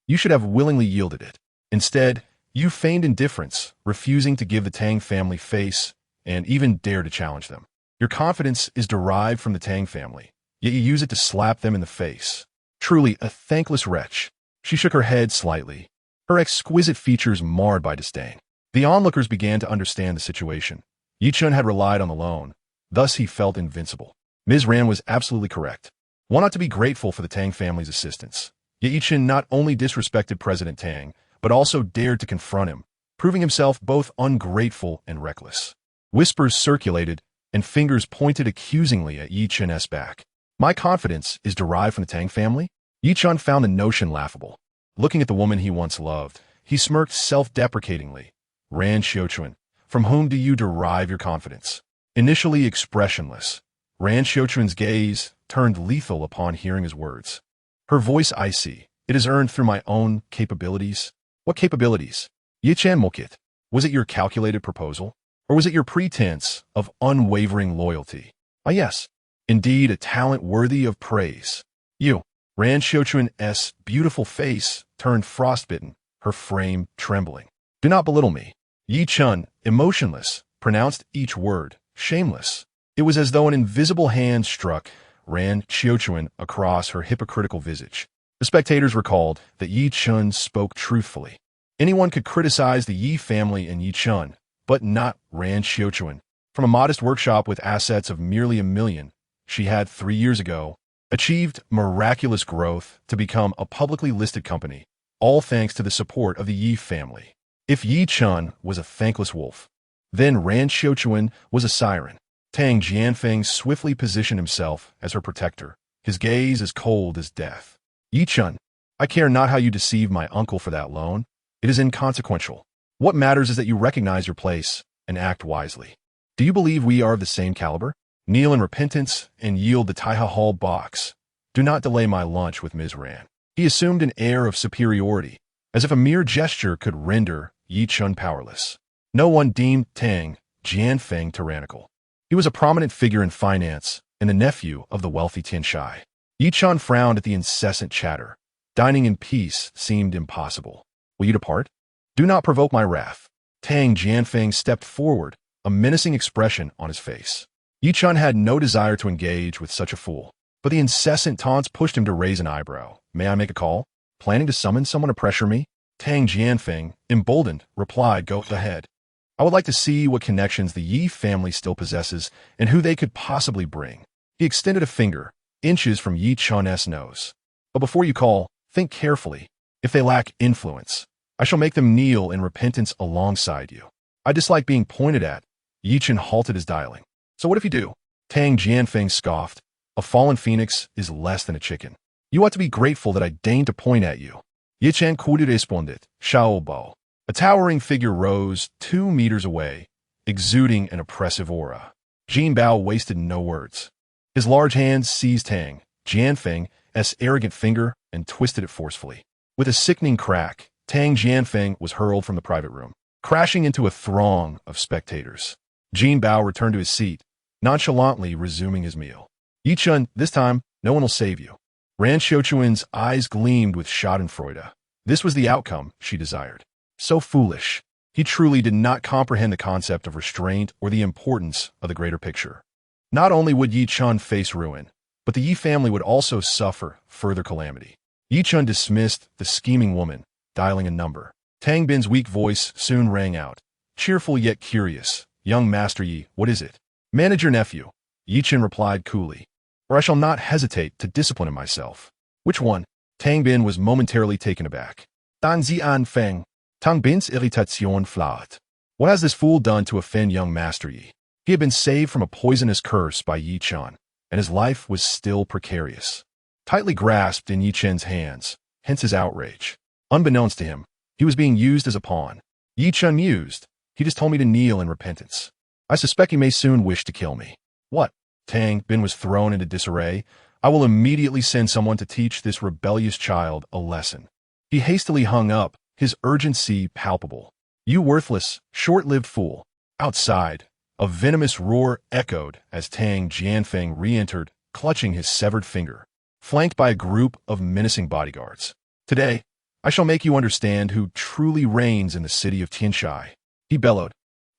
you should have willingly yielded it. Instead, you feigned indifference, refusing to give the Tang family face and even dare to challenge them. Your confidence is derived from the Tang family, yet you use it to slap them in the face. Truly a thankless wretch. She shook her head slightly, her exquisite features marred by disdain. The onlookers began to understand the situation. Ye Chen had relied on the loan, thus he felt invincible. Ms. Ran was absolutely correct. One ought to be grateful for the Tang family's assistance. Yet Ye Chen not only disrespected President Tang, but also dared to confront him, proving himself both ungrateful and reckless. Whispers circulated, and fingers pointed accusingly at Ye Chen's back. My confidence is derived from the Tang family? Ye Chen found the notion laughable. Looking at the woman he once loved, he smirked self-deprecatingly. Ran Xiuquan, from whom do you derive your confidence? Initially expressionless, Ran Xiuquan's gaze turned lethal upon hearing his words. Her voice icy. It is earned through my own capabilities. What capabilities? Ye Chen mocked. Was it your calculated proposal? Or was it your pretense of unwavering loyalty? Ah yes, indeed a talent worthy of praise. You. Ran Xiuquan's beautiful face turned frostbitten, her frame trembling. Do not belittle me. Ye Chen, emotionless, pronounced each word, shameless. It was as though an invisible hand struck Ran Xiuquan across her hypocritical visage. The spectators recalled that Ye Chen spoke truthfully. Anyone could criticize the Yi family and Ye Chen, but not Ran Xiuquan. From a modest workshop with assets of merely $1 million, she had 3 years ago achieved miraculous growth to become a publicly listed company, all thanks to the support of the Yi family. If Ye Chen was a thankless wolf, then Ran Xiuquan was a siren. Tang Jianfeng swiftly positioned himself as her protector, his gaze as cold as death. Ye Chen, I care not how you deceive my uncle for that loan. It is inconsequential. What matters is that you recognize your place and act wisely. Do you believe we are of the same caliber? Kneel in repentance and yield the Taiha Hall box. Do not delay my lunch with Ms. Ran. He assumed an air of superiority, as if a mere gesture could render Ye Chen powerless. No one deemed Tang Jianfeng tyrannical. He was a prominent figure in finance and the nephew of the wealthy Tian Shai. Ye Chen frowned at the incessant chatter. Dining in peace seemed impossible. Will you depart? Do not provoke my wrath. Tang Jianfeng stepped forward, a menacing expression on his face. Ye Chen had no desire to engage with such a fool, but the incessant taunts pushed him to raise an eyebrow. May I make a call? Planning to summon someone to pressure me? Tang Jianfeng, emboldened, replied, go ahead. I would like to see what connections the Yi family still possesses and who they could possibly bring. He extended a finger, inches from Ye Chen's nose. But before you call, think carefully. If they lack influence, I shall make them kneel in repentance alongside you. I dislike being pointed at. Ye Chen halted his dialing. So what if you do? Tang Jianfeng scoffed. A fallen phoenix is less than a chicken. You ought to be grateful that I deigned to point at you. Ye Chen could responded, Shao Bao. A towering figure rose 2 meters away, exuding an oppressive aura. Jin Bao wasted no words. His large hands seized Tang Jianfeng's arrogant finger and twisted it forcefully. With a sickening crack, Tang Jianfeng was hurled from the private room, crashing into a throng of spectators. Jin Bao returned to his seat, nonchalantly resuming his meal. Ye Chen, this time, no one will save you. Ran Xiuquan's eyes gleamed with schadenfreude. This was the outcome she desired. So foolish. He truly did not comprehend the concept of restraint or the importance of the greater picture. Not only would Ye Chen face ruin, but the Yi family would also suffer further calamity. Ye Chen dismissed the scheming woman, dialing a number. Tang Bin's weak voice soon rang out, cheerful yet curious. Young Master Yi, what is it? Manage your nephew. Ye Chen replied coolly, or I shall not hesitate to discipline him myself. Which one? Tang Bin was momentarily taken aback. Dan Zian Feng. Tang Bin's irritation flat. What has this fool done to offend young Master Yi? He had been saved from a poisonous curse by Ye Chen, and his life was still precarious. Tightly grasped in Ye Chen's hands, hence his outrage. Unbeknownst to him, he was being used as a pawn. Ye Chen mused, he just told me to kneel in repentance. I suspect he may soon wish to kill me. What? Tang Bin was thrown into disarray. I will immediately send someone to teach this rebellious child a lesson. He hastily hung up, his urgency palpable. You worthless, short-lived fool. Outside, a venomous roar echoed as Tang Jianfeng re-entered, clutching his severed finger, flanked by a group of menacing bodyguards. Today, I shall make you understand who truly reigns in the city of Tianshai. He bellowed.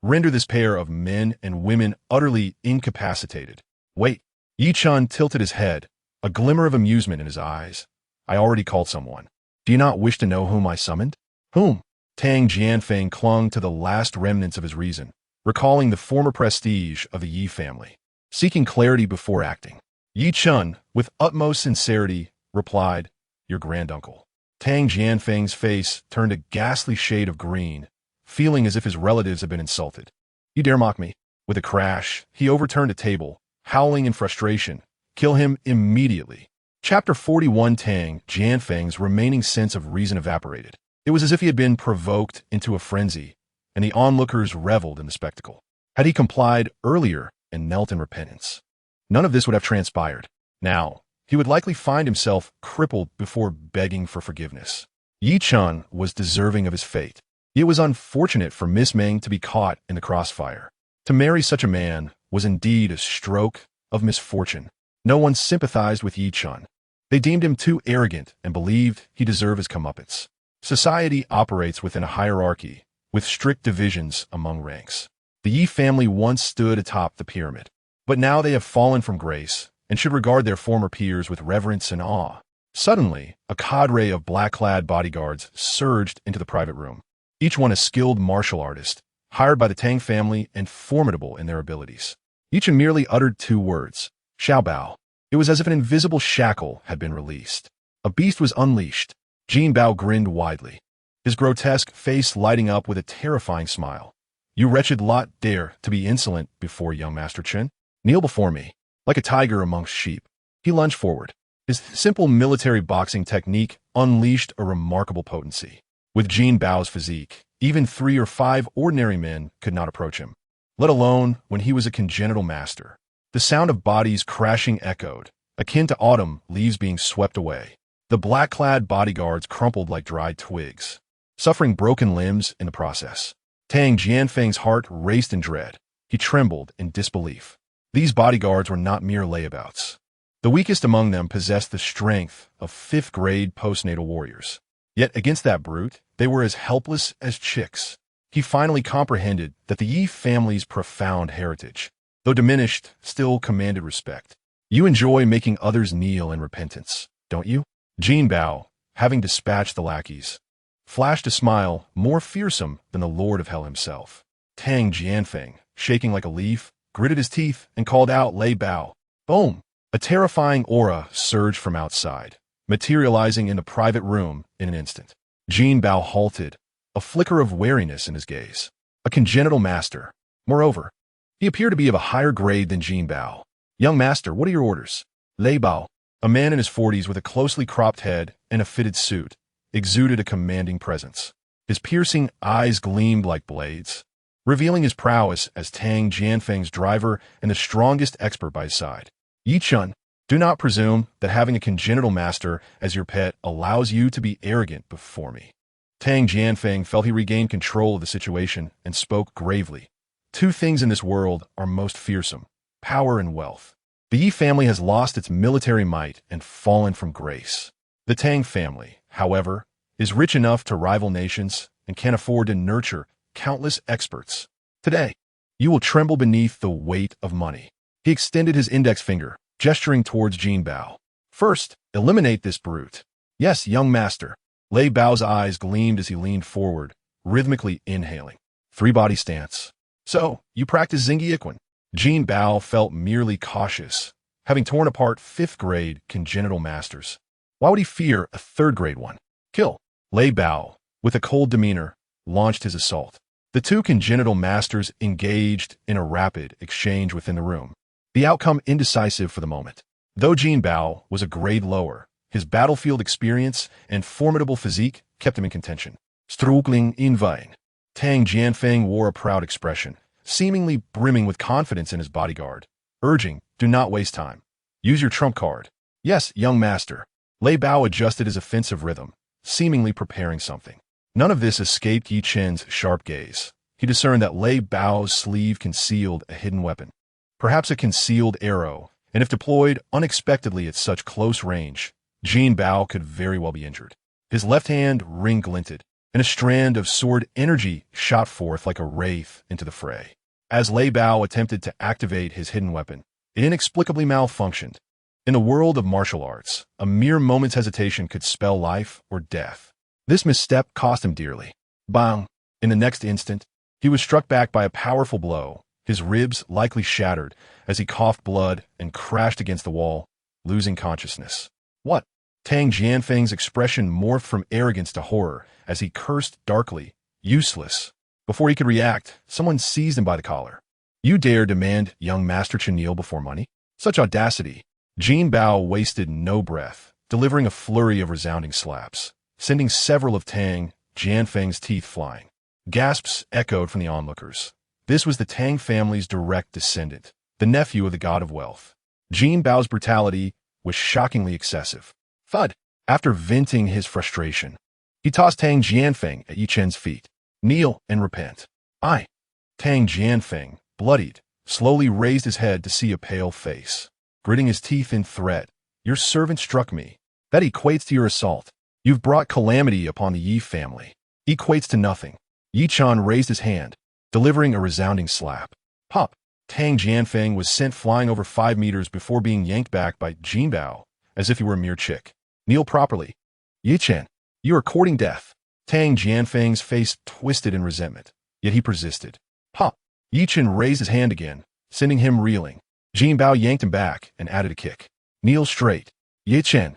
Render this pair of men and women utterly incapacitated. Wait. Ye Chen tilted his head, a glimmer of amusement in his eyes. I already called someone. Do you not wish to know whom I summoned? Whom? Tang Jianfeng clung to the last remnants of his reason, recalling the former prestige of the Yi family, seeking clarity before acting. Ye Chen, with utmost sincerity, replied, your granduncle. Tang Jianfeng's face turned a ghastly shade of green, feeling as if his relatives had been insulted. You dare mock me? With a crash, he overturned a table, howling in frustration. Kill him immediately. Chapter 41. Tang Jianfeng's remaining sense of reason evaporated. It was as if he had been provoked into a frenzy, and the onlookers reveled in the spectacle. Had he complied earlier and knelt in repentance, none of this would have transpired. Now, he would likely find himself crippled before begging for forgiveness. Ye Chen was deserving of his fate. It was unfortunate for Miss Meng to be caught in the crossfire. To marry such a man was indeed a stroke of misfortune. No one sympathized with Ye Chen. They deemed him too arrogant and believed he deserved his comeuppance. Society operates within a hierarchy, with strict divisions among ranks. The Yi family once stood atop the pyramid, but now they have fallen from grace and should regard their former peers with reverence and awe. Suddenly, a cadre of black-clad bodyguards surged into the private room, each one a skilled martial artist, hired by the Tang family and formidable in their abilities. Each merely uttered 2 words, Xiao Bao. It was as if an invisible shackle had been released. A beast was unleashed. Jin Bao grinned widely, his grotesque face lighting up with a terrifying smile. You wretched lot dare to be insolent before young Master Chen? Kneel before me, like a tiger amongst sheep. He lunged forward. His simple military boxing technique unleashed a remarkable potency. With Jin Bao's physique, even 3 or 5 ordinary men could not approach him, let alone when he was a congenital master. The sound of bodies crashing echoed, akin to autumn leaves being swept away. The black-clad bodyguards crumpled like dried twigs, suffering broken limbs in the process. Tang Jianfeng's heart raced in dread. He trembled in disbelief. These bodyguards were not mere layabouts. The weakest among them possessed the strength of 5th-grade postnatal warriors. Yet against that brute, they were as helpless as chicks. he finally comprehended that the Ye family's profound heritage, though diminished, still commanded respect. You enjoy making others kneel in repentance, don't you? Jin Bao, having dispatched the lackeys, flashed a smile more fearsome than the Lord of Hell himself. Tang Jianfeng, shaking like a leaf, gritted his teeth and called out, "Lei Bao." Boom! A terrifying aura surged from outside, materializing in the private room in an instant. Jin Bao halted, a flicker of wariness in his gaze. A congenital master. Moreover, he appeared to be of a higher grade than Jin Bao. "Young master, what are your orders?" Lei Bao, a man in his 40s with a closely cropped head and a fitted suit, exuded a commanding presence. His piercing eyes gleamed like blades, revealing his prowess as Tang Jianfeng's driver and the strongest expert by his side. "Ye Chen, do not presume that having a congenital master as your pet allows you to be arrogant before me." Tang Jianfeng felt he regained control of the situation and spoke gravely. "Two things in this world are most fearsome: power and wealth. The Yi family has lost its military might and fallen from grace. The Tang family, however, is rich enough to rival nations and can afford to nurture countless experts. Today, you will tremble beneath the weight of money." He extended his index finger, gesturing towards Jin Bao. "First, eliminate this brute." "Yes, young master." Lei Bao's eyes gleamed as he leaned forward, rhythmically inhaling. Three-body stance. "So, you practice Xingyiquan?" Jin Bao felt merely cautious, having torn apart 5th-grade congenital masters. Why would he fear a 3rd-grade one? "Kill." Lei Bao, with a cold demeanor, launched his assault. The two congenital masters engaged in a rapid exchange within the room, the outcome indecisive for the moment. Though Jin Bao was a grade lower, his battlefield experience and formidable physique kept him in contention. Struggling in vain. Tang Jianfeng wore a proud expression, seemingly brimming with confidence in his bodyguard, urging, "Do not waste time. Use your trump card." "Yes, young master." Lei Bao adjusted his offensive rhythm, seemingly preparing something. None of this escaped Ye Chen's sharp gaze. He discerned that Lei Bao's sleeve concealed a hidden weapon, perhaps a concealed arrow, and if deployed unexpectedly at such close range, Jin Bao could very well be injured. His left hand ring glinted, and a strand of sword energy shot forth like a wraith into the fray. As Lei Bao attempted to activate his hidden weapon, it inexplicably malfunctioned. In the world of martial arts, a mere moment's hesitation could spell life or death. This misstep cost him dearly. Bang! In the next instant, he was struck back by a powerful blow, his ribs likely shattered as he coughed blood and crashed against the wall, losing consciousness. "What?" Tang Jianfeng's expression morphed from arrogance to horror as he cursed darkly. "Useless." Before he could react, someone seized him by the collar. "You dare demand young Master Chen kneel before money? Such audacity!" Jin Bao wasted no breath, delivering a flurry of resounding slaps, sending several of Tang Jianfeng's teeth flying. Gasps echoed from the onlookers. This was the Tang family's direct descendant, the nephew of the god of wealth. Jin Bao's brutality was shockingly excessive. Thud! After venting his frustration, he tossed Tang Jianfeng at Ye Chen's feet. "Kneel and repent." "I." Tang Jianfeng, bloodied, slowly raised his head to see a pale face. Gritting his teeth in threat, "Your servant struck me. That equates to your assault. You've brought calamity upon the Yi family." "Equates to nothing." Ye Chen raised his hand, delivering a resounding slap. Pop! Tang Jianfeng was sent flying over 5 meters before being yanked back by Jin Bao, as if he were a mere chick. "Kneel properly." "Ye Chen, you are courting death." Tang Jianfeng's face twisted in resentment, yet he persisted. Pop! Ye Chen raised his hand again, sending him reeling. Jin Bao yanked him back and added a kick. "Kneel straight." "Ye Chen."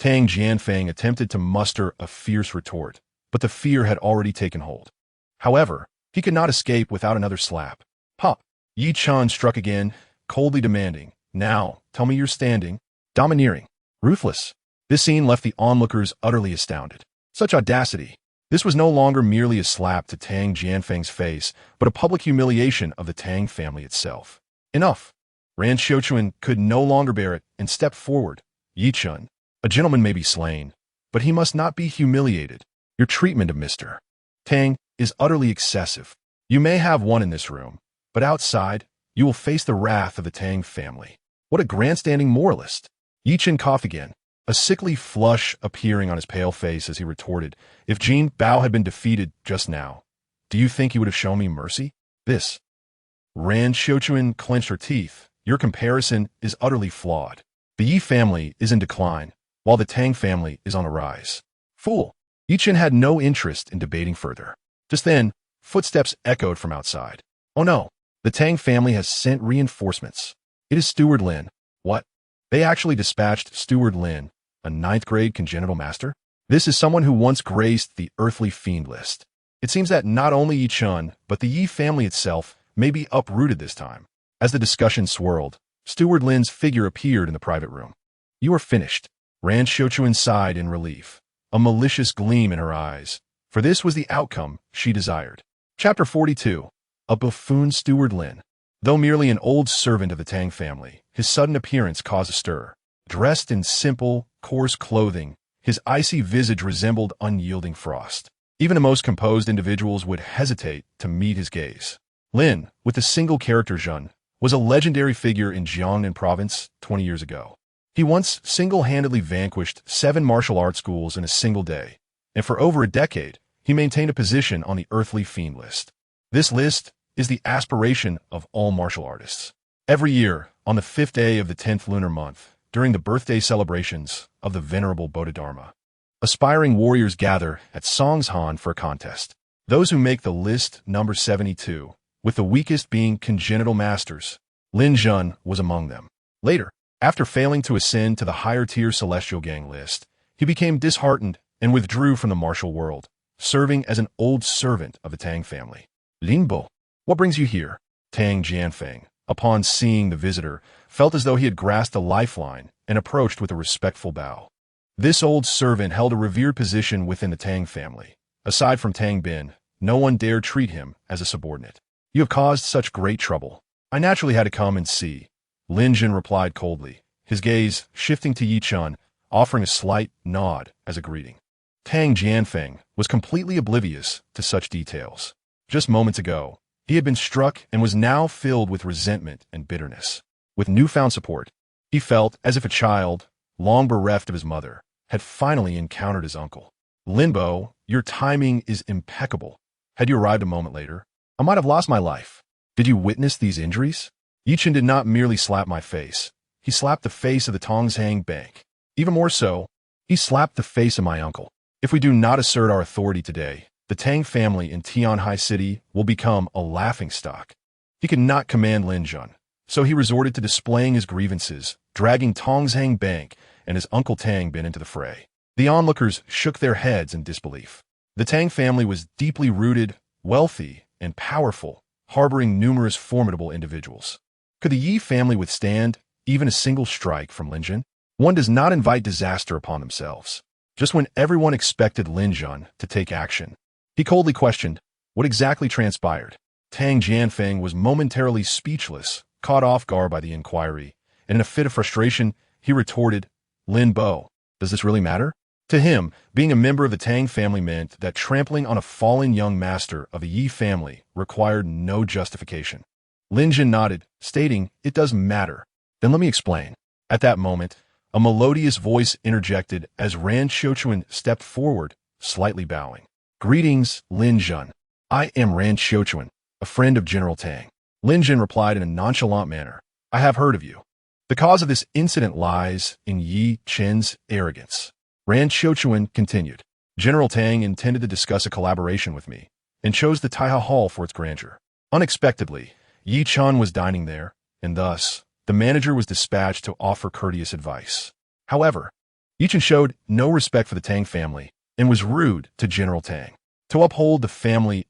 Tang Jianfeng attempted to muster a fierce retort, but the fear had already taken hold. However, he could not escape without another slap. Pop! Ye Chen struck again, coldly demanding, "Now, tell me you're standing." Domineering. Ruthless. This scene left the onlookers utterly astounded. Such audacity. This was no longer merely a slap to Tang Jianfeng's face, but a public humiliation of the Tang family itself. Enough. Ran Xiuquan could no longer bear it and stepped forward. "Ye Chen, a gentleman may be slain, but he must not be humiliated. Your treatment of Mr. Tang is utterly excessive. You may have one in this room, but outside, you will face the wrath of the Tang family." What a grandstanding moralist. Ye Chen coughed again, a sickly flush appearing on his pale face as he retorted, "If Jin Bao had been defeated just now, Do you think he would have shown me mercy? This. Ran Xiuquan clenched her teeth. Your comparison is utterly flawed. The Yi family is in decline, while the Tang family is on the rise. Fool! Ye Chen had no interest in debating further. Just then, footsteps echoed from outside. Oh no! The Tang family has sent reinforcements. It is Steward Lin. What? They actually dispatched Steward Lin, a ninth-grade congenital master? This is someone who once graced the earthly fiend list. It seems that not only Ye Chen, but the Yi family itself may be uprooted this time. As the discussion swirled, Steward Lin's figure appeared in the private room. You are finished. Ran Xiuquan sighed in relief, a malicious gleam in her eyes, for this was the outcome she desired. Chapter 42. A buffoon Steward Lin. Though merely an old servant of the Tang family, his sudden appearance caused a stir. Dressed in simple, coarse clothing, his icy visage resembled unyielding frost. Even the most composed individuals would hesitate to meet his gaze. Lin, with the single character Zhen, was a legendary figure in Jiangnan province 20 years ago. He once single-handedly vanquished 7 martial arts schools in a single day, and for over a decade, he maintained a position on the earthly fiend list. This list is the aspiration of all martial artists. Every year, on the 5th day of the 10th lunar month, during the birthday celebrations of the Venerable Bodhidharma, aspiring warriors gather at Songshan for a contest. Those who make the list number 72, with the weakest being congenital masters. Lin Zhen was among them. Later, after failing to ascend to the higher-tier celestial gang list, he became disheartened and withdrew from the martial world, serving as an old servant of the Tang family. Lin Bo, what brings you here? Tang Jianfeng, upon seeing the visitor, felt as though he had grasped a lifeline and approached with a respectful bow. This old servant held a revered position within the Tang family. Aside from Tang Bin, no one dared treat him as a subordinate. You have caused such great trouble. I naturally had to come and see. Lin Zhen replied coldly, his gaze shifting to Ye Chen, offering a slight nod as a greeting. Tang Jianfeng was completely oblivious to such details. Just moments ago, he had been struck and was now filled with resentment and bitterness. With newfound support, he felt as if a child, long bereft of his mother, had finally encountered his uncle. Linbo, your timing is impeccable. Had you arrived a moment later, I might have lost my life. Did you witness these injuries? Ye Chen did not merely slap my face. He slapped the face of the Tongzhang Bank. Even more so, he slapped the face of my uncle. If we do not assert our authority today, the Tang family in Tianhai City will become a laughingstock. He could not command Lin Zhen, so he resorted to displaying his grievances, dragging Tongzhang Bank and his uncle Tang Bin into the fray. The onlookers shook their heads in disbelief. The Tang family was deeply rooted, wealthy, and powerful, harboring numerous formidable individuals. Could the Yi family withstand even a single strike from Lin Zhen? One does not invite disaster upon themselves. Just when everyone expected Lin Zhen to take action, he coldly questioned, what exactly transpired? Tang Jianfeng was momentarily speechless, caught off guard by the inquiry, and in a fit of frustration, he retorted, Lin Bo, does this really matter? To him, being a member of the Tang family meant that trampling on a fallen young master of the Yi family required no justification. Lin Zhen nodded, stating, it does matter. Then let me explain. At that moment, a melodious voice interjected as Ran Xiuquan stepped forward, slightly bowing. Greetings, Lin Zhen. I am Ran Xiuquan, a friend of General Tang. Lin Zhen replied in a nonchalant manner. I have heard of you. The cause of this incident lies in Ye Chen's arrogance. Ran Xiuquan continued. General Tang intended to discuss a collaboration with me, and chose the Taiha Hall for its grandeur. Unexpectedly, Ye Chen was dining there, and thus, the manager was dispatched to offer courteous advice. However, Ye Chen showed no respect for the Tang family, and was rude to General Tang. To uphold the family's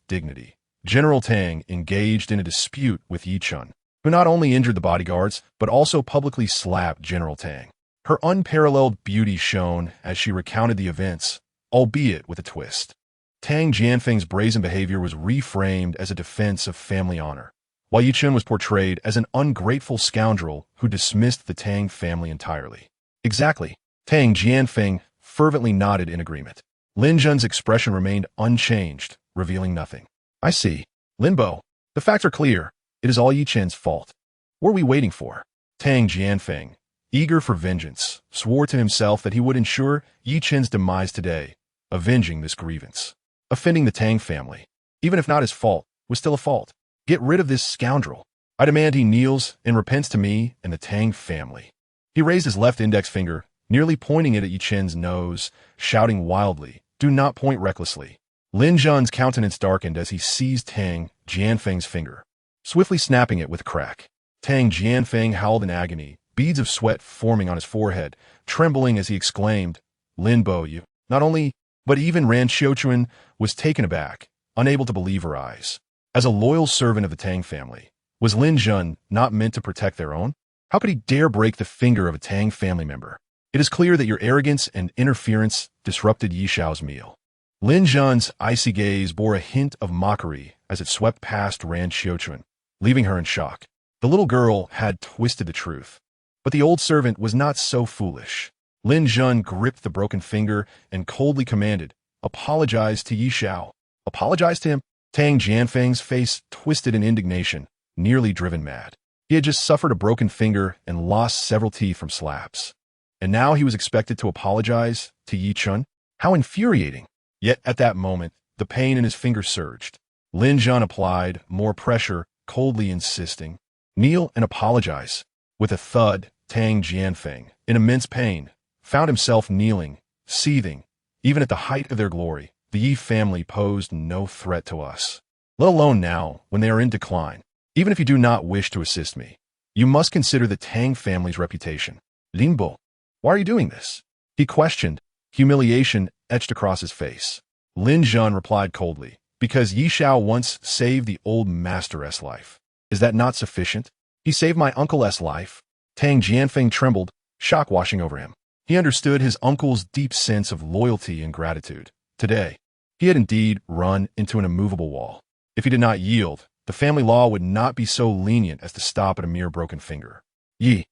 dignity, General Tang engaged in a dispute with Ye Chen, who not only injured the bodyguards, but also publicly slapped General Tang. Her unparalleled beauty shone as she recounted the events, albeit with a twist. Tang Jianfeng's brazen behavior was reframed as a defense of family honor, while Ye Chen was portrayed as an ungrateful scoundrel who dismissed the Tang family entirely. Exactly. Tang Jianfeng fervently nodded in agreement. Lin Zhen's expression remained unchanged, revealing nothing. I see. Linbo, the facts are clear. It is all Ye Chen's fault. What are we waiting for? Tang Jianfeng, eager for vengeance, swore to himself that he would ensure Ye Chen's demise today, avenging this grievance. Offending the Tang family. even if not his fault, was still a fault. Get rid of this scoundrel. I demand he kneels and repents to me and the Tang family. He raised his left index finger, nearly pointing it at Ye Chen's nose, shouting wildly, "Do not point recklessly." Lin Zhen's countenance darkened as he seized Tang Jianfeng's finger, swiftly snapping it with a crack. Tang Jianfeng howled in agony, beads of sweat forming on his forehead, trembling as he exclaimed, "Lin Bo, you..." Not only, but even Ran Xiuquan was taken aback, unable to believe her eyes. As a loyal servant of the Tang family, was Lin Zhen not meant to protect their own? How could he dare break the finger of a Tang family member? It is clear that your arrogance and interference disrupted Ye Xiao's meal. Lin Zhen's icy gaze bore a hint of mockery as it swept past Ran Xiuquan, leaving her in shock. The little girl had twisted the truth, but the old servant was not so foolish. Lin Zhen gripped the broken finger and coldly commanded, "Apologize to Ye Xiao." Apologize to him? Tang Jianfeng's face twisted in indignation, nearly driven mad. He had just suffered a broken finger and lost several teeth from slaps. And now he was expected to apologize to Ye Chen? How infuriating! Yet at that moment, the pain in his finger surged. Lin Zhen applied more pressure, coldly insisting, "Kneel and apologize." With a thud, Tang Jianfeng, in immense pain, found himself kneeling, seething. Even at the height of their glory, the Yi family posed no threat to us. Let alone now, when they are in decline. Even if you do not wish to assist me, you must consider the Tang family's reputation. Lin Bo, why are you doing this? He questioned, humiliation etched across his face. Lin Zhen replied coldly, "Because Ye Xiao once saved the old master's life. Is that not sufficient? He saved my uncle's life." Tang Jianfeng trembled, shock washing over him. He understood his uncle's deep sense of loyalty and gratitude. Today, he had indeed run into an immovable wall. If he did not yield, the family law would not be so lenient as to stop at a mere broken finger. Ye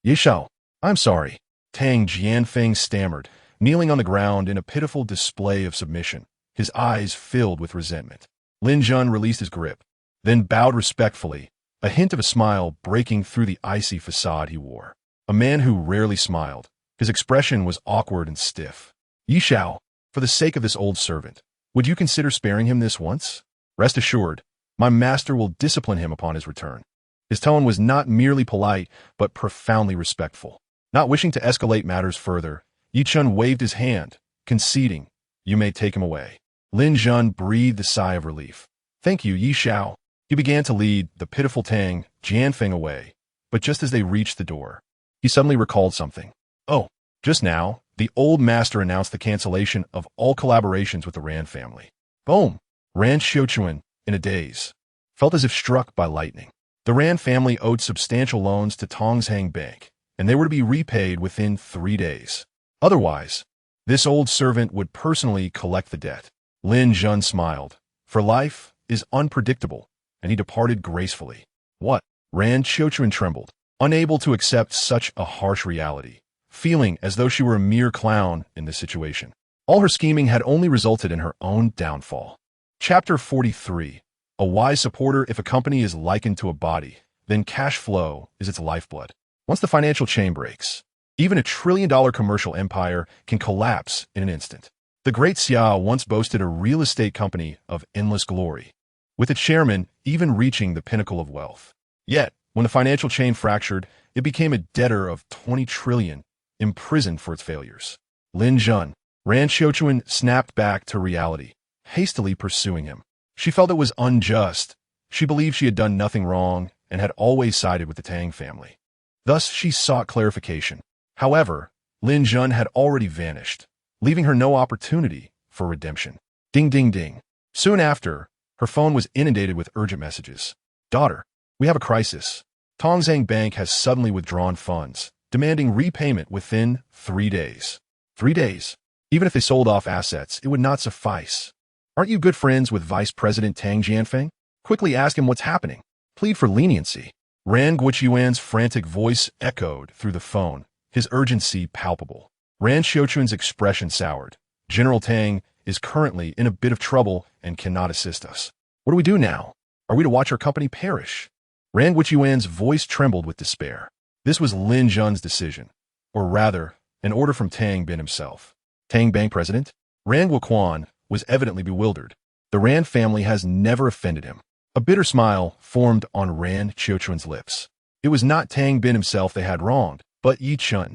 Xiao, I'm sorry," Tang Jianfeng stammered, kneeling on the ground in a pitiful display of submission, his eyes filled with resentment. Lin Zhen released his grip, then bowed respectfully, a hint of a smile breaking through the icy facade he wore. A man who rarely smiled, his expression was awkward and stiff. "Ye Xiao, for the sake of this old servant, would you consider sparing him this once? Rest assured, my master will discipline him upon his return." His tone was not merely polite, but profoundly respectful. Not wishing to escalate matters further, Ye Chen waved his hand, conceding, "You may take him away." Lin Zhen breathed a sigh of relief. "Thank you, Ye Xiao." He began to lead the pitiful Tang Jianfeng away, but just as they reached the door, he suddenly recalled something. Oh, just now, the old master announced the cancellation of all collaborations with the Ran family. Boom! Ran Xiuquan, in a daze, felt as if struck by lightning. The Ran family owed substantial loans to Tongzhang Bank, and they were to be repaid within 3 days. Otherwise, this old servant would personally collect the debt. Lin Zhen smiled, for life is unpredictable, and he departed gracefully. What? Ran Xiuquan trembled, unable to accept such a harsh reality, feeling as though she were a mere clown in this situation. All her scheming had only resulted in her own downfall. Chapter 43. A wise supporter. If a company is likened to a body, then cash flow is its lifeblood. Once the financial chain breaks, even a trillion-dollar commercial empire can collapse in an instant. The great Xia once boasted a real estate company of endless glory, with its chairman even reaching the pinnacle of wealth. Yet, when the financial chain fractured, it became a debtor of 20 trillion, imprisoned for its failures. Lin Zhen, Ran Xiuquan snapped back to reality, hastily pursuing him. She felt it was unjust. She believed she had done nothing wrong and had always sided with the Tang family. Thus, she sought clarification. However, Lin Zhen had already vanished, leaving her no opportunity for redemption. Ding ding ding. Soon after, her phone was inundated with urgent messages. "Daughter, we have a crisis. Tongzhang Bank has suddenly withdrawn funds, demanding repayment within 3 days. 3 days? Even if they sold off assets, it would not suffice. Aren't you good friends with Vice President Tang Jianfeng? Quickly ask him what's happening. Plead for leniency." Ran Guochuan's frantic voice echoed through the phone, his urgency palpable. Ran Xiuquan's expression soured. "General Tang is currently in a bit of trouble and cannot assist us. What do we do now? Are we to watch our company perish?" Ran Guochuan's voice trembled with despair. This was Lin Zhen's decision, or rather, an order from Tang Bin himself. Tang Bank president? Ran Guoquan was evidently bewildered. The Rand family has never offended him. A bitter smile formed on Rand Qiuquan's lips. It was not Tang Bin himself they had wronged, but Ye Chen.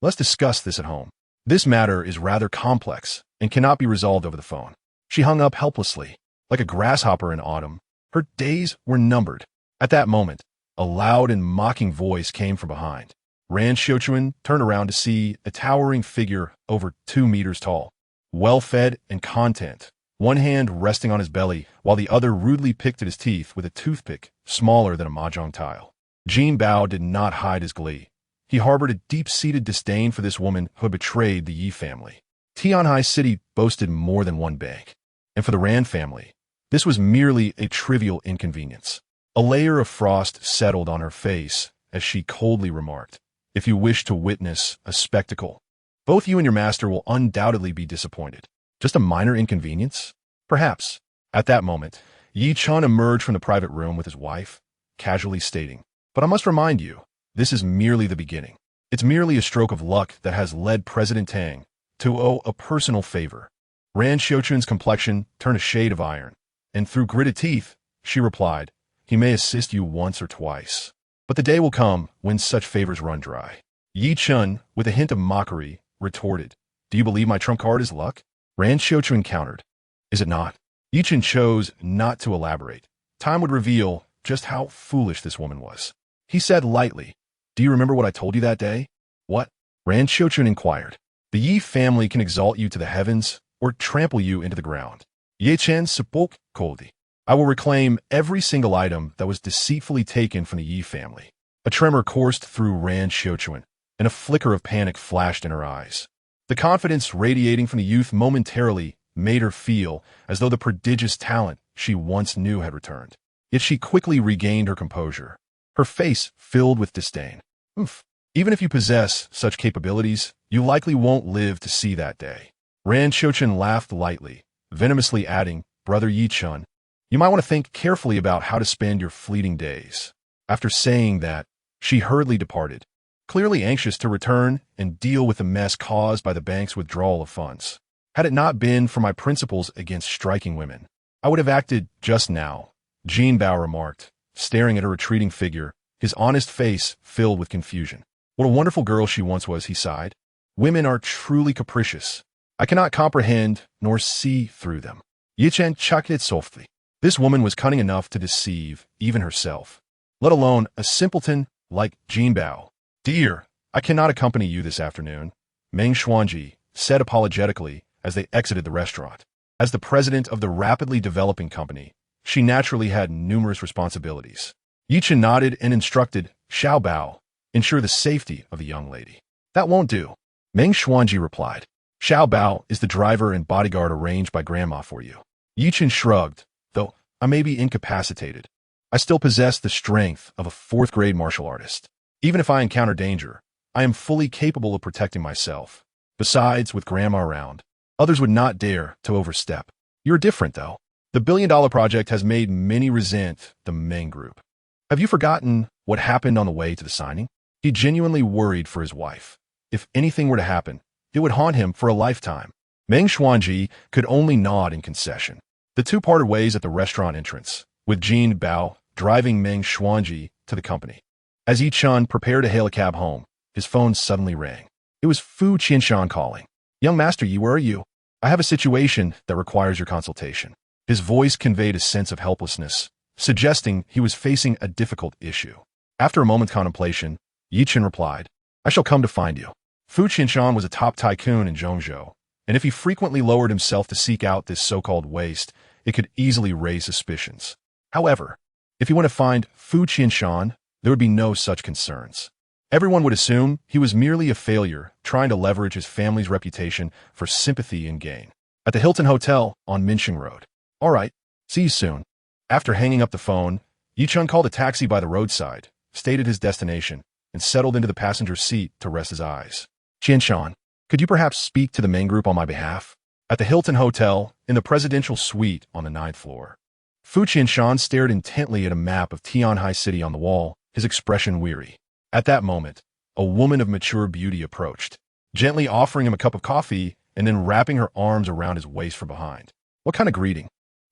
Let's discuss this at home. This matter is rather complex and cannot be resolved over the phone. She hung up helplessly, like a grasshopper in autumn. Her days were numbered. At that moment, a loud and mocking voice came from behind. Rand Qiuquan turned around to see a towering figure over 2 meters tall, well-fed and content, one hand resting on his belly while the other rudely picked at his teeth with a toothpick smaller than a mahjong tile. Jin Bao did not hide his glee. He harbored a deep-seated disdain for this woman who had betrayed the Ye family. Tianhai City boasted more than one bank, and for the Rand family, this was merely a trivial inconvenience. A layer of frost settled on her face as she coldly remarked, "If you wish to witness a spectacle, both you and your master will undoubtedly be disappointed. Just a minor inconvenience? Perhaps." At that moment, Ye Chen emerged from the private room with his wife, casually stating, "But I must remind you, this is merely the beginning. It's merely a stroke of luck that has led President Tang to owe a personal favor." Rand Qiuquan's complexion turned a shade of iron, and through gritted teeth, she replied, "He may assist you once or twice, but the day will come when such favors run dry." Ye Chen, with a hint of mockery, retorted, "Do you believe my trump card is luck?" Rand Qiuquan countered, "Is it not?" Ye Chen chose not to elaborate. Time would reveal just how foolish this woman was. He said lightly, "Do you remember what I told you that day?" "What?" Rand Qiuquan inquired. "The Ye family can exalt you to the heavens or trample you into the ground." Ye Chen spoke coldly. "I will reclaim every single item that was deceitfully taken from the Ye family." A tremor coursed through Rand Qiuquan, and a flicker of panic flashed in her eyes. The confidence radiating from the youth momentarily made her feel as though the prodigious talent she once knew had returned. Yet she quickly regained her composure, her face filled with disdain. "Oof. Even if you possess such capabilities, you likely won't live to see that day." Rand Qiuquan laughed lightly, venomously adding, "Brother Ye Chen, you might want to think carefully about how to spend your fleeting days." After saying that, she hurriedly departed, clearly anxious to return and deal with the mess caused by the bank's withdrawal of funds. "Had it not been for my principles against striking women, I would have acted just now," Jin Bao remarked, staring at her retreating figure, his honest face filled with confusion. "What a wonderful girl she once was," he sighed. "Women are truly capricious. I cannot comprehend nor see through them." Ye Chen chuckled softly. This woman was cunning enough to deceive even herself, let alone a simpleton like Jin Bao. "Dear, I cannot accompany you this afternoon," Meng Xuanji said apologetically as they exited the restaurant. As the president of the rapidly developing company, she naturally had numerous responsibilities. Ye Chen nodded and instructed Xiao Bao, "Ensure the safety of the young lady." "That won't do," Meng Xuanji replied. "Xiao Bao is the driver and bodyguard arranged by Grandma for you." Ye Chen shrugged, "Though I may be incapacitated, I still possess the strength of a 4th-grade martial artist. Even if I encounter danger, I am fully capable of protecting myself. Besides, with Grandma around, others would not dare to overstep. You're different, though. The billion-dollar project has made many resent the Meng Group. Have you forgotten what happened on the way to the signing?" He genuinely worried for his wife. If anything were to happen, it would haunt him for a lifetime. Meng Xuanji could only nod in concession. The two parted ways at the restaurant entrance, with Jin Bao driving Meng Xuanji to the company. As Ye Chen prepared to hail a cab home, his phone suddenly rang. It was Fu Qianshan calling. "Young Master Yi, where are you? I have a situation that requires your consultation." His voice conveyed a sense of helplessness, suggesting he was facing a difficult issue. After a moment's contemplation, Ye Chen replied, "I shall come to find you." Fu Qianshan was a top tycoon in Zhongzhou, and if he frequently lowered himself to seek out this so-called waste, it could easily raise suspicions. However, if he went to find Fu Qianshan, there would be no such concerns. Everyone would assume he was merely a failure trying to leverage his family's reputation for sympathy and gain. At the Hilton Hotel on Minxing Road. "All right, see you soon." After hanging up the phone, Ye Chen called a taxi by the roadside, stated his destination, and settled into the passenger seat to rest his eyes. "Qianshan, could you perhaps speak to the Meng Group on my behalf?" At the Hilton Hotel, in the presidential suite on the 9th floor. Fu Qianshan stared intently at a map of Tianhai City on the wall, his expression weary. At that moment, a woman of mature beauty approached, gently offering him a cup of coffee and then wrapping her arms around his waist from behind. What kind of greeting?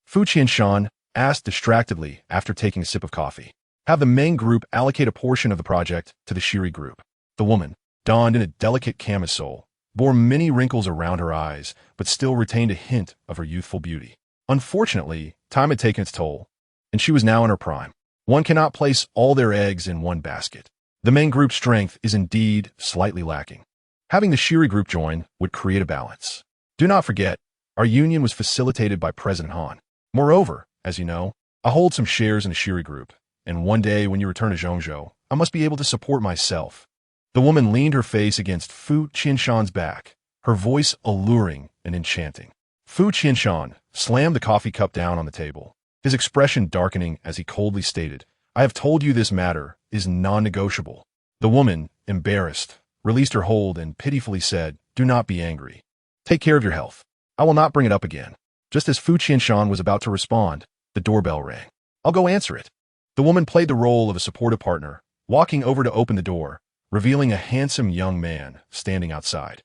Fu Qianshan asked distractedly after taking a sip of coffee. Have the main group allocate a portion of the project to the Shiri group. The woman, donned in a delicate camisole, bore many wrinkles around her eyes, but still retained a hint of her youthful beauty. Unfortunately, time had taken its toll, and she was now in her prime. One cannot place all their eggs in one basket. The main group's strength is indeed slightly lacking. Having the Shiri group join would create a balance. Do not forget, our union was facilitated by President Han. Moreover, as you know, I hold some shares in the Shiri group, and one day when you return to Zhongzhou, I must be able to support myself. The woman leaned her face against Fu Qianshan's back, her voice alluring and enchanting. Fu Qianshan slammed the coffee cup down on the table, his expression darkening as he coldly stated, I have told you this matter is non-negotiable. The woman, embarrassed, released her hold and pitifully said, do not be angry. Take care of your health. I will not bring it up again. Just as Fu Qianshan was about to respond, the doorbell rang. I'll go answer it. The woman played the role of a supportive partner, walking over to open the door, revealing a handsome young man standing outside.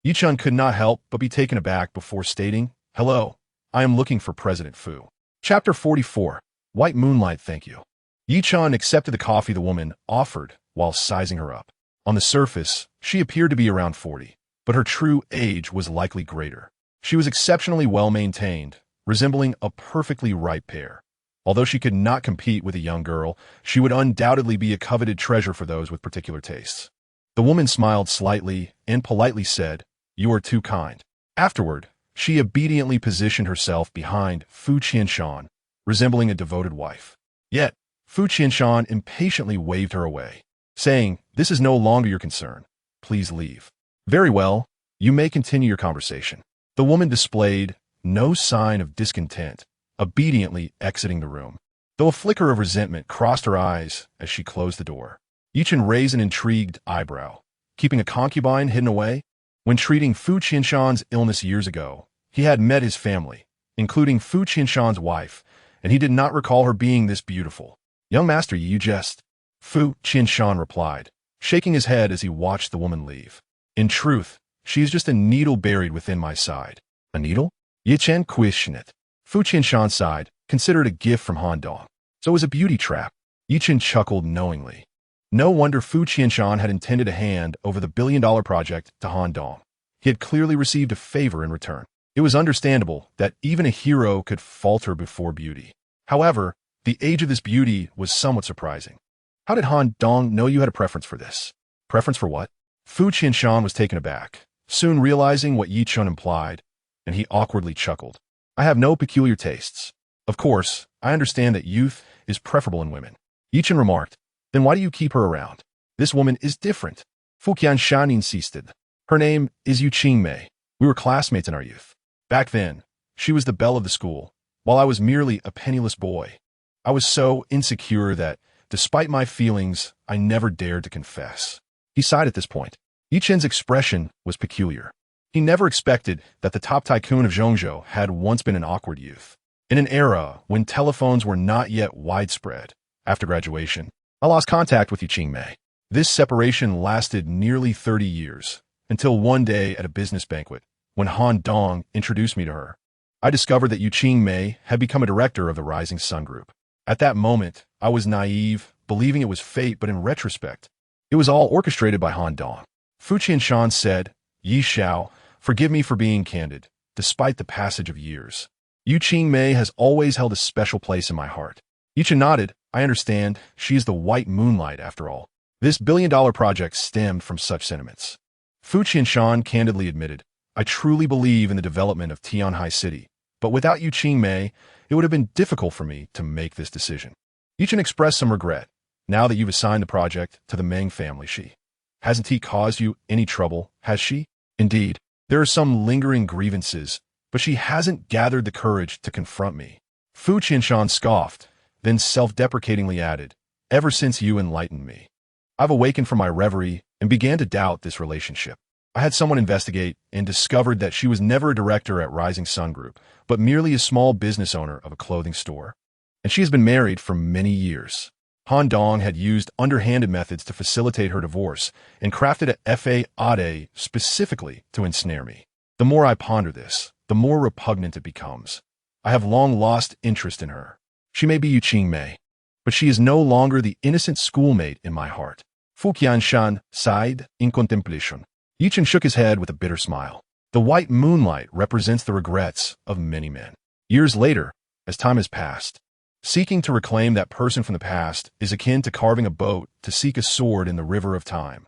Ye Chen could not help but be taken aback before stating, hello, I am looking for President Fu. Chapter 44. White Moonlight, thank you. Ye Chen accepted the coffee the woman offered while sizing her up. On the surface, she appeared to be around 40, but her true age was likely greater. She was exceptionally well-maintained, resembling a perfectly ripe pear. Although she could not compete with a young girl, she would undoubtedly be a coveted treasure for those with particular tastes. The woman smiled slightly and politely said, you are too kind. Afterward, she obediently positioned herself behind Fu Qianshan, resembling a devoted wife. Yet, Fu Qianshan impatiently waved her away, saying, this is no longer your concern. Please leave. Very well, you may continue your conversation. The woman displayed no sign of discontent, obediently exiting the room, though a flicker of resentment crossed her eyes as she closed the door. Ye Chen raised an intrigued eyebrow, keeping a concubine hidden away. When treating Fu Qianshan's illness years ago, he had met his family, including Fu Qianshan's wife, and he did not recall her being this beautiful. Young master, you jest. Fu Qianshan replied, shaking his head as he watched the woman leave. In truth, she is just a needle buried within my side. A needle? Ye Chen questioned it. Fu Qianshan sighed, considered a gift from Han Dong. So it was a beauty trap. Ye Chen chuckled knowingly. No wonder Fu Qianshan had intended a hand over the billion-dollar project to Han Dong. He had clearly received a favor in return. It was understandable that even a hero could falter before beauty. However, the age of this beauty was somewhat surprising. How did Han Dong know you had a preference for this? Preference for what? Fu Qianshan was taken aback, soon realizing what Ye Chen implied, and he awkwardly chuckled. I have no peculiar tastes. Of course, I understand that youth is preferable in women. Ye Chen remarked, then why do you keep her around? This woman is different. Fu Qianshan insisted. Her name is Yu Qingmei. We were classmates in our youth. Back then, she was the belle of the school, while I was merely a penniless boy. I was so insecure that, despite my feelings, I never dared to confess. He sighed at this point. Ye Chen's expression was peculiar. He never expected that the top tycoon of Zhongzhou had once been an awkward youth. In an era when telephones were not yet widespread, after graduation, I lost contact with Yu Qingmei. This separation lasted nearly 30 years, until one day at a business banquet, when Han Dong introduced me to her. I discovered that Yu Qingmei had become a director of the Rising Sun Group. At that moment, I was naive, believing it was fate, but in retrospect, it was all orchestrated by Han Dong. Fu Qianshan said, Yi Xiao, forgive me for being candid, despite the passage of years. Yu Qingmei has always held a special place in my heart. Ye Chen nodded. I understand, she is the white moonlight after all. This billion-dollar project stemmed from such sentiments. Fu Qianshan candidly admitted, I truly believe in the development of Tianhai City, but without Yu Qingmei, it would have been difficult for me to make this decision. Ye Chen expressed some regret. Now that you've assigned the project to the Meng family, hasn't he caused you any trouble, has she? Indeed, there are some lingering grievances, but she hasn't gathered the courage to confront me. Fu Qianshan scoffed, then self-deprecatingly added, ever since you enlightened me, I've awakened from my reverie and began to doubt this relationship. I had someone investigate and discovered that she was never a director at Rising Sun Group, but merely a small business owner of a clothing store. And she has been married for many years. Han Dong had used underhanded methods to facilitate her divorce and crafted a FA specifically to ensnare me. The more I ponder this, the more repugnant it becomes. I have long lost interest in her. She may be Yu Qingmei, but she is no longer the innocent schoolmate in my heart. Fu Qianshan sighed in contemplation. Ye Chen shook his head with a bitter smile. The white moonlight represents the regrets of many men. Years later, as time has passed, seeking to reclaim that person from the past is akin to carving a boat to seek a sword in the river of time.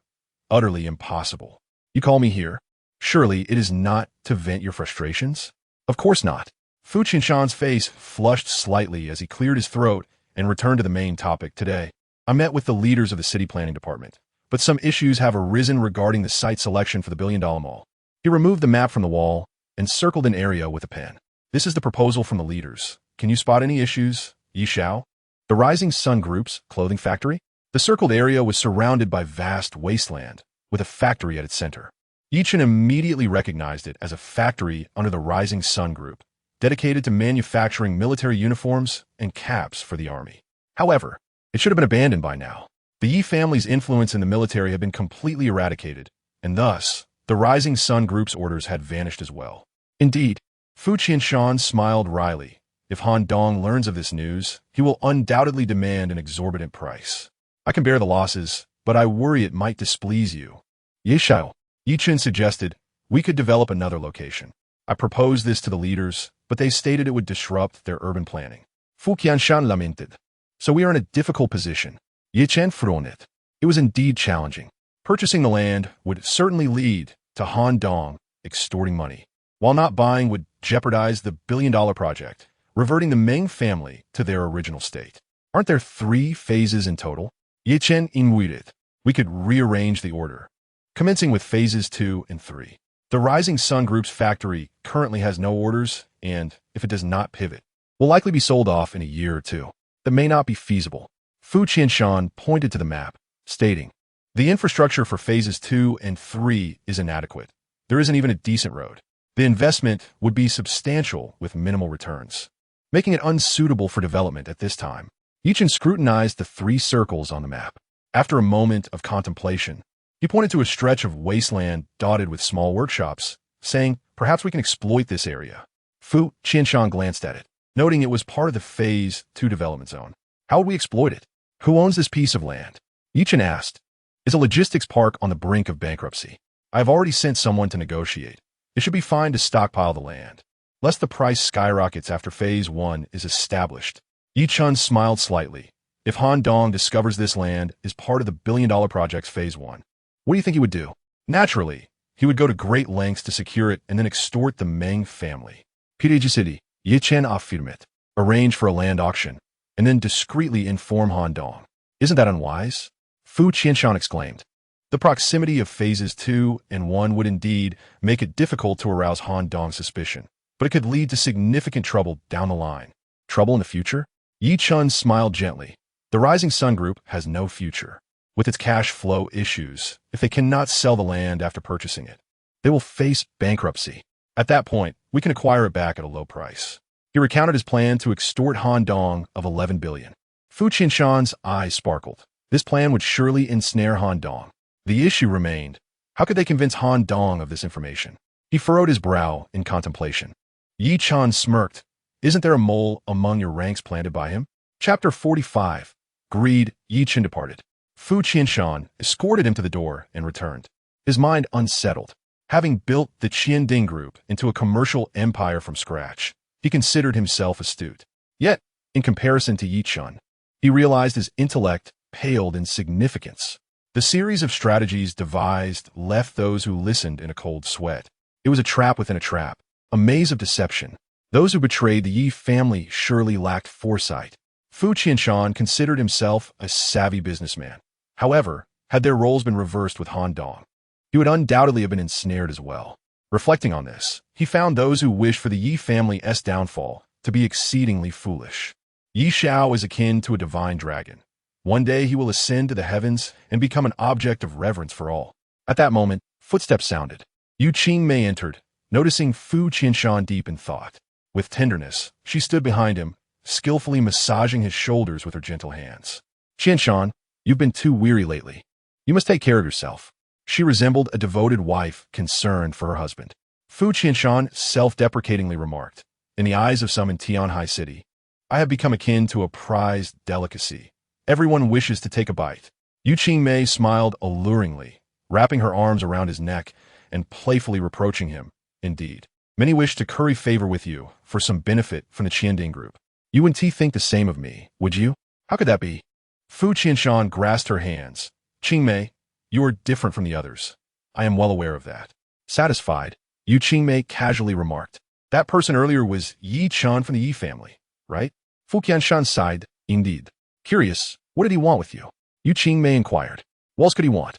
Utterly impossible. You call me here? Surely it is not to vent your frustrations? Of course not. Fu Qianshan's face flushed slightly as he cleared his throat and returned to the main topic today. I met with the leaders of the city planning department, but some issues have arisen regarding the site selection for the billion-dollar mall. He removed the map from the wall and circled an area with a pen. This is the proposal from the leaders. Can you spot any issues, Yi Xiao? The Rising Sun Group's clothing factory? The circled area was surrounded by vast wasteland, with a factory at its center. Ye Chen immediately recognized it as a factory under the Rising Sun Group, dedicated to manufacturing military uniforms and caps for the army. However, it should have been abandoned by now. The Yi family's influence in the military had been completely eradicated, and thus, the Rising Sun Group's orders had vanished as well. Indeed, Fu Qianshan smiled wryly. If Han Dong learns of this news, he will undoubtedly demand an exorbitant price. I can bear the losses, but I worry it might displease you. Ye Xiao, Ye Chen suggested, we could develop another location. I proposed this to the leaders, but they stated it would disrupt their urban planning. Fu Qianshan lamented. So we are in a difficult position. Ye Chen frowned it. It was indeed challenging. Purchasing the land would certainly lead to Han Dong extorting money, while not buying would jeopardize the billion-dollar project, reverting the Meng family to their original state. Aren't there 3 phases in total? Ye Chen inwitted. We could rearrange the order, commencing with phases 2 and 3. The Rising Sun Group's factory currently has no orders, and, if it does not pivot, will likely be sold off in a year or two. That may not be feasible. Fu Qianshan pointed to the map, stating, the infrastructure for phases 2 and 3 is inadequate. There isn't even a decent road. The investment would be substantial with minimal returns, making it unsuitable for development at this time. Ye Chen scrutinized the 3 circles on the map. After a moment of contemplation, he pointed to a stretch of wasteland dotted with small workshops, saying, perhaps we can exploit this area. Fu Qianshan glanced at it, noting it was part of the Phase 2 development zone. How would we exploit it? Who owns this piece of land? Ye Chen asked. It's a logistics park on the brink of bankruptcy. I have already sent someone to negotiate. It should be fine to stockpile the land, lest the price skyrockets after Phase 1 is established. Ye Chen smiled slightly. If Han Dong discovers this land is part of the billion-dollar project's Phase 1, what do you think he would do? Naturally, he would go to great lengths to secure it and then extort the Meng family. City, Ye Chen affirmed. Arrange for a land auction, and then discreetly inform Han Dong. Isn't that unwise? Fu Qianshan exclaimed. The proximity of Phases 2 and 1 would indeed make it difficult to arouse Han Dong's suspicion, but it could lead to significant trouble down the line. Trouble in the future? Ye Chen smiled gently. The Rising Sun Group has no future. With its cash flow issues, if they cannot sell the land after purchasing it, they will face bankruptcy. At that point, we can acquire it back at a low price. He recounted his plan to extort Han Dong of 11 billion. Fu Qianshan's eyes sparkled. This plan would surely ensnare Han Dong. The issue remained, how could they convince Han Dong of this information? He furrowed his brow in contemplation. Ye Chen smirked. Isn't there a mole among your ranks planted by him? Chapter 45. Greed. Ye Chen departed. Fu Qianshan escorted him to the door and returned, his mind unsettled. Having built the Qianding Group into a commercial empire from scratch, he considered himself astute. Yet, in comparison to Ye Chen, he realized his intellect paled in significance. The series of strategies devised left those who listened in a cold sweat. It was a trap within a trap, a maze of deception. Those who betrayed the Yi family surely lacked foresight. Fu Qianshan considered himself a savvy businessman. However, had their roles been reversed with Han Dong, he would undoubtedly have been ensnared as well. Reflecting on this, he found those who wished for the Yi family's downfall to be exceedingly foolish. Ye Xiao is akin to a divine dragon. One day he will ascend to the heavens and become an object of reverence for all. At that moment, footsteps sounded. Yu Qingmei entered, noticing Fu Qianshan deep in thought. With tenderness, she stood behind him, skillfully massaging his shoulders with her gentle hands. Qianshan, you've been too weary lately. You must take care of yourself. She resembled a devoted wife concerned for her husband. Fu Qianshan self-deprecatingly remarked. In the eyes of some in Tianhai City, I have become akin to a prized delicacy. Everyone wishes to take a bite. Yu Qingmei smiled alluringly, wrapping her arms around his neck and playfully reproaching him. Indeed, many wish to curry favor with you for some benefit from the Qianding group. You wouldn't think the same of me, would you? How could that be? Fu Qianshan grasped her hands. Qingmei, you are different from the others. I am well aware of that. Satisfied, Yu Qingmei casually remarked. That person earlier was Ye Chen from the Yi family, right? Fu Qianshan sighed. Indeed. Curious, what did he want with you? Yu Qingmei inquired. What else could he want?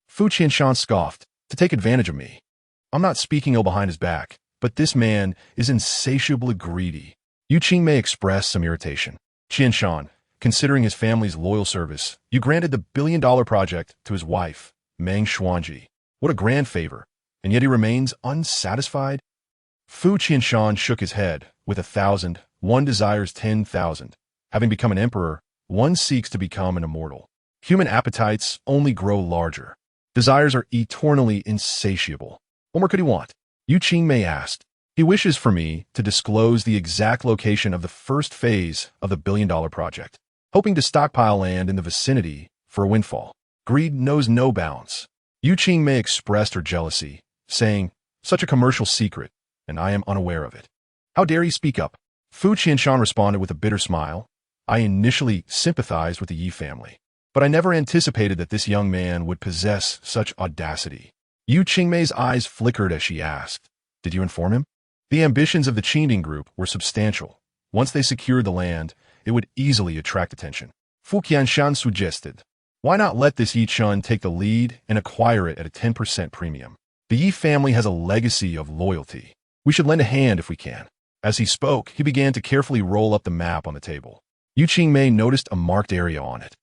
Fu Qianshan scoffed. To take advantage of me. I'm not speaking ill behind his back, but this man is insatiably greedy. Yu Qingmei expressed some irritation. Qianshan, considering his family's loyal service, you granted the billion-dollar project to his wife, Meng Xuanji. What a grand favor, and yet he remains unsatisfied? Fu Qianshan shook his head. With 1,000, one desires 10,000. Having become an emperor, one seeks to become an immortal. Human appetites only grow larger. Desires are eternally insatiable. What more could he want? Yu Qingmei asked. He wishes for me to disclose the exact location of the first phase of the billion-dollar project, hoping to stockpile land in the vicinity for a windfall. Greed knows no bounds. Yu Qingmei expressed her jealousy, saying, such a commercial secret, and I am unaware of it. How dare he speak up? Fu Qianshan responded with a bitter smile. I initially sympathized with the Yi family, but I never anticipated that this young man would possess such audacity. Yu Qingmei's eyes flickered as she asked, did you inform him? The ambitions of the Qianding group were substantial. Once they secured the land, it would easily attract attention. Fu Qianshan suggested, why not let this Ye Chen take the lead and acquire it at a 10% premium? The Yi family has a legacy of loyalty. We should lend a hand if we can. As he spoke, he began to carefully roll up the map on the table. Yu Qingmei noticed a marked area on it,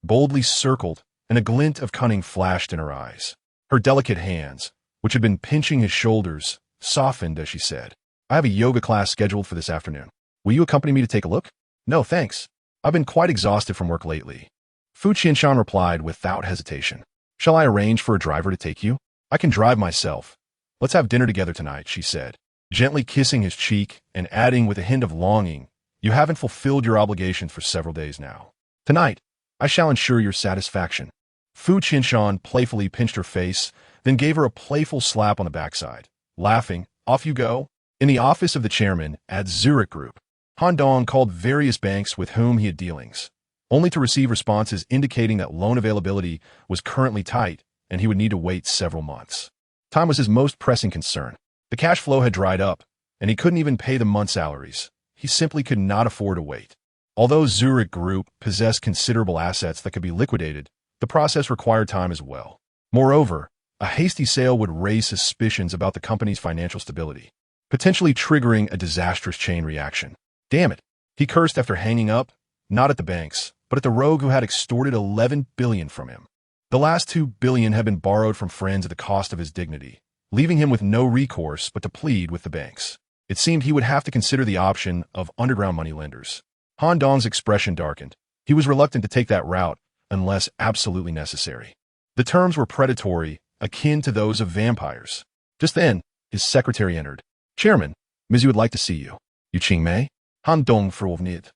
boldly circled, and a glint of cunning flashed in her eyes. Her delicate hands, which had been pinching his shoulders, softened as she said, I have a yoga class scheduled for this afternoon. Will you accompany me to take a look? No, thanks. I've been quite exhausted from work lately. Fu Qianshan replied without hesitation. Shall I arrange for a driver to take you? I can drive myself. Let's have dinner together tonight, she said, gently kissing his cheek and adding with a hint of longing, you haven't fulfilled your obligations for several days now. Tonight, I shall ensure your satisfaction. Fu Qianshan playfully pinched her face, then gave her a playful slap on the backside. Laughing, off you go. In the office of the chairman at Zurich Group, Han Dong called various banks with whom he had dealings, only to receive responses indicating that loan availability was currently tight and he would need to wait several months. Time was his most pressing concern. The cash flow had dried up, and he couldn't even pay the month's salaries. He simply could not afford to wait. Although Zurich Group possessed considerable assets that could be liquidated, the process required time as well. Moreover, a hasty sale would raise suspicions about the company's financial stability, potentially triggering a disastrous chain reaction. Damn it, he cursed after hanging up, not at the banks, but at the rogue who had extorted $11 billion from him. The last $2 billion had been borrowed from friends at the cost of his dignity, leaving him with no recourse but to plead with the banks. It seemed he would have to consider the option of underground moneylenders. Han Dong's expression darkened. He was reluctant to take that route unless absolutely necessary. The terms were predatory, akin to those of vampires. Just then, his secretary entered. Chairman, Mizu would like to see you. Yu Qingmei? Han Dong verwondert,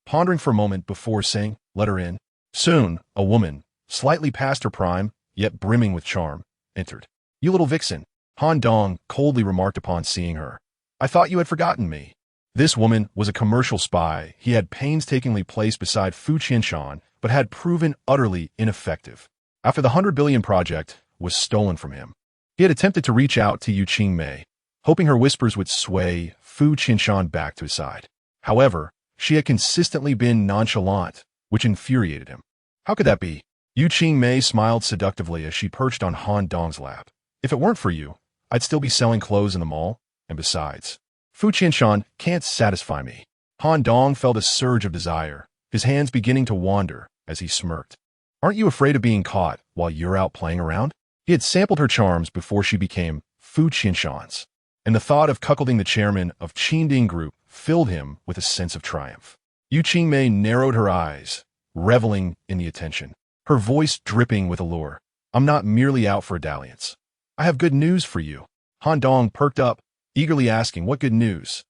pondering for a moment before saying, let her in. Soon, a woman, slightly past her prime, yet brimming with charm, entered. You little vixen, Han Dong coldly remarked upon seeing her. I thought you had forgotten me. This woman was a commercial spy he had painstakingly placed beside Fu Qianshan, but had proven utterly ineffective. After the 100 billion project was stolen from him, he had attempted to reach out to Yu Qingmei, hoping her whispers would sway Fu Qianshan back to his side. However, she had consistently been nonchalant, which infuriated him. How could that be? Yu Qingmei smiled seductively as she perched on Han Dong's lap. If it weren't for you, I'd still be selling clothes in the mall, and besides, Fu Qianshan can't satisfy me. Han Dong felt a surge of desire, his hands beginning to wander as he smirked. Aren't you afraid of being caught while you're out playing around? He had sampled her charms before she became Fu Qianshan's, and the thought of cuckolding the chairman of Qianding Group filled him with a sense of triumph. Yu Qingmei narrowed her eyes, reveling in the attention, her voice dripping with allure. I'm not merely out for a dalliance. I have good news for you. Han Dong perked up, eagerly asking, what good news?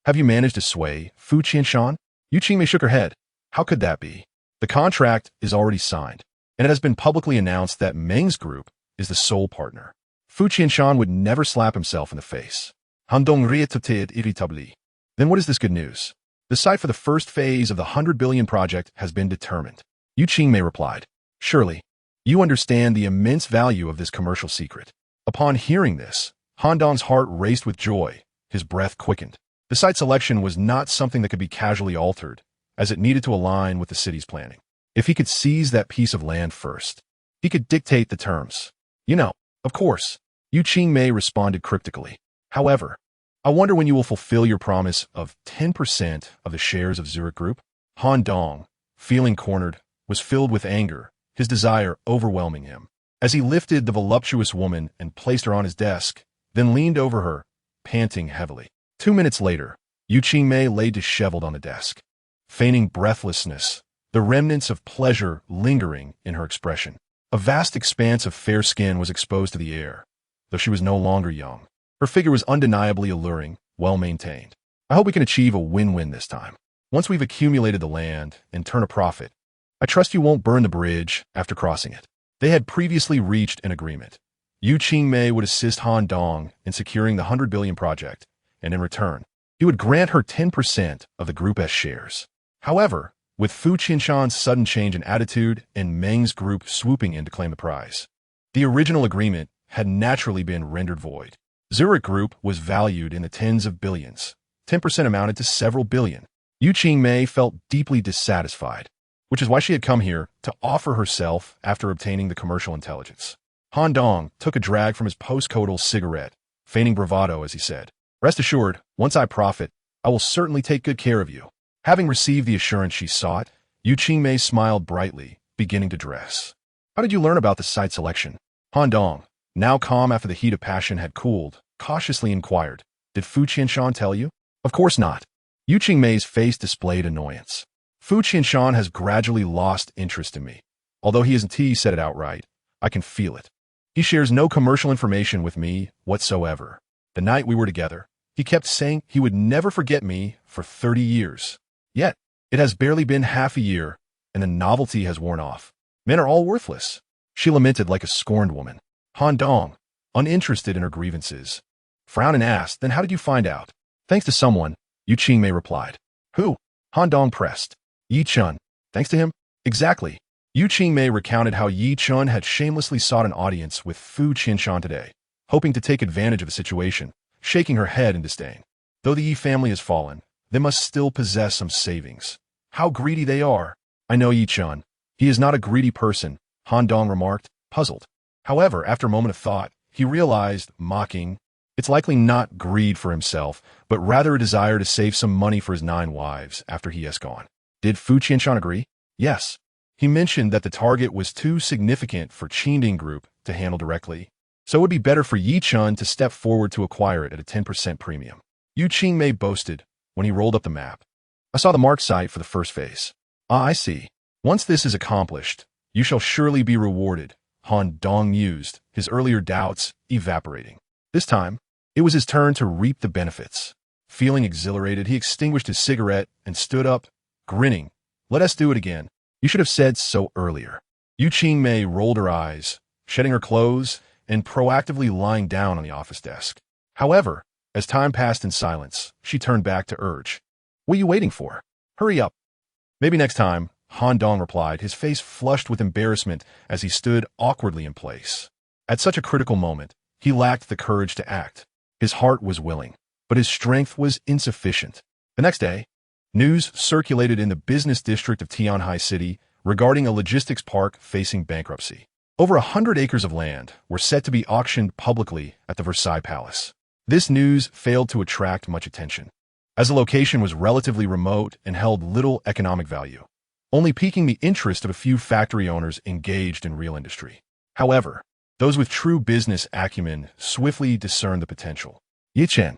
Have you managed to sway Fu Qianshan? Ye Chen shook her head. How could that be? The contract is already signed, and it has been publicly announced that Meng's group is the sole partner. Fu Qianshan would never slap himself in the face. Han Dong rétorquait irritably. Then what is this good news? The site for the first phase of the 100 billion project has been determined. Ye Chen replied. Surely, you understand the immense value of this commercial secret. Upon hearing this, Han Dong's heart raced with joy, his breath quickened. The site selection was not something that could be casually altered, as it needed to align with the city's planning. If he could seize that piece of land first, he could dictate the terms. Of course, Ye Chen responded cryptically. However, I wonder when you will fulfill your promise of 10% of the shares of Zurich Group? Han Dong, feeling cornered, was filled with anger, his desire overwhelming him. As he lifted the voluptuous woman and placed her on his desk, then leaned over her, panting heavily. 2 minutes later, Ye Chen lay disheveled on the desk, feigning breathlessness, the remnants of pleasure lingering in her expression. A vast expanse of fair skin was exposed to the air, though she was no longer young. Her figure was undeniably alluring, well-maintained. I hope we can achieve a win-win this time. Once we've accumulated the land and turn a profit, I trust you won't burn the bridge after crossing it. They had previously reached an agreement. Ye Chen would assist Han Dong in securing the 100 billion project, and in return, he would grant her 10% of the Group S shares. However, with Fu Qianshan's sudden change in attitude and Meng's group swooping in to claim the prize, the original agreement had naturally been rendered void. Zurich Group was valued in the tens of billions. 10% amounted to several billion. Ye Chen felt deeply dissatisfied, which is why she had come here to offer herself after obtaining the commercial intelligence. Han Dong took a drag from his post-coital cigarette, feigning bravado as he said, "Rest assured, once I profit, I will certainly take good care of you." Having received the assurance she sought, Ye Chen smiled brightly, beginning to dress. How did you learn about the site selection? Han Dong, now calm after the heat of passion had cooled, cautiously inquired. Did Fu Qianshan tell you? Of course not. Ye Chen's face displayed annoyance. Fu Qianshan has gradually lost interest in me. Although he said it outright, I can feel it. He shares no commercial information with me whatsoever. The night we were together, he kept saying he would never forget me for 30 years. Yet, it has barely been half a year, and the novelty has worn off. Men are all worthless. She lamented like a scorned woman. Han Dong, uninterested in her grievances, frowned and asked, "Then how did you find out?" "Thanks to someone," Ye Chen replied. "Who?" Han Dong pressed. "Ye Chen. Thanks to him?" "Exactly." Ye Chen recounted how Ye Chen had shamelessly sought an audience with Fu Qianshan today, hoping to take advantage of the situation, shaking her head in disdain. Though the Ye family has fallen, they must still possess some savings. How greedy they are. "I know Ye Chen. He is not a greedy person," Han Dong remarked, puzzled. However, after a moment of thought, he realized, mocking, it's likely not greed for himself, but rather a desire to save some money for his 9 wives after he has gone. Did Fu Qianshan agree? Yes. He mentioned that the target was too significant for Qinding Group to handle directly, so it would be better for Ye Chen to step forward to acquire it at a 10% premium. Ye Chen boasted when he rolled up the map. "I saw the marked site for the first phase." "Ah, I see. Once this is accomplished, you shall surely be rewarded," Han Dong mused, his earlier doubts evaporating. This time, it was his turn to reap the benefits. Feeling exhilarated, he extinguished his cigarette and stood up, grinning. "Let us do it again. You should have said so earlier." Ye Chen rolled her eyes, shedding her clothes and proactively lying down on the office desk. However, as time passed in silence, she turned back to urge. "What are you waiting for? Hurry up." "Maybe next time," Han Dong replied, his face flushed with embarrassment as he stood awkwardly in place. At such a critical moment, he lacked the courage to act. His heart was willing, but his strength was insufficient. The next day, news circulated in the business district of Tianhai City regarding a logistics park facing bankruptcy. Over 100 acres of land were set to be auctioned publicly at the Versailles Palace. This news failed to attract much attention, as the location was relatively remote and held little economic value, only piquing the interest of a few factory owners engaged in real industry. However, those with true business acumen swiftly discerned the potential. Ye Chen,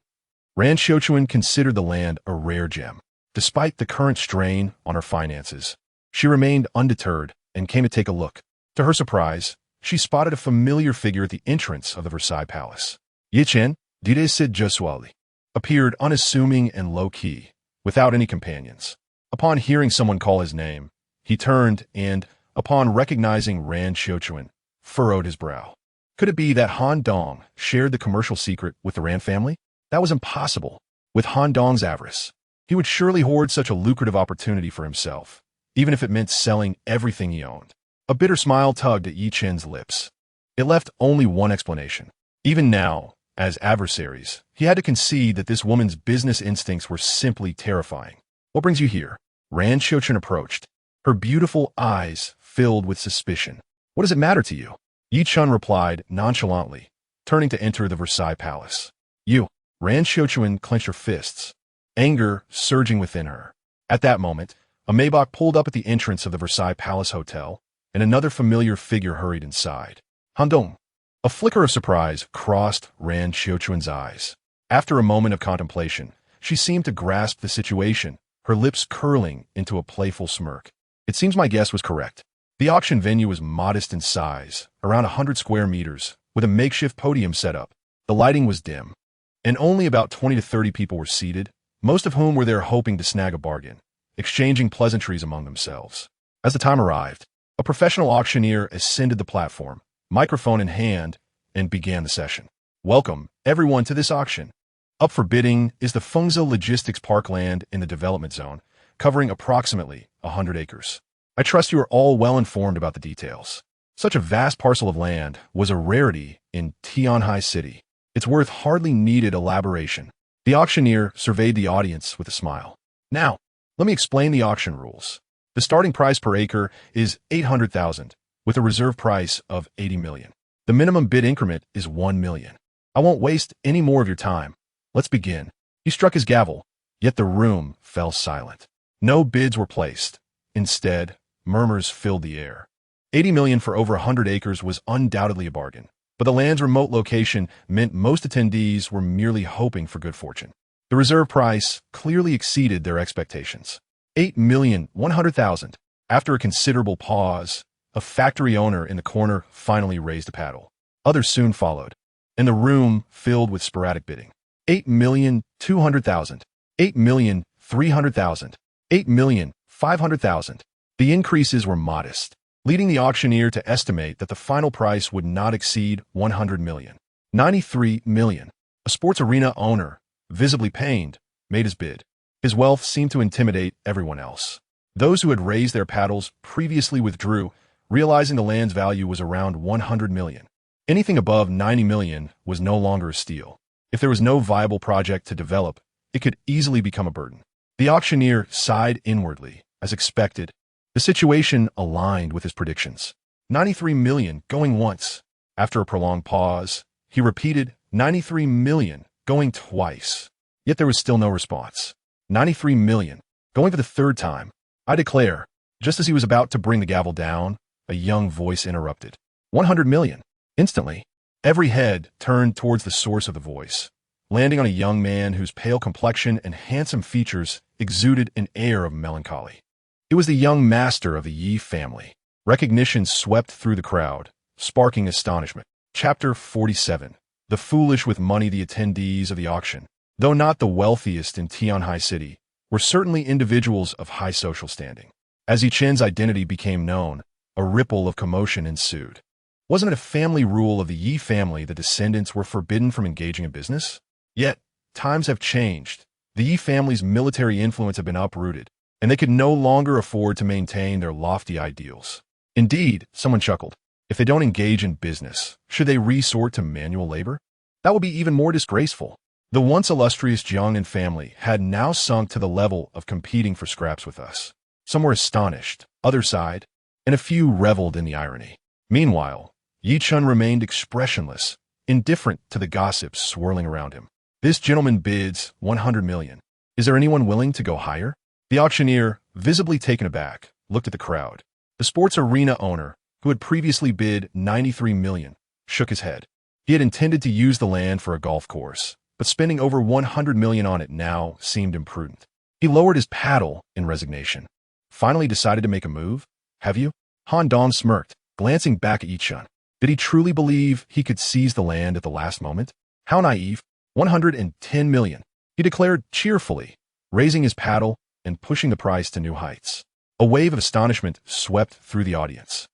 Ran Xiuquan considered the land a rare gem. Despite the current strain on her finances, she remained undeterred and came to take a look. To her surprise, she spotted a familiar figure at the entrance of the Versailles Palace. "Ye Chen, dire Sid Josuali." appeared unassuming and low-key, without any companions. Upon hearing someone call his name, he turned and, upon recognizing Ran Xiuquan, furrowed his brow. Could it be that Han Dong shared the commercial secret with the Ran family? That was impossible. With Han Dong's avarice, he would surely hoard such a lucrative opportunity for himself, even if it meant selling everything he owned. A bitter smile tugged at Ye Chen's lips. It left only one explanation. Even now, as adversaries, he had to concede that this woman's business instincts were simply terrifying. What brings you here? Ran Xiuquan approached, her beautiful eyes filled with suspicion. What does it matter to you? Ye Chen replied nonchalantly, turning to enter the Versailles palace. You. Ran Xiuquan clenched her fists, anger surging within her. At that moment, a Maybach pulled up at the entrance of the Versailles Palace Hotel, and another familiar figure hurried inside. Han Dong. A flicker of surprise crossed Ran Xiuquan's eyes. After a moment of contemplation, she seemed to grasp the situation, her lips curling into a playful smirk. It seems my guess was correct. The auction venue was modest in size, around 100 square meters, with a makeshift podium set up. The lighting was dim, and only about 20 to 30 people were seated, most of whom were there hoping to snag a bargain, exchanging pleasantries among themselves. As the time arrived, a professional auctioneer ascended the platform, microphone in hand, and began the session. Welcome, everyone, to this auction. Up for bidding is the Fengzhou Logistics Park land in the development zone, covering approximately 100 acres. I trust you are all well informed about the details. Such a vast parcel of land was a rarity in Tianhai City. Its worth hardly needed elaboration. The auctioneer surveyed the audience with a smile. Now, let me explain the auction rules. The starting price per acre is 800,000, with a reserve price of 80 million. The minimum bid increment is 1 million. I won't waste any more of your time. Let's begin. He struck his gavel, yet the room fell silent. No bids were placed. Instead, murmurs filled the air. 80 million for over 100 acres was undoubtedly a bargain, but the land's remote location meant most attendees were merely hoping for good fortune. The reserve price clearly exceeded their expectations. 8,100,000. After a considerable pause, a factory owner in the corner finally raised a paddle. Others soon followed, and the room filled with sporadic bidding. 8,200,000. 8,300,000. 8,500,000. The increases were modest, leading the auctioneer to estimate that the final price would not exceed 100 million. 93 million. A sports arena owner, visibly pained, made his bid. His wealth seemed to intimidate everyone else. Those who had raised their paddles previously withdrew, realizing the land's value was around 100 million. Anything above 90 million was no longer a steal. If there was no viable project to develop, it could easily become a burden. The auctioneer sighed inwardly. As expected, the situation aligned with his predictions. 93 million going once. After a prolonged pause, he repeated 93 million going twice. Yet there was still no response. 93 million going for the third time. I declare, just as he was about to bring the gavel down, a young voice interrupted. 100 million. Instantly, every head turned towards the source of the voice, landing on a young man whose pale complexion and handsome features exuded an air of melancholy. It was the young master of the Ye family. Recognition swept through the crowd, sparking astonishment. Chapter 47. The foolish with money. The attendees of the auction, though not the wealthiest in Tianhai City, were certainly individuals of high social standing. As Ye Chen's identity became known, a ripple of commotion ensued. Wasn't it a family rule of the Ye family that descendants were forbidden from engaging in business? Yet, times have changed. The Ye family's military influence had been uprooted, and they could no longer afford to maintain their lofty ideals. Indeed, someone chuckled, if they don't engage in business, should they resort to manual labor? That would be even more disgraceful. The once illustrious Jiangnan family had now sunk to the level of competing for scraps with us. Some were astonished, others sighed, and a few reveled in the irony. Meanwhile, Ye Chen remained expressionless, indifferent to the gossips swirling around him. This gentleman bids 100 million. Is there anyone willing to go higher? The auctioneer, visibly taken aback, looked at the crowd. The sports arena owner, who had previously bid 93 million, shook his head. He had intended to use the land for a golf course, but spending over 100 million on it now seemed imprudent. He lowered his paddle in resignation. Finally decided to make a move? Have you? Han Dong smirked, glancing back at Ye Chen. Did he truly believe he could seize the land at the last moment? How naive. 110 million. he declared cheerfully, raising his paddle and pushing the price to new heights. A wave of astonishment swept through the audience.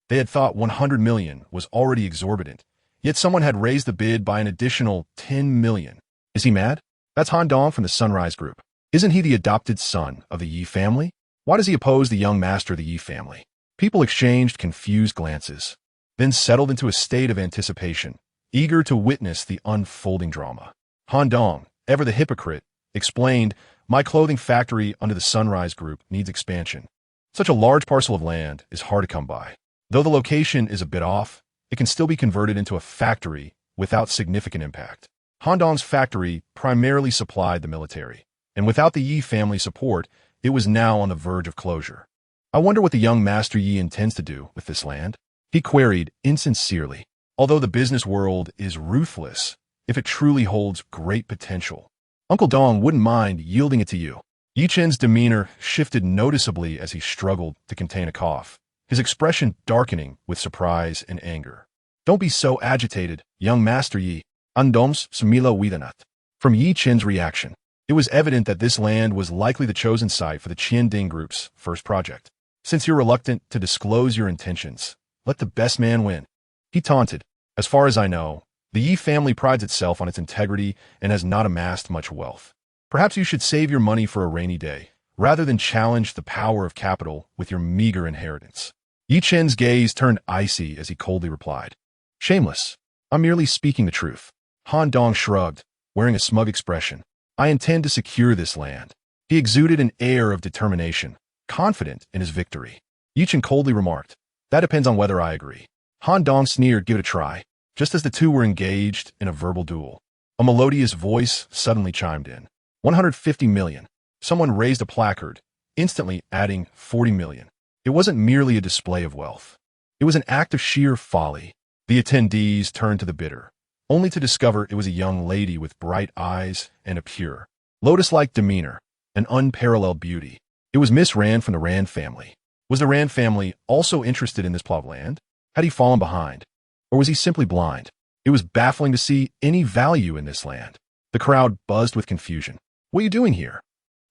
They had thought 100 million was already exorbitant, yet someone had raised the bid by an additional 10 million. Is he mad? That's Han Dong from the Sunrise Group. Isn't he the adopted son of the Ye family? Why does he oppose the young master of the Ye family? People exchanged confused glances, then settled into a state of anticipation, eager to witness the unfolding drama. Han Dong, ever the hypocrite, explained, "My clothing factory under the Sunrise Group needs expansion. Such a large parcel of land is hard to come by. Though the location is a bit off, it can still be converted into a factory without significant impact." Han Dong's factory primarily supplied the military, and without the Ye family support, it was now on the verge of closure. "I wonder what the young Master Ye intends to do with this land?" he queried insincerely. "Although the business world is ruthless, if it truly holds great potential, Uncle Dong wouldn't mind yielding it to you." Ye Chen's demeanor shifted noticeably as he struggled to contain a cough, his expression darkening with surprise and anger. "Don't be so agitated, young Master Ye. Andoms Sumila Widanat." From Ye Chen's reaction, it was evident that this land was likely the chosen site for the Qian Ding Group's first project. "Since you're reluctant to disclose your intentions, let the best man win," he taunted. "As far as I know, the Ye family prides itself on its integrity and has not amassed much wealth. Perhaps you should save your money for a rainy day, rather than challenge the power of capital with your meager inheritance." Ye Chen's gaze turned icy as he coldly replied, "Shameless. I'm merely speaking the truth." Han Dong shrugged, wearing a smug expression. "I intend to secure this land." He exuded an air of determination, confident in his victory. Ye Chen coldly remarked, "That depends on whether I agree." Han Dong sneered, "Give it a try." Just as the two were engaged in a verbal duel, a melodious voice suddenly chimed in. 150 million. Someone raised a placard, instantly adding 40 million. It wasn't merely a display of wealth. It was an act of sheer folly. The attendees turned to the bidder, only to discover it was a young lady with bright eyes and a pure, lotus-like demeanor, an unparalleled beauty. It was Miss Rand from the Rand family. Was the Rand family also interested in this plot of land? Had he fallen behind? Or was he simply blind? It was baffling to see any value in this land. The crowd buzzed with confusion. "What are you doing here?"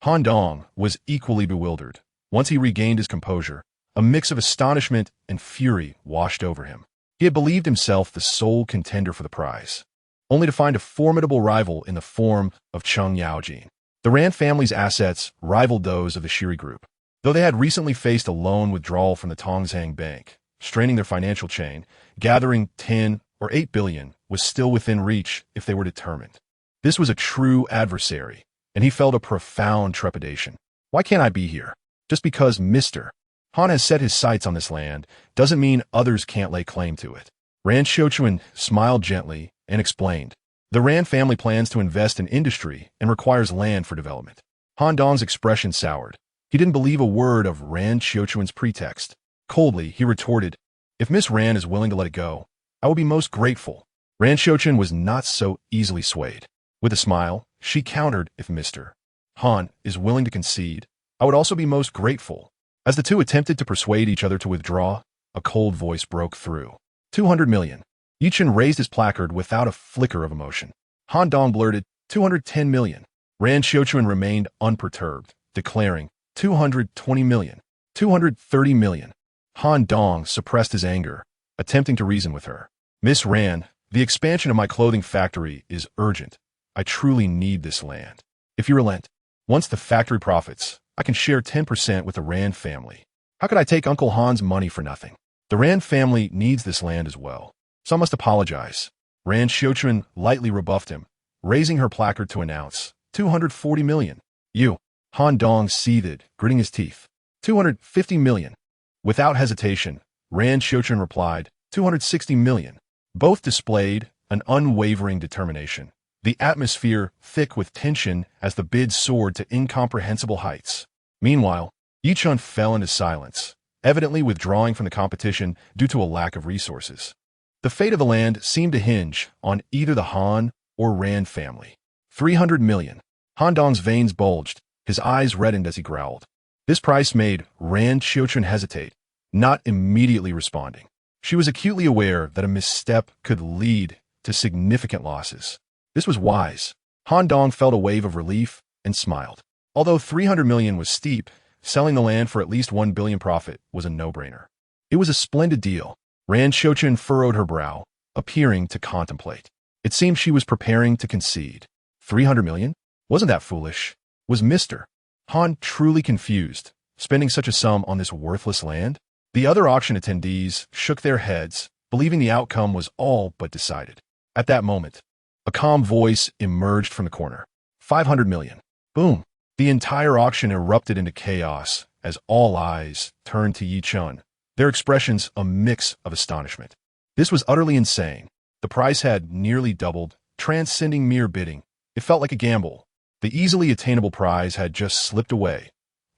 Han Dong was equally bewildered. Once he regained his composure, a mix of astonishment and fury washed over him. He had believed himself the sole contender for the prize, only to find a formidable rival in the form of Cheng Yaojin. The Rand family's assets rivaled those of the Shiri Group, though they had recently faced a loan withdrawal from the Tongzhang Bank, straining their financial chain. Gathering 10 or 8 billion was still within reach if they were determined. This was a true adversary, and he felt a profound trepidation. "Why can't I be here? Just because Mr. Han has set his sights on this land doesn't mean others can't lay claim to it." Rand Xiuquan smiled gently and explained, "The Rand family plans to invest in industry and requires land for development." Han Dong's expression soured. He didn't believe a word of Rand Xiuquan's pretext. Coldly, he retorted, "If Miss Rand is willing to let it go, I will be most grateful." Rand Xiuquan was not so easily swayed. With a smile, she countered, "If Mr. Han is willing to concede, I would also be most grateful." As the two attempted to persuade each other to withdraw, a cold voice broke through. 200 million. Ye Chen raised his placard without a flicker of emotion. Han Dong blurted, 210 million. Rand Xiuquan remained unperturbed, declaring, 220 million. 230 million. Han Dong suppressed his anger, attempting to reason with her. "Miss Rand, the expansion of my clothing factory is urgent. I truly need this land. If you relent, once the factory profits, I can share 10% with the Rand family. How could I take Uncle Han's money for nothing? The Rand family needs this land as well, so I must apologize." Rand Xiuquan lightly rebuffed him, raising her placard to announce, 240 million. "You." Han Dong seethed, gritting his teeth. 250 million. Without hesitation, Rand Xiuquan replied, 260 million. Both displayed an unwavering determination, the atmosphere thick with tension as the bid soared to incomprehensible heights. Meanwhile, Ye Chen fell into silence, evidently withdrawing from the competition due to a lack of resources. The fate of the land seemed to hinge on either the Han or Rand family. 300 million. Han Dong's veins bulged, his eyes reddened as he growled. This price made Rand Xiuquan hesitate, not immediately responding. She was acutely aware that a misstep could lead to significant losses. This was wise. Han Dong felt a wave of relief and smiled. Although 300 million was steep, selling the land for at least 1 billion profit was a no-brainer. It was a splendid deal. Ran Xiuchen furrowed her brow, appearing to contemplate. It seemed she was preparing to concede. 300 million? Wasn't that foolish? Was Mr. Han truly confused, spending such a sum on this worthless land? The other auction attendees shook their heads, believing the outcome was all but decided. At that moment, a calm voice emerged from the corner. 500 million. Boom. The entire auction erupted into chaos as all eyes turned to Ye Chen, their expressions a mix of astonishment. This was utterly insane. The price had nearly doubled, transcending mere bidding. It felt like a gamble. The easily attainable prize had just slipped away.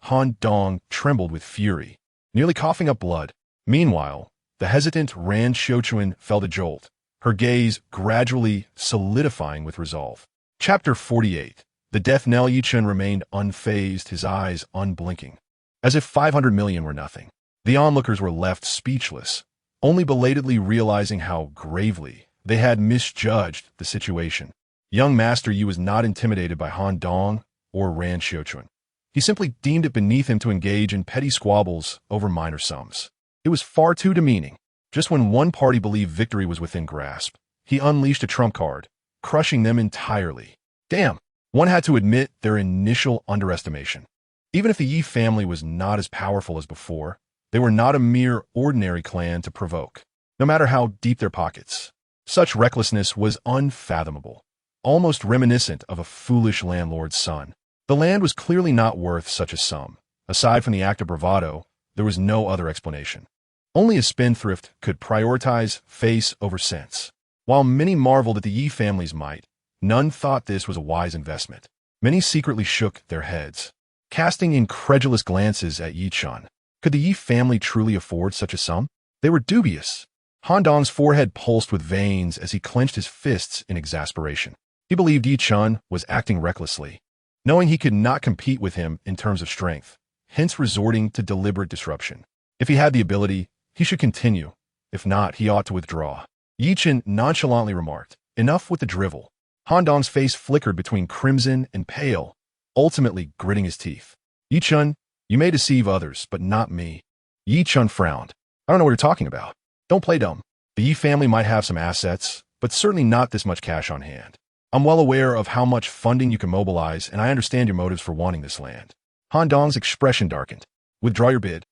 Han Dong trembled with fury, nearly coughing up blood. Meanwhile, the hesitant Ran Xiuchen felt a jolt, her gaze gradually solidifying with resolve. Chapter 48. The death knell. Ye Chen remained unfazed, his eyes unblinking, as if 500 million were nothing. The onlookers were left speechless, only belatedly realizing how gravely they had misjudged the situation. Young Master Yi was not intimidated by Han Dong or Ran Xiuchen. He simply deemed it beneath him to engage in petty squabbles over minor sums. It was far too demeaning. Just when one party believed victory was within grasp, he unleashed a trump card, crushing them entirely. Damn, one had to admit their initial underestimation. Even if the Yi family was not as powerful as before, they were not a mere ordinary clan to provoke, no matter how deep their pockets. Such recklessness was unfathomable, almost reminiscent of a foolish landlord's son. The land was clearly not worth such a sum. Aside from the act of bravado, there was no other explanation. Only a spendthrift could prioritize face over sense. While many marveled at the Yi family's might, none thought this was a wise investment. Many secretly shook their heads, casting incredulous glances at Ye Chen. Could the Yi family truly afford such a sum? They were dubious. Han Dong's forehead pulsed with veins as he clenched his fists in exasperation. He believed Ye Chen was acting recklessly, knowing he could not compete with him in terms of strength, hence resorting to deliberate disruption. If he had the ability, he should continue. If not, he ought to withdraw. Ye Chen nonchalantly remarked, "Enough with the drivel." Han Dong's face flickered between crimson and pale, ultimately gritting his teeth. "Ye Chen, you may deceive others, but not me." Ye Chen frowned. "I don't know what you're talking about. Don't play dumb. The Yi family might have some assets, but certainly not this much cash on hand. I'm well aware of how much funding you can mobilize, and I understand your motives for wanting this land." Han Dong's expression darkened. "Withdraw your bid,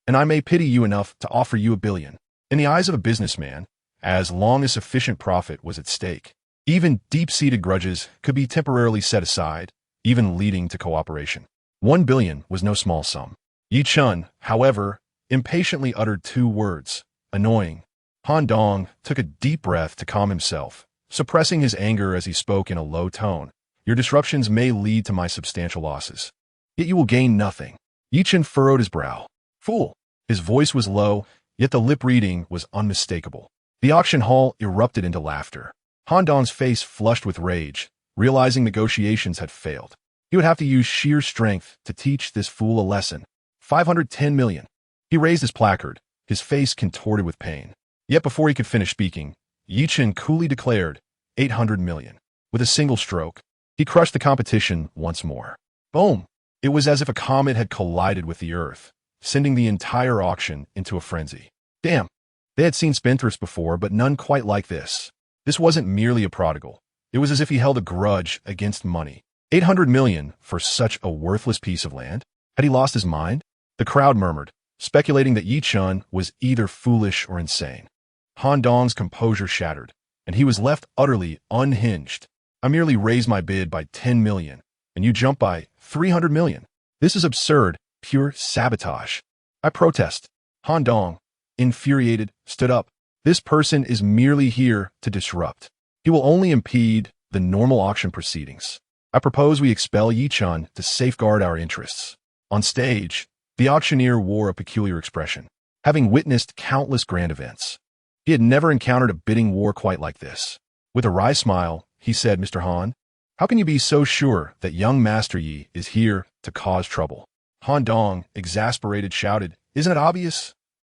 and I may pity you enough to offer you 1 billion. In the eyes of a businessman, as long as sufficient profit was at stake, even deep-seated grudges could be temporarily set aside, even leading to cooperation. 1 billion was no small sum. Ye Chen, however, impatiently uttered 2 words, "Annoying." Han Dong took a deep breath to calm himself, suppressing his anger as he spoke in a low tone. "Your disruptions may lead to my substantial losses, yet you will gain nothing." Ye Chen furrowed his brow. "Fool." His voice was low, yet the lip reading was unmistakable. The auction hall erupted into laughter. Han Dong's face flushed with rage, realizing negotiations had failed. He would have to use sheer strength to teach this fool a lesson. 510 million. He raised his placard, his face contorted with pain. Yet before he could finish speaking, Ye Chen coolly declared 800 million. With a single stroke, he crushed the competition once more. Boom! It was as if a comet had collided with the earth, sending the entire auction into a frenzy. Damn! They had seen spendthrifts before, but none quite like this. This wasn't merely a prodigal. It was as if he held a grudge against money. 800 million for such a worthless piece of land? Had he lost his mind? The crowd murmured, speculating that Ye Chen was either foolish or insane. Han Dong's composure shattered, and he was left utterly unhinged. "I merely raised my bid by 10 million, and you jump by 300 million. This is absurd, pure sabotage. I protest." Han Dong, infuriated, stood up. "This person is merely here to disrupt. He will only impede the normal auction proceedings. I propose we expel Ye Chen to safeguard our interests." On stage, the auctioneer wore a peculiar expression, having witnessed countless grand events. He had never encountered a bidding war quite like this. With a wry smile, he said, "Mr. Han, how can you be so sure that young Master Yi is here to cause trouble?" Han Dong, exasperated, shouted, "Isn't it obvious?"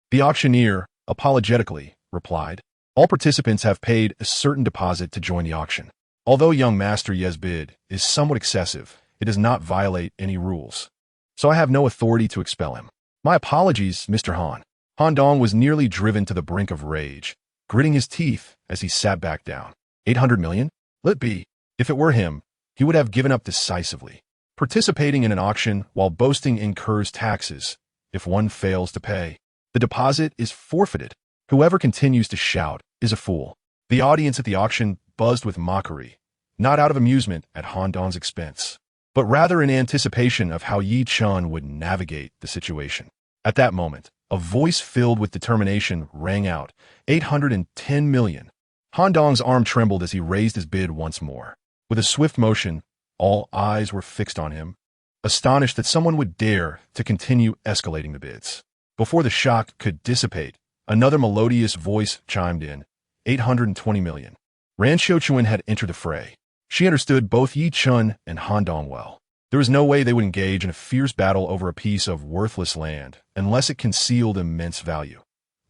The auctioneer, apologetically, replied, "All participants have paid a certain deposit to join the auction. Although young Master Ye's bid is somewhat excessive, it does not violate any rules. So I have no authority to expel him. My apologies, Mr. Han. Han Dong was nearly driven to the brink of rage, gritting his teeth as he sat back down. 800 million? Let be. If it were him, he would have given up decisively. Participating in an auction while boasting incurs taxes. If one fails to pay, the deposit is forfeited. Whoever continues to shout is a fool. The audience at the auction buzzed with mockery, not out of amusement at Han Dong's expense, but rather in anticipation of how Ye Chen would navigate the situation. At that moment, a voice filled with determination rang out, 810 million. Han Dong's arm trembled as he raised his bid once more. With a swift motion, all eyes were fixed on him, astonished that someone would dare to continue escalating the bids. Before the shock could dissipate, another melodious voice chimed in, 820 million. Ran Xiuquan had entered the fray. She understood both Ye Chen and Han Dong well. There was no way they would engage in a fierce battle over a piece of worthless land unless it concealed immense value.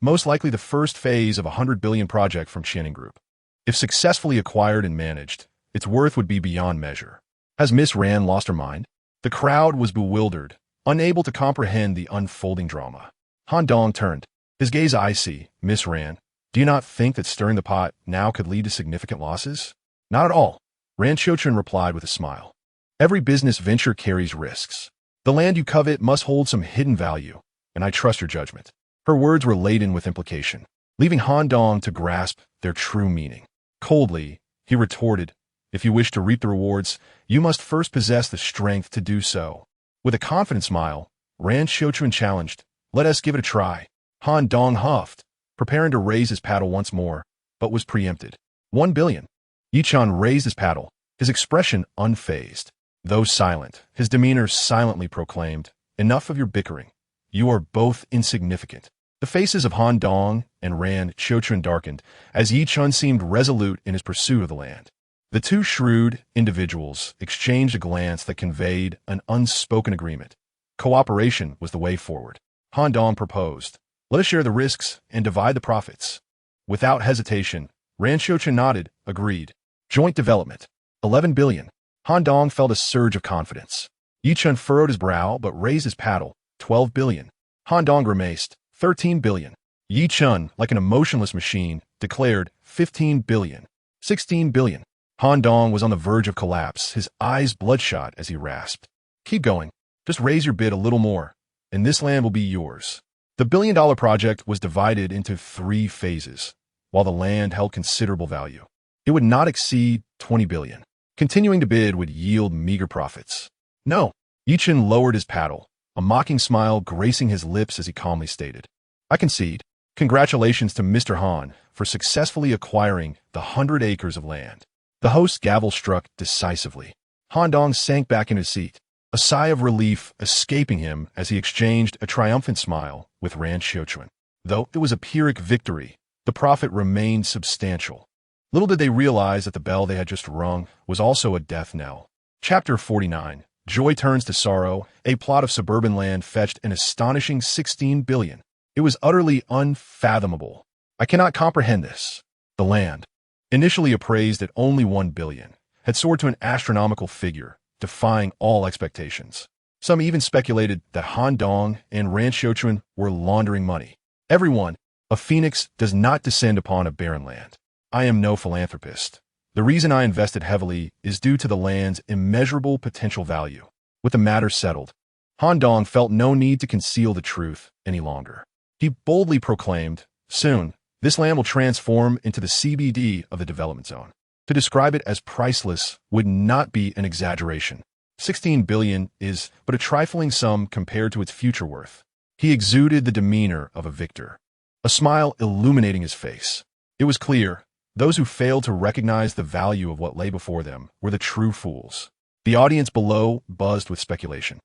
Most likely the first phase of a 100 billion project from Xianing Group. If successfully acquired and managed, its worth would be beyond measure. Has Miss Ran lost her mind? The crowd was bewildered, unable to comprehend the unfolding drama. Han Dong turned, his gaze icy. Miss Ran, do you not think that stirring the pot now could lead to significant losses? Not at all, Ran Xiuquan replied with a smile. Every business venture carries risks. The land you covet must hold some hidden value, and I trust your judgment. Her words were laden with implication, leaving Han Dong to grasp their true meaning. Coldly, he retorted, if you wish to reap the rewards, you must first possess the strength to do so. With a confident smile, Ran Xiuquan challenged, let us give it a try. Han Dong huffed, preparing to raise his paddle once more, but was preempted. 1 billion. Ye Chen raised his paddle, his expression unfazed. Though silent, his demeanor silently proclaimed, enough of your bickering. You are both insignificant. The faces of Han Dong and Ran Xiuquan darkened as Ye Chen seemed resolute in his pursuit of the land. The two shrewd individuals exchanged a glance that conveyed an unspoken agreement. Cooperation was the way forward. Han Dong proposed, let us share the risks and divide the profits. Without hesitation, Ran Xiuquan nodded, agreed. Joint development. 11 billion. Han Dong felt a surge of confidence. Ye Chen furrowed his brow but raised his paddle, 12 billion. Han Dong grimaced, 13 billion. Ye Chen, like an emotionless machine, declared 15 billion, 16 billion. Han Dong was on the verge of collapse, his eyes bloodshot as he rasped. Keep going. Just raise your bid a little more, and this land will be yours. The billion-dollar project was divided into 3 phases, while the land held considerable value. It would not exceed 20 billion. Continuing to bid would yield meager profits. No. Ye Chen lowered his paddle, a mocking smile gracing his lips as he calmly stated, I concede. Congratulations to Mr. Han for successfully acquiring the 100 acres of land. The host's gavel struck decisively. Han Dong sank back in his seat, a sigh of relief escaping him as he exchanged a triumphant smile with Ran Xiuquan. Though it was a Pyrrhic victory, the profit remained substantial. Little did they realize that the bell they had just rung was also a death knell. Chapter 49. Joy turns to sorrow. A plot of suburban land fetched an astonishing 16 billion. It was utterly unfathomable. I cannot comprehend this. The land, initially appraised at only 1 billion, had soared to an astronomical figure, defying all expectations. Some even speculated that Han Dong and Ran Xiuquan were laundering money. Everyone, a phoenix does not descend upon a barren land. I am no philanthropist. The reason I invested heavily is due to the land's immeasurable potential value. With the matter settled, Han Dong felt no need to conceal the truth any longer. He boldly proclaimed, soon, this land will transform into the CBD of the development zone. To describe it as priceless would not be an exaggeration. 16 billion is but a trifling sum compared to its future worth. He exuded the demeanor of a victor, a smile illuminating his face. It was clear, those who failed to recognize the value of what lay before them were the true fools. The audience below buzzed with speculation.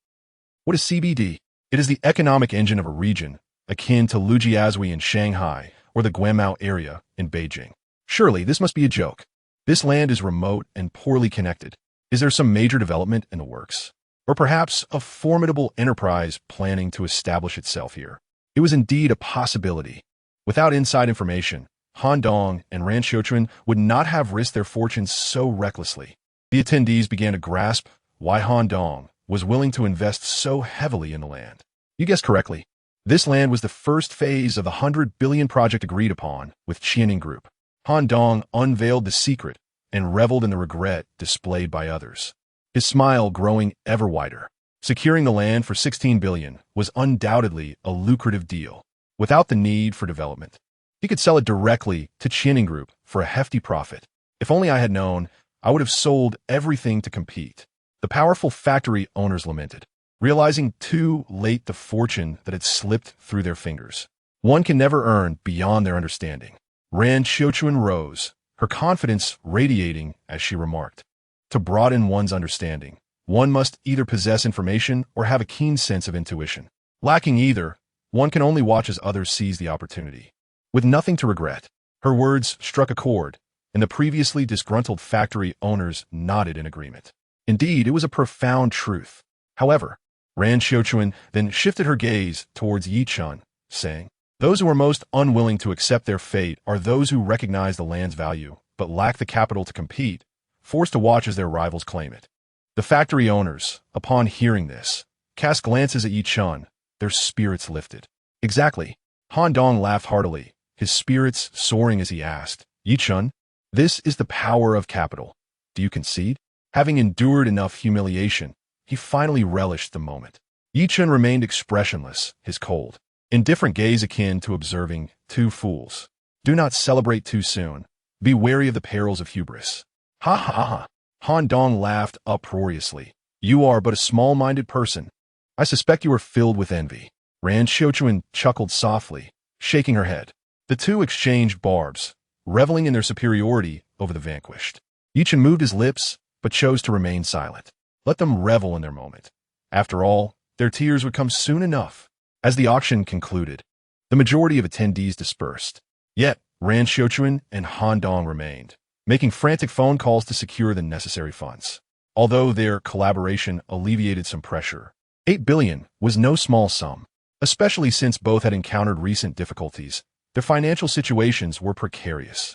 What is CBD? It is the economic engine of a region, akin to Lujiazui in Shanghai or the Guangmao area in Beijing. Surely this must be a joke. This land is remote and poorly connected. Is there some major development in the works? Or perhaps a formidable enterprise planning to establish itself here? It was indeed a possibility. Without inside information, Han Dong and Ran Xiuquan would not have risked their fortunes so recklessly. The attendees began to grasp why Han Dong was willing to invest so heavily in the land. You guessed correctly. This land was the first phase of the 100 billion project agreed upon with Qianing Group. Han Dong unveiled the secret and reveled in the regret displayed by others, his smile growing ever wider. Securing the land for 16 billion was undoubtedly a lucrative deal. Without the need for development, he could sell it directly to Qianing Group for a hefty profit. If only I had known, I would have sold everything to compete. The powerful factory owners lamented, realizing too late the fortune that had slipped through their fingers. One can never earn beyond their understanding. Ran Xiuquan rose, her confidence radiating as she remarked, to broaden one's understanding, one must either possess information or have a keen sense of intuition. Lacking either, one can only watch as others seize the opportunity. With nothing to regret, her words struck a chord, and the previously disgruntled factory owners nodded in agreement. Indeed, it was a profound truth. However, Ran Xiuquan then shifted her gaze towards Ye Chen, saying, "Those who are most unwilling to accept their fate are those who recognize the land's value, but lack the capital to compete, forced to watch as their rivals claim it." The factory owners, upon hearing this, cast glances at Ye Chen, their spirits lifted. Exactly. Han Dong laughed heartily, his spirits soaring as he asked, "Ye Chen, this is the power of capital. Do you concede?" Having endured enough humiliation, he finally relished the moment. Ye Chen remained expressionless, his cold, indifferent gaze akin to observing two fools. Do not celebrate too soon. Be wary of the perils of hubris. Ha ha ha. Han Dong laughed uproariously. You are but a small-minded person. I suspect you are filled with envy. Ran Xiuquan chuckled softly, shaking her head. The two exchanged barbs, reveling in their superiority over the vanquished. Ye Chen moved his lips, but chose to remain silent. Let them revel in their moment. After all, their tears would come soon enough. As the auction concluded, the majority of attendees dispersed. Yet, Ran Xiuquan and Han Dong remained, making frantic phone calls to secure the necessary funds. Although their collaboration alleviated some pressure, 8 billion was no small sum, especially since both had encountered recent difficulties. Their financial situations were precarious.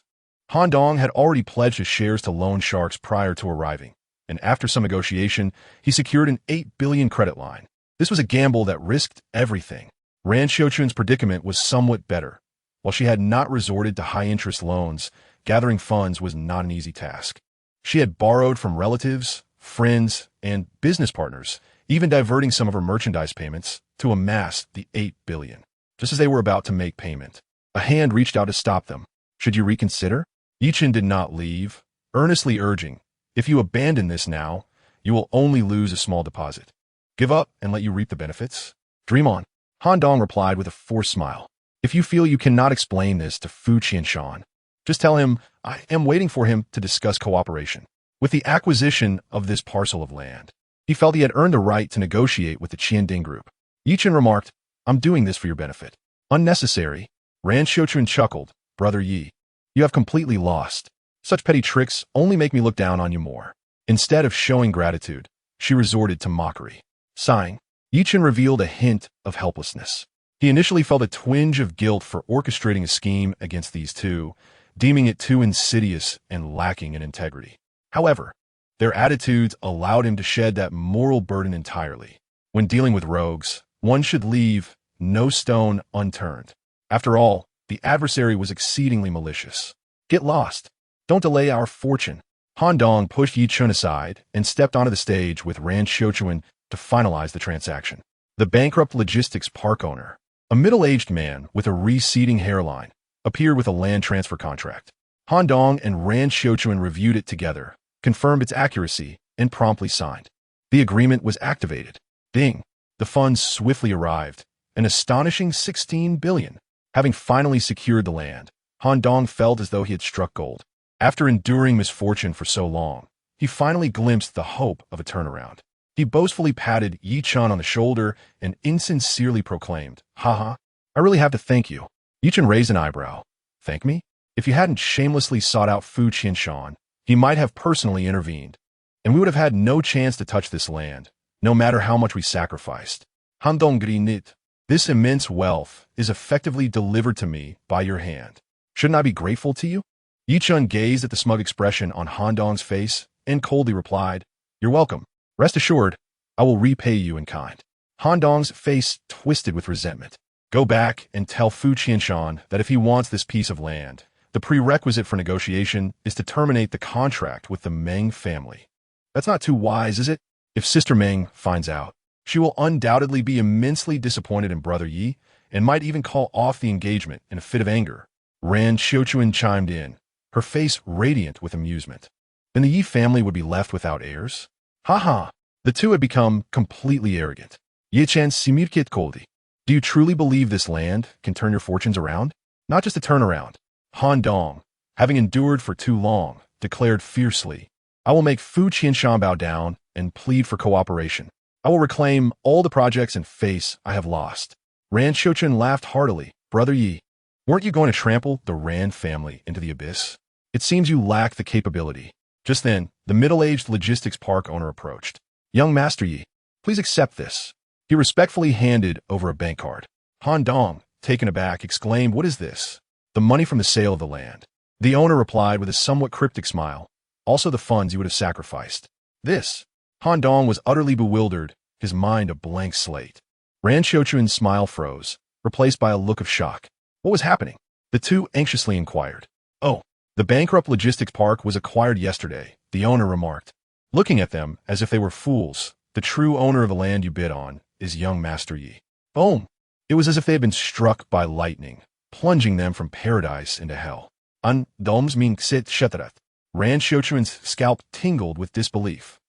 Han Dong had already pledged his shares to loan sharks prior to arriving, and after some negotiation, he secured an 8 billion credit line. This was a gamble that risked everything. Ran Xiuquan's predicament was somewhat better. While she had not resorted to high-interest loans, gathering funds was not an easy task. She had borrowed from relatives, friends, and business partners, even diverting some of her merchandise payments to amass the 8 billion. Just as they were about to make payment, a hand reached out to stop them. Should you reconsider? Ye Chen did not leave, earnestly urging, if you abandon this now, you will only lose a small deposit. Give up and let you reap the benefits? Dream on. Han Dong replied with a forced smile. If you feel you cannot explain this to Fu Qianshan, just tell him I am waiting for him to discuss cooperation. With the acquisition of this parcel of land, he felt he had earned the right to negotiate with the Qianing Group. Ye Chen remarked, I'm doing this for your benefit. Unnecessary. Ran Xiuquan chuckled, Brother Yi, you have completely lost. Such petty tricks only make me look down on you more. Instead of showing gratitude, she resorted to mockery. Sighing, Ye Chen revealed a hint of helplessness. He initially felt a twinge of guilt for orchestrating a scheme against these two, deeming it too insidious and lacking in integrity. However, their attitudes allowed him to shed that moral burden entirely. When dealing with rogues, one should leave no stone unturned. After all, the adversary was exceedingly malicious. Get lost. Don't delay our fortune. Han Dong pushed Ye Chen aside and stepped onto the stage with Ran Xiuquan to finalize the transaction. The bankrupt logistics park owner, a middle-aged man with a receding hairline, appeared with a land transfer contract. Han Dong and Ran Xiuquan reviewed it together, confirmed its accuracy, and promptly signed. The agreement was activated. Ding! The funds swiftly arrived, an astonishing 16 billion. Having finally secured the land, Han Dong felt as though he had struck gold. After enduring misfortune for so long, he finally glimpsed the hope of a turnaround. He boastfully patted Ye Chen on the shoulder and insincerely proclaimed, Haha, I really have to thank you. Ye Chen raised an eyebrow. Thank me? If you hadn't shamelessly sought out Fu Qianshan, he might have personally intervened, and we would have had no chance to touch this land, no matter how much we sacrificed. Han Dong grinit. This immense wealth is effectively delivered to me by your hand. Shouldn't I be grateful to you? Ye Chen gazed at the smug expression on Han Dong's face and coldly replied, "You're welcome. Rest assured, I will repay you in kind." Han Dong's face twisted with resentment. Go back and tell Fu Qianshan that if he wants this piece of land, the prerequisite for negotiation is to terminate the contract with the Meng family. That's not too wise, is it? If Sister Meng finds out, she will undoubtedly be immensely disappointed in Brother Yi and might even call off the engagement in a fit of anger. Ran Xiuquan chimed in, her face radiant with amusement. Then the Yi family would be left without heirs? Ha ha! The two had become completely arrogant. Ye Chen simirkit koldi. Do you truly believe this land can turn your fortunes around? Not just a turnaround. Han Dong, having endured for too long, declared fiercely, I will make Fu Qianshan bow down and plead for cooperation. I will reclaim all the projects and face I have lost. Ran Xiuquan laughed heartily. Brother Yi, weren't you going to trample the Ran family into the abyss? It seems you lack the capability. Just then, the middle-aged logistics park owner approached. Young Master Yi, please accept this. He respectfully handed over a bank card. Han Dong, taken aback, exclaimed, what is this? The money from the sale of the land. The owner replied with a somewhat cryptic smile. Also the funds you would have sacrificed. This. Han Dong was utterly bewildered, his mind a blank slate. Ran Xiuquan's smile froze, replaced by a look of shock. What was happening? The two anxiously inquired. Oh, the bankrupt logistics park was acquired yesterday, the owner remarked. Looking at them as if they were fools, the true owner of the land you bid on is young Master Yi. Boom! It was as if they had been struck by lightning, plunging them from paradise into hell. Doms min xit shetarat. Ran Xiuquan's scalp tingled with disbelief.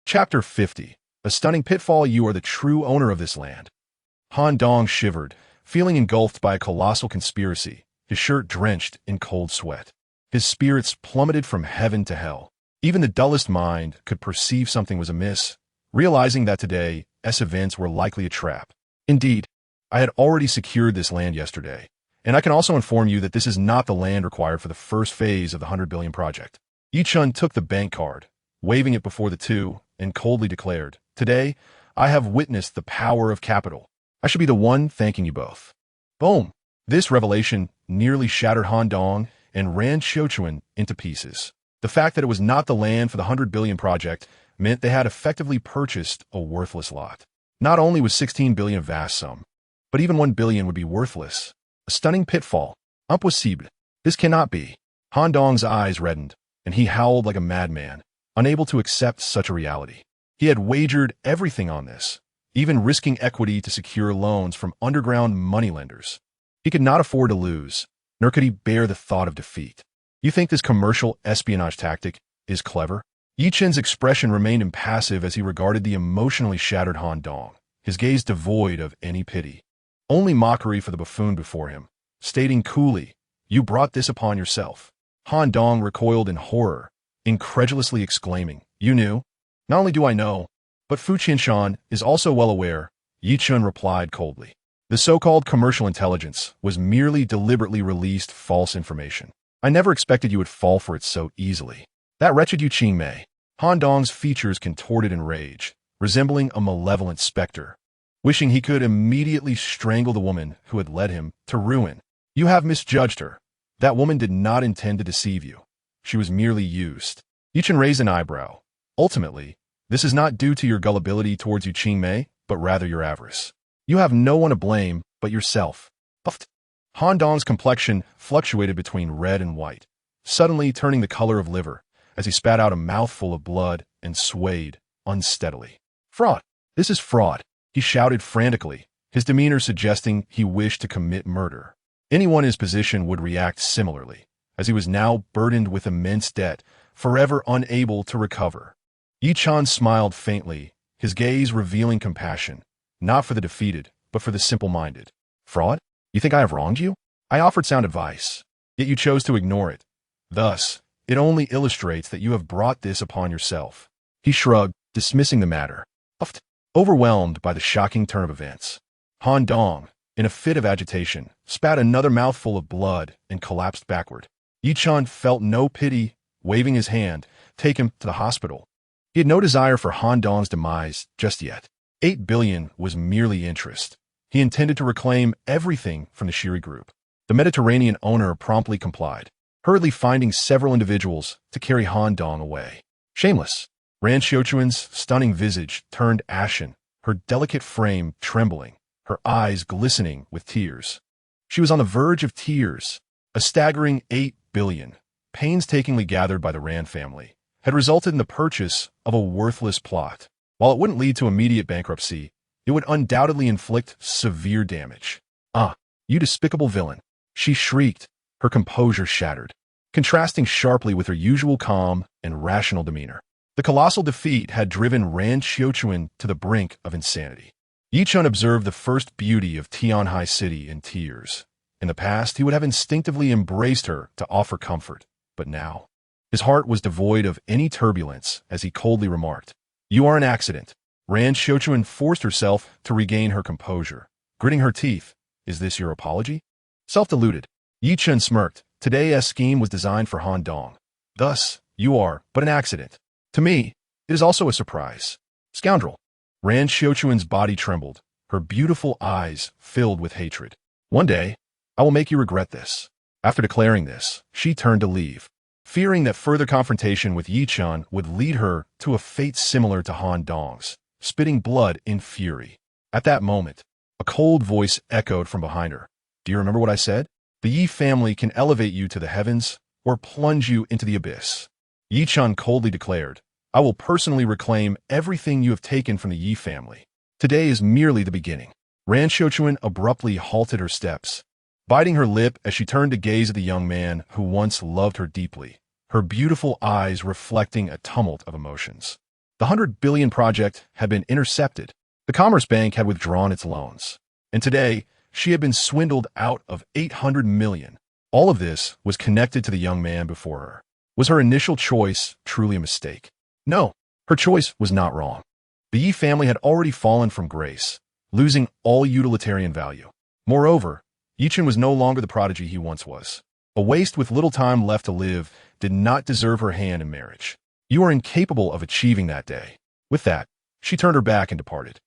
Chapter 50. A stunning pitfall. You are the true owner of this land. Han Dong shivered, feeling engulfed by a colossal conspiracy, his shirt drenched in cold sweat. His spirits plummeted from heaven to hell. Even the dullest mind could perceive something was amiss, realizing that today's events were likely a trap. Indeed, I had already secured this land yesterday, and I can also inform you that this is not the land required for the first phase of the 100 billion project. Ye Chen took the bank card, waving it before the two, and coldly declared, Today, I have witnessed the power of capital. I should be the one thanking you both. Boom! This revelation nearly shattered Han Dong and Ran Xiuquan into pieces. The fact that it was not the land for the 100 billion project meant they had effectively purchased a worthless lot. Not only was 16 billion a vast sum, but even 1 billion would be worthless. A stunning pitfall. Impossible. This cannot be. Han Dong's eyes reddened, and he howled like a madman, unable to accept such a reality. He had wagered everything on this, even risking equity to secure loans from underground moneylenders. He could not afford to lose, nor could he bear the thought of defeat. You think this commercial espionage tactic is clever? Ye Chen's expression remained impassive as he regarded the emotionally shattered Han Dong, his gaze devoid of any pity. Only mockery for the buffoon before him, stating coolly, You brought this upon yourself. Han Dong recoiled in horror, incredulously exclaiming, You knew? Not only do I know, but Fu Qianshan is also well aware, Ye Chen replied coldly. The so-called commercial intelligence was merely deliberately released false information. I never expected you would fall for it so easily. That wretched Yu Qingmei. Han Dong's features contorted in rage, resembling a malevolent specter, wishing he could immediately strangle the woman who had led him to ruin. You have misjudged her. That woman did not intend to deceive you. She was merely used. Ye Chen raised an eyebrow. Ultimately, this is not due to your gullibility towards Yu Qingmei, but rather your avarice. You have no one to blame but yourself. Puffed. Han Dong's complexion fluctuated between red and white, suddenly turning the color of liver as he spat out a mouthful of blood and swayed unsteadily. Fraud! This is fraud! He shouted frantically, his demeanor suggesting he wished to commit murder. Anyone in his position would react similarly, as he was now burdened with immense debt, forever unable to recover. Ye Chen smiled faintly, his gaze revealing compassion, not for the defeated, but for the simple-minded. Fraud? You think I have wronged you? I offered sound advice, yet you chose to ignore it. Thus, it only illustrates that you have brought this upon yourself. He shrugged, dismissing the matter. Overwhelmed by the shocking turn of events, Han Dong, in a fit of agitation, spat another mouthful of blood and collapsed backward. Ye Chen felt no pity, waving his hand, take him to the hospital. He had no desire for Han Dong's demise just yet. 8 billion was merely interest. He intended to reclaim everything from the Shiri Group. The Mediterranean owner promptly complied, hurriedly finding several individuals to carry Han Dong away. Shameless. Ran Xiuquan's stunning visage turned ashen, her delicate frame trembling, her eyes glistening with tears. She was on the verge of tears. A staggering 8 billion, painstakingly gathered by the Ran family, had resulted in the purchase of a worthless plot. While it wouldn't lead to immediate bankruptcy, it would undoubtedly inflict severe damage. "Ah, you despicable villain!" she shrieked, her composure shattered, contrasting sharply with her usual calm and rational demeanor. The colossal defeat had driven Ran Xiuquan to the brink of insanity. Ye Chen observed the first beauty of Tianhai City in tears. In the past, he would have instinctively embraced her to offer comfort, but now, his heart was devoid of any turbulence as he coldly remarked, "You are an accident." Ran Xiuquan forced herself to regain her composure, gritting her teeth. "Is this your apology?" Self-deluded, Ye Chen smirked. "Today's scheme was designed for Han Dong. Thus, you are but an accident. To me, it is also a surprise." "Scoundrel." Ran Xiuquan's body trembled, her beautiful eyes filled with hatred. "One day, I will make you regret this." After declaring this, she turned to leave, fearing that further confrontation with Ye Chen would lead her to a fate similar to Han Dong's, spitting blood in fury. At that moment, a cold voice echoed from behind her. "Do you remember what I said? The Ye family can elevate you to the heavens or plunge you into the abyss." Ye Chen coldly declared, "I will personally reclaim everything you have taken from the Ye family. Today is merely the beginning." Ran Xiuquan abruptly halted her steps, biting her lip as she turned to gaze at the young man who once loved her deeply, her beautiful eyes reflecting a tumult of emotions. The 100 billion project had been intercepted. The Commerce Bank had withdrawn its loans. And today, she had been swindled out of 800 million. All of this was connected to the young man before her. Was her initial choice truly a mistake? No, her choice was not wrong. The Ye family had already fallen from grace, losing all utilitarian value. Moreover, Ye Chen was no longer the prodigy he once was. A waste with little time left to live did not deserve her hand in marriage. "You are incapable of achieving that day." With that, she turned her back and departed.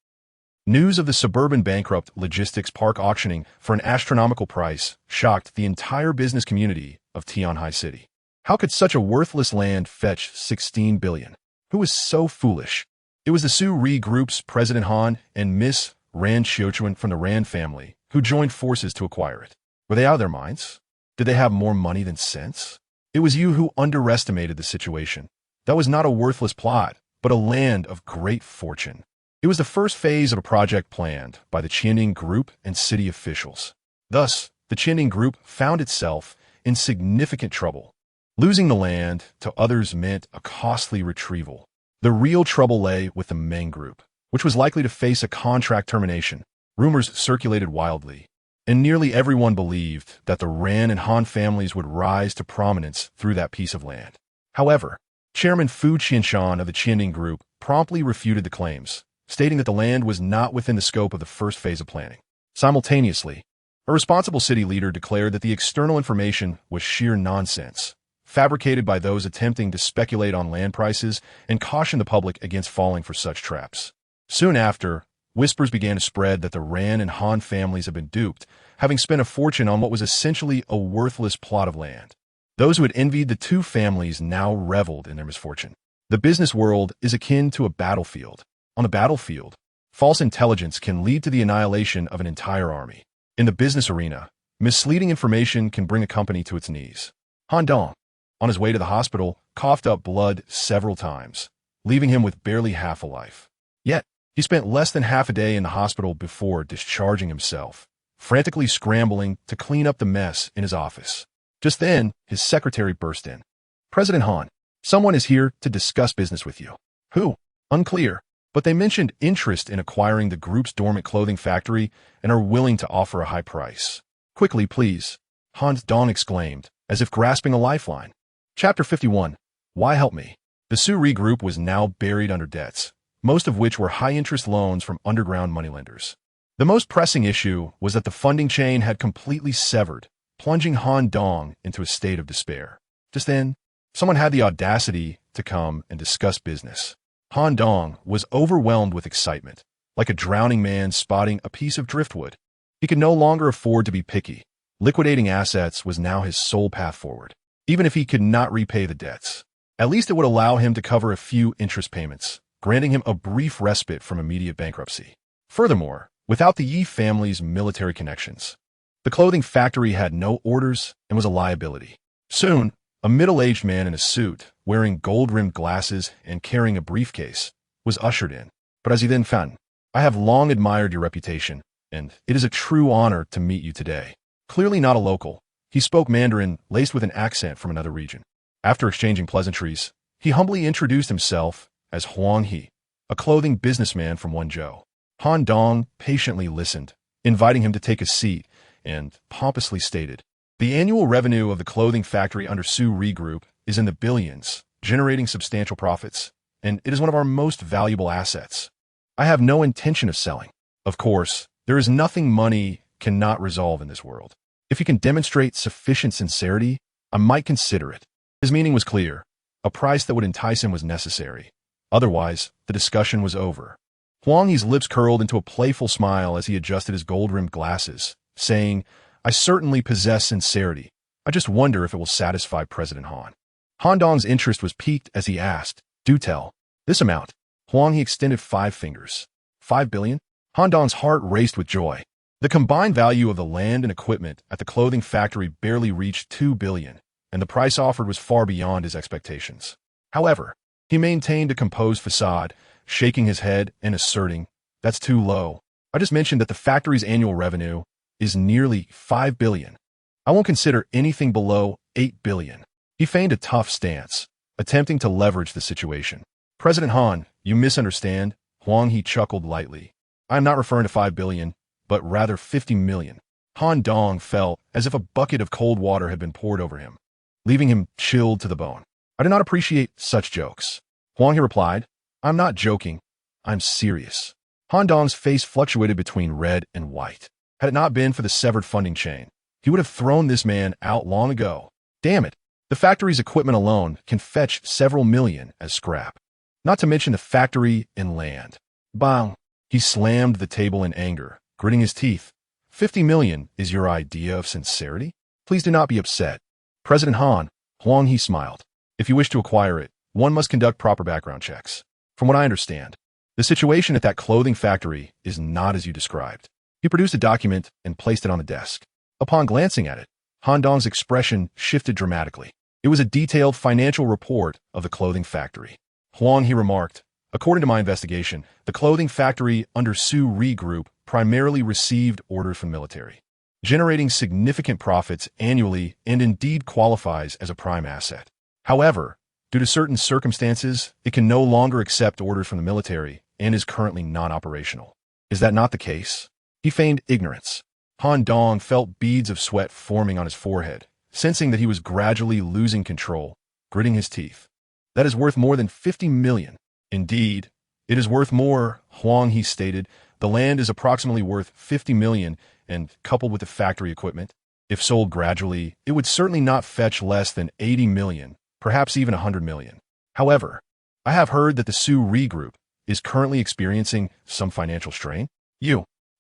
News of the suburban bankrupt logistics park auctioning for an astronomical price shocked the entire business community of Tianhai City. How could such a worthless land fetch 16 billion? Who was so foolish? It was the Su Ri Group's President Han and Miss Ran Xiuquan from the Ran family who joined forces to acquire it. Were they out of their minds? Did they have more money than sense? It was you who underestimated the situation. That was not a worthless plot, but a land of great fortune. It was the first phase of a project planned by the Qianding Group and city officials. Thus, the Qianding Group found itself in significant trouble. Losing the land to others meant a costly retrieval. The real trouble lay with the Meng Group, which was likely to face a contract termination. Rumors circulated wildly, and nearly everyone believed that the Ran and Han families would rise to prominence through that piece of land. However, Chairman Fu Qianshan of the Qianding Group promptly refuted the claims, stating that the land was not within the scope of the first phase of planning. Simultaneously, a responsible city leader declared that the external information was sheer nonsense, fabricated by those attempting to speculate on land prices, and cautioned the public against falling for such traps. Soon after, whispers began to spread that the Ran and Han families had been duped, having spent a fortune on what was essentially a worthless plot of land. Those who had envied the two families now reveled in their misfortune. The business world is akin to a battlefield. On the battlefield, false intelligence can lead to the annihilation of an entire army. In the business arena, misleading information can bring a company to its knees. Han Dong, on his way to the hospital, coughed up blood several times, leaving him with barely half a life. Yet, he spent less than half a day in the hospital before discharging himself, frantically scrambling to clean up the mess in his office. Just then, his secretary burst in. "President Han, someone is here to discuss business with you." "Who?" "Unclear, but they mentioned interest in acquiring the group's dormant clothing factory and are willing to offer a high price." "Quickly, please," Han Dong exclaimed, as if grasping a lifeline. Chapter 51. Why Help Me? The Su Ri Group was now buried under debts, most of which were high-interest loans from underground moneylenders. The most pressing issue was that the funding chain had completely severed, plunging Han Dong into a state of despair. Just then, someone had the audacity to come and discuss business. Han Dong was overwhelmed with excitement, like a drowning man spotting a piece of driftwood. He could no longer afford to be picky. Liquidating assets was now his sole path forward. Even if he could not repay the debts, at least it would allow him to cover a few interest payments, granting him a brief respite from immediate bankruptcy. Furthermore, without the Ye family's military connections, the clothing factory had no orders and was a liability. Soon, a middle-aged man in a suit, wearing gold-rimmed glasses and carrying a briefcase, was ushered in. But as he then found, "I have long admired your reputation, and it is a true honor to meet you today." Clearly not a local, he spoke Mandarin laced with an accent from another region. After exchanging pleasantries, he humbly introduced himself as Huang He, a clothing businessman from Wenzhou. Han Dong patiently listened, inviting him to take a seat, and pompously stated, "The annual revenue of the clothing factory under Su Re Group is in the billions, generating substantial profits, and it is one of our most valuable assets. I have no intention of selling. Of course, there is nothing money cannot resolve in this world. If you can demonstrate sufficient sincerity, I might consider it." His meaning was clear. A price that would entice him was necessary. Otherwise, the discussion was over. Huang He's lips curled into a playful smile as he adjusted his gold-rimmed glasses, saying, "I certainly possess sincerity. I just wonder if it will satisfy President Han." Han Dong's interest was piqued as he asked, "Do tell." "This amount." Huang He extended 5 fingers. 5 billion? Han Dong's heart raced with joy. The combined value of the land and equipment at the clothing factory barely reached 2 billion, and the price offered was far beyond his expectations. However, he maintained a composed facade, shaking his head and asserting, "That's too low. I just mentioned that the factory's annual revenue is nearly 5 billion. I won't consider anything below 8 billion. He feigned a tough stance, attempting to leverage the situation. "President Han, you misunderstand." Huang He chuckled lightly. "I am not referring to 5 billion, but rather 50 million. Han Dong felt as if a bucket of cold water had been poured over him, leaving him chilled to the bone. "I do not appreciate such jokes." Huang He replied, "I'm not joking. I'm serious." Han Dong's face fluctuated between red and white. Had it not been for the severed funding chain, he would have thrown this man out long ago. Damn it, the factory's equipment alone can fetch several million as scrap. Not to mention the factory and land. Bang! He slammed the table in anger, gritting his teeth. 50 million is your idea of sincerity? Please do not be upset. President Han, Huang He smiled. If you wish to acquire it, one must conduct proper background checks. From what I understand, the situation at that clothing factory is not as you described. He produced a document and placed it on the desk. Upon glancing at it, Han Dong's expression shifted dramatically. It was a detailed financial report of the clothing factory. Huang He remarked, "According to my investigation, the clothing factory under Su Re Group primarily received orders from the military, generating significant profits annually and indeed qualifies as a prime asset. However, due to certain circumstances, it can no longer accept orders from the military and is currently non-operational. Is that not the case?" He feigned ignorance. Han Dong felt beads of sweat forming on his forehead, sensing that he was gradually losing control, gritting his teeth. "That is worth more than 50 million. Indeed, it is worth more," Huang He stated. "The land is approximately worth 50 million, and coupled with the factory equipment, if sold gradually, it would certainly not fetch less than 80 million, perhaps even 100 million. However, I have heard that the Su Re Group is currently experiencing some financial strain."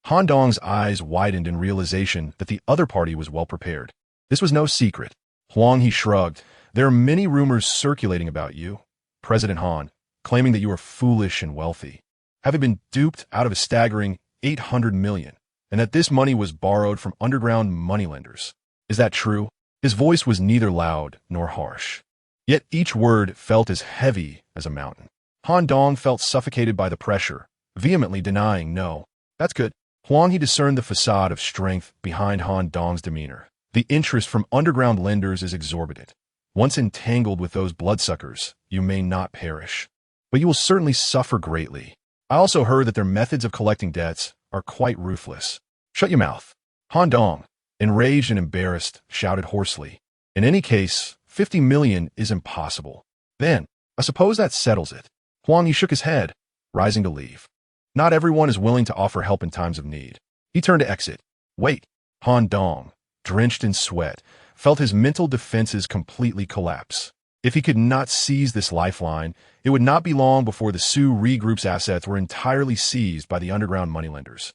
Han Dong's eyes widened in realization that the other party was well prepared. This was no secret. Huang He shrugged. "There are many rumors circulating about you, President Han, claiming that you are foolish and wealthy, having been duped out of a staggering 800 million, and that this money was borrowed from underground moneylenders. Is that true?" His voice was neither loud nor harsh, yet each word felt as heavy as a mountain. Han Dong felt suffocated by the pressure, vehemently denying no. "That's good." Huang He discerned the facade of strength behind Han Dong's demeanor. "The interest from underground lenders is exorbitant. Once entangled with those bloodsuckers, you may not perish, but you will certainly suffer greatly. I also heard that their methods of collecting debts are quite ruthless." "Shut your mouth." Han Dong, enraged and embarrassed, shouted hoarsely. "In any case, 50 million is impossible." "Then, I suppose that settles it." Huang He shook his head, rising to leave. Not everyone is willing to offer help in times of need. He turned to exit. "Wait." Han Dong, drenched in sweat, felt his mental defenses completely collapse. If he could not seize this lifeline, it would not be long before the Su Re Group's assets were entirely seized by the underground moneylenders,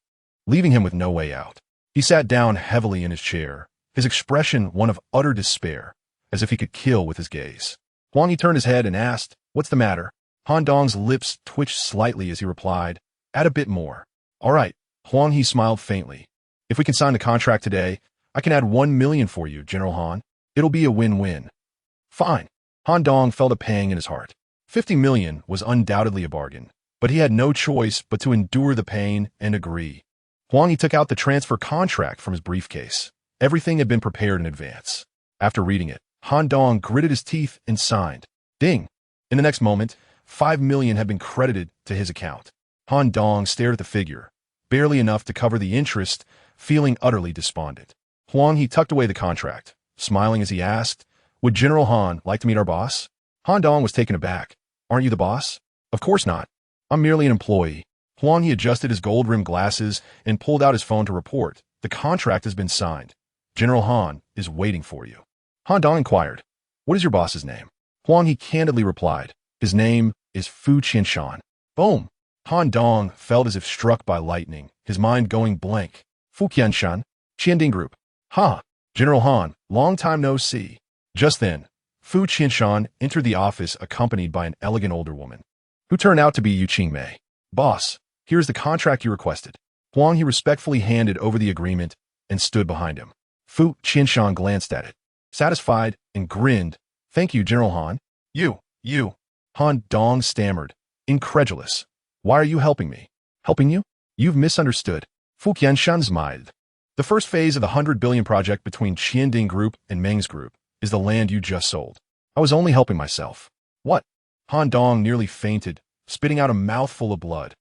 leaving him with no way out. He sat down heavily in his chair, his expression one of utter despair, as if he could kill with his gaze. Huang Yi turned his head and asked, "What's the matter?" Han Dong's lips twitched slightly as he replied, "Add a bit more." "All right." Huang Yi smiled faintly. "If we can sign the contract today, I can add 1 million for you, General Han. It'll be a win-win." "Fine." Han Dong felt a pang in his heart. 50 million was undoubtedly a bargain, but he had no choice but to endure the pain and agree. Huang Yi took out the transfer contract from his briefcase. Everything had been prepared in advance. After reading it, Han Dong gritted his teeth and signed. Ding! In the next moment, 5 million had been credited to his account. Han Dong stared at the figure, barely enough to cover the interest, feeling utterly despondent. Huang Yi tucked away the contract, smiling as he asked, "Would General Han like to meet our boss?" Han Dong was taken aback. "Aren't you the boss?" "Of course not. I'm merely an employee." Huang Yi adjusted his gold-rimmed glasses and pulled out his phone to report, "The contract has been signed. General Han is waiting for you." Han Dong inquired, "What is your boss's name?" Huang Yi candidly replied, "His name is Fu Qianshan." Boom! Han Dong felt as if struck by lightning, his mind going blank. Fu Qianshan, Qianding Group. Ha! General Han, long time no see. Just then, Fu Qianshan entered the office accompanied by an elegant older woman, who turned out to be Yu Qingmei. "Boss, here's the contract you requested." Huang Yi respectfully handed over the agreement and stood behind him. Fu Qianshan glanced at it, satisfied, and grinned. "Thank you, General Han." You. Han Dong stammered, incredulous. "Why are you helping me?" "Helping you? You've misunderstood." Fu Qianshan smiled. "The first phase of the 100 billion project between Qianding Group and Meng's Group is the land you just sold. I was only helping myself." "What?" Han Dong nearly fainted, spitting out a mouthful of blood.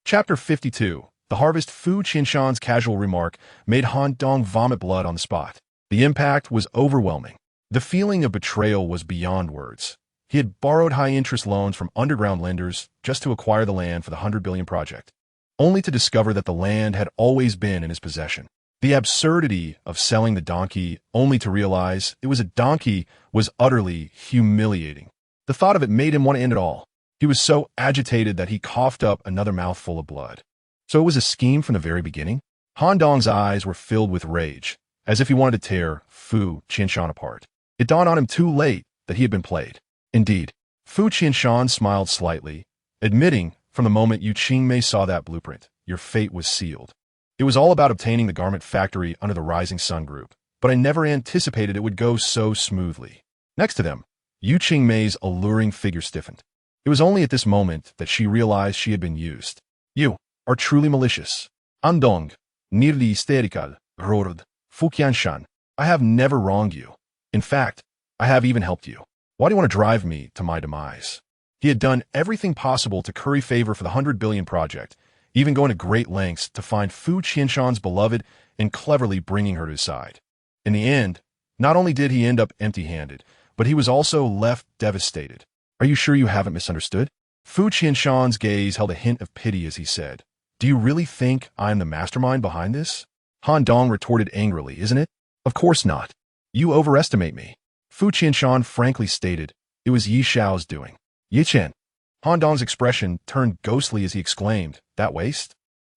Chapter 52. The harvest. Fu Qianshan's casual remark made Han Dong vomit blood on the spot. The impact was overwhelming. The feeling of betrayal was beyond words. He had borrowed high-interest loans from underground lenders just to acquire the land for the 100 billion project, only to discover that the land had always been in his possession. The absurdity of selling the donkey only to realize it was a donkey was utterly humiliating. The thought of it made him want to end it all. He was so agitated that he coughed up another mouthful of blood. So it was a scheme from the very beginning? Han Dong's eyes were filled with rage, as if he wanted to tear Fu Qianshan apart. It dawned on him too late that he had been played. Indeed, Fu Qianshan smiled slightly, admitting, "From the moment Yu Qingmei saw that blueprint, your fate was sealed. It was all about obtaining the garment factory under the Rising Sun Group, but I never anticipated it would go so smoothly." Next to them, Yu Qingmei's alluring figure stiffened. It was only at this moment that she realized she had been used. "You are truly malicious. Andong, nearly hysterical, roared Fu Qianshan. "I have never wronged you. In fact, I have even helped you. Why do you want to drive me to my demise?" He had done everything possible to curry favor for the 100 billion project, even going to great lengths to find Fu Qianshan's beloved and cleverly bringing her to his side. In the end, not only did he end up empty-handed, but he was also left devastated. "Are you sure you haven't misunderstood?" Fu Qianshan's gaze held a hint of pity as he said, "Do you really think I am the mastermind behind this?" Han Dong retorted angrily, "Isn't it?" "Of course not. You overestimate me." Fu Qianshan frankly stated, "It was Ye Xiao's doing." "Ye Chen." Han Dong's expression turned ghostly as he exclaimed, "That waste?"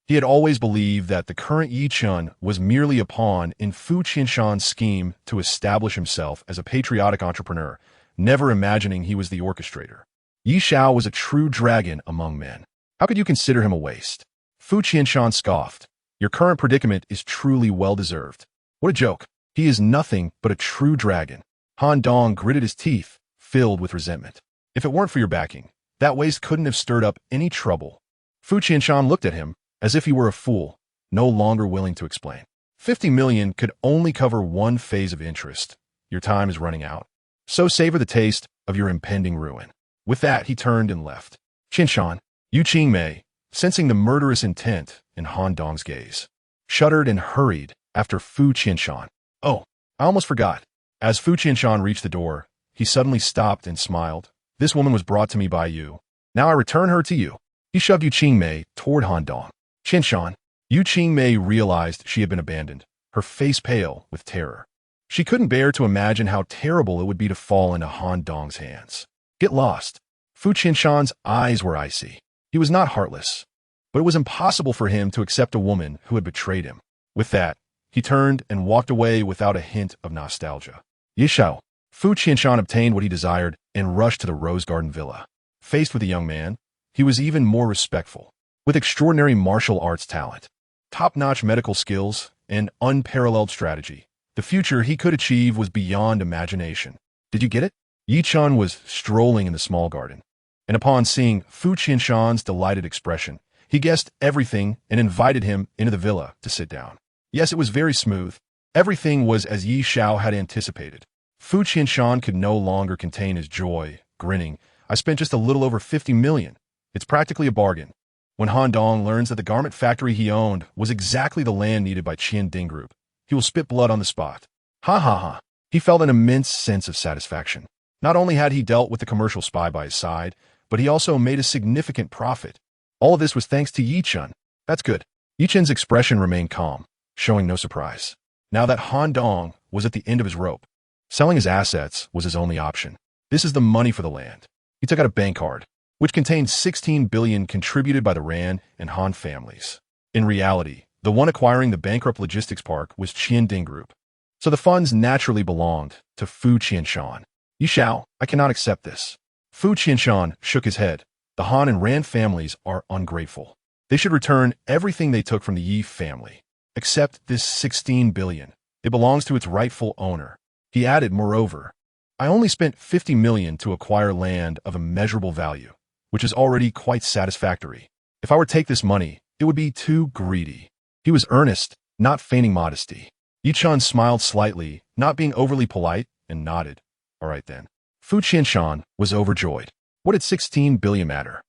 He had always believed that the current Ye Chen was merely a pawn in Fu Qianshan's scheme to establish himself as a patriotic entrepreneur, never imagining he was the orchestrator. Ye Xiao was a true dragon among men. How could you consider him a waste? Fu Qianshan scoffed. "Your current predicament is truly well-deserved." "What a joke. He is nothing but a true dragon." Han Dong gritted his teeth, filled with resentment. "If it weren't for your backing, that waste couldn't have stirred up any trouble." Fu Qianshan looked at him as if he were a fool, no longer willing to explain. 50 million could only cover one phase of interest. Your time is running out. So savor the taste of your impending ruin. With that, he turned and left. Qianshan, Yu Qingmei, sensing the murderous intent in Han Dong's gaze, shuddered and hurried after Fu Qianshan. "Oh, I almost forgot." As Fu Qianshan reached the door, he suddenly stopped and smiled. "This woman was brought to me by you. Now I return her to you." He shoved Yu Qingmei toward Han Dong. "Qianshan." Yu Qingmei realized she had been abandoned, her face pale with terror. She couldn't bear to imagine how terrible it would be to fall into Han Dong's hands. Get lost. Fu Qianshan's eyes were icy. He was not heartless, but it was impossible for him to accept a woman who had betrayed him. With that, He turned and walked away without a hint of nostalgia. Ye Chen. Fu Qianshan obtained what he desired and rushed to the Rose Garden Villa. Faced with the young man, he was even more respectful. With extraordinary martial arts talent, top-notch medical skills, and unparalleled strategy, the future he could achieve was beyond imagination. Did you get it? Ye Chen was strolling in the small garden, and upon seeing Fu Qianshan's delighted expression, he guessed everything and invited him into the villa to sit down. Yes, it was very smooth. Everything was as Ye Xiao had anticipated. Fu Qianshan could no longer contain his joy, grinning. I spent just a little over 50 million. It's practically a bargain. When Han Dong learns that the garment factory he owned was exactly the land needed by Qian Ding Group, he will spit blood on the spot. Ha ha ha. He felt an immense sense of satisfaction. Not only had he dealt with the commercial spy by his side, but he also made a significant profit. All of this was thanks to Ye Chen. That's good. Ye Chen's expression remained calm, showing no surprise. Now that Han Dong was at the end of his rope, selling his assets was his only option. This is the money for the land. He took out a bank card, which contained 16 billion contributed by the Ran and Han families. In reality, the one acquiring the bankrupt logistics park was Qian Ding Group. So the funds naturally belonged to Fu Qianshan. Ye Xiao, I cannot accept this. Fu Qianshan shook his head. The Han and Ran families are ungrateful. They should return everything they took from the Yi family, except this 16 billion. It belongs to its rightful owner. He added, moreover, I only spent 50 million to acquire land of immeasurable value, which is already quite satisfactory. If I were to take this money, it would be too greedy. He was earnest, not feigning modesty. Ye Chen smiled slightly, not being overly polite, and nodded. All right then. Fu Qianshan was overjoyed. What did 16 billion matter?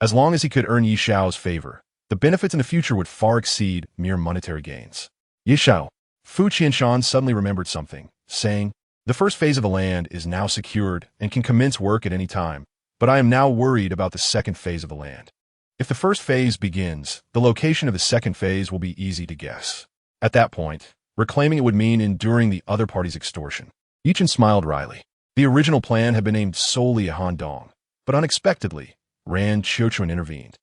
As long as he could earn Ye Xiao's favor, the benefits in the future would far exceed mere monetary gains. Ye Xiao. Fu Qianshan suddenly remembered something, saying, the first phase of the land is now secured and can commence work at any time, but I am now worried about the second phase of the land. If the first phase begins, the location of the second phase will be easy to guess. At that point, reclaiming it would mean enduring the other party's extortion. Ye Chen smiled wryly. The original plan had been aimed solely at Han Dong, but unexpectedly, Ran Qiuquan intervened.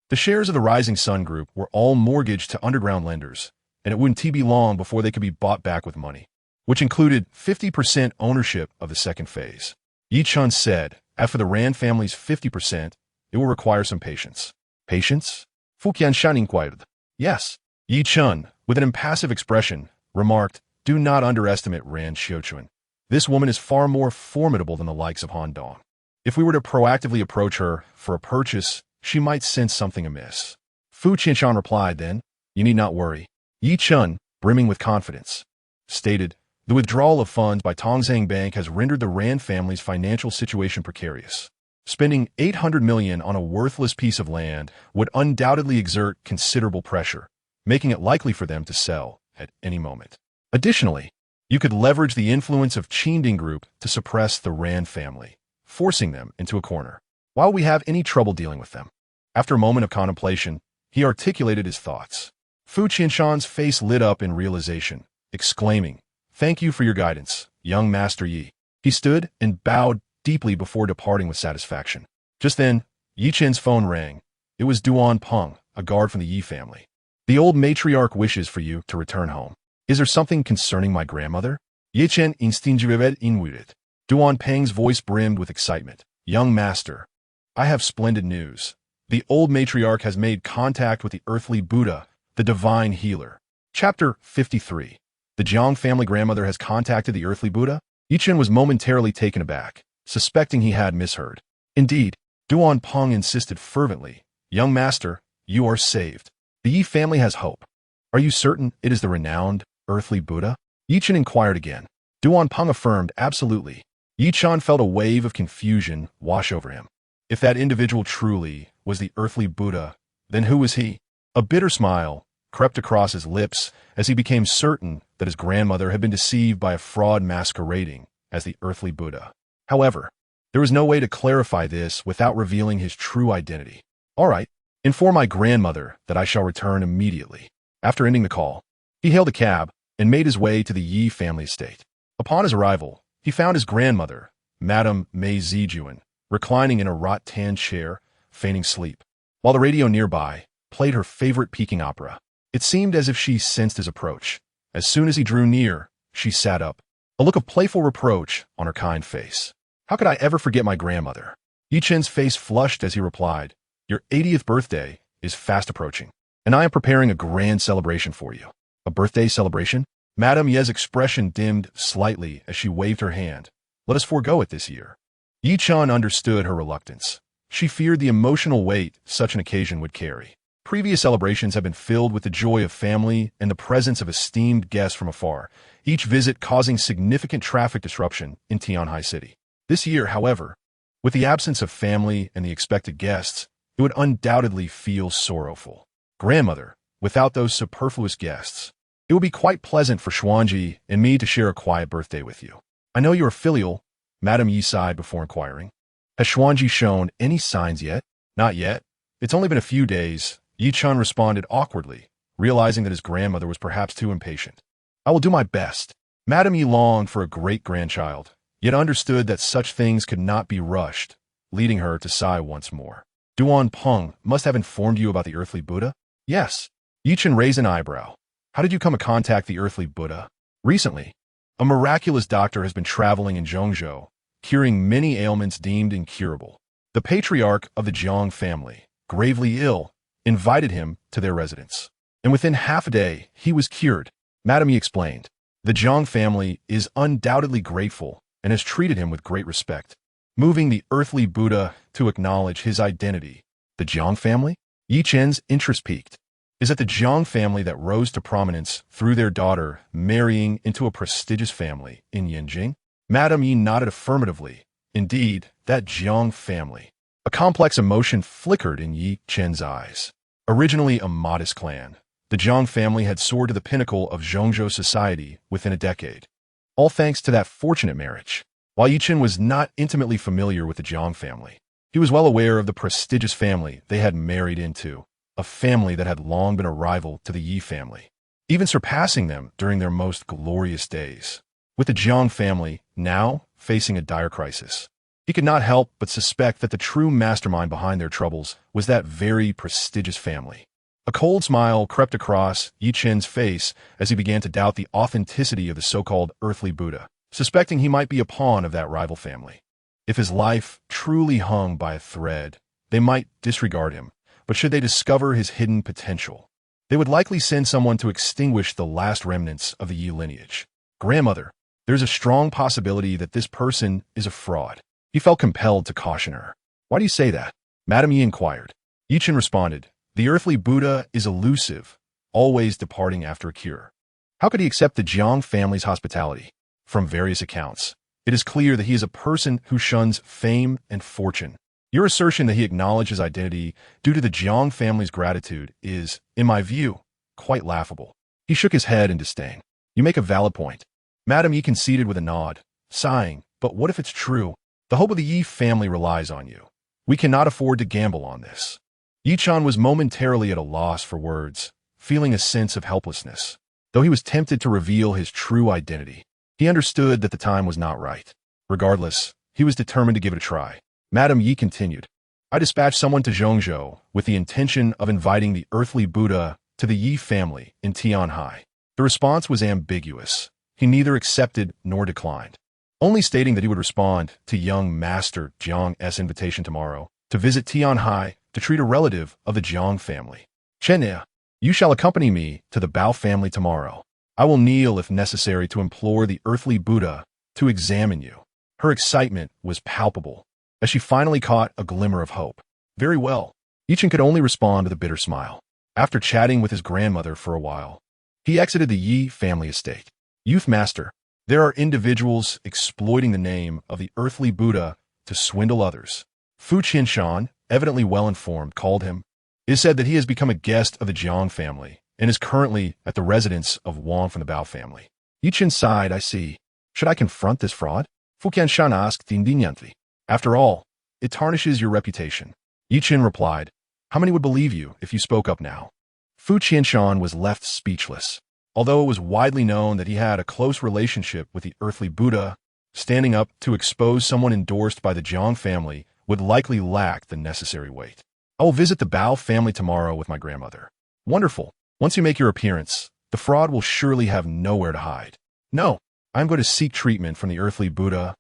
The shares of the Rising Sun Group were all mortgaged to underground lenders, and it wouldn't be long before they could be bought back with money, which included 50% ownership of the second phase. Ye Chen said, as for the Ran family's 50%, it will require some patience. Patience? Fu Qianshan inquired. Yes. Ye Chen, with an impassive expression, remarked, do not underestimate Ran Qiuquan. This woman is far more formidable than the likes of Han Dong. If we were to proactively approach her for a purchase, she might sense something amiss. Fu Qianshan replied then, you need not worry. Ye Chen, brimming with confidence, stated, the withdrawal of funds by Tongzheng Bank has rendered the Ran family's financial situation precarious. Spending 800 million on a worthless piece of land would undoubtedly exert considerable pressure, making it likely for them to sell at any moment. Additionally, you could leverage the influence of Qian Ding Group to suppress the Ran family, forcing them into a corner, while we have any trouble dealing with them. After a moment of contemplation, he articulated his thoughts. Fu Qianshan's face lit up in realization, exclaiming, thank you for your guidance, young Master Yi. He stood and bowed deeply before departing with satisfaction. Just then, Ye Chen's phone rang. It was Duan Peng, a guard from the Yi family. The old matriarch wishes for you to return home. Is there something concerning my grandmother? Ye Chen instinctively inwarded. Duan Peng's voice brimmed with excitement. Young master, I have splendid news. The old matriarch has made contact with the earthly Buddha, the divine healer. Chapter 53. The Jiang family grandmother has contacted the earthly Buddha? Ye Chen was momentarily taken aback, suspecting he had misheard. Indeed, Duan Peng insisted fervently, young master, you are saved. The Yi family has hope. Are you certain it is the renowned earthly Buddha? Ye Chen inquired again. Duan Peng affirmed, absolutely. Ye Chen felt a wave of confusion wash over him. If that individual truly was the earthly Buddha, then who was he? A bitter smile crept across his lips as he became certain that his grandmother had been deceived by a fraud masquerading as the earthly Buddha. However, there was no way to clarify this without revealing his true identity. All right, inform my grandmother that I shall return immediately. After ending the call, he hailed a cab and made his way to the Yi family estate. Upon his arrival, he found his grandmother, Madame Mei Zijuan, reclining in a rattan chair, feigning sleep, while the radio nearby played her favorite Peking opera. It seemed as if she sensed his approach, As soon as he drew near, she sat up, a look of playful reproach on her kind face. How could I ever forget my grandmother? Ye Chen's face flushed as he replied, Your 80th birthday is fast approaching, and I am preparing a grand celebration for you. A birthday celebration? Madame Ye's expression dimmed slightly as she waved her hand. Let us forego it this year. Ye Chen understood her reluctance. She feared the emotional weight such an occasion would carry. Previous celebrations have been filled with the joy of family and the presence of esteemed guests from afar, each visit causing significant traffic disruption in Tianhai City. This year, however, with the absence of family and the expected guests, it would undoubtedly feel sorrowful. Grandmother, without those superfluous guests, it would be quite pleasant for Xuanji and me to share a quiet birthday with you. I know you are filial, Madame Yi sighed before inquiring. Has Xuanji shown any signs yet? Not yet. It's only been a few days, Ye Chen responded awkwardly, realizing that his grandmother was perhaps too impatient. I will do my best. Madame Yi longed for a great-grandchild, yet understood that such things could not be rushed, leading her to sigh once more. Duan Peng must have informed you about the earthly Buddha? Yes. Ye Chen raised an eyebrow. How did you come to contact the earthly Buddha? Recently, a miraculous doctor has been traveling in Zhongzhou, curing many ailments deemed incurable. The patriarch of the Jiang family, gravely ill, invited him to their residence. And within half a day, he was cured. Madame Yi explained. The Jiang family is undoubtedly grateful and has treated him with great respect, moving the earthly Buddha to acknowledge his identity. The Jiang family? Ye Chen's interest peaked. Is it the Jiang family that rose to prominence through their daughter marrying into a prestigious family in Yanjing? Madame Yi nodded affirmatively. Indeed, that Jiang family. A complex emotion flickered in Ye Chen's eyes. Originally a modest clan, the Jiang family had soared to the pinnacle of Zhongzhou society within a decade. All thanks to that fortunate marriage. While Ye Chen was not intimately familiar with the Jiang family, he was well aware of the prestigious family they had married into, a family that had long been a rival to the Yi family, even surpassing them during their most glorious days. With the Jiang family now facing a dire crisis, he could not help but suspect that the true mastermind behind their troubles was that very prestigious family. A cold smile crept across Ye Chen's face as he began to doubt the authenticity of the so-called earthly Buddha, suspecting he might be a pawn of that rival family. If his life truly hung by a thread, they might disregard him, but should they discover his hidden potential, they would likely send someone to extinguish the last remnants of the Yi lineage. Grandmother, there's a strong possibility that this person is a fraud. He felt compelled to caution her. Why do you say that? Madame Yi inquired. Ye Chen responded, The earthly Buddha is elusive, always departing after a cure. How could he accept the Jiang family's hospitality? From various accounts, it is clear that he is a person who shuns fame and fortune. Your assertion that he acknowledged his identity due to the Jiang family's gratitude is, in my view, quite laughable. He shook his head in disdain. You make a valid point. Madame Yi conceded with a nod, sighing, but what if it's true? The hope of the Yi family relies on you. We cannot afford to gamble on this. Ye Chen was momentarily at a loss for words, feeling a sense of helplessness. Though he was tempted to reveal his true identity, he understood that the time was not right. Regardless, he was determined to give it a try. Madame Yi continued, I dispatched someone to Zhongzhou with the intention of inviting the earthly Buddha to the Yi family in Tianhai. The response was ambiguous. He neither accepted nor declined, only stating that he would respond to young Master Jiang's invitation tomorrow to visit Tianhai to treat a relative of the Jiang family. Chen, you shall accompany me to the Bao family tomorrow. I will kneel if necessary to implore the earthly Buddha to examine you. Her excitement was palpable as she finally caught a glimmer of hope. Very well. Ye Chen could only respond with a bitter smile. After chatting with his grandmother for a while, he exited the Yi family estate. Youth Master, there are individuals exploiting the name of the earthly Buddha to swindle others. Fu Qianshan, evidently well-informed, called him. It is said that he has become a guest of the Jiang family and is currently at the residence of Wang from the Bao family. Ye Chen sighed, I see. Should I confront this fraud? Fu Qianshan asked indignantly. After all, it tarnishes your reputation. Ye Chen replied, How many would believe you if you spoke up now? Fu Qianshan was left speechless. Although it was widely known that he had a close relationship with the earthly Buddha, standing up to expose someone endorsed by the Jiang family would likely lack the necessary weight. I will visit the Bao family tomorrow with my grandmother. Wonderful. Once you make your appearance, The fraud will surely have nowhere to hide. No, I'm going to seek treatment from the earthly Buddha.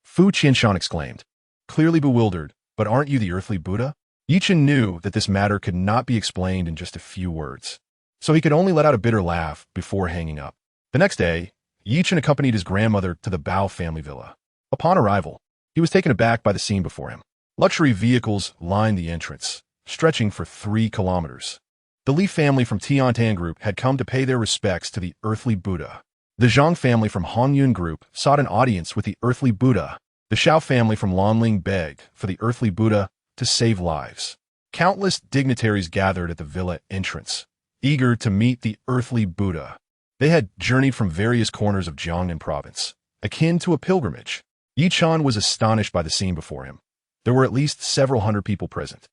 Fu Qianshan exclaimed, clearly bewildered. But aren't you the earthly Buddha? Ye Chen knew that this matter could not be explained in just a few words, so he could only let out a bitter laugh before hanging up. The next day, Ye Chen accompanied his grandmother to the Bao family villa. Upon arrival, he was taken aback by the scene before him. Luxury vehicles lined the entrance, stretching for 3 kilometers. The Li family from Tiantan Group had come to pay their respects to the earthly Buddha. The Zhang family from Hongyun Group sought an audience with the earthly Buddha. The Xiao family from Lanling begged for the earthly Buddha to save lives. Countless dignitaries gathered at the villa entrance, eager to meet the earthly Buddha. They had journeyed from various corners of Jiangnan province, akin to a pilgrimage. Ye Chen was astonished by the scene before him. There were at least several hundred people present.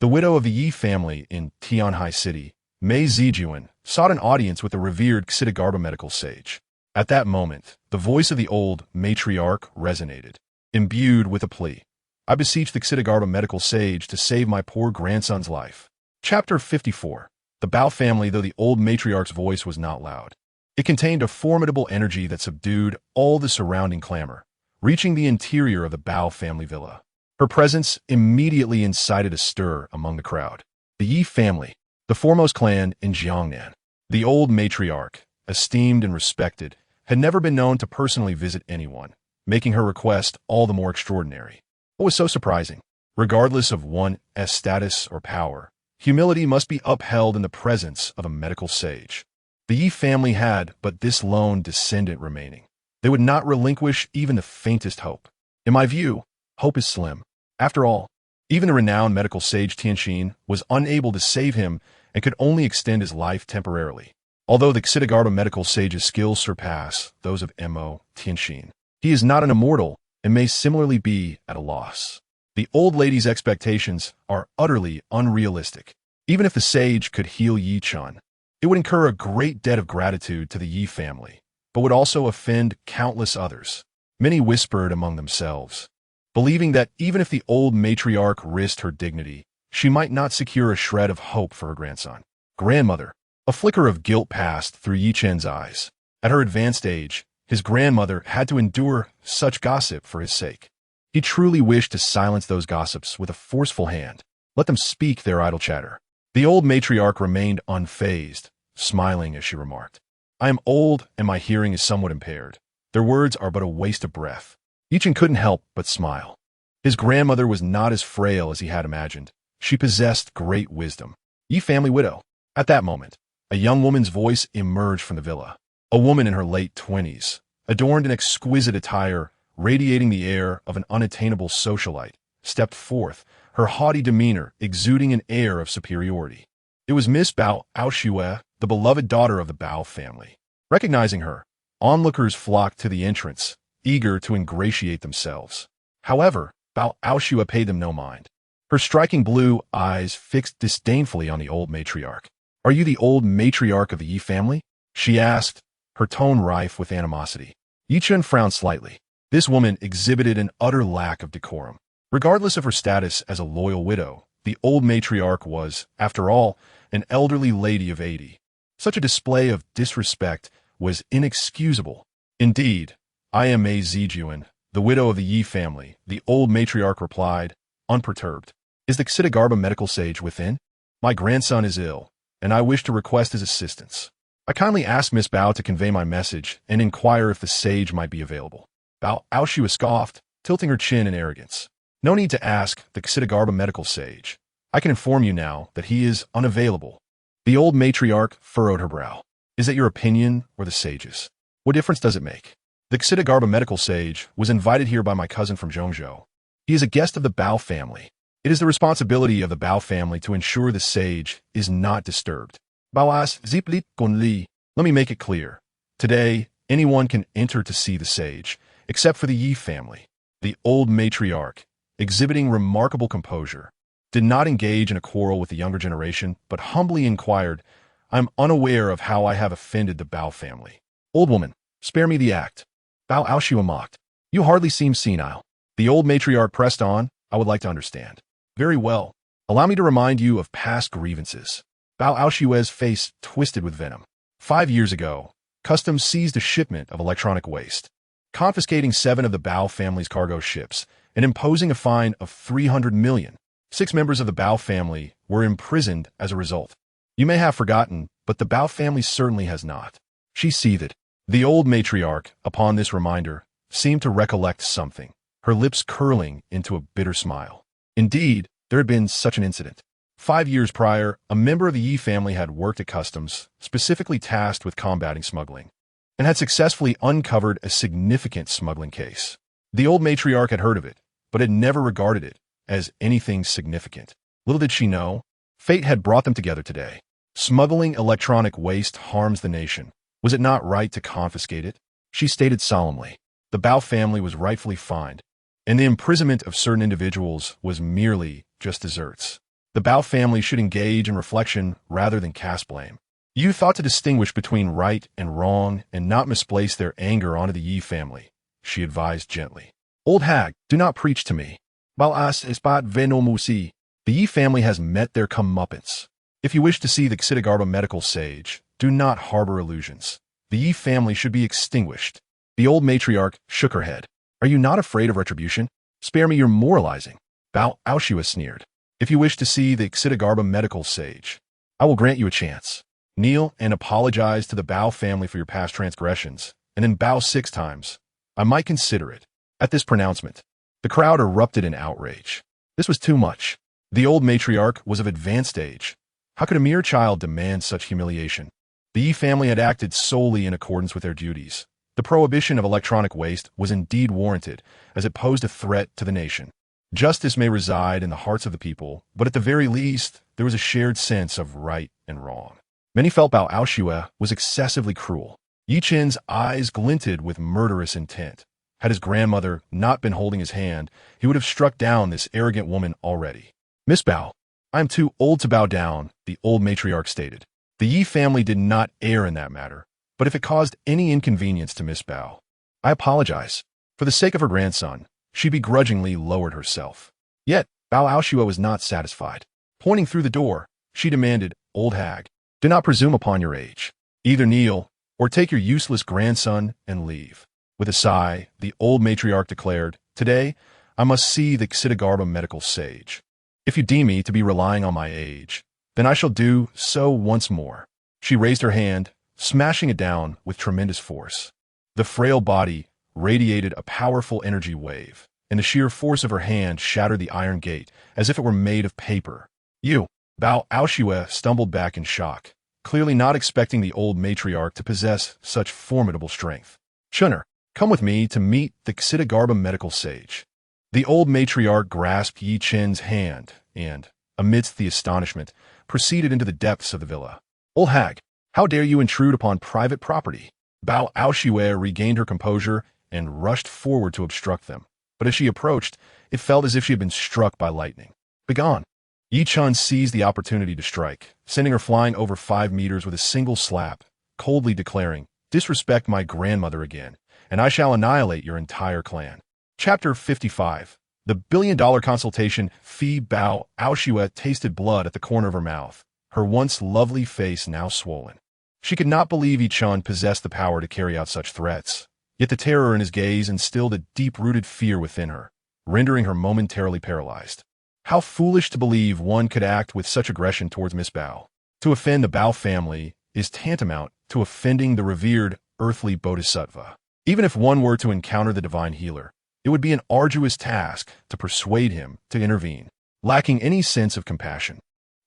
The widow of the Yi family in Tianhai City, Mei Zijuan, sought an audience with the revered Xitigarbha medical sage. At that moment, the voice of the old matriarch resonated, imbued with a plea. I beseech the Xitigarbha medical sage to save my poor grandson's life. Chapter 54. The Bao family, though the old matriarch's voice was not loud. It contained a formidable energy that subdued all the surrounding clamor, reaching the interior of the Bao family villa. Her presence immediately incited a stir among the crowd. The Yi family, the foremost clan in Jiangnan. The old matriarch, esteemed and respected, had never been known to personally visit anyone, making her request all the more extraordinary. What was so surprising? Regardless of one's status or power, humility must be upheld in the presence of a medical sage. The Yi family had but this lone descendant remaining. They would not relinquish even the faintest hope. In my view, hope is slim. After all, even the renowned medical sage Tianxin was unable to save him and could only extend his life temporarily. Although the Xitigarbha medical sage's skills surpass those of Mo Tianxin, he is not an immortal and may similarly be at a loss. The old lady's expectations are utterly unrealistic. Even if the sage could heal Ye Chen, it would incur a great debt of gratitude to the Yi family, but would also offend countless others. Many whispered among themselves, believing that even if the old matriarch risked her dignity, she might not secure a shred of hope for her grandson. Grandmother. A flicker of guilt passed through Ye Chen's eyes. At her advanced age, his grandmother had to endure such gossip for his sake. He truly wished to silence those gossips with a forceful hand. Let them speak their idle chatter. The old matriarch remained unfazed, smiling as she remarked, I am old and my hearing is somewhat impaired. Their words are but a waste of breath. Ye Chen couldn't help but smile. His grandmother was not as frail as he had imagined. She possessed great wisdom. Ye family widow. At that moment, a young woman's voice emerged from the villa. A woman in her late 20s, adorned in exquisite attire, radiating the air of an unattainable socialite, stepped forth, her haughty demeanor exuding an air of superiority. It was Miss Bao Aoshue, the beloved daughter of the Bao family. Recognizing her, onlookers flocked to the entrance, eager to ingratiate themselves. However, Bao Aoshue paid them no mind. Her striking blue eyes fixed disdainfully on the old matriarch. Are you the old matriarch of the Yi family? She asked, her tone rife with animosity. Ye Chen frowned slightly. This woman exhibited an utter lack of decorum. Regardless of her status as a loyal widow, the old matriarch was, after all, an elderly lady of 80. Such a display of disrespect was inexcusable. Indeed, I am Mei Zijuan, the widow of the Yi family, the old matriarch replied, unperturbed. Is the Xitigarbha medical sage within? My grandson is ill, and I wish to request his assistance. I kindly ask Miss Bao to convey my message and inquire if the sage might be available. Bao Aoshue scoffed, tilting her chin in arrogance. No need to ask the Xitigarbha medical sage. I can inform you now that he is unavailable. The old matriarch furrowed her brow. Is that your opinion or the sage's? What difference does it make? The Xitigarbha medical sage was invited here by my cousin from Zhongzhou. He is a guest of the Bao family. It is the responsibility of the Bao family to ensure the sage is not disturbed. Baoas ziplit gonli. Let me make it clear. Today, anyone can enter to see the sage, except for the Yi family. The old matriarch, exhibiting remarkable composure, did not engage in a quarrel with the younger generation, but humbly inquired, I am unaware of how I have offended the Bao family. Old woman, spare me the act. Bao Aoshue mocked. You hardly seem senile. The old matriarch pressed on, I would like to understand. Very well. Allow me to remind you of past grievances. Bao Aoshue's face twisted with venom. 5 years ago, Customs seized a shipment of electronic waste, confiscating 7 of the Bao family's cargo ships and imposing a fine of 300 million. 6 members of the Bao family were imprisoned as a result. You may have forgotten, but the Bao family certainly has not. She seethed. The old matriarch, upon this reminder, seemed to recollect something, her lips curling into a bitter smile. Indeed, there had been such an incident. 5 years prior, a member of the Ye family had worked at Customs, specifically tasked with combating smuggling, and had successfully uncovered a significant smuggling case. The old matriarch had heard of it, but had never regarded it as anything significant. Little did she know, fate had brought them together today. Smuggling electronic waste harms the nation. Was it not right to confiscate it? She stated solemnly. The Bao family was rightfully fined, and the imprisonment of certain individuals was merely just desserts. The Bao family should engage in reflection rather than cast blame. You thought to distinguish between right and wrong and not misplace their anger onto the Ye family, she advised gently. Old hag, do not preach to me. Balas espat venomusi. The Ye family has met their comeuppance. If you wish to see the Xidagarba medical sage, do not harbor illusions. The Ye family should be extinguished. The old matriarch shook her head. Are you not afraid of retribution? Spare me your moralizing. Bao Aoshua sneered. If you wish to see the Xidagarba medical sage, I will grant you a chance. Kneel and apologize to the Bao family for your past transgressions, and then bow 6 times. I might consider it. At this pronouncement, the crowd erupted in outrage. This was too much. The old matriarch was of advanced age. How could a mere child demand such humiliation? The Ye family had acted solely in accordance with their duties. The prohibition of electronic waste was indeed warranted, as it posed a threat to the nation. Justice may reside in the hearts of the people, but at the very least, there was a shared sense of right and wrong. Many felt Bao Aoshua was excessively cruel. Ye Chen's eyes glinted with murderous intent. Had his grandmother not been holding his hand, he would have struck down this arrogant woman already. Miss Bao, I am too old to bow down, the old matriarch stated. The Ye family did not err in that matter, but if it caused any inconvenience to Miss Bao, I apologize. For the sake of her grandson, she begrudgingly lowered herself. Yet, Bao Aoshua was not satisfied. Pointing through the door, she demanded, Old hag, do not presume upon your age. Either kneel, or take your useless grandson and leave. With a sigh, the old matriarch declared, Today, I must see the Xidagarba medical sage. If you deem me to be relying on my age, then I shall do so once more. She raised her hand, smashing it down with tremendous force. The frail body radiated a powerful energy wave, and the sheer force of her hand shattered the iron gate as if it were made of paper. You, Bao Aoshua stumbled back in shock, clearly not expecting the old matriarch to possess such formidable strength. Chunner, come with me to meet the Xidagarba medical sage. The old matriarch grasped Ye Chen's hand and, amidst the astonishment, proceeded into the depths of the villa. Old hag, how dare you intrude upon private property? Bao Aoshua regained her composure and rushed forward to obstruct them. But as she approached, it felt as if she had been struck by lightning. Begone! Ye Chen seized the opportunity to strike, sending her flying over 5 meters with a single slap, coldly declaring, Disrespect my grandmother again, and I shall annihilate your entire clan. Chapter 55. The billion-dollar consultation. Fi Bao Aoshua tasted blood at the corner of her mouth, her once lovely face now swollen. She could not believe Ye Chen possessed the power to carry out such threats. Yet the terror in his gaze instilled a deep-rooted fear within her, rendering her momentarily paralyzed. How foolish to believe one could act with such aggression towards Miss Bao. To offend the Bao family is tantamount to offending the revered earthly bodhisattva. Even if one were to encounter the divine healer, it would be an arduous task to persuade him to intervene, lacking any sense of compassion.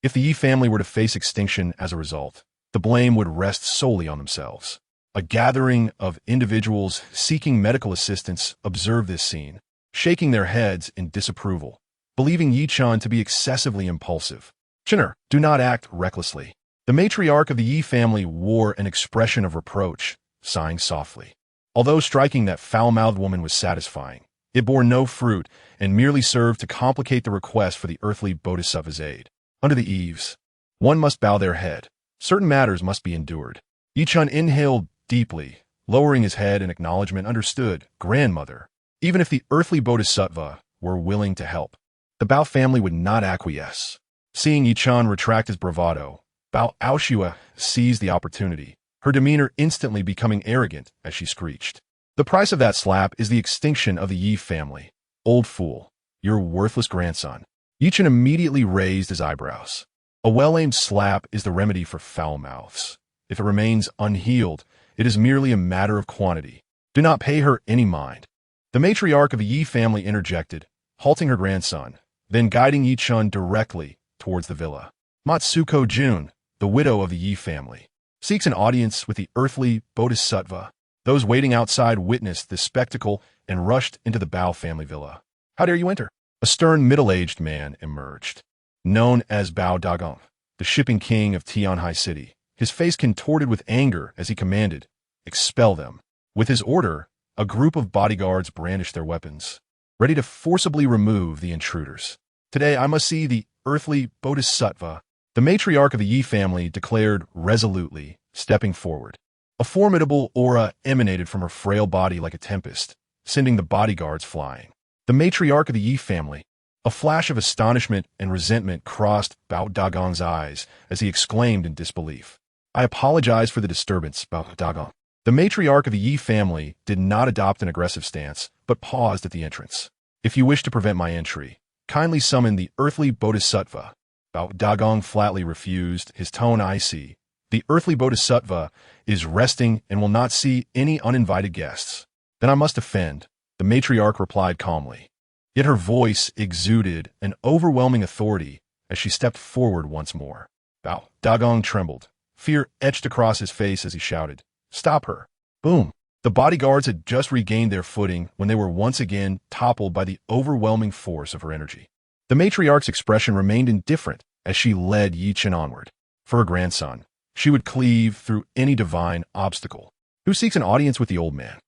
If the Ye family were to face extinction as a result, the blame would rest solely on themselves. A gathering of individuals seeking medical assistance observed this scene, shaking their heads in disapproval, believing Ye Chen to be excessively impulsive. Chinner, do not act recklessly. The matriarch of the Ye family wore an expression of reproach, sighing softly. Although striking that foul-mouthed woman was satisfying, it bore no fruit and merely served to complicate the request for the earthly bodhisattva's aid. Under the eaves, one must bow their head. Certain matters must be endured. Ye Chen inhaled deeply, lowering his head in acknowledgement. Understood, grandmother. Even if the earthly bodhisattva were willing to help, the Bao family would not acquiesce. Seeing Ye Chen retract his bravado, Bao Aoshua seized the opportunity, her demeanor instantly becoming arrogant as she screeched. The price of that slap is the extinction of the Ye family. Old fool, your worthless grandson. Ye Chen immediately raised his eyebrows. A well-aimed slap is the remedy for foul mouths. If it remains unhealed, it is merely a matter of quantity. Do not pay her any mind. The matriarch of the Ye family interjected, halting her grandson, then guiding Ye Chen directly towards the villa. Matsuko Jun, the widow of the Ye family, seeks an audience with the earthly bodhisattva. Those waiting outside witnessed this spectacle and rushed into the Bao family villa. How dare you enter? A stern middle-aged man emerged. Known as Bao Dagong, the shipping king of Tianhai City, his face contorted with anger as he commanded, expel them. With his order, a group of bodyguards brandished their weapons, ready to forcibly remove the intruders. Today I must see the earthly bodhisattva, the matriarch of the Ye family declared resolutely, stepping forward. A formidable aura emanated from her frail body like a tempest, sending the bodyguards flying. The matriarch of the Ye family. A flash of astonishment and resentment crossed Bao Dagong's eyes as he exclaimed in disbelief. I apologize for the disturbance, Bao Dagong. The matriarch of the Ye family did not adopt an aggressive stance, but paused at the entrance. If you wish to prevent my entry, kindly summon the earthly bodhisattva. Bao Dagong flatly refused, his tone icy. The earthly bodhisattva is resting and will not see any uninvited guests. Then I must offend, the matriarch replied calmly. Yet her voice exuded an overwhelming authority as she stepped forward once more. Bao Dagong trembled. Fear etched across his face as he shouted, Stop her! Boom! The bodyguards had just regained their footing when they were once again toppled by the overwhelming force of her energy. The matriarch's expression remained indifferent as she led Ye Chen onward. For her grandson, she would cleave through any divine obstacle. Who seeks an audience with the old man?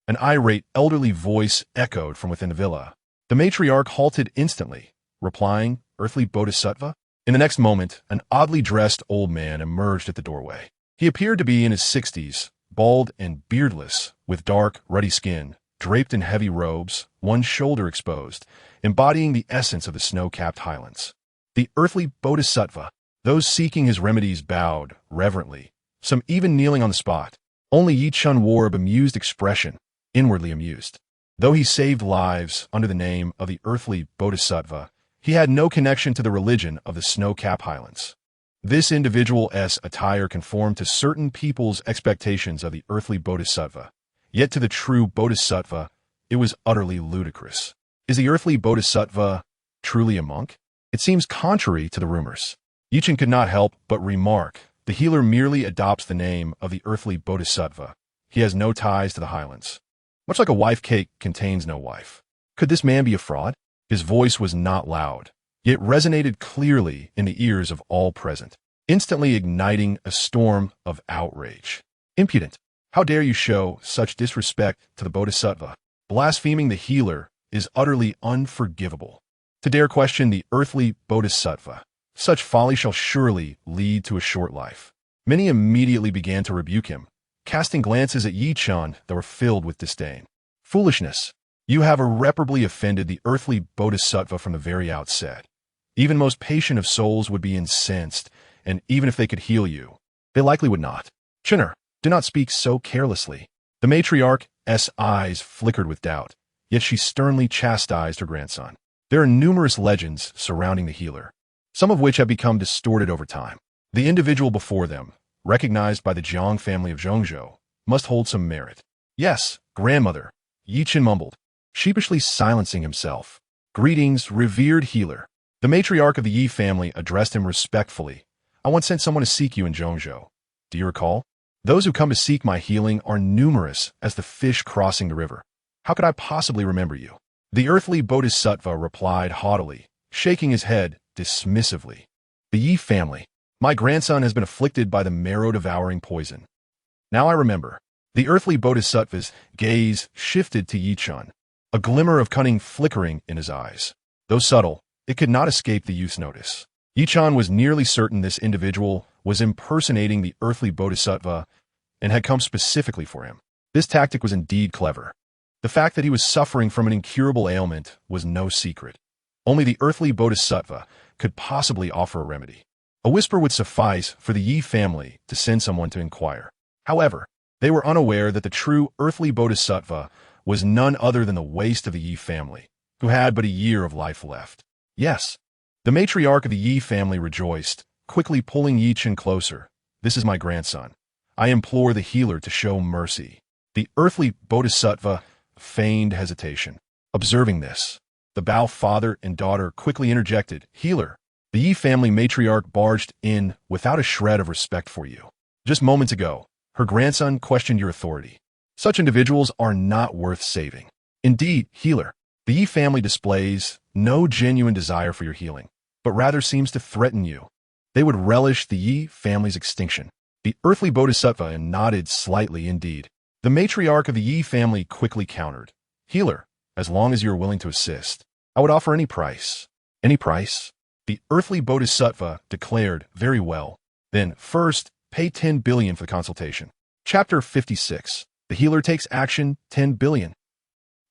An irate, elderly voice echoed from within the villa. The matriarch halted instantly, replying, Earthly bodhisattva? In the next moment, an oddly dressed old man emerged at the doorway. He appeared to be in his 60s, bald and beardless, with dark, ruddy skin, draped in heavy robes, one shoulder exposed, embodying the essence of the snow-capped highlands. The earthly bodhisattva. Those seeking his remedies bowed, reverently, some even kneeling on the spot. Only Ye Chen wore a bemused expression, inwardly amused. Though he saved lives under the name of the earthly bodhisattva, he had no connection to the religion of the snow-capped highlands. This individual's attire conformed to certain people's expectations of the earthly bodhisattva, yet to the true bodhisattva, it was utterly ludicrous. Is the earthly bodhisattva truly a monk? It seems contrary to the rumors. Ye Chen could not help but remark, the healer merely adopts the name of the earthly bodhisattva. He has no ties to the highlands. Much like a wife cake contains no wife. Could this man be a fraud? His voice was not loud, yet resonated clearly in the ears of all present, instantly igniting a storm of outrage. Impudent! How dare you show such disrespect to the bodhisattva? Blaspheming the healer is utterly unforgivable. To dare question the earthly bodhisattva, such folly shall surely lead to a short life. Many immediately began to rebuke him, casting glances at Ye Chen that were filled with disdain. Foolishness! You have irreparably offended the earthly bodhisattva from the very outset. Even most patient of souls would be incensed, and even if they could heal you, they likely would not. Chenner, do not speak so carelessly. The matriarch's eyes flickered with doubt, yet she sternly chastised her grandson. There are numerous legends surrounding the healer, some of which have become distorted over time. The individual before them, recognized by the Jiang family of Zhongzhou, must hold some merit. Yes, grandmother, Ye Chen mumbled, sheepishly silencing himself. Greetings, revered healer. The matriarch of the Ye family addressed him respectfully. I once sent someone to seek you in Zhongzhou. Do you recall? Those who come to seek my healing are numerous as the fish crossing the river. How could I possibly remember you? The earthly bodhisattva replied haughtily, shaking his head dismissively. The Ye family. My grandson has been afflicted by the marrow-devouring poison. Now I remember. The earthly bodhisattva's gaze shifted to Ye Chen, a glimmer of cunning flickering in his eyes. Though subtle, it could not escape the youth's notice. Ye Chen was nearly certain this individual was impersonating the earthly bodhisattva and had come specifically for him. This tactic was indeed clever. The fact that he was suffering from an incurable ailment was no secret. Only the earthly bodhisattva could possibly offer a remedy. A whisper would suffice for the Ye family to send someone to inquire. However, they were unaware that the true earthly bodhisattva was none other than the waste of the Ye family, who had but a year of life left. Yes, the matriarch of the Ye family rejoiced, quickly pulling Ye Chen closer. This is my grandson. I implore the healer to show mercy. The earthly bodhisattva feigned hesitation. Observing this, the Bao father and daughter quickly interjected, Healer. The Ye family matriarch barged in without a shred of respect for you. Just moments ago, her grandson questioned your authority. Such individuals are not worth saving. Indeed, healer, the Ye family displays no genuine desire for your healing, but rather seems to threaten you. They would relish the Ye family's extinction. The earthly bodhisattva nodded slightly indeed. The matriarch of the Ye family quickly countered. Healer, as long as you are willing to assist, I would offer any price. Any price? The earthly bodhisattva declared, very well. Then, first, pay 10 billion for the consultation. Chapter 56. The healer takes action, 10 billion.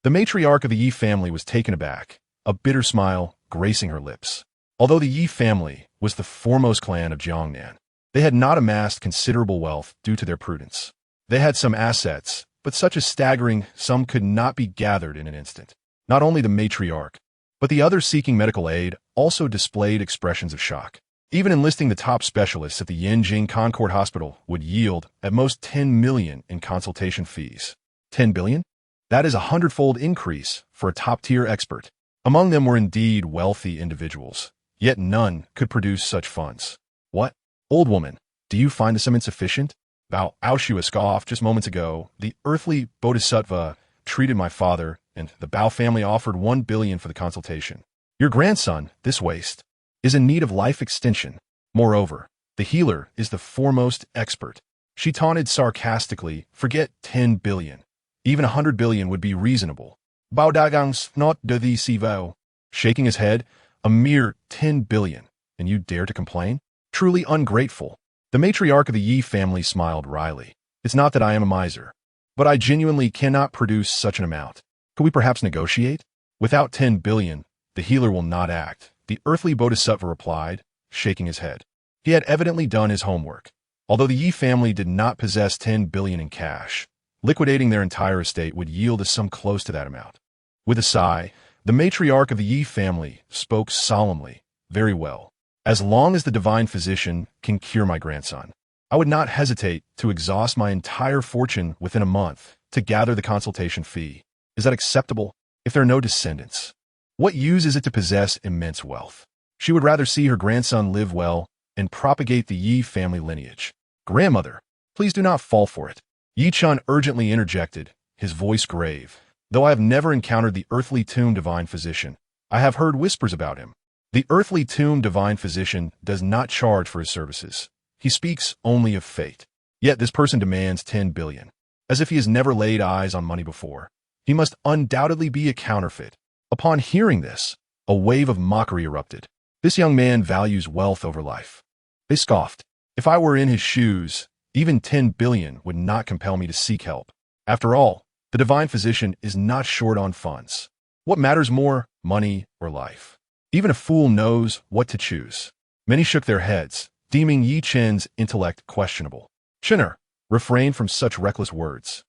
The matriarch of the Ye family was taken aback, a bitter smile gracing her lips. Although the Ye family was the foremost clan of Jiangnan, they had not amassed considerable wealth due to their prudence. They had some assets, but such a staggering sum could not be gathered in an instant. Not only the matriarch, but the others seeking medical aid also displayed expressions of shock. Even enlisting the top specialists at the Yanjing Concord Hospital would yield at most 10 million in consultation fees. 10 billion? That is a 100-fold increase for a top-tier expert. Among them were indeed wealthy individuals, yet none could produce such funds. What? Old woman, do you find the sum insufficient? Bao Aoshua scoffed just moments ago. The earthly bodhisattva treated my father, and the Bao family offered 1 billion for the consultation. Your grandson, this waste, is in need of life extension. Moreover, the healer is the foremost expert. She taunted sarcastically, forget 10 billion. Even 100 billion would be reasonable. Bao Dagangs not de the sivo. Shaking his head, a mere 10 billion, and you dare to complain? Truly ungrateful. The matriarch of the Ye family smiled wryly. It's not that I am a miser, but I genuinely cannot produce such an amount. Could we perhaps negotiate? Without 10 billion, the healer will not act, the earthly bodhisattva replied, shaking his head. He had evidently done his homework. Although the Ye family did not possess 10 billion in cash, liquidating their entire estate would yield a sum close to that amount. With a sigh, the matriarch of the Ye family spoke solemnly, very well. As long as the divine physician can cure my grandson, I would not hesitate to exhaust my entire fortune within a month to gather the consultation fee. Is that acceptable? If there are no descendants, what use is it to possess immense wealth? She would rather see her grandson live well and propagate the Ye family lineage. Grandmother, please do not fall for it. Ye Chen urgently interjected, his voice grave. Though I have never encountered the earthly tomb divine physician, I have heard whispers about him. The earthly tomb divine physician does not charge for his services. He speaks only of fate. Yet this person demands 10 billion. As if he has never laid eyes on money before. He must undoubtedly be a counterfeit. Upon hearing this, a wave of mockery erupted. This young man values wealth over life. They scoffed. If I were in his shoes, even 10 billion would not compel me to seek help. After all, the divine physician is not short on funds. What matters more, money or life? Even a fool knows what to choose. Many shook their heads, deeming Ye Chen's intellect questionable. Chenner, refrain from such reckless words.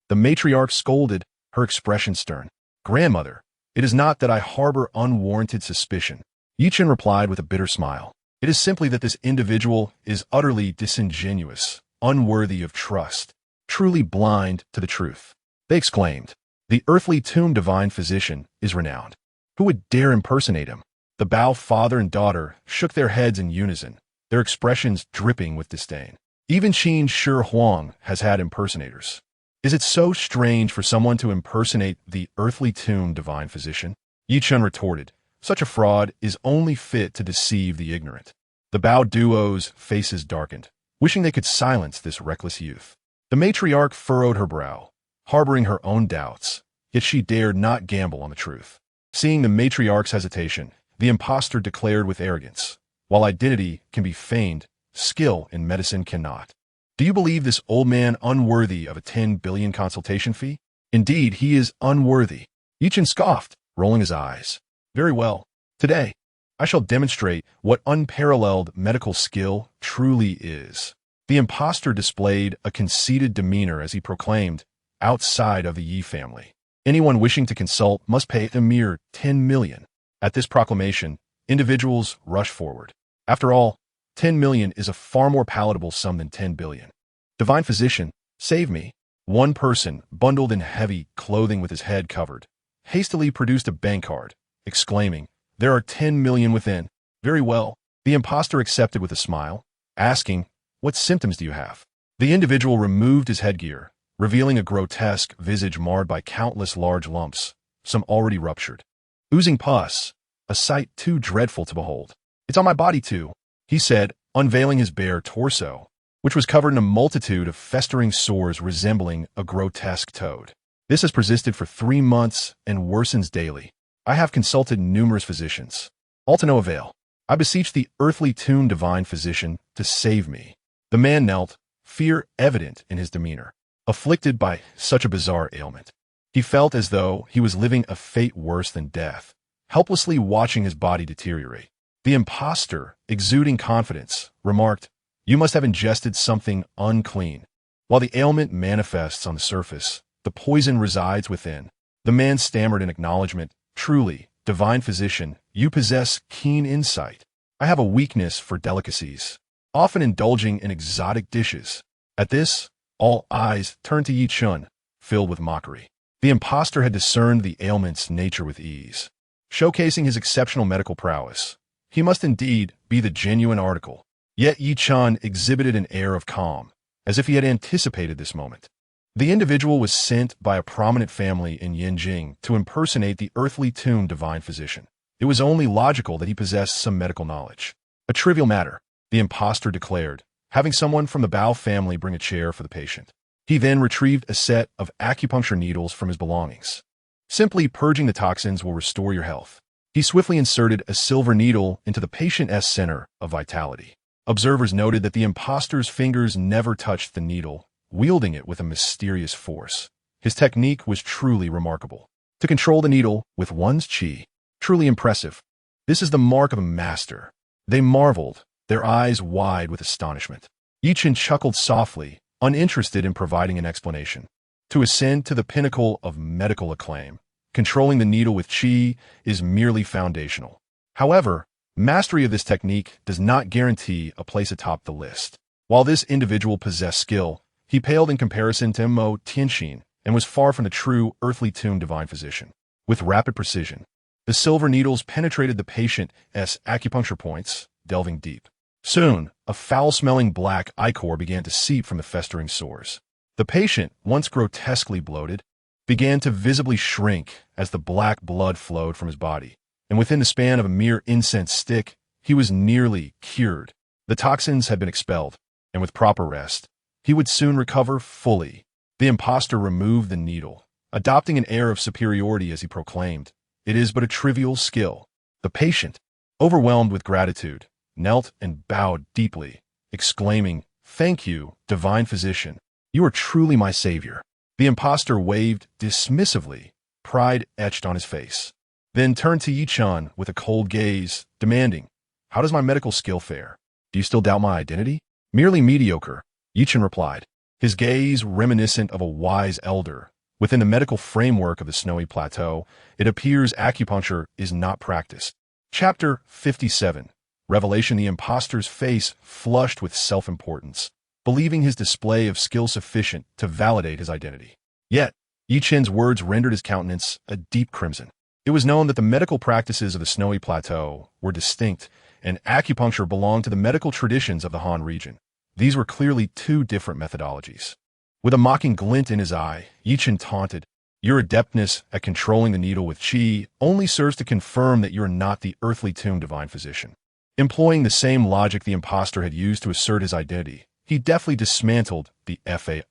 The matriarch scolded, her expression stern. Grandmother, it is not that I harbor unwarranted suspicion. Ye Chen replied with a bitter smile. It is simply that this individual is utterly disingenuous, unworthy of trust, truly blind to the truth. They exclaimed, the earthly tomb divine physician is renowned. Who would dare impersonate him? The Bao father and daughter shook their heads in unison, their expressions dripping with disdain. Even Qin Shi Huang has had impersonators. Is it so strange for someone to impersonate the earthly tomb divine physician? Ye Chen retorted, such a fraud is only fit to deceive the ignorant. The Bao duo's faces darkened, wishing they could silence this reckless youth. The matriarch furrowed her brow, harboring her own doubts, yet she dared not gamble on the truth. Seeing the matriarch's hesitation, the impostor declared with arrogance, while identity can be feigned, skill in medicine cannot. Do you believe this old man unworthy of a 10 billion consultation fee? Indeed, he is unworthy. Ye Chen scoffed, rolling his eyes. Very well. Today, I shall demonstrate what unparalleled medical skill truly is. The impostor displayed a conceited demeanor as he proclaimed, outside of the Ye family, anyone wishing to consult must pay a mere 10 million. At this proclamation, individuals rushed forward. After all, 10 million is a far more palatable sum than 10 billion. Divine physician, save me. One person, bundled in heavy clothing with his head covered, hastily produced a bank card, exclaiming, there are 10 million within. Very well. The impostor accepted with a smile, asking, what symptoms do you have? The individual removed his headgear, revealing a grotesque visage marred by countless large lumps, some already ruptured. Oozing pus, a sight too dreadful to behold. It's on my body too, he said, unveiling his bare torso, which was covered in a multitude of festering sores resembling a grotesque toad. This has persisted for 3 months and worsens daily. I have consulted numerous physicians, all to no avail. I beseech the earthly-tuned divine physician to save me. The man knelt, fear evident in his demeanor, afflicted by such a bizarre ailment. He felt as though he was living a fate worse than death, helplessly watching his body deteriorate. The impostor, exuding confidence, remarked, you must have ingested something unclean. While the ailment manifests on the surface, the poison resides within. The man stammered in acknowledgement, truly, divine physician, you possess keen insight. I have a weakness for delicacies, often indulging in exotic dishes. At this, all eyes turned to Ye Chen, filled with mockery. The impostor had discerned the ailment's nature with ease, showcasing his exceptional medical prowess. He must indeed be the genuine article. Yet Ye Chen exhibited an air of calm, as if he had anticipated this moment. The individual was sent by a prominent family in Yanjing to impersonate the earthly-tuned divine physician. It was only logical that he possessed some medical knowledge. A trivial matter, the impostor declared, having someone from the Bao family bring a chair for the patient. He then retrieved a set of acupuncture needles from his belongings. Simply purging the toxins will restore your health. He swiftly inserted a silver needle into the patient's center of vitality. Observers noted that the impostor's fingers never touched the needle, wielding it with a mysterious force. His technique was truly remarkable. To control the needle with one's qi, truly impressive. This is the mark of a master. They marveled, their eyes wide with astonishment. Ye Chen chuckled softly, uninterested in providing an explanation. To ascend to the pinnacle of medical acclaim, controlling the needle with qi is merely foundational. However, mastery of this technique does not guarantee a place atop the list. While this individual possessed skill, he paled in comparison to Mo Tianxin and was far from the true earthly-tuned divine physician. With rapid precision, the silver needles penetrated the patient's acupuncture points, delving deep. Soon, a foul-smelling black ichor began to seep from the festering sores. The patient, once grotesquely bloated, began to visibly shrink as the black blood flowed from his body, and within the span of a mere incense stick, he was nearly cured. The toxins had been expelled, and with proper rest, he would soon recover fully. The impostor removed the needle, adopting an air of superiority as he proclaimed, it is but a trivial skill. The patient, overwhelmed with gratitude, knelt and bowed deeply, exclaiming, thank you, divine physician. You are truly my savior. The impostor waved dismissively, pride etched on his face, then turned to Ye Chen with a cold gaze, demanding, how does my medical skill fare? Do you still doubt my identity? Merely mediocre, Ye Chen replied, his gaze reminiscent of a wise elder. Within the medical framework of the Snowy Plateau, it appears acupuncture is not practiced. Chapter 57. Revelation. The impostor's face flushed with self-importance, believing his display of skill sufficient to validate his identity. Yet, Ye Chen's words rendered his countenance a deep crimson. It was known that the medical practices of the Snowy Plateau were distinct, and acupuncture belonged to the medical traditions of the Han region. These were clearly two different methodologies. With a mocking glint in his eye, Ye Chen taunted, your adeptness at controlling the needle with qi only serves to confirm that you are not the earthly-tuned divine physician. Employing the same logic the impostor had used to assert his identity, he deftly dismantled the faade.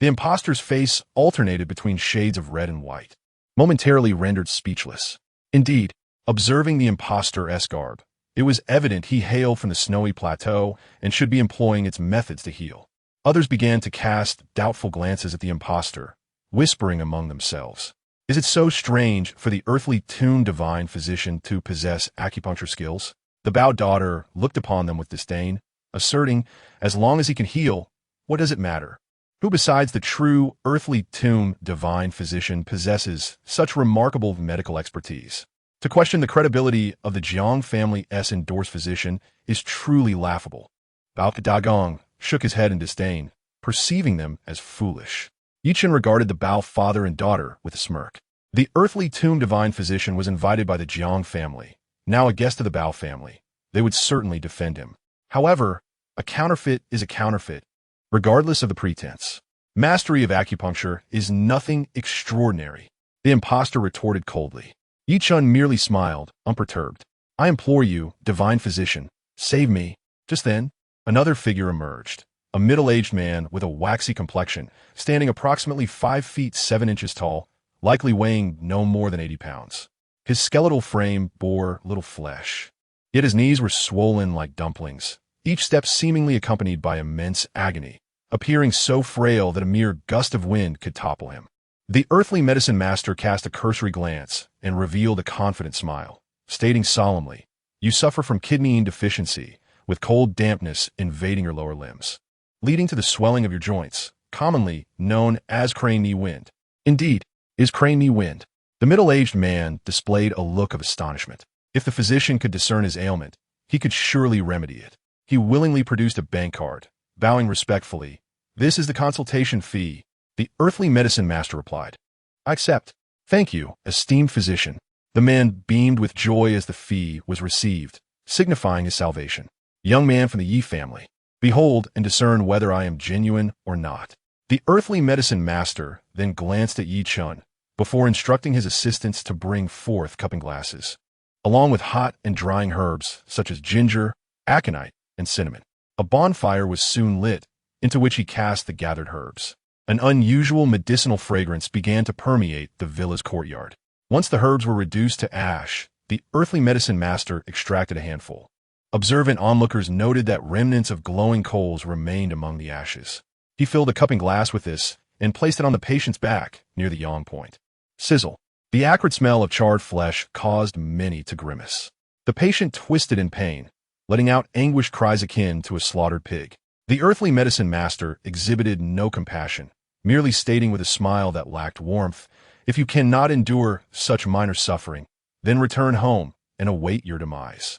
The impostor's face alternated between shades of red and white, momentarily rendered speechless. Indeed, observing the impostor's garb, it was evident he hailed from the Snowy Plateau and should be employing its methods to heal. Others began to cast doubtful glances at the impostor, whispering among themselves, is it so strange for the earthly-tuned divine physician to possess acupuncture skills? The Bao daughter looked upon them with disdain, asserting, as long as he can heal, what does it matter? Who besides the true, earthly tomb divine physician possesses such remarkable medical expertise? To question the credibility of the Jiang family's endorsed physician is truly laughable. Bao Dagong shook his head in disdain, perceiving them as foolish. Ye Chen regarded the Bao father and daughter with a smirk. The earthly tomb divine physician was invited by the Jiang family, now a guest of the Bao family. They would certainly defend him. However, a counterfeit is a counterfeit, regardless of the pretense. Mastery of acupuncture is nothing extraordinary, the impostor retorted coldly. Ye Chen merely smiled, unperturbed. I implore you, divine physician, save me. Just then, another figure emerged, a middle-aged man with a waxy complexion, standing approximately 5 feet 7 inches tall, likely weighing no more than 80 pounds. His skeletal frame bore little flesh, yet his knees were swollen like dumplings, each step seemingly accompanied by immense agony, appearing so frail that a mere gust of wind could topple him. The earthly medicine master cast a cursory glance and revealed a confident smile, stating solemnly, "You suffer from kidney deficiency, with cold dampness invading your lower limbs, leading to the swelling of your joints, commonly known as crane knee wind." Indeed, is crane knee wind. The middle-aged man displayed a look of astonishment. If the physician could discern his ailment, he could surely remedy it. He willingly produced a bank card, bowing respectfully. "This is the consultation fee," the earthly medicine master replied. "I accept. Thank you, esteemed physician." The man beamed with joy as the fee was received, signifying his salvation. "Young man from the Ye family, behold and discern whether I am genuine or not." The earthly medicine master then glanced at Ye Chen, before instructing his assistants to bring forth cupping glasses, along with hot and drying herbs such as ginger, aconite, and cinnamon. A bonfire was soon lit, into which he cast the gathered herbs. An unusual medicinal fragrance began to permeate the villa's courtyard. Once the herbs were reduced to ash, the earthly medicine master extracted a handful. Observant onlookers noted that remnants of glowing coals remained among the ashes. He filled a cupping glass with this and placed it on the patient's back near the yang point. Sizzle. The acrid smell of charred flesh caused many to grimace. The patient twisted in pain, letting out anguished cries akin to a slaughtered pig. The earthly medicine master exhibited no compassion, merely stating with a smile that lacked warmth, "If you cannot endure such minor suffering, then return home and await your demise."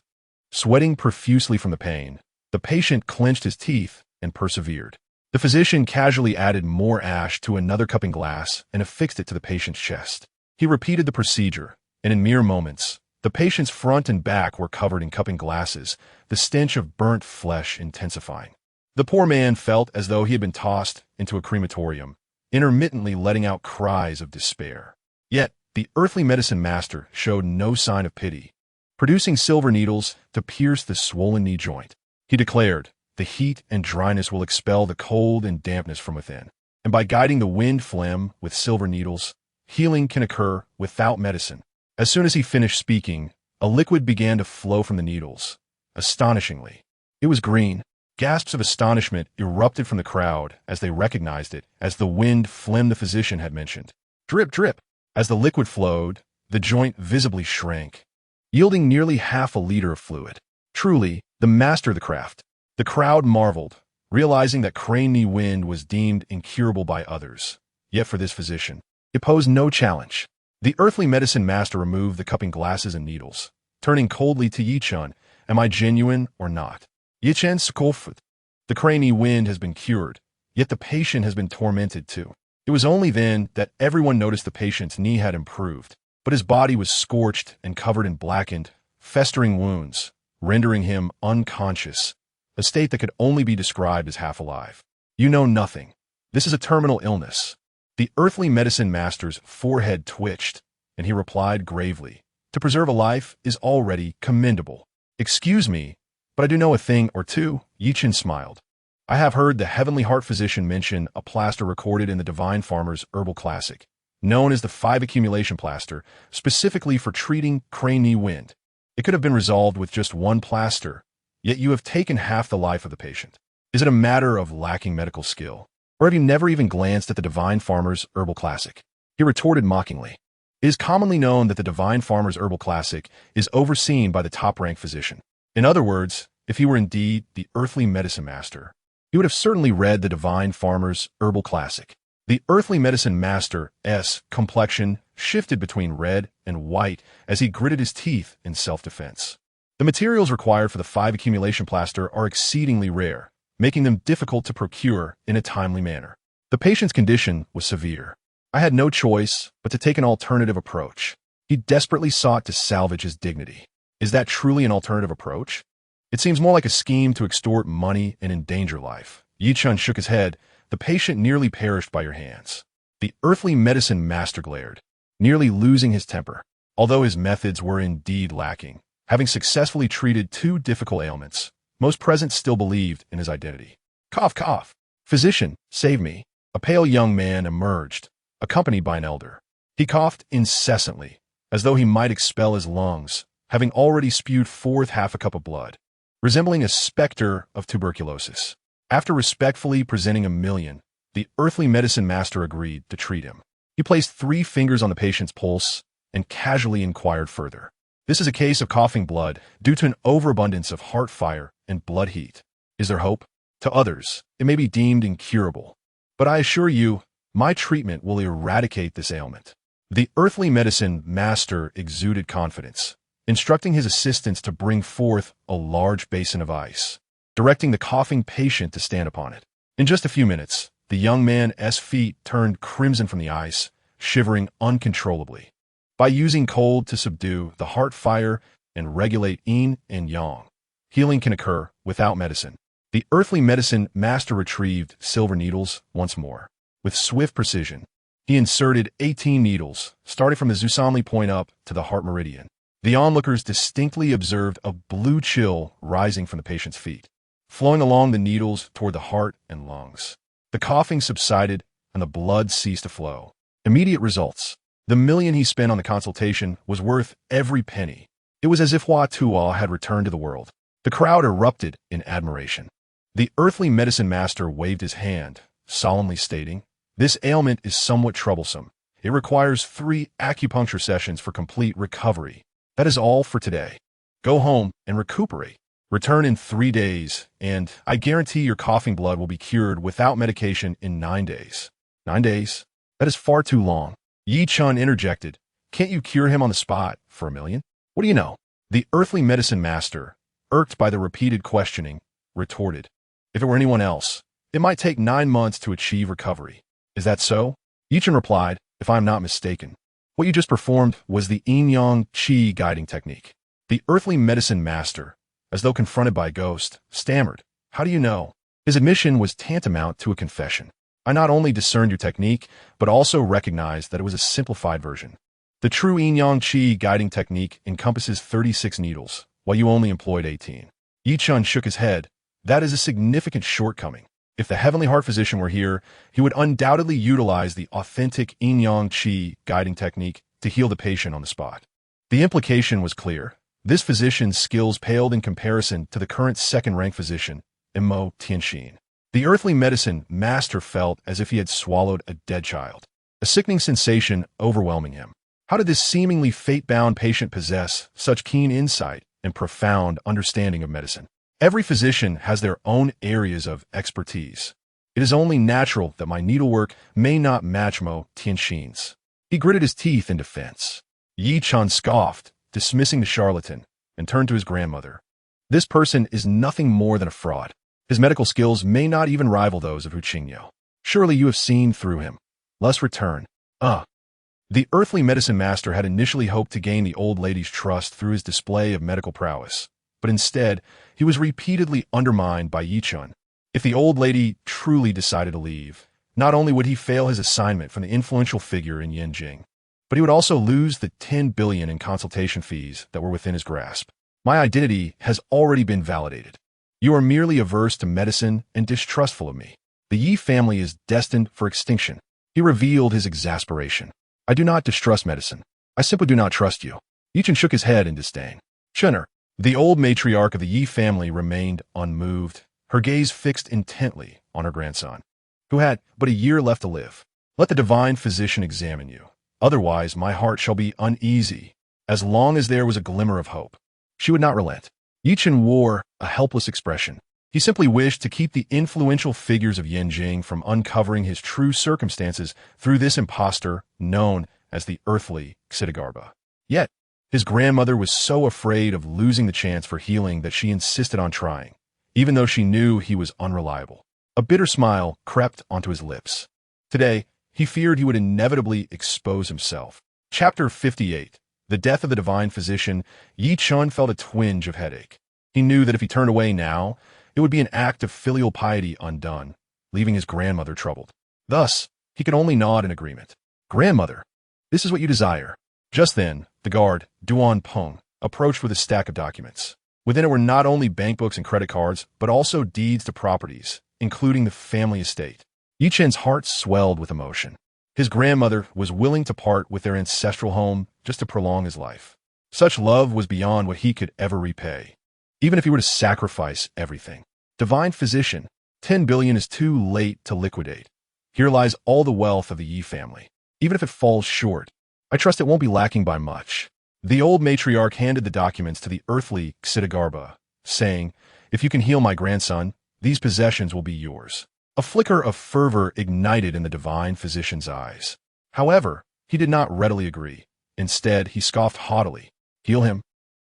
Sweating profusely from the pain, the patient clenched his teeth and persevered. The physician casually added more ash to another cupping glass and affixed it to the patient's chest. He repeated the procedure, and in mere moments, the patient's front and back were covered in cupping glasses, the stench of burnt flesh intensifying. The poor man felt as though he had been tossed into a crematorium, intermittently letting out cries of despair. Yet, the earthly medicine master showed no sign of pity, producing silver needles to pierce the swollen knee joint. He declared, "The heat and dryness will expel the cold and dampness from within, and by guiding the wind phlegm with silver needles, healing can occur without medicine." As soon as he finished speaking, a liquid began to flow from the needles. Astonishingly, it was green. Gasps of astonishment erupted from the crowd as they recognized it as the wind phlegm the physician had mentioned. Drip, drip. As the liquid flowed, the joint visibly shrank, yielding nearly half a liter of fluid. Truly, the master of the craft. The crowd marveled, realizing that crane knee wind was deemed incurable by others. Yet for this physician, it posed no challenge. The earthly medicine master removed the cupping glasses and needles, turning coldly to Ye Chen, "Am I genuine or not?" Ye Chen scoffed. "The crane knee wind has been cured, yet the patient has been tormented too." It was only then that everyone noticed the patient's knee had improved, but his body was scorched and covered in blackened, festering wounds, rendering him unconscious, a state that could only be described as half alive. "You know nothing. This is a terminal illness." The earthly medicine master's forehead twitched, and he replied gravely, "To preserve a life is already commendable." "Excuse me, but I do know a thing or two." Ye Chen smiled. "I have heard the heavenly heart physician mention a plaster recorded in the Divine Farmer's Herbal Classic, known as the 5 accumulation plaster, specifically for treating crane knee wind. It could have been resolved with just one plaster, yet you have taken half the life of the patient. Is it a matter of lacking medical skill? Or have you never even glanced at the Divine Farmer's Herbal Classic?" He retorted mockingly. It is commonly known that the Divine Farmer's Herbal Classic is overseen by the top-ranked physician. In other words, If he were indeed the earthly medicine master, he would have certainly read the divine farmer's herbal classic. The earthly medicine master's complexion shifted between red and white as he gritted his teeth in self-defense. The materials required for the 5 accumulation plaster are exceedingly rare, making them difficult to procure in a timely manner. The patient's condition was severe. I had no choice but to take an alternative approach. He desperately sought to salvage his dignity. Is that truly an alternative approach? It seems more like a scheme to extort money and endanger life. Ye Chen shook his head. The patient nearly perished by your hands. The earthly medicine master glared, nearly losing his temper. Although his methods were indeed lacking, having successfully treated 2 difficult ailments, most present still believed in his identity. Cough, cough. Physician, save me. A pale young man emerged, accompanied by an elder. He coughed incessantly, as though he might expel his lungs, having already spewed forth half a cup of blood, resembling a specter of tuberculosis. After respectfully presenting $1 million, the earthly medicine master agreed to treat him. He placed 3 fingers on the patient's pulse and casually inquired further. This is a case of coughing blood due to an overabundance of heart fire and blood heat. Is there hope? To others, it may be deemed incurable, but I assure you, my treatment will eradicate this ailment. The earthly medicine master exuded confidence, instructing his assistants to bring forth a large basin of ice, directing the coughing patient to stand upon it. In just a few minutes, the young man's feet turned crimson from the ice, shivering uncontrollably. By using cold to subdue the heart fire and regulate yin and yang, healing can occur without medicine. The earthly medicine master retrieved silver needles once more. With swift precision, he inserted 18 needles, starting from the Zusamli point up to the heart meridian. The onlookers distinctly observed a blue chill rising from the patient's feet, flowing along the needles toward the heart and lungs. The coughing subsided and the blood ceased to flow. Immediate results. The $1 million he spent on the consultation was worth every penny. It was as if Hua Tuo had returned to the world. The crowd erupted in admiration. The earthly medicine master waved his hand, solemnly stating, "This ailment is somewhat troublesome. It requires 3 acupuncture sessions for complete recovery. That is all for today. Go home and recuperate. Return in 3 days, and I guarantee your coughing blood will be cured without medication in 9 days. 9 days? That is far too long." Ye Chen interjected, "Can't you cure him on the spot for $1 million? What do you know?" The earthly medicine master, irked by the repeated questioning, retorted, "If it were anyone else, it might take 9 months to achieve recovery. Is that so?" Ye Chen replied, "If I am not mistaken, what you just performed was the yin-yang qi guiding technique." The earthly medicine master, as though confronted by a ghost, stammered, "How do you know?" His admission was tantamount to a confession. "I not only discerned your technique, but also recognized that it was a simplified version. The true yin-yang qi guiding technique encompasses 36 needles, while you only employed 18. Ye Chen shook his head. "That is a significant shortcoming. If the heavenly heart physician were here, he would undoubtedly utilize the authentic yin-yang qi guiding technique to heal the patient on the spot." The implication was clear. This physician's skills paled in comparison to the current second-rank physician, Mo Tianxin. The earthly medicine master felt as if he had swallowed a dead child, a sickening sensation overwhelming him. How did this seemingly fate-bound patient possess such keen insight and profound understanding of medicine? Every physician has their own areas of expertise. It is only natural that my needlework may not match Mo Tianxin's. He gritted his teeth in defense. Ye Chen scoffed, dismissing the charlatan, and turned to his grandmother. "This person is nothing more than a fraud. His medical skills may not even rival those of Hu Qingyao. Surely you have seen through him. Let's return." The earthly medicine master had initially hoped to gain the old lady's trust through his display of medical prowess, but instead, he was repeatedly undermined by Ye Chen. If the old lady truly decided to leave, not only would he fail his assignment from the influential figure in Yanjing, but he would also lose the 10 billion in consultation fees that were within his grasp. "My identity has already been validated. You are merely averse to medicine and distrustful of me. The Yi family is destined for extinction." He revealed his exasperation. "I do not distrust medicine. I simply do not trust you." Ye Chen shook his head in disdain. "Chenner." The old matriarch of the Yi family remained unmoved, her gaze fixed intently on her grandson, who had but a year left to live. "Let the divine physician examine you. Otherwise, my heart shall be uneasy." As long as there was a glimmer of hope, she would not relent. Ye Chen wore a helpless expression. He simply wished to keep the influential figures of Yanjing from uncovering his true circumstances through this impostor known as the earthly Xidagarba. Yet, his grandmother was so afraid of losing the chance for healing that she insisted on trying, even though she knew he was unreliable. A bitter smile crept onto his lips. Today, he feared he would inevitably expose himself. Chapter 58. The Death of the Divine Physician. Ye Chen felt a twinge of headache. He knew that if he turned away now, it would be an act of filial piety undone, leaving his grandmother troubled. Thus, he could only nod in agreement. Grandmother, this is what you desire. Just then, the guard, Duan Peng, approached with a stack of documents. Within it were not only bankbooks and credit cards, but also deeds to properties, including the family estate. Ye Chen's heart swelled with emotion. His grandmother was willing to part with their ancestral home just to prolong his life. Such love was beyond what he could ever repay, even if he were to sacrifice everything. Divine Physician, 10 billion is too late to liquidate. Here lies all the wealth of the Ye family. Even if it falls short, I trust it won't be lacking by much. The old matriarch handed the documents to the earthly Xidagarba, saying, "If you can heal my grandson, these possessions will be yours." A flicker of fervor ignited in the divine physician's eyes. However, he did not readily agree. Instead, he scoffed haughtily. "Heal him?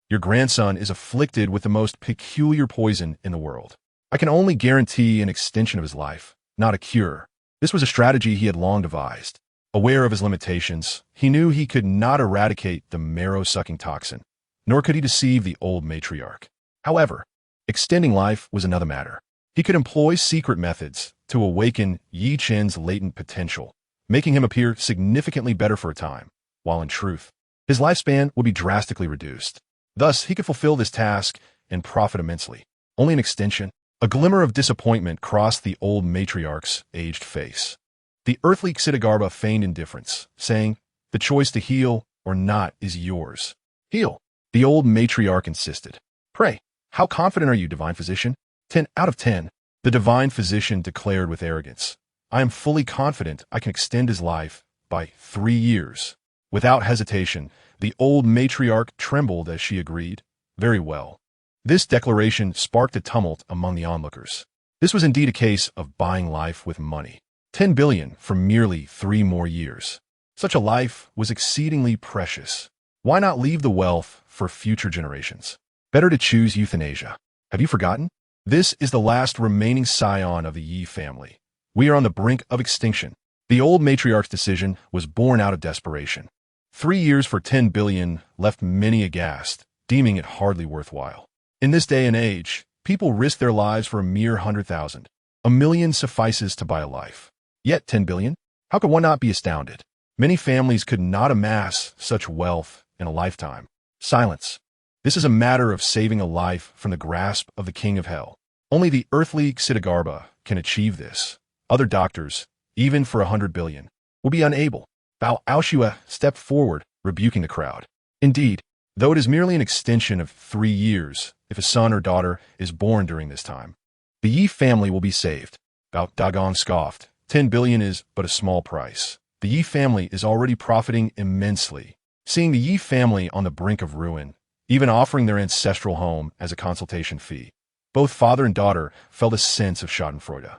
Your grandson is afflicted with the most peculiar poison in the world. I can only guarantee an extension of his life, not a cure." This was a strategy he had long devised. Aware of his limitations, he knew he could not eradicate the marrow-sucking toxin, nor could he deceive the old matriarch. However, extending life was another matter. He could employ secret methods to awaken Ye Chen's latent potential, making him appear significantly better for a time, while in truth, his lifespan would be drastically reduced. Thus, he could fulfill this task and profit immensely. Only an extension? A glimmer of disappointment crossed the old matriarch's aged face. The earthly Xidagarba feigned indifference, saying, "The choice to heal or not is yours." "Heal," the old matriarch insisted. "Pray, how confident are you, divine physician?" 10 out of 10, the divine physician declared with arrogance. "I am fully confident I can extend his life by 3 years. Without hesitation, the old matriarch trembled as she agreed. Very well. This declaration sparked a tumult among the onlookers. This was indeed a case of buying life with money. 10 billion for merely 3 more years. Such a life was exceedingly precious. Why not leave the wealth for future generations? Better to choose euthanasia. Have you forgotten? This is the last remaining scion of the Ye family. We are on the brink of extinction." The old matriarch's decision was born out of desperation. 3 years for 10 billion left many aghast, deeming it hardly worthwhile. In this day and age, people risk their lives for a mere 100,000. A million suffices to buy a life. Yet 10 billion? How could one not be astounded? Many families could not amass such wealth in a lifetime. Silence. This is a matter of saving a life from the grasp of the king of hell. Only the earthly Xidagarba can achieve this. Other doctors, even for 100 billion, will be unable. Bao Aoshua stepped forward, rebuking the crowd. Indeed, though it is merely an extension of 3 years, if a son or daughter is born during this time, the Ye family will be saved. Bao Dagong scoffed. 10 billion is but a small price. The Ye family is already profiting immensely. Seeing the Ye family on the brink of ruin, even offering their ancestral home as a consultation fee, both father and daughter felt a sense of schadenfreude.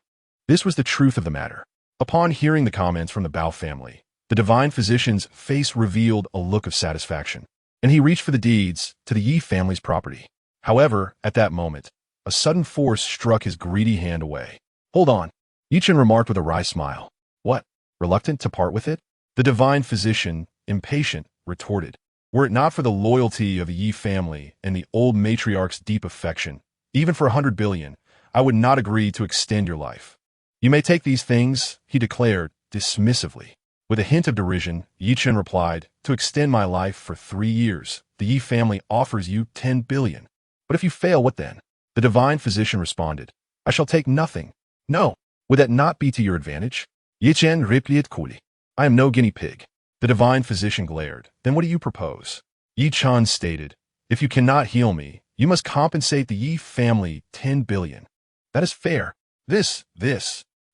This was the truth of the matter. Upon hearing the comments from the Bao family, the divine physician's face revealed a look of satisfaction, and he reached for the deeds to the Ye family's property. However, at that moment, a sudden force struck his greedy hand away. "Hold on," Ye Chen remarked with a wry smile. "What? Reluctant to part with it?" The divine physician, impatient, retorted. "Were it not for the loyalty of the Ye family and the old matriarch's deep affection, even for 100 billion, I would not agree to extend your life." "You may take these things," he declared, dismissively. With a hint of derision, Ye Chen replied, "To extend my life for 3 years, the Ye family offers you 10 billion. But if you fail, what then?" The divine physician responded, "I shall take nothing." "No, would that not be to your advantage?" Ye Chen replied coolly, "I am no guinea pig." The divine physician glared. "Then what do you propose?" Ye Chen stated, "If you cannot heal me, you must compensate the Ye family 10 billion. That is fair. This.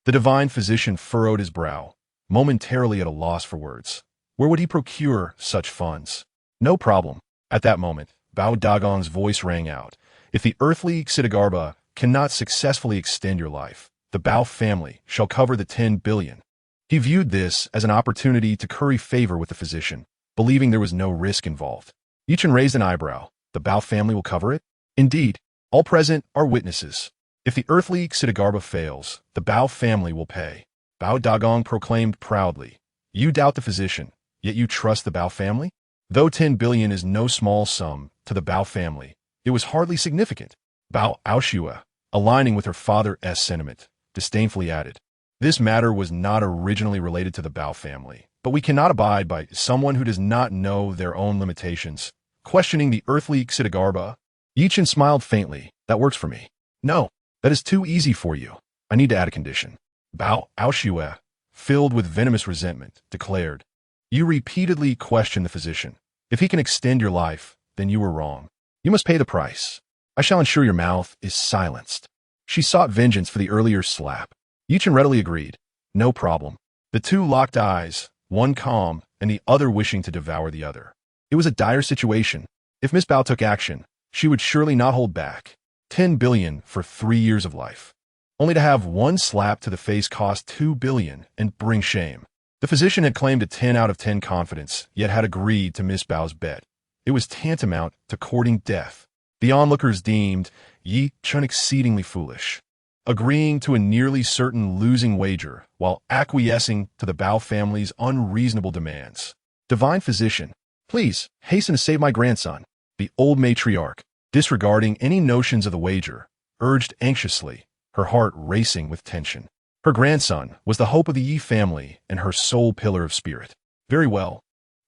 The divine physician furrowed his brow, momentarily at a loss for words. Where would he procure such funds? "No problem." At that moment, Bao Dagong's voice rang out. If the earthly Ksitigarbha cannot successfully extend your life, the Bao family shall cover the 10 billion. He viewed this as an opportunity to curry favor with the physician, believing there was no risk involved. Ye Chen raised an eyebrow. The Bao family will cover it? Indeed, all present are witnesses. If the earthly Ksitigarbha fails, the Bao family will pay. Bao Dagong proclaimed proudly. You doubt the physician, yet you trust the Bao family? Though 10 billion is no small sum to the Bao family, it was hardly significant. Bao Aoshua, aligning with her father's sentiment, disdainfully added, this matter was not originally related to the Bao family, but we cannot abide by someone who does not know their own limitations. Questioning the earthly Ksitigarbha, Ye Chen smiled faintly. That works for me. No, that is too easy for you. I need to add a condition. Bao Aoshua, filled with venomous resentment, declared, you repeatedly question the physician. If he can extend your life, then you were wrong. You must pay the price. I shall ensure your mouth is silenced. She sought vengeance for the earlier slap. Ye Chen readily agreed. No problem. The two locked eyes, one calm and the other wishing to devour the other. It was a dire situation. If Miss Bao took action, she would surely not hold back. 10 billion for 3 years of life. Only to have one slap to the face cost 2 billion and bring shame. The physician had claimed a 10 out of 10 confidence, yet had agreed to Miss Bao's bet. It was tantamount to courting death. The onlookers deemed Ye Chen exceedingly foolish, agreeing to a nearly certain losing wager while acquiescing to the Bao family's unreasonable demands. Divine physician, please hasten to save my grandson. The old matriarch, disregarding any notions of the wager, urged anxiously, her heart racing with tension. Her grandson was the hope of the Yi family and her sole pillar of spirit. Very well.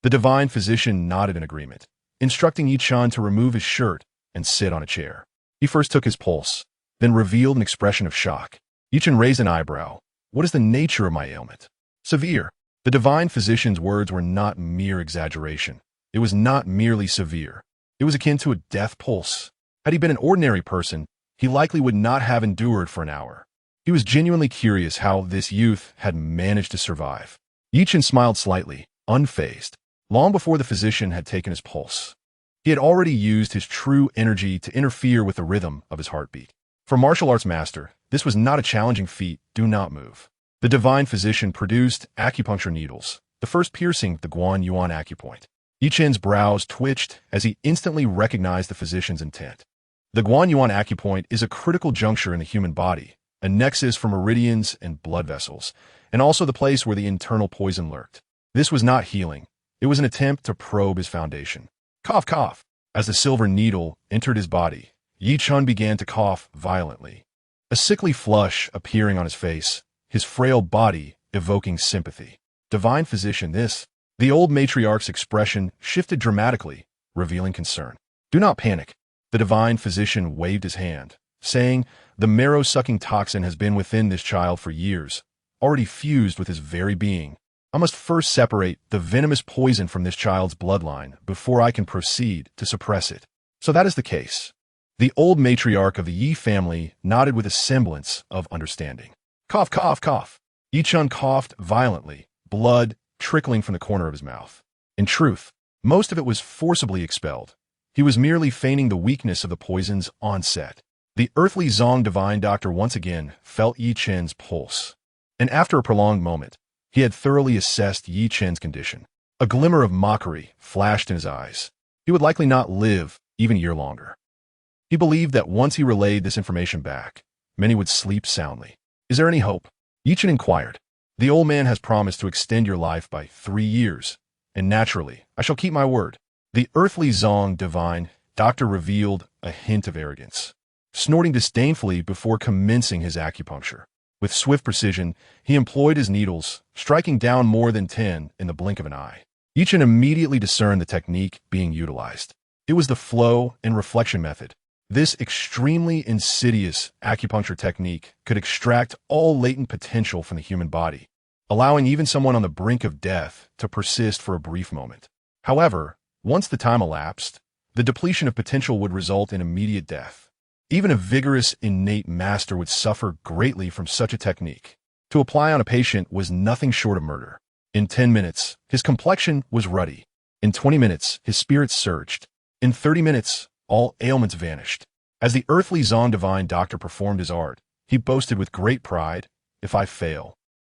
The divine physician nodded in agreement, instructing Ye Chen to remove his shirt and sit on a chair. He first took his pulse, then revealed an expression of shock. Ye Chen raised an eyebrow. What is the nature of my ailment? Severe. The divine physician's words were not mere exaggeration. It was not merely severe. It was akin to a death pulse. Had he been an ordinary person, he likely would not have endured for an hour. He was genuinely curious how this youth had managed to survive. Ye Chen smiled slightly, unfazed, long before the physician had taken his pulse. He had already used his true energy to interfere with the rhythm of his heartbeat. For martial arts master, this was not a challenging feat. Do not move. The divine physician produced acupuncture needles, the first piercing the Guan Yuan acupoint. Ye Chen's brows twitched as he instantly recognized the physician's intent. The Guan Yuan acupoint is a critical juncture in the human body, a nexus for meridians and blood vessels, and also the place where the internal poison lurked. This was not healing. It was an attempt to probe his foundation. Cough, cough. As the silver needle entered his body, Ye Chen began to cough violently. A sickly flush appearing on his face, his frail body evoking sympathy. Divine physician, this. The old matriarch's expression shifted dramatically, revealing concern. Do not panic. The divine physician waved his hand, saying, the marrow-sucking toxin has been within this child for years, already fused with his very being. I must first separate the venomous poison from this child's bloodline before I can proceed to suppress it. So that is the case. The old matriarch of the Yi family nodded with a semblance of understanding. Cough, cough, cough. Ye Chen coughed violently, blood trickling from the corner of his mouth. In truth, most of it was forcibly expelled. He was merely feigning the weakness of the poison's onset. The earthly Zong divine doctor once again felt Ye Chen's pulse. And after a prolonged moment, he had thoroughly assessed Ye Chen's condition. A glimmer of mockery flashed in his eyes. He would likely not live even a year longer. He believed that once he relayed this information back, many would sleep soundly. Is there any hope? Ye Chen inquired. The old man has promised to extend your life by 3 years, and naturally, I shall keep my word. The earthly Zong divine doctor revealed a hint of arrogance, snorting disdainfully before commencing his acupuncture. With swift precision, he employed his needles, striking down more than 10 in the blink of an eye. Ye Chen immediately discerned the technique being utilized. It was the flow and reflection method. This extremely insidious acupuncture technique could extract all latent potential from the human body, allowing even someone on the brink of death to persist for a brief moment. However, once the time elapsed, the depletion of potential would result in immediate death. Even a vigorous, innate master would suffer greatly from such a technique. To apply on a patient was nothing short of murder. In 10 minutes, his complexion was ruddy. In 20 minutes, his spirits surged. In 30 minutes, all ailments vanished. As the earthly Zong divine doctor performed his art, he boasted with great pride, "If I fail,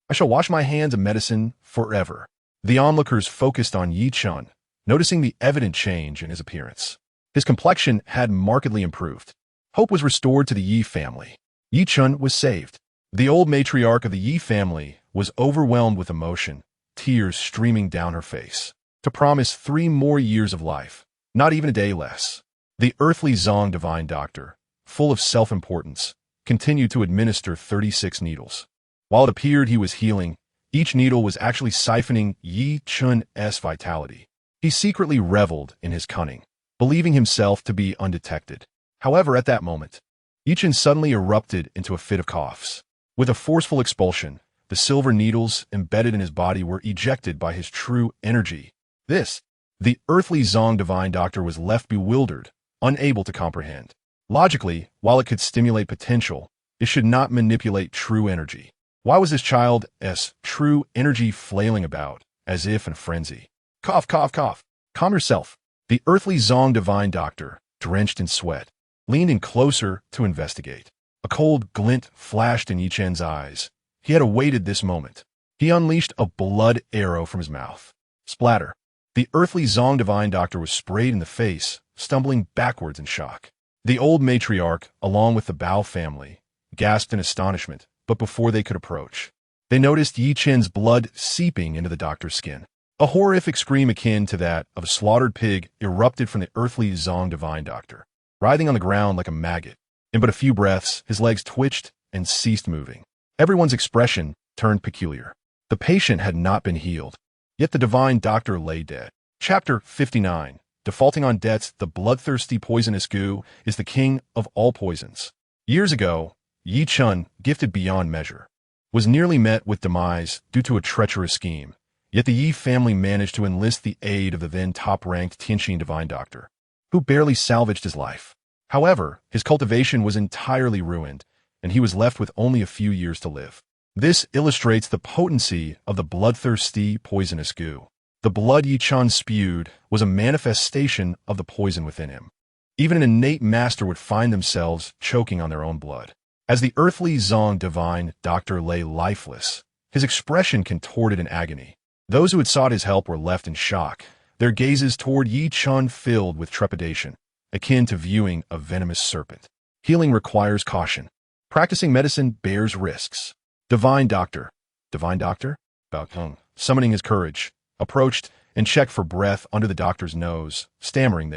I shall wash my hands of medicine forever." The onlookers focused on Ye Chen, noticing the evident change in his appearance. His complexion had markedly improved. Hope was restored to the Ye family. Ye Chen was saved. The old matriarch of the Ye family was overwhelmed with emotion, tears streaming down her face, to promise 3 more years of life, not even a day less. The earthly Zong divine doctor, full of self-importance, continued to administer 36 needles. While it appeared he was healing, each needle was actually siphoning Ye Chen's vitality. He secretly reveled in his cunning, believing himself to be undetected. However, at that moment, Ye Chen suddenly erupted into a fit of coughs. With a forceful expulsion, the silver needles embedded in his body were ejected by his true energy. The earthly Zong divine doctor was left bewildered, unable to comprehend. Logically, while it could stimulate potential, it should not manipulate true energy. Why was this child's true energy flailing about, as if in a frenzy? Cough, cough, cough. Calm yourself. The earthly Zong divine doctor, drenched in sweat, leaned in closer to investigate. A cold glint flashed in Ye Chen's eyes. He had awaited this moment. He unleashed a blood arrow from his mouth. Splatter. The earthly Zong divine doctor was sprayed in the face, stumbling backwards in shock. The old matriarch, along with the Bao family, gasped in astonishment, but before they could approach, they noticed Ye Chen's blood seeping into the doctor's skin. A horrific scream akin to that of a slaughtered pig erupted from the earthly Zong divine doctor, writhing on the ground like a maggot. In but a few breaths, his legs twitched and ceased moving. Everyone's expression turned peculiar. The patient had not been healed, yet the divine doctor lay dead. Chapter 59. Defaulting on debts, the bloodthirsty poisonous goo is the king of all poisons. Years ago, Ye Chen, gifted beyond measure, was nearly met with demise due to a treacherous scheme. Yet the Ye family managed to enlist the aid of the then top-ranked Tianqin divine doctor, who barely salvaged his life. However, his cultivation was entirely ruined, and he was left with only a few years to live. This illustrates the potency of the bloodthirsty poisonous goo. The blood Ye Chen spewed was a manifestation of the poison within him. Even an innate master would find themselves choking on their own blood. As the earthly Zong divine doctor lay lifeless, his expression contorted in agony. Those who had sought his help were left in shock, their gazes toward Ye Chen filled with trepidation, akin to viewing a venomous serpent. Healing requires caution. Practicing medicine bears risks. Divine doctor, Bao Kung, summoning his courage, approached and checked for breath under the doctor's nose, stammering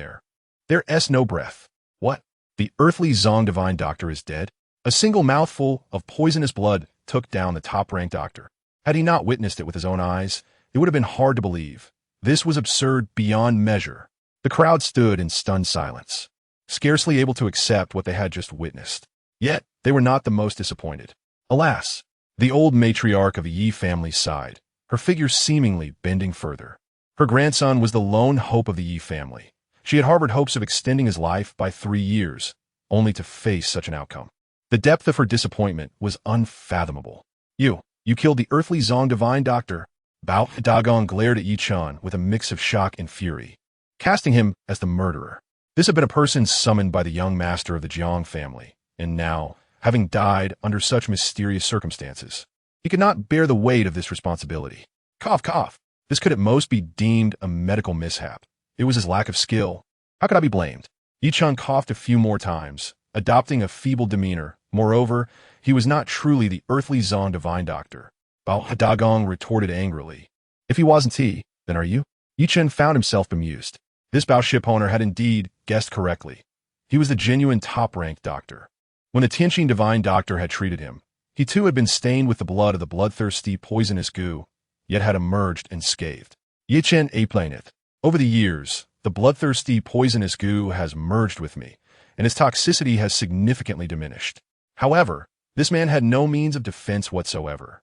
there's no breath. What? The earthly Zong divine doctor is dead? A single mouthful of poisonous blood took down the top-ranked doctor. Had he not witnessed it with his own eyes, it would have been hard to believe. This was absurd beyond measure. The crowd stood in stunned silence, scarcely able to accept what they had just witnessed. Yet, they were not the most disappointed. Alas, the old matriarch of the Ye family sighed, her figure seemingly bending further. Her grandson was the lone hope of the Ye family. She had harbored hopes of extending his life by 3 years, only to face such an outcome. The depth of her disappointment was unfathomable. You killed the earthly Zong divine doctor. Bao Dagong glared at Ye Chen with a mix of shock and fury, casting him as the murderer. This had been a person summoned by the young master of the Jiang family, and now, having died under such mysterious circumstances, he could not bear the weight of this responsibility. Cough, cough. This could at most be deemed a medical mishap. It was his lack of skill. How could I be blamed? Ye Chen coughed a few more times, adopting a feeble demeanor. Moreover, he was not truly the earthly Zong divine doctor. Bao Dagong retorted angrily. If he wasn't he, then are you? Ye Chen found himself bemused. This Bao shipowner had indeed guessed correctly. He was the genuine top-ranked doctor. When the Tianqin divine doctor had treated him, he too had been stained with the blood of the bloodthirsty poisonous goo, yet had emerged unscathed. Ye Chen explained. Over the years, the bloodthirsty poisonous goo has merged with me, and its toxicity has significantly diminished. However, this man had no means of defense whatsoever.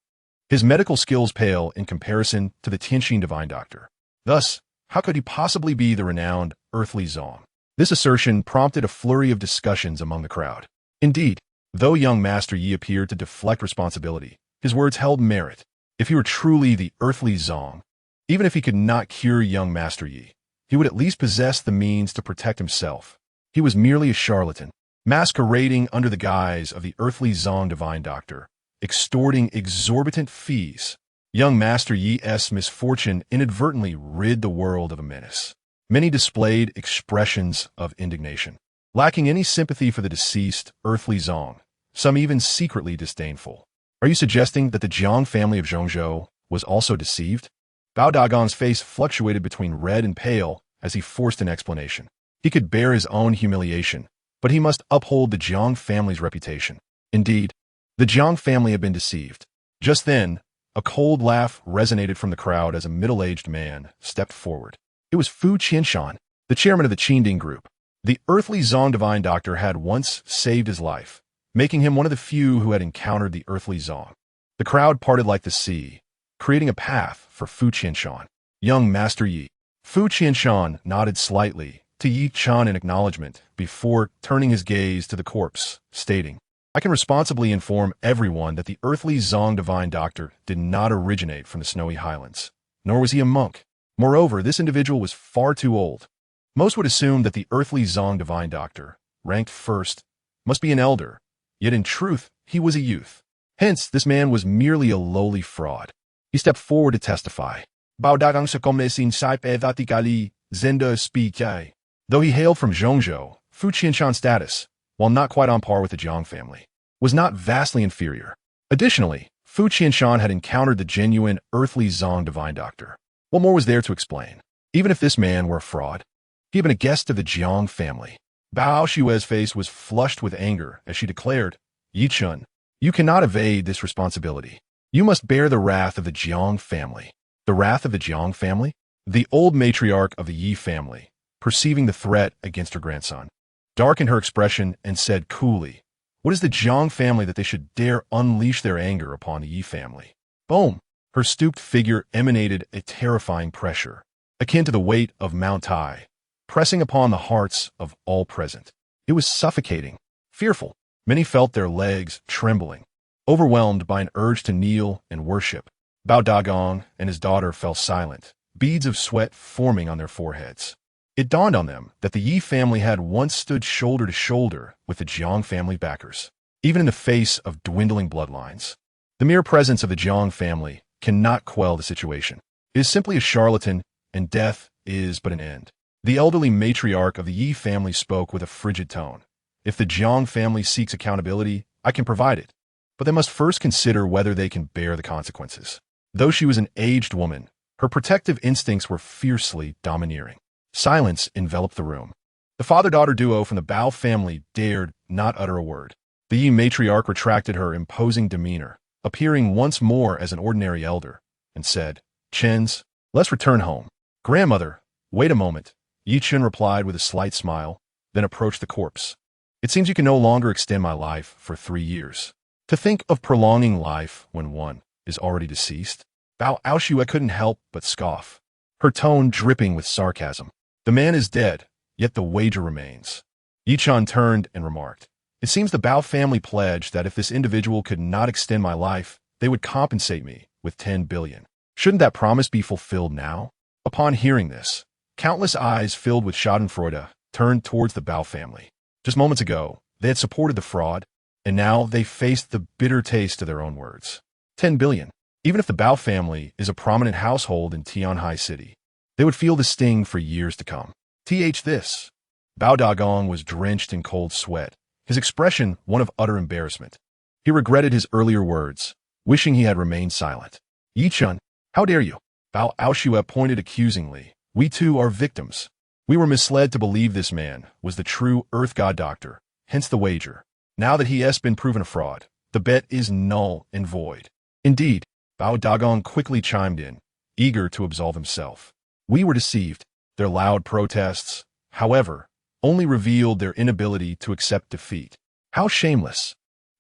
His medical skills pale in comparison to the Tianqin divine doctor. Thus, how could he possibly be the renowned earthly Zong? This assertion prompted a flurry of discussions among the crowd. Indeed, though young Master Yi appeared to deflect responsibility, his words held merit. If he were truly the earthly Zong, even if he could not cure young Master Yi, he would at least possess the means to protect himself. He was merely a charlatan. masquerading under the guise of the earthly Zong divine doctor, extorting exorbitant fees. Young Master Ye's misfortune inadvertently rid the world of a menace. Many displayed expressions of indignation, lacking any sympathy for the deceased earthly Zong, some even secretly disdainful. Are you suggesting that the Jiang family of Zhongzhou was also deceived? Bao Dagong's face fluctuated between red and pale as he forced an explanation. He could bear his own humiliation, but he must uphold the Jiang family's reputation. Indeed, the Jiang family had been deceived. Just then, a cold laugh resonated from the crowd as a middle-aged man stepped forward. It was Fu Qianshan, the chairman of the Qinding group. The earthly Zong divine doctor had once saved his life, making him one of the few who had encountered the earthly Zong. The crowd parted like the sea, creating a path for Fu Qianshan. Young Master Ye. Fu Qianshan nodded slightly to Ye Chen in acknowledgement before turning his gaze to the corpse, stating, I can responsibly inform everyone that the earthly Zong divine doctor did not originate from the snowy highlands, nor was he a monk. Moreover, this individual was far too old. Most would assume that the earthly Zong divine doctor, ranked first, must be an elder, yet in truth, he was a youth. Hence, this man was merely a lowly fraud. He stepped forward to testify. Bao Dagang se comme sin saipe vatikali, zenda spike. Though he hailed from Zhongzhou, Fu Qianshan's status, while not quite on par with the Jiang family, was not vastly inferior. Additionally, Fu Qianshan had encountered the genuine earthly Zong divine doctor. What more was there to explain? Even if this man were a fraud, he had been a guest of the Jiang family. Bao Xue's face was flushed with anger as she declared, Ye Chen, you cannot evade this responsibility. You must bear the wrath of the Jiang family. The wrath of the Jiang family? The old matriarch of the Yi family, perceiving the threat against her grandson, darkened her expression and said coolly, what is the Jiang family that they should dare unleash their anger upon the Yi family? Boom! Her stooped figure emanated a terrifying pressure, akin to the weight of Mount Tai, pressing upon the hearts of all present. It was suffocating, fearful. Many felt their legs trembling, overwhelmed by an urge to kneel and worship. Bao Dagong and his daughter fell silent, beads of sweat forming on their foreheads. It dawned on them that the Yi family had once stood shoulder to shoulder with the Jiang family backers, even in the face of dwindling bloodlines. The mere presence of the Jiang family cannot quell the situation. It is simply a charlatan, and death is but an end. The elderly matriarch of the Yi family spoke with a frigid tone. If the Jiang family seeks accountability, I can provide it, but they must first consider whether they can bear the consequences. Though she was an aged woman, her protective instincts were fiercely domineering. Silence enveloped the room. The father-daughter duo from the Bao family dared not utter a word. The Yi matriarch retracted her imposing demeanor, appearing once more as an ordinary elder, and said, Chens, let's return home. Grandmother, wait a moment. Ye Chen replied with a slight smile, then approached the corpse. It seems you can no longer extend my life for 3 years. To think of prolonging life when one is already deceased? Bao Aoshue couldn't help but scoff, her tone dripping with sarcasm. The man is dead, yet the wager remains. Ye Chen turned and remarked, it seems the Bao family pledged that if this individual could not extend my life, they would compensate me with 10 billion. Shouldn't that promise be fulfilled now? Upon hearing this, countless eyes filled with schadenfreude turned towards the Bao family. Just moments ago, they had supported the fraud, and now they faced the bitter taste of their own words. 10 billion. Even if the Bao family is a prominent household in Tianhai City, they would feel the sting for years to come. This. Bao Dagong was drenched in cold sweat, his expression one of utter embarrassment. He regretted his earlier words, wishing he had remained silent. Ye Chen, how dare you? Bao Aoshue pointed accusingly. We too are victims. We were misled to believe this man was the true Earth God Doctor, hence the wager. Now that he has been proven a fraud, the bet is null and void. Indeed, Bao Dagong quickly chimed in, eager to absolve himself. We were deceived. Their loud protests, however, only revealed their inability to accept defeat. How shameless!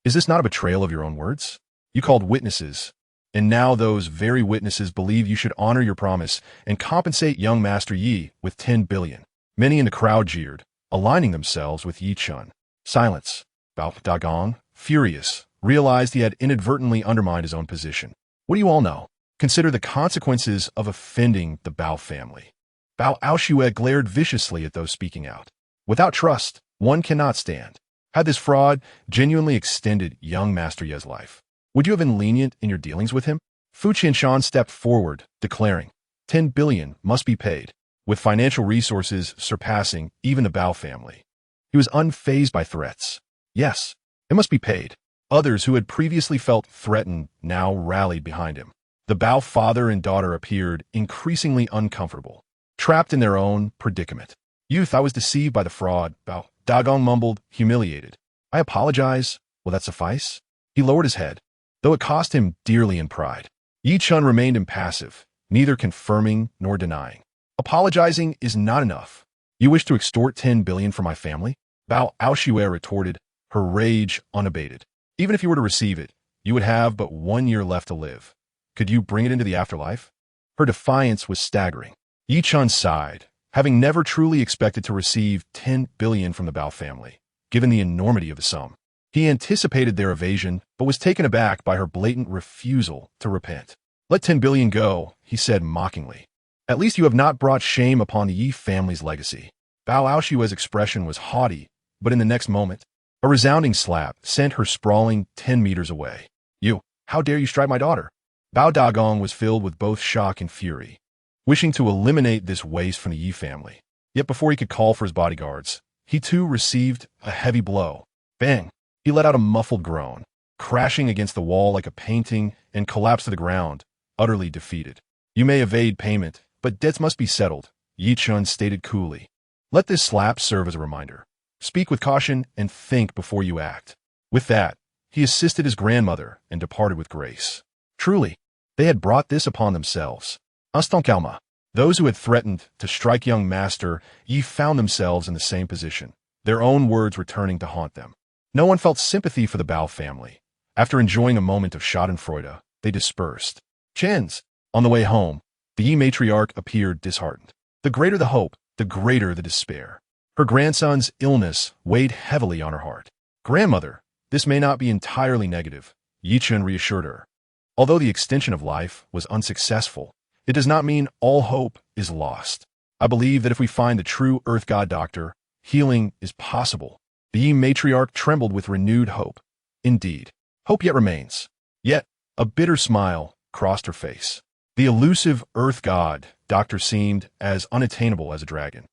Is this not a betrayal of your own words? You called witnesses, and now those very witnesses believe you should honor your promise and compensate young Master Yi with 10 billion. Many in the crowd jeered, aligning themselves with Ye Chen. Silence. Bao Dagong, furious, realized he had inadvertently undermined his own position. What do you all know? Consider the consequences of offending the Bao family. Bao Aoshue glared viciously at those speaking out. Without trust, one cannot stand. Had this fraud genuinely extended young Master Ye's life? Would you have been lenient in your dealings with him? Fu Qianshan stepped forward, declaring, 10 billion must be paid, with financial resources surpassing even the Bao family. He was unfazed by threats. Yes, it must be paid. Others who had previously felt threatened now rallied behind him. The Bao father and daughter appeared increasingly uncomfortable, trapped in their own predicament. Youth, I was deceived by the fraud, Bao Dagong mumbled, humiliated. I apologize. Will that suffice? He lowered his head, though it cost him dearly in pride. Ye Chen remained impassive, neither confirming nor denying. Apologizing is not enough. You wish to extort 10 billion from my family? Bao Aoshue retorted, her rage unabated. Even if you were to receive it, you would have but 1 year left to live. Could you bring it into the afterlife? Her defiance was staggering. Ye Chen sighed, having never truly expected to receive 10 billion from the Bao family, given the enormity of the sum. He anticipated their evasion, but was taken aback by her blatant refusal to repent. Let 10 billion go, he said mockingly. At least you have not brought shame upon the Yi family's legacy. Bao Aoshue's expression was haughty, but in the next moment, a resounding slap sent her sprawling 10 meters away. You, how dare you strike my daughter? Bao Dagong was filled with both shock and fury, wishing to eliminate this waste from the Yi family. Yet before he could call for his bodyguards, he too received a heavy blow. Bang! He let out a muffled groan, crashing against the wall like a painting and collapsed to the ground, utterly defeated. You may evade payment, but debts must be settled, Ye Chen stated coolly. Let this slap serve as a reminder. Speak with caution and think before you act. With that, he assisted his grandmother and departed with grace. Truly, they had brought this upon themselves. Instant calme. Those who had threatened to strike young Master Yi found themselves in the same position, their own words returning to haunt them. No one felt sympathy for the Bao family. After enjoying a moment of schadenfreude, they dispersed. Chen's. On the way home, the Yi matriarch appeared disheartened. The greater the hope, the greater the despair. Her grandson's illness weighed heavily on her heart. Grandmother, this may not be entirely negative, Ye Chen reassured her. Although the extension of life was unsuccessful, it does not mean all hope is lost. I believe that if we find the true Earth God Doctor, healing is possible. The Yi matriarch trembled with renewed hope. Indeed, hope yet remains. Yet, a bitter smile crossed her face. The elusive Earth God Doctor seemed as unattainable as a dragon,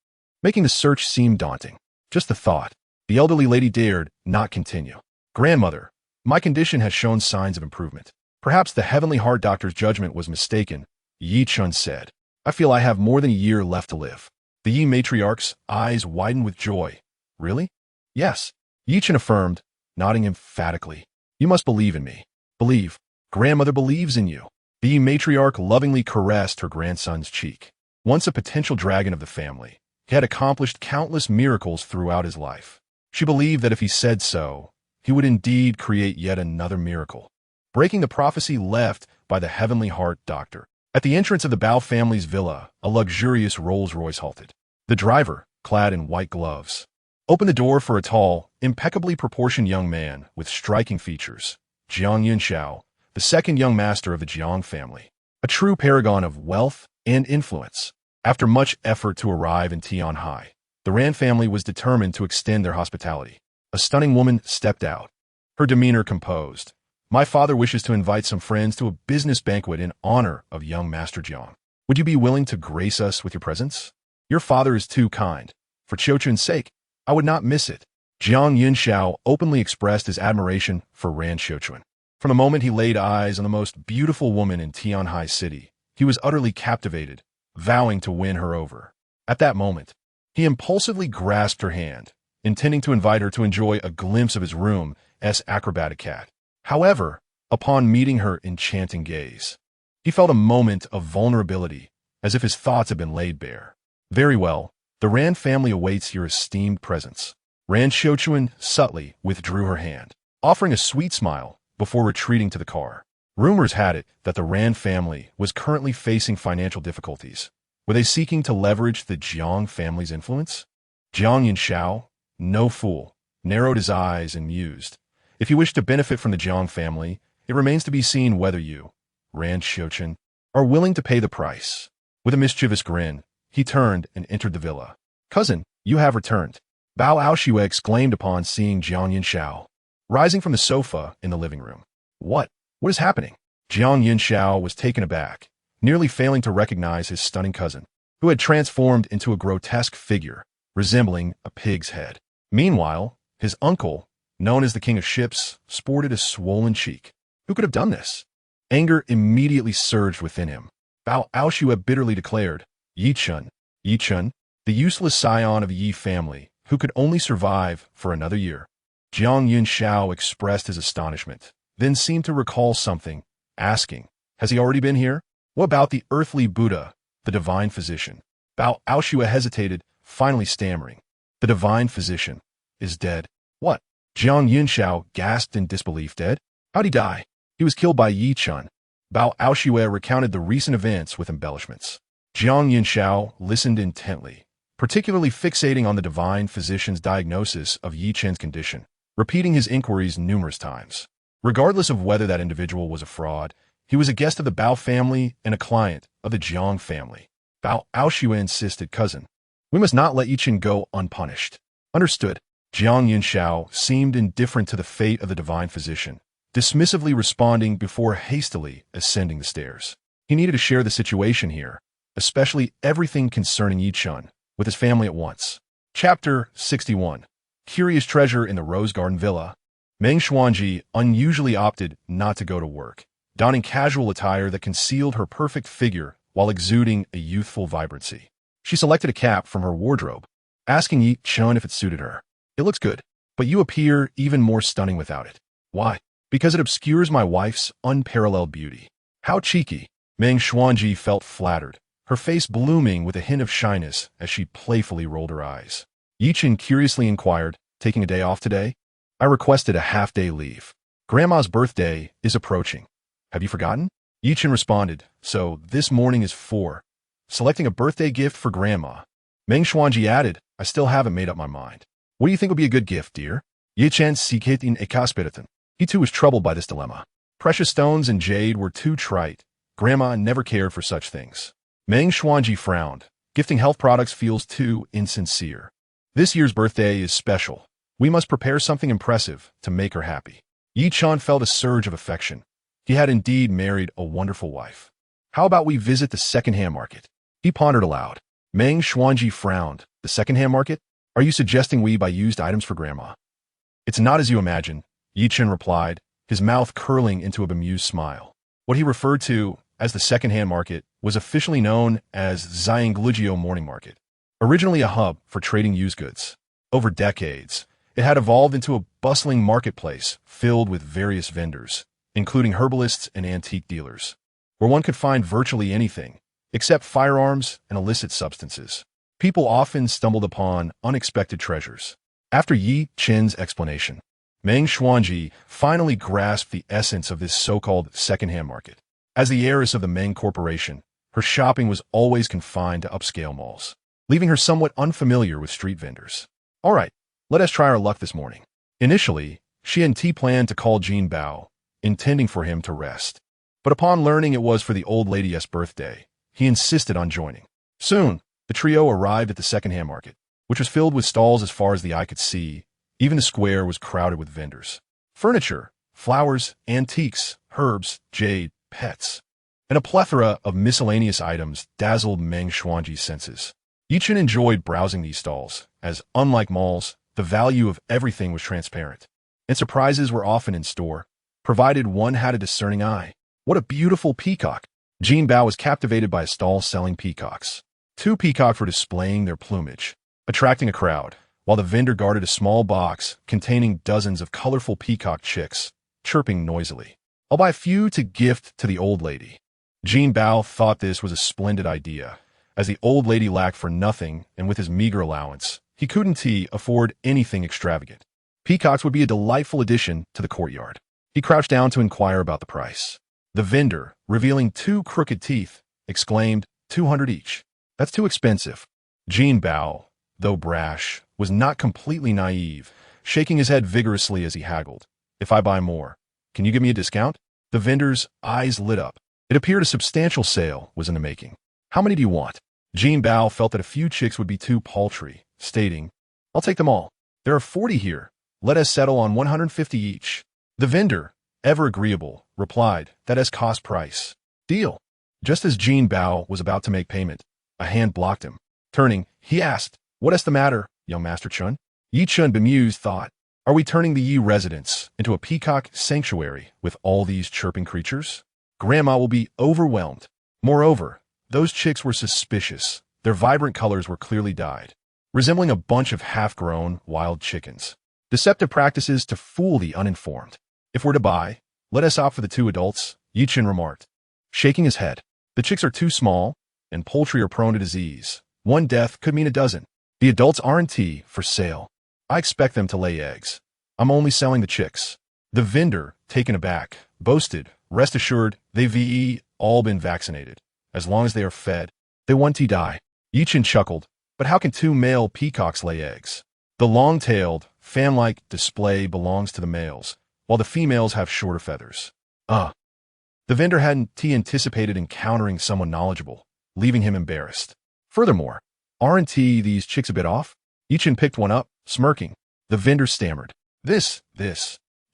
making the search seem daunting. Just the thought. The elderly lady dared not continue. Grandmother, my condition has shown signs of improvement. Perhaps the Heavenly Heart Doctor's judgment was mistaken, Ye Chen said. I feel I have more than a year left to live. The Yi matriarch's eyes widened with joy. Really? Yes, Ye Chen affirmed, nodding emphatically. You must believe in me. Believe. Grandmother believes in you. The Yi matriarch lovingly caressed her grandson's cheek. Once a potential dragon of the family, he had accomplished countless miracles throughout his life. She believed that if he said so, he would indeed create yet another miracle, breaking the prophecy left by the Heavenly Heart Doctor. At the entrance of the Bao family's villa, a luxurious Rolls-Royce halted. The driver, clad in white gloves, opened the door for a tall, impeccably proportioned young man with striking features, Jiang Yunxiao, the second young master of the Jiang family, a true paragon of wealth and influence. After much effort to arrive in Tianhai, the Ran family was determined to extend their hospitality. A stunning woman stepped out, her demeanor composed. My father wishes to invite some friends to a business banquet in honor of young Master Jiang. Would you be willing to grace us with your presence? Your father is too kind. For Qiuchun's sake, I would not miss it. Jiang Yunxiao openly expressed his admiration for Ran Qiuchun. From the moment he laid eyes on the most beautiful woman in Tianhai City, he was utterly captivated, vowing to win her over. At that moment, he impulsively grasped her hand, intending to invite her to enjoy a glimpse of his room's acrobatic cat. However, upon meeting her enchanting gaze, he felt a moment of vulnerability, as if his thoughts had been laid bare. Very well, the Ran family awaits your esteemed presence. Ran Qiuchun subtly withdrew her hand, offering a sweet smile before retreating to the car. Rumors had it that the Ran family was currently facing financial difficulties. Were they seeking to leverage the Jiang family's influence? Jiang Yunxiao, no fool, narrowed his eyes and mused. If you wish to benefit from the Jiang family, it remains to be seen whether you, Ran Qiuchun, are willing to pay the price. With a mischievous grin, he turned and entered the villa. Cousin, you have returned. Bao Aoshue exclaimed upon seeing Jiang Yinshao, rising from the sofa in the living room. What? What is happening? Jiang Yinshao was taken aback, nearly failing to recognize his stunning cousin, who had transformed into a grotesque figure, resembling a pig's head. Meanwhile, his uncle, known as the King of Ships, sported a swollen cheek. Who could have done this? Anger immediately surged within him. Bao Aoshue bitterly declared, Ye Chen, the useless scion of the Yi family, who could only survive for another year. Jiang Yinshao expressed his astonishment, then seemed to recall something, asking, has he already been here? What about the earthly Buddha, the divine physician? Bao Aoshue hesitated, finally stammering, the divine physician is dead. What? Jiang Yinshao gasped in disbelief. Dead? How'd he die? He was killed by Ye Chen. Bao Aoshue recounted the recent events with embellishments. Jiang Yinshao listened intently, particularly fixating on the divine physician's diagnosis of Ye Chen's condition, repeating his inquiries numerous times. Regardless of whether that individual was a fraud, he was a guest of the Bao family and a client of the Jiang family. Bao Aoshue insisted, cousin, we must not let Ye Chen go unpunished. Understood. Jiang Yinshao seemed indifferent to the fate of the divine physician, dismissively responding before hastily ascending the stairs. He needed to share the situation here, especially everything concerning Ye Chen, with his family at once. Chapter 61. Curious treasure in the Rose Garden Villa. Meng Xuanji unusually opted not to go to work, donning casual attire that concealed her perfect figure while exuding a youthful vibrancy. She selected a cap from her wardrobe, asking Ye Chen if it suited her. It looks good, but you appear even more stunning without it. Why? Because it obscures my wife's unparalleled beauty. How cheeky. Meng Xuanji felt flattered, her face blooming with a hint of shyness as she playfully rolled her eyes. Ye Chen curiously inquired, taking a day off today? I requested a half-day leave. Grandma's birthday is approaching. Have you forgotten? Ye Chen responded, so this morning is for selecting a birthday gift for Grandma. Meng Xuanji added, I still haven't made up my mind. What do you think would be a good gift, dear? Ye Chen sikitin ekaspiritan. He too was troubled by this dilemma. Precious stones and jade were too trite. Grandma never cared for such things. Meng Xuanji frowned. Gifting health products feels too insincere. This year's birthday is special. We must prepare something impressive to make her happy. Ye Chen felt a surge of affection. He had indeed married a wonderful wife. How about we visit the second-hand market? He pondered aloud. Meng Xuanji frowned. The second-hand market? Are you suggesting we buy used items for Grandma? It's not as you imagine, Ye Chen replied, his mouth curling into a bemused smile. What he referred to as the second-hand market was officially known as Xianglugio Morning Market, originally a hub for trading used goods. Over decades, it had evolved into a bustling marketplace filled with various vendors, including herbalists and antique dealers, where one could find virtually anything, except firearms and illicit substances. People often stumbled upon unexpected treasures. After Ye Chen's explanation, Meng Xuanji finally grasped the essence of this so-called second-hand market. As the heiress of the Meng Corporation, her shopping was always confined to upscale malls, leaving her somewhat unfamiliar with street vendors. All right, let us try our luck this morning. Initially, she and T planned to call Jean Bao, intending for him to rest. But upon learning it was for the old lady's birthday, he insisted on joining. Soon, the trio arrived at the second-hand market, which was filled with stalls as far as the eye could see. Even the square was crowded with vendors. Furniture, flowers, antiques, herbs, jade, pets, and a plethora of miscellaneous items dazzled Meng Xuanji's senses. Ye Chen enjoyed browsing these stalls, as, unlike malls, the value of everything was transparent, and surprises were often in store, provided one had a discerning eye. What a beautiful peacock! Jean Bao was captivated by a stall selling peacocks. 2 peacocks were displaying their plumage, attracting a crowd, while the vendor guarded a small box containing dozens of colorful peacock chicks, chirping noisily. I'll buy a few to gift to the old lady. Jean Bao thought this was a splendid idea, as the old lady lacked for nothing, and with his meager allowance, he couldn't afford anything extravagant. Peacocks would be a delightful addition to the courtyard. He crouched down to inquire about the price. The vendor, revealing 2 crooked teeth, exclaimed, 200 each. That's too expensive. Jean Bao, though brash, was not completely naive, shaking his head vigorously as he haggled. If I buy more, can you give me a discount? The vendor's eyes lit up. It appeared a substantial sale was in the making. How many do you want? Jean Bao felt that a few chicks would be too paltry, stating, I'll take them all. There are 40 here. Let us settle on 150 each. The vendor, ever agreeable, replied, that is cost price. Deal. Just as Jin Bao was about to make payment, a hand blocked him. Turning, he asked, what is the matter, young Master Chun? Ye Chen, bemused, thought, are we turning the Yi residence into a peacock sanctuary with all these chirping creatures? Grandma will be overwhelmed. Moreover, those chicks were suspicious. Their vibrant colors were clearly dyed, resembling a bunch of half-grown wild chickens. Deceptive practices to fool the uninformed. If we're to buy, let us opt for the 2 adults, Ye Chen remarked, shaking his head. The chicks are too small, and poultry are prone to disease. One death could mean a dozen. The adults aren't for sale. I expect them to lay eggs. I'm only selling the chicks. The vendor, taken aback, boasted, rest assured, they've all been vaccinated. As long as they are fed, they won't die. Ye Chen chuckled, but how can 2 male peacocks lay eggs? The long-tailed, fan-like display belongs to the males, while the females have shorter feathers. The vendor hadn't anticipated encountering someone knowledgeable, leaving him embarrassed. Furthermore, aren't these chicks a bit off? Ye Chen picked one up, smirking. The vendor stammered. This.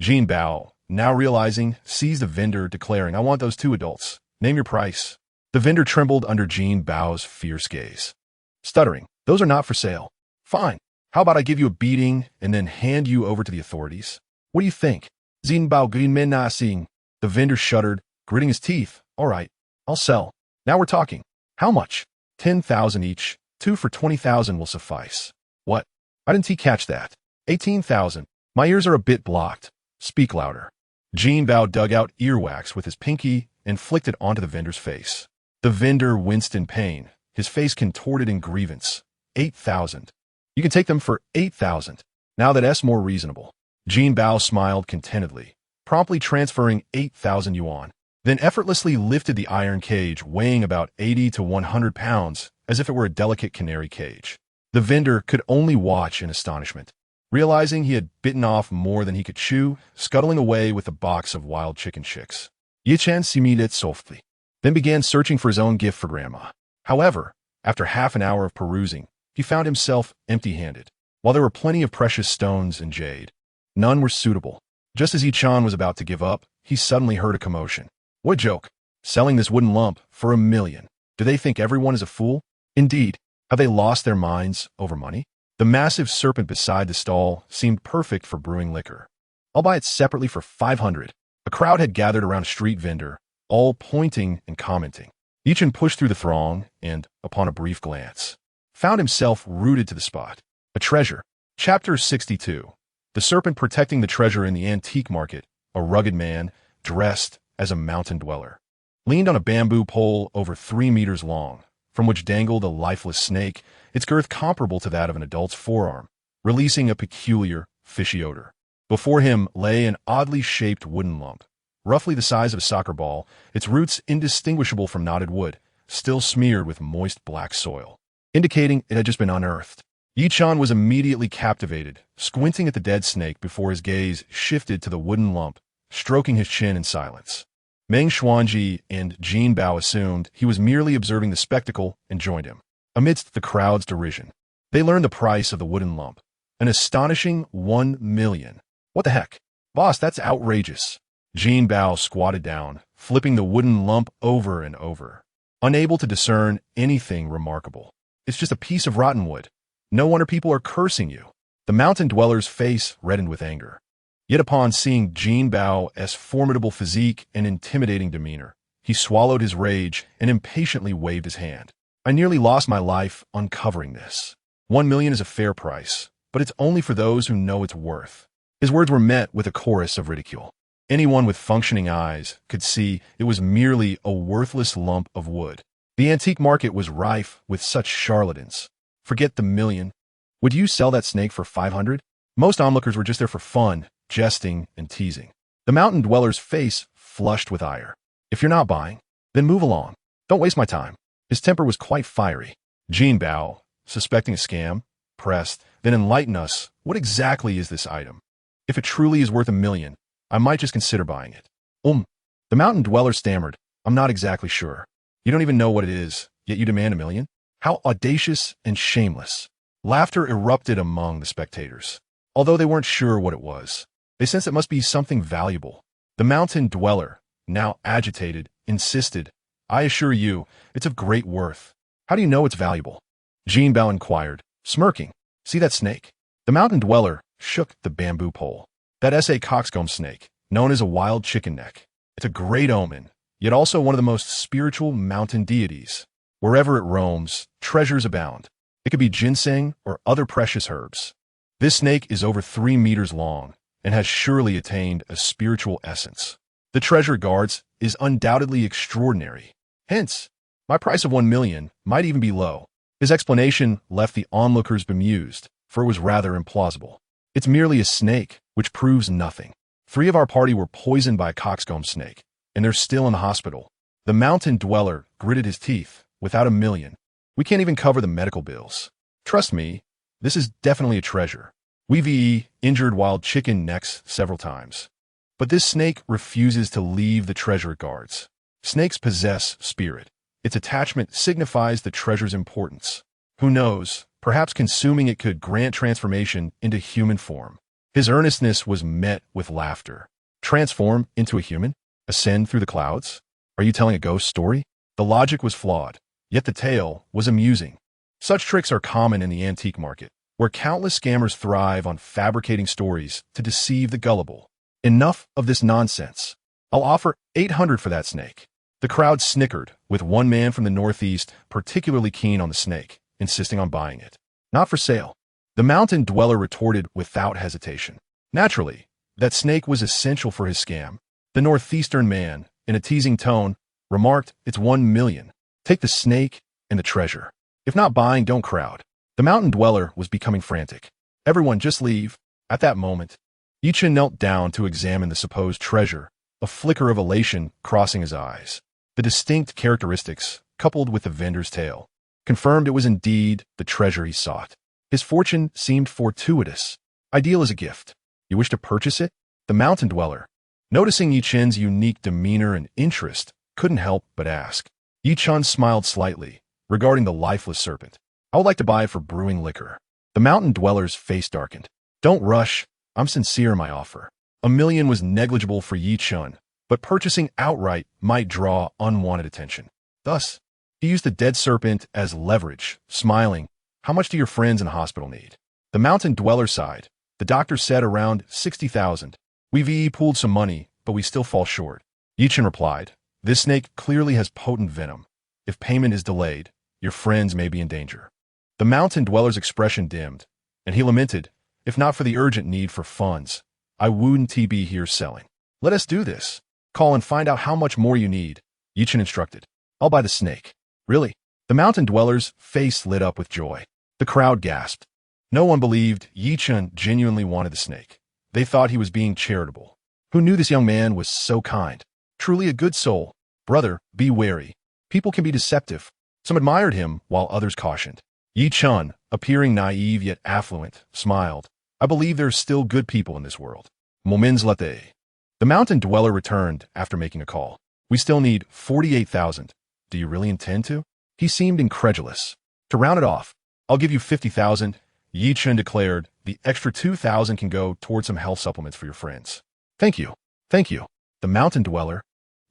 Jin Bao, now realizing, seized the vendor, declaring, I want those 2 adults. Name your price. The vendor trembled under Jin Bao's fierce gaze. Stuttering, those are not for sale. Fine. How about I give you a beating and then hand you over to the authorities? What do you think? Jin Bao Grinmen Na Sing. The vendor shuddered, gritting his teeth. All right, I'll sell. Now we're talking. How much? 10,000 each. 2 for 20,000 will suffice. What? I didn't catch that. 18,000. My ears are a bit blocked. Speak louder. Jin Bao dug out earwax with his pinky and flicked it onto the vendor's face. The vendor winced in pain, his face contorted in grievance. 8,000. You can take them for 8,000. Now that's more reasonable. Jin Bao smiled contentedly, promptly transferring 8,000 yuan, then effortlessly lifted the iron cage weighing about 80 to 100 pounds as if it were a delicate canary cage. The vendor could only watch in astonishment, realizing he had bitten off more than he could chew, scuttling away with a box of wild chicken chicks. Ye Chen simmered it softly, then began searching for his own gift for Grandma. However, after half an hour of perusing, he found himself empty-handed. While there were plenty of precious stones and jade, none were suitable. Just as Ye Chen was about to give up, he suddenly heard a commotion. What a joke! Selling this wooden lump for $1 million. Do they think everyone is a fool? Indeed, have they lost their minds over money? The massive serpent beside the stall seemed perfect for brewing liquor. I'll buy it separately for 500. A crowd had gathered around a street vendor, all pointing and commenting. Ye Chen pushed through the throng and, upon a brief glance, found himself rooted to the spot. A treasure. Chapter 62. The serpent protecting the treasure in the antique market, a rugged man, dressed as a mountain dweller, leaned on a bamboo pole over 3 meters long, from which dangled a lifeless snake, its girth comparable to that of an adult's forearm, releasing a peculiar, fishy odor. Before him lay an oddly shaped wooden lump, roughly the size of a soccer ball, its roots indistinguishable from knotted wood, still smeared with moist black soil, indicating it had just been unearthed. Ye Chen was immediately captivated, squinting at the dead snake before his gaze shifted to the wooden lump, stroking his chin in silence. Meng Xuanji and Jin Bao assumed he was merely observing the spectacle and joined him. Amidst the crowd's derision, they learned the price of the wooden lump, an astonishing 1 million. What the heck? Boss, that's outrageous. Jin Bao squatted down, flipping the wooden lump over and over, unable to discern anything remarkable. It's just a piece of rotten wood. No wonder people are cursing you. The mountain dweller's face reddened with anger. Yet upon seeing Jin Bao's formidable physique and intimidating demeanor, he swallowed his rage and impatiently waved his hand. I nearly lost my life uncovering this. 1 million is a fair price, but it's only for those who know its worth. His words were met with a chorus of ridicule. Anyone with functioning eyes could see it was merely a worthless lump of wood. The antique market was rife with such charlatans. Forget the million. Would you sell that snake for 500? Most onlookers were just there for fun, jesting, and teasing. The mountain dweller's face flushed with ire. If you're not buying, then move along. Don't waste my time. His temper was quite fiery. Jin Bao, suspecting a scam, pressed, then enlighten us. What exactly is this item? If it truly is worth 1 million, I might just consider buying it. The mountain dweller stammered. I'm not exactly sure. You don't even know what it is, yet you demand 1 million? How audacious and shameless. Laughter erupted among the spectators. Although they weren't sure what it was, they sensed it must be something valuable. The mountain dweller, now agitated, insisted, "I assure you, it's of great worth. How do you know it's valuable?" Jean Bao inquired, smirking. "See that snake?" The mountain dweller shook the bamboo pole. "That S.A. coxcomb snake, known as a wild chicken neck. It's a great omen, yet also one of the most spiritual mountain deities. Wherever it roams, treasures abound. It could be ginseng or other precious herbs. This snake is over 3 meters long and has surely attained a spiritual essence. The treasure guards is undoubtedly extraordinary. Hence, my price of 1 million might even be low." His explanation left the onlookers bemused, for it was rather implausible. "It's merely a snake, which proves nothing. 3 of our party were poisoned by a coxcomb snake, and they're still in the hospital." The mountain dweller gritted his teeth. "Without 1 million, we can't even cover the medical bills. Trust me, this is definitely a treasure. We've injured wild chicken necks several times. But this snake refuses to leave the treasure guards. Snakes possess spirit. Its attachment signifies the treasure's importance. Who knows, perhaps consuming it could grant transformation into human form." His earnestness was met with laughter. "Transform into a human? Ascend through the clouds? Are you telling a ghost story?" The logic was flawed, yet the tale was amusing. Such tricks are common in the antique market, where countless scammers thrive on fabricating stories to deceive the gullible. "Enough of this nonsense. I'll offer 800 for that snake." The crowd snickered, with one man from the northeast particularly keen on the snake, insisting on buying it. "Not for sale." The mountain dweller retorted without hesitation. Naturally, that snake was essential for his scam. The northeastern man, in a teasing tone, remarked, "It's 1 million. Take the snake and the treasure. If not buying, don't crowd." The mountain dweller was becoming frantic. "Everyone, just leave." At that moment, Ye Chen knelt down to examine the supposed treasure, a flicker of elation crossing his eyes. The distinct characteristics, coupled with the vendor's tale, confirmed it was indeed the treasure he sought. His fortune seemed fortuitous, ideal as a gift. "You wish to purchase it?" The mountain dweller, noticing Ye Chen's unique demeanor and interest, couldn't help but ask. Ye Chen smiled slightly, regarding the lifeless serpent. "I would like to buy it for brewing liquor." The mountain dweller's face darkened. "Don't rush. I'm sincere in my offer." 1 million was negligible for Ye Chen, but purchasing outright might draw unwanted attention. Thus, he used the dead serpent as leverage, smiling. "How much do your friends in the hospital need?" The mountain dweller sighed. "The doctor said around 60,000. We've pooled some money, but we still fall short." Ye Chen replied, "This snake clearly has potent venom. If payment is delayed, your friends may be in danger." The mountain dweller's expression dimmed, and he lamented, "If not for the urgent need for funds, I wouldn't be here selling." "Let us do this. Call and find out how much more you need," Ye Chen instructed. "I'll buy the snake." "Really?" The mountain dweller's face lit up with joy. The crowd gasped. No one believed Ye Chen genuinely wanted the snake. They thought he was being charitable. Who knew this young man was so kind? Truly a good soul. "Brother, be wary. People can be deceptive." Some admired him, while others cautioned. Ye Chen, appearing naive yet affluent, smiled. "I believe there are still good people in this world." Moments later, the mountain dweller returned after making a call. "We still need 48,000. Do you really intend to?" He seemed incredulous. "To round it off, I'll give you 50,000. Ye Chen declared, "The extra 2,000 can go towards some health supplements for your friends." "Thank you. Thank you." The mountain dweller,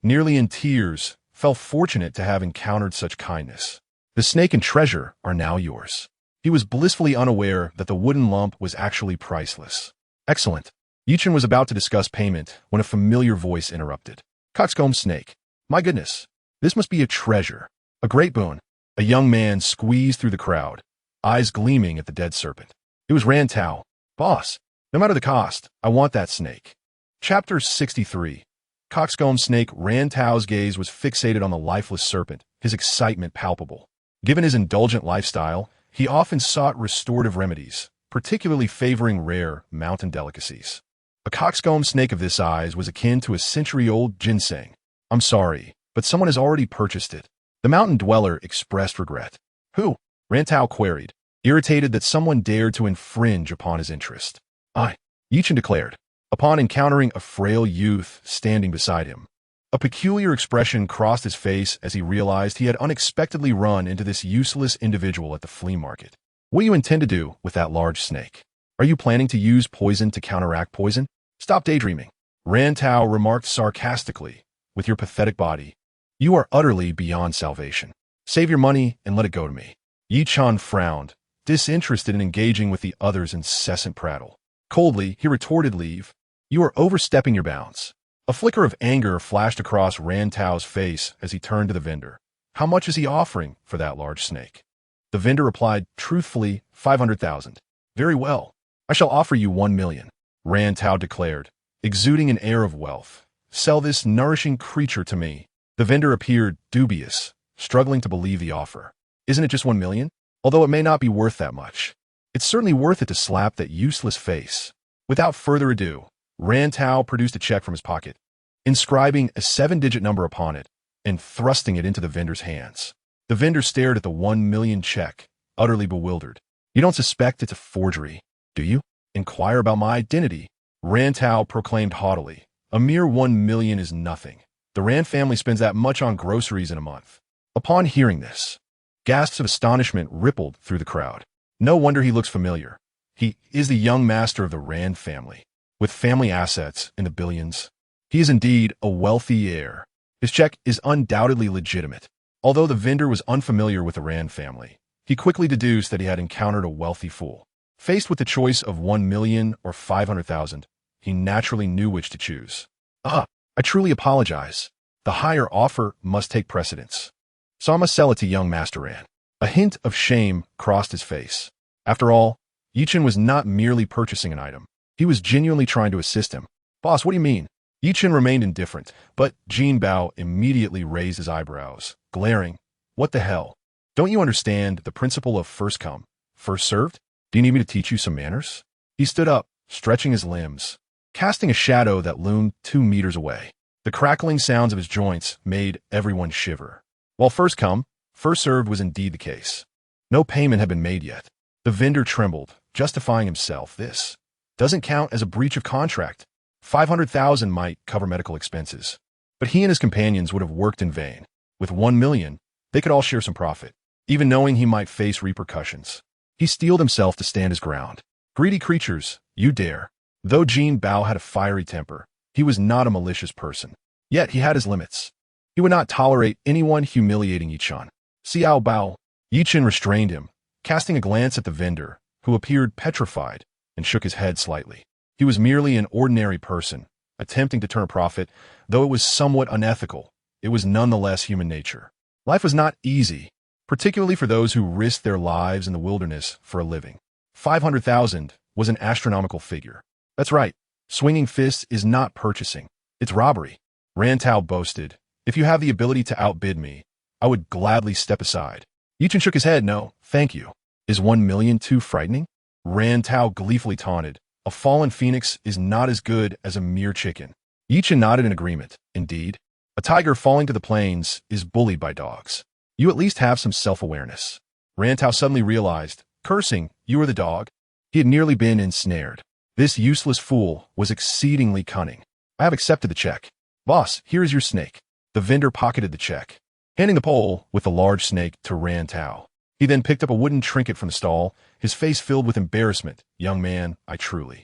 nearly in tears, felt fortunate to have encountered such kindness. "The snake and treasure are now yours." He was blissfully unaware that the wooden lump was actually priceless. "Excellent." Ye Chen was about to discuss payment when a familiar voice interrupted. "Coxcomb snake. My goodness, this must be a treasure. A great boon." A young man squeezed through the crowd, eyes gleaming at the dead serpent. It was Ran Tao. "Boss, no matter the cost, I want that snake." Chapter 63. Coxcomb snake. Ran Tao's gaze was fixated on the lifeless serpent, his excitement palpable. Given his indulgent lifestyle, he often sought restorative remedies, particularly favoring rare mountain delicacies. A coxcomb snake of this size was akin to a century-old ginseng. "I'm sorry, but someone has already purchased it." The mountain dweller expressed regret. "Who?" Ran Tao queried, irritated that someone dared to infringe upon his interest. "I," Ye Chen declared, upon encountering a frail youth standing beside him. A peculiar expression crossed his face as he realized he had unexpectedly run into this useless individual at the flea market. What do you intend to do with that large snake? Are you planning to use poison to counteract poison? Stop daydreaming. Ran Tao remarked sarcastically. With your pathetic body, you are utterly beyond salvation. Save your money and let it go to me. Ye Chen frowned, disinterested in engaging with the other's incessant prattle. Coldly, he retorted, "Leave. You are overstepping your bounds." A flicker of anger flashed across Ran Tao's face as he turned to the vendor. How much is he offering for that large snake? The vendor replied, truthfully, 500,000. Very well. I shall offer you 1 million. Ran Tao declared, exuding an air of wealth. Sell this nourishing creature to me. The vendor appeared dubious, struggling to believe the offer. Isn't it just 1 million? Although it may not be worth that much. It's certainly worth it to slap that useless face. Without further ado, Ran Tao produced a check from his pocket, inscribing a 7-digit number upon it and thrusting it into the vendor's hands. The vendor stared at the 1 million check, utterly bewildered. You don't suspect it's a forgery, do you? Inquire about my identity. Ran Tao proclaimed haughtily. A mere 1 million is nothing. The Ran family spends that much on groceries in a month. Upon hearing this, gasps of astonishment rippled through the crowd. No wonder he looks familiar. He is the young master of the Ran family, with family assets in the billions. He is indeed a wealthy heir. His check is undoubtedly legitimate. Although the vendor was unfamiliar with the Ran family, he quickly deduced that he had encountered a wealthy fool. Faced with the choice of 1 million or 500,000, he naturally knew which to choose. I truly apologize. The higher offer must take precedence. So I must sell it to young Master Ran. A hint of shame crossed his face. After all, Ye Chen was not merely purchasing an item. He was genuinely trying to assist him. Boss, what do you mean? Ye Chen remained indifferent, but Jin Bao immediately raised his eyebrows, glaring. What the hell? Don't you understand the principle of first come, first served? Do you need me to teach you some manners? He stood up, stretching his limbs, casting a shadow that loomed 2 meters away. The crackling sounds of his joints made everyone shiver. While first come, first served was indeed the case. No payment had been made yet. The vendor trembled, justifying himself. This doesn't count as a breach of contract. 500,000 might cover medical expenses. But he and his companions would have worked in vain. With 1 million, they could all share some profit, even knowing he might face repercussions. He steeled himself to stand his ground. Greedy creatures, you dare. Though Jin Bao had a fiery temper, he was not a malicious person. Yet he had his limits. He would not tolerate anyone humiliating Ye Chen. Xiao Bao. Ye Chen restrained him, casting a glance at the vendor, who appeared petrified and shook his head slightly. He was merely an ordinary person, attempting to turn a profit. Though it was somewhat unethical, it was nonetheless human nature. Life was not easy, particularly for those who risked their lives in the wilderness for a living. 500,000 was an astronomical figure. That's right, swinging fists is not purchasing. It's robbery. Ran Tao boasted. If you have the ability to outbid me, I would gladly step aside. Ye Chen shook his head. No, thank you. Is 1 million too frightening? Ran Tao gleefully taunted. A fallen phoenix is not as good as a mere chicken. Ye Chen nodded in agreement. Indeed, a tiger falling to the plains is bullied by dogs. You at least have some self-awareness. Ran Tao suddenly realized, cursing, you are the dog? He had nearly been ensnared. This useless fool was exceedingly cunning. I have accepted the check. Boss, here is your snake. The vendor pocketed the check, handing the pole with the large snake to Ran Tao. He then picked up a wooden trinket from the stall, his face filled with embarrassment. Young man, I truly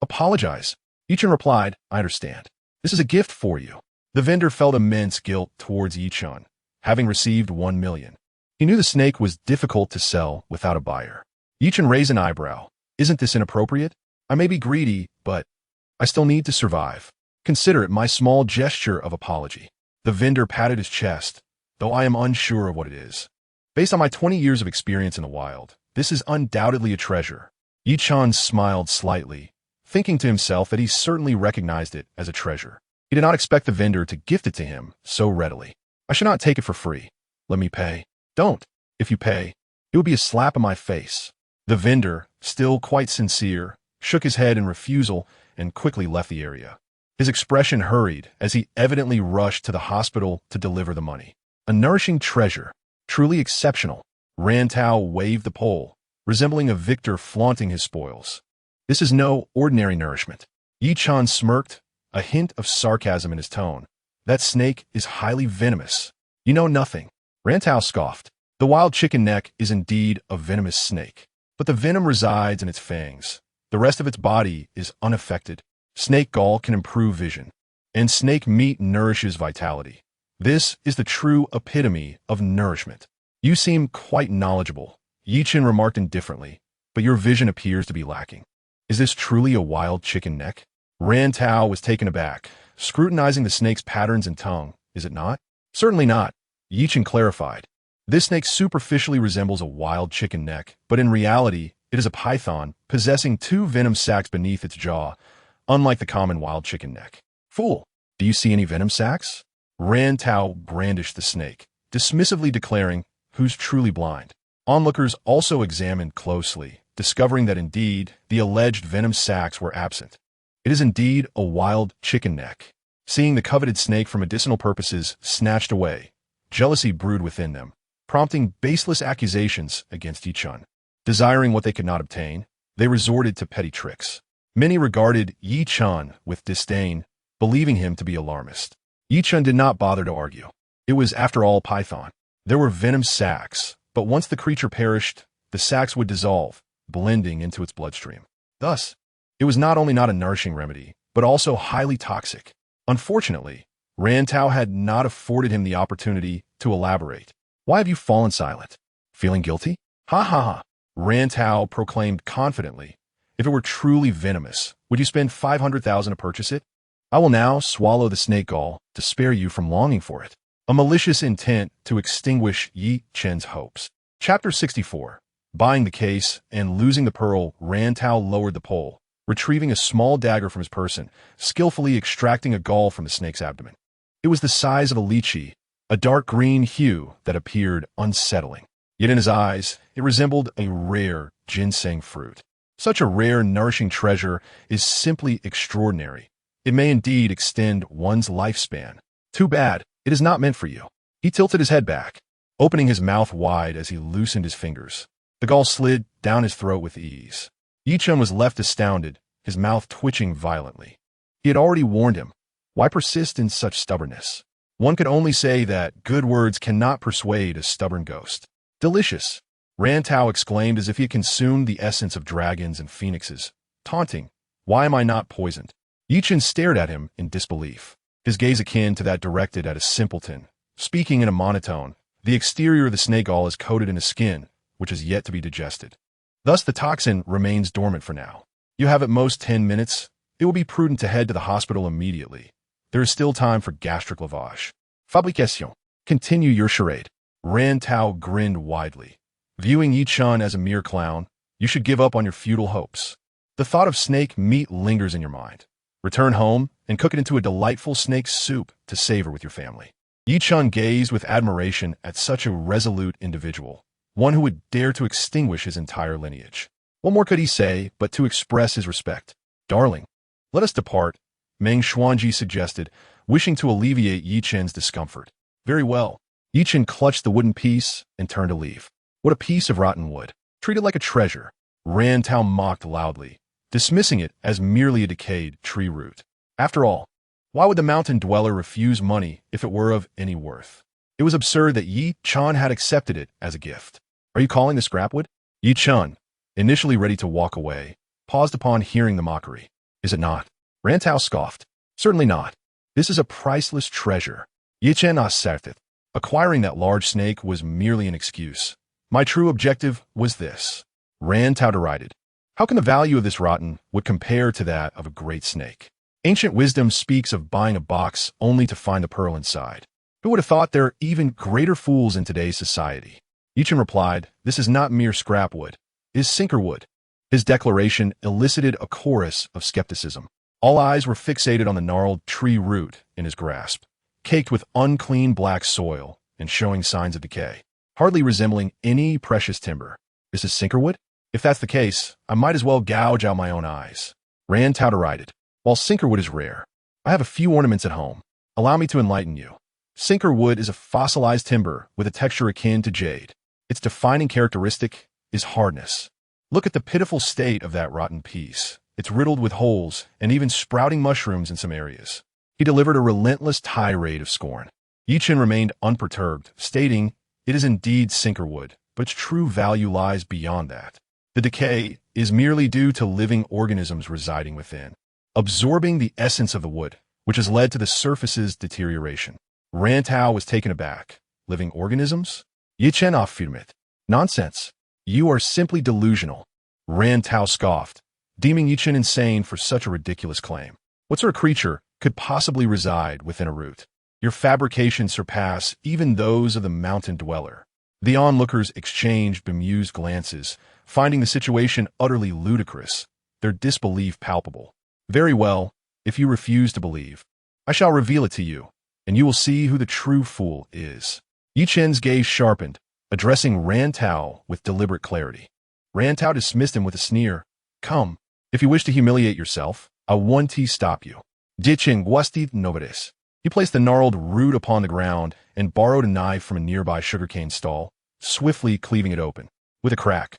apologize. Ye Chen replied, I understand. This is a gift for you. The vendor felt immense guilt towards Ye Chen, having received 1 million. He knew the snake was difficult to sell without a buyer. Ye Chen raised an eyebrow. Isn't this inappropriate? I may be greedy, but I still need to survive. Consider it my small gesture of apology. The vendor patted his chest, though I am unsure of what it is. Based on my 20 years of experience in the wild, this is undoubtedly a treasure. Ye Chen smiled slightly, thinking to himself that he certainly recognized it as a treasure. He did not expect the vendor to gift it to him so readily. I should not take it for free. Let me pay. Don't. If you pay, it would be a slap in my face. The vendor, still quite sincere, shook his head in refusal and quickly left the area. His expression hurried as he evidently rushed to the hospital to deliver the money. A nourishing treasure, truly exceptional. Ran Tao waved the pole, resembling a victor flaunting his spoils. This is no ordinary nourishment. Ye Chen smirked, a hint of sarcasm in his tone. That snake is highly venomous. You know nothing. Ran Tao scoffed. The wild chicken neck is indeed a venomous snake, but the venom resides in its fangs. The rest of its body is unaffected. Snake gall can improve vision, and snake meat nourishes vitality. This is the true epitome of nourishment. You seem quite knowledgeable, Ye Chen remarked indifferently, but your vision appears to be lacking. Is this truly a wild chicken neck? Ran Tao was taken aback, scrutinizing the snake's patterns and tongue. Is it not? Certainly not, Ye Chen clarified. This snake superficially resembles a wild chicken neck, but in reality, it is a python possessing two venom sacs beneath its jaw, unlike the common wild chicken neck. Fool! Do you see any venom sacs? Ran Tao brandished the snake, dismissively declaring, "Who's truly blind?" Onlookers also examined closely, discovering that indeed the alleged venom sacs were absent. It is indeed a wild chicken neck. Seeing the coveted snake for medicinal purposes snatched away, jealousy brewed within them, prompting baseless accusations against Ye Chen. Desiring what they could not obtain, they resorted to petty tricks. Many regarded Ye Chen with disdain, believing him to be alarmist. Ye Chen did not bother to argue. It was, after all, python. There were venom sacs, but once the creature perished, the sacs would dissolve, blending into its bloodstream. Thus, it was not only not a nourishing remedy, but also highly toxic. Unfortunately, Ran Tao had not afforded him the opportunity to elaborate. Why have you fallen silent? Feeling guilty? Ha ha ha, Ran Tao proclaimed confidently. If it were truly venomous, would you spend 500,000 to purchase it? I will now swallow the snake gall to spare you from longing for it. A malicious intent to extinguish Ye Chen's hopes. Chapter 64. Buying the case and losing the pearl, Ran Tao lowered the pole, retrieving a small dagger from his person, skillfully extracting a gall from the snake's abdomen. It was the size of a lychee, a dark green hue that appeared unsettling. Yet in his eyes, it resembled a rare ginseng fruit. Such a rare, nourishing treasure is simply extraordinary. It may indeed extend one's lifespan. Too bad, it is not meant for you. He tilted his head back, opening his mouth wide as he loosened his fingers. The gall slid down his throat with ease. Ye Chen was left astounded, his mouth twitching violently. He had already warned him. Why persist in such stubbornness? One could only say that good words cannot persuade a stubborn ghost. Delicious, Ran Tao exclaimed as if he had consumed the essence of dragons and phoenixes, taunting, "Why am I not poisoned?" Ye Chen stared at him in disbelief, his gaze akin to that directed at a simpleton. Speaking in a monotone, the exterior of the snake gall is coated in a skin, which is yet to be digested. Thus the toxin remains dormant for now. You have at most 10 minutes. It will be prudent to head to the hospital immediately. There is still time for gastric lavage. Fabrication. Continue your charade. Ran Tao grinned widely. Viewing Ye Chen as a mere clown, you should give up on your futile hopes. The thought of snake meat lingers in your mind. Return home and cook it into a delightful snake soup to savor with your family. Ye Chen gazed with admiration at such a resolute individual, one who would dare to extinguish his entire lineage. What more could he say but to express his respect? Darling, let us depart, Meng Xuanji suggested, wishing to alleviate Ye Chen's discomfort. Very well. Ye Chen clutched the wooden piece and turned to leave. What a piece of rotten wood. Treat it like a treasure. Ran Tao mocked loudly, dismissing it as merely a decayed tree root. After all, why would the mountain dweller refuse money if it were of any worth? It was absurd that Ye Chen had accepted it as a gift. Are you calling this scrapwood? Ye Chen, initially ready to walk away, paused upon hearing the mockery. Is it not? Ran Tao scoffed. Certainly not. This is a priceless treasure. Ye Chen asserted. Acquiring that large snake was merely an excuse. My true objective was this. Ran Tao derided. How can the value of this rotten wood compare to that of a great snake? Ancient wisdom speaks of buying a box only to find the pearl inside. Who would have thought there are even greater fools in today's society? Ye Chen replied, this is not mere scrap wood. It is sinker wood. His declaration elicited a chorus of skepticism. All eyes were fixated on the gnarled tree root in his grasp, caked with unclean black soil and showing signs of decay, hardly resembling any precious timber. This is sinker wood? If that's the case, I might as well gouge out my own eyes. Ran Tao derided. While sinker wood is rare, I have a few ornaments at home. Allow me to enlighten you. Sinker wood is a fossilized timber with a texture akin to jade. Its defining characteristic is hardness. Look at the pitiful state of that rotten piece. It's riddled with holes and even sprouting mushrooms in some areas. He delivered a relentless tirade of scorn. Ye Chen remained unperturbed, stating, It is indeed sinker wood, but its true value lies beyond that. The decay is merely due to living organisms residing within, absorbing the essence of the wood, which has led to the surface's deterioration. Rantau was taken aback. Living organisms? Ye Chen affirmed. Nonsense. You are simply delusional. Rantau scoffed, deeming Ye Chen insane for such a ridiculous claim. What sort of creature could possibly reside within a root? Your fabrications surpass even those of the mountain dweller. The onlookers exchanged bemused glances, finding the situation utterly ludicrous, their disbelief palpable. Very well, if you refuse to believe, I shall reveal it to you, and you will see who the true fool is. Ye Chen's gaze sharpened, addressing Rantau with deliberate clarity. Rantau dismissed him with a sneer. Come, if you wish to humiliate yourself, I won't stop you. Ditching guasti novares. He placed the gnarled root upon the ground and borrowed a knife from a nearby sugarcane stall, swiftly cleaving it open. With a crack,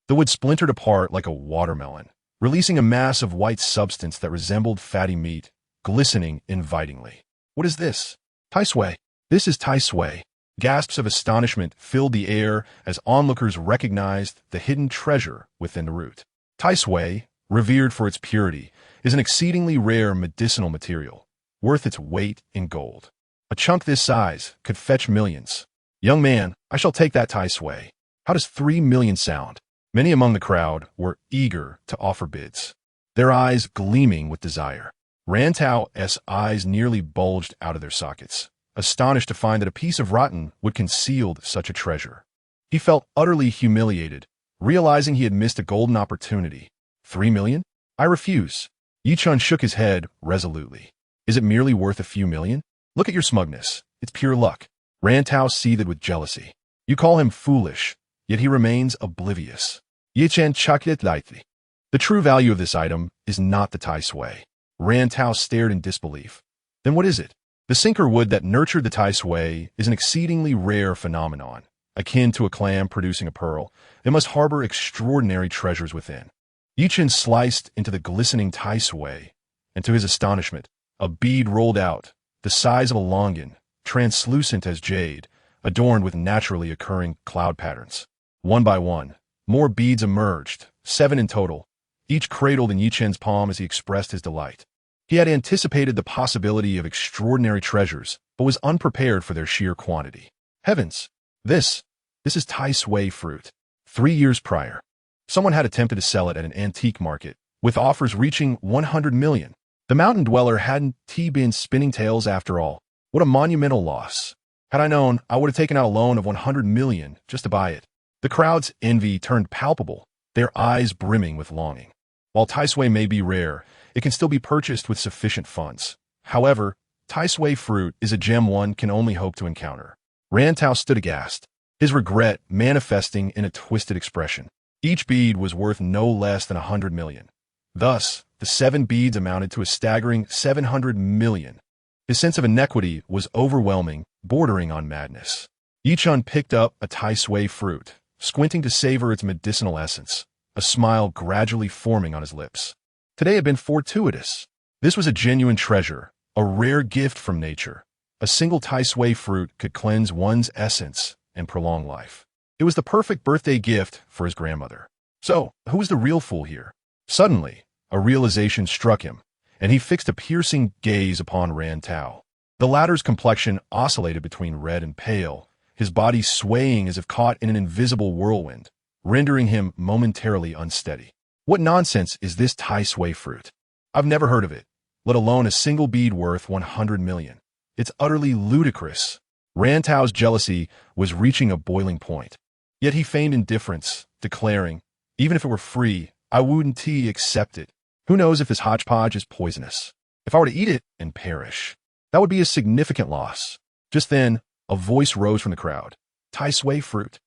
the wood splintered apart like a watermelon, releasing a mass of white substance that resembled fatty meat, glistening invitingly. What is this? Tai Sui. This is Tai Sui. Gasps of astonishment filled the air as onlookers recognized the hidden treasure within the root. Tai Sui, revered for its purity, is an exceedingly rare medicinal material, worth its weight in gold. A chunk this size could fetch millions. Young man, I shall take that Tai Sui. How does 3 million sound? Many among the crowd were eager to offer bids, their eyes gleaming with desire. Rantau's eyes nearly bulged out of their sockets, astonished to find that a piece of rotten wood concealed such a treasure. He felt utterly humiliated, realizing he had missed a golden opportunity. 3 million? I refuse. Ye Chen shook his head resolutely. Is it merely worth a few million? Look at your smugness. It's pure luck. Rantau seethed with jealousy. You call him foolish, yet he remains oblivious. Ye Chen chuckled lightly. The true value of this item is not the Tai Sui. Rantau stared in disbelief. Then what is it? The sinker wood that nurtured the Tai Sui is an exceedingly rare phenomenon. Akin to a clam producing a pearl, it must harbor extraordinary treasures within. Ye Chen sliced into the glistening Tai Sui, and to his astonishment, a bead rolled out, the size of a longan, translucent as jade, adorned with naturally occurring cloud patterns. One by one, more beads emerged, 7 in total, each cradled in Ye Chen's palm as he expressed his delight. He had anticipated the possibility of extraordinary treasures, but was unprepared for their sheer quantity. Heavens! This is Tai Sui fruit. 3 years prior, someone had attempted to sell it at an antique market, with offers reaching 100 million. The mountain dweller hadn't been spinning tales after all. What a monumental loss. Had I known, I would have taken out a loan of 100 million just to buy it. The crowd's envy turned palpable, their eyes brimming with longing. While Tai Sui may be rare, it can still be purchased with sufficient funds. However, Tai Sui fruit is a gem one can only hope to encounter. Rantau stood aghast, his regret manifesting in a twisted expression. Each bead was worth no less than 100 million. Thus, the 7 beads amounted to a staggering 700 million. His sense of inequity was overwhelming, bordering on madness. Ye Chen picked up a Tai Sui fruit, squinting to savor its medicinal essence, a smile gradually forming on his lips. Today had been fortuitous. This was a genuine treasure, a rare gift from nature. A single Tai Sui fruit could cleanse one's essence and prolong life. It was the perfect birthday gift for his grandmother. So, who was the real fool here? Suddenly, a realization struck him, and he fixed a piercing gaze upon Rantau. The latter's complexion oscillated between red and pale, his body swaying as if caught in an invisible whirlwind, rendering him momentarily unsteady. What nonsense is this Tai Sui fruit? I've never heard of it, let alone a single bead worth 100 million. It's utterly ludicrous. Rantau's jealousy was reaching a boiling point. Yet he feigned indifference, declaring, even if it were free, I wouldn't accept it. Who knows if this hodgepodge is poisonous? If I were to eat it and perish, that would be a significant loss. Just then, a voice rose from the crowd. Tai Sui fruit.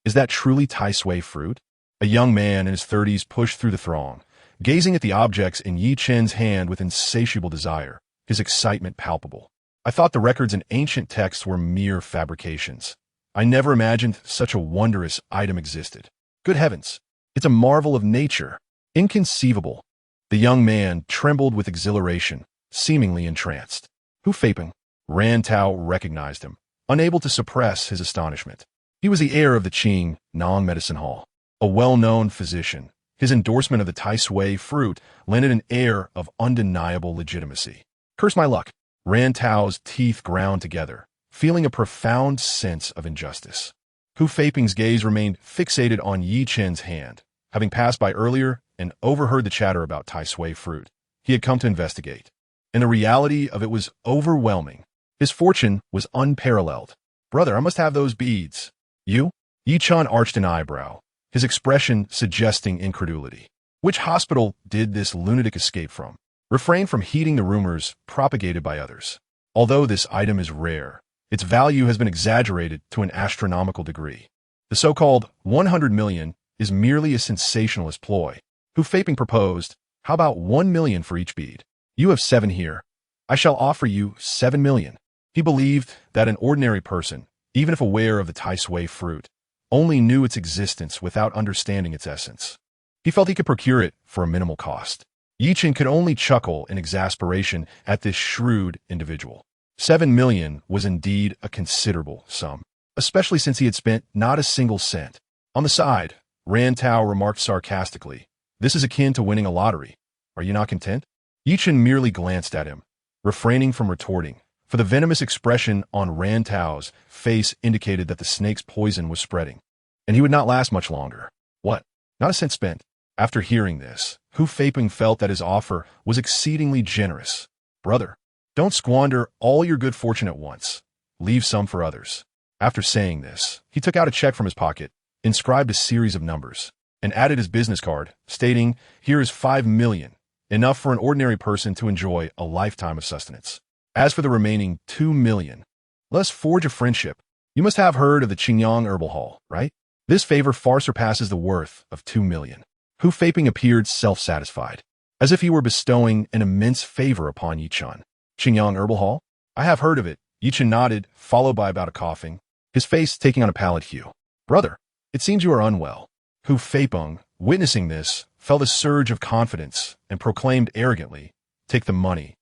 Is that truly Tai Sui fruit? A young man in his 30s pushed through the throng, gazing at the objects in Ye Chen's hand with insatiable desire, his excitement palpable. I thought the records in ancient texts were mere fabrications. I never imagined such a wondrous item existed. Good heavens, it's a marvel of nature. Inconceivable. The young man trembled with exhilaration, seemingly entranced. Who Faping? Rantau recognized him, unable to suppress his astonishment. He was the heir of the Qing Nong Medicine Hall, a well-known physician. His endorsement of the Tai Sui fruit lended an air of undeniable legitimacy. Curse my luck. Ran Tao's teeth ground together, feeling a profound sense of injustice. Hu Feiping's gaze remained fixated on Ye Chen's hand. Having passed by earlier and overheard the chatter about Tai Sui fruit, he had come to investigate. And the reality of it was overwhelming. His fortune was unparalleled. Brother, I must have those beads. You? Ye Chen arched an eyebrow, his expression suggesting incredulity. Which hospital did this lunatic escape from? Refrain from heeding the rumors propagated by others. Although this item is rare, its value has been exaggerated to an astronomical degree. The so-called 100 million is merely a sensationalist ploy. Hu Feiping proposed, how about 1 million for each bead? You have 7 here. I shall offer you 7 million. He believed that an ordinary person, even if aware of the Tai Sui fruit, only knew its existence without understanding its essence. He felt he could procure it for a minimal cost. Ye Chen could only chuckle in exasperation at this shrewd individual. 7 million was indeed a considerable sum, especially since he had spent not a single cent. On the side, Ran Tao remarked sarcastically, "This is akin to winning a lottery. Are you not content?" Ye Chen merely glanced at him, refraining from retorting, for the venomous expression on Ran Tao's face indicated that the snake's poison was spreading, and he would not last much longer. What? Not a cent spent? After hearing this, Hu Feiping felt that his offer was exceedingly generous. Brother, don't squander all your good fortune at once. Leave some for others. After saying this, he took out a check from his pocket, inscribed a series of numbers, and added his business card, stating, "Here is 5 million, enough for an ordinary person to enjoy a lifetime of sustenance. As for the remaining 2 million, let us forge a friendship. You must have heard of the Qingyang Herbal Hall, right? This favor far surpasses the worth of 2 million. Hu Feiping appeared self-satisfied, as if he were bestowing an immense favor upon Ye Chen. Qingyang Herbal Hall? I have heard of it. Ye Chen nodded, followed by a bout of coughing, his face taking on a pallid hue. Brother, it seems you are unwell. Hu Feiping, witnessing this, felt a surge of confidence and proclaimed arrogantly, "Take the money.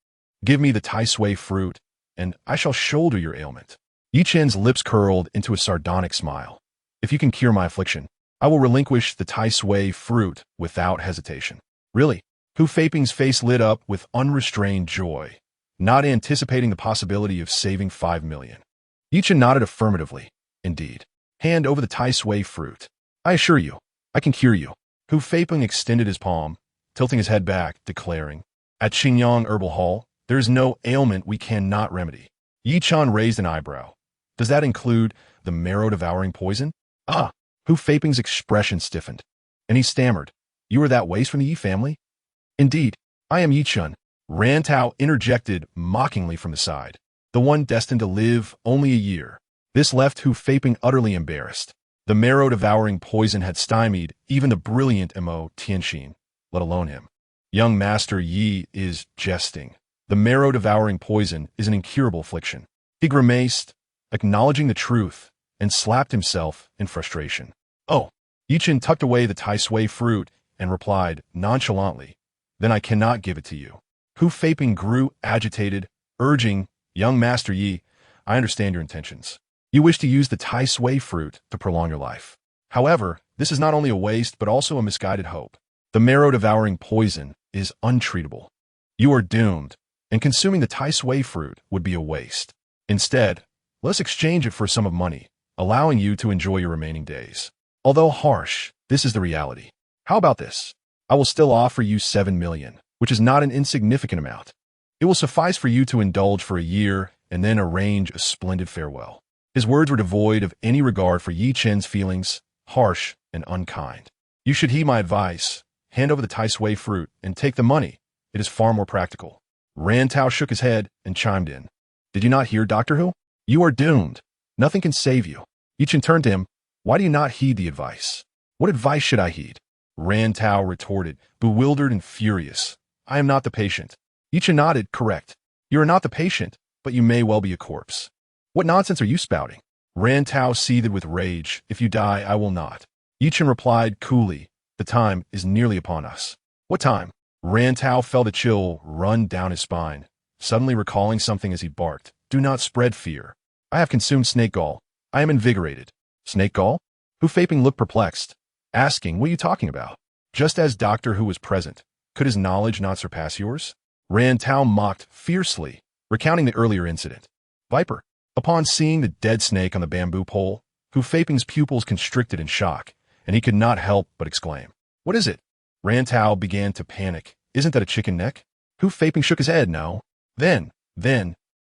Give me the Tai Sui fruit, and I shall shoulder your ailment." Ye Chen's lips curled into a sardonic smile. "If you can cure my affliction, I will relinquish the Tai Sui fruit without hesitation." Really? Hu Feiping's face lit up with unrestrained joy, not anticipating the possibility of saving 5 million. Ye Chen nodded affirmatively. Indeed. Hand over the Tai Sui fruit. I assure you, I can cure you. Hu Feiping extended his palm, tilting his head back, declaring, "At Qingyang Herbal Hall, there is no ailment we cannot remedy." Ye Chen raised an eyebrow. Does that include the marrow-devouring poison? Ah! Hu Feiping's expression stiffened, and he stammered, "You are that waste from the Yi family?" "Indeed, I am Ye Chen." Ran Tao interjected mockingly from the side, "The one destined to live only a year." This left Hu Feiping utterly embarrassed. The marrow-devouring poison had stymied even the brilliant Mo Tianxin, let alone him. Young Master Yi is jesting. The marrow-devouring poison is an incurable affliction. He grimaced, acknowledging the truth, and slapped himself in frustration. "Oh." Ye Chen tucked away the Tai Sui fruit and replied nonchalantly, "Then I cannot give it to you." Hu Feiping grew agitated, urging, "Young Master Yi, I understand your intentions. You wish to use the Tai Sui fruit to prolong your life. However, this is not only a waste but also a misguided hope. The marrow-devouring poison is untreatable. You are doomed, and consuming the Tai Sui fruit would be a waste. Instead, let us exchange it for a sum of money, allowing you to enjoy your remaining days. Although harsh, this is the reality. How about this? I will still offer you 7 million, which is not an insignificant amount. It will suffice for you to indulge for a year and then arrange a splendid farewell." His words were devoid of any regard for Ye Chen's feelings, harsh and unkind. "You should heed my advice. Hand over the Tai Sui fruit and take the money. It is far more practical." Ran Tao shook his head and chimed in. "Did you not hear, Doctor Hu? You are doomed. Nothing can save you." Ye Chen turned to him. "Why do you not heed the advice?" "What advice should I heed?" Ran Tao retorted, bewildered and furious. "I am not the patient." Ye Chen nodded, correct. "You are not the patient, but you may well be a corpse." "What nonsense are you spouting?" Ran Tao seethed with rage. "If you die, I will not." Ye Chen replied coolly, "The time is nearly upon us." "What time?" Ran Tao felt a chill run down his spine, suddenly recalling something as he barked, "Do not spread fear. I have consumed snake gall. I am invigorated. Snake gall? Hu Feiping looked perplexed, asking, what are you talking about? Just as Doctor Who was present, could his knowledge not surpass yours? Ran Tao mocked fiercely, recounting the earlier incident. Viper. Upon seeing the dead snake on the bamboo pole, Hu Feiping's pupils constricted in shock, and he could not help but exclaim, what is it? Ran Tao began to panic. Isn't that a chicken neck? Hu Feiping shook his head, no. Then,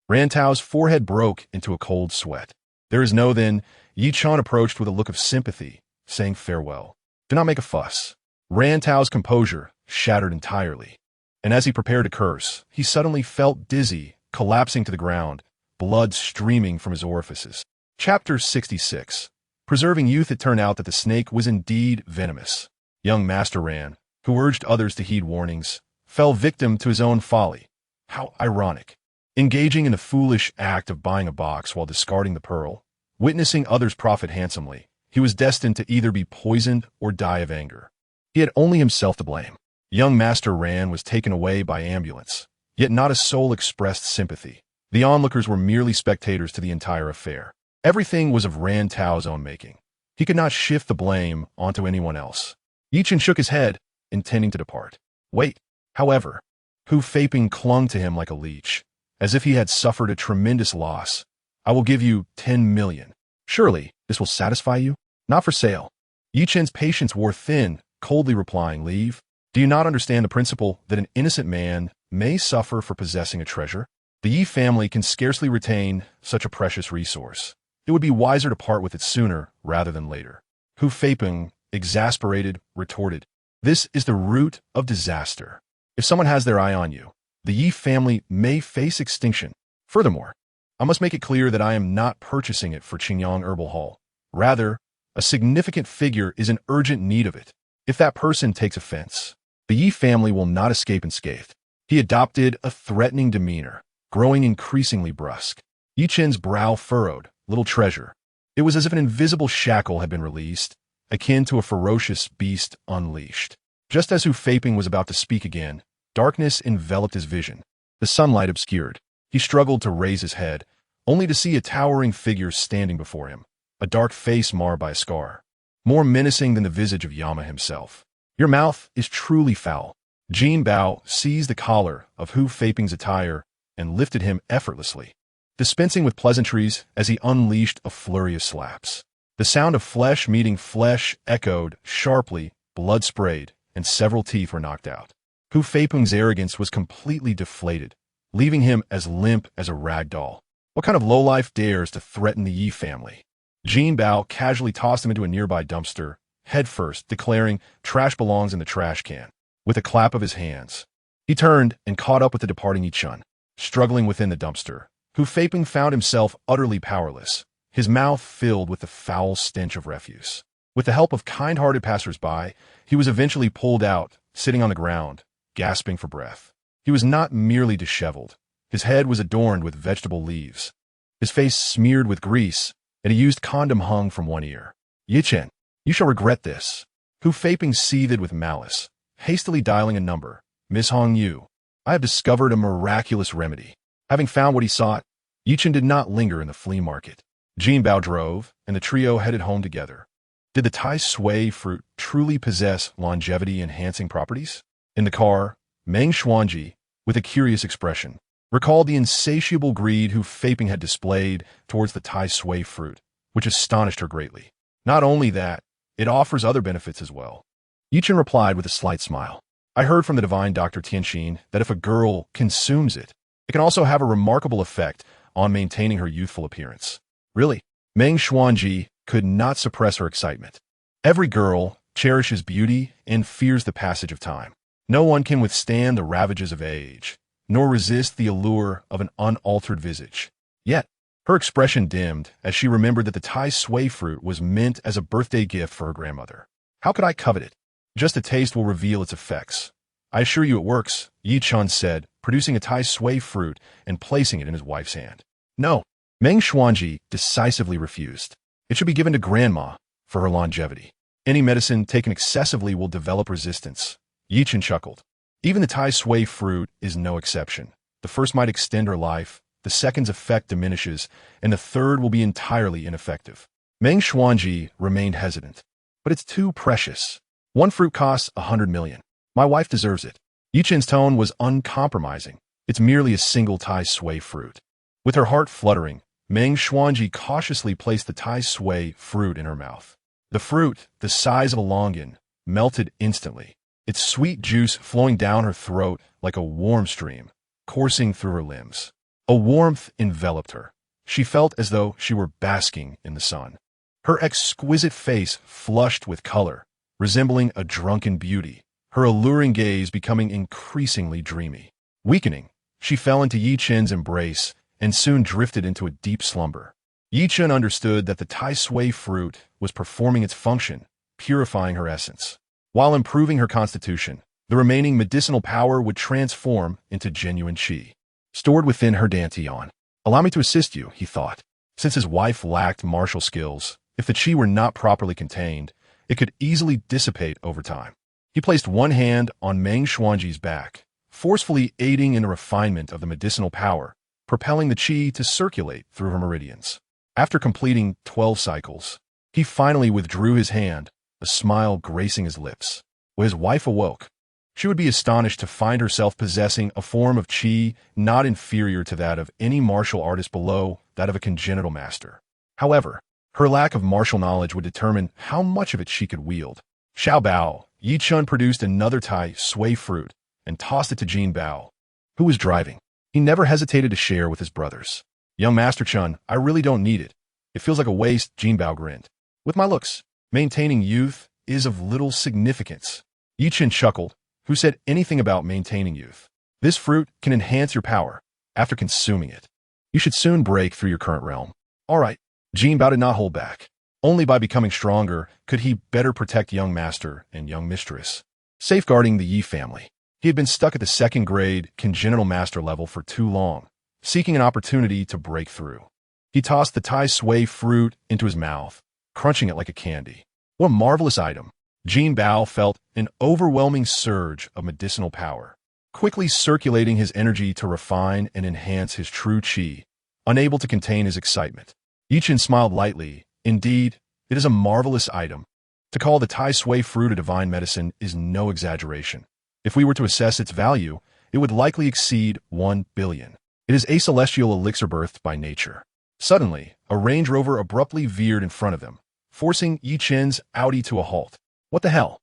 Ran Tao's forehead broke into a cold sweat. There is no then. Ye Chen approached with a look of sympathy, saying farewell. Do not make a fuss. Ran Tao's composure shattered entirely, and as he prepared to curse, he suddenly felt dizzy, collapsing to the ground, blood streaming from his orifices. Chapter 66. Preserving youth. It turned out that the snake was indeed venomous. Young Master Ran, who urged others to heed warnings, fell victim to his own folly. How ironic. Engaging in the foolish act of buying a box while discarding the pearl, witnessing others profit handsomely, he was destined to either be poisoned or die of anger. He had only himself to blame. Young Master Ran was taken away by ambulance, yet not a soul expressed sympathy. The onlookers were merely spectators to the entire affair. Everything was of Ran Tao's own making. He could not shift the blame onto anyone else. Ye Chen shook his head, intending to depart. Wait, however. Hu Feiping clung to him like a leech, as if he had suffered a tremendous loss. I will give you 10 million. Surely, this will satisfy you? Not for sale. Ye Chen's patience wore thin, coldly replying, leave. Do you not understand the principle that an innocent man may suffer for possessing a treasure? The Ye family can scarcely retain such a precious resource. It would be wiser to part with it sooner rather than later. Hu Feiping, exasperated, retorted, this is the root of disaster. If someone has their eye on you, the Ye family may face extinction. Furthermore, I must make it clear that I am not purchasing it for Qingyang Herbal Hall. Rather, a significant figure is in urgent need of it. If that person takes offense, the Ye family will not escape unscathed. He adopted a threatening demeanor, growing increasingly brusque. Ye Chen's brow furrowed. Little treasure. It was as if an invisible shackle had been released, akin to a ferocious beast unleashed. Just as Hu Feiping was about to speak again, darkness enveloped his vision. The sunlight obscured. He struggled to raise his head, only to see a towering figure standing before him, a dark face marred by a scar, more menacing than the visage of Yama himself. Your mouth is truly foul. Jin Bao seized the collar of Hu Feiping's attire and lifted him effortlessly, dispensing with pleasantries as he unleashed a flurry of slaps. The sound of flesh meeting flesh echoed sharply, blood sprayed, and several teeth were knocked out. Hu Feiping's arrogance was completely deflated, leaving him as limp as a rag doll. What kind of lowlife dares to threaten the Ye family? Jin Bao casually tossed him into a nearby dumpster, headfirst, declaring, trash belongs in the trash can. With a clap of his hands, he turned and caught up with the departing Ye Chen. Struggling within the dumpster, Hu Feiping found himself utterly powerless, his mouth filled with the foul stench of refuse. With the help of kind-hearted passers-by, he was eventually pulled out, sitting on the ground, gasping for breath. He was not merely disheveled. His head was adorned with vegetable leaves, his face smeared with grease, and a used condom hung from one ear. Ye Chen, you shall regret this. Hu Feiping seethed with malice, hastily dialing a number. Miss Hong Yu, I have discovered a miraculous remedy. Having found what he sought, Ye Chen did not linger in the flea market. Jin Bao drove, and the trio headed home together. Did the Tai Sui fruit truly possess longevity-enhancing properties? In the car, Meng Xuanji, with a curious expression, recalled the insatiable greed Hu Feiping had displayed towards the Tai Sui fruit, which astonished her greatly. Not only that, it offers other benefits as well. Ye Chen replied with a slight smile. I heard from the divine Dr. Tianxin that if a girl consumes it, it can also have a remarkable effect on maintaining her youthful appearance. Really? Meng Xuanji could not suppress her excitement. Every girl cherishes beauty and fears the passage of time. No one can withstand the ravages of age, nor resist the allure of an unaltered visage. Yet, her expression dimmed as she remembered that the Tai Sui fruit was meant as a birthday gift for her grandmother. How could I covet it? Just a taste will reveal its effects. I assure you it works, Ye Chen said, producing a Tai Sui fruit and placing it in his wife's hand. No, Meng Xuanji decisively refused. It should be given to grandma for her longevity. Any medicine taken excessively will develop resistance. Ye Chen chuckled. Even the Tai Sui fruit is no exception. The first might extend her life, the second's effect diminishes, and the third will be entirely ineffective. Meng Xuanji remained hesitant. But it's too precious. One fruit costs 100 million. My wife deserves it. Ye Chen's tone was uncompromising. It's merely a single Tai Sui fruit. With her heart fluttering, Meng Xuanji cautiously placed the Tai Sui fruit in her mouth. The fruit, the size of a longan, melted instantly, its sweet juice flowing down her throat like a warm stream, coursing through her limbs. A warmth enveloped her. She felt as though she were basking in the sun. Her exquisite face flushed with color, resembling a drunken beauty, her alluring gaze becoming increasingly dreamy. Weakening, she fell into Ye Chen's embrace and soon drifted into a deep slumber. Ye Chen understood that the Tai Sui fruit was performing its function, purifying her essence. While improving her constitution, the remaining medicinal power would transform into genuine qi, stored within her dantian. Allow me to assist you, he thought. Since his wife lacked martial skills, if the qi were not properly contained, it could easily dissipate over time. He placed one hand on Meng Xuanji's back, forcefully aiding in the refinement of the medicinal power, propelling the qi to circulate through her meridians. After completing 12 cycles, he finally withdrew his hand, a smile gracing his lips. When his wife awoke, she would be astonished to find herself possessing a form of qi not inferior to that of any martial artist below that of a congenital master. However, her lack of martial knowledge would determine how much of it she could wield. Xiao Bao, Ye Chen produced another Tai Sui fruit and tossed it to Jin Bao, who was driving. He never hesitated to share with his brothers. Young Master Chen, I really don't need it. It feels like a waste, Jin Bao grinned. With my looks, maintaining youth is of little significance. Ye Chen chuckled. Who said anything about maintaining youth? This fruit can enhance your power after consuming it. You should soon break through your current realm. All right. Jin Bao did not hold back. Only by becoming stronger could he better protect young master and young mistress, safeguarding the Yi family. He had been stuck at the second grade congenital master level for too long, seeking an opportunity to break through. He tossed the Tai Sui fruit into his mouth, crunching it like a candy. What a marvelous item. Jin Bao felt an overwhelming surge of medicinal power, quickly circulating his energy to refine and enhance his true qi, unable to contain his excitement. Ye Chen smiled lightly. Indeed, it is a marvelous item. To call the Tai Sui fruit a divine medicine is no exaggeration. If we were to assess its value, it would likely exceed 1 billion. It is a celestial elixir birthed by nature. Suddenly, a Range Rover abruptly veered in front of them, forcing Ye Chen's Audi to a halt. What the hell?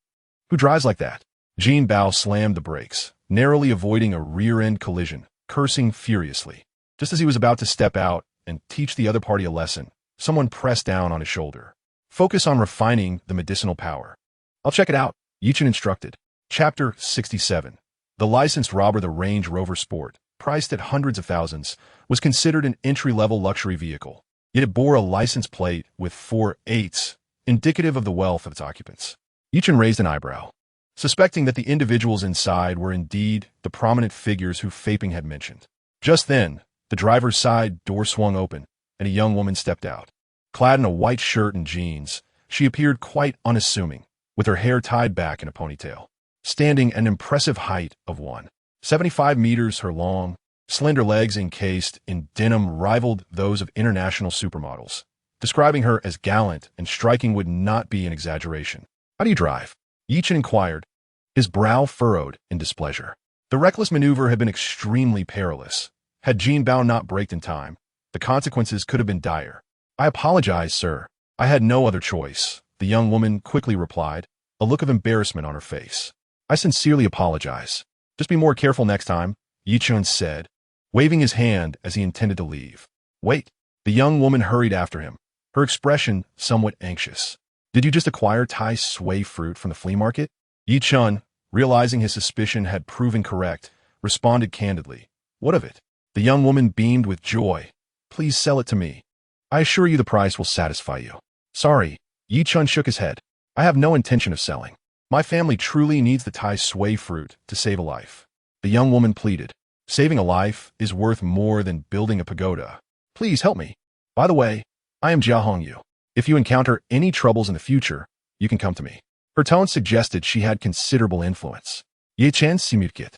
Who drives like that? Jin Bao slammed the brakes, narrowly avoiding a rear-end collision, cursing furiously. Just as he was about to step out and teach the other party a lesson, someone pressed down on his shoulder. Focus on refining the medicinal power. I'll check it out, Ye Chen instructed. Chapter 67. The licensed robber. The Range Rover Sport, priced at hundreds of thousands, was considered an entry-level luxury vehicle. Yet it bore a license plate with 4 8s, indicative of the wealth of its occupants. Ye Chen raised an eyebrow, suspecting that the individuals inside were indeed the prominent figures who Faping had mentioned. Just then, the driver's side door swung open, and a young woman stepped out. Clad in a white shirt and jeans, she appeared quite unassuming, with her hair tied back in a ponytail. Standing at an impressive height of 175 meters, her long, slender legs encased in denim rivaled those of international supermodels. Describing her as gallant and striking would not be an exaggeration. How do you drive? Ye Chen inquired, his brow furrowed in displeasure. The reckless maneuver had been extremely perilous. Had Jin Bao not braked in time, the consequences could have been dire. I apologize, sir. I had no other choice, the young woman quickly replied, a look of embarrassment on her face. I sincerely apologize. Just be more careful next time, Ye Chen said, waving his hand as he intended to leave. Wait. The young woman hurried after him, her expression somewhat anxious. Did you just acquire Tai Sui fruit from the flea market? Ye Chen, realizing his suspicion had proven correct, responded candidly. What of it? The young woman beamed with joy. Please sell it to me. I assure you the price will satisfy you. Sorry, Ye Chen shook his head. I have no intention of selling. My family truly needs the Tai Sui fruit to save a life. The young woman pleaded. Saving a life is worth more than building a pagoda. Please help me. By the way, I am Jia Hongyu. If you encounter any troubles in the future, you can come to me. Her tone suggested she had considerable influence. Ye Chen simukit.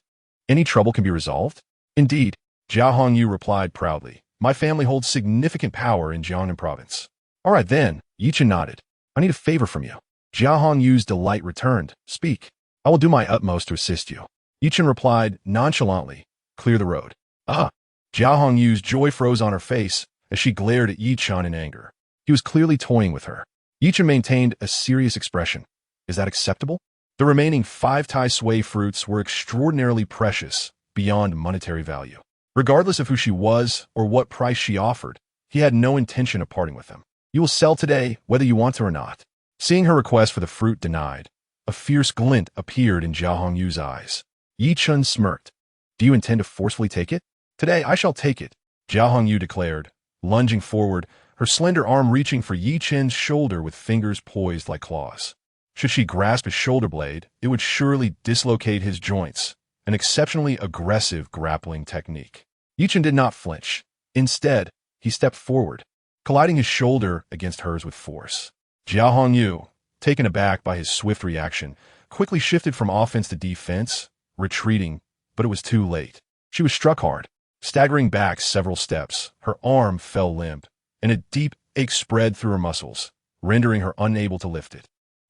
Any trouble can be resolved? Indeed, Jia Hongyu replied proudly. My family holds significant power in Jiangnan province. All right then, Ye Chen nodded. I need a favor from you. Jia Hongyu's delight returned. Speak. I will do my utmost to assist you. Ye Chen replied nonchalantly. Clear the road. Ah! Jia Hongyu's joy froze on her face as she glared at Ye Chen in anger. He was clearly toying with her. Ye Chen maintained a serious expression. Is that acceptable? The remaining 5 Tai Sui fruits were extraordinarily precious, beyond monetary value. Regardless of who she was or what price she offered, he had no intention of parting with them. You will sell today, whether you want to or not. Seeing her request for the fruit denied, a fierce glint appeared in Jia Hongyu's eyes. Ye Chen smirked. Do you intend to forcefully take it? Today I shall take it, Jia Hongyu declared, lunging forward, her slender arm reaching for Ye Chen's shoulder with fingers poised like claws. Should she grasp his shoulder blade, it would surely dislocate his joints, an exceptionally aggressive grappling technique. Ye Chen did not flinch. Instead, he stepped forward, colliding his shoulder against hers with force. Jia Hongyu, taken aback by his swift reaction, quickly shifted from offense to defense, retreating, but it was too late. She was struck hard. Staggering back several steps, her arm fell limp, and a deep ache spread through her muscles, rendering her unable to lift it.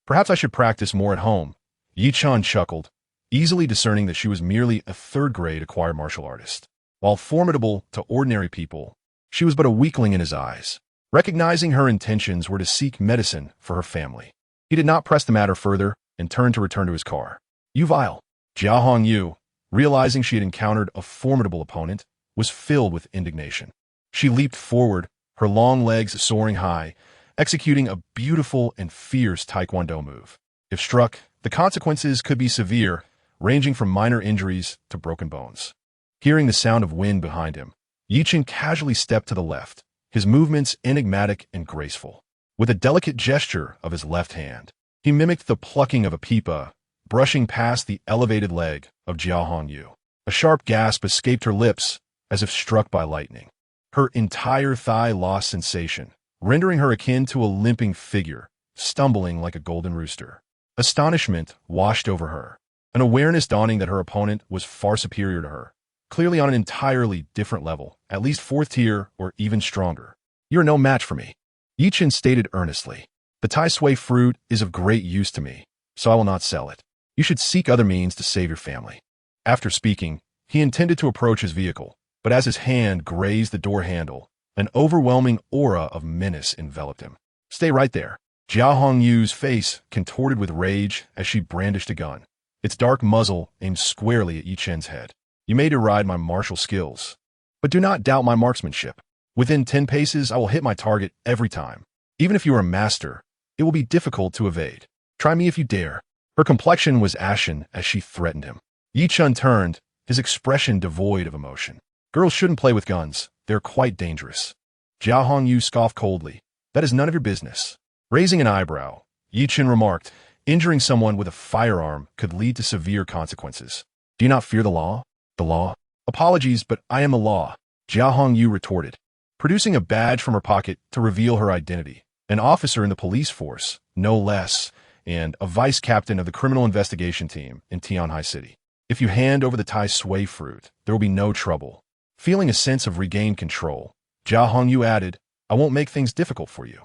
Perhaps I should practice more at home, Ye Chen chuckled, easily discerning that she was merely a third-grade acquired martial artist. While formidable to ordinary people, she was but a weakling in his eyes. Recognizing her intentions were to seek medicine for her family, he did not press the matter further and turned to return to his car. You vile! Jia Hongyu, realizing she had encountered a formidable opponent, was filled with indignation. She leaped forward, her long legs soaring high, executing a beautiful and fierce taekwondo move. If struck, the consequences could be severe, ranging from minor injuries to broken bones. Hearing the sound of wind behind him, Ye Chen casually stepped to the left, his movements enigmatic and graceful. With a delicate gesture of his left hand, he mimicked the plucking of a pipa, brushing past the elevated leg of Jia Hongyu. A sharp gasp escaped her lips, as if struck by lightning. Her entire thigh lost sensation, rendering her akin to a limping figure, stumbling like a golden rooster. Astonishment washed over her, an awareness dawning that her opponent was far superior to her, clearly on an entirely different level, at least 4th tier or even stronger. You're no match for me, Ye Chen stated earnestly. The Tai Sui fruit is of great use to me, so I will not sell it. You should seek other means to save your family. After speaking, he intended to approach his vehicle, but as his hand grazed the door handle, an overwhelming aura of menace enveloped him. Stay right there. Jia Hongyu's face contorted with rage as she brandished a gun, its dark muzzle aimed squarely at Ye Chen's head. You may deride my martial skills, but do not doubt my marksmanship. Within 10 paces, I will hit my target every time. Even if you are a master, it will be difficult to evade. Try me if you dare. Her complexion was ashen as she threatened him. Ye Chen turned, his expression devoid of emotion. Girls shouldn't play with guns. They're quite dangerous. Jia Hongyu scoffed coldly. That is none of your business. Raising an eyebrow, Ye Chen remarked, injuring someone with a firearm could lead to severe consequences. Do you not fear the law? The law? Apologies, but I am the law, Jia Hongyu retorted, producing a badge from her pocket to reveal her identity. An officer in the police force, no less, and a vice captain of the criminal investigation team in Tianhai City. If you hand over the Tai Sui fruit, there will be no trouble. Feeling a sense of regained control, Jia Hongyu added, I won't make things difficult for you.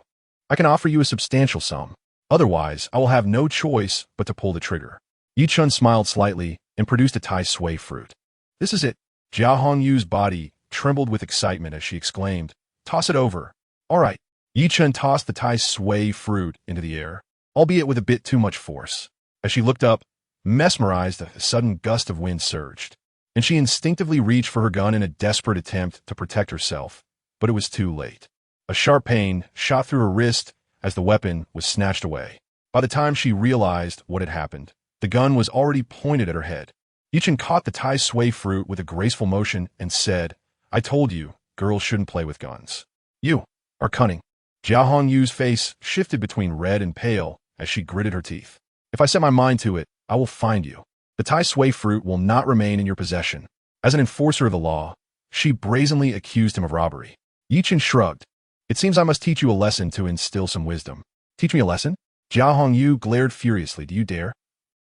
I can offer you a substantial sum. Otherwise, I will have no choice but to pull the trigger. Ye Chen smiled slightly and produced a Tai Sui fruit. This is it. Jia Hongyu's body trembled with excitement as she exclaimed, Toss it over. All right. Ye Chen tossed the Tai Sui fruit into the air, albeit with a bit too much force. As she looked up, mesmerized, a sudden gust of wind surged, and she instinctively reached for her gun in a desperate attempt to protect herself, but it was too late. A sharp pain shot through her wrist as the weapon was snatched away. By the time she realized what had happened, the gun was already pointed at her head. Ye Chen caught the Tai Sui fruit with a graceful motion and said, I told you, girls shouldn't play with guns. You are cunning. Jia Hongyu's face shifted between red and pale as she gritted her teeth. If I set my mind to it, I will find you. The Tai Sui fruit will not remain in your possession. As an enforcer of the law, she brazenly accused him of robbery. Ye Chen shrugged. It seems I must teach you a lesson to instill some wisdom. Teach me a lesson? Jia Hongyu glared furiously. Do you dare?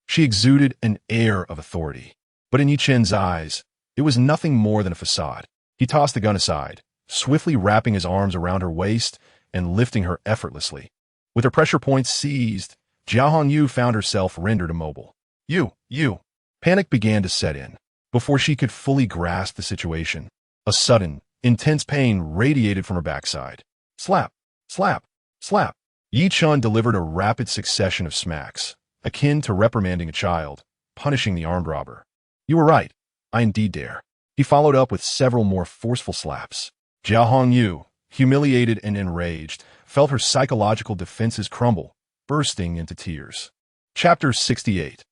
She exuded an air of authority. But in Ye Chen's eyes, it was nothing more than a facade. He tossed the gun aside, swiftly wrapping his arms around her waist and lifting her effortlessly. With her pressure points seized, Jia Hongyu found herself rendered immobile. You. Panic began to set in. Before she could fully grasp the situation, a sudden, intense pain radiated from her backside. Slap, slap, slap. Ye Chen delivered a rapid succession of smacks, akin to reprimanding a child, punishing the armed robber. You were right. I indeed dare. He followed up with several more forceful slaps. Jia Hongyu, humiliated and enraged, felt her psychological defenses crumble, bursting into tears. Chapter 68.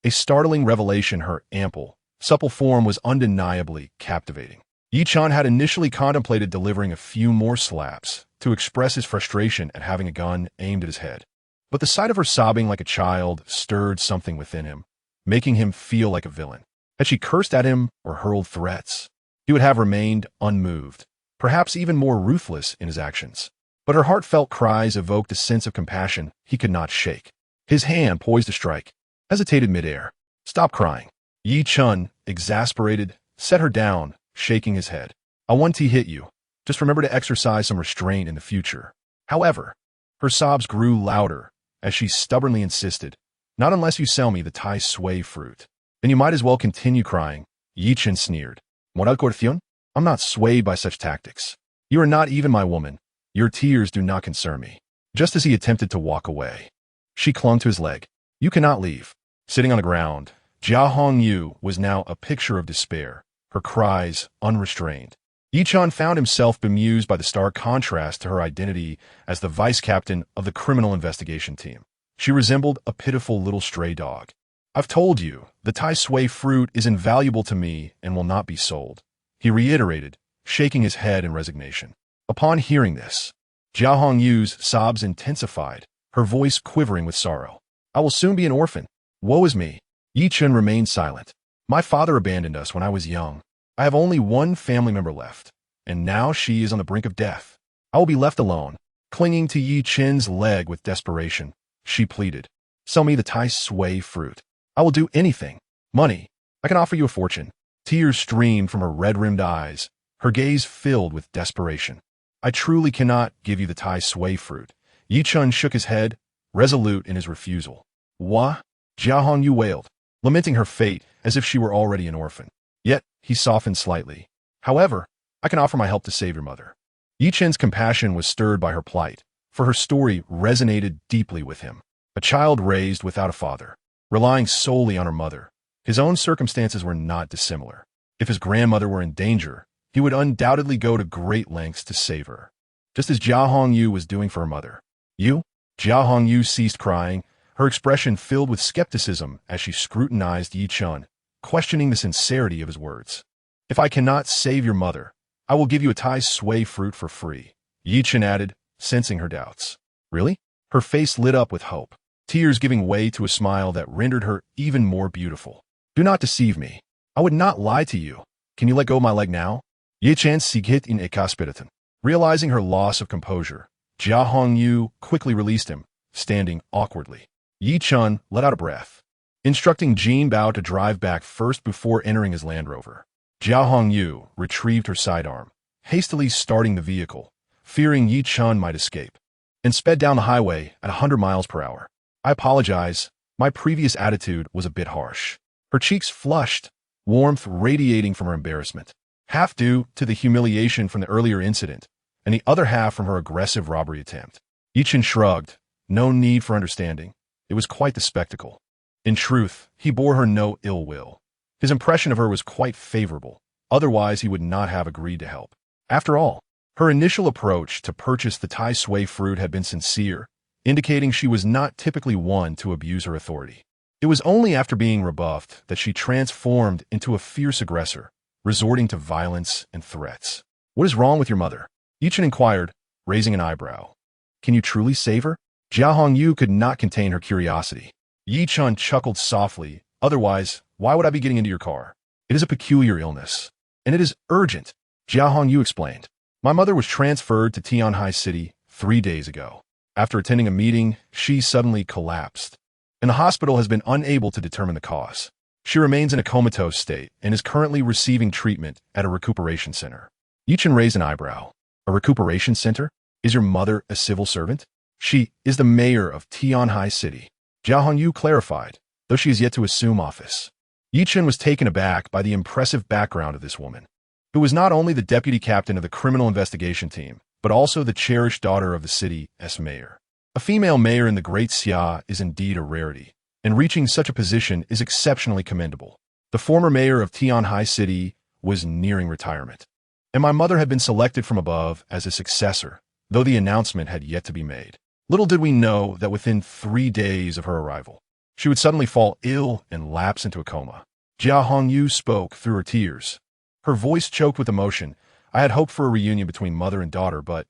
A startling revelation. Her ample, supple form was undeniably captivating. Ye Chen had initially contemplated delivering a few more slaps to express his frustration at having a gun aimed at his head. But the sight of her sobbing like a child stirred something within him, making him feel like a villain. Had she cursed at him or hurled threats, he would have remained unmoved, perhaps even more ruthless in his actions. But her heartfelt cries evoked a sense of compassion he could not shake. His hand, poised to strike, hesitated midair. Stop crying. Ye Chen, exasperated, set her down, shaking his head. I want to hit you. Just remember to exercise some restraint in the future. However, her sobs grew louder as she stubbornly insisted, not unless you sell me the Tai Sui fruit. Then you might as well continue crying. Ye Chen sneered. Moral coercion? I'm not swayed by such tactics. You are not even my woman. Your tears do not concern me. Just as he attempted to walk away, she clung to his leg. You cannot leave. Sitting on the ground, Jia Hongyu was now a picture of despair, her cries unrestrained. Ye Chen found himself bemused by the stark contrast to her identity as the vice captain of the criminal investigation team. She resembled a pitiful little stray dog. I've told you, the Tai Sui fruit is invaluable to me and will not be sold, he reiterated, shaking his head in resignation. Upon hearing this, Jia Hongyu's sobs intensified, her voice quivering with sorrow. I will soon be an orphan. Woe is me. Ye Chen remained silent. My father abandoned us when I was young. I have only one family member left, and now she is on the brink of death. I will be left alone. Clinging to Ye Chen's leg with desperation, she pleaded. Sell me the Tai Sui fruit. I will do anything. Money. I can offer you a fortune. Tears streamed from her red-rimmed eyes, her gaze filled with desperation. I truly cannot give you the Tai Sui fruit. Ye Chen shook his head, resolute in his refusal. What? Jia Hongyu wailed, lamenting her fate as if she were already an orphan. Yet, he softened slightly. However, I can offer my help to save your mother. Ye Chen's compassion was stirred by her plight, for her story resonated deeply with him. A child raised without a father, relying solely on her mother. His own circumstances were not dissimilar. If his grandmother were in danger, he would undoubtedly go to great lengths to save her, just as Jia Hongyu was doing for her mother. You? Jia Hongyu ceased crying, her expression filled with skepticism as she scrutinized Ye Chen, questioning the sincerity of his words. If I cannot save your mother, I will give you a Tai Sui fruit for free, Ye Chen added, sensing her doubts. Really? Her face lit up with hope, tears giving way to a smile that rendered her even more beautiful. Do not deceive me. I would not lie to you. Can you let go of my leg now? Ye Chen sigit in ekaspiritan. Realizing her loss of composure, Jia Hongyu quickly released him, standing awkwardly. Ye Chen let out a breath, instructing Jin Bao to drive back first before entering his Land Rover. Jia Hongyu retrieved her sidearm, hastily starting the vehicle, fearing Ye Chen might escape, and sped down the highway at 100 miles per hour. I apologize, my previous attitude was a bit harsh. Her cheeks flushed, warmth radiating from her embarrassment, half due to the humiliation from the earlier incident, and the other half from her aggressive robbery attempt. Ye Chen shrugged, no need for understanding. It was quite the spectacle. In truth, he bore her no ill will. His impression of her was quite favorable, otherwise he would not have agreed to help. After all, her initial approach to purchase the Tai Sui fruit had been sincere, indicating she was not typically one to abuse her authority. It was only after being rebuffed that she transformed into a fierce aggressor, resorting to violence and threats. What is wrong with your mother? Ye Chen inquired, raising an eyebrow. Can you truly save her? Jia Hongyu could not contain her curiosity. Ye Chen chuckled softly. Otherwise, why would I be getting into your car? It is a peculiar illness, and it is urgent, Jia Hongyu explained. My mother was transferred to Tianhai City 3 days ago. After attending a meeting, she suddenly collapsed, and the hospital has been unable to determine the cause. She remains in a comatose state and is currently receiving treatment at a recuperation center. Ye Chen raised an eyebrow. A recuperation center? Is your mother a civil servant? She is the mayor of Tianhai City. Jia Hongyu clarified, though she is yet to assume office. Ye Chen was taken aback by the impressive background of this woman, who was not only the deputy captain of the criminal investigation team, but also the cherished daughter of the city's mayor. A female mayor in the Great Xia is indeed a rarity, and reaching such a position is exceptionally commendable. The former mayor of Tianhai City was nearing retirement, and my mother had been selected from above as a successor, though the announcement had yet to be made. Little did we know that within 3 days of her arrival, she would suddenly fall ill and lapse into a coma. Jia Hongyu spoke through her tears. Her voice choked with emotion. I had hoped for a reunion between mother and daughter, but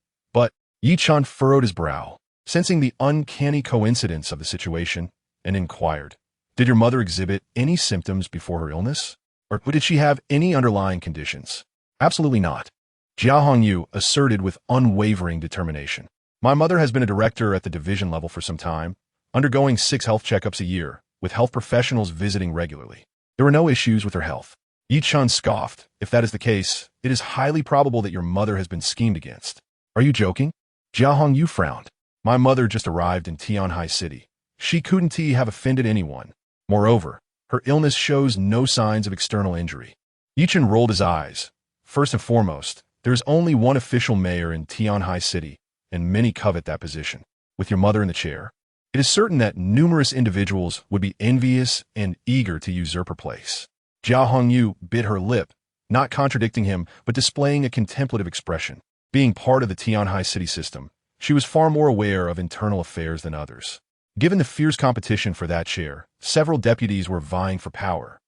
Ye Chen furrowed his brow, sensing the uncanny coincidence of the situation, and inquired, did your mother exhibit any symptoms before her illness? Or did she have any underlying conditions? Absolutely not, Jia Hongyu asserted with unwavering determination. My mother has been a director at the division level for some time, undergoing 6 health checkups a year, with health professionals visiting regularly. There were no issues with her health. Ye Chen scoffed. If that is the case, it is highly probable that your mother has been schemed against. Are you joking? Jia Hongyu frowned. My mother just arrived in Tianhai City. She couldn't have offended anyone. Moreover, her illness shows no signs of external injury. Ye Chen rolled his eyes. First and foremost, there is only one official mayor in Tianhai City, and many covet that position. With your mother in the chair, it is certain that numerous individuals would be envious and eager to usurp her place. Jia Hongyu bit her lip, not contradicting him, but displaying a contemplative expression. Being part of the Tianhai City system, she was far more aware of internal affairs than others. Given the fierce competition for that chair, several deputies were vying for power,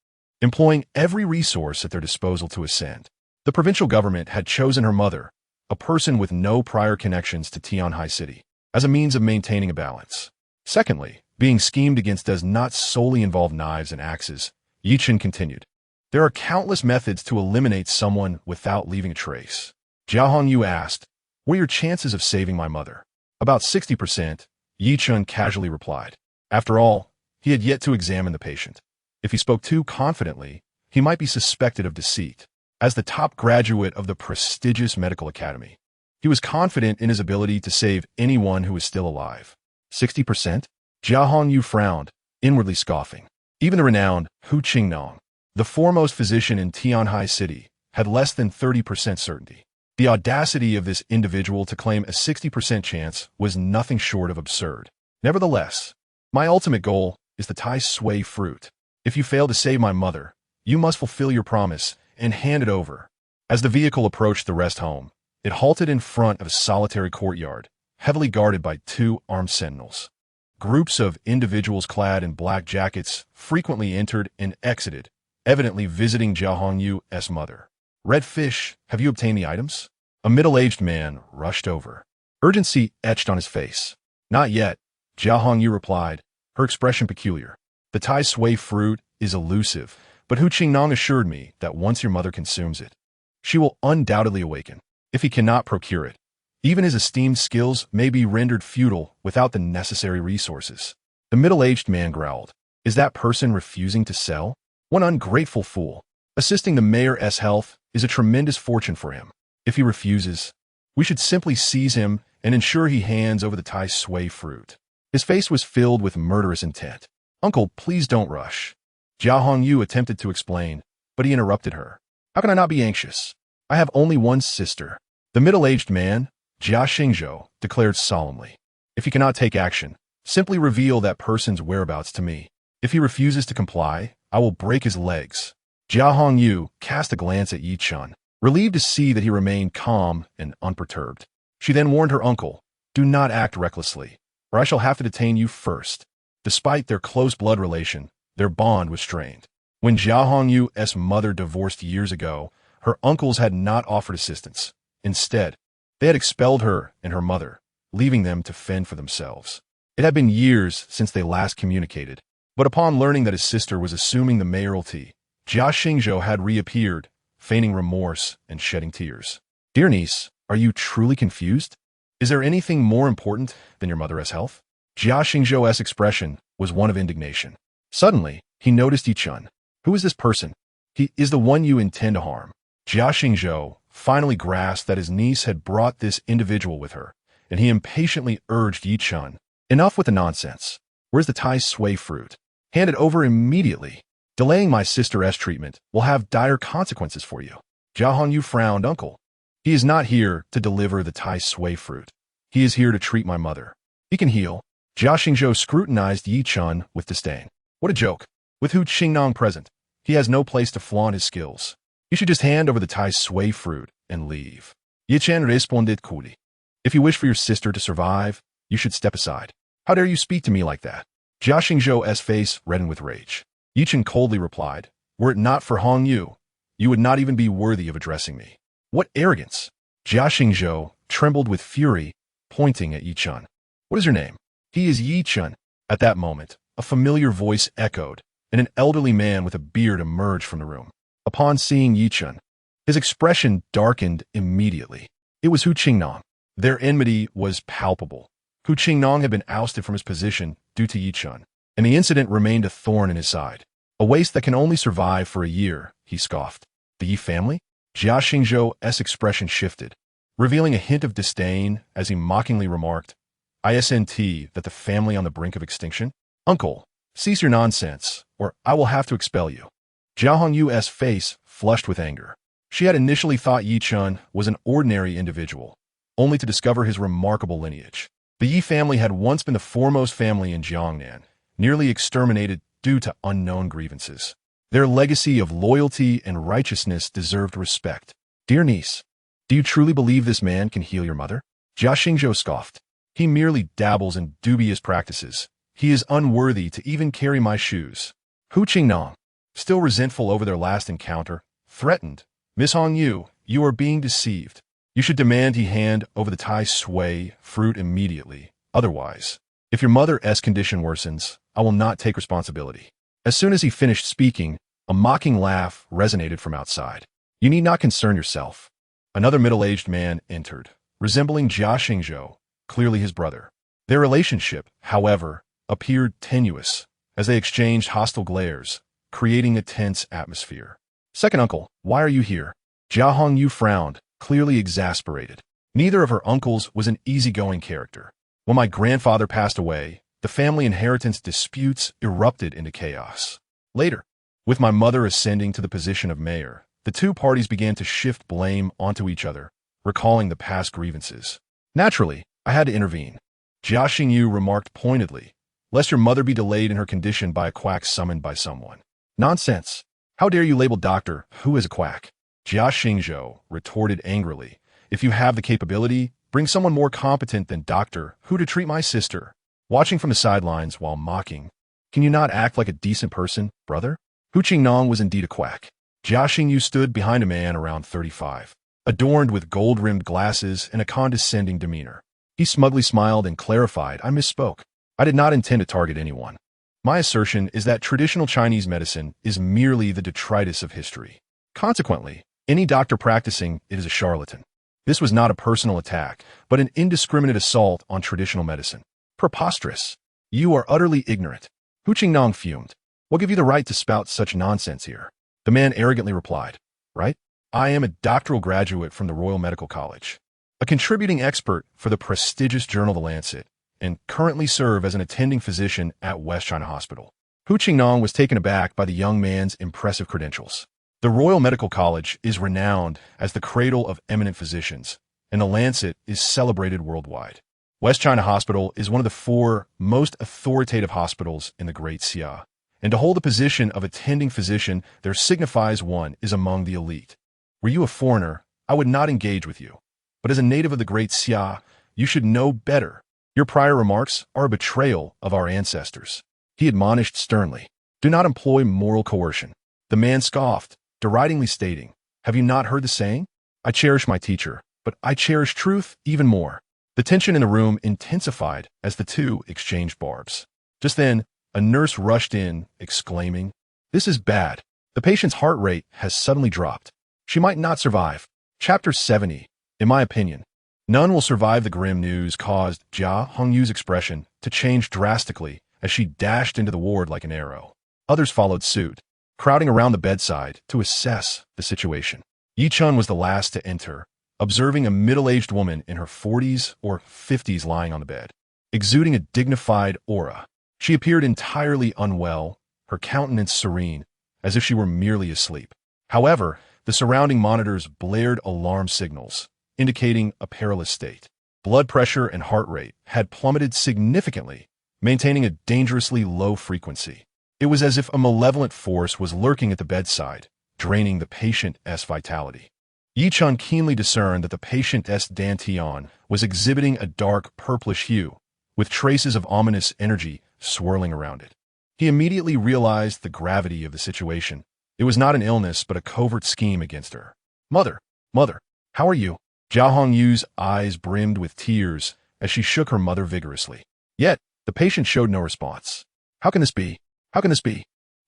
employing every resource at their disposal to ascend. The provincial government had chosen her mother, a person with no prior connections to Tianhai City, as a means of maintaining a balance. Secondly, being schemed against does not solely involve knives and axes, Ye Chen continued. There are countless methods to eliminate someone without leaving a trace. Jia Hongyu asked, what are your chances of saving my mother? About 60%, Ye Chen casually replied. After all, he had yet to examine the patient. If he spoke too confidently, he might be suspected of deceit. As the top graduate of the prestigious medical academy, he was confident in his ability to save anyone who was still alive. 60%? Jia Hongyu frowned, inwardly scoffing. Even the renowned Hu Qingnong, the foremost physician in Tianhai City, had less than 30% certainty. The audacity of this individual to claim a 60% chance was nothing short of absurd. Nevertheless, my ultimate goal is the Tai Sui fruit. If you fail to save my mother, you must fulfill your promise and hand it over. As the vehicle approached the rest home, it halted in front of a solitary courtyard, heavily guarded by 2 armed sentinels. Groups of individuals clad in black jackets frequently entered and exited, evidently visiting Jia Hongyu's mother. Red Fish, have you obtained the items? A middle-aged man rushed over. Urgency etched on his face. Not yet, Jia Hongyu replied, her expression peculiar. The Tai Sui fruit is elusive, but Hu Qingnong assured me that once your mother consumes it, she will undoubtedly awaken. If he cannot procure it, even his esteemed skills may be rendered futile without the necessary resources. The middle-aged man growled. Is that person refusing to sell? One ungrateful fool. Assisting the mayor's health is a tremendous fortune for him. If he refuses, we should simply seize him and ensure he hands over the Tai Sui fruit. His face was filled with murderous intent. Uncle, please don't rush. Jia Hongyu attempted to explain, but he interrupted her. How can I not be anxious? I have only one sister. The middle-aged man, Jia Xingzhou, declared solemnly. If he cannot take action, simply reveal that person's whereabouts to me. If he refuses to comply, I will break his legs. Jia Hongyu cast a glance at Ye Chen, relieved to see that he remained calm and unperturbed. She then warned her uncle, do not act recklessly, or I shall have to detain you first. Despite their close blood relation, their bond was strained. When Jia Hongyu's mother divorced years ago, her uncles had not offered assistance. Instead, they had expelled her and her mother, leaving them to fend for themselves. It had been years since they last communicated, but upon learning that his sister was assuming the mayoralty, Jia Xingzhou had reappeared, feigning remorse and shedding tears. Dear niece, are you truly confused? Is there anything more important than your mother's health? Jia Xingzhou's expression was one of indignation. Suddenly, he noticed Ye Chen. Who is this person? He is the one you intend to harm. Jia Xingzhou finally grasped that his niece had brought this individual with her, and he impatiently urged Ye Chen, "Enough with the nonsense. Where's the Tai Sui fruit? Hand it over immediately. Delaying my sister's treatment will have dire consequences for you." Jia Hongyu frowned. "Uncle, he is not here to deliver the Tai Sui fruit. He is here to treat my mother. He can heal." Jia Xingzhou scrutinized Ye Chen with disdain. "What a joke. With Hu Qingnong present, he has no place to flaunt his skills. You should just hand over the Tai Sui fruit and leave." Ye Chen responded coolly. "If you wish for your sister to survive, you should step aside. How dare you speak to me like that?" Jia Xingzhou's face reddened with rage. Ye Chen coldly replied, "Were it not for Hongyu, you would not even be worthy of addressing me." "What arrogance!" Jia Xingzhou trembled with fury, pointing at Ye Chen. "What is your name?" "He is Ye Chen." At that moment, a familiar voice echoed, and an elderly man with a beard emerged from the room. Upon seeing Ye Chen, his expression darkened immediately. It was Hu Qingnong. Their enmity was palpable. Hu Qingnong had been ousted from his position due to Ye Chen, and the incident remained a thorn in his side. "A waste that can only survive for a year," he scoffed. "The Ye family?" Jia Xingzhou's expression shifted, revealing a hint of disdain as he mockingly remarked, "Isn't that the family on the brink of extinction? Uncle, cease your nonsense, or I will have to expel you." Jia Hongyu's face flushed with anger. She had initially thought Ye Chen was an ordinary individual, only to discover his remarkable lineage. The Ye family had once been the foremost family in Jiangnan, nearly exterminated due to unknown grievances. Their legacy of loyalty and righteousness deserved respect. "Dear niece, do you truly believe this man can heal your mother?" Jia Xingzhou scoffed. "He merely dabbles in dubious practices. He is unworthy to even carry my shoes." Hu Qingnong, still resentful over their last encounter, threatened, "Miss Hongyu, you are being deceived. You should demand he hand over the Tai Sui fruit immediately. Otherwise, if your mother's condition worsens, I will not take responsibility." As soon as he finished speaking, a mocking laugh resonated from outside. "You need not concern yourself." Another middle-aged man entered, resembling Jia Xingzhou, clearly his brother. Their relationship, however, appeared tenuous as they exchanged hostile glares, creating a tense atmosphere. "Second uncle, why are you here?" Jia Hongyu frowned, clearly exasperated. Neither of her uncles was an easygoing character. "When my grandfather passed away, the family inheritance disputes erupted into chaos. Later, with my mother ascending to the position of mayor, the two parties began to shift blame onto each other, recalling the past grievances. Naturally, I had to intervene." Jia Xingyu remarked pointedly, "Lest your mother be delayed in her condition by a quack summoned by someone." "Nonsense! How dare you label Doctor Hu as a quack?" Jia Xingzhou retorted angrily, "If you have the capability, bring someone more competent than Doctor Hu to treat my sister." Watching from the sidelines while mocking, "Can you not act like a decent person, brother?" Hu Qingnong was indeed a quack. Jia Xingyu stood behind a man around 35, adorned with gold-rimmed glasses and a condescending demeanor. He smugly smiled and clarified, "I misspoke. I did not intend to target anyone. My assertion is that traditional Chinese medicine is merely the detritus of history. Consequently, any doctor practicing it is a charlatan. This was not a personal attack, but an indiscriminate assault on traditional medicine." "Preposterous. You are utterly ignorant." Hu Qingnong fumed. "What gave you the right to spout such nonsense here?" The man arrogantly replied, "Right? I am a doctoral graduate from the Royal Medical College, a contributing expert for the prestigious journal The Lancet, and currently serve as an attending physician at West China Hospital." Hu Qingnong was taken aback by the young man's impressive credentials. The Royal Medical College is renowned as the cradle of eminent physicians, and The Lancet is celebrated worldwide. West China Hospital is one of the 4 most authoritative hospitals in the Great Xia, and to hold the position of attending physician there signifies one is among the elite. Were you a foreigner, I would not engage with you, but as a native of the Great Xia, you should know better. Your prior remarks are a betrayal of our ancestors." He admonished sternly, "Do not employ moral coercion." The man scoffed, deridingly stating, "Have you not heard the saying? I cherish my teacher, but I cherish truth even more." The tension in the room intensified as the two exchanged barbs. Just then, a nurse rushed in, exclaiming, "This is bad. The patient's heart rate has suddenly dropped. She might not survive." Chapter 70. In my opinion, none will survive. The grim news caused Jia Hongyu's expression to change drastically as she dashed into the ward like an arrow. Others followed suit, crowding around the bedside to assess the situation. Ye Chen was the last to enter, observing a middle-aged woman in her 40s or 50s lying on the bed, exuding a dignified aura. She appeared entirely unwell, her countenance serene, as if she were merely asleep. However, the surrounding monitors blared alarm signals, indicating a perilous state. Blood pressure and heart rate had plummeted significantly, maintaining a dangerously low frequency. It was as if a malevolent force was lurking at the bedside, draining the patient's vitality. Ye Chen keenly discerned that the patient's dantian was exhibiting a dark purplish hue, with traces of ominous energy swirling around it. He immediately realized the gravity of the situation. It was not an illness, but a covert scheme against her. Mother, how are you? Zhao Hongyu's eyes brimmed with tears as she shook her mother vigorously. Yet, the patient showed no response. How can this be? How can this be?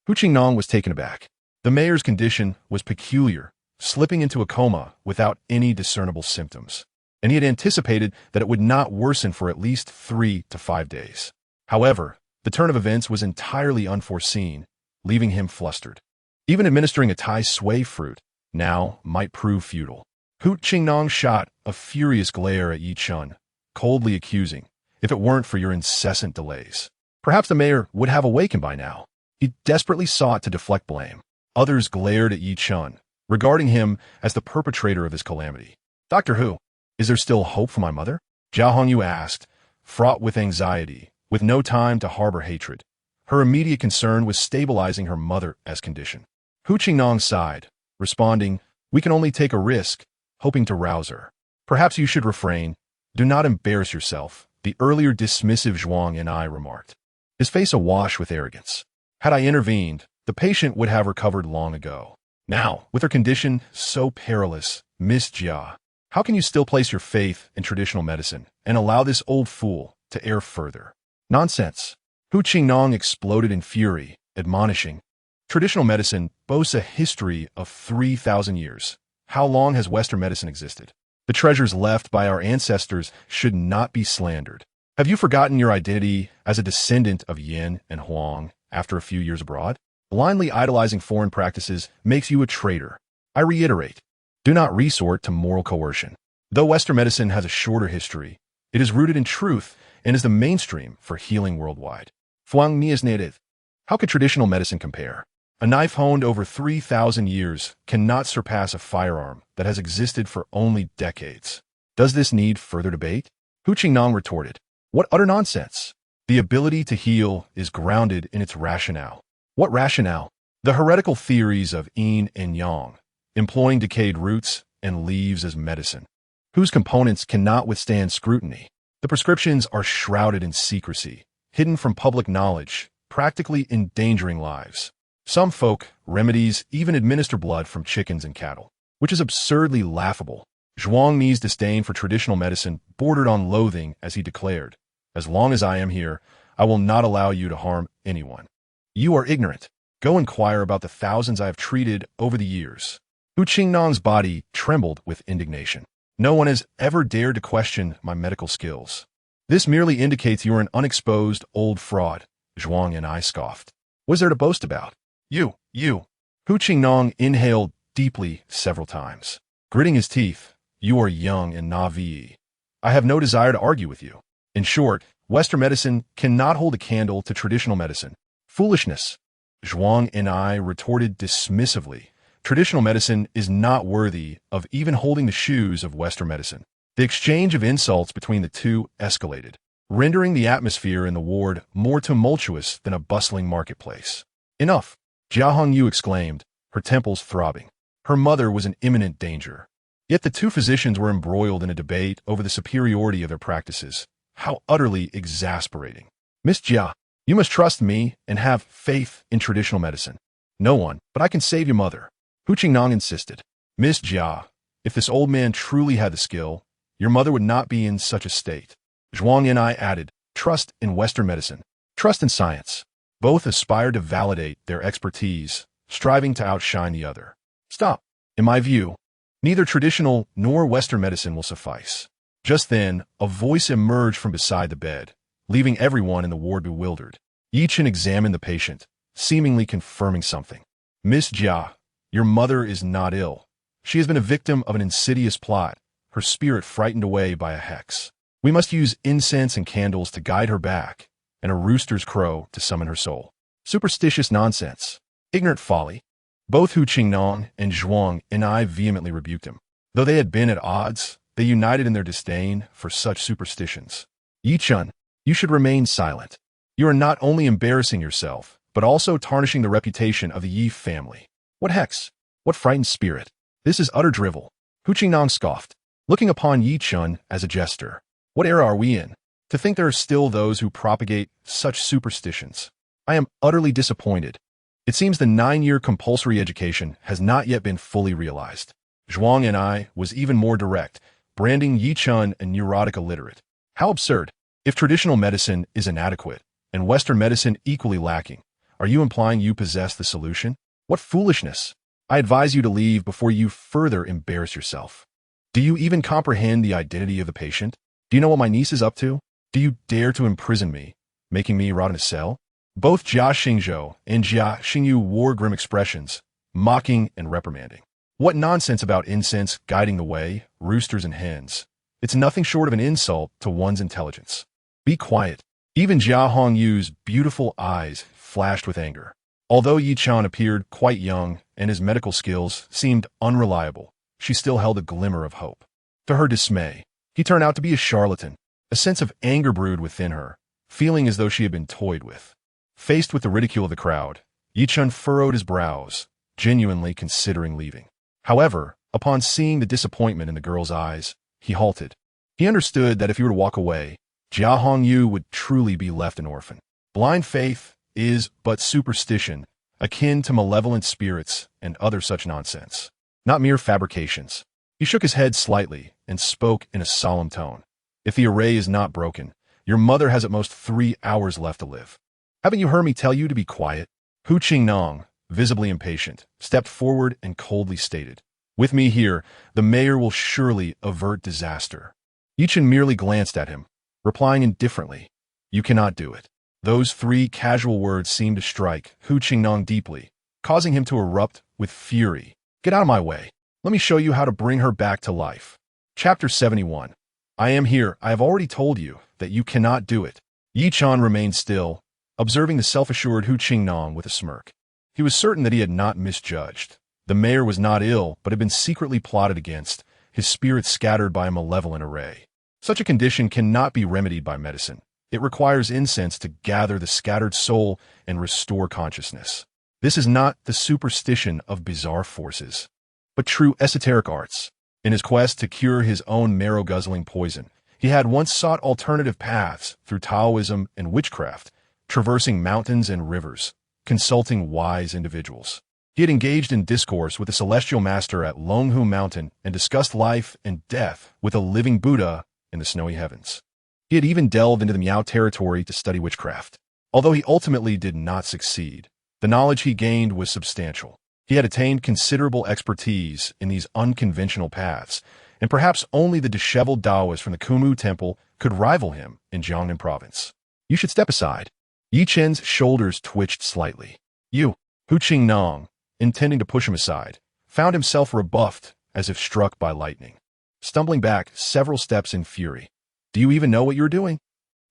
Hu Qingnong was taken aback. The mayor's condition was peculiar, slipping into a coma without any discernible symptoms, and he had anticipated that it would not worsen for at least 3 to 5 days. However, the turn of events was entirely unforeseen, leaving him flustered. Even administering a Tai Sui fruit now might prove futile. Hu Qingnong shot a furious glare at Ye Chen, coldly accusing, if it weren't for your incessant delays, perhaps the mayor would have awakened by now. He desperately sought to deflect blame. Others glared at Ye Chen, regarding him as the perpetrator of his calamity. Dr. Hu, is there still hope for my mother? Zhao Hongyu asked, fraught with anxiety, with no time to harbor hatred. Her immediate concern was stabilizing her mother's condition. Hu Qingnong sighed, responding, we can only take a risk, hoping to rouse her. Perhaps you should refrain. Do not embarrass yourself, the earlier dismissive Zhuang and I remarked, his face awash with arrogance. Had I intervened, the patient would have recovered long ago. Now, with her condition so perilous, Miss Jia, how can you still place your faith in traditional medicine and allow this old fool to err further? Nonsense. Hu Qingnong exploded in fury, admonishing, traditional medicine boasts a history of 3,000 years. How long has Western medicine existed? The treasures left by our ancestors should not be slandered. Have you forgotten your identity as a descendant of Yin and Huang after a few years abroad? Blindly idolizing foreign practices makes you a traitor. I reiterate, do not resort to moral coercion. Though Western medicine has a shorter history, it is rooted in truth and is the mainstream for healing worldwide. Fuang Ni is native. How could traditional medicine compare? A knife honed over 3,000 years cannot surpass a firearm that has existed for only decades. Does this need further debate? Hu Qingnong retorted, what utter nonsense! The ability to heal is grounded in its rationale. What rationale? The heretical theories of yin and yang, employing decayed roots and leaves as medicine, whose components cannot withstand scrutiny. The prescriptions are shrouded in secrecy, hidden from public knowledge, practically endangering lives. Some folk remedies even administer blood from chickens and cattle, which is absurdly laughable. Zhuang Ni's disdain for traditional medicine bordered on loathing as he declared, as long as I am here, I will not allow you to harm anyone. You are ignorant. Go inquire about the thousands I have treated over the years. Hu Qingnong's body trembled with indignation. No one has ever dared to question my medical skills. This merely indicates you are an unexposed old fraud, Zhuang and I scoffed. What is there to boast about? You. Hu Qingnong inhaled deeply several times. Gritting his teeth, you are young and naive. I have no desire to argue with you. In short, Western medicine cannot hold a candle to traditional medicine. Foolishness. Zhuang and I retorted dismissively. Traditional medicine is not worthy of even holding the shoes of Western medicine. The exchange of insults between the two escalated, rendering the atmosphere in the ward more tumultuous than a bustling marketplace. Enough, Zhao Hongyu exclaimed, her temples throbbing. Her mother was in imminent danger. Yet the two physicians were embroiled in a debate over the superiority of their practices. How utterly exasperating. Miss Jia, you must trust me and have faith in traditional medicine. No one, but I can save your mother. Hu Qingnong insisted. Miss Jia, if this old man truly had the skill, your mother would not be in such a state. Zhuang and I added, trust in Western medicine, trust in science. Both aspired to validate their expertise, striving to outshine the other. Stop. In my view, neither traditional nor Western medicine will suffice. Just then, a voice emerged from beside the bed, leaving everyone in the ward bewildered. Ye Chen examined the patient, seemingly confirming something. Miss Jia, your mother is not ill. She has been a victim of an insidious plot, her spirit frightened away by a hex. We must use incense and candles to guide her back, and a rooster's crow to summon her soul. Superstitious nonsense. Ignorant folly. Both Hu Qingnong and Zhuang and I vehemently rebuked him. Though they had been at odds, they united in their disdain for such superstitions. Ye Chen, you should remain silent. You are not only embarrassing yourself, but also tarnishing the reputation of the Ye family. What hex? What frightened spirit? This is utter drivel. Hu Qingnong scoffed, looking upon Ye Chen as a jester. What era are we in? To think there are still those who propagate such superstitions. I am utterly disappointed. It seems the 9-year compulsory education has not yet been fully realized. Zhuang and I was even more direct, branding Ye Chen a neurotic illiterate. How absurd. If traditional medicine is inadequate, and Western medicine equally lacking, are you implying you possess the solution? What foolishness! I advise you to leave before you further embarrass yourself. Do you even comprehend the identity of the patient? Do you know what my niece is up to? Do you dare to imprison me, making me rot in a cell? Both Jia Xingzhou and Jia Xingyu wore grim expressions, mocking and reprimanding. What nonsense about incense guiding the way, roosters and hens. It's nothing short of an insult to one's intelligence. Be quiet. Even Jia Hongyu's beautiful eyes flashed with anger. Although Ye Chen appeared quite young and his medical skills seemed unreliable, she still held a glimmer of hope. To her dismay, he turned out to be a charlatan. A sense of anger brewed within her, feeling as though she had been toyed with. Faced with the ridicule of the crowd, Ye Chen furrowed his brows, genuinely considering leaving. However, upon seeing the disappointment in the girl's eyes, he halted. He understood that if he were to walk away, Jia Hongyu would truly be left an orphan. Blind faith is but superstition, akin to malevolent spirits and other such nonsense, not mere fabrications. He shook his head slightly and spoke in a solemn tone. If the array is not broken, your mother has at most 3 hours left to live. Haven't you heard me tell you to be quiet? Hu Qingnong, visibly impatient, stepped forward and coldly stated, with me here, the mayor will surely avert disaster. Ye Chen merely glanced at him, replying indifferently, you cannot do it. Those 3 casual words seemed to strike Hu Qingnong deeply, causing him to erupt with fury. Get out of my way. Let me show you how to bring her back to life. Chapter 71. I am here. I have already told you that you cannot do it. Ye Chen remained still, observing the self-assured Hu Qingnong with a smirk. He was certain that he had not misjudged. The mayor was not ill, but had been secretly plotted against, his spirit scattered by a malevolent array. Such a condition cannot be remedied by medicine. It requires incense to gather the scattered soul and restore consciousness. This is not the superstition of bizarre forces, but true esoteric arts. In his quest to cure his own marrow-guzzling poison, he had once sought alternative paths through Taoism and witchcraft, traversing mountains and rivers, consulting wise individuals. He had engaged in discourse with the celestial master at Longhu Mountain and discussed life and death with a living Buddha in the snowy heavens. He had even delved into the Miao territory to study witchcraft. Although he ultimately did not succeed, the knowledge he gained was substantial. He had attained considerable expertise in these unconventional paths, and perhaps only the disheveled Taoist from the Kumu Temple could rival him in Jiangnan province. You should step aside. Ye Chen's shoulders twitched slightly. Hu Qingnong, intending to push him aside, found himself rebuffed as if struck by lightning. Stumbling back several steps in fury. Do you even know what you're doing?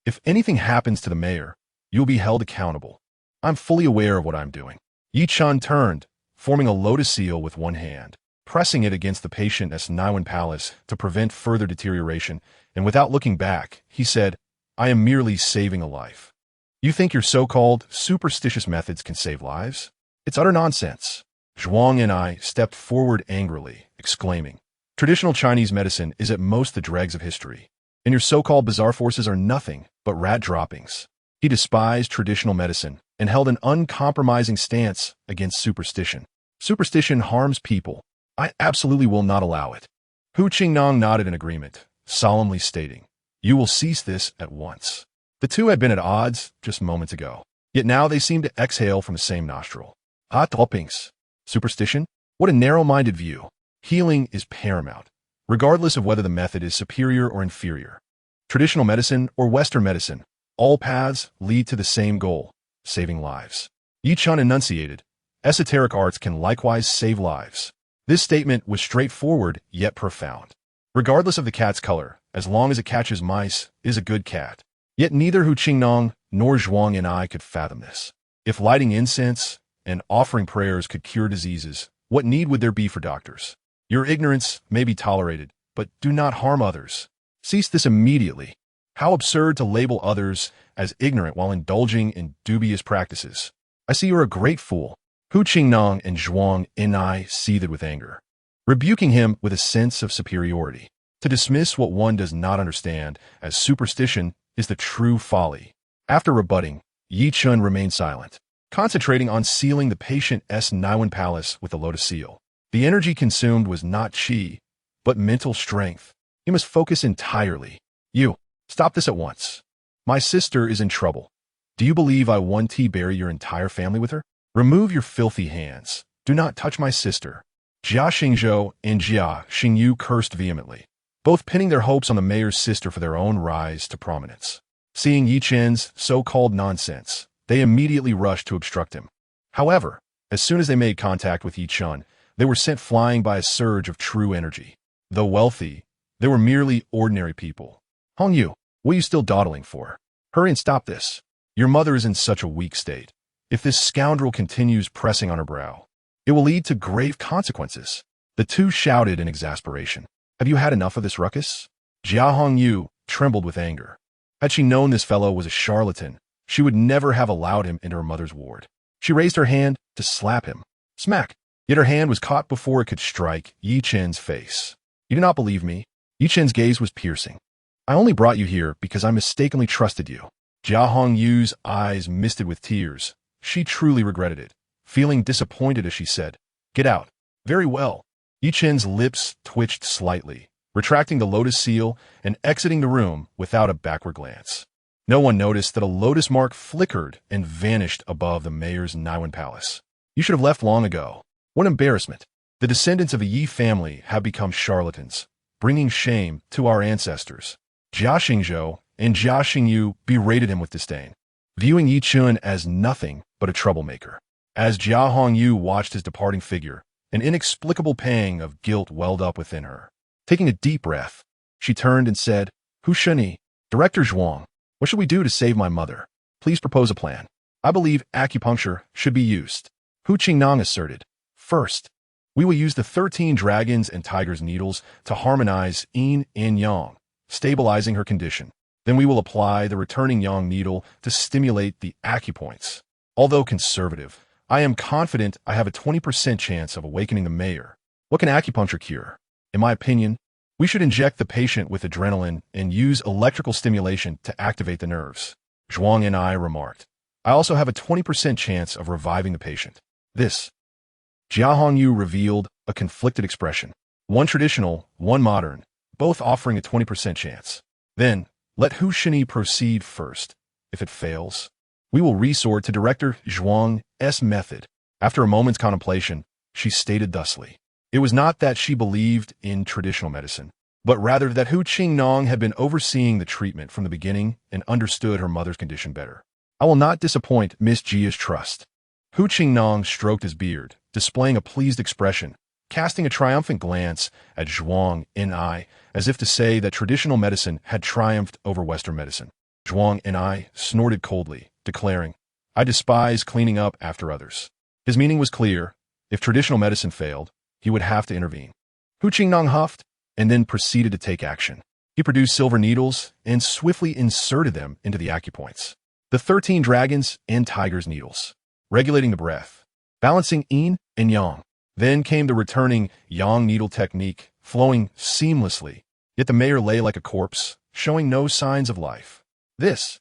If anything happens to the mayor, you'll be held accountable. I'm fully aware of what I'm doing. Ye Chen turned, forming a lotus seal with one hand, pressing it against the patient's Niwen palace to prevent further deterioration, and without looking back, he said, I am merely saving a life. You think your so-called superstitious methods can save lives? It's utter nonsense. Zhuang and I stepped forward angrily, exclaiming, traditional Chinese medicine is at most the dregs of history, and your so-called bizarre forces are nothing but rat droppings. He despised traditional medicine and held an uncompromising stance against superstition. Superstition harms people. I absolutely will not allow it. Hu Qingnong nodded in agreement, solemnly stating, you will cease this at once. The two had been at odds just moments ago, yet now they seemed to exhale from the same nostril. Hot droppings. Superstition? What a narrow-minded view. Healing is paramount, regardless of whether the method is superior or inferior. Traditional medicine or Western medicine, all paths lead to the same goal, saving lives. Ye Chen enunciated, esoteric arts can likewise save lives. This statement was straightforward yet profound. regardless of the cat's color, as long as it catches mice, is a good cat. Yet neither Hu Qingnong nor Zhuang and I could fathom this. If lighting incense and offering prayers could cure diseases, what need would there be for doctors? Your ignorance may be tolerated, but do not harm others. Cease this immediately. How absurd to label others as ignorant while indulging in dubious practices. I see you're a great fool. Hu Qingnong and Zhuang and I seethed with anger, rebuking him with a sense of superiority. To dismiss what one does not understand as superstition is the true folly. After rebutting, Ye Chen remained silent, concentrating on sealing the patient's Niwen palace with the lotus seal. The energy consumed was not qi, but mental strength. He must focus entirely. You, stop this at once. My sister is in trouble. Do you believe I want to bury your entire family with her? Remove your filthy hands. Do not touch my sister. Jia Xingzhou and Jia Xingyu cursed vehemently, both pinning their hopes on the mayor's sister for their own rise to prominence. Seeing Ye Chen's so-called nonsense, they immediately rushed to obstruct him. However, as soon as they made contact with Ye Chen, they were sent flying by a surge of true energy. Though wealthy, they were merely ordinary people. Hong Yu, what are you still dawdling for? Hurry and stop this. Your mother is in such a weak state. If this scoundrel continues pressing on her brow, it will lead to grave consequences. The two shouted in exasperation. Have you had enough of this ruckus? Jia Hongyu trembled with anger. Had she known this fellow was a charlatan, she would never have allowed him into her mother's ward. She raised her hand to slap him. Smack! Yet her hand was caught before it could strike Ye Chen's face. You do not believe me? Ye Chen's gaze was piercing. I only brought you here because I mistakenly trusted you. Jia Hongyu's eyes misted with tears. She truly regretted it, feeling disappointed as she said, Get out. Very well. Ye Chen's lips twitched slightly, retracting the lotus seal and exiting the room without a backward glance. No one noticed that a lotus mark flickered and vanished above the mayor's Niwen palace. You should have left long ago. What embarrassment. The descendants of the Yi family have become charlatans, bringing shame to our ancestors. Jia Xingzhou and Jia Xingyu berated him with disdain, viewing Ye Chen as nothing but a troublemaker. As Jia Hongyu watched his departing figure, an inexplicable pang of guilt welled up within her. Taking a deep breath, she turned and said, Hu Sheni, Director Zhuang, what should we do to save my mother? Please propose a plan. I believe acupuncture should be used. Hu Qingnong asserted. First, we will use the 13 dragons and tigers' needles to harmonize yin and yang, stabilizing her condition. Then we will apply the returning yang needle to stimulate the acupoints. Although conservative, I am confident I have a 20% chance of awakening the mayor. What can acupuncture cure? In my opinion, we should inject the patient with adrenaline and use electrical stimulation to activate the nerves. Zhuang and I remarked. I also have a 20% chance of reviving the patient. This. Jia Hongyu revealed a conflicted expression. One traditional, one modern, both offering a 20% chance. Then, let Hu Sheni proceed first. If it fails, we will resort to Director Zhuang's method. After a moment's contemplation, she stated thusly. It was not that she believed in traditional medicine, but rather that Hu Qingnong had been overseeing the treatment from the beginning and understood her mother's condition better. I will not disappoint Miss Jia's trust. Hu Qingnong stroked his beard, displaying a pleased expression, casting a triumphant glance at Zhuang and I, as if to say that traditional medicine had triumphed over Western medicine. Zhuang and I snorted coldly, declaring, I despise cleaning up after others. His meaning was clear. If traditional medicine failed, he would have to intervene. Hu Qingnong huffed and then proceeded to take action. He produced silver needles and swiftly inserted them into the acupoints. The 13 dragons and tigers' needles, regulating the breath, balancing yin and yang. Then came the returning yang needle technique, flowing seamlessly, yet the mayor lay like a corpse, showing no signs of life. This.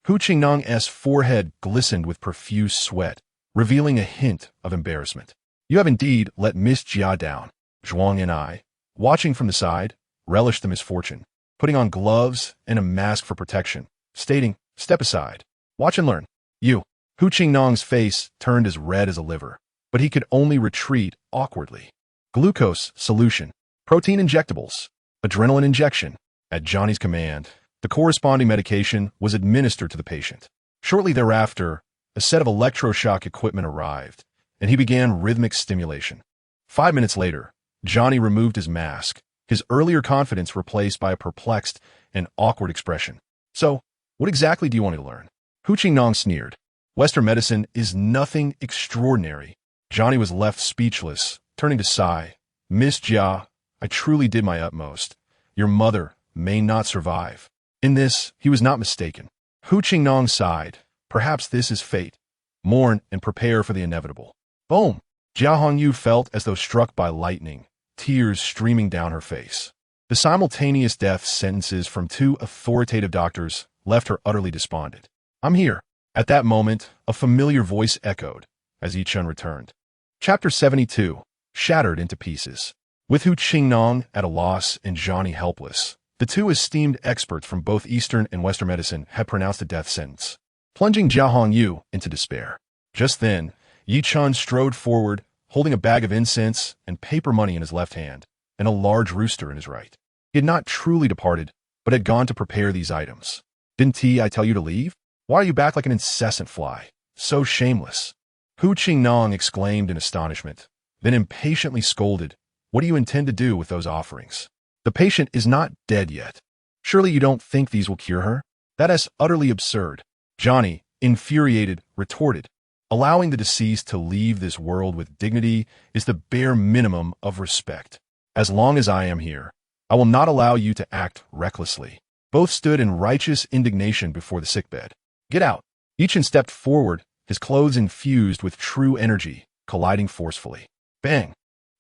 Hu Qingnong's forehead glistened with profuse sweat, revealing a hint of embarrassment. You have indeed let Miss Jia down. Zhuang and I, watching from the side, relished the misfortune, putting on gloves and a mask for protection, stating, Step aside. Watch and learn. You. Hu Qingnong's face turned as red as a liver, but he could only retreat awkwardly. Glucose solution, protein injectables, adrenaline injection. At Johnny's command, the corresponding medication was administered to the patient. Shortly thereafter, a set of electroshock equipment arrived, and he began rhythmic stimulation. 5 minutes later, Johnny removed his mask, his earlier confidence replaced by a perplexed and awkward expression. "So, what exactly do you want to learn?" Hu Qingnong sneered. "Western medicine is nothing extraordinary." Johnny was left speechless, turning to sigh. "Miss Jia, I truly did my utmost. Your mother may not survive." In this, he was not mistaken. Hu Qingnong sighed. "Perhaps this is fate. Mourn and prepare for the inevitable." Boom! Jia Hongyu felt as though struck by lightning, tears streaming down her face. The simultaneous death sentences from two authoritative doctors left her utterly despondent. "I'm here." At that moment, a familiar voice echoed as Ye Chen returned. Chapter 72, Shattered into Pieces. With Hu Qingnong at a loss and Johnny helpless, the two esteemed experts from both Eastern and Western medicine had pronounced a death sentence, plunging Jia Hongyu into despair. Just then, Ye Chen strode forward, holding a bag of incense and paper money in his left hand, and a large rooster in his right. He had not truly departed, but had gone to prepare these items. "Didn't I tell you to leave? Why are you back like an incessant fly? So shameless." Hu Qingnong exclaimed in astonishment, then impatiently scolded, "What do you intend to do with those offerings? The patient is not dead yet. Surely you don't think these will cure her? That is utterly absurd." Johnny, infuriated, retorted, "Allowing the deceased to leave this world with dignity is the bare minimum of respect. As long as I am here, I will not allow you to act recklessly." Both stood in righteous indignation before the sickbed. "Get out." Ye Chen stepped forward, his clothes infused with true energy, colliding forcefully. Bang!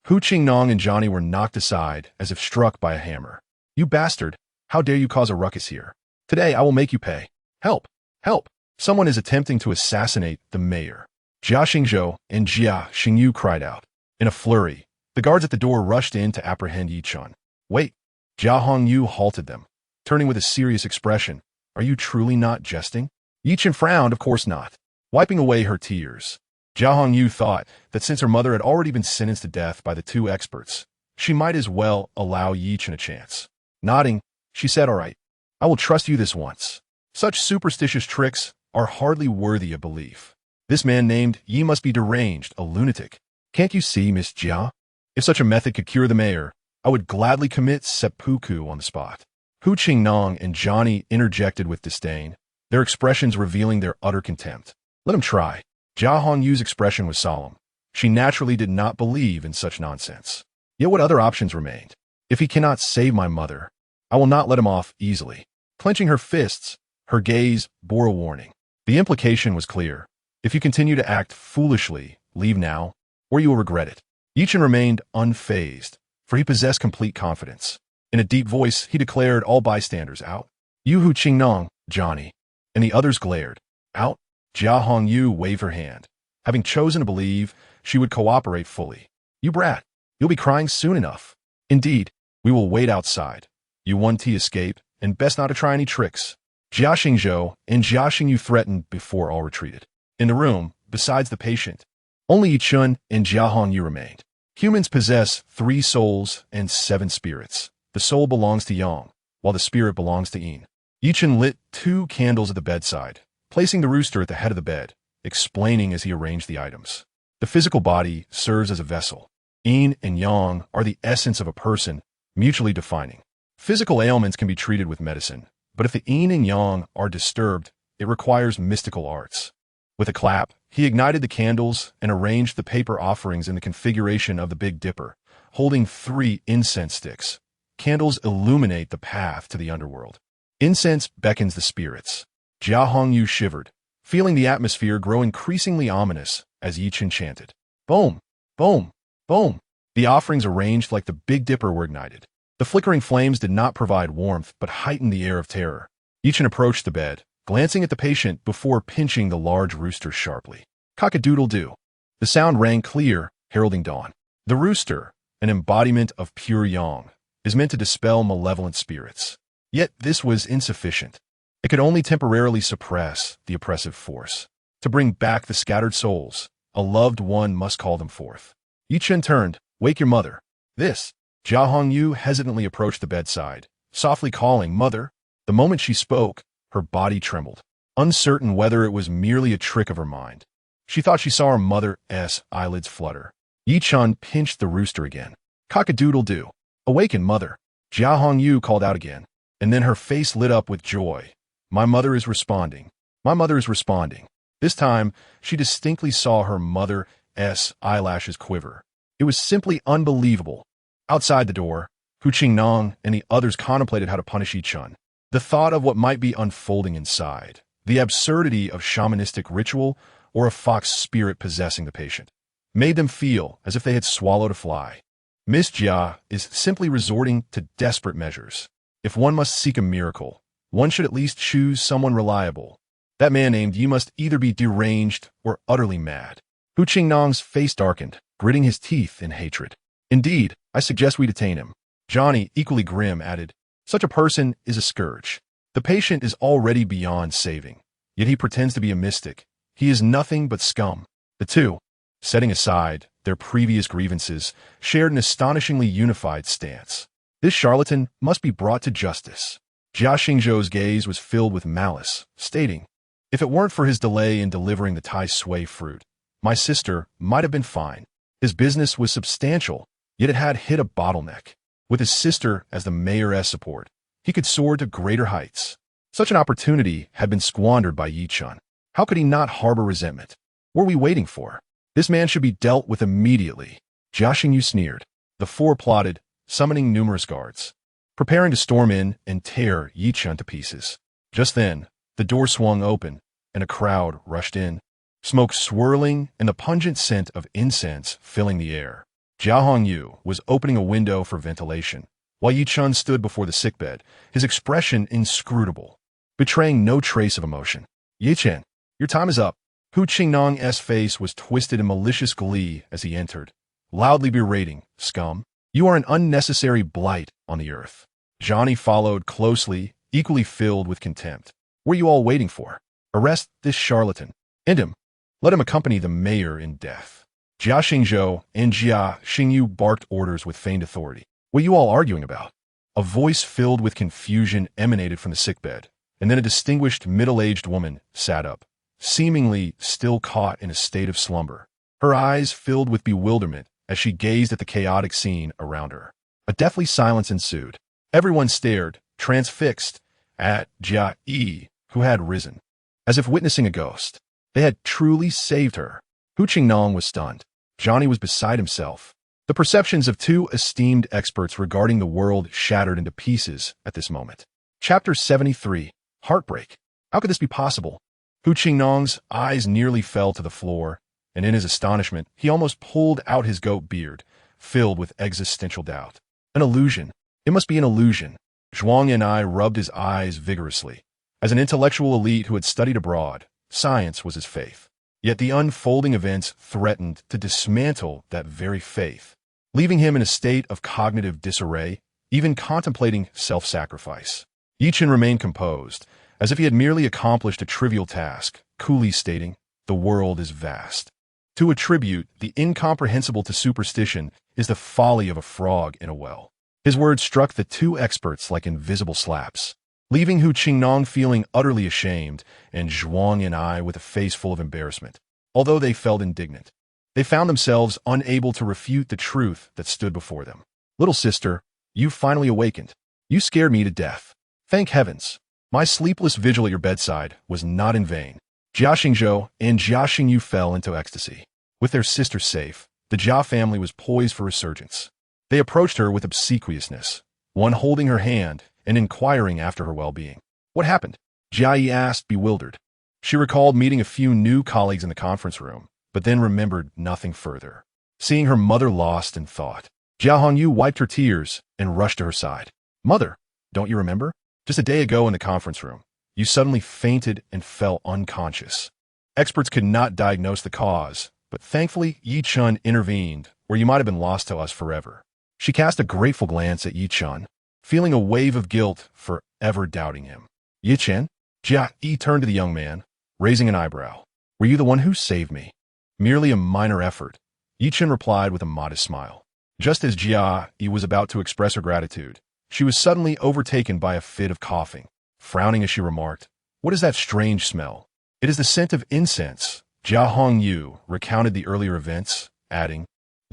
Hu Qingnong and Johnny were knocked aside as if struck by a hammer. "You bastard! How dare you cause a ruckus here? Today I will make you pay. Help! Help! Someone is attempting to assassinate the mayor." Jia Xingzhou and Jia Xingyu cried out. In a flurry, the guards at the door rushed in to apprehend Ye Chen. "Wait!" Jia Hongyu halted them, turning with a serious expression. "Are you truly not jesting?" Ye Chen frowned. "Of course not," wiping away her tears. Jia Hongyu thought that since her mother had already been sentenced to death by the two experts, she might as well allow Ye Chen a chance. Nodding, she said, "All right, I will trust you this once. Such superstitious tricks are hardly worthy of belief. This man named Yi must be deranged, a lunatic. Can't you see, Miss Jia? If such a method could cure the mayor, I would gladly commit seppuku on the spot." Hu Qingnong and Johnny interjected with disdain, their expressions revealing their utter contempt. "Let him try." Jia Hongyu's expression was solemn. She naturally did not believe in such nonsense. Yet what other options remained? "If he cannot save my mother, I will not let him off easily." Clenching her fists, her gaze bore a warning. The implication was clear. If you continue to act foolishly, leave now, or you will regret it. Ye Chen remained unfazed, for he possessed complete confidence. In a deep voice, he declared all bystanders out. "You Hu Qingnong, Johnny," and the others glared. "Out." Jia Hongyu waved her hand, having chosen to believe she would cooperate fully. "You brat, you'll be crying soon enough. Indeed, we will wait outside. You want to escape, and best not to try any tricks." Jia Xingzhou and Jia Xingyu threatened before all retreated. In the room, besides the patient, only Ye Chen and Jia Hongyu remained. Humans possess 3 souls and 7 spirits. The soul belongs to Yang, while the spirit belongs to Yin. Ye Chen lit 2 candles at the bedside, placing the rooster at the head of the bed, explaining as he arranged the items. The physical body serves as a vessel. Yin and Yang are the essence of a person, mutually defining. Physical ailments can be treated with medicine, but if the Yin and Yang are disturbed, it requires mystical arts. With a clap, he ignited the candles and arranged the paper offerings in the configuration of the Big Dipper, holding 3 incense sticks. Candles illuminate the path to the underworld. Incense beckons the spirits. Jia Hongyu shivered, feeling the atmosphere grow increasingly ominous as Ye Chen chanted. Boom! Boom! Boom! The offerings arranged like the Big Dipper were ignited. The flickering flames did not provide warmth but heightened the air of terror. Ye Chen approached the bed, glancing at the patient before pinching the large rooster sharply. Cock-a-doodle-doo. The sound rang clear, heralding dawn. The rooster, an embodiment of pure Yang, is meant to dispel malevolent spirits. Yet this was insufficient. It could only temporarily suppress the oppressive force. To bring back the scattered souls, a loved one must call them forth. Ye Chen turned. "Wake your mother." "This." Jia Hongyu hesitantly approached the bedside, softly calling, "Mother." The moment she spoke, her body trembled, uncertain whether it was merely a trick of her mind. She thought she saw her mother's eyelids flutter. Ye Chen pinched the rooster again. "Cock-a-doodle-doo." Awaken, mother. Jia Hongyu called out again, and then her face lit up with joy. My mother is responding. My mother is responding. This time, she distinctly saw her mother's eyelashes quiver. It was simply unbelievable. Outside the door, Hu Qingnong and the others contemplated how to punish Ye Chen. The thought of what might be unfolding inside, the absurdity of shamanistic ritual or a fox spirit possessing the patient, made them feel as if they had swallowed a fly. Miss Jia is simply resorting to desperate measures. If one must seek a miracle, one should at least choose someone reliable. That man named Yi must either be deranged or utterly mad. Hu Qingnong's face darkened, gritting his teeth in hatred. Indeed, I suggest we detain him. Johnny, equally grim, added, such a person is a scourge. The patient is already beyond saving, yet he pretends to be a mystic. He is nothing but scum. The two, setting aside their previous grievances, shared an astonishingly unified stance. This charlatan must be brought to justice. Jia Xingzhou's gaze was filled with malice, stating, if it weren't for his delay in delivering the Tai Sui fruit, my sister might have been fine. His business was substantial, yet it had hit a bottleneck. With his sister as the mayor's support, he could soar to greater heights. Such an opportunity had been squandered by Ye Chen. How could he not harbor resentment? What were we waiting for? This man should be dealt with immediately. Jia Xingyu sneered. The four plotted, summoning numerous guards, preparing to storm in and tear Ye Chen to pieces. Just then, the door swung open, and a crowd rushed in, smoke swirling and the pungent scent of incense filling the air. Jia Hongyu was opening a window for ventilation, while Ye Chen stood before the sickbed, his expression inscrutable, betraying no trace of emotion. Ye Chen, your time is up. Hu Qingnong's face was twisted in malicious glee as he entered, loudly berating, scum. You are an unnecessary blight on the earth. Johnny followed closely, equally filled with contempt. What are you all waiting for? Arrest this charlatan. End him. Let him accompany the mayor in death. Jia Xingzhou and Jia Xingyu barked orders with feigned authority. What are you all arguing about? A voice filled with confusion emanated from the sickbed, and then a distinguished middle-aged woman sat up, seemingly still caught in a state of slumber. Her eyes filled with bewilderment as she gazed at the chaotic scene around her. A deathly silence ensued. Everyone stared, transfixed, at Jia Yi, who had risen, as if witnessing a ghost. They had truly saved her. Hu Qingnong was stunned. Johnny was beside himself. The perceptions of two esteemed experts regarding the world shattered into pieces at this moment. Chapter 73. Heartbreak. How could this be possible? Hu Qingnong's eyes nearly fell to the floor, and in his astonishment, he almost pulled out his goat beard, filled with existential doubt. An illusion. It must be an illusion. Zhuang and I rubbed his eyes vigorously. As an intellectual elite who had studied abroad, science was his faith. Yet the unfolding events threatened to dismantle that very faith, leaving him in a state of cognitive disarray, even contemplating self-sacrifice. Ye Chen remained composed, as if he had merely accomplished a trivial task, coolly stating, the world is vast. To attribute the incomprehensible to superstition is the folly of a frog in a well. His words struck the two experts like invisible slaps, leaving Hu Qingnong feeling utterly ashamed and Zhuang and I with a face full of embarrassment. Although they felt indignant, they found themselves unable to refute the truth that stood before them. Little sister, you finally awakened. You scared me to death. Thank heavens. My sleepless vigil at your bedside was not in vain. Jia Xingzhou and Jia Xingyu fell into ecstasy. With their sister safe, the Jia family was poised for resurgence. They approached her with obsequiousness, one holding her hand and inquiring after her well-being. What happened? Jia Yi asked, bewildered. She recalled meeting a few new colleagues in the conference room, but then remembered nothing further. Seeing her mother lost in thought, Jia Hongyu wiped her tears and rushed to her side. Mother, don't you remember? Just a day ago in the conference room, you suddenly fainted and fell unconscious. Experts could not diagnose the cause, but thankfully Ye Chen intervened, or you might have been lost to us forever. She cast a grateful glance at Ye Chen, feeling a wave of guilt for ever doubting him. Ye Chen? Jia Yi turned to the young man, raising an eyebrow. Were you the one who saved me? Merely a minor effort. Ye Chen replied with a modest smile. Just as Jia Yi was about to express her gratitude, she was suddenly overtaken by a fit of coughing. Frowning as she remarked, what is that strange smell? It is the scent of incense. Jia Hongyu recounted the earlier events, adding,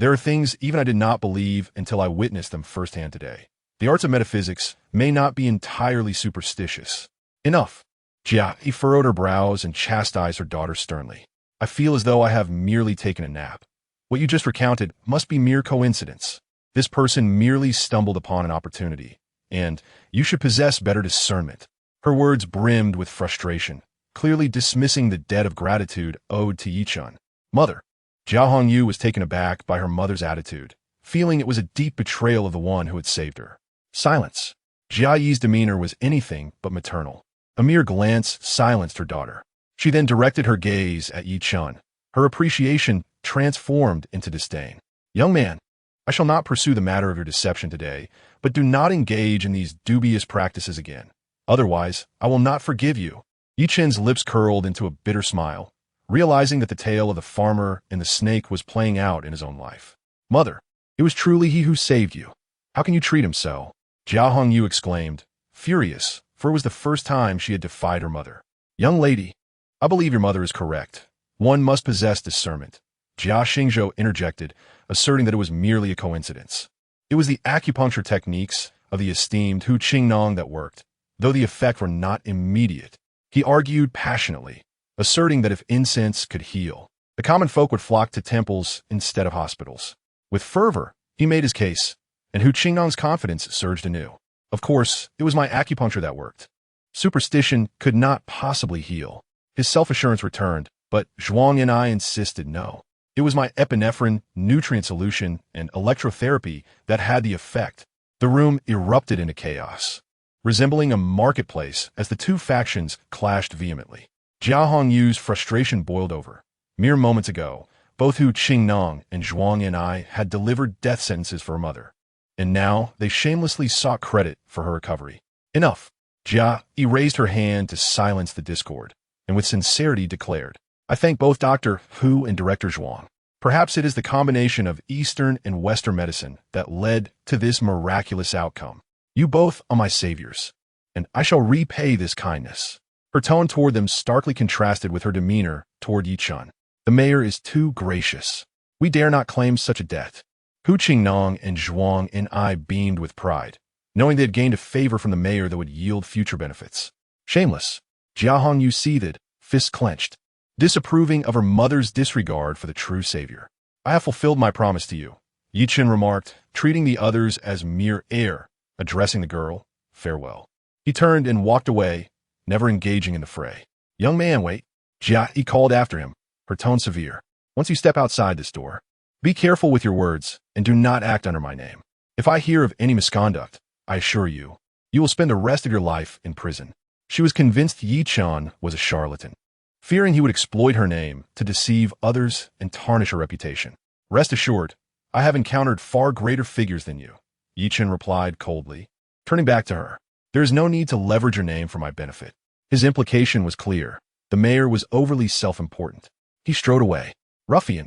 There are things even I did not believe until I witnessed them firsthand today. The arts of metaphysics may not be entirely superstitious. Enough. Jia furrowed her brows and chastised her daughter sternly. I feel as though I have merely taken a nap. What you just recounted must be mere coincidence. This person merely stumbled upon an opportunity, and you should possess better discernment. Her words brimmed with frustration, clearly dismissing the debt of gratitude owed to Ye Chen. Mother. Jia Hongyu was taken aback by her mother's attitude, feeling it was a deep betrayal of the one who had saved her. Silence. Jia Yi's demeanor was anything but maternal. A mere glance silenced her daughter. She then directed her gaze at Ye Chen. Her appreciation transformed into disdain. Young man, I shall not pursue the matter of your deception today, but do not engage in these dubious practices again. Otherwise, I will not forgive you. Ye Chen's lips curled into a bitter smile, realizing that the tale of the farmer and the snake was playing out in his own life. Mother, it was truly he who saved you. How can you treat him so? Jia Hongyu exclaimed, furious, for it was the first time she had defied her mother. Young lady, I believe your mother is correct. One must possess discernment. Jia Xingzhou interjected, asserting that it was merely a coincidence. It was the acupuncture techniques of the esteemed Hu Qingnong that worked, though the effect were not immediate. He argued passionately, asserting that if incense could heal, the common folk would flock to temples instead of hospitals. With fervor, he made his case, and Hu Qingnong's confidence surged anew. Of course, it was my acupuncture that worked. Superstition could not possibly heal. His self-assurance returned, but Zhuang and I insisted no. It was my epinephrine, nutrient solution, and electrotherapy that had the effect. The room erupted into chaos, resembling a marketplace as the two factions clashed vehemently. Jia Hongyu's frustration boiled over. Mere moments ago, both Hu Qingnong and Zhuang and I had delivered death sentences for her mother, and now they shamelessly sought credit for her recovery. Enough. Jia raised her hand to silence the discord, and with sincerity declared, I thank both Dr. Hu and Director Zhuang. Perhaps it is the combination of Eastern and Western medicine that led to this miraculous outcome. You both are my saviors, and I shall repay this kindness. Her tone toward them starkly contrasted with her demeanor toward Ye Chen. The mayor is too gracious. We dare not claim such a debt. Hu Qingnong and Zhuang and I beamed with pride, knowing they had gained a favor from the mayor that would yield future benefits. Shameless. Jia Hongyu seethed, fists clenched, disapproving of her mother's disregard for the true savior. I have fulfilled my promise to you, Ye Chen remarked, treating the others as mere air, addressing the girl, farewell. He turned and walked away, never engaging in the fray. Young man, wait. Jia called after him, her tone severe. Once you step outside this door, be careful with your words and do not act under my name. If I hear of any misconduct, I assure you, you will spend the rest of your life in prison. She was convinced Ye Chen was a charlatan, fearing he would exploit her name to deceive others and tarnish her reputation. Rest assured, I have encountered far greater figures than you, Ye Chen replied coldly, turning back to her. There is no need to leverage your name for my benefit. His implication was clear. The mayor was overly self-important. He strode away. Ruffian.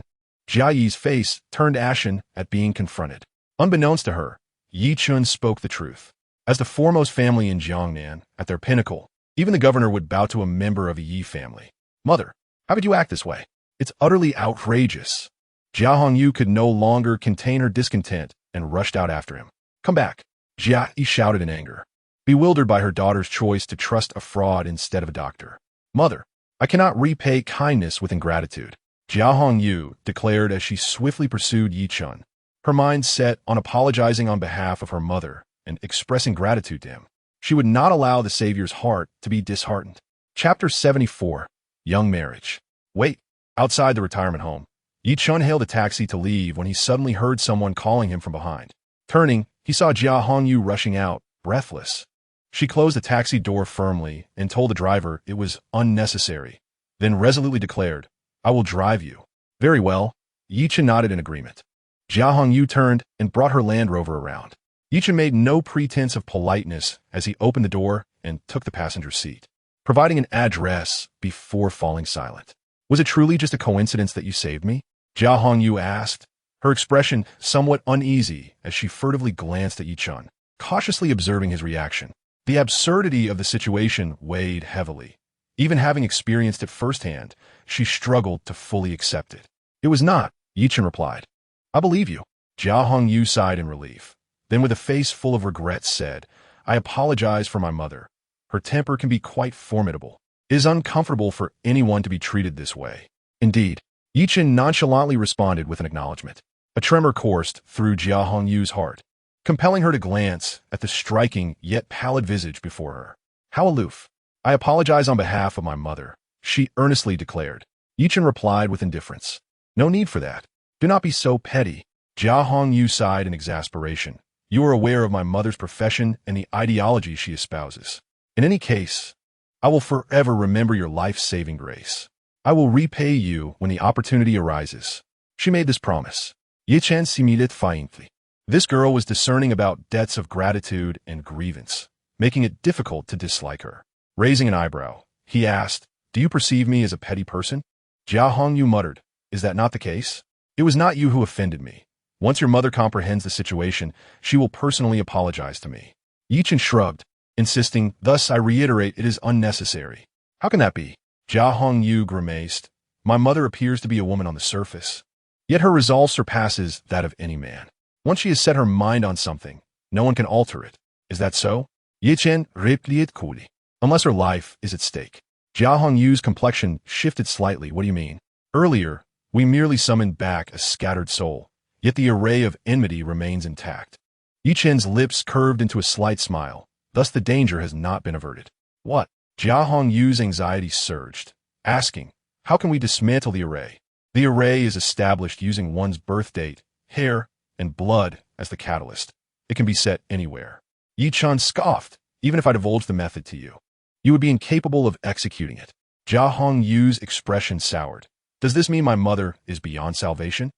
Jia Yi's face turned ashen at being confronted. Unbeknownst to her, Ye Chen spoke the truth. As the foremost family in Jiangnan, at their pinnacle, even the governor would bow to a member of the Yi family. Mother, how could you act this way? It's utterly outrageous. Jia Hongyu could no longer contain her discontent and rushed out after him. Come back. Jia Yi shouted in anger, bewildered by her daughter's choice to trust a fraud instead of a doctor. Mother, I cannot repay kindness with ingratitude, Jia Hongyu declared as she swiftly pursued Ye Chen, her mind set on apologizing on behalf of her mother and expressing gratitude to him. She would not allow the Savior's heart to be disheartened. Chapter 74, Young Marriage. Wait. Outside the retirement home, Ye Chen hailed a taxi to leave when he suddenly heard someone calling him from behind. Turning, he saw Jia Hongyu rushing out, breathless. She closed the taxi door firmly and told the driver it was unnecessary, then resolutely declared, I will drive you. Very well. Ye Chen nodded in agreement. Jia Hongyu turned and brought her Land Rover around. Ye Chen made no pretense of politeness as he opened the door and took the passenger seat, providing an address before falling silent. Was it truly just a coincidence that you saved me? Jia Hongyu asked, her expression somewhat uneasy as she furtively glanced at Ye Chen, cautiously observing his reaction. The absurdity of the situation weighed heavily. Even having experienced it firsthand, she struggled to fully accept it. It was not, Ye Chen replied. I believe you. Jia Hongyu sighed in relief. Then with a face full of regret said, I apologize for my mother. Her temper can be quite formidable. It is uncomfortable for anyone to be treated this way. Indeed. Ye Chen nonchalantly responded with an acknowledgement. A tremor coursed through Jia Hongyu's heart, compelling her to glance at the striking yet pallid visage before her. How aloof. I apologize on behalf of my mother, she earnestly declared. Ye Chen replied with indifference. No need for that. Do not be so petty. Jia Hongyu sighed in exasperation. You are aware of my mother's profession and the ideology she espouses. In any case, I will forever remember your life-saving grace. I will repay you when the opportunity arises. She made this promise. Ye Chen similed faintly. This girl was discerning about debts of gratitude and grievance, making it difficult to dislike her. Raising an eyebrow, he asked, Do you perceive me as a petty person? Jia Hongyu muttered, Is that not the case? It was not you who offended me. Once your mother comprehends the situation, she will personally apologize to me. Ye Chen shrugged, insisting, Thus I reiterate it is unnecessary. How can that be? Jia Hongyu grimaced. My mother appears to be a woman on the surface. Yet her resolve surpasses that of any man. Once she has set her mind on something, no one can alter it. Is that so? Ye Chen replied coolly. Unless her life is at stake. Jia Hongyu's complexion shifted slightly. What do you mean? Earlier, we merely summoned back a scattered soul, yet the array of enmity remains intact. Ye Chen's lips curved into a slight smile. Thus the danger has not been averted. What? Jia Hongyu's anxiety surged, asking, How can we dismantle the array? The array is established using one's birth date, hair, and blood as the catalyst. It can be set anywhere. Ye Chen scoffed. Even if I divulged the method to you, you would be incapable of executing it. Jia Hongyu's expression soured. Does this mean my mother is beyond salvation?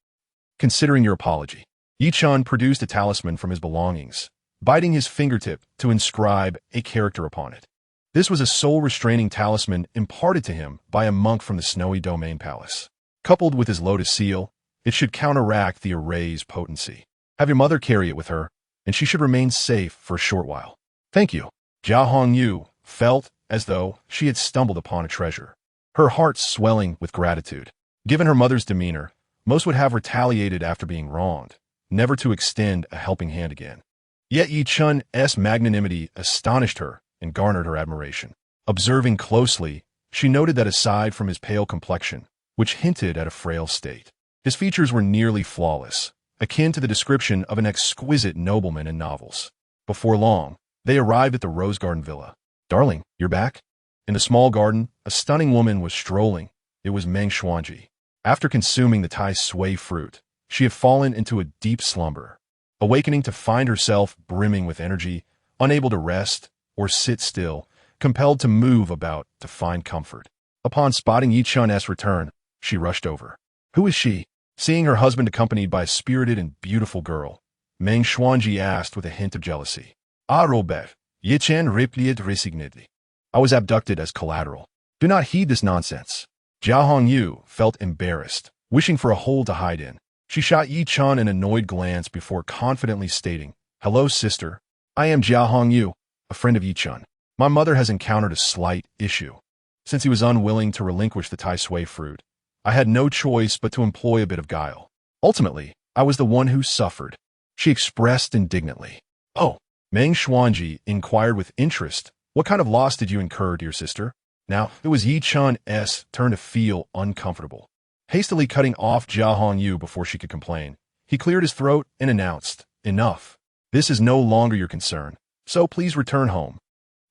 Considering your apology, Ye Chen produced a talisman from his belongings, biting his fingertip to inscribe a character upon it. This was a soul-restraining talisman imparted to him by a monk from the Snowy Domain Palace. Coupled with his lotus seal, it should counteract the array's potency. Have your mother carry it with her, and she should remain safe for a short while. Thank you. Jia Hongyu felt as though she had stumbled upon a treasure, her heart swelling with gratitude. Given her mother's demeanor, most would have retaliated after being wronged, never to extend a helping hand again. Yet Ye Chen's magnanimity astonished her and garnered her admiration. Observing closely, she noted that aside from his pale complexion, which hinted at a frail state, his features were nearly flawless, akin to the description of an exquisite nobleman in novels. Before long, they arrived at the Rose Garden Villa. Darling, you're back? In the small garden, a stunning woman was strolling. It was Meng Xuanji. After consuming the Tai Sui fruit, she had fallen into a deep slumber, awakening to find herself brimming with energy, unable to rest or sit still, compelled to move about to find comfort. Upon spotting Ye Chen's return, she rushed over. Who is she? Seeing her husband accompanied by a spirited and beautiful girl, Meng Xuanji asked with a hint of jealousy. Ah, Robert, Ye Chen replied resignedly. I was abducted as collateral. Do not heed this nonsense. Jia Hongyu felt embarrassed, wishing for a hole to hide in. She shot Ye Chen an annoyed glance before confidently stating, Hello, sister. I am Jia Hongyu, a friend of Ye Chen. My mother has encountered a slight issue. Since he was unwilling to relinquish the Tai Sui fruit, I had no choice but to employ a bit of guile. Ultimately, I was the one who suffered. She expressed indignantly. Oh. Meng Xuanji inquired with interest, What kind of loss did you incur, dear sister? Now, it was Ye Chen's turn to feel uncomfortable. Hastily cutting off Jia Hongyu before she could complain, he cleared his throat and announced, Enough. This is no longer your concern, so please return home.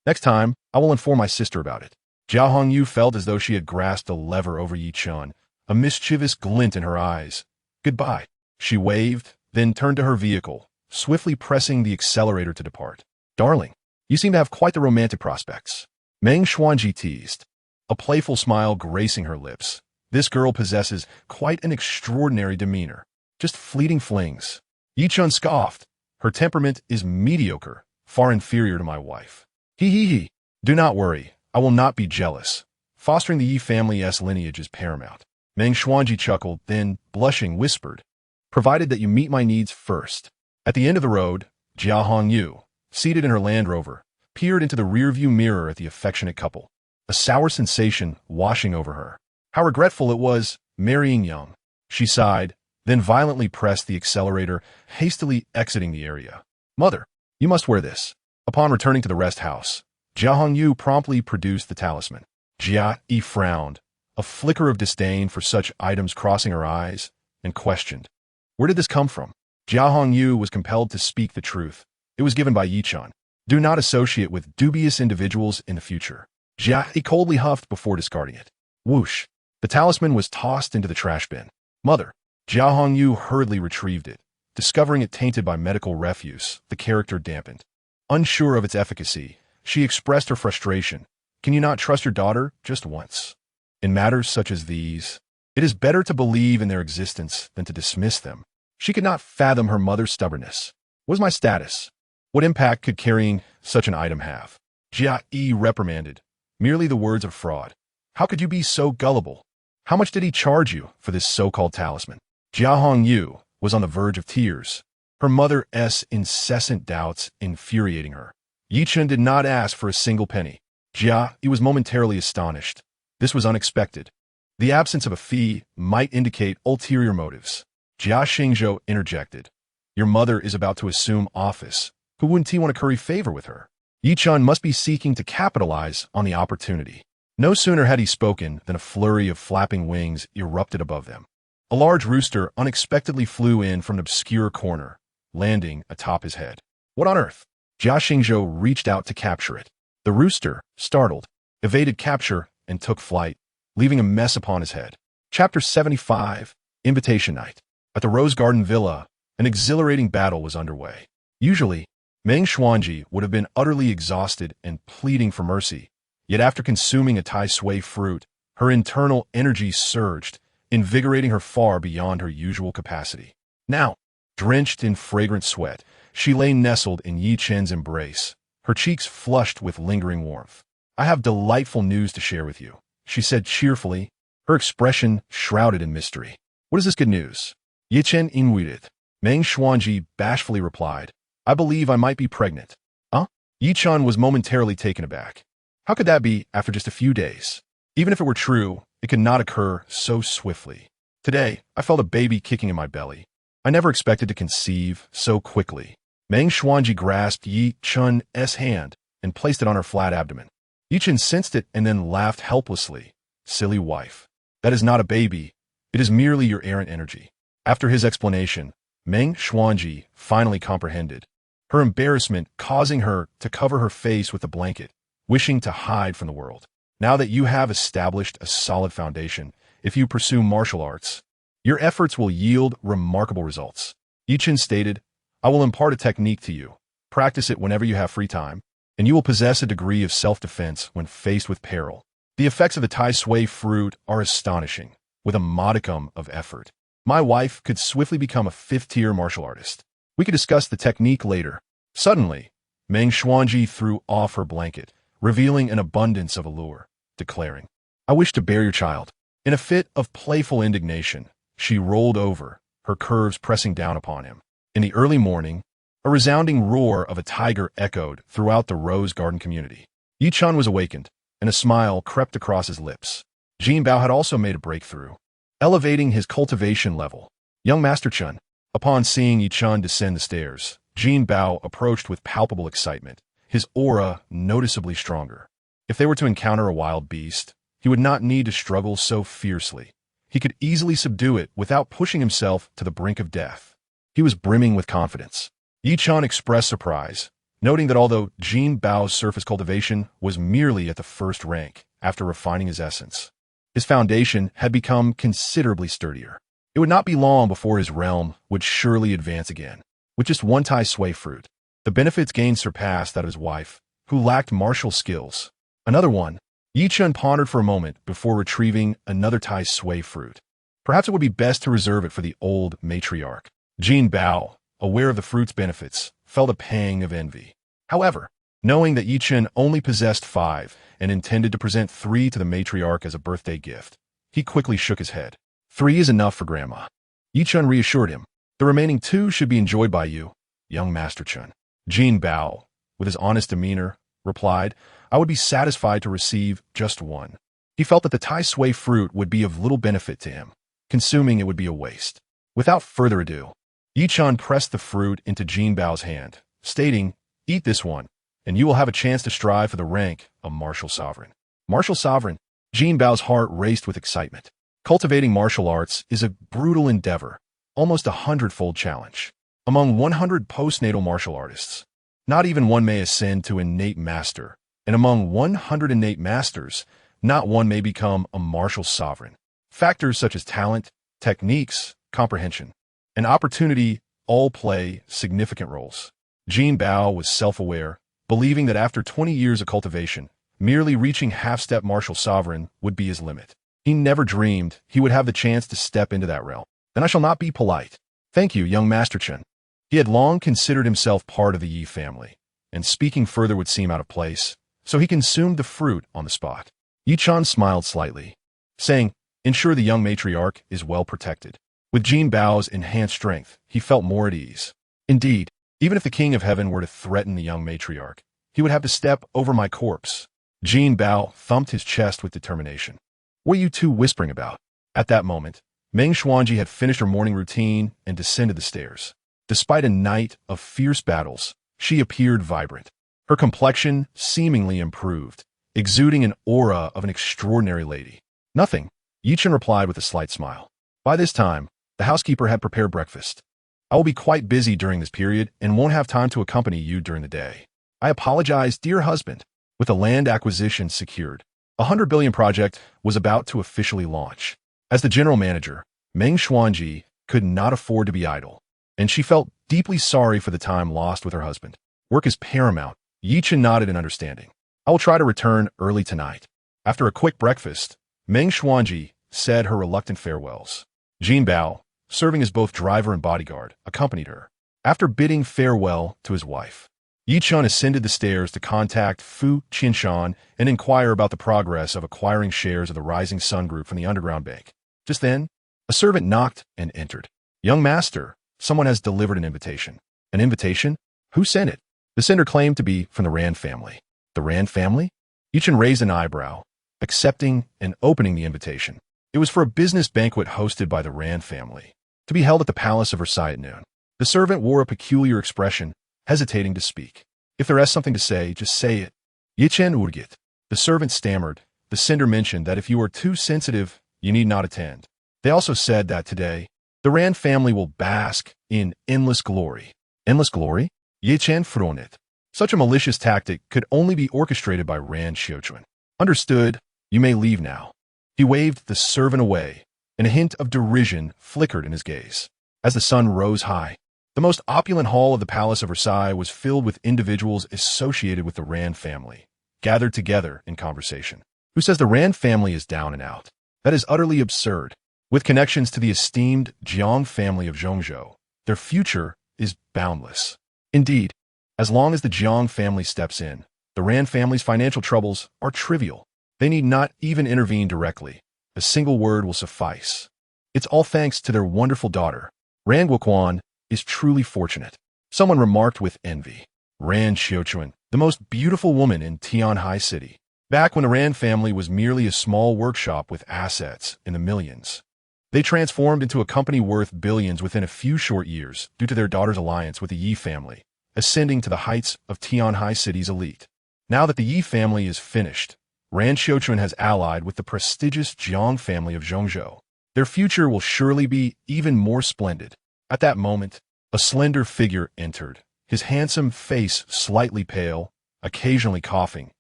Next time, I will inform my sister about it. Jia Hongyu felt as though she had grasped a lever over Ye Chen, a mischievous glint in her eyes. Goodbye. She waved, then turned to her vehicle, swiftly pressing the accelerator to depart. Darling, you seem to have quite the romantic prospects. Meng Xuanji teased, a playful smile gracing her lips. This girl possesses quite an extraordinary demeanor. Just fleeting flings. Ye Chen scoffed. Her temperament is mediocre, far inferior to my wife. He. Do not worry. I will not be jealous. Fostering the Yi family's lineage is paramount. Meng Xuanji chuckled, then, blushing, whispered, Provided that you meet my needs first. At the end of the road, Jia Hongyu, seated in her Land Rover, peered into the rearview mirror at the affectionate couple, a sour sensation washing over her. How regretful it was, marrying young. She sighed, then violently pressed the accelerator, hastily exiting the area. "Mother, you must wear this." Upon returning to the rest house, Jia Hongyu promptly produced the talisman. Jia Yi frowned, a flicker of disdain for such items crossing her eyes, and questioned, "Where did this come from?" Jia Hongyu was compelled to speak the truth. "It was given by Ye Chen. Do not associate with dubious individuals in the future." Jia Yi coldly huffed before discarding it. Whoosh! The talisman was tossed into the trash bin. "Mother." Jia Hongyu hurriedly retrieved it. Discovering it tainted by medical refuse, the character dampened. Unsure of its efficacy, she expressed her frustration. "Can you not trust your daughter just once? In matters such as these, it is better to believe in their existence than to dismiss them." She could not fathom her mother's stubbornness. "What is my status? What impact could carrying such an item have?" Jia Yi reprimanded. "Merely the words of fraud. How could you be so gullible? How much did he charge you for this so-called talisman?" Jia Hongyu was on the verge of tears, her mother's incessant doubts infuriating her. Ye Chen did not ask for a single penny. Jia Yi was momentarily astonished. This was unexpected. The absence of a fee might indicate ulterior motives. Jia Xingzhou interjected. "Your mother is about to assume office. Who wouldn't he want to curry favor with her? Ye Chen must be seeking to capitalize on the opportunity." No sooner had he spoken than a flurry of flapping wings erupted above them. A large rooster unexpectedly flew in from an obscure corner, landing atop his head. "What on earth?" Jia Xingzhou reached out to capture it. The rooster, startled, evaded capture and took flight, leaving a mess upon his head. Chapter 75, Invitation Night. At the Rose Garden Villa, an exhilarating battle was underway. Usually, Meng Xuanji would have been utterly exhausted and pleading for mercy, yet after consuming a Tai Sui fruit, her internal energy surged, invigorating her far beyond her usual capacity. Now, drenched in fragrant sweat, she lay nestled in Ye Chen's embrace, her cheeks flushed with lingering warmth. "I have delightful news to share with you," she said cheerfully, her expression shrouded in mystery. "What is this good news?" Ye Chen inwarded. Meng Xuanji bashfully replied, "I believe I might be pregnant." "Huh?" Ye Chen was momentarily taken aback. How could that be after just a few days? Even if it were true, it could not occur so swiftly. "Today, I felt a baby kicking in my belly. I never expected to conceive so quickly." Meng Xuanji grasped Ye Chen's hand and placed it on her flat abdomen. Ye Chen sensed it and then laughed helplessly. "Silly wife. That is not a baby. It is merely your errant energy." After his explanation, Meng Xuanji finally comprehended, her embarrassment causing her to cover her face with a blanket, wishing to hide from the world. "Now that you have established a solid foundation, if you pursue martial arts, your efforts will yield remarkable results." Ye Chen stated, "I will impart a technique to you. Practice it whenever you have free time, and you will possess a degree of self-defense when faced with peril. The effects of the Tai Sui fruit are astonishing, with a modicum of effort. My wife could swiftly become a fifth-tier martial artist. We could discuss the technique later." Suddenly, Meng Xuanji threw off her blanket, revealing an abundance of allure, declaring, "I wish to bear your child." In a fit of playful indignation, she rolled over, her curves pressing down upon him. In the early morning, a resounding roar of a tiger echoed throughout the Rose Garden community. Ye Chen was awakened, and a smile crept across his lips. Jin Bao had also made a breakthrough, elevating his cultivation level. "Young Master Chen." Upon seeing Ye Chen descend the stairs, Jin Bao approached with palpable excitement, his aura noticeably stronger. If they were to encounter a wild beast, he would not need to struggle so fiercely. He could easily subdue it without pushing himself to the brink of death. He was brimming with confidence. Ye Chen expressed surprise, noting that although Jin Bao's surface cultivation was merely at the first rank after refining his essence, his foundation had become considerably sturdier. It would not be long before his realm would surely advance again. With just one Tai Sui fruit, the benefits gained surpassed that of his wife, who lacked martial skills. Another one. Ye Chen pondered for a moment before retrieving another Tai Sui fruit. Perhaps it would be best to reserve it for the old matriarch. Jin Bao, aware of the fruit's benefits, felt a pang of envy. However, knowing that Ye Chen only possessed 5 and intended to present 3 to the matriarch as a birthday gift, he quickly shook his head. 3 is enough for Grandma. Ye Chen reassured him. The remaining 2 should be enjoyed by you, young Master Chen. Jin Bao, with his honest demeanor, replied, "I would be satisfied to receive just 1. He felt that the Tai Sui fruit would be of little benefit to him. Consuming it would be a waste. Without further ado, Ye Chen pressed the fruit into Jin Bao's hand, stating, "Eat this one, and you will have a chance to strive for the rank of martial sovereign." Martial sovereign? Jin Bao's heart raced with excitement. Cultivating martial arts is a brutal endeavor, almost a 100-fold challenge. Among 100 postnatal martial artists, not even one may ascend to innate master, and among 100 innate masters, not one may become a martial sovereign. Factors such as talent, techniques, comprehension, and opportunity all play significant roles. Jin Bao was self-aware, believing that after 20 years of cultivation, merely reaching half-step martial sovereign would be his limit. He never dreamed he would have the chance to step into that realm. "Then I shall not be polite. Thank you, young Master Chen." He had long considered himself part of the Yi family, and speaking further would seem out of place, so he consumed the fruit on the spot. Ye Chen smiled slightly, saying, "Ensure the young matriarch is well protected." With Jin Bao's enhanced strength, he felt more at ease. Indeed, even if the King of Heaven were to threaten the young matriarch, he would have to step over my corpse. Jin Bao thumped his chest with determination. "What are you two whispering about?" At that moment, Meng Xuanji had finished her morning routine and descended the stairs. Despite a night of fierce battles, she appeared vibrant. Her complexion seemingly improved, exuding an aura of an extraordinary lady. "Nothing," Ye Chen replied with a slight smile. By this time, the housekeeper had prepared breakfast. "I will be quite busy during this period and won't have time to accompany you during the day. I apologize, dear husband." With the land acquisition secured, a 100 billion project was about to officially launch. As the general manager, Meng Xuanji could not afford to be idle, and she felt deeply sorry for the time lost with her husband. "Work is paramount." Ye Chen nodded in understanding. "I will try to return early tonight." After a quick breakfast, Meng Xuanji said her reluctant farewells. Jin Bao, serving as both driver and bodyguard, accompanied her. After bidding farewell to his wife, Ye Chen ascended the stairs to contact Fu Qinshan and inquire about the progress of acquiring shares of the Rising Sun Group from the Underground Bank. Just then, a servant knocked and entered. "Young master, someone has delivered an invitation." "An invitation? Who sent it?" The sender claimed to be from the Rand family. "The Rand family?" Ye Chen raised an eyebrow, accepting and opening the invitation. It was for a business banquet hosted by the Rand family, to be held at the Palace of Versailles at noon. The servant wore a peculiar expression, hesitating to speak. "If there is something to say, just say it." "Ye Chen urgit." The servant stammered. "The sender mentioned that if you are too sensitive, you need not attend. They also said that today, the Rand family will bask in endless glory." "Endless glory?" Ye Chen frowned. Such a malicious tactic could only be orchestrated by Rand Xiuquan. "Understood. You may leave now." He waved the servant away, and a hint of derision flickered in his gaze. As the sun rose high, the most opulent hall of the Palace of Versailles was filled with individuals associated with the Rand family, gathered together in conversation. "Who says the Rand family is down and out? That is utterly absurd. With connections to the esteemed Jiang family of Zhongzhou, their future is boundless. Indeed, as long as the Jiang family steps in, the Rand family's financial troubles are trivial. They need not even intervene directly. A single word will suffice. It's all thanks to their wonderful daughter. Rand Guoquan is truly fortunate." Someone remarked with envy. "Rand Xiuquan, the most beautiful woman in Tianhai City." Back when the Rand family was merely a small workshop with assets in the millions, they transformed into a company worth billions within a few short years due to their daughter's alliance with the Yi family, ascending to the heights of Tianhai City's elite. Now that the Yi family is finished, Rand Xiuquan has allied with the prestigious Jiang family of Zhongzhou. Their future will surely be even more splendid. At that moment, a slender figure entered, his handsome face slightly pale, occasionally coughing,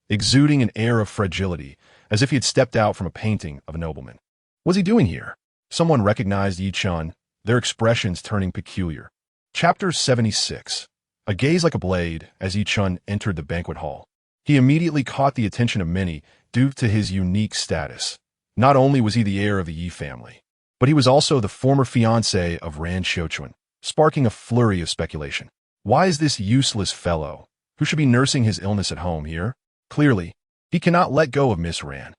exuding an air of fragility, as if he had stepped out from a painting of a nobleman. What's he doing here? Someone recognized Ye Chen, their expressions turning peculiar. Chapter 76. A gaze like a blade as Ye Chen entered the banquet hall. He immediately caught the attention of many due to his unique status. Not only was he the heir of the Yi family, but he was also the former fiancé of Rand Xiuquan, sparking a flurry of speculation. Why is this useless fellow, who should be nursing his illness at home, here? Clearly, he cannot let go of Miss Rand.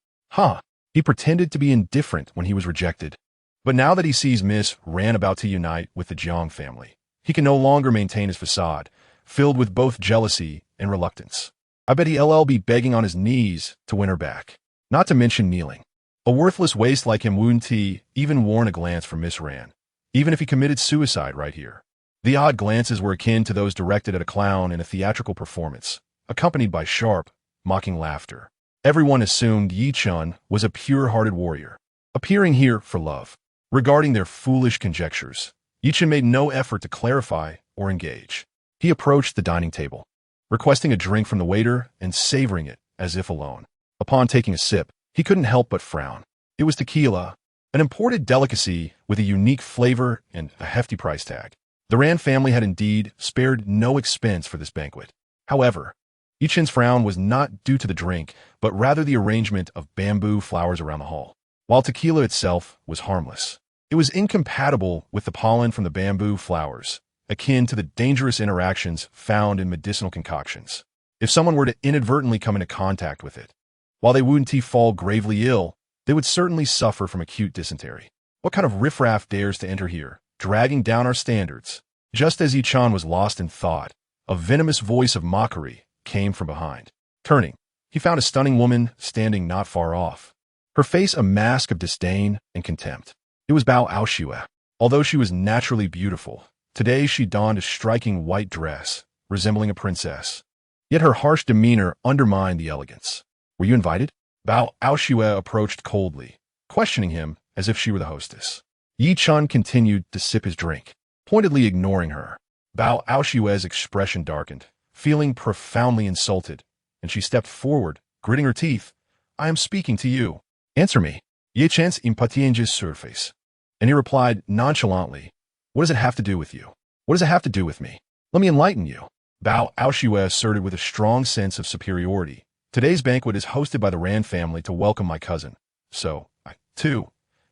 He pretended to be indifferent when he was rejected. But now that he sees Miss Rand about to unite with the Jiang family, he can no longer maintain his facade, filled with both jealousy and reluctance. I bet he'll be begging on his knees to win her back, not to mention kneeling. A worthless waste like him wouldn't he even warn a glance from Miss Rand. even if he committed suicide right here. The odd glances were akin to those directed at a clown in a theatrical performance, accompanied by sharp, mocking laughter. Everyone assumed Ye Chen was a pure-hearted warrior, appearing here for love. Regarding their foolish conjectures, Ye Chen made no effort to clarify or engage. He approached the dining table, requesting a drink from the waiter and savoring it as if alone. Upon taking a sip, he couldn't help but frown. It was tequila, an imported delicacy with a unique flavor and a hefty price tag. The Rand family had indeed spared no expense for this banquet. However, Ye Chen's frown was not due to the drink, but rather the arrangement of bamboo flowers around the hall. While tequila itself was harmless, it was incompatible with the pollen from the bamboo flowers, akin to the dangerous interactions found in medicinal concoctions. If someone were to inadvertently come into contact with it, while they wouldn't fall gravely ill, they would certainly suffer from acute dysentery. What kind of riffraff dares to enter here, dragging down our standards? Just as Ye Chen was lost in thought, a venomous voice of mockery came from behind. Turning, he found a stunning woman standing not far off, her face a mask of disdain and contempt. It was Bao Aoshue. Although she was naturally beautiful, today she donned a striking white dress, resembling a princess. Yet her harsh demeanor undermined the elegance. Were you invited? Bao Aoshue approached coldly, questioning him as if she were the hostess. Ye Chen continued to sip his drink, pointedly ignoring her. Bao Aoshue's expression darkened, feeling profoundly insulted, and she stepped forward, gritting her teeth. I am speaking to you. Answer me. Ye Chen's impatience's surface. And he replied nonchalantly, what does it have to do with you? What does it have to do with me? Let me enlighten you. Bao Aoshue asserted with a strong sense of superiority. Today's banquet is hosted by the Rand family to welcome my cousin. So, I, too,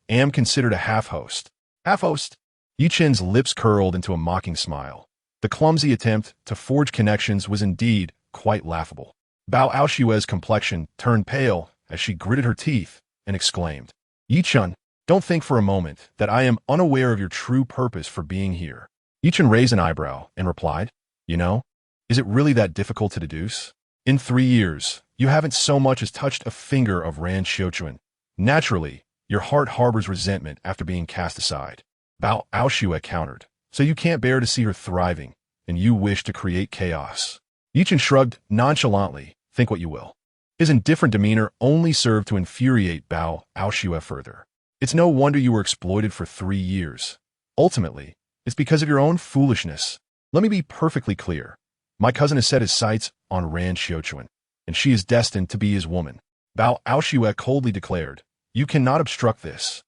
am considered a half-host. Half-host? Ye Chen's lips curled into a mocking smile. The clumsy attempt to forge connections was indeed quite laughable. Bao Aoshue's complexion turned pale as she gritted her teeth and exclaimed, Ye Chen, don't think for a moment that I am unaware of your true purpose for being here. Ye Chen raised an eyebrow and replied, you know, is it really that difficult to deduce? In 3 years, you haven't so much as touched a finger of Rand Xiuquan. Naturally, your heart harbors resentment after being cast aside. Bao Aoshue countered, so you can't bear to see her thriving, and you wish to create chaos. Ye Chen shrugged nonchalantly, think what you will. His indifferent demeanor only served to infuriate Bao Aoshue further. It's no wonder you were exploited for 3 years. Ultimately, it's because of your own foolishness. Let me be perfectly clear. My cousin has set his sights on Rand Xiuquan, and she is destined to be his woman. Bao Aoshue coldly declared, you cannot obstruct this.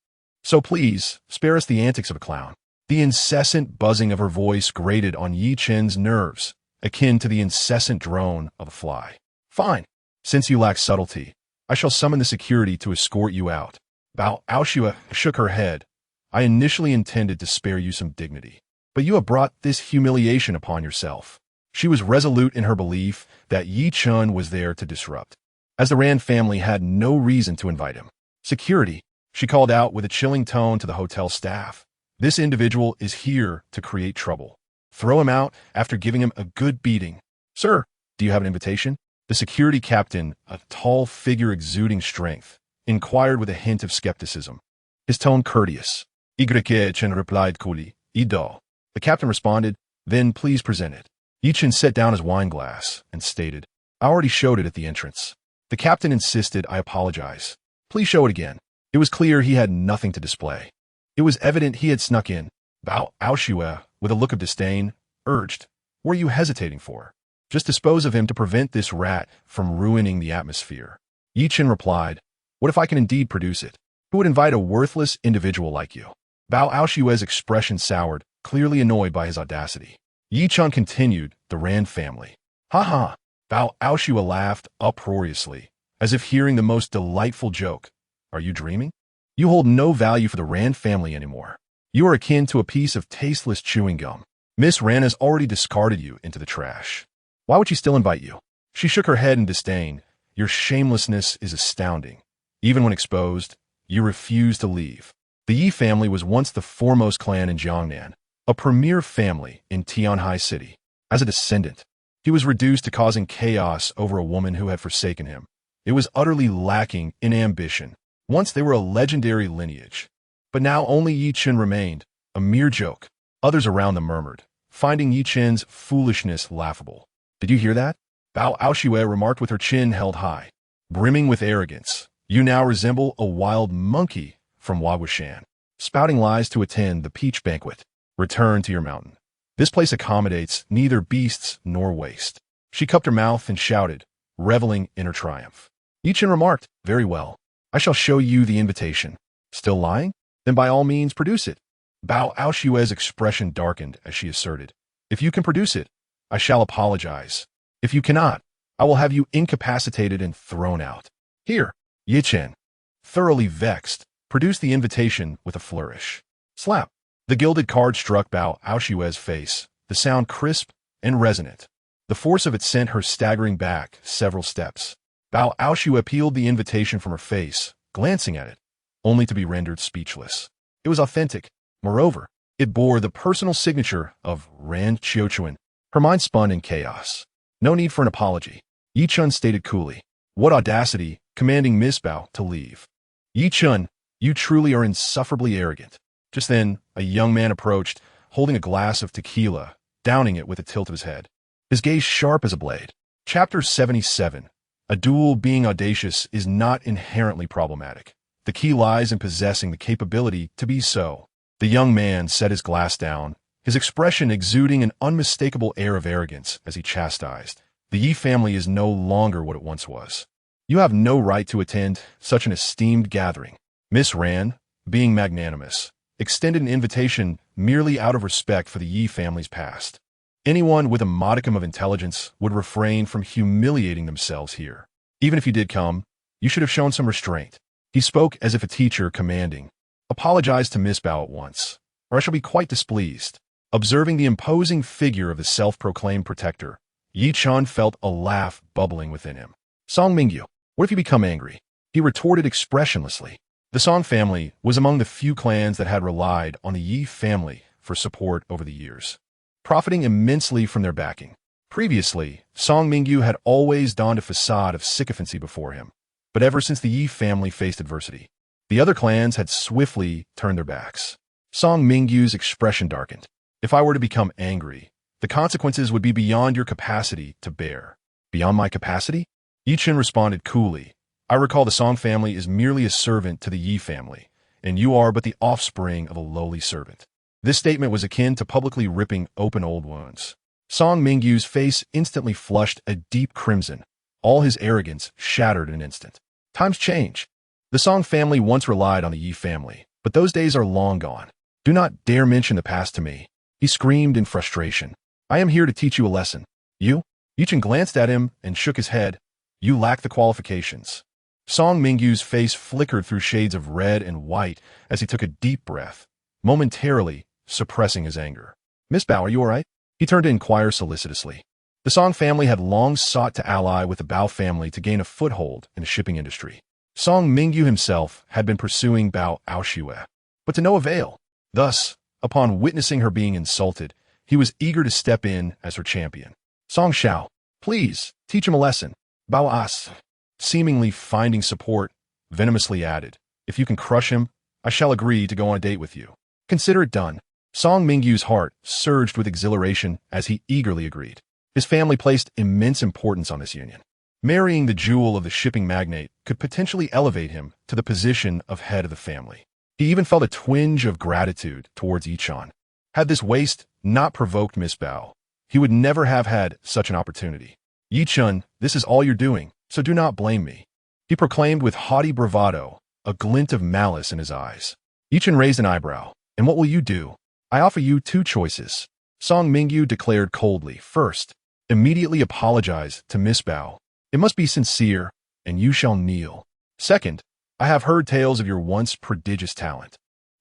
So please, spare us the antics of a clown. The incessant buzzing of her voice grated on Ye Chen's nerves, akin to the incessant drone of a fly. Fine. Since you lack subtlety, I shall summon the security to escort you out. Bao Aoshue shook her head. I initially intended to spare you some dignity, but you have brought this humiliation upon yourself. She was resolute in her belief that Ye Chen was there to disrupt, as the Rand family had no reason to invite him. Security, she called out with a chilling tone to the hotel staff. This individual is here to create trouble. Throw him out after giving him a good beating. Sir, do you have an invitation? The security captain, a tall figure exuding strength, inquired with a hint of skepticism. His tone courteous. Ye Chen replied coolly, Ido. The captain responded, then please present it. Ye Chen set down his wine glass and stated, I already showed it at the entrance. The captain insisted I apologize. Please show it again. It was clear he had nothing to display. It was evident he had snuck in. Bao Aoshue, with a look of disdain, urged, what are you hesitating for? Just dispose of him to prevent this rat from ruining the atmosphere. Ye Chen replied, what if I can indeed produce it? Who would invite a worthless individual like you? Bao Aoshue's expression soured, clearly annoyed by his audacity. Ye Chen continued, the Rand family. Ha ha! Bao Aoshue laughed uproariously, as if hearing the most delightful joke. Are you dreaming? You hold no value for the Rand family anymore. You are akin to a piece of tasteless chewing gum. Miss Rand has already discarded you into the trash. Why would she still invite you? She shook her head in disdain. Your shamelessness is astounding. Even when exposed, you refuse to leave. The Ye family was once the foremost clan in Jiangnan, a premier family in Tianhai City. As a descendant, he was reduced to causing chaos over a woman who had forsaken him. It was utterly lacking in ambition. Once they were a legendary lineage, but now only Ye Chen remained, a mere joke. Others around them murmured, finding Ye Chen's foolishness laughable. Did you hear that? Bao Aoshue remarked with her chin held high, brimming with arrogance. You now resemble a wild monkey from Wagwashan, spouting lies to attend the peach banquet. Return to your mountain. This place accommodates neither beasts nor waste. She cupped her mouth and shouted, reveling in her triumph. Ye Chen remarked, very well. I shall show you the invitation. Still lying? Then by all means produce it. Bao Aoshue's expression darkened as she asserted, if you can produce it, I shall apologize. If you cannot, I will have you incapacitated and thrown out. Here, Ye Chen, thoroughly vexed, produced the invitation with a flourish. Slap. The gilded card struck Bao Aoshue's face, the sound crisp and resonant. The force of it sent her staggering back several steps. Bao Aoshue peeled the invitation from her face, glancing at it, only to be rendered speechless. It was authentic. Moreover, it bore the personal signature of Ran Qiuchuan. Her mind spun in chaos. No need for an apology. Ye Chen stated coolly. What audacity, commanding Miss Bao to leave. Ye Chen, you truly are insufferably arrogant. Just then, a young man approached, holding a glass of tequila, downing it with a tilt of his head. His gaze sharp as a blade. Chapter 77. A duel being audacious is not inherently problematic. The key lies in possessing the capability to be so. The young man set his glass down, his expression exuding an unmistakable air of arrogance as he chastised. The Ye family is no longer what it once was. You have no right to attend such an esteemed gathering. Miss Ran, being magnanimous, extended an invitation merely out of respect for the Ye family's past. Anyone with a modicum of intelligence would refrain from humiliating themselves here. Even if you did come, you should have shown some restraint. He spoke as if a teacher commanding. Apologize to Miss Bao at once, or I shall be quite displeased. Observing the imposing figure of the self-proclaimed protector, Ye Chen felt a laugh bubbling within him. Song Mingyu, what if you become angry? He retorted expressionlessly. The Song family was among the few clans that had relied on the Ye family for support over the years, profiting immensely from their backing. Previously, Song Mingyu had always donned a facade of sycophancy before him, but ever since the Ye family faced adversity, the other clans had swiftly turned their backs. Song Mingyu's expression darkened. If I were to become angry, the consequences would be beyond your capacity to bear. Beyond my capacity? Ye Chen responded coolly. I recall the Song family is merely a servant to the Ye family, and you are but the offspring of a lowly servant. This statement was akin to publicly ripping open old wounds. Song Mingyu's face instantly flushed a deep crimson. All his arrogance shattered in an instant. Times change. The Song family once relied on the Ye family, but those days are long gone. Do not dare mention the past to me. He screamed in frustration. I am here to teach you a lesson. You? Ye Chen glanced at him and shook his head. You lack the qualifications. Song Mingyu's face flickered through shades of red and white as he took a deep breath, momentarily suppressing his anger. Miss Bao, are you all right? He turned to inquire solicitously. The Song family had long sought to ally with the Bao family to gain a foothold in the shipping industry. Song Mingyu himself had been pursuing Bao Aoshue, but to no avail. Thus, upon witnessing her being insulted, he was eager to step in as her champion. Song Xiao, please, teach him a lesson. Bao As, seemingly finding support, venomously added, if you can crush him, I shall agree to go on a date with you. Consider it done. Song Mingyu's heart surged with exhilaration as he eagerly agreed. His family placed immense importance on this union. Marrying the jewel of the shipping magnate could potentially elevate him to the position of head of the family. He even felt a twinge of gratitude towards Ye Chen. Had this waste not provoked Miss Bao, he would never have had such an opportunity. Ye Chen, this is all you're doing, so do not blame me. He proclaimed with haughty bravado, a glint of malice in his eyes. Ye Chen raised an eyebrow. And what will you do? I offer you two choices. Song Mingyu declared coldly. First, immediately apologize to Miss Bao. It must be sincere, and you shall kneel. Second, I have heard tales of your once prodigious talent,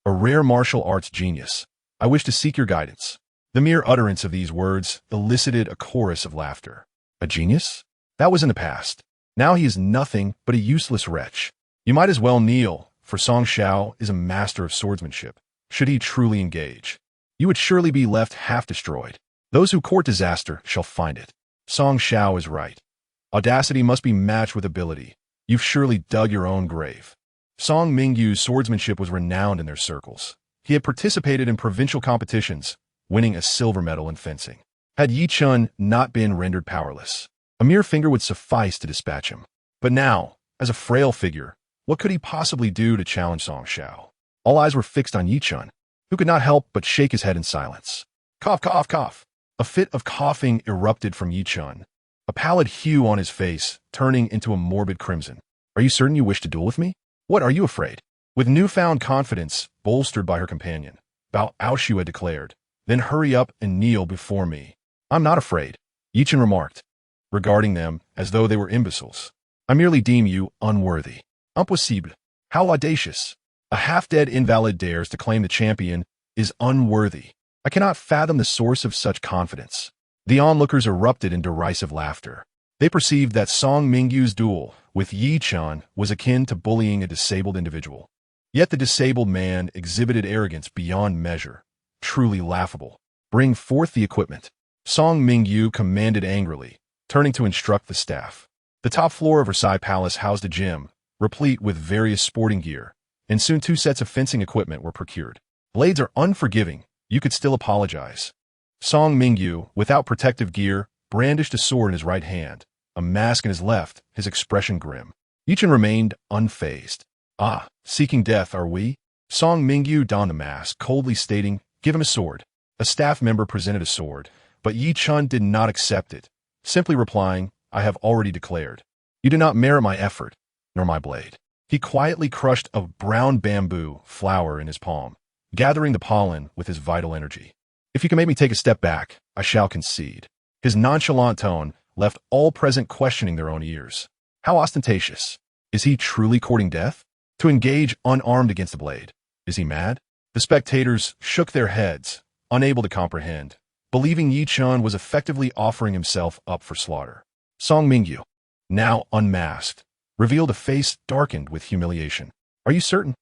a rare martial arts genius. I wish to seek your guidance. The mere utterance of these words elicited a chorus of laughter. A genius? That was in the past. Now he is nothing but a useless wretch. You might as well kneel, for Song Xiao is a master of swordsmanship. Should he truly engage, you would surely be left half destroyed. Those who court disaster shall find it. Song Xiao is right. Audacity must be matched with ability. You've surely dug your own grave. Song Mingyu's swordsmanship was renowned in their circles. He had participated in provincial competitions, winning a silver medal in fencing. Had Ye Chen not been rendered powerless, a mere finger would suffice to dispatch him. But now, as a frail figure, what could he possibly do to challenge Song Xiao? All eyes were fixed on Ye Chen, who could not help but shake his head in silence. Cough, cough, cough. A fit of coughing erupted from Ye Chen, a pallid hue on his face turning into a morbid crimson. Are you certain you wish to duel with me? What are you afraid? With newfound confidence, bolstered by her companion, Bao Aoshu had declared, then hurry up and kneel before me. I'm not afraid, Ye Chen remarked, regarding them as though they were imbeciles. I merely deem you unworthy. Impossible. How audacious. A half-dead invalid dares to claim the champion is unworthy. I cannot fathom the source of such confidence. The onlookers erupted in derisive laughter. They perceived that Song Mingyu's duel with Ye Chen was akin to bullying a disabled individual. Yet the disabled man exhibited arrogance beyond measure, truly laughable. Bring forth the equipment. Song Mingyu commanded angrily, turning to instruct the staff. The top floor of Versailles Palace housed a gym, replete with various sporting gear, and soon 2 sets of fencing equipment were procured. Blades are unforgiving. You could still apologize. Song Mingyu, without protective gear, brandished a sword in his right hand, a mask in his left, his expression grim. Ye Chen remained unfazed. Ah, seeking death, are we? Song Mingyu donned the mask, coldly stating, give him a sword. A staff member presented a sword, but Ye Chen did not accept it, simply replying, I have already declared. You do not merit my effort, nor my blade. He quietly crushed a brown bamboo flower in his palm, gathering the pollen with his vital energy. If you can make me take a step back, I shall concede. His nonchalant tone left all present questioning their own ears. How ostentatious. Is he truly courting death? To engage unarmed against the blade. Is he mad? The spectators shook their heads, unable to comprehend, believing Ye Chen was effectively offering himself up for slaughter. Song Mingyu, now unmasked, revealed a face darkened with humiliation. Are you certain?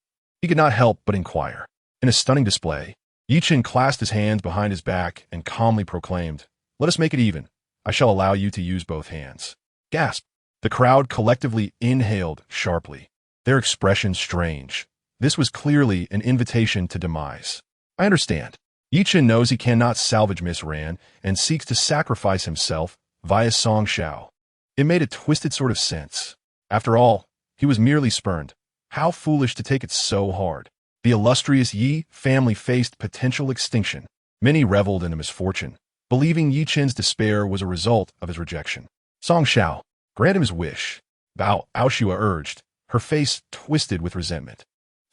He could not help but inquire. In a stunning display, Ye Chen clasped his hands behind his back and calmly proclaimed, let us make it even. I shall allow you to use both hands. Gasp. The crowd collectively inhaled sharply, their expression strange. This was clearly an invitation to demise. I understand. Ye Chen knows he cannot salvage Miss Ran and seeks to sacrifice himself via Song Xiao. It made a twisted sort of sense. After all, he was merely spurned. How foolish to take it so hard. The illustrious Yi family faced potential extinction. Many reveled in the misfortune, believing Ye Chen's despair was a result of his rejection. Song Xiao, grant him his wish, Bao Aoshu urged, her face twisted with resentment.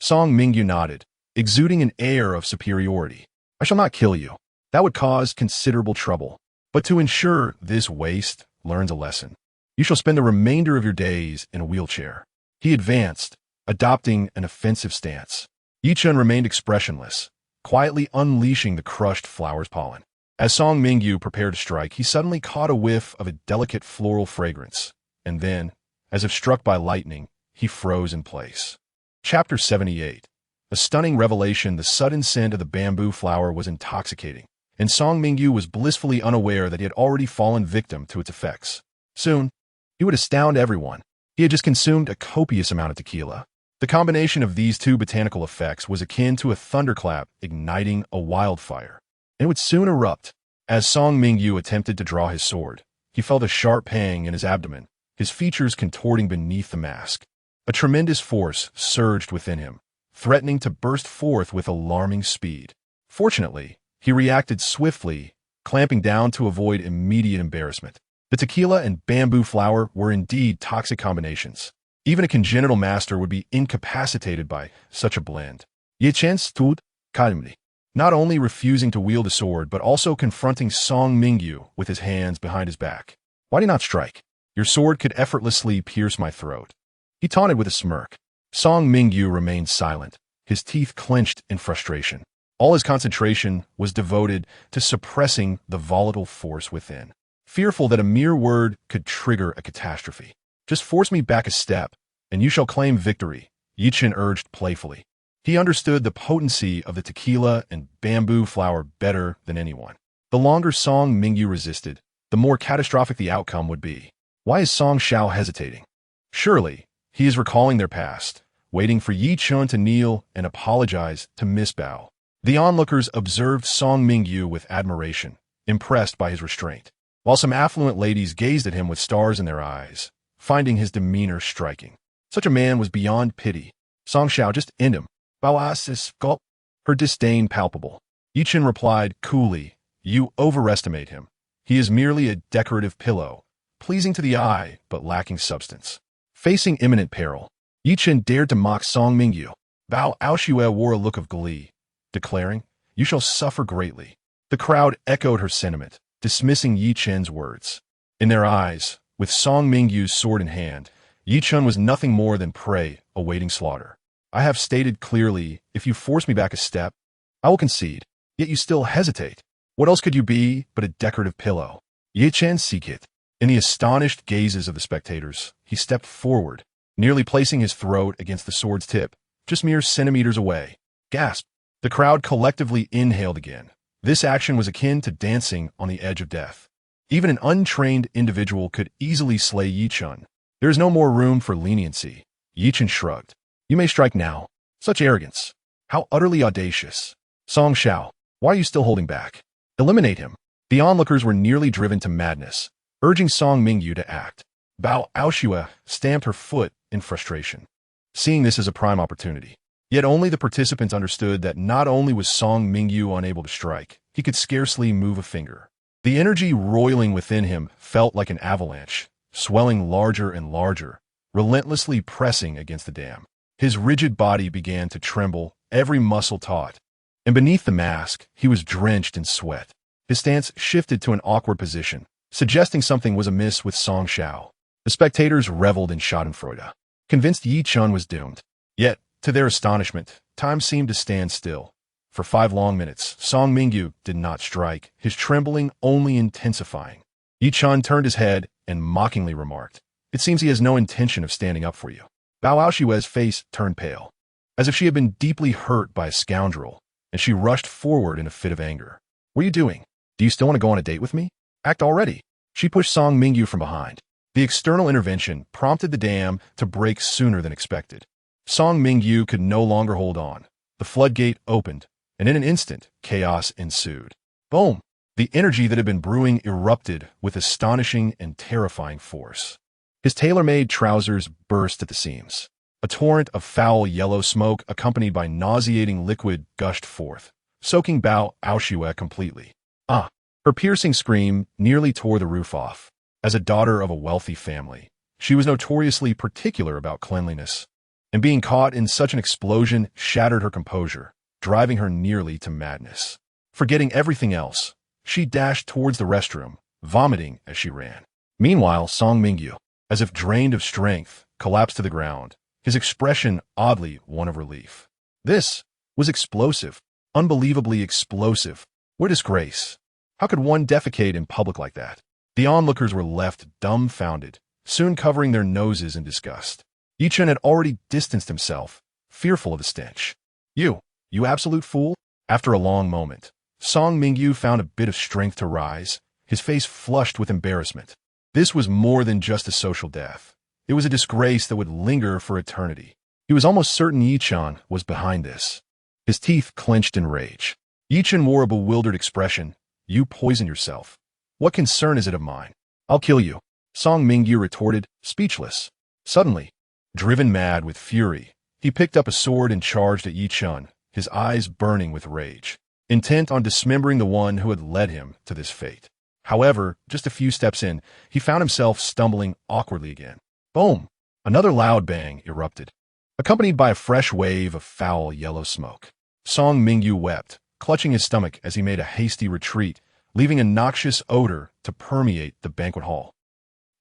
Song Mingyu nodded, exuding an air of superiority. I shall not kill you. That would cause considerable trouble. But to ensure this waste learns a lesson, you shall spend the remainder of your days in a wheelchair. He advanced, adopting an offensive stance. Ye Chen remained expressionless, quietly unleashing the crushed flower's pollen. As Song Mingyu prepared to strike, he suddenly caught a whiff of a delicate floral fragrance, and then, as if struck by lightning, he froze in place. Chapter 78. A stunning revelation. The sudden scent of the bamboo flower was intoxicating, and Song Mingyu was blissfully unaware that he had already fallen victim to its effects. Soon, he would astound everyone. He had just consumed a copious amount of tequila. The combination of these two botanical effects was akin to a thunderclap igniting a wildfire, and it would soon erupt. As Song Mingyu attempted to draw his sword, he felt a sharp pang in his abdomen, his features contorting beneath the mask. A tremendous force surged within him, threatening to burst forth with alarming speed. Fortunately, he reacted swiftly, clamping down to avoid immediate embarrassment. The tequila and bamboo flower were indeed toxic combinations. Even a congenital master would be incapacitated by such a blend. Ye Chen stood calmly, not only refusing to wield a sword, but also confronting Song Mingyu with his hands behind his back. Why do you not strike? Your sword could effortlessly pierce my throat. He taunted with a smirk. Song Mingyu remained silent, his teeth clenched in frustration. All his concentration was devoted to suppressing the volatile force within, fearful that a mere word could trigger a catastrophe. Just force me back a step, and you shall claim victory, Ye Chen urged playfully. He understood the potency of the tequila and bamboo flower better than anyone. The longer Song Mingyu resisted, the more catastrophic the outcome would be. Why is Song Xiao hesitating? Surely, he is recalling their past, waiting for Ye Chen to kneel and apologize to Miss Bao. The onlookers observed Song Mingyu with admiration, impressed by his restraint, while some affluent ladies gazed at him with stars in their eyes, finding his demeanor striking. Such a man was beyond pity. Song Xiao, just end him. Baoasis gulp. Her disdain palpable. Ye Chen replied coolly, you overestimate him. He is merely a decorative pillow, pleasing to the eye, but lacking substance. Facing imminent peril, Ye Chen dared to mock Song Mingyu. Bao Aoshue wore a look of glee, declaring, you shall suffer greatly. The crowd echoed her sentiment, dismissing Ye Chen's words. In their eyes, with Song Mingyu's sword in hand, Ye Chen was nothing more than prey awaiting slaughter. I have stated clearly, if you force me back a step, I will concede, yet you still hesitate. What else could you be but a decorative pillow? Ye Chen seek it. In the astonished gazes of the spectators, he stepped forward, nearly placing his throat against the sword's tip, just mere centimeters away. Gasp! The crowd collectively inhaled again. This action was akin to dancing on the edge of death. Even an untrained individual could easily slay Ye Chen. There is no more room for leniency. Ye Chen shrugged. You may strike now. Such arrogance. How utterly audacious. Song Xiao, why are you still holding back? Eliminate him. The onlookers were nearly driven to madness, urging Song Mingyu to act. Bao Aoshue stamped her foot in frustration, seeing this as a prime opportunity. Yet only the participants understood that not only was Song Mingyu unable to strike, he could scarcely move a finger. The energy roiling within him felt like an avalanche, swelling larger and larger, relentlessly pressing against the dam. His rigid body began to tremble, every muscle taut, and beneath the mask, he was drenched in sweat. His stance shifted to an awkward position, suggesting something was amiss with Song Xiao. The spectators reveled in schadenfreude, convinced Ye Chen was doomed. Yet, to their astonishment, time seemed to stand still. For 5 long minutes, Song Mingyu did not strike, his trembling only intensifying. Ye Chen turned his head and mockingly remarked, it seems he has no intention of standing up for you. Bao Aoshue's face turned pale, as if she had been deeply hurt by a scoundrel, and she rushed forward in a fit of anger. What are you doing? Do you still want to go on a date with me? Act already. She pushed Song Mingyu from behind. The external intervention prompted the dam to break sooner than expected. Song Mingyu could no longer hold on. The floodgate opened, and in an instant, chaos ensued. Boom! The energy that had been brewing erupted with astonishing and terrifying force. His tailor-made trousers burst at the seams. A torrent of foul yellow smoke accompanied by nauseating liquid gushed forth, soaking Bao Aoshue completely. Ah! Her piercing scream nearly tore the roof off. As a daughter of a wealthy family, she was notoriously particular about cleanliness, and being caught in such an explosion shattered her composure, driving her nearly to madness. Forgetting everything else, she dashed towards the restroom, vomiting as she ran. Meanwhile, Song Mingyu, as if drained of strength, collapsed to the ground, his expression oddly one of relief. This was explosive, unbelievably explosive. What disgrace! How could one defecate in public like that? The onlookers were left dumbfounded, soon covering their noses in disgust. Ye Chen had already distanced himself, fearful of the stench. You absolute fool! After a long moment, Song Mingyu found a bit of strength to rise, his face flushed with embarrassment. This was more than just a social death. It was a disgrace that would linger for eternity. He was almost certain Ye Chen was behind this. His teeth clenched in rage. Ye Chen wore a bewildered expression. You poison yourself. What concern is it of mine? I'll kill you. Song Mingyu retorted, speechless. Suddenly, driven mad with fury, he picked up a sword and charged at Ye Chen, his eyes burning with rage, intent on dismembering the one who had led him to this fate. However, just a few steps in, he found himself stumbling awkwardly again. Boom! Another loud bang erupted, accompanied by a fresh wave of foul yellow smoke. Song Mingyu wept, clutching his stomach as he made a hasty retreat, leaving a noxious odor to permeate the banquet hall.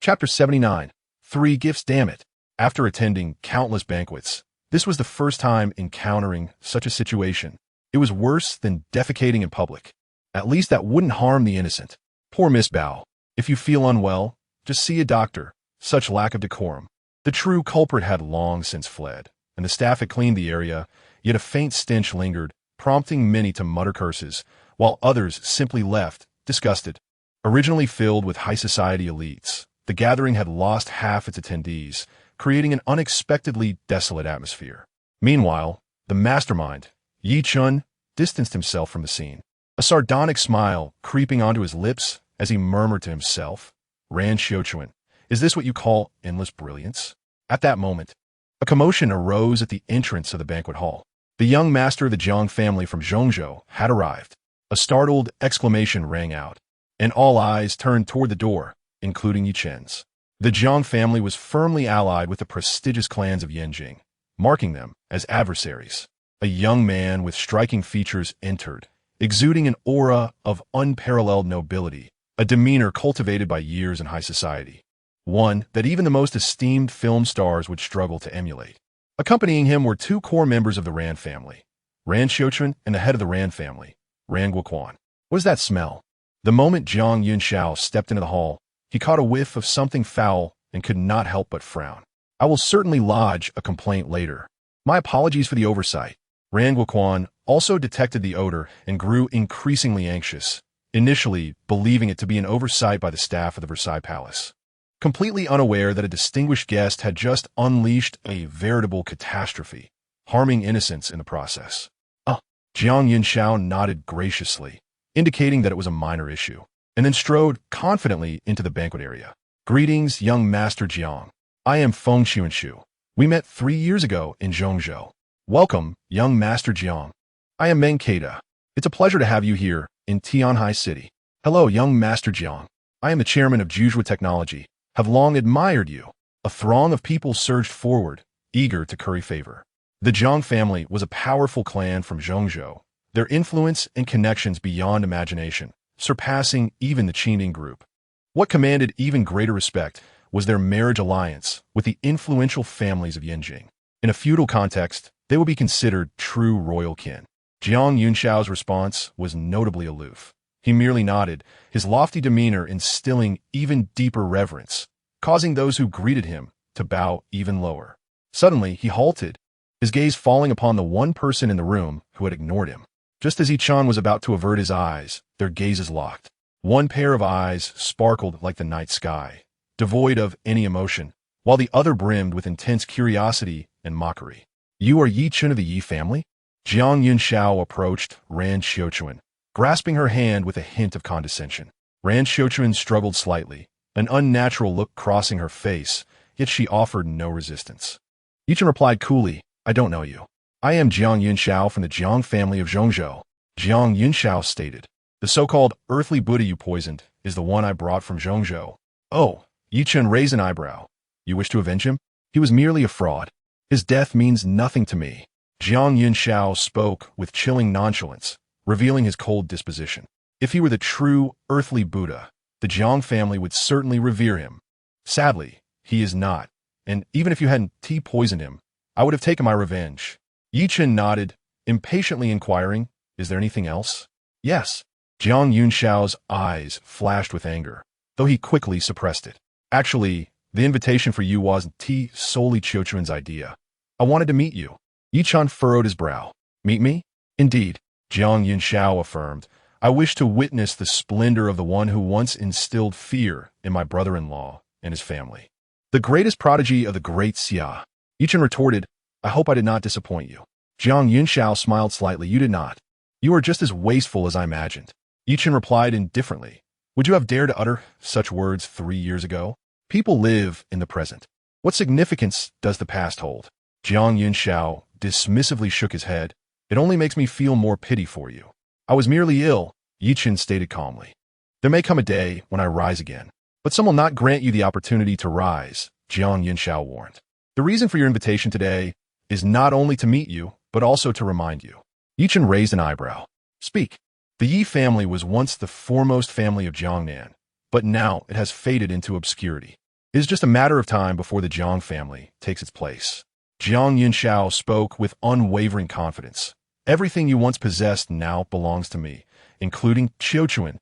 Chapter 79. 3 Gifts, damn it. After attending countless banquets, this was the first time encountering such a situation. It was worse than defecating in public. At least that wouldn't harm the innocent. Poor Miss Bao. If you feel unwell, just see a doctor. Such lack of decorum. The true culprit had long since fled, and the staff had cleaned the area, yet a faint stench lingered, prompting many to mutter curses, while others simply left, disgusted. Originally filled with high society elites, the gathering had lost half its attendees, creating an unexpectedly desolate atmosphere. Meanwhile, the mastermind, Ye Chen, distanced himself from the scene, a sardonic smile creeping onto his lips as he murmured to himself, Ran Xiuquan, is this what you call endless brilliance? At that moment, a commotion arose at the entrance of the banquet hall. The young master of the Jiang family from Zhongzhou had arrived. A startled exclamation rang out, and all eyes turned toward the door, including Ye Chen's. The Jiang family was firmly allied with the prestigious clans of Yanjing, marking them as adversaries. A young man with striking features entered, exuding an aura of unparalleled nobility, a demeanor cultivated by years in high society, one that even the most esteemed film stars would struggle to emulate. Accompanying him were two core members of the Ran family, Ran Xiuquan and the head of the Ran family, Ran Guoquan. What is that smell? The moment Jiang Yunxiao stepped into the hall, he caught a whiff of something foul and could not help but frown. I will certainly lodge a complaint later. My apologies for the oversight. Ran Guoquan also detected the odor and grew increasingly anxious, initially believing it to be an oversight by the staff of the Versailles Palace. Completely unaware that a distinguished guest had just unleashed a veritable catastrophe, harming innocents in the process. Jiang Yunxiao nodded graciously, indicating that it was a minor issue, and then strode confidently into the banquet area. Greetings, young Master Jiang. I am Feng Xuanshu. We met 3 years ago in Zhongzhou. Welcome, young Master Jiang. I am Meng Keita. It's a pleasure to have you here in Tianhai City. Hello, young Master Jiang. I am the chairman of Juzhua Technology. Have long admired you. A throng of people surged forward, eager to curry favor. The Jiang family was a powerful clan from Zhongzhou, their influence and connections beyond imagination, surpassing even the Qingding group. What commanded even greater respect was their marriage alliance with the influential families of Yanjing. In a feudal context, they would be considered true royal kin. Jiang Yunxiao's response was notably aloof. He merely nodded, his lofty demeanor instilling even deeper reverence, causing those who greeted him to bow even lower. Suddenly, he halted, his gaze falling upon the one person in the room who had ignored him. Just as Ye Chen was about to avert his eyes, their gazes locked. One pair of eyes sparkled like the night sky, devoid of any emotion, while the other brimmed with intense curiosity and mockery. You are Ye Chen of the Yi family? Jiang Yunxiao approached Ran Xiuquan, grasping her hand with a hint of condescension. Ran Xiuquan struggled slightly, an unnatural look crossing her face, yet she offered no resistance. Ye Chen replied coolly, I don't know you. I am Jiang Yunxiao from the Jiang family of Zhongzhou. Jiang Yunxiao stated. The so-called earthly Buddha you poisoned is the one I brought from Zhongzhou. Oh, Ye Chen raised an eyebrow. You wish to avenge him? He was merely a fraud. His death means nothing to me. Jiang Yunxiao spoke with chilling nonchalance, revealing his cold disposition. If he were the true earthly Buddha, the Jiang family would certainly revere him. Sadly, he is not, and even if you hadn't poisoned him, I would have taken my revenge. Ye Chen nodded, impatiently inquiring, is there anything else? Yes. Jiang Yunxiao's eyes flashed with anger, though he quickly suppressed it. Actually, the invitation for you wasn't solely Qiuquan's idea. I wanted to meet you. Ye Chen furrowed his brow. Meet me? Indeed, Jiang Yunxiao affirmed. I wish to witness the splendor of the one who once instilled fear in my brother-in-law and his family. The greatest prodigy of the great Xia. Ye Chen retorted, I hope I did not disappoint you. Jiang Yunxiao smiled slightly. You did not. You are just as wasteful as I imagined. Ye Chen replied indifferently. Would you have dared to utter such words 3 years ago? People live in the present. What significance does the past hold? Jiang Yunxiao dismissively shook his head. It only makes me feel more pity for you. I was merely ill, Ye Chen stated calmly. There may come a day when I rise again, but some will not grant you the opportunity to rise, Jiang Yunxiao warned. The reason for your invitation today is not only to meet you, but also to remind you. Ye Chen raised an eyebrow. Speak. The Yi family was once the foremost family of Jiangnan, but now it has faded into obscurity. It is just a matter of time before the Jiang family takes its place. Jiang Yunxiao spoke with unwavering confidence. Everything you once possessed now belongs to me, including Qiuquan.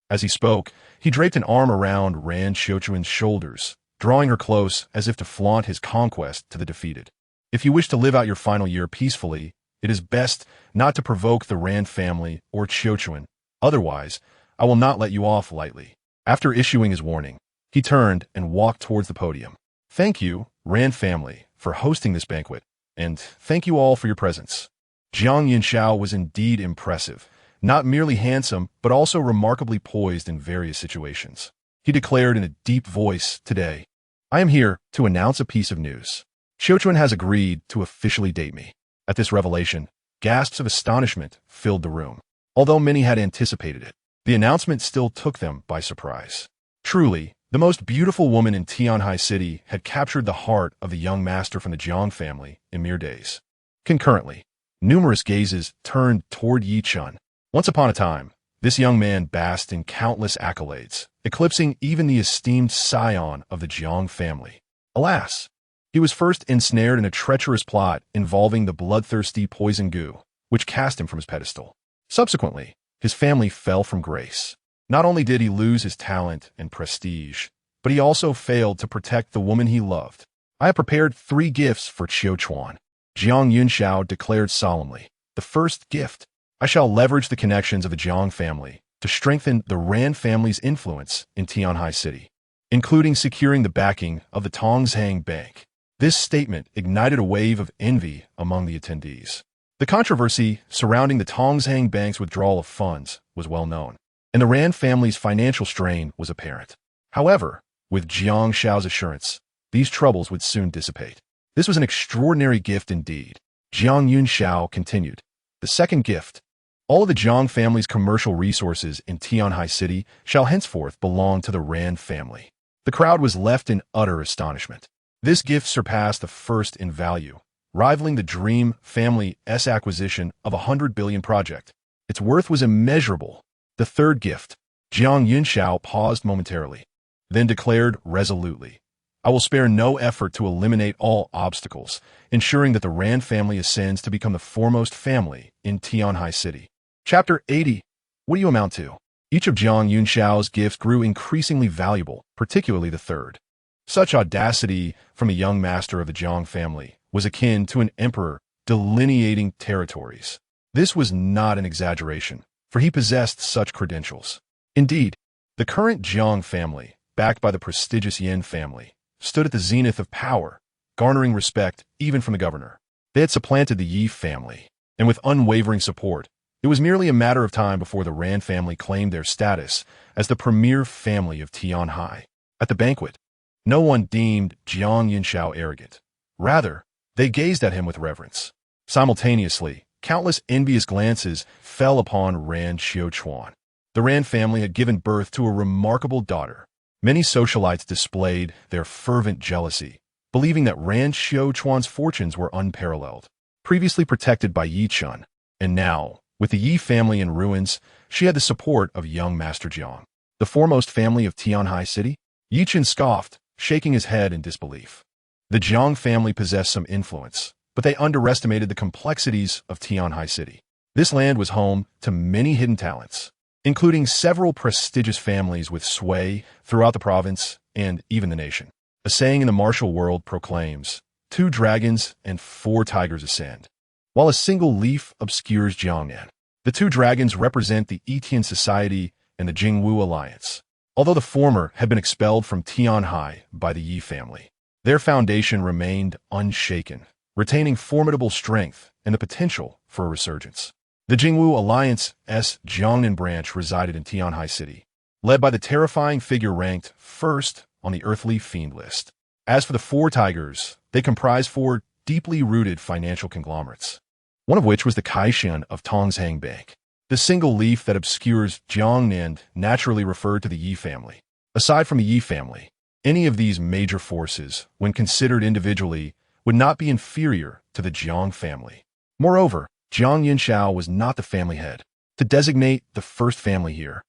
As he spoke, he draped an arm around Ran Xiuquan's shoulders, drawing her close as if to flaunt his conquest to the defeated. If you wish to live out your final year peacefully, it is best not to provoke the Ran family or Qiuquan. Otherwise, I will not let you off lightly. After issuing his warning, he turned and walked towards the podium. Thank you, Ran family, for hosting this banquet, and thank you all for your presence. Jiang Yunxiao was indeed impressive, not merely handsome, but also remarkably poised in various situations. He declared in a deep voice, "Today, I am here to announce a piece of news. Ye Chen has agreed to officially date me." At this revelation, gasps of astonishment filled the room. Although many had anticipated it, the announcement still took them by surprise. Truly, the most beautiful woman in Tianhai City had captured the heart of the young master from the Jiang family in mere days. Concurrently, numerous gazes turned toward Ye Chen. Once upon a time, this young man basked in countless accolades, eclipsing even the esteemed scion of the Jiang family. Alas, he was first ensnared in a treacherous plot involving the bloodthirsty poison Gu, which cast him from his pedestal. Subsequently, his family fell from grace. Not only did he lose his talent and prestige, but he also failed to protect the woman he loved. "I have prepared 3 gifts for Ye Chen," Jiang Yunxiao declared solemnly. "The first gift, I shall leverage the connections of the Jiang family to strengthen the Ran family's influence in Tianhai City, including securing the backing of the Tongzhang Bank." This statement ignited a wave of envy among the attendees. The controversy surrounding the Tongzhang Bank's withdrawal of funds was well known, and the Ran family's financial strain was apparent. However, with Jiang Xiao's assurance, these troubles would soon dissipate. This was an extraordinary gift indeed. Jiang Yunxiao continued. "The second gift, all of the Jiang family's commercial resources in Tianhai City shall henceforth belong to the Ran family." The crowd was left in utter astonishment. This gift surpassed the first in value, rivaling the Dream Family's acquisition of a 100 billion project. Its worth was immeasurable. The third gift, Jiang Yunxiao paused momentarily, then declared resolutely, "I will spare no effort to eliminate all obstacles, ensuring that the Ran family ascends to become the foremost family in Tianhai City." Chapter 80. What do you amount to? Each of Jiang Yunxiao's gifts grew increasingly valuable, particularly the third. Such audacity from a young master of the Jiang family was akin to an emperor delineating territories. This was not an exaggeration, for he possessed such credentials. Indeed, the current Jiang family, backed by the prestigious Yan family, stood at the zenith of power, garnering respect even from the governor. They had supplanted the Ye family, and with unwavering support, it was merely a matter of time before the Ran family claimed their status as the premier family of Tianhai. At the banquet, no one deemed Jiang Yunxiao arrogant. Rather, they gazed at him with reverence. Simultaneously, countless envious glances fell upon Ran Ye Chen. The Ran family had given birth to a remarkable daughter. Many socialites displayed their fervent jealousy, believing that Ran Ye Chen's fortunes were unparalleled. Previously protected by Ye Chen, and now, with the Ye family in ruins, she had the support of young Master Jiang, the foremost family of Tianhai City. Ye Chen scoffed, shaking his head in disbelief. The Jiang family possessed some influence, but they underestimated the complexities of Tianhai City. This land was home to many hidden talents, including several prestigious families with sway throughout the province and even the nation. A saying in the martial world proclaims, 2 dragons and 4 tigers ascend, while a single leaf obscures Jiangnan. The 2 dragons represent the Etian Society and the Jingwu Alliance. Although the former had been expelled from Tianhai by the Ye family, their foundation remained unshaken, retaining formidable strength and the potential for a resurgence. The Jingwu Alliance's Jiangnan branch resided in Tianhai City, led by the terrifying figure ranked first on the earthly fiend list. As for the 4 tigers, they comprised 4 deeply rooted financial conglomerates, one of which was the Kaishan of Tongzhang Bank. The single leaf that obscures Jiangnan naturally referred to the Ye family. Aside from the Ye family, any of these major forces, when considered individually, would not be inferior to the Jiang family. Moreover, Jiang Yunxiao was not the family head. To designate the first family here,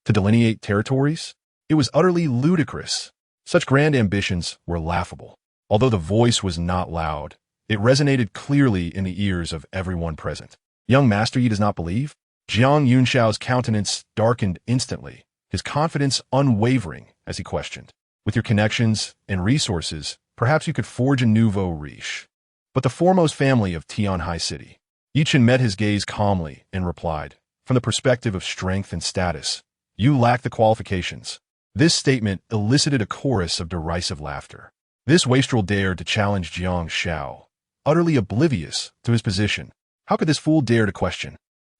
to delineate territories, it was utterly ludicrous. Such grand ambitions were laughable. Although the voice was not loud, it resonated clearly in the ears of everyone present. "Young master, he does not believe?" Jiang Yunxiao's countenance darkened instantly, his confidence unwavering as he questioned. "With your connections and resources, perhaps you could forge a nouveau riche. But the foremost family of Tianhai City." Ye Chen met his gaze calmly and replied, "From the perspective of strength and status, you lack the qualifications." This statement elicited a chorus of derisive laughter. This wastrel dared to challenge Jiang Xiao, utterly oblivious to his position. How could this fool dare to question?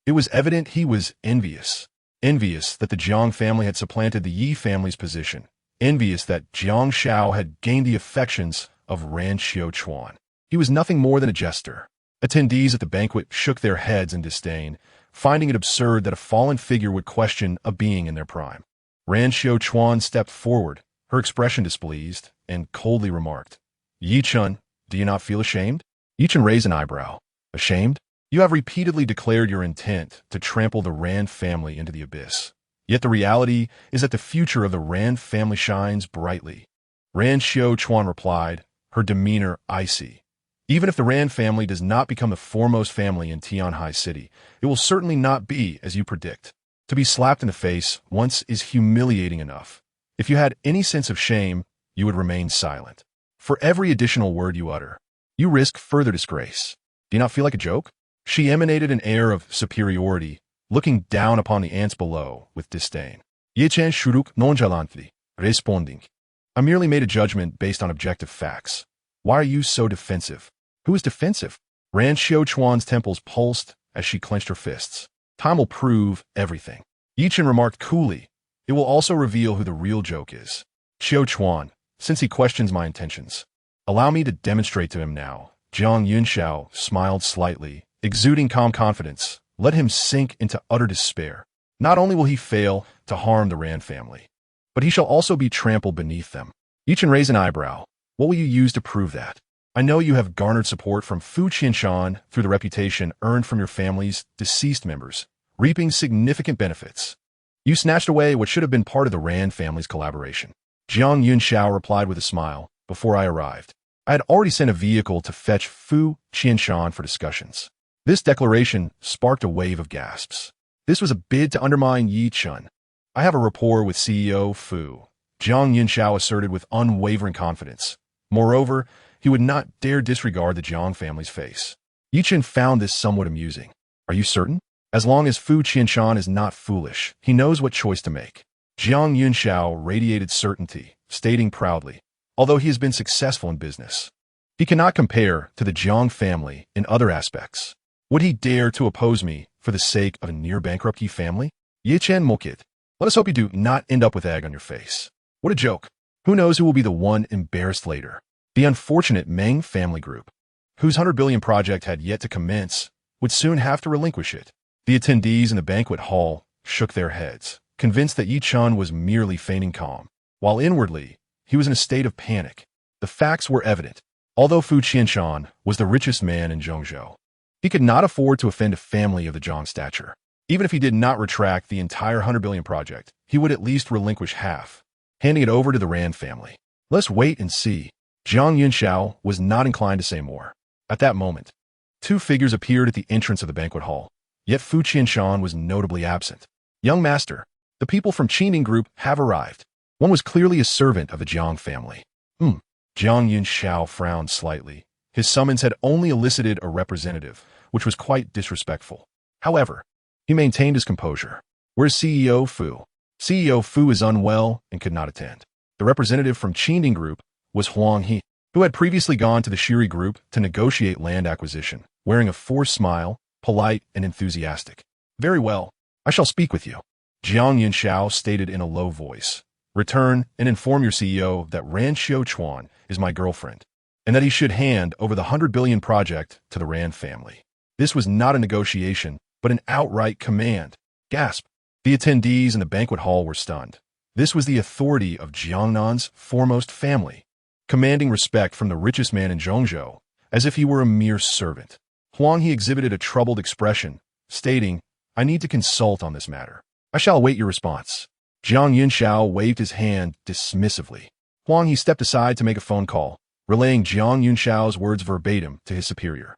It was evident he was envious. Envious that the Jiang family had supplanted the Ye family's position. Envious that Jiang Shao had gained the affections of Ran Xiuquan. He was nothing more than a jester. Attendees at the banquet shook their heads in disdain, finding it absurd that a fallen figure would question a being in their prime. Ran Xiuquan stepped forward, her expression displeased, and coldly remarked, "Ye Chen, do you not feel ashamed?" Ye Chen raised an eyebrow. "Ashamed? You have repeatedly declared your intent to trample the Ran family into the abyss. Yet the reality is that the future of the Ran family shines brightly." Ran Xiuquan replied, her demeanor icy. "Even if the Ran family does not become the foremost family in Tianhai City, it will certainly not be as you predict. To be slapped in the face once is humiliating enough. If you had any sense of shame, you would remain silent. For every additional word you utter, you risk further disgrace. Do you not feel like a joke?" She emanated an air of superiority, looking down upon the ants below with disdain. Ye Chen shuruk nonchalantly, responding, "I merely made a judgment based on objective facts. Why are you so defensive?" "Who is defensive?" Ran Xiuquan's temples pulsed as she clenched her fists. "Time will prove everything." Ye Chen remarked coolly, "It will also reveal who the real joke is. Xiuquan, since he questions my intentions, allow me to demonstrate to him now." Jiang Yunxiao smiled slightly, exuding calm confidence. Let him sink into utter despair. Not only will he fail to harm the Ran family, but he shall also be trampled beneath them. Ye Chen raised an eyebrow. "What will you use to prove that?" "I know you have garnered support from Fu Qianshan through the reputation earned from your family's deceased members, reaping significant benefits. You snatched away what should have been part of the Ran family's collaboration." Jiang Yunxiao replied with a smile. "Before I arrived, I had already sent a vehicle to fetch Fu Qianshan for discussions." This declaration sparked a wave of gasps. This was a bid to undermine Ye Chen. "I have a rapport with CEO Fu," Jiang Yunxiao asserted with unwavering confidence. Moreover, he would not dare disregard the Jiang family's face. Ye Chen found this somewhat amusing. "Are you certain?" "As long as Fu Qianshan is not foolish, he knows what choice to make." Jiang Yunxiao radiated certainty, stating proudly, "Although he has been successful in business, he cannot compare to the Jiang family in other aspects. Would he dare to oppose me for the sake of a near-bankrupt Ye family?" Ye Chen mocked. "Let us hope you do not end up with egg on your face." What a joke. Who knows who will be the one embarrassed later? The unfortunate Meng family group, whose 100 billion project had yet to commence, would soon have to relinquish it. The attendees in the banquet hall shook their heads, convinced that Ye Chen was merely feigning calm, while inwardly, he was in a state of panic. The facts were evident. Although Fu Qianshan was the richest man in Zhongzhou, he could not afford to offend a family of the Zhang stature. Even if he did not retract the entire 100 billion project, he would at least relinquish half, handing it over to the Ran family. "Let's wait and see." Jiang Yunxiao was not inclined to say more. At that moment, two figures appeared at the entrance of the banquet hall, yet Fu Qianshan was notably absent. "Young master, the people from Qingning Group have arrived." One was clearly a servant of the Jiang family. Jiang Yunxiao frowned slightly. His summons had only elicited a representative, which was quite disrespectful. However, he maintained his composure. "Where's CEO Fu?" "CEO Fu is unwell and could not attend." The representative from Qingning Group was Huang He, who had previously gone to the Shiri Group to negotiate land acquisition, wearing a forced smile, polite and enthusiastic. "Very well, I shall speak with you." Jiang Yunxiao stated in a low voice. "Return and inform your CEO that Ran Xiuquan is my girlfriend, and that he should hand over the 100 billion project to the Ran family." This was not a negotiation, but an outright command. Gasp. The attendees in the banquet hall were stunned. This was the authority of Jiangnan's foremost family, commanding respect from the richest man in Zhongzhou, as if he were a mere servant. Huang He exhibited a troubled expression, stating, "I need to consult on this matter. I shall await your response." Jiang Yunxiao waved his hand dismissively. Huang He stepped aside to make a phone call, relaying Jiang Yunxiao's words verbatim to his superior,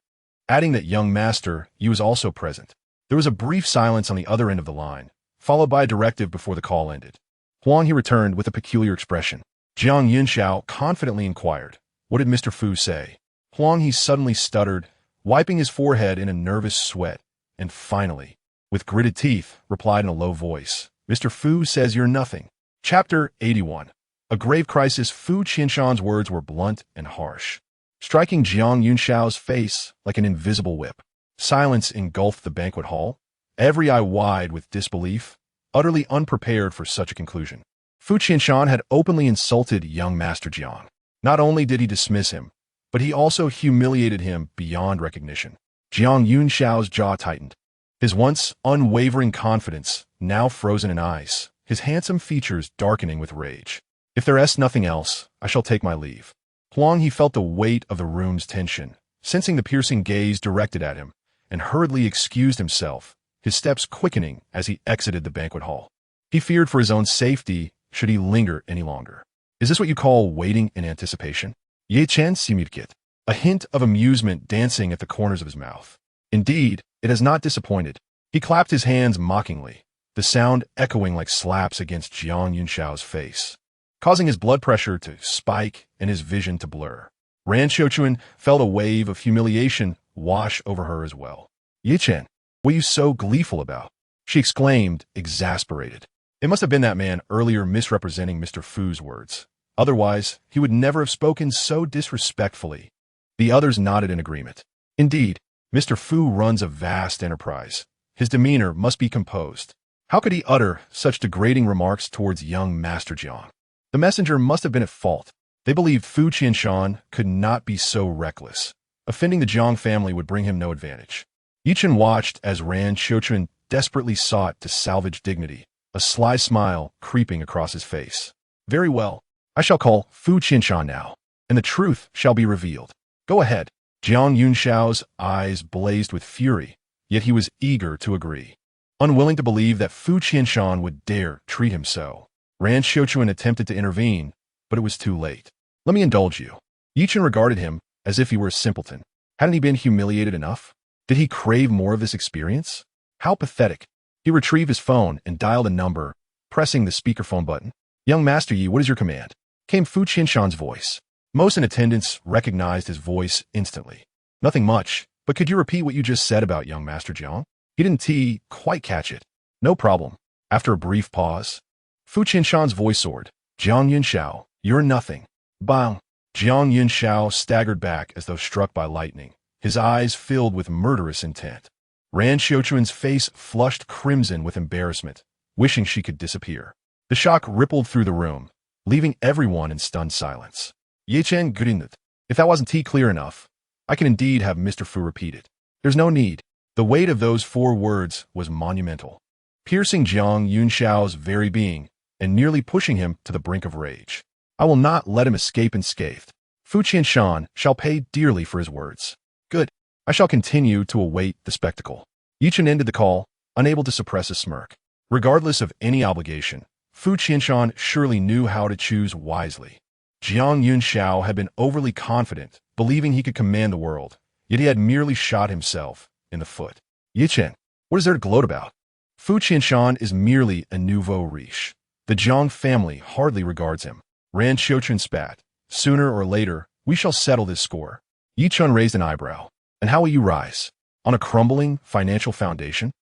adding that young master Yu was also present. There was a brief silence on the other end of the line, followed by a directive before the call ended. Huang He returned with a peculiar expression. Jiang Yunxiao confidently inquired, "What did Mr. Fu say?" Huang He suddenly stuttered, wiping his forehead in a nervous sweat, and finally, with gritted teeth, replied in a low voice, "Mr. Fu says you're nothing." Chapter 81. A grave crisis. Fu Qianshan's words were blunt and harsh, striking Jiang Yunxiao's face like an invisible whip. Silence engulfed the banquet hall, every eye wide with disbelief, utterly unprepared for such a conclusion. Fu Qianshan had openly insulted young Master Jiang. Not only did he dismiss him, but he also humiliated him beyond recognition. Jiang Yunshao's jaw tightened, his once unwavering confidence now frozen in ice, his handsome features darkening with rage. If there is nothing else, I shall take my leave. Huang he felt the weight of the room's tension, sensing the piercing gaze directed at him, and hurriedly excused himself, his steps quickening as he exited the banquet hall. He feared for his own safety should he linger any longer. Is this what you call waiting in anticipation? Ye Chen simirkit, a hint of amusement dancing at the corners of his mouth. Indeed, it has not disappointed. He clapped his hands mockingly, the sound echoing like slaps against Jiang Yunshao's face, causing his blood pressure to spike and his vision to blur. Ran Xiuquan felt a wave of humiliation wash over her as well. Ye Chen, what are you so gleeful about? She exclaimed, exasperated. It must have been that man earlier misrepresenting Mr. Fu's words. Otherwise, he would never have spoken so disrespectfully. The others nodded in agreement. Indeed, Mr. Fu runs a vast enterprise. His demeanor must be composed. How could he utter such degrading remarks towards young Master Jiang? The messenger must have been at fault. They believed Fu Qianshan could not be so reckless. Offending the Jiang family would bring him no advantage. Ye Chen watched as Ran Xiuquan desperately sought to salvage dignity, a sly smile creeping across his face. Very well. I shall call Fu Qianshan now, and the truth shall be revealed. Go ahead. Jiang Yunshao's eyes blazed with fury, yet he was eager to agree. Unwilling to believe that Fu Qianshan would dare treat him so, Ran Xiuquan attempted to intervene, but it was too late. Let me indulge you. Ye Chen regarded him as if he were a simpleton. Hadn't he been humiliated enough? Did he crave more of this experience? How pathetic. He retrieved his phone and dialed a number, pressing the speakerphone button. Young Master Yi, what is your command? Came Fu Qianshan's voice. Most in attendance recognized his voice instantly. Nothing much, but could you repeat what you just said about young Master Jiang? He didn't quite catch it. No problem. After a brief pause, Fu Qianshan's voice soared. Jiang Yunshao, you're nothing. Bang! Jiang Yunshao staggered back as though struck by lightning, his eyes filled with murderous intent. Ran Xiuquan's face flushed crimson with embarrassment, wishing she could disappear. The shock rippled through the room, leaving everyone in stunned silence. Ye Chen grinned. If that wasn't clear enough, I can indeed have Mr. Fu repeat it. There's no need. The weight of those 4 words was monumental, piercing Jiang Yunshao's very being and nearly pushing him to the brink of rage. I will not let him escape unscathed. Fu Qianshan shall pay dearly for his words. Good. I shall continue to await the spectacle. Ye Chen ended the call, unable to suppress a smirk. Regardless of any obligation, Fu Qianshan surely knew how to choose wisely. Jiang Yunshao had been overly confident, believing he could command the world, yet he had merely shot himself in the foot. Ye Chen, what is there to gloat about? Fu Qianshan is merely a nouveau riche. The Jiang family hardly regards him. Ran Xiuquan spat. Sooner or later, we shall settle this score. Ye Chen raised an eyebrow. And how will you rise? On a crumbling financial foundation?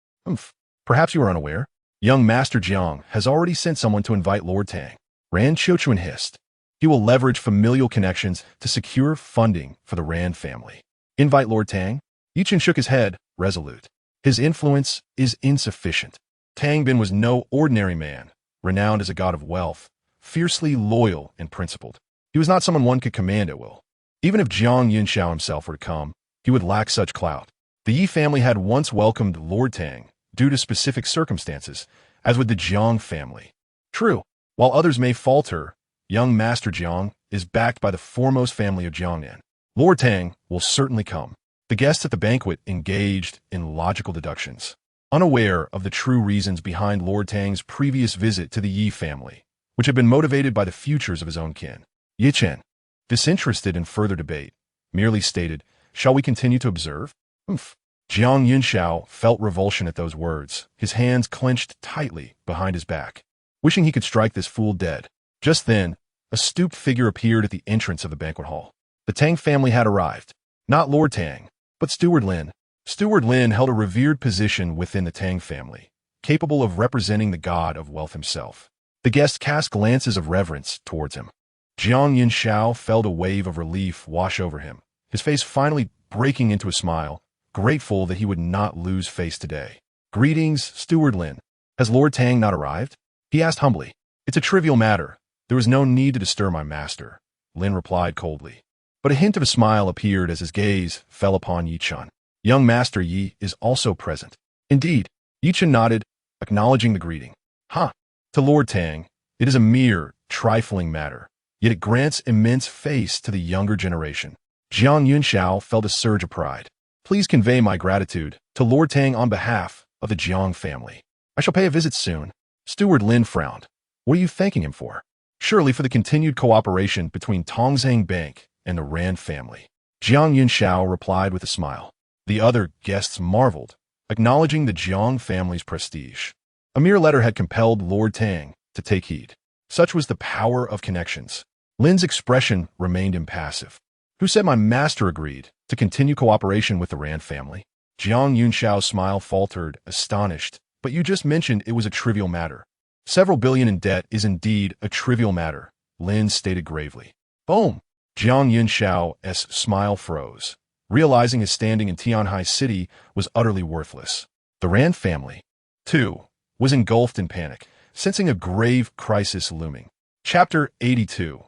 Perhaps you are unaware. Young Master Jiang has already sent someone to invite Lord Tang. Ran Xiuquan hissed. He will leverage familial connections to secure funding for the Ran family. Invite Lord Tang? Ye Chen shook his head, resolute. His influence is insufficient. Tang Bin was no ordinary man, renowned as a god of wealth, fiercely loyal and principled. He was not someone one could command at will. Even if Jiang Yunshao himself were to come, he would lack such clout. The Yi family had once welcomed Lord Tang due to specific circumstances, as would the Jiang family. True, while others may falter, young Master Jiang is backed by the foremost family of Jiangnan. Lord Tang will certainly come. The guests at the banquet engaged in logical deductions, unaware of the true reasons behind Lord Tang's previous visit to the Yi family, which had been motivated by the futures of his own kin. Ye Chen, disinterested in further debate, merely stated, shall we continue to observe? Jiang Yunshao felt revulsion at those words, his hands clenched tightly behind his back, wishing he could strike this fool dead. Just then, a stooped figure appeared at the entrance of the banquet hall. The Tang family had arrived. Not Lord Tang, but Steward Lin. Steward Lin held a revered position within the Tang family, capable of representing the god of wealth himself. The guests cast glances of reverence towards him. Jiang Yunshao felt a wave of relief wash over him, his face finally breaking into a smile, grateful that he would not lose face today. "Greetings, Steward Lin. Has Lord Tang not arrived?" he asked humbly. "It's a trivial matter. There is no need to disturb my master," Lin replied coldly. But a hint of a smile appeared as his gaze fell upon Ye Chen. "Young Master Yi is also present." "Indeed." Ye Chen nodded, acknowledging the greeting. "Huh. To Lord Tang, it is a mere, trifling matter, yet it grants immense face to the younger generation." Jiang Yunxiao felt a surge of pride. "Please convey my gratitude to Lord Tang on behalf of the Jiang family. I shall pay a visit soon." Steward Lin frowned. "What are you thanking him for?" "Surely for the continued cooperation between Tongzheng Bank and the Rand family." Jiang Yunxiao replied with a smile. The other guests marveled, acknowledging the Jiang family's prestige. A mere letter had compelled Lord Tang to take heed. Such was the power of connections. Lin's expression remained impassive. "Who said my master agreed to continue cooperation with the Rand family?" Jiang Yunxiao's smile faltered, astonished. "But you just mentioned it was a trivial matter." "Several billion in debt is indeed a trivial matter," Lin stated gravely. "Boom!" Jiang Yunxiao's smile froze, realizing his standing in Tianhai City was utterly worthless. The Rand family, too, was engulfed in panic, sensing a grave crisis looming. Chapter 82.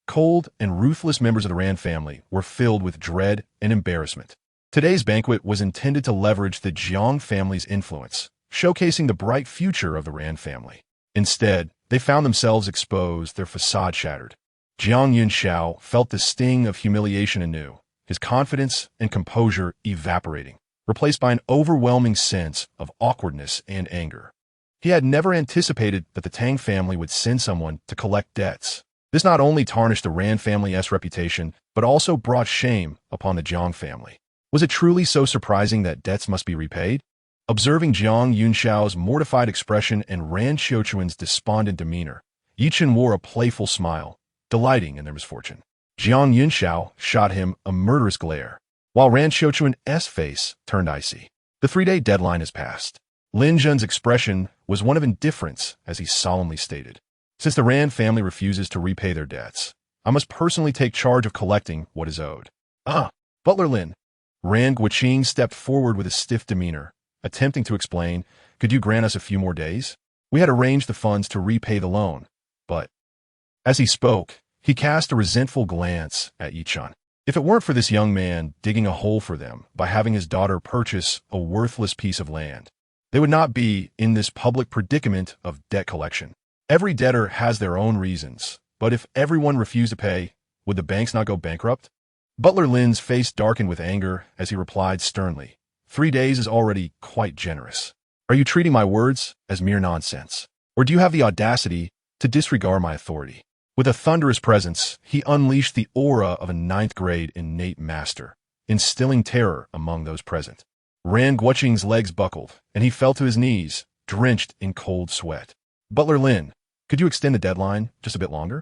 Cold and ruthless members of the Rand family were filled with dread and embarrassment. Today's banquet was intended to leverage the Jiang family's influence, showcasing the bright future of the Rand family. Instead, they found themselves exposed, their facade shattered. Jiang Yunxiao felt the sting of humiliation anew, his confidence and composure evaporating, replaced by an overwhelming sense of awkwardness and anger. He had never anticipated that the Tang family would send someone to collect debts. This not only tarnished the Rand family's reputation, but also brought shame upon the Jiang family. Was it truly so surprising that debts must be repaid? Observing Jiang Yunxiao's mortified expression and Ran Qiuquan's despondent demeanor, Ye Chen wore a playful smile, delighting in their misfortune. Jiang Yunxiao shot him a murderous glare, while Ran Qiuquan's face turned icy. The 3-day deadline has passed. Lin Zhen's expression was one of indifference as he solemnly stated, "Since the Rand family refuses to repay their debts, I must personally take charge of collecting what is owed." Butler Lin. Ran Guoqing stepped forward with a stiff demeanor, attempting to explain, "Could you grant us a few more days? We had arranged the funds to repay the loan, but..." As he spoke, he cast a resentful glance at Ye Chen. If it weren't for this young man digging a hole for them by having his daughter purchase a worthless piece of land, they would not be in this public predicament of debt collection. Every debtor has their own reasons, but if everyone refused to pay, would the banks not go bankrupt? Butler Lin's face darkened with anger as he replied sternly, 3 days is already quite generous. Are you treating my words as mere nonsense? Or do you have the audacity to disregard my authority?" With a thunderous presence, he unleashed the aura of a 9th-grade innate master, instilling terror among those present. Ran Guoqing's legs buckled, and he fell to his knees, drenched in cold sweat. "Butler Lin, could you extend the deadline just a bit longer?"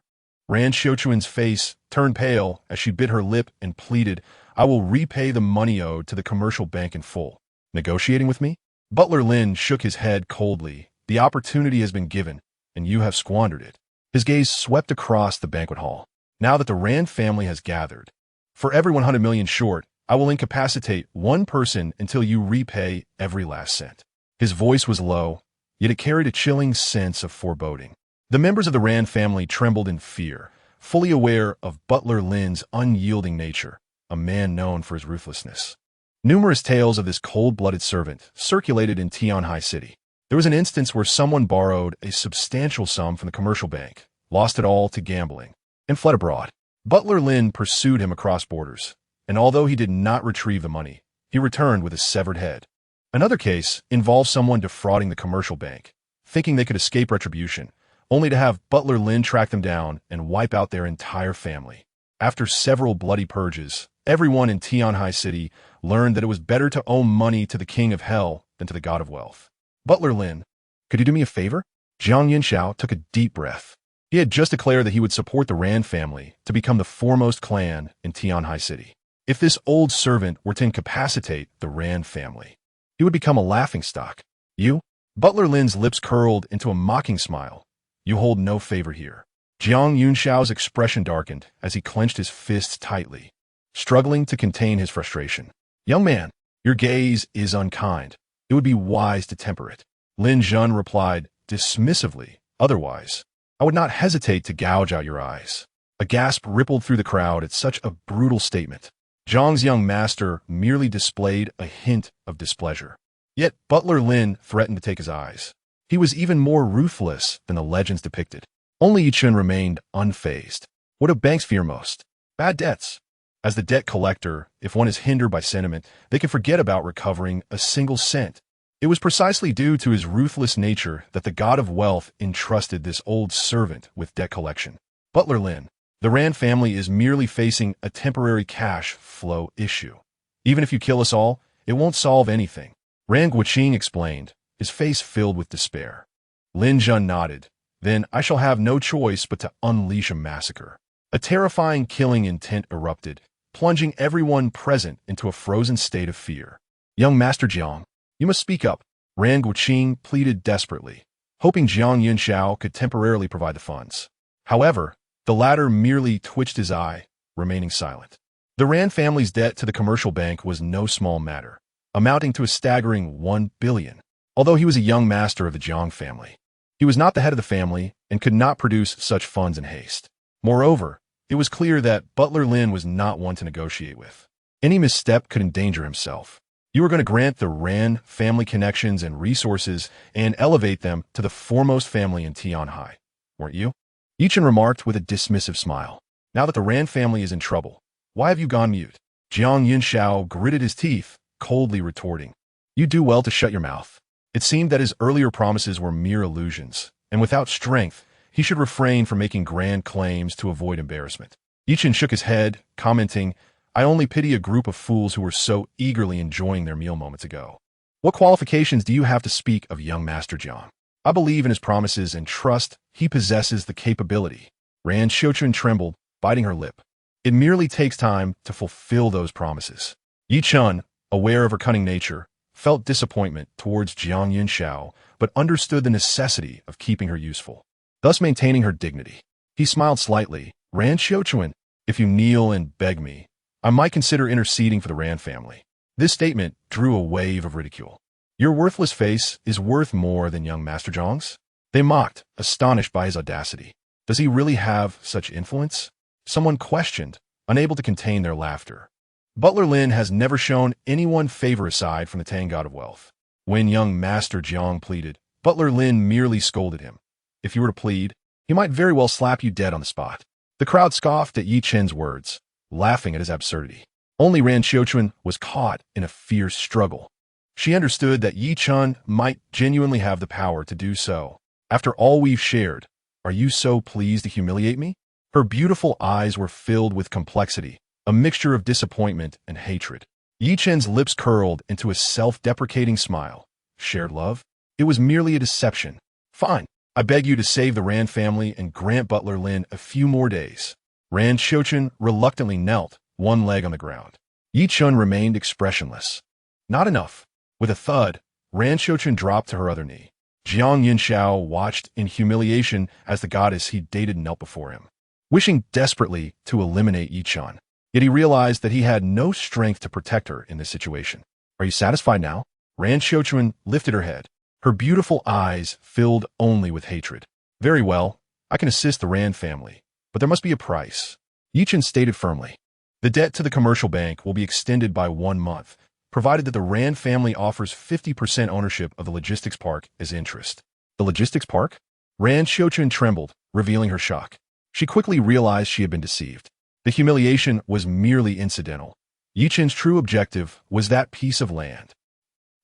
Ran Qiuquan's face turned pale as she bit her lip and pleaded, "I will repay the money owed to the commercial bank in full." "Negotiating with me?" Butler Lin shook his head coldly. "The opportunity has been given, and you have squandered it." His gaze swept across the banquet hall. "Now that the Rand family has gathered, for every 100 million short, I will incapacitate one person until you repay every last cent." His voice was low, yet it carried a chilling sense of foreboding. The members of the Rand family trembled in fear, fully aware of Butler Lin's unyielding nature, a man known for his ruthlessness. Numerous tales of this cold-blooded servant circulated in Tianhai City. There was an instance where someone borrowed a substantial sum from the commercial bank, lost it all to gambling, and fled abroad. Butler Lin pursued him across borders, and although he did not retrieve the money, he returned with a severed head. Another case involved someone defrauding the commercial bank, thinking they could escape retribution, only to have Butler Lin track them down and wipe out their entire family. After several bloody purges, everyone in Tianhai City learned that it was better to owe money to the king of hell than to the god of wealth. "Butler Lin, could you do me a favor?" Jiang Yunxiao took a deep breath. He had just declared that he would support the Rand family to become the foremost clan in Tianhai City. If this old servant were to incapacitate the Rand family, he would become a laughingstock. "You?" Butler Lin's lips curled into a mocking smile. "You hold no favor here." Jiang Yunxiao's expression darkened as he clenched his fists tightly, struggling to contain his frustration. "Young man, Your gaze is unkind. It would be wise to temper it. Lin Zhen replied dismissively, otherwise, I would not hesitate to gouge out your eyes. A gasp rippled through the crowd at such a brutal statement. Zhang's young master merely displayed a hint of displeasure. Yet Butler Lin threatened to take his eyes. He was even more ruthless than the legends depicted. Only Ye Chen remained unfazed. What do banks fear most? Bad debts. As the debt collector, if one is hindered by sentiment, they can forget about recovering a single cent. It was precisely due to his ruthless nature that the god of wealth entrusted this old servant with debt collection. Butler Lin, the Rand family is merely facing a temporary cash flow issue. Even if you kill us all, it won't solve anything. Ran Guoqing explained, his face filled with despair. Lin Zhen nodded. Then I shall have no choice but to unleash a massacre. A terrifying killing intent erupted, plunging everyone present into a frozen state of fear. Young Master Jiang, you must speak up. Ran Guoqing pleaded desperately, hoping Jiang Yunxiao could temporarily provide the funds. However, the latter merely twitched his eye, remaining silent. The Rand family's debt to the commercial bank was no small matter, amounting to a staggering 1 billion. Although he was a young master of the Jiang family, he was not the head of the family and could not produce such funds in haste. Moreover, it was clear that Butler Lin was not one to negotiate with. Any misstep could endanger himself. You were going to grant the Rand family connections and resources and elevate them to the foremost family in Tianhai, weren't you? Ye Chen remarked with a dismissive smile. Now that the Rand family is in trouble, why have you gone mute? Jiang Yunxiao gritted his teeth, coldly retorting. You do well to shut your mouth. It seemed that his earlier promises were mere illusions, and without strength, he should refrain from making grand claims to avoid embarrassment. Ye Chen shook his head, commenting, I only pity a group of fools who were so eagerly enjoying their meal moments ago. What qualifications do you have to speak of young Master Jiang? I believe in his promises and trust he possesses the capability. Ran Xiuchun trembled, biting her lip. It merely takes time to fulfill those promises. Ye Chen, aware of her cunning nature, felt disappointment towards Jiang Yunxiao, but understood the necessity of keeping her useful, thus maintaining her dignity. He smiled slightly. Ran Xiuchun, if you kneel and beg me, I might consider interceding for the Rand family. This statement drew a wave of ridicule. Your worthless face is worth more than young Master Zhang's? They mocked, astonished by his audacity. Does he really have such influence? Someone questioned, unable to contain their laughter. Butler Lin has never shown anyone favor aside from the Tang God of Wealth. When young Master Jiang pleaded, Butler Lin merely scolded him. If you were to plead, he might very well slap you dead on the spot. The crowd scoffed at Ye Chen's words, laughing at his absurdity. Only Ran Xiuchun was caught in a fierce struggle. She understood that Ye Chen might genuinely have the power to do so. After all we've shared, are you so pleased to humiliate me? Her beautiful eyes were filled with complexity, a mixture of disappointment and hatred. Ye Chen's lips curled into a self-deprecating smile. Shared love? It was merely a deception. Fine. I beg you to save the Rand family and grant Butler Lin a few more days. Ran Xiuchun reluctantly knelt, one leg on the ground. Ye Chen remained expressionless. Not enough. With a thud, Ran Xiuchun dropped to her other knee. Jiang Yunxiao watched in humiliation as the goddess he dated knelt before him, wishing desperately to eliminate Ye Chen. Yet he realized that he had no strength to protect her in this situation. Are you satisfied now? Ran Xiuchun lifted her head. Her beautiful eyes filled only with hatred. Very well, I can assist the Rand family, but there must be a price. Ye Chen stated firmly. The debt to the commercial bank will be extended by 1 month, provided that the Rand family offers 50% ownership of the logistics park as interest. The logistics park? Ran Xiuchun trembled, revealing her shock. She quickly realized she had been deceived. The humiliation was merely incidental. Ye Chen's true objective was that piece of land.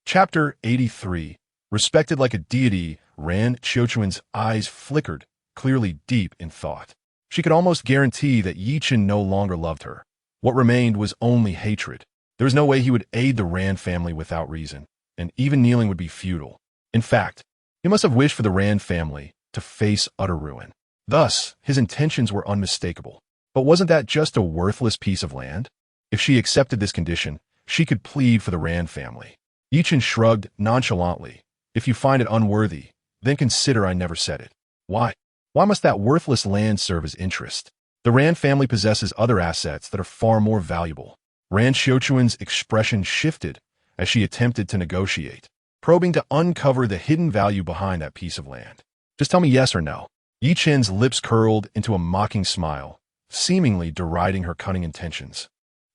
Chapter 83. Respected like a deity, Ran Xiuchun's eyes flickered, clearly deep in thought. She could almost guarantee that Ye Chen no longer loved her. What remained was only hatred. There was no way he would aid the Rand family without reason, and even kneeling would be futile. In fact, he must have wished for the Rand family to face utter ruin. Thus, his intentions were unmistakable. But wasn't that just a worthless piece of land? If she accepted this condition, she could plead for the Rand family. Ye Chen shrugged nonchalantly. If you find it unworthy, then consider I never said it. Why? Why must that worthless land serve as interest? The Rand family possesses other assets that are far more valuable. Ran Xiuchun's expression shifted as she attempted to negotiate, probing to uncover the hidden value behind that piece of land. Just tell me yes or no. Ye Chen's lips curled into a mocking smile, seemingly deriding her cunning intentions.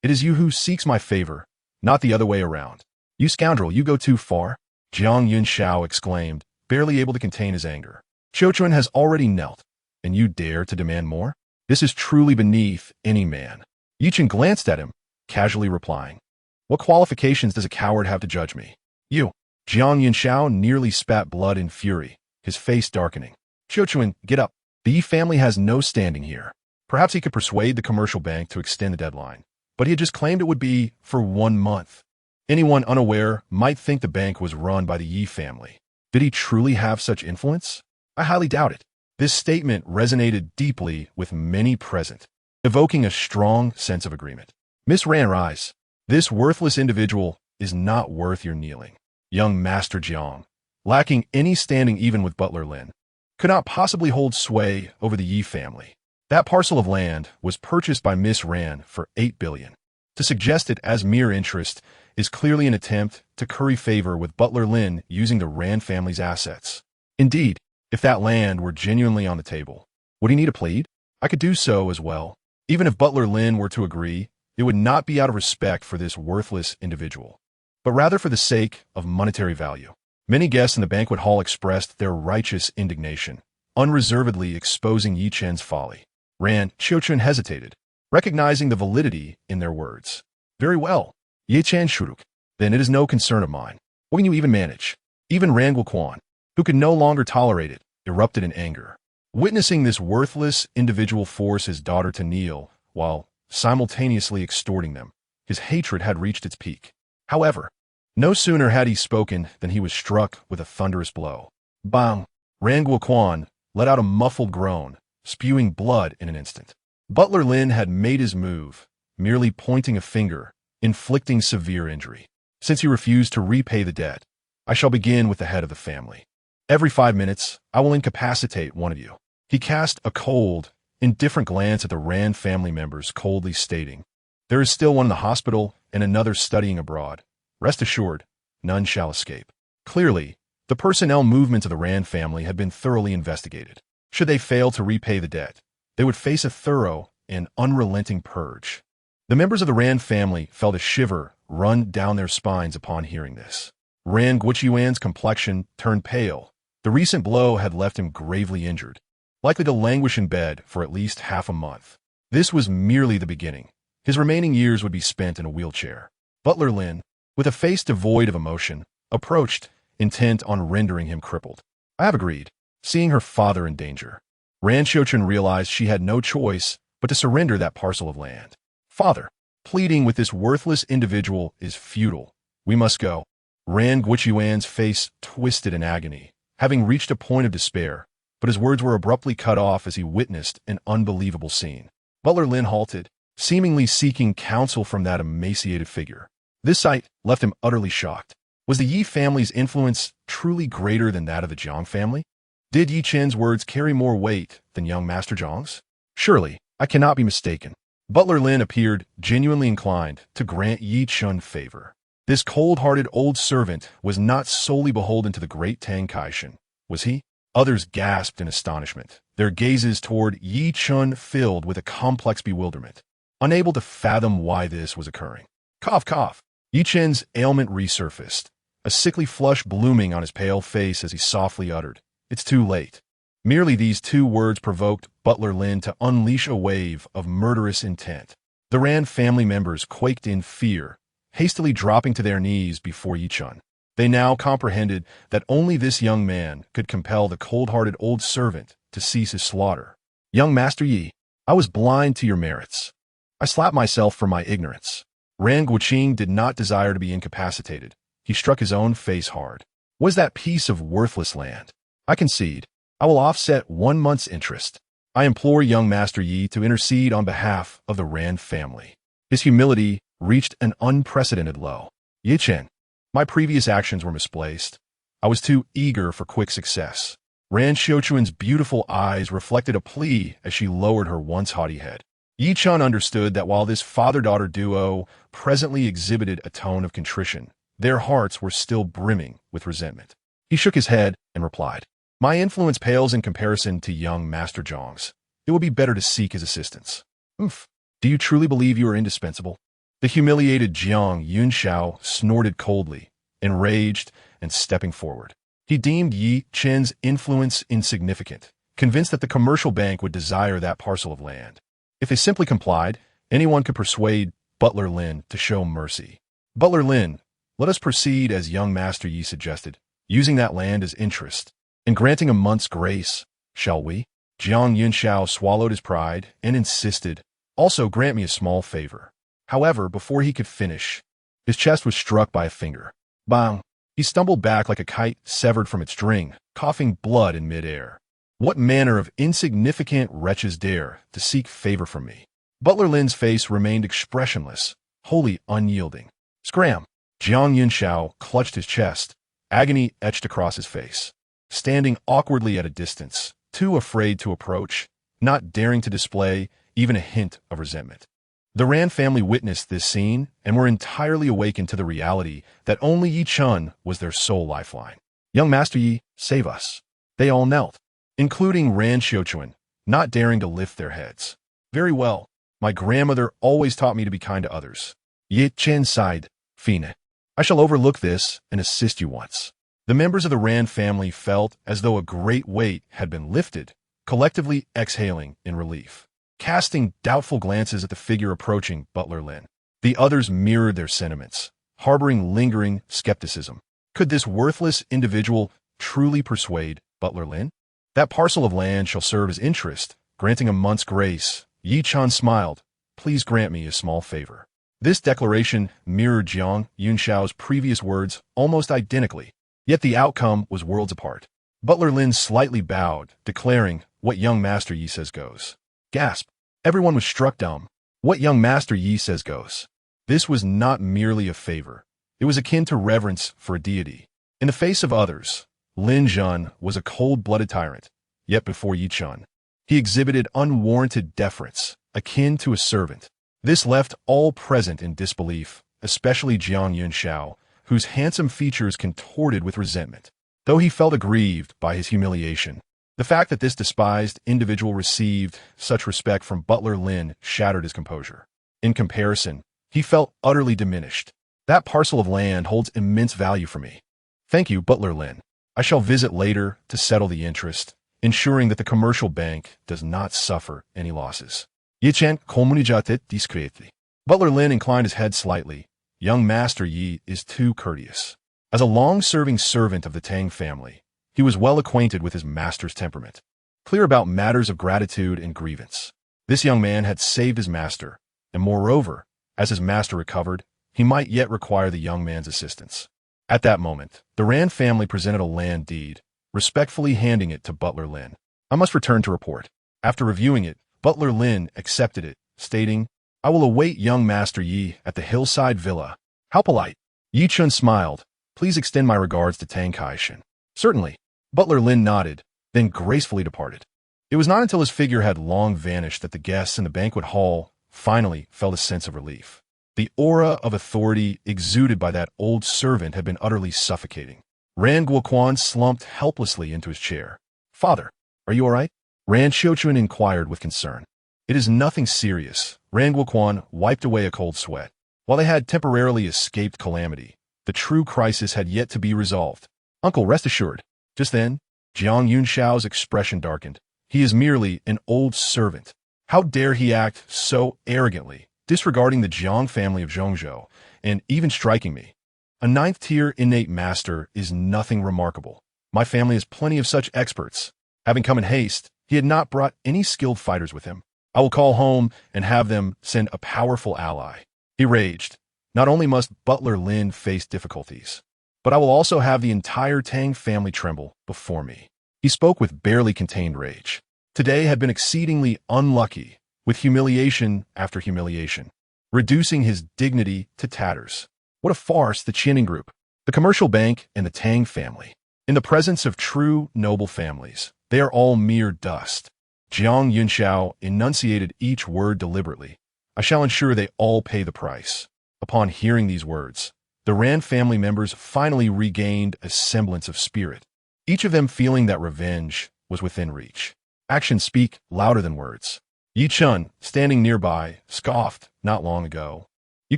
It is you who seeks my favor, not the other way around. You scoundrel, you go too far, Jiang Yunxiao exclaimed, barely able to contain his anger. Qiuquan has already knelt, and you dare to demand more? This is truly beneath any man. Ye Chen glanced at him, casually replying, What qualifications does a coward have to judge me? You. Jiang Yunxiao nearly spat blood in fury, his face darkening. Qiuquan, get up. The Yi family has no standing here. Perhaps he could persuade the commercial bank to extend the deadline, but he had just claimed it would be for 1 month. Anyone unaware might think the bank was run by the Yi family. Did he truly have such influence? I highly doubt it. This statement resonated deeply with many present, evoking a strong sense of agreement. Miss Ran rise. This worthless individual is not worth your kneeling. Young Master Jiang, lacking any standing even with Butler Lin, could not possibly hold sway over the Yi family. That parcel of land was purchased by Miss Ran for 8 billion. To suggest it as mere interest is clearly an attempt to curry favor with Butler Lin using the Ran family's assets. Indeed, if that land were genuinely on the table, would he need a plead? I could do so as well. Even if Butler Lin were to agree, it would not be out of respect for this worthless individual, but rather for the sake of monetary value. Many guests in the banquet hall expressed their righteous indignation, unreservedly exposing Ye Chen's folly. Qiuquan hesitated, recognizing the validity in their words. Very well, Ye Chen Shuruk. Then it is no concern of mine. What can you even manage? Even Ran Guoquan, who could no longer tolerate it, erupted in anger. Witnessing this worthless individual force his daughter to kneel, while simultaneously extorting them, his hatred had reached its peak. However, no sooner had he spoken than he was struck with a thunderous blow. Bang! Ran Guoquan let out a muffled groan, spewing blood in an instant. Butler Lin had made his move, merely pointing a finger, inflicting severe injury. Since he refused to repay the debt, I shall begin with the head of the family. Every 5 minutes, I will incapacitate one of you. He cast a cold, indifferent glance at the Ran family members, coldly stating, There is still one in the hospital and another studying abroad. Rest assured, none shall escape. Clearly, the personnel movements of the Ran family had been thoroughly investigated. Should they fail to repay the debt, they would face a thorough and unrelenting purge. The members of the Ran family felt a shiver run down their spines upon hearing this. Ran Guoquan's complexion turned pale. The recent blow had left him gravely injured, likely to languish in bed for at least half a month. This was merely the beginning. His remaining years would be spent in a wheelchair. Butler Lin, with a face devoid of emotion, approached, intent on rendering him crippled. I have agreed, seeing her father in danger. Ran Qiuquan realized she had no choice but to surrender that parcel of land. Father, pleading with this worthless individual is futile. We must go. Ran Guoquan's face twisted in agony, having reached a point of despair, but his words were abruptly cut off as he witnessed an unbelievable scene. Butler Lin halted, seemingly seeking counsel from that emaciated figure. This sight left him utterly shocked. Was the Yi family's influence truly greater than that of the Jiang family? Did Ye Chen's words carry more weight than young Master Jiang's? Surely, I cannot be mistaken. Butler Lin appeared genuinely inclined to grant Ye Chen favor. This cold-hearted old servant was not solely beholden to the great Tang Kaishan, was he? Others gasped in astonishment, their gazes toward Ye Chen filled with a complex bewilderment, unable to fathom why this was occurring. Cough, cough. Ye Chen's ailment resurfaced, a sickly flush blooming on his pale face as he softly uttered, It's too late. Merely these 2 words provoked Butler Lin to unleash a wave of murderous intent. The Ran family members quaked in fear, hastily dropping to their knees before Ye Chen. They now comprehended that only this young man could compel the cold-hearted old servant to cease his slaughter. Young Master Yi, I was blind to your merits. I slap myself for my ignorance. Ran Guoqing did not desire to be incapacitated. He struck his own face hard. Was that piece of worthless land? I concede. I will offset 1 month's interest. I implore young Master Yi to intercede on behalf of the Ran family. His humility reached an unprecedented low. Ye Chen, my previous actions were misplaced. I was too eager for quick success. Ran Qiuquan's beautiful eyes reflected a plea as she lowered her once haughty head. Ye Chen understood that while this father-daughter duo presently exhibited a tone of contrition, Their hearts were still brimming with resentment. He shook his head and replied, "My influence pales in comparison to young Master Zhang's. It would be better to seek his assistance." "Oof. Do you truly believe you are indispensable?" The humiliated Jiang Yunxiao snorted coldly, enraged and stepping forward. He deemed Ye Chen's influence insignificant, convinced that the commercial bank would desire that parcel of land. If they simply complied, anyone could persuade Butler Lin to show mercy. "Butler Lin, let us proceed as young Master Yi suggested, using that land as interest, and granting a month's grace, shall we?" Jiang Yunxiao swallowed his pride and insisted, "Also grant me a small favor." However, before he could finish, his chest was struck by a finger. Bang! He stumbled back like a kite severed from its string, coughing blood in midair. "What manner of insignificant wretches dare to seek favor from me?" Butler Lin's face remained expressionless, wholly unyielding. Scram! Jiang Yunxiao clutched his chest, agony etched across his face. Standing awkwardly at a distance, too afraid to approach, not daring to display even a hint of resentment. The Ran family witnessed this scene and were entirely awakened to the reality that only Ye Chen was their sole lifeline. "Young Master Yi, save us." They all knelt, including Ran Xiuquan, not daring to lift their heads. "Very well. My grandmother always taught me to be kind to others." Ye Chen sighed, "Fine. I shall overlook this and assist you once." The members of the Ran family felt as though a great weight had been lifted, collectively exhaling in relief. Casting doubtful glances at the figure approaching Butler Lin, the others mirrored their sentiments, harboring lingering skepticism. Could this worthless individual truly persuade Butler Lin? "That parcel of land shall serve as interest, granting a month's grace." Ye Chen smiled. "Please grant me a small favor." This declaration mirrored Jiang Yunxiao's previous words almost identically, yet the outcome was worlds apart. Butler Lin slightly bowed, declaring, "What young Master Yi says goes." Gasp! Everyone was struck dumb. What young Master Yi says goes. This was not merely a favor. It was akin to reverence for a deity. In the face of others, Lin Zhen was a cold-blooded tyrant, yet before Ye Chen, he exhibited unwarranted deference, akin to a servant. This left all present in disbelief, especially Jiang Yunxiao, whose handsome features contorted with resentment. Though he felt aggrieved by his humiliation, the fact that this despised individual received such respect from Butler Lin shattered his composure. In comparison, he felt utterly diminished. "That parcel of land holds immense value for me. Thank you, Butler Lin. I shall visit later to settle the interest, ensuring that the commercial bank does not suffer any losses." Ye Chen communicated discreetly. Butler Lin inclined his head slightly. Young Master Yi is too courteous. As a long-serving servant of the Tang family, he was well acquainted with his master's temperament, clear about matters of gratitude and grievance. This young man had saved his master, and moreover, as his master recovered, he might yet require the young man's assistance. At that moment, the Ran family presented a land deed, respectfully handing it to Butler Lin. "I must return to report." After reviewing it, Butler Lin accepted it, stating, "I will await young Master Yi at the hillside villa." "How polite." Ye Chen smiled. "Please extend my regards to Tang Kai-shen." "Certainly." Butler Lin nodded, then gracefully departed. It was not until his figure had long vanished that the guests in the banquet hall finally felt a sense of relief. The aura of authority exuded by that old servant had been utterly suffocating. Ran Guoquan slumped helplessly into his chair. "Father, are you all right?" Ran Xiuquan inquired with concern. "It is nothing serious." Ran Guoquan wiped away a cold sweat. While they had temporarily escaped calamity, the true crisis had yet to be resolved. "Uncle, rest assured." Just then, Jiang Yunxiao's expression darkened. "He is merely an old servant. How dare he act so arrogantly, disregarding the Jiang family of Zhongzhou, and even striking me? A ninth-tier innate master is nothing remarkable. My family has plenty of such experts." Having come in haste, he had not brought any skilled fighters with him. "I will call home and have them send a powerful ally." He raged. "Not only must Butler Lin face difficulties, but I will also have the entire Tang family tremble before me." He spoke with barely contained rage. Today had been exceedingly unlucky, with humiliation after humiliation, reducing his dignity to tatters. What a farce the Qinning Group, the commercial bank, and the Tang family. In the presence of true noble families, they are all mere dust. Jiang Yunxiao enunciated each word deliberately. "I shall ensure they all pay the price." Upon hearing these words, the Ran family members finally regained a semblance of spirit, each of them feeling that revenge was within reach. Actions speak louder than words. Ye Chen, standing nearby, scoffed not long ago. You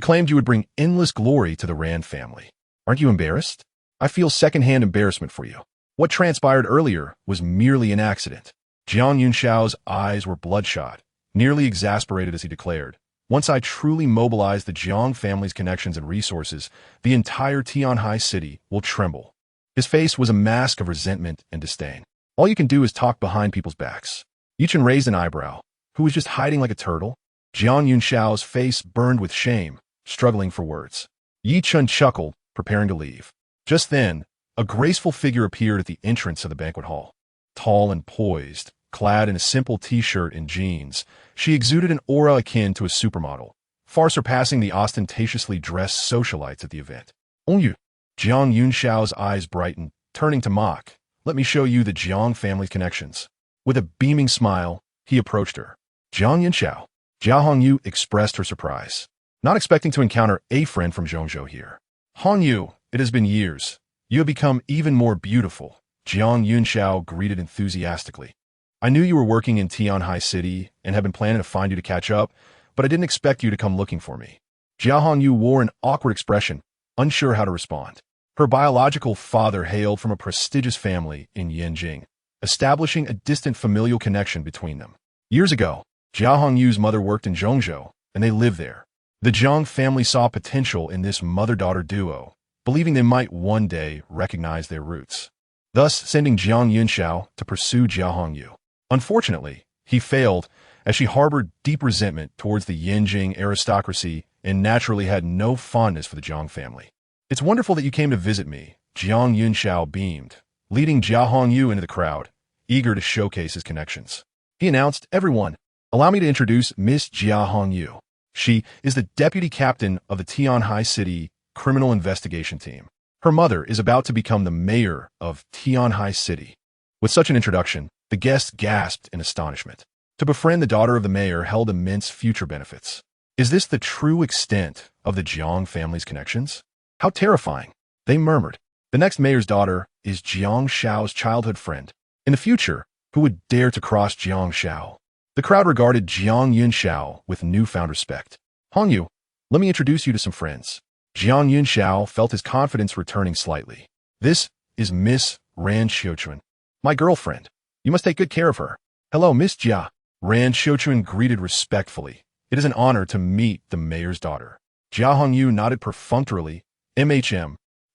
claimed you would bring endless glory to the Ran family. Aren't you embarrassed? I feel secondhand embarrassment for you. What transpired earlier was merely an accident. Jiang Yunshao's eyes were bloodshot, nearly exasperated as he declared, once I truly mobilize the Jiang family's connections and resources, the entire Tianhai city will tremble. His face was a mask of resentment and disdain. All you can do is talk behind people's backs. Ye Chen raised an eyebrow. Who was just hiding like a turtle? Jiang Yunshao's face burned with shame, struggling for words. Ye Chen chuckled, preparing to leave. Just then, a graceful figure appeared at the entrance of the banquet hall. Tall and poised, clad in a simple t-shirt and jeans, she exuded an aura akin to a supermodel, far surpassing the ostentatiously dressed socialites at the event. "Oh, you!" Jiang Yunshao's eyes brightened, turning to mock. "Let me show you the Jiang family's connections." With a beaming smile, he approached her. "Jiang Yunshao." Jia Hongyu expressed her surprise, not expecting to encounter a friend from Zhongzhou here. "Hongyu, it has been years. You have become even more beautiful," Jiang Yunshao greeted enthusiastically. "I knew you were working in Tianhai City and had been planning to find you to catch up, but I didn't expect you to come looking for me." Jia Hongyu wore an awkward expression, unsure how to respond. Her biological father hailed from a prestigious family in Yanjing, establishing a distant familial connection between them. Years ago, Jia Hongyu's mother worked in Zhongzhou, and they lived there. The Jiang family saw potential in this mother-daughter duo, believing they might one day recognize their roots, thus sending Jiang Yunshao to pursue Jia Hongyu. Unfortunately, he failed, as she harbored deep resentment towards the Yanjing aristocracy and naturally had no fondness for the Jiang family. "It's wonderful that you came to visit me," Jiang Yunshao beamed, leading Jia Hongyu into the crowd, eager to showcase his connections. He announced, "Everyone, allow me to introduce Miss Jia Hongyu. She is the deputy captain of the Tianhai City Criminal Investigation Team. Her mother is about to become the mayor of Tianhai City." With such an introduction, the guests gasped in astonishment. To befriend the daughter of the mayor held immense future benefits. Is this the true extent of the Jiang family's connections? How terrifying, they murmured. The next mayor's daughter is Jiang Shao's childhood friend. In the future, who would dare to cross Jiang Shao? The crowd regarded Jiang Yunshao with newfound respect. "Hongyu, let me introduce you to some friends." Jiang Yunshao felt his confidence returning slightly. "This is Miss Ran Xiuquan, my girlfriend. You must take good care of her." "Hello, Miss Jia." Ran Xiuquan greeted respectfully. "It is an honor to meet the mayor's daughter." Jia Hongyu nodded perfunctorily.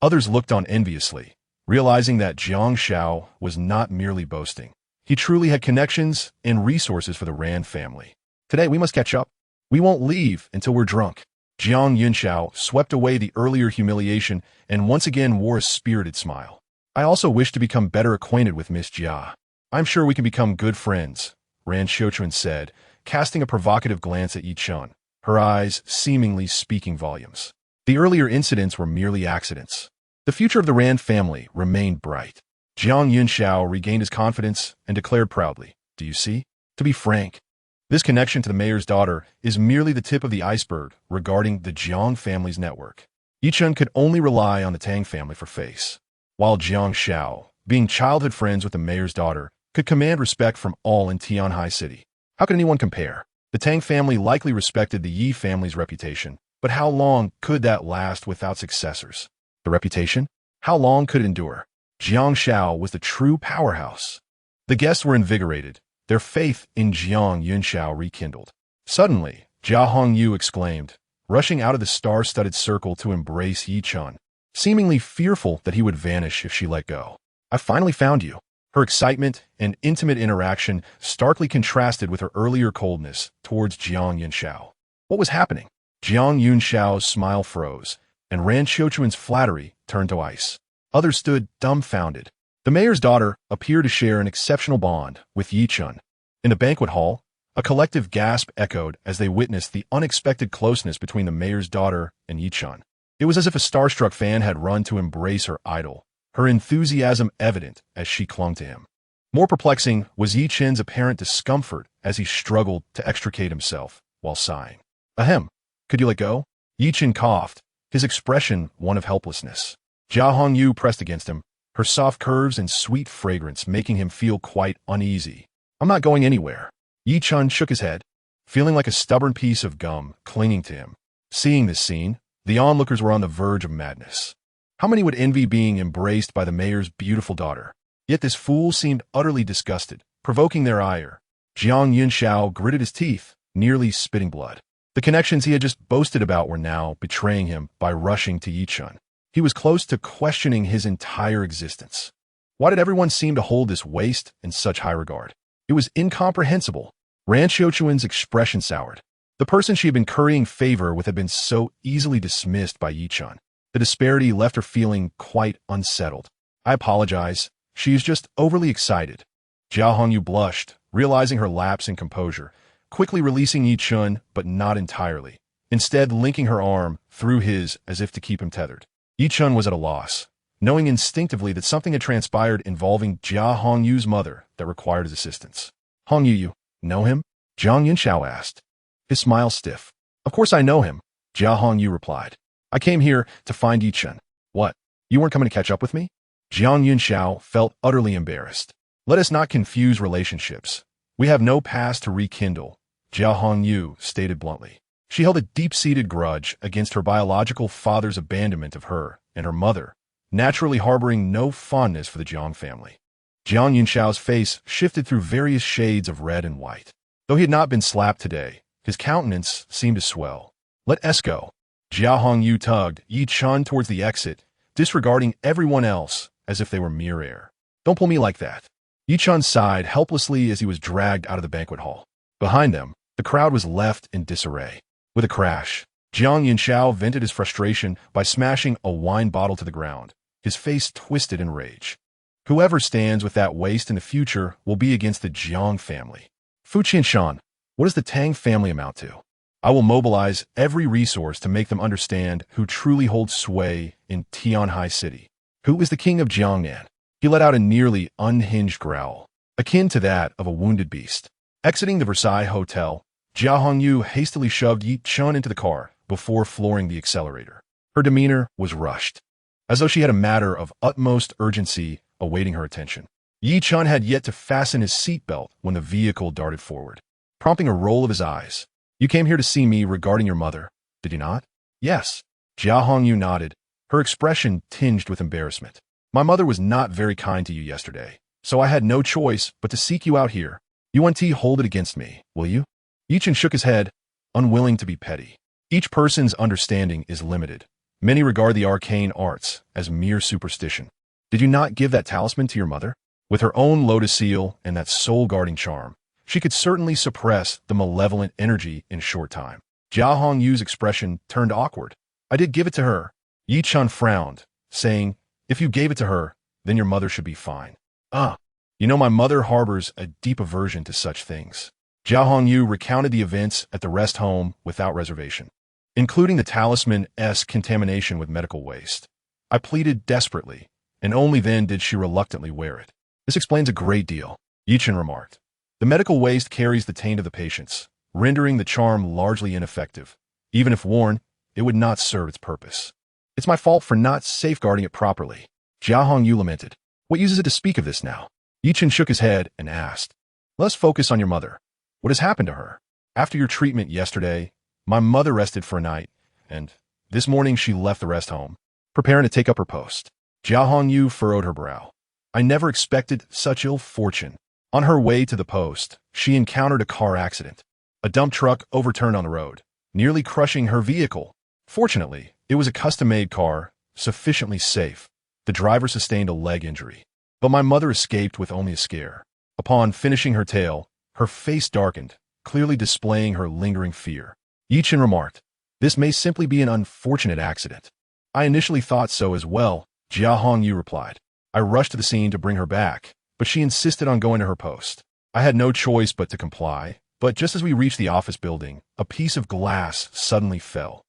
Others looked on enviously, realizing that Jiang Shao was not merely boasting. He truly had connections and resources for the Ran family. "Today we must catch up. We won't leave until we're drunk." Jiang Yunshao swept away the earlier humiliation and once again wore a spirited smile. "I also wish to become better acquainted with Miss Jia. I'm sure we can become good friends," Ran Xiuquan said, casting a provocative glance at Ye Chen, her eyes seemingly speaking volumes. The earlier incidents were merely accidents. The future of the Ran family remained bright. Jiang Yunshao regained his confidence and declared proudly, "Do you see? To be frank, this connection to the mayor's daughter is merely the tip of the iceberg regarding the Jiang family's network." Ye Chen could only rely on the Tang family for face, while Jiang Shao, being childhood friends with the mayor's daughter, could command respect from all in Tianhai City. How could anyone compare? The Tang family likely respected the Yi family's reputation, but how long could that last without successors? The reputation? How long could it endure? Jiang Shao was the true powerhouse. The guests were invigorated, their faith in Jiang Yunshao rekindled. Suddenly, Jia Hongyu exclaimed, rushing out of the star-studded circle to embrace Ye Chen, seemingly fearful that he would vanish if she let go. "I finally found you." Her excitement and intimate interaction starkly contrasted with her earlier coldness towards Jiang Yunshao. What was happening? Jiang Yunshao's smile froze, and Ran Xiuquan's flattery turned to ice. Others stood dumbfounded. The mayor's daughter appeared to share an exceptional bond with Ye Chen. In the banquet hall, a collective gasp echoed as they witnessed the unexpected closeness between the mayor's daughter and Ye Chen. It was as if a starstruck fan had run to embrace her idol, her enthusiasm evident as she clung to him. More perplexing was Ye Chen's apparent discomfort as he struggled to extricate himself while sighing. "Ahem, could you let go?" Ye Chen coughed, his expression one of helplessness. Jia Hongyu pressed against him, her soft curves and sweet fragrance making him feel quite uneasy. I'm not going anywhere. Ye Chen shook his head, feeling like a stubborn piece of gum clinging to him. Seeing this scene, the onlookers were on the verge of madness. How many would envy being embraced by the mayor's beautiful daughter? Yet this fool seemed utterly disgusted, provoking their ire. Jiang Yunxiao gritted his teeth, nearly spitting blood. The connections he had just boasted about were now betraying him by rushing to Ye Chen. He was close to questioning his entire existence. Why did everyone seem to hold this waste in such high regard? It was incomprehensible. Ran Xiuquan's expression soured. The person she had been currying favor with had been so easily dismissed by Ye Chen. The disparity left her feeling quite unsettled. I apologize. She is just overly excited. Jia Hongyu blushed, realizing her lapse in composure, quickly releasing Ye Chen, but not entirely. Instead, linking her arm through his as if to keep him tethered. Ye Chen was at a loss, knowing instinctively that something had transpired involving Jia Hongyu's mother that required his assistance. Hongyu, you know him? Jiang Yunxiao asked. His smile stiff. Of course I know him, Jia Hongyu replied. I came here to find Ye Chen. What? You weren't coming to catch up with me? Jiang Yunxiao felt utterly embarrassed. Let us not confuse relationships. We have no past to rekindle, Jia Hongyu stated bluntly. She held a deep-seated grudge against her biological father's abandonment of her and her mother, naturally harboring no fondness for the Jiang family. Jiang Yunxiao's face shifted through various shades of red and white. Though he had not been slapped today, his countenance seemed to swell. Let us go. Jia Hongyu tugged Ye Chen towards the exit, disregarding everyone else as if they were mere air. Don't pull me like that. Ye Chen sighed helplessly as he was dragged out of the banquet hall. Behind them, the crowd was left in disarray. With a crash, Jiang Yunxiao vented his frustration by smashing a wine bottle to the ground, his face twisted in rage. Whoever stands with that waste in the future will be against the Jiang family. Fu Qianshan, what does the Tang family amount to? I will mobilize every resource to make them understand who truly holds sway in Tianhai City. Who is the king of Jiangnan? He let out a nearly unhinged growl, akin to that of a wounded beast. Exiting the Versailles Hotel, Jia Hongyu hastily shoved Ye Chen into the car before flooring the accelerator. Her demeanor was rushed, as though she had a matter of utmost urgency awaiting her attention. Ye Chen had yet to fasten his seatbelt when the vehicle darted forward, prompting a roll of his eyes. You came here to see me regarding your mother, did you not? Yes. Jia Hongyu nodded, her expression tinged with embarrassment. My mother was not very kind to you yesterday, so I had no choice but to seek you out here. UNT hold it against me, will you? Ye Chen shook his head, unwilling to be petty. Each person's understanding is limited. Many regard the arcane arts as mere superstition. Did you not give that talisman to your mother? With her own lotus seal and that soul-guarding charm, she could certainly suppress the malevolent energy in a short time. Jia Hongyu's expression turned awkward. I did give it to her. Ye Chen frowned, saying, if you gave it to her, then your mother should be fine. You know my mother harbors a deep aversion to such things. Jia Hongyu recounted the events at the rest home without reservation, including the talisman's contamination with medical waste. I pleaded desperately, and only then did she reluctantly wear it. This explains a great deal, Ye Chen remarked. The medical waste carries the taint of the patients, rendering the charm largely ineffective. Even if worn, it would not serve its purpose. It's my fault for not safeguarding it properly. Jia Hongyu lamented. What use is it to speak of this now? Ye Chen shook his head and asked, let's focus on your mother. What has happened to her? After your treatment yesterday, my mother rested for a night, and this morning she left the rest home, preparing to take up her post. Jia Hongyu furrowed her brow. I never expected such ill fortune. On her way to the post, she encountered a car accident. A dump truck overturned on the road, nearly crushing her vehicle. Fortunately, it was a custom-made car, sufficiently safe. The driver sustained a leg injury, but my mother escaped with only a scare. Upon finishing her tale, her face darkened, clearly displaying her lingering fear. Ye Chen remarked, this may simply be an unfortunate accident. I initially thought so as well, Jia Hongyu replied. I rushed to the scene to bring her back, but she insisted on going to her post. I had no choice but to comply, but just as we reached the office building, a piece of glass suddenly fell.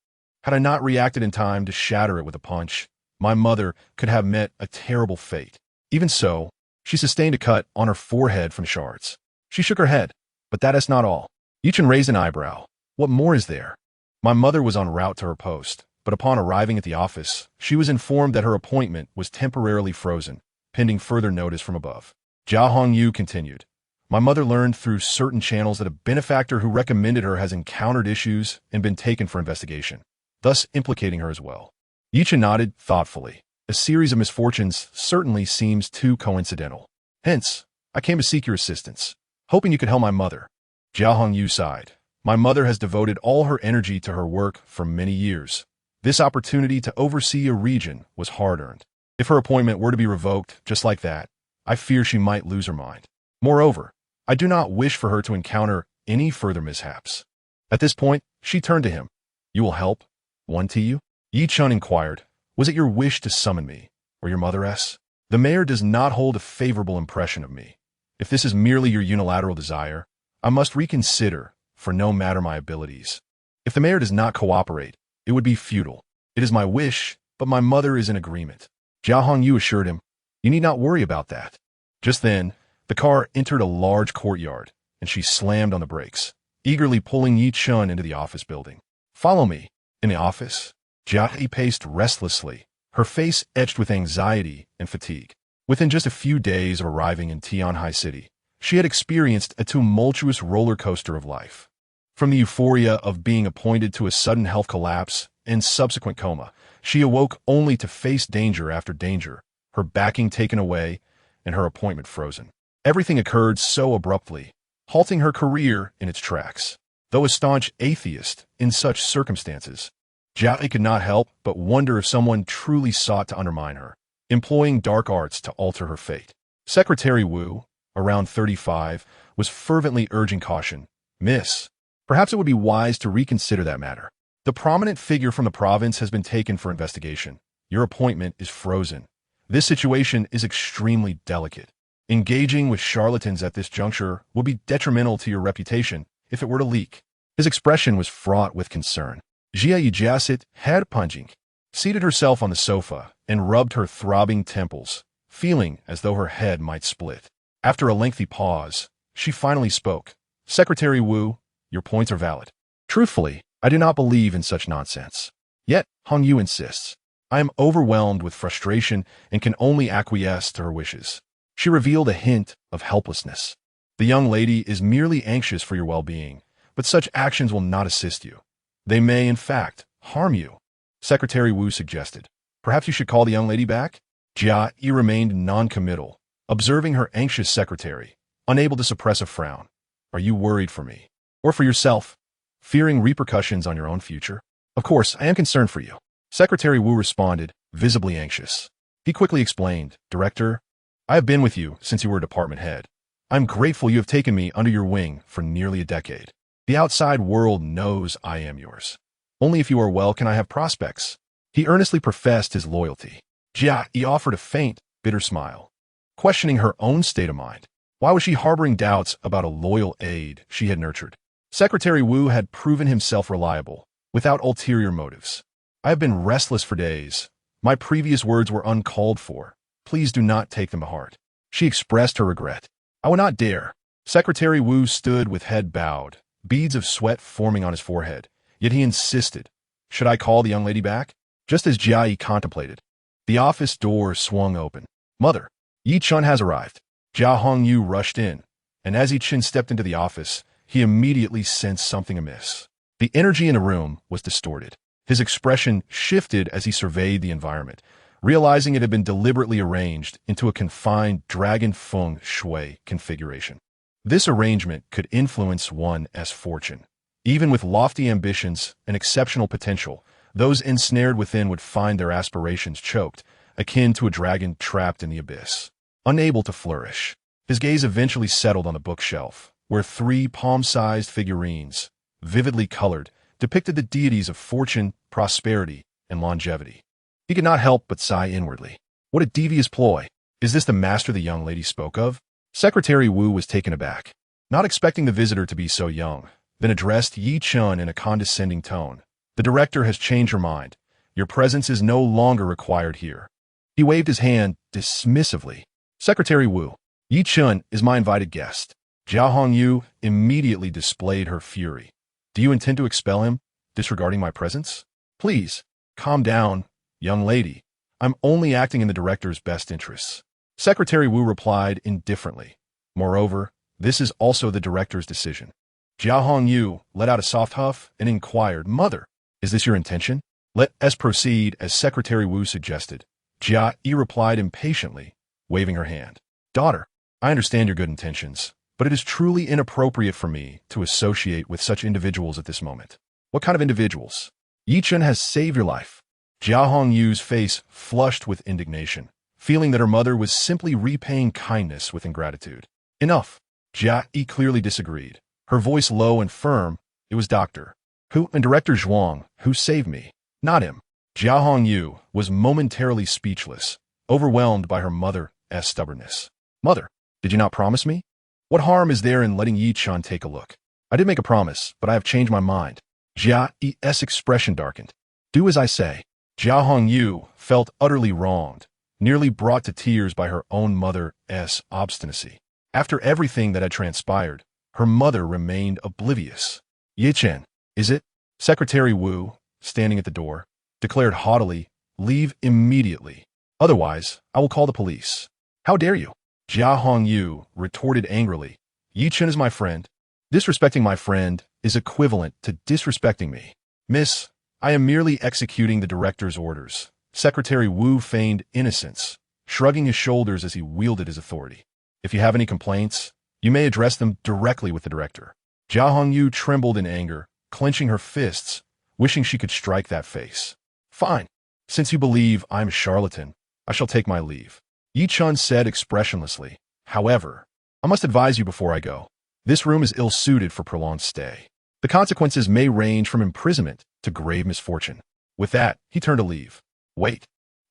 Had I not reacted in time to shatter it with a punch, my mother could have met a terrible fate. Even so, she sustained a cut on her forehead from shards. She shook her head, but that is not all. Ye Chen raised an eyebrow. What more is there? My mother was en route to her post, but upon arriving at the office, she was informed that her appointment was temporarily frozen, pending further notice from above. Jia Hongyu continued. My mother learned through certain channels that a benefactor who recommended her has encountered issues and been taken for investigation, thus implicating her as well. Ye Chen nodded thoughtfully. A series of misfortunes certainly seems too coincidental. Hence, I came to seek your assistance, hoping you could help my mother. Jia Hongyu sighed. My mother has devoted all her energy to her work for many years. This opportunity to oversee a region was hard-earned. If her appointment were to be revoked just like that, I fear she might lose her mind. Moreover, I do not wish for her to encounter any further mishaps. At this point, she turned to him. You will help? One to you? Ye Chen inquired. Was it your wish to summon me, or your mother's? The mayor does not hold a favorable impression of me. If this is merely your unilateral desire, I must reconsider, for no matter my abilities. If the mayor does not cooperate, it would be futile. It is my wish, but my mother is in agreement. Jia Hongyu assured him. You need not worry about that. Just then, the car entered a large courtyard, and she slammed on the brakes, eagerly pulling Ye Chen into the office building. Follow me. In the office, Jia paced restlessly, her face etched with anxiety and fatigue. Within just a few days of arriving in Tianhai City, she had experienced a tumultuous roller coaster of life. From the euphoria of being appointed to a sudden health collapse and subsequent coma, she awoke only to face danger after danger, her backing taken away and her appointment frozen. Everything occurred so abruptly, halting her career in its tracks. Though a staunch atheist in such circumstances, Jia could not help but wonder if someone truly sought to undermine her, employing dark arts to alter her fate. Secretary Wu, around 35, was fervently urging caution. Miss, perhaps it would be wise to reconsider that matter. The prominent figure from the province has been taken for investigation. Your appointment is frozen. This situation is extremely delicate. Engaging with charlatans at this juncture will be detrimental to your reputation if it were to leak. His expression was fraught with concern. Jia Yijiasit, head punching, seated herself on the sofa and rubbed her throbbing temples, feeling as though her head might split. After a lengthy pause, she finally spoke. Secretary Wu, your points are valid. Truthfully, I do not believe in such nonsense. Yet, Hongyu insists. I am overwhelmed with frustration and can only acquiesce to her wishes. She revealed a hint of helplessness. The young lady is merely anxious for your well-being, but such actions will not assist you. They may, in fact, harm you. Secretary Wu suggested. Perhaps you should call the young lady back? Jia Yi remained non-committal, observing her anxious secretary, unable to suppress a frown. Are you worried for me? Or for yourself? Fearing repercussions on your own future? Of course, I am concerned for you. Secretary Wu responded, visibly anxious. He quickly explained, Director, I have been with you since you were department head. I'm grateful you have taken me under your wing for nearly a decade. The outside world knows I am yours. Only if you are well can I have prospects. He earnestly professed his loyalty. Jia Yi offered a faint, bitter smile, questioning her own state of mind. Why was she harboring doubts about a loyal aide she had nurtured? Secretary Wu had proven himself reliable, without ulterior motives. I have been restless for days. My previous words were uncalled for. Please do not take them to heart. She expressed her regret. I will not dare. Secretary Wu stood with head bowed, beads of sweat forming on his forehead, yet he insisted. Should I call the young lady back? Just as Jia Yi contemplated, the office door swung open. Mother, Ye Chen has arrived. Jia Hongyu rushed in, and as Ye Chen stepped into the office, he immediately sensed something amiss. The energy in the room was distorted. His expression shifted as he surveyed the environment, realizing it had been deliberately arranged into a confined dragon feng shui configuration. This arrangement could influence one's fortune. Even with lofty ambitions and exceptional potential, those ensnared within would find their aspirations choked, akin to a dragon trapped in the abyss, unable to flourish. His gaze eventually settled on the bookshelf, where 3 palm-sized figurines, vividly colored, depicted the deities of fortune, prosperity, and longevity. He could not help but sigh inwardly. What a devious ploy. Is this the master the young lady spoke of? Secretary Wu was taken aback, not expecting the visitor to be so young, then addressed Ye Chen in a condescending tone. The director has changed her mind. Your presence is no longer required here. He waved his hand dismissively. Secretary Wu, Ye Chen is my invited guest. Jia Hongyu immediately displayed her fury. Do you intend to expel him, disregarding my presence? Please, Calm down, young lady. I'm only acting in the director's best interests. Secretary Wu replied indifferently. Moreover, this is also the director's decision. Jia Hongyu let out a soft huff and inquired, Mother, is this your intention? Let us proceed, as Secretary Wu suggested. Jia Yi replied impatiently, waving her hand. Daughter, I understand your good intentions, but it is truly inappropriate for me to associate with such individuals at this moment. What kind of individuals? Ye Chen has saved your life. Jia Hongyu's face flushed with indignation, feeling that her mother was simply repaying kindness with ingratitude. Enough. Jia Yi clearly disagreed, her voice low and firm. It was Dr. Hu and Director Zhuang who saved me, not him. Jia Hongyu was momentarily speechless, overwhelmed by her mother's stubbornness. Mother, did you not promise me? What harm is there in letting Ye Chen take a look? I did make a promise, but I have changed my mind. Jia Yi's expression darkened. Do as I say. Jia Hongyu felt utterly wronged, nearly brought to tears by her own mother's obstinacy. After everything that had transpired, her mother remained oblivious. Ye Chen, is it? Secretary Wu, standing at the door, declared haughtily, leave immediately. Otherwise, I will call the police. How dare you? Jia Hongyu retorted angrily. Ye Chen is my friend. Disrespecting my friend is equivalent to disrespecting me. Miss, I am merely executing the director's orders. Secretary Wu feigned innocence, shrugging his shoulders as he wielded his authority. If you have any complaints, you may address them directly with the director. Jia Hongyu trembled in anger, clenching her fists, wishing she could strike that face. Fine. Since you believe I'm a charlatan, I shall take my leave. Ye Chen said expressionlessly. However, I must advise you before I go. This room is ill-suited for prolonged stay. The consequences may range from imprisonment to grave misfortune. With that, he turned to leave. Wait.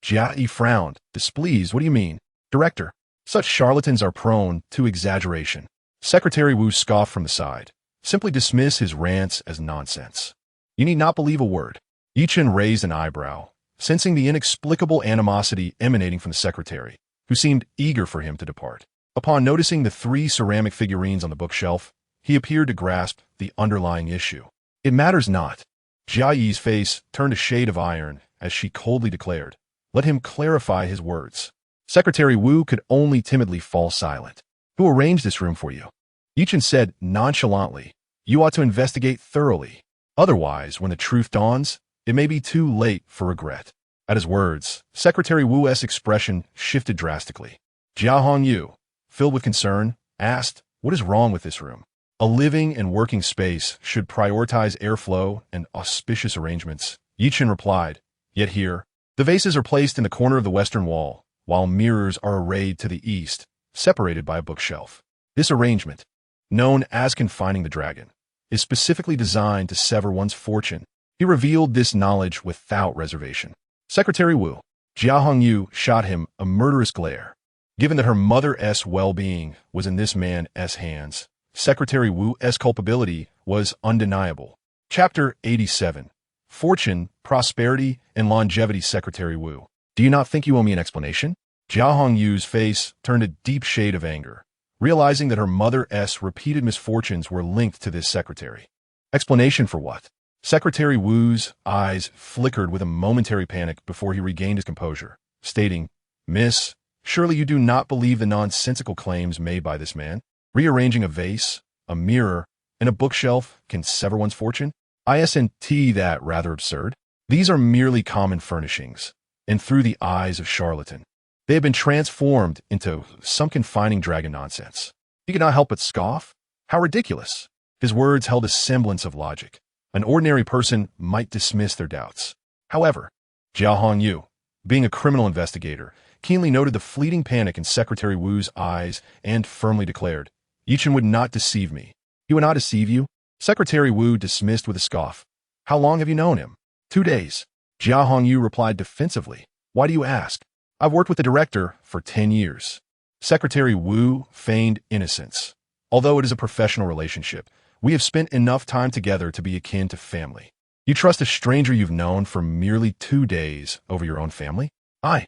Jia Yi frowned, displeased. What do you mean? Director, such charlatans are prone to exaggeration. Secretary Wu scoffed from the side. Simply dismiss his rants as nonsense. You need not believe a word. Ye Chen raised an eyebrow, sensing the inexplicable animosity emanating from the secretary, who seemed eager for him to depart. Upon noticing the 3 ceramic figurines on the bookshelf, he appeared to grasp the underlying issue. It matters not. Jia Yi's face turned a shade of iron as she coldly declared, let him clarify his words. Secretary Wu could only timidly fall silent. Who arranged this room for you? Ye Chen said nonchalantly, you ought to investigate thoroughly. Otherwise, when the truth dawns, it may be too late for regret. At his words, Secretary Wu's expression shifted drastically. Jia Hongyu, filled with concern, asked, what is wrong with this room? A living and working space should prioritize airflow and auspicious arrangements. Ye Chen replied, yet here, the vases are placed in the corner of the western wall, while mirrors are arrayed to the east, separated by a bookshelf. This arrangement, known as confining the dragon, is specifically designed to sever one's fortune. He revealed this knowledge without reservation. Secretary Wu, Jia Hongyu shot him a murderous glare. Given that her mother's well-being was in this man's hands, Secretary Wu's culpability was undeniable. Chapter 87. Fortune, Prosperity, and Longevity. Secretary Wu, do you not think you owe me an explanation? Jia Hongyu's face turned a deep shade of anger, realizing that her mother's repeated misfortunes were linked to this secretary. Explanation for what? Secretary Wu's eyes flickered with a momentary panic before he regained his composure, stating, Miss, surely you do not believe the nonsensical claims made by this man? Rearranging a vase, a mirror, and a bookshelf can sever one's fortune? Isn't that rather absurd? These are merely common furnishings, and through the eyes of charlatan, they have been transformed into some confining dragon nonsense. He could not help but scoff. How ridiculous! His words held a semblance of logic. An ordinary person might dismiss their doubts. However, Jia Hongyu, being a criminal investigator, keenly noted the fleeting panic in Secretary Wu's eyes and firmly declared, Ye Chen would not deceive me. He would not deceive you? Secretary Wu dismissed with a scoff. How long have you known him? 2 days. Jia Hongyu replied defensively. Why do you ask? I've worked with the director for 10 years. Secretary Wu feigned innocence. Although it is a professional relationship, we have spent enough time together to be akin to family. You trust a stranger you've known for merely 2 days over your own family? Jia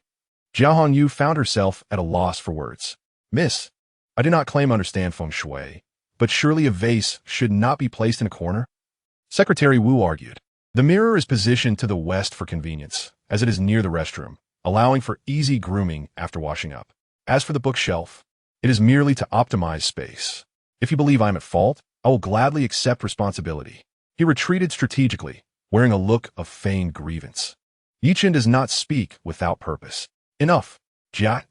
Hongyu found herself at a loss for words. Miss, I do not claim to understand feng shui, but surely a vase should not be placed in a corner? Secretary Wu argued. The mirror is positioned to the west for convenience, as it is near the restroom, allowing for easy grooming after washing up. As for the bookshelf, it is merely to optimize space. If you believe I'm at fault, I will gladly accept responsibility. He retreated strategically, wearing a look of feigned grievance. Ye Chen does not speak without purpose. Enough. Jia,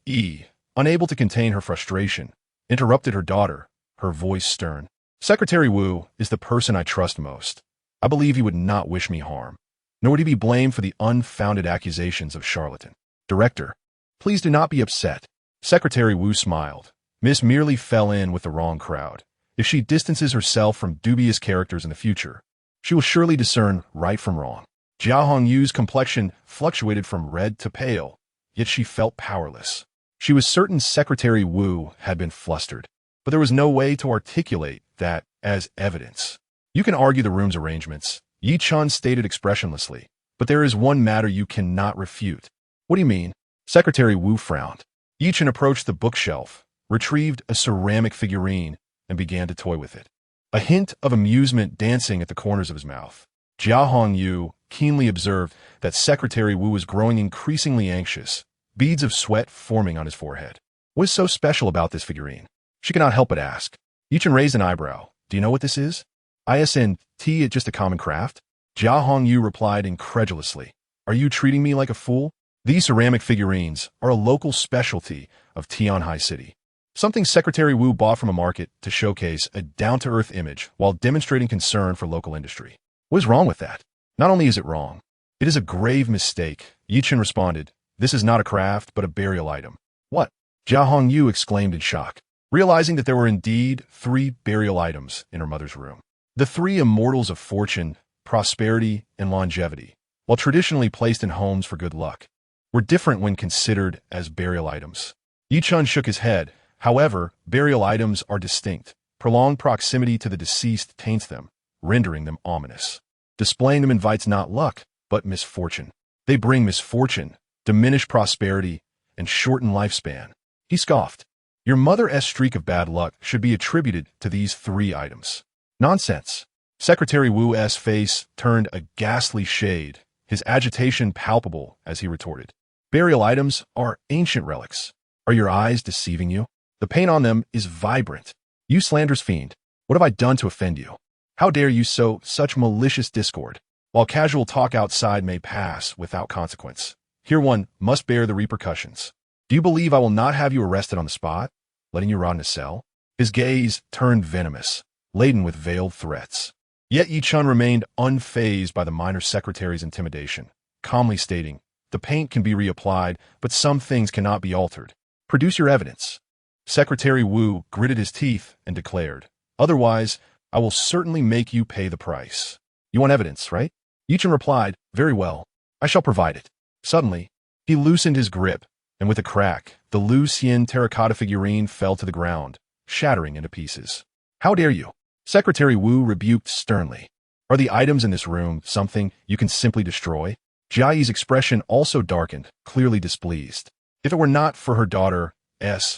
unable to contain her frustration, interrupted her daughter, her voice stern. Secretary Wu is the person I trust most. I believe he would not wish me harm, nor would he be blamed for the unfounded accusations of charlatan. Director, please do not be upset. Secretary Wu smiled. Miss merely fell in with the wrong crowd. If she distances herself from dubious characters in the future, she will surely discern right from wrong. Jia Hongyu's complexion fluctuated from red to pale, yet she felt powerless. She was certain Secretary Wu had been flustered, but there was no way to articulate that as evidence. You can argue the room's arrangements, Ye Chen stated expressionlessly, but there is one matter you cannot refute. What do you mean? Secretary Wu frowned. Ye Chen approached the bookshelf, retrieved a ceramic figurine, and began to toy with it. A hint of amusement dancing at the corners of his mouth. Jia Hongyu keenly observed that Secretary Wu was growing increasingly anxious, beads of sweat forming on his forehead. What is so special about this figurine? She could not help but ask. Ye Chen raised an eyebrow. Do you know what this is? ISNT is just a common craft? Jia Hongyu replied incredulously. Are you treating me like a fool? These ceramic figurines are a local specialty of Tianhai City. Something Secretary Wu bought from a market to showcase a down-to-earth image while demonstrating concern for local industry. What is wrong with that? Not only is it wrong, it is a grave mistake. Ye Chen responded, this is not a craft, but a burial item. What? Jia Hongyu exclaimed in shock, realizing that there were indeed 3 burial items in her mother's room. The 3 immortals of fortune, prosperity, and longevity, while traditionally placed in homes for good luck, were different when considered as burial items. Ye Chen shook his head. However, burial items are distinct. Prolonged proximity to the deceased taints them, rendering them ominous. Displaying them invites not luck, but misfortune. They bring misfortune, diminish prosperity, and shorten lifespan. He scoffed. Your mother's streak of bad luck should be attributed to these 3 items. Nonsense. Secretary Wu's face turned a ghastly shade, his agitation palpable as he retorted. Burial items are ancient relics. Are your eyes deceiving you? The paint on them is vibrant. You slanderous fiend. What have I done to offend you? How dare you sow such malicious discord? While casual talk outside may pass without consequence, here one must bear the repercussions. Do you believe I will not have you arrested on the spot, letting you rot in a cell? His gaze turned venomous, laden with veiled threats. Yet Ye Chen remained unfazed by the minor secretary's intimidation, calmly stating, the paint can be reapplied, but some things cannot be altered. Produce your evidence. Secretary Wu gritted his teeth and declared, otherwise, I will certainly make you pay the price. You want evidence, right? Ye Chen replied, very well, I shall provide it. Suddenly, he loosened his grip, and with a crack, the Lu Xian terracotta figurine fell to the ground, shattering into pieces. How dare you? Secretary Wu rebuked sternly. Are the items in this room something you can simply destroy? Jiayi's expression also darkened, clearly displeased. If it were not for her daughter's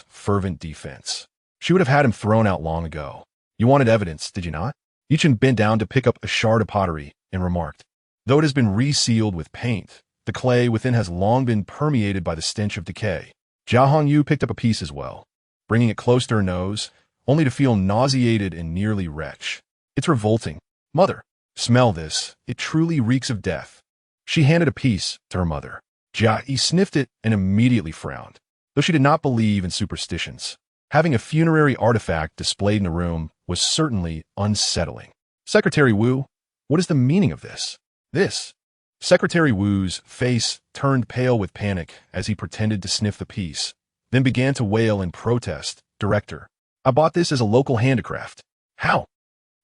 fervent defense, she would have had him thrown out long ago. You wanted evidence, did you not? Ye Chen bent down to pick up a shard of pottery and remarked, though it has been resealed with paint, the clay within has long been permeated by the stench of decay. Jia Hongyu picked up a piece as well, bringing it close to her nose, only to feel nauseated and nearly retch. It's revolting. Mother, smell this. It truly reeks of death. She handed a piece to her mother. Jia sniffed it and immediately frowned. Though she did not believe in superstitions, having a funerary artifact displayed in a room was certainly unsettling. Secretary Wu, what is the meaning of this? This. Secretary Wu's face turned pale with panic as he pretended to sniff the piece, then began to wail in protest. Director, I bought this as a local handicraft. How?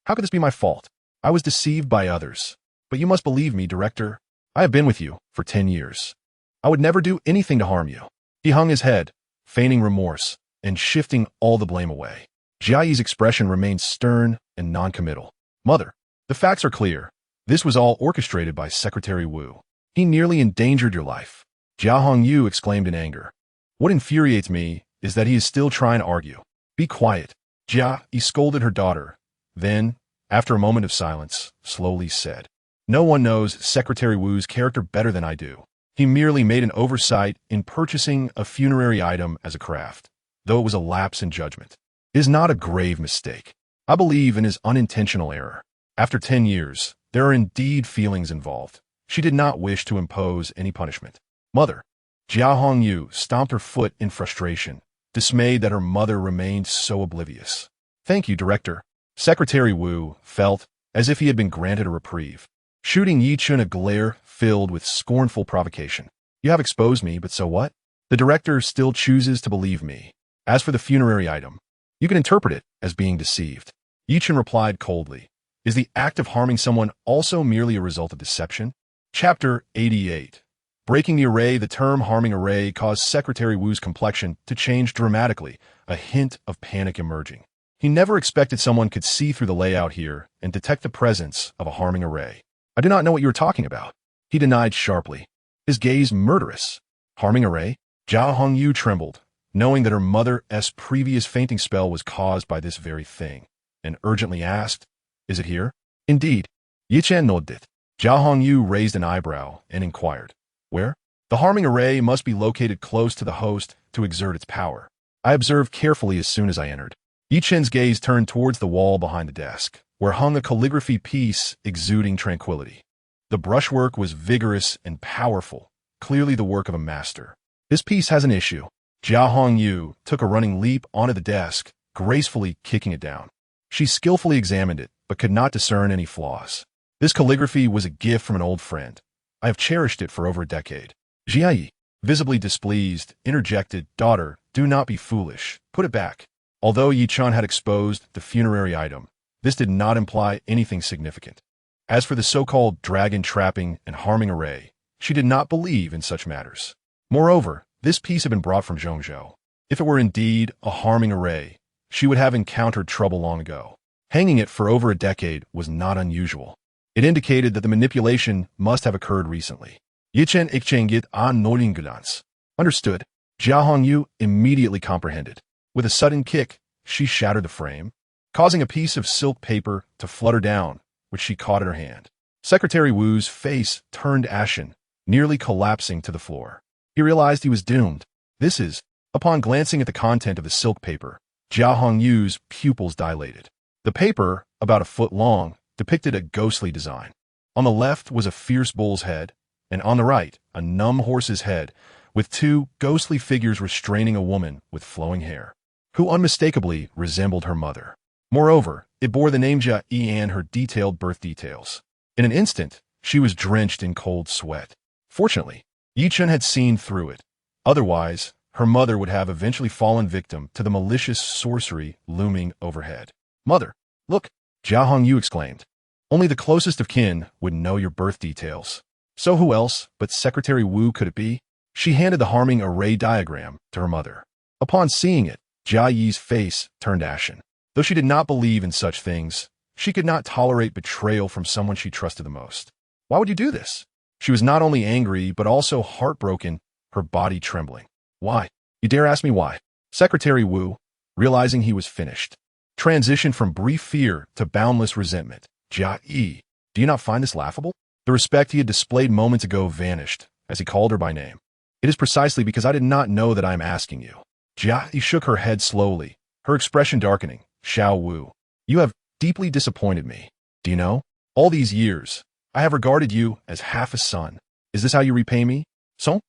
How could this be my fault? I was deceived by others. But you must believe me, Director. I have been with you for 10 years. I would never do anything to harm you. He hung his head, feigning remorse, and shifting all the blame away. Jiayi's expression remained stern and noncommittal. Mother, the facts are clear. This was all orchestrated by Secretary Wu. He nearly endangered your life. Jia Hongyu exclaimed in anger. What infuriates me is that he is still trying to argue. Be quiet. Jia scolded her daughter. Then, after a moment of silence, slowly said, No one knows Secretary Wu's character better than I do. He merely made an oversight in purchasing a funerary item as a craft, though it was a lapse in judgment. It is not a grave mistake. I believe in his unintentional error. After 10 years, there are indeed feelings involved. She did not wish to impose any punishment. Mother. Jia Hongyu stomped her foot in frustration, dismayed that her mother remained so oblivious. Thank you, Director. Secretary Wu felt as if he had been granted a reprieve, shooting Ye Chen a glare filled with scornful provocation. You have exposed me, but so what? The director still chooses to believe me. As for the funerary item, you can interpret it as being deceived. Ye Chen replied coldly. Is the act of harming someone also merely a result of deception? Chapter 88. Breaking the array. The term harming array caused Secretary Wu's complexion to change dramatically, a hint of panic emerging. He never expected someone could see through the layout here and detect the presence of a harming array. I do not know what you are talking about, he denied sharply, his gaze murderous. Harming array? Jia Hongyu trembled, knowing that her mother's previous fainting spell was caused by this very thing, and urgently asked, Is it here? Indeed. Ye Chen nodded. Jia Hongyu raised an eyebrow and inquired, Where? The harming array must be located close to the host to exert its power. I observed carefully as soon as I entered. Ye Chen's gaze turned towards the wall behind the desk, where hung a calligraphy piece exuding tranquility. The brushwork was vigorous and powerful, clearly the work of a master. This piece has an issue. Jia Hongyu took a running leap onto the desk, gracefully kicking it down. She skillfully examined it, but could not discern any flaws. This calligraphy was a gift from an old friend. I have cherished it for over a decade. Jia, visibly displeased, interjected, Daughter, do not be foolish. Put it back. Although Ye Chen had exposed the funerary item, this did not imply anything significant. As for the so-called dragon trapping and harming array, she did not believe in such matters. Moreover, this piece had been brought from Zhongzhou. If it were indeed a harming array, she would have encountered trouble long ago. Hanging it for over a decade was not unusual. It indicated that the manipulation must have occurred recently. Ye Chen ikchengit an noringulans. Understood. Jia Hongyu immediately comprehended. With a sudden kick, she shattered the frame, causing a piece of silk paper to flutter down, which she caught in her hand. Secretary Wu's face turned ashen, nearly collapsing to the floor. He realized he was doomed. This is, upon glancing at the content of the silk paper, Jia Hongyu's pupils dilated. The paper, about a foot long, depicted a ghostly design. On the left was a fierce bull's head, and on the right, a numb horse's head, with two ghostly figures restraining a woman with flowing hair, who unmistakably resembled her mother. Moreover, it bore the name Jia and her detailed birth details. In an instant, she was drenched in cold sweat. Fortunately, Ye Chen had seen through it. Otherwise, her mother would have eventually fallen victim to the malicious sorcery looming overhead. Mother, look, Jia Hongyu exclaimed. Only the closest of kin would know your birth details. So who else but Secretary Wu could it be? She handed the harming array diagram to her mother. Upon seeing it, Jia Yi's face turned ashen. Though she did not believe in such things, she could not tolerate betrayal from someone she trusted the most. Why would you do this? She was not only angry, but also heartbroken, her body trembling. Why? You dare ask me why? Secretary Wu, realizing he was finished, transitioned from brief fear to boundless resentment. Jia Yi, do you not find this laughable? The respect he had displayed moments ago vanished as he called her by name. It is precisely because I did not know that I am asking you. Jia Yi shook her head slowly, her expression darkening. Xiao Wu, you have deeply disappointed me. Do you know? All these years, I have regarded you as half a son. Is this how you repay me? So?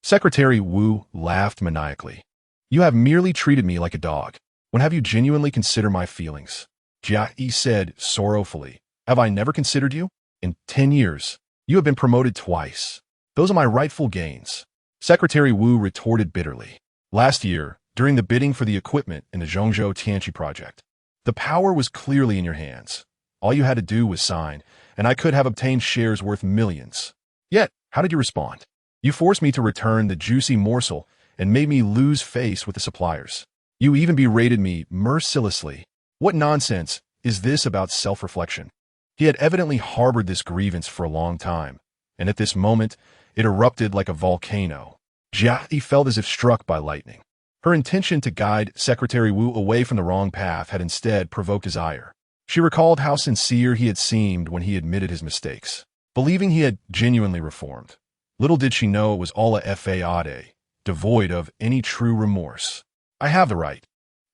Secretary Wu laughed maniacally. You have merely treated me like a dog. When have you genuinely considered my feelings? Jia Yi said sorrowfully. Have I never considered you? In 10 years, you have been promoted twice. Those are my rightful gains. Secretary Wu retorted bitterly. Last year, during the bidding for the equipment in the Zhongzhou Tianqi project, the power was clearly in your hands. All you had to do was sign, and I could have obtained shares worth millions. Yet, how did you respond? You forced me to return the juicy morsel and made me lose face with the suppliers. You even berated me mercilessly. What nonsense is this about self-reflection? He had evidently harbored this grievance for a long time, and at this moment, it erupted like a volcano. Jia Yi felt as if struck by lightning. Her intention to guide Secretary Wu away from the wrong path had instead provoked his ire. She recalled how sincere he had seemed when he admitted his mistakes, believing he had genuinely reformed. Little did she know it was all a fade, devoid of any true remorse. I have the right,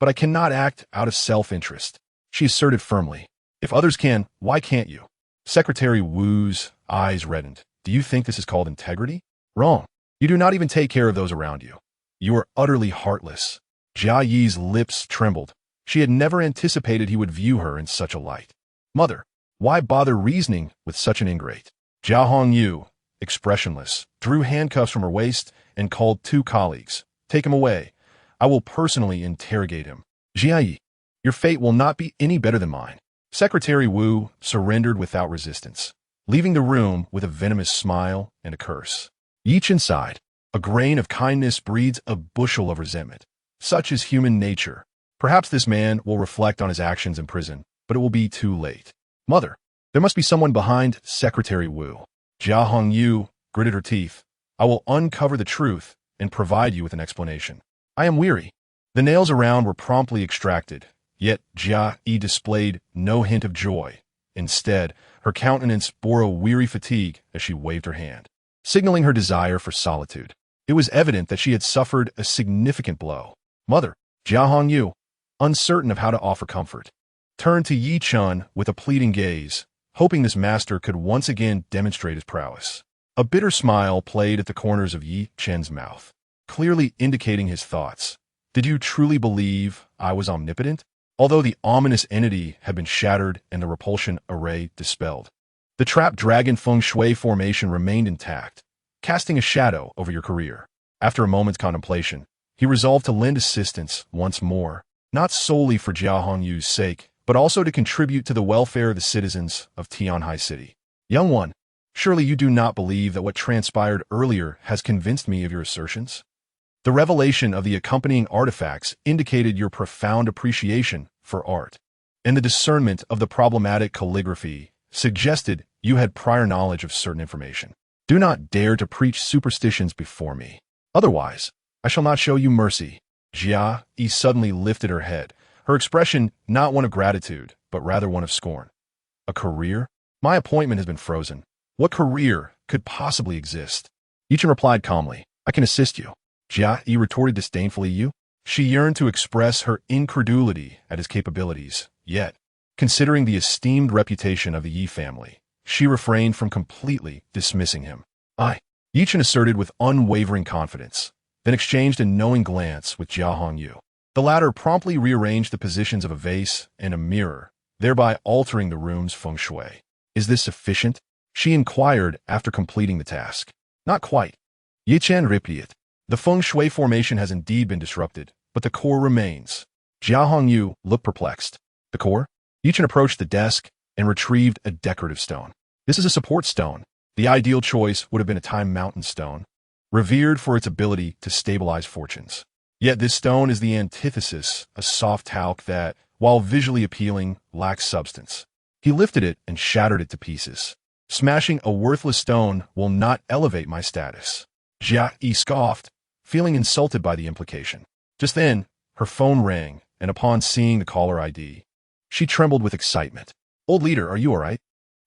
but I cannot act out of self-interest, she asserted firmly. If others can, why can't you? Secretary Wu's eyes reddened. Do you think this is called integrity? Wrong. You do not even take care of those around you. You are utterly heartless. Jia Yi's lips trembled. She had never anticipated he would view her in such a light. Mother, why bother reasoning with such an ingrate? Jia Hongyu, expressionless, drew handcuffs from her waist and called 2 colleagues. Take him away. I will personally interrogate him. Jia Yi, your fate will not be any better than mine. Secretary Wu surrendered without resistance, leaving the room with a venomous smile and a curse. Ye Chen sighed. A grain of kindness breeds a bushel of resentment. Such is human nature. Perhaps this man will reflect on his actions in prison, but it will be too late. Mother, there must be someone behind Secretary Wu. Jia Hongyu gritted her teeth. I will uncover the truth and provide you with an explanation. I am weary. The nails around were promptly extracted, yet Jia Yi displayed no hint of joy. Instead, her countenance bore a weary fatigue as she waved her hand, signaling her desire for solitude. It was evident that she had suffered a significant blow. Mother, Jia Hongyu, uncertain of how to offer comfort, turned to Ye Chen with a pleading gaze, hoping this master could once again demonstrate his prowess. A bitter smile played at the corners of Ye Chen's mouth, clearly indicating his thoughts. Did you truly believe I was omnipotent? Although the ominous entity had been shattered and the repulsion array dispelled, the trapped dragon feng shui formation remained intact, casting a shadow over your career. After a moment's contemplation, he resolved to lend assistance once more, not solely for Jia Hongyu's sake, but also to contribute to the welfare of the citizens of Tianhai City. Young one, surely you do not believe that what transpired earlier has convinced me of your assertions? The revelation of the accompanying artifacts indicated your profound appreciation for art, and the discernment of the problematic calligraphy suggested you had prior knowledge of certain information. Do not dare to preach superstitions before me. Otherwise, I shall not show you mercy. Jia Yi suddenly lifted her head, her expression not one of gratitude, but rather one of scorn. A career? My appointment has been frozen. What career could possibly exist? Ye Chen replied calmly, I can assist you. Jia Yi retorted disdainfully, you? She yearned to express her incredulity at his capabilities, yet, considering the esteemed reputation of the Yi family, she refrained from completely dismissing him. Ye Chen asserted with unwavering confidence, then exchanged a knowing glance with Jia Hongyu. The latter promptly rearranged the positions of a vase and a mirror, thereby altering the room's feng shui. Is this sufficient? She inquired after completing the task. Not quite. Ye Chen repeated. The feng shui formation has indeed been disrupted, but the core remains. Jia Hongyu looked perplexed. The core? Ye Chen approached the desk and retrieved a decorative stone. This is a support stone. The ideal choice would have been a Time Mountain stone, revered for its ability to stabilize fortunes. Yet this stone is the antithesis, a soft talc that, while visually appealing, lacks substance. He lifted it and shattered it to pieces. Smashing a worthless stone will not elevate my status. Jia Yi scoffed, feeling insulted by the implication. Just then, her phone rang, and upon seeing the caller ID, she trembled with excitement. Old leader, are you all right?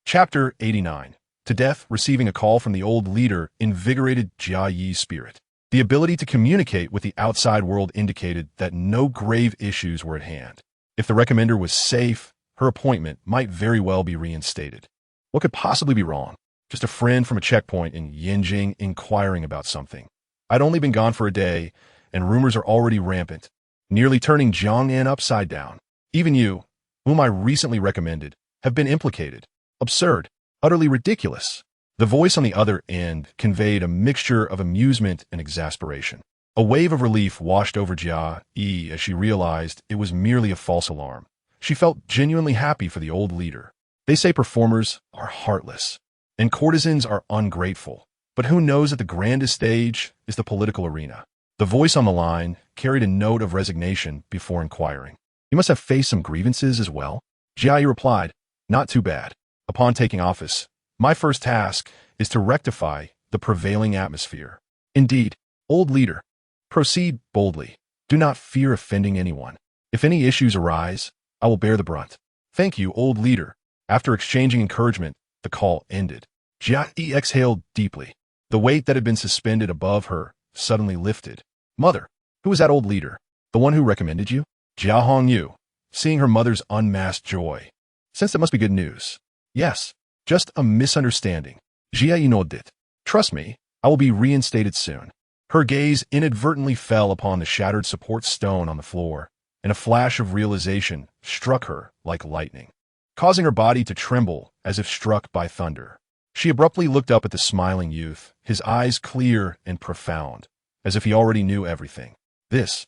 Chapter 89. To death, receiving a call from the old leader invigorated Jia Yi's spirit. The ability to communicate with the outside world indicated that no grave issues were at hand. If the recommender was safe, her appointment might very well be reinstated. What could possibly be wrong? Just a friend from a checkpoint in Yanjing inquiring about something. I'd only been gone for a day, and rumors are already rampant, nearly turning Jiangnan upside down. Even you, whom I recently recommended, have been implicated. Absurd. Utterly ridiculous. The voice on the other end conveyed a mixture of amusement and exasperation. A wave of relief washed over Jia Yi as she realized it was merely a false alarm. She felt genuinely happy for the old leader. They say performers are heartless, and courtesans are ungrateful. But who knows that the grandest stage is the political arena? The voice on the line carried a note of resignation before inquiring. You must have faced some grievances as well? Jia Yi replied, not too bad. Upon taking office, my first task is to rectify the prevailing atmosphere. Indeed, old leader, proceed boldly. Do not fear offending anyone. If any issues arise, I will bear the brunt. Thank you, old leader. After exchanging encouragement, the call ended. Jia Yi exhaled deeply. The weight that had been suspended above her suddenly lifted. Mother, who was that old leader? The one who recommended you? Jia Hongyu, seeing her mother's unmasked joy. Since that must be good news. Yes, just a misunderstanding. Jia Yi nodded. Trust me, I will be reinstated soon. Her gaze inadvertently fell upon the shattered support stone on the floor, and a flash of realization struck her like lightning, causing her body to tremble as if struck by thunder. She abruptly looked up at the smiling youth, his eyes clear and profound, as if he already knew everything. This.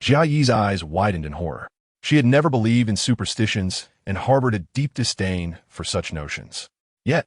Jia Yi's eyes widened in horror. She had never believed in superstitions and harbored a deep disdain for such notions. Yet,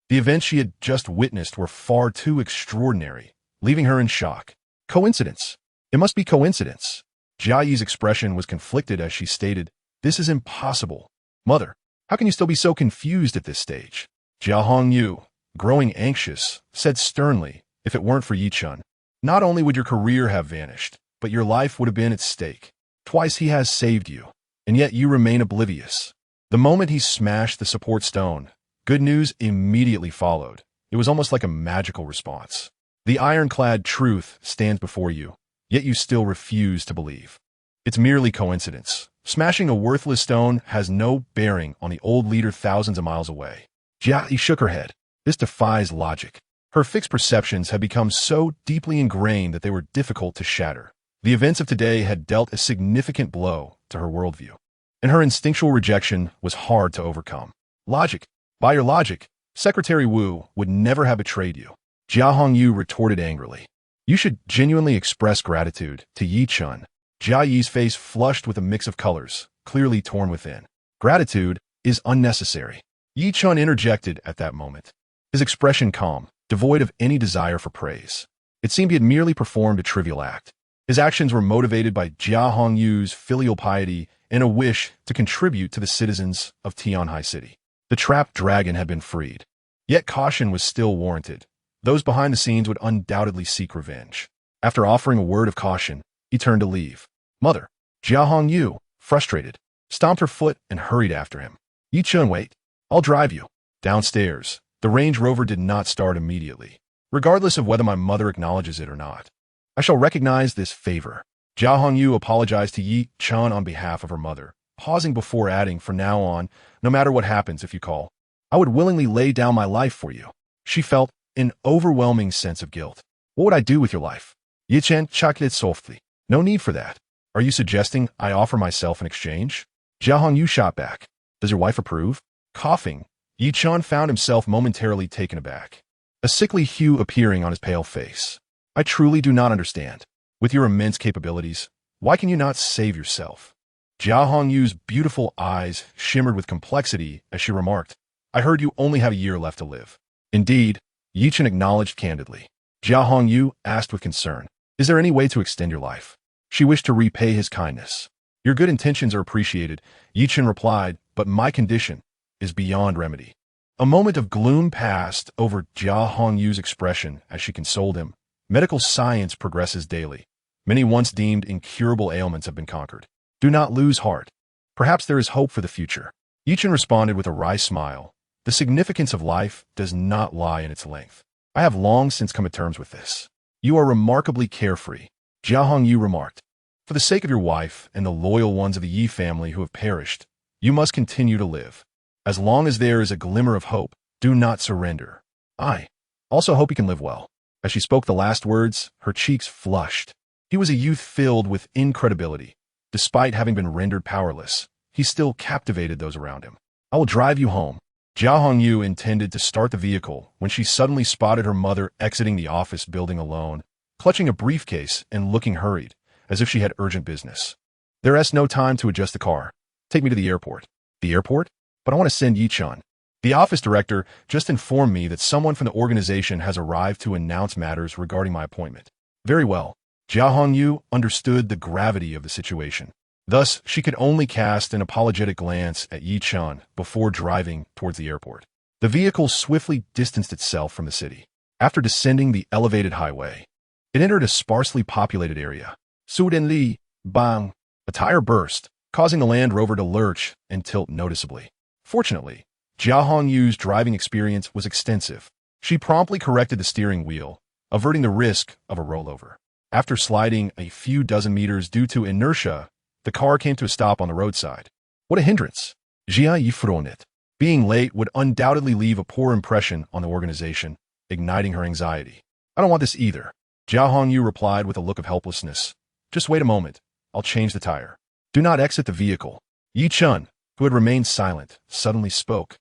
the events she had just witnessed were far too extraordinary, leaving her in shock. Coincidence. It must be coincidence. Jia Yi's expression was conflicted as she stated, "This is impossible. Mother, how can you still be so confused at this stage?" Jia Hongyu, growing anxious, said sternly, "If it weren't for Ye Chen, not only would your career have vanished, but your life would have been at stake. Twice he has saved you, and yet you remain oblivious." The moment he smashed the support stone, good news immediately followed. It was almost like a magical response. The ironclad truth stands before you, yet you still refuse to believe. It's merely coincidence. Smashing a worthless stone has no bearing on the old leader thousands of miles away. Jia Yi shook her head. This defies logic. Her fixed perceptions had become so deeply ingrained that they were difficult to shatter. The events of today had dealt a significant blow to her worldview, and her instinctual rejection was hard to overcome. Logic. By your logic, Secretary Wu would never have betrayed you. Jia Hongyu retorted angrily. You should genuinely express gratitude to Ye Chen. Jia Yi's face flushed with a mix of colors, clearly torn within. Gratitude is unnecessary. Ye Chen interjected at that moment, his expression calm, devoid of any desire for praise. It seemed he had merely performed a trivial act. His actions were motivated by Jia Hongyu's filial piety and a wish to contribute to the citizens of Tianhai City. The trapped dragon had been freed. Yet caution was still warranted. Those behind the scenes would undoubtedly seek revenge. After offering a word of caution, he turned to leave. Mother, Jia Hongyu, frustrated, stomped her foot and hurried after him. Ye Chen, wait. I'll drive you. Downstairs, the Range Rover did not start immediately, regardless of whether my mother acknowledges it or not. I shall recognize this favor. Jia Hongyu apologized to Ye Chen on behalf of her mother, pausing before adding, from now on, no matter what happens if you call, I would willingly lay down my life for you. She felt an overwhelming sense of guilt. What would I do with your life? Ye Chen chuckled softly. No need for that. Are you suggesting I offer myself in exchange? Jia Hongyu shot back. Does your wife approve? Coughing, Ye Chen found himself momentarily taken aback, a sickly hue appearing on his pale face. I truly do not understand. With your immense capabilities, why can you not save yourself? Jia Hongyu's beautiful eyes shimmered with complexity as she remarked, I heard you only have a year left to live. Indeed, Ye Chen acknowledged candidly. Jia Hongyu asked with concern, is there any way to extend your life? She wished to repay his kindness. Your good intentions are appreciated, Ye Chen replied, but my condition is beyond remedy. A moment of gloom passed over Jia Hongyu's expression as she consoled him. Medical science progresses daily. Many once deemed incurable ailments have been conquered. Do not lose heart. Perhaps there is hope for the future. Ye Chen responded with a wry smile. The significance of life does not lie in its length. I have long since come to terms with this. You are remarkably carefree, Jia Hongyu remarked. For the sake of your wife and the loyal ones of the Yi family who have perished, you must continue to live. As long as there is a glimmer of hope, do not surrender. I also hope you can live well. As she spoke the last words, her cheeks flushed. He was a youth filled with incredibility. Despite having been rendered powerless, he still captivated those around him. I will drive you home. Jia Hongyu intended to start the vehicle when she suddenly spotted her mother exiting the office building alone, clutching a briefcase and looking hurried, as if she had urgent business. There is no time to adjust the car. Take me to the airport. The airport? But I want to send Ye Chen. The office director just informed me that someone from the organization has arrived to announce matters regarding my appointment. Very well. Jia Hongyu understood the gravity of the situation. Thus, she could only cast an apologetic glance at Ye Chen before driving towards the airport. The vehicle swiftly distanced itself from the city. After descending the elevated highway, it entered a sparsely populated area. Sudan Li, bang! A tire burst, causing the Land Rover to lurch and tilt noticeably. Fortunately, Jia Hongyu's driving experience was extensive. She promptly corrected the steering wheel, averting the risk of a rollover. After sliding a few dozen meters due to inertia, the car came to a stop on the roadside. What a hindrance! Jia Yifronet. Being late would undoubtedly leave a poor impression on the organization, igniting her anxiety. I don't want this either. Jia Hongyu replied with a look of helplessness. Just wait a moment. I'll change the tire. Do not exit the vehicle. Ye Chen, who had remained silent, suddenly spoke,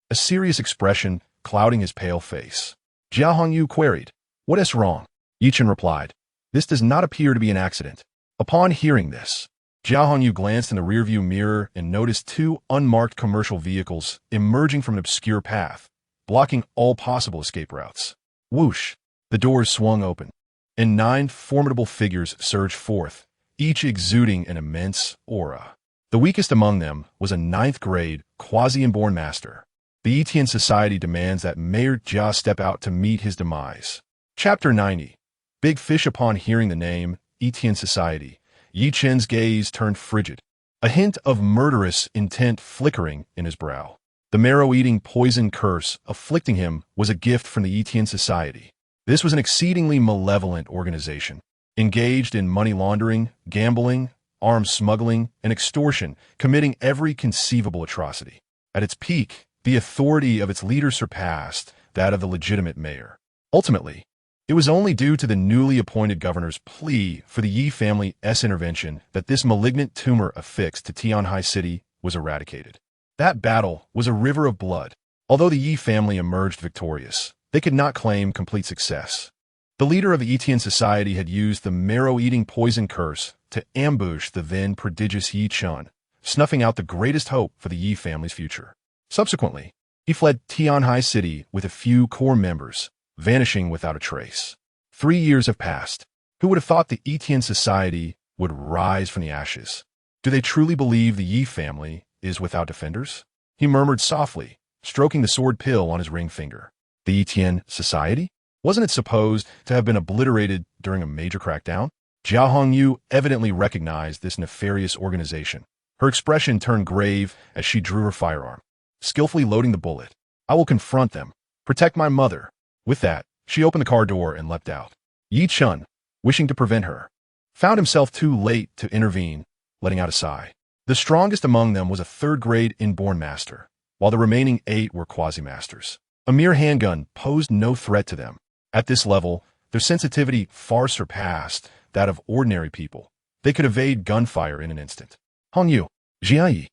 a serious expression clouding his pale face. Jia Hongyu queried, What is wrong? Ye Chen replied, This does not appear to be an accident. Upon hearing this, Jia Hongyu glanced in the rearview mirror and noticed two unmarked commercial vehicles emerging from an obscure path, blocking all possible escape routes. Whoosh! The doors swung open, and 9 formidable figures surged forth, each exuding an immense aura. The weakest among them was a 9th-grade, quasi-inborn master. The Ye Chen Society demands that Mayor Jia step out to meet his demise. Chapter 90. Big Fish. Upon hearing the name, Ye Chen Society, Ye Chen's gaze turned frigid, a hint of murderous intent flickering in his brow. The marrow-eating poison curse afflicting him was a gift from the Ye Chen Society. This was an exceedingly malevolent organization, engaged in money laundering, gambling, arms smuggling, and extortion, committing every conceivable atrocity. At its peak, the authority of its leader surpassed that of the legitimate mayor. Ultimately, it was only due to the newly appointed governor's plea for the Yi family's intervention that this malignant tumor affixed to Tianhai City was eradicated. That battle was a river of blood. Although the Yi family emerged victorious, they could not claim complete success. The leader of the Ye Chen Society had used the marrow-eating poison curse to ambush the then prodigious Ye Chen, snuffing out the greatest hope for the Yi family's future. Subsequently, he fled Tianhai City with a few core members, vanishing without a trace. 3 years have passed. Who would have thought the Ye Chen Society would rise from the ashes? Do they truly believe the Yi family is without defenders? He murmured softly, stroking the sword pill on his ring finger. The Ye Chen Society? Wasn't it supposed to have been obliterated during a major crackdown? Jia Hongyu evidently recognized this nefarious organization. Her expression turned grave as she drew her firearm, skillfully loading the bullet. I will confront them. Protect my mother. With that, she opened the car door and leapt out. Ye Chen, wishing to prevent her, found himself too late to intervene, letting out a sigh. The strongest among them was a 3rd-grade inborn master, while the remaining 8 were quasi-masters. A mere handgun posed no threat to them. At this level, their sensitivity far surpassed that of ordinary people. They could evade gunfire in an instant. Hongyu, Jiayi,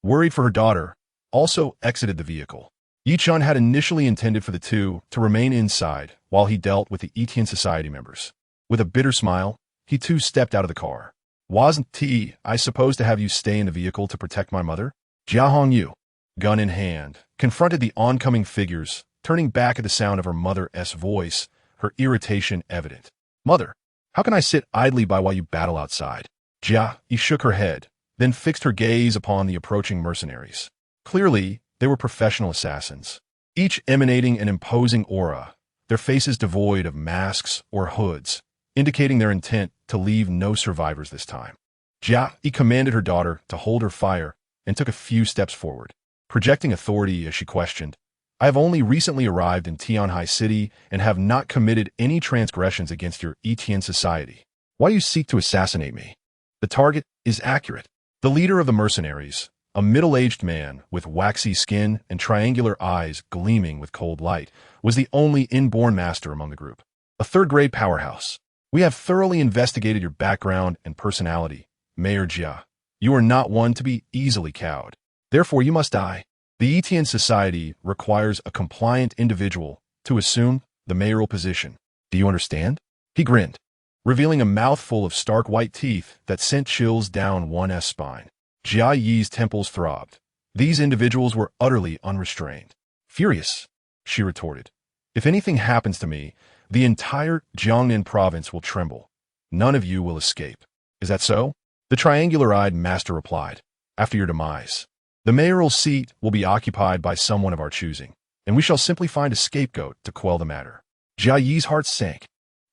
worried for her daughter, also exited the vehicle. Ye Chen had initially intended for the two to remain inside while he dealt with the Ye Chen Society members. With a bitter smile, he too stepped out of the car. Wasn't I supposed to have you stay in the vehicle to protect my mother? Jia Hongyu, gun in hand, confronted the oncoming figures, turning back at the sound of her mother's voice, her irritation evident. Mother, how can I sit idly by while you battle outside? Jia shook her head, then fixed her gaze upon the approaching mercenaries. Clearly, they were professional assassins, each emanating an imposing aura, their faces devoid of masks or hoods, indicating their intent to leave no survivors this time. Jia commanded her daughter to hold her fire and took a few steps forward, projecting authority as she questioned, I have only recently arrived in Tianhai City and have not committed any transgressions against your Ye Chen Society. Why do you seek to assassinate me? The target is accurate. The leader of the mercenaries, a middle-aged man with waxy skin and triangular eyes gleaming with cold light, was the only inborn master among the group. A 3rd-grade powerhouse. We have thoroughly investigated your background and personality, Mayor Jia. You are not one to be easily cowed. Therefore, you must die. The Ye Chen Society requires a compliant individual to assume the mayoral position. Do you understand? He grinned, revealing a mouthful of stark white teeth that sent chills down one's spine. Jia Yi's temples throbbed. These individuals were utterly unrestrained. Furious, she retorted. If anything happens to me, the entire Jiangnan province will tremble. None of you will escape. Is that so? The triangular-eyed master replied. After your demise, the mayoral seat will be occupied by someone of our choosing, and we shall simply find a scapegoat to quell the matter. Jia Yi's heart sank.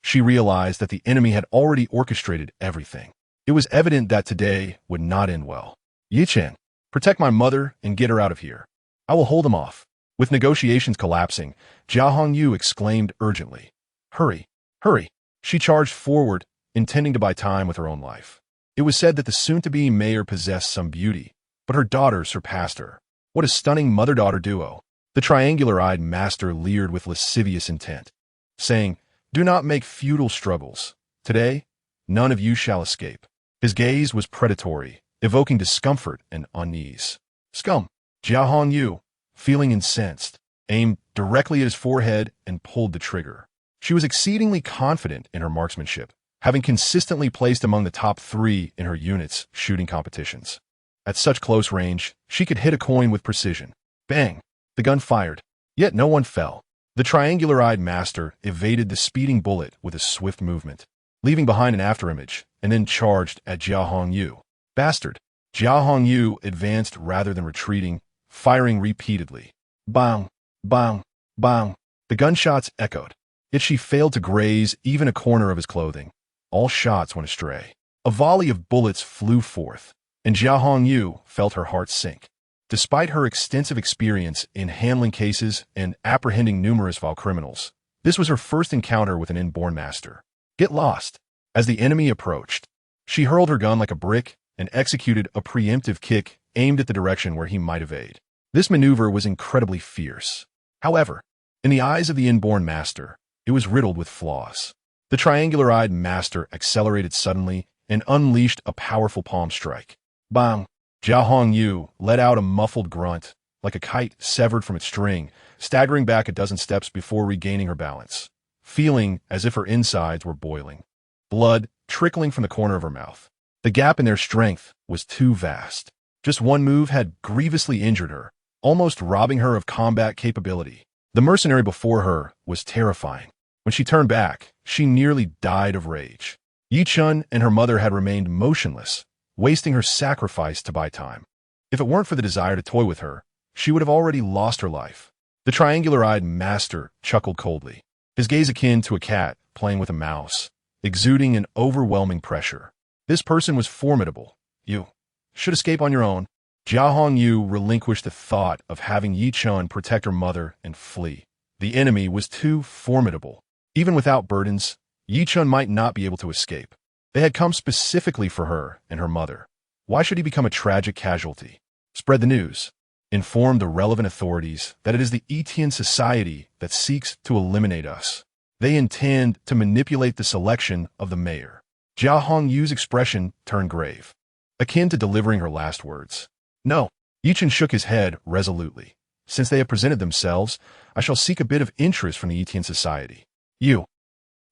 She realized that the enemy had already orchestrated everything. It was evident that today would not end well. Ye Chen, protect my mother and get her out of here. I will hold them off. With negotiations collapsing, Jia Hongyu exclaimed urgently. Hurry, hurry. She charged forward, intending to buy time with her own life. It was said that the soon-to-be mayor possessed some beauty, but her daughter surpassed her. What a stunning mother-daughter duo. The triangular-eyed master leered with lascivious intent, saying, Do not make futile struggles. Today, none of you shall escape. His gaze was predatory, evoking discomfort and unease. Scum! Jia Hongyu, feeling incensed, aimed directly at his forehead and pulled the trigger. She was exceedingly confident in her marksmanship, having consistently placed among the top 3 in her unit's shooting competitions. At such close range, she could hit a coin with precision. Bang! The gun fired, yet no one fell. The triangular-eyed master evaded the speeding bullet with a swift movement, leaving behind an afterimage, and then charged at Jia Hongyu. Bastard! Jia Hongyu advanced rather than retreating, firing repeatedly. Bang! Bang! Bang! The gunshots echoed, yet she failed to graze even a corner of his clothing. All shots went astray. A volley of bullets flew forth, and Jia Hongyu felt her heart sink. Despite her extensive experience in handling cases and apprehending numerous vile criminals, this was her first encounter with an inborn master. Get lost! As the enemy approached, she hurled her gun like a brick and executed a preemptive kick aimed at the direction where he might evade. This maneuver was incredibly fierce. However, in the eyes of the inborn master, it was riddled with flaws. The triangular-eyed master accelerated suddenly and unleashed a powerful palm strike. Bang! Jia Hongyu let out a muffled grunt, like a kite severed from its string, staggering back a dozen steps before regaining her balance, feeling as if her insides were boiling. Blood trickling from the corner of her mouth. The gap in their strength was too vast. Just one move had grievously injured her, almost robbing her of combat capability. The mercenary before her was terrifying. When she turned back, she nearly died of rage. Ye Chen and her mother had remained motionless, wasting her sacrifice to buy time. If it weren't for the desire to toy with her, she would have already lost her life. The triangular-eyed master chuckled coldly, his gaze akin to a cat playing with a mouse, exuding an overwhelming pressure. This person was formidable. You should escape on your own. Jia Hongyu relinquished the thought of having Ye Chen protect her mother and flee. The enemy was too formidable. Even without burdens, Ye Chen might not be able to escape. They had come specifically for her and her mother. Why should he become a tragic casualty? Spread the news. Inform the relevant authorities that it is the Etian society that seeks to eliminate us. They intend to manipulate the selection of the mayor. Jia Hongyu's expression turned grave, akin to delivering her last words. No. Ye Chen shook his head resolutely. Since they have presented themselves, I shall seek a bit of interest from the Etian society. You.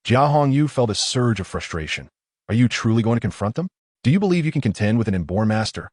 Jia Hongyu felt a surge of frustration. Are you truly going to confront them? Do you believe you can contend with an inborn master?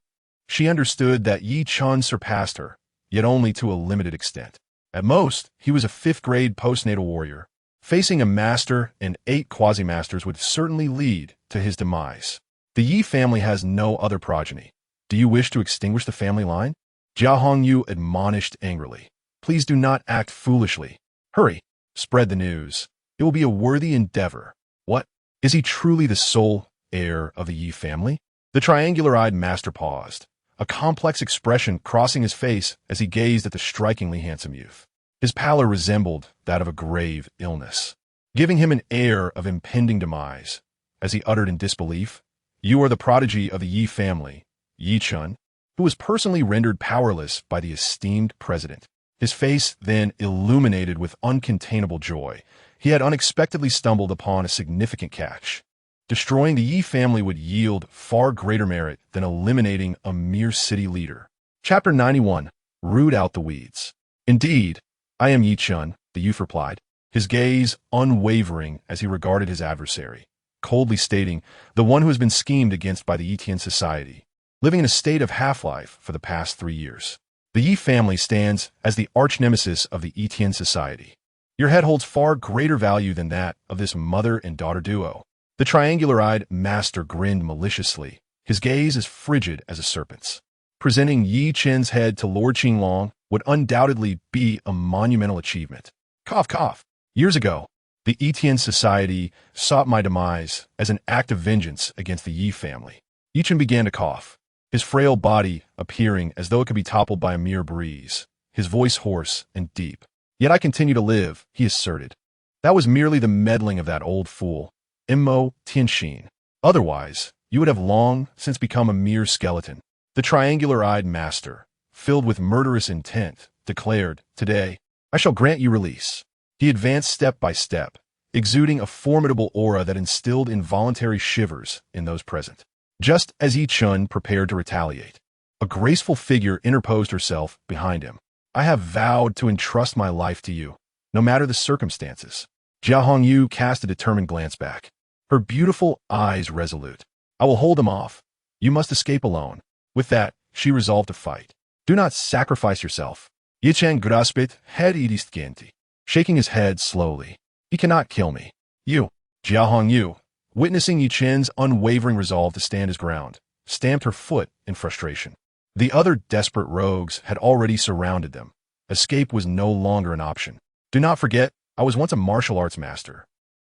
She understood that Ye Chen surpassed her, yet only to a limited extent. At most, he was a 5th-grade postnatal warrior. Facing a master and 8 quasi-masters would certainly lead to his demise. The Yi family has no other progeny. Do you wish to extinguish the family line? Jia Hongyu admonished angrily. Please do not act foolishly. Hurry, spread the news. It will be a worthy endeavor. What? Is he truly the sole heir of the Yi family? The triangular-eyed master paused, a complex expression crossing his face as he gazed at the strikingly handsome youth. His pallor resembled that of a grave illness, giving him an air of impending demise. As he uttered in disbelief, You are the prodigy of the Yi family, Ye Chen, who was personally rendered powerless by the esteemed president. His face then illuminated with uncontainable joy. He had unexpectedly stumbled upon a significant catch. Destroying the Yi family would yield far greater merit than eliminating a mere city leader. Chapter 91. Root out the weeds. Indeed, I am Ye Chen, the youth replied, his gaze unwavering as he regarded his adversary, coldly stating, the one who has been schemed against by the Etian society, living in a state of half-life for the past 3 years. The Yi family stands as the arch-nemesis of the Etian society. Your head holds far greater value than that of this mother and daughter duo. The triangular-eyed master grinned maliciously, his gaze as frigid as a serpent's. Presenting Ye Chen's head to Lord Qinglong would undoubtedly be a monumental achievement. Cough, cough. Years ago, the Etian society sought my demise as an act of vengeance against the Yi family. Ye Chen began to cough, his frail body appearing as though it could be toppled by a mere breeze, his voice hoarse and deep. "Yet I continue to live," he asserted. "That was merely the meddling of that old fool, Immo Tianxin. Otherwise, you would have long since become a mere skeleton." The triangular-eyed master, filled with murderous intent, declared, "Today, I shall grant you release." He advanced step by step, exuding a formidable aura that instilled involuntary shivers in those present. Just as Ye Chen prepared to retaliate, a graceful figure interposed herself behind him. "I have vowed to entrust my life to you, no matter the circumstances." Jia Hongyu cast a determined glance back, her beautiful eyes resolute. "I will hold them off. You must escape alone." With that, she resolved to fight. "Do not sacrifice yourself." Ye Chen grasped head idistgenti, shaking his head slowly. "He cannot kill me." "You." Jia Hongyu, witnessing Ye Chen's unwavering resolve to stand his ground, stamped her foot in frustration. The other desperate rogues had already surrounded them. Escape was no longer an option. "Do not forget, I was once a martial arts master,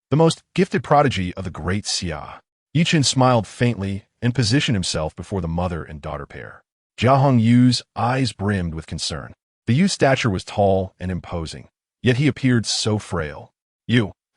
the most gifted prodigy of the great Xia." Ye Chen smiled faintly and positioned himself before the mother and daughter pair. Jia Hongyu's eyes brimmed with concern. The youth's stature was tall and imposing, yet he appeared so frail.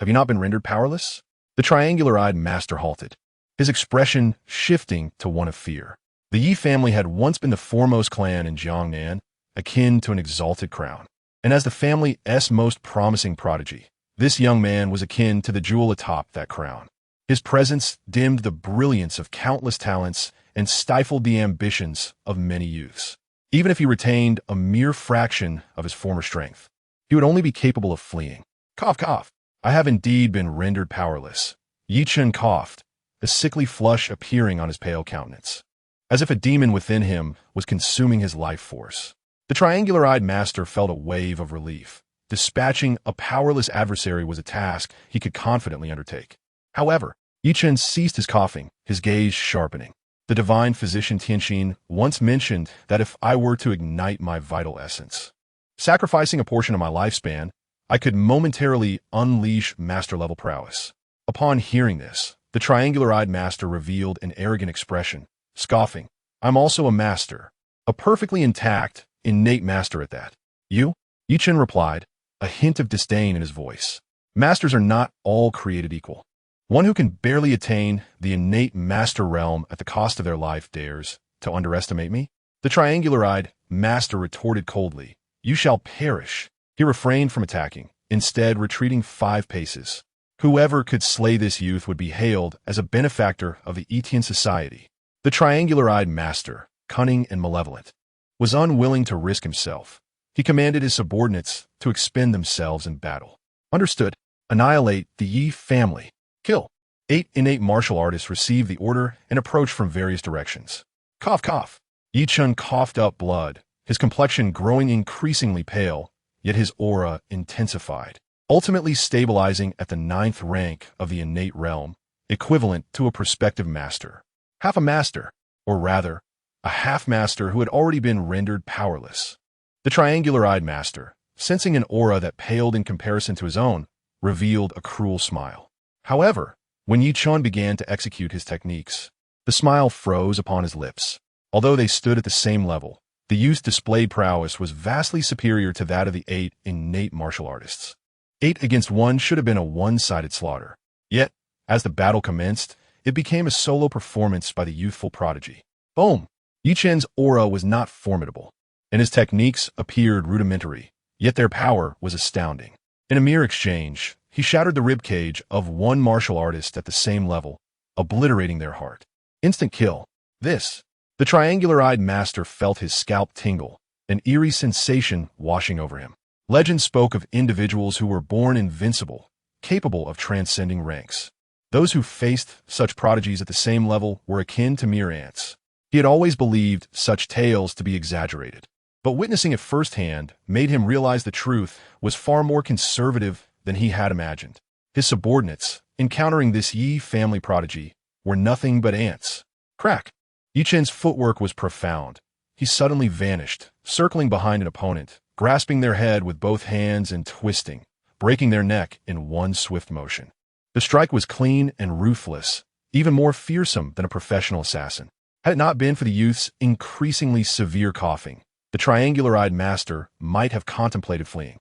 Have you not been rendered powerless?" The triangular-eyed master halted, his expression shifting to one of fear. The Yi family had once been the foremost clan in Jiangnan, akin to an exalted crown. And as the family's most promising prodigy, this young man was akin to the jewel atop that crown. His presence dimmed the brilliance of countless talents and stifled the ambitions of many youths. Even if he retained a mere fraction of his former strength, he would only be capable of fleeing. Cough, cough. "I have indeed been rendered powerless." Ye Chen coughed, a sickly flush appearing on his pale countenance, as if a demon within him was consuming his life force. The triangular-eyed master felt a wave of relief. Dispatching a powerless adversary was a task he could confidently undertake. However, Ye Chen ceased his coughing, his gaze sharpening. "The divine physician Tianxin once mentioned that if I were to ignite my vital essence, sacrificing a portion of my lifespan, I could momentarily unleash master-level prowess." Upon hearing this, the triangular-eyed master revealed an arrogant expression, scoffing. "I'm also a master, a perfectly intact, innate master at that." "You?" Ye Chen replied, a hint of disdain in his voice. "Masters are not all created equal. One who can barely attain the innate master realm at the cost of their life dares to underestimate me?" The triangular-eyed master retorted coldly, "You shall perish." He refrained from attacking, instead retreating 5 paces. Whoever could slay this youth would be hailed as a benefactor of the Etian society. The triangular-eyed master, cunning and malevolent, was unwilling to risk himself. He commanded his subordinates to expend themselves in battle. "Understood. Annihilate the Yi family. Kill." 8 innate martial artists received the order and approached from various directions. Cough, cough. Ye Chen coughed up blood, his complexion growing increasingly pale, yet his aura intensified, ultimately stabilizing at the 9th rank of the innate realm, equivalent to a prospective master. Half a master, or rather, a half-master who had already been rendered powerless. The triangular-eyed master, sensing an aura that paled in comparison to his own, revealed a cruel smile. However, when Ye Chen began to execute his techniques, the smile froze upon his lips. Although they stood at the same level, the youth's displayed prowess was vastly superior to that of the 8 innate martial artists. 8 against 1 should have been a one-sided slaughter. Yet, as the battle commenced, it became a solo performance by the youthful prodigy. Boom! Ye Chen's aura was not formidable, and his techniques appeared rudimentary, yet their power was astounding. In a mere exchange, he shattered the ribcage of one martial artist at the same level, obliterating their heart. Instant kill. The triangular-eyed master felt his scalp tingle, an eerie sensation washing over him. Legend spoke of individuals who were born invincible, capable of transcending ranks. Those who faced such prodigies at the same level were akin to mere ants. He had always believed such tales to be exaggerated, but witnessing it firsthand made him realize the truth was far more conservative than he had imagined. His subordinates, encountering this Yi family prodigy, were nothing but ants. Crack! Ye Chen's footwork was profound. He suddenly vanished, circling behind an opponent, grasping their head with both hands and twisting, breaking their neck in one swift motion. The strike was clean and ruthless, even more fearsome than a professional assassin. Had it not been for the youth's increasingly severe coughing, the triangular-eyed master might have contemplated fleeing.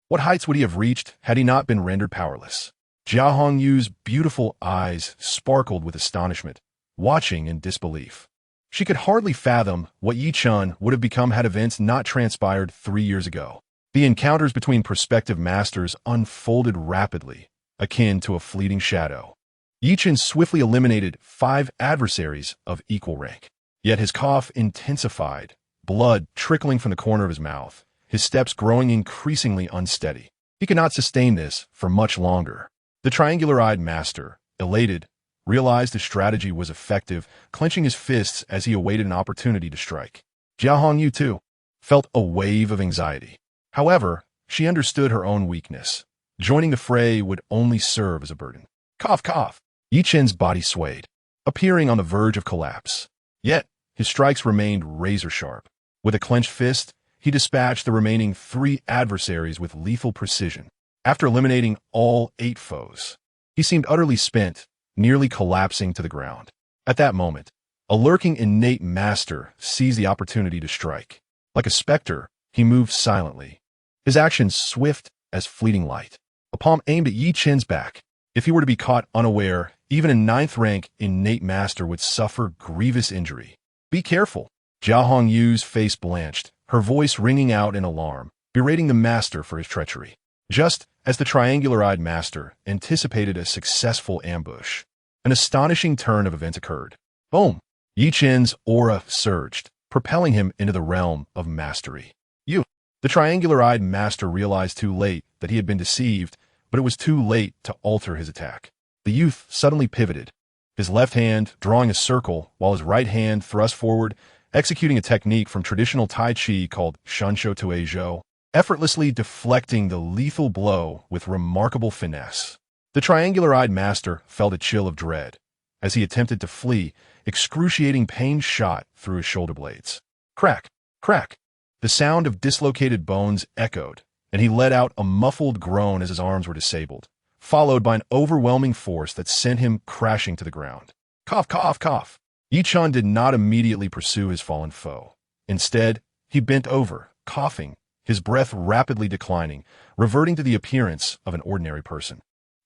What heights would he have reached had he not been rendered powerless? Jia Hongyu's beautiful eyes sparkled with astonishment, watching in disbelief. She could hardly fathom what Ye Chen would have become had events not transpired 3 years ago. The encounters between prospective masters unfolded rapidly, akin to a fleeting shadow. Ye Chen swiftly eliminated 5 adversaries of equal rank. Yet his cough intensified, blood trickling from the corner of his mouth, his steps growing increasingly unsteady. He could not sustain this for much longer. The triangular-eyed master, elated, realized his strategy was effective, clenching his fists as he awaited an opportunity to strike. Jia Hongyu, too, felt a wave of anxiety. However, she understood her own weakness. Joining the fray would only serve as a burden. Cough, cough. Ye Chen's body swayed, appearing on the verge of collapse. Yet, his strikes remained razor-sharp. With a clenched fist, he dispatched the remaining 3 adversaries with lethal precision. After eliminating all 8 foes, he seemed utterly spent, nearly collapsing to the ground. At that moment, a lurking innate master seized the opportunity to strike. Like a specter, he moved silently, his actions swift as fleeting light. A palm aimed at Ye Chen's back. If he were to be caught unaware, even a 9th-rank innate master would suffer grievous injury. Be careful. Jia Hongyu's face blanched, her voice ringing out in alarm, berating the master for his treachery. Just as the triangular-eyed master anticipated a successful ambush, an astonishing turn of events occurred. Boom! Ye Chen's aura surged, propelling him into the realm of mastery. The triangular-eyed master realized too late that he had been deceived, but it was too late to alter his attack. The youth suddenly pivoted, his left hand drawing a circle while his right hand thrust forward, executing a technique from traditional Tai Chi called Shansho Tue Zhou, effortlessly deflecting the lethal blow with remarkable finesse. The triangular-eyed master felt a chill of dread. As he attempted to flee, excruciating pain shot through his shoulder blades. Crack! Crack! The sound of dislocated bones echoed, and he let out a muffled groan as his arms were disabled, followed by an overwhelming force that sent him crashing to the ground. Cough, cough, cough. Ye Chen did not immediately pursue his fallen foe. Instead, he bent over, coughing, his breath rapidly declining, reverting to the appearance of an ordinary person.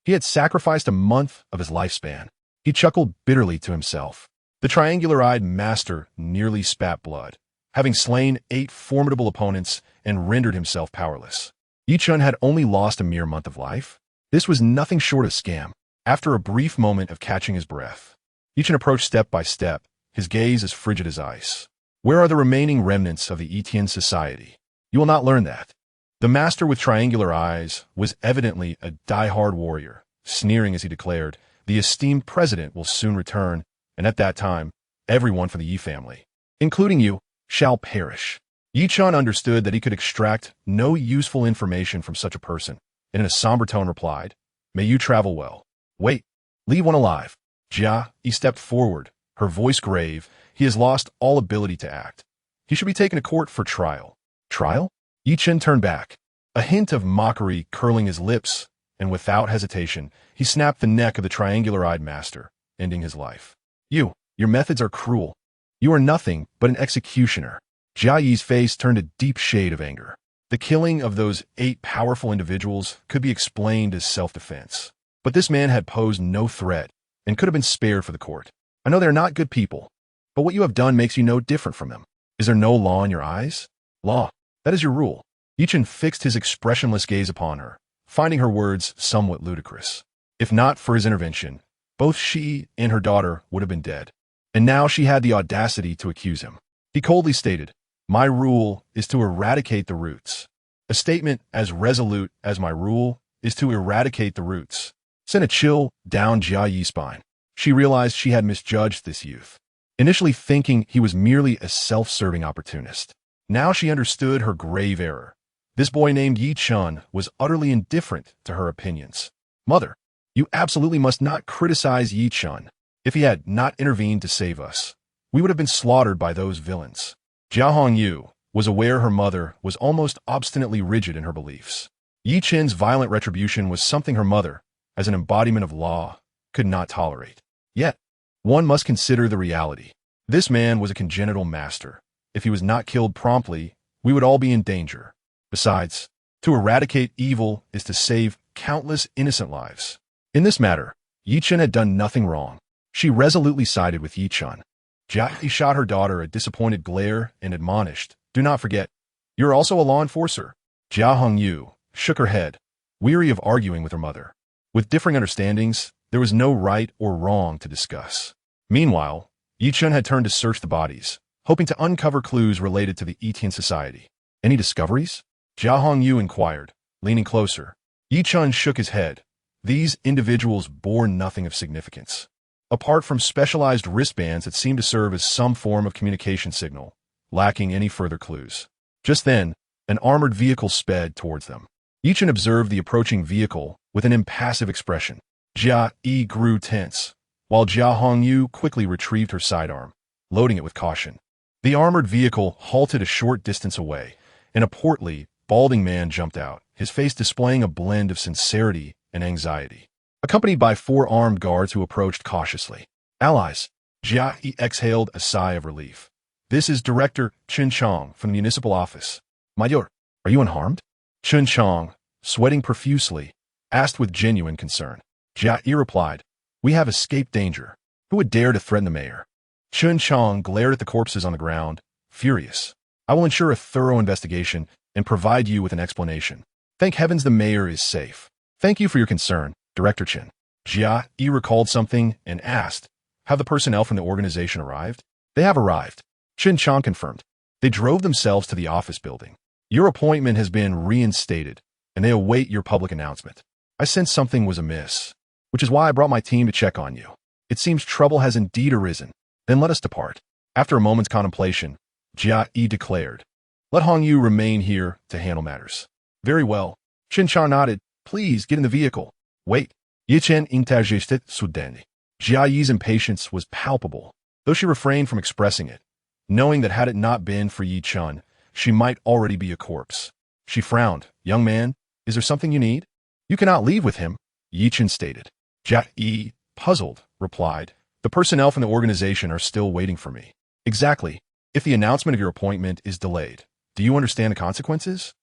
He had sacrificed a month of his lifespan. He chuckled bitterly to himself. The triangular-eyed master nearly spat blood, having slain 8 formidable opponents and rendered himself powerless. Ye Chen had only lost a mere month of life. This was nothing short of scam. After a brief moment of catching his breath, Ye Chen approached step by step, his gaze as frigid as ice. Where are the remaining remnants of the Etian society? You will not learn that. The master with triangular eyes was evidently a die-hard warrior, sneering as he declared, the esteemed president will soon return, and at that time, everyone from the Yi family, including you, shall perish. Ye Chen understood that he could extract no useful information from such a person, and in a somber tone replied, May you travel well. Wait, leave one alive. Jia, he stepped forward, her voice grave. He has lost all ability to act. He should be taken to court for trial. Trial? Ye Chen turned back, a hint of mockery curling his lips, and without hesitation, he snapped the neck of the triangular-eyed master, ending his life. Your methods are cruel. You are nothing but an executioner. Jia Yi's face turned a deep shade of anger. The killing of those 8 powerful individuals could be explained as self-defense. But this man had posed no threat and could have been spared for the court. I know they're not good people, but what you have done makes you no different from them. Is there no law in your eyes? Law. That is your rule. Ye Chen fixed his expressionless gaze upon her, finding her words somewhat ludicrous. If not for his intervention, both she and her daughter would have been dead. And now she had the audacity to accuse him. He coldly stated, My rule is to eradicate the roots. A statement as resolute as my rule is to eradicate the roots sent a chill down Jia Yi's spine. She realized she had misjudged this youth, initially thinking he was merely a self-serving opportunist. Now she understood her grave error. This boy named Ye Chen was utterly indifferent to her opinions. Mother, you absolutely must not criticize Ye Chen. If he had not intervened to save us, we would have been slaughtered by those villains. Jia Hongyu was aware her mother was almost obstinately rigid in her beliefs. Ye Chen's violent retribution was something her mother, as an embodiment of law, could not tolerate. Yet, one must consider the reality. This man was a congenital master. If he was not killed promptly, we would all be in danger. Besides, to eradicate evil is to save countless innocent lives. In this matter, Ye Chen had done nothing wrong. She resolutely sided with Ye Chen. Jia shot her daughter a disappointed glare and admonished, "Do not forget, you're also a law enforcer." Jia Hongyu shook her head, weary of arguing with her mother. With differing understandings, there was no right or wrong to discuss. Meanwhile, Ye Chen had turned to search the bodies, hoping to uncover clues related to the Etian society. "Any discoveries?" Jia Hongyu inquired, leaning closer. Ye Chen shook his head. These individuals bore nothing of significance, apart from specialized wristbands that seemed to serve as some form of communication signal, lacking any further clues. Just then, an armored vehicle sped towards them. Ye Chen observed the approaching vehicle with an impassive expression. Jia Yi grew tense, while Jia Hongyu quickly retrieved her sidearm, loading it with caution. The armored vehicle halted a short distance away, and a portly, balding man jumped out, his face displaying a blend of sincerity and anxiety, accompanied by 4 armed guards who approached cautiously. "Allies!" Jia Yi exhaled a sigh of relief. "This is Director Chen Chong from the municipal office." "Mayor, are you unharmed?" Chen Chong, sweating profusely, asked with genuine concern. Jia Yi replied, "We have escaped danger. Who would dare to threaten the mayor?" Chen Chong glared at the corpses on the ground, furious. "I will ensure a thorough investigation and provide you with an explanation. Thank heavens the mayor is safe." "Thank you for your concern, Director Chen." Jia Yi recalled something and asked, "Have the personnel from the organization arrived?" "They have arrived," Chen Chong confirmed. "They drove themselves to the office building. Your appointment has been reinstated, and they await your public announcement. I sensed something was amiss, which is why I brought my team to check on you. It seems trouble has indeed arisen. Then let us depart." After a moment's contemplation, Jia Yi declared, "Let Hongyu remain here to handle matters." "Very well." Chen Chong nodded. "Please get in the vehicle." "Wait." Ye Chen intergested soudain. Jia Yi's impatience was palpable, though she refrained from expressing it, knowing that had it not been for Ye Chen, she might already be a corpse. She frowned. "Young man, is there something you need?" "You cannot leave with him," Ye Chen stated. Jia Yi, puzzled, replied, "The personnel from the organization are still waiting for me." "Exactly. If the announcement of your appointment is delayed, do you understand the consequences?"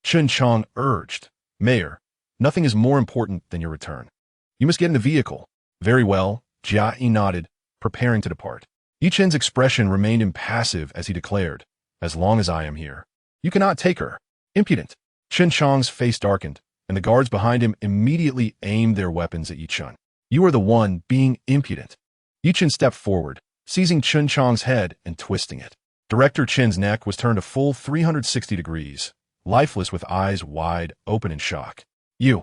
Chen Chong urged. "Mayor, nothing is more important than your return. You must get in the vehicle." "Very well," Jia Yi nodded, preparing to depart. Ye Chen's expression remained impassive as he declared, "As long as I am here, you cannot take her." "Impudent." Chen Chong's face darkened, and the guards behind him immediately aimed their weapons at Ye Chen. "You are the one being impudent." Ye Chen stepped forward, seizing Chen Chong's head and twisting it. Director Chen's neck was turned a full 360 degrees, lifeless with eyes wide open in shock. You.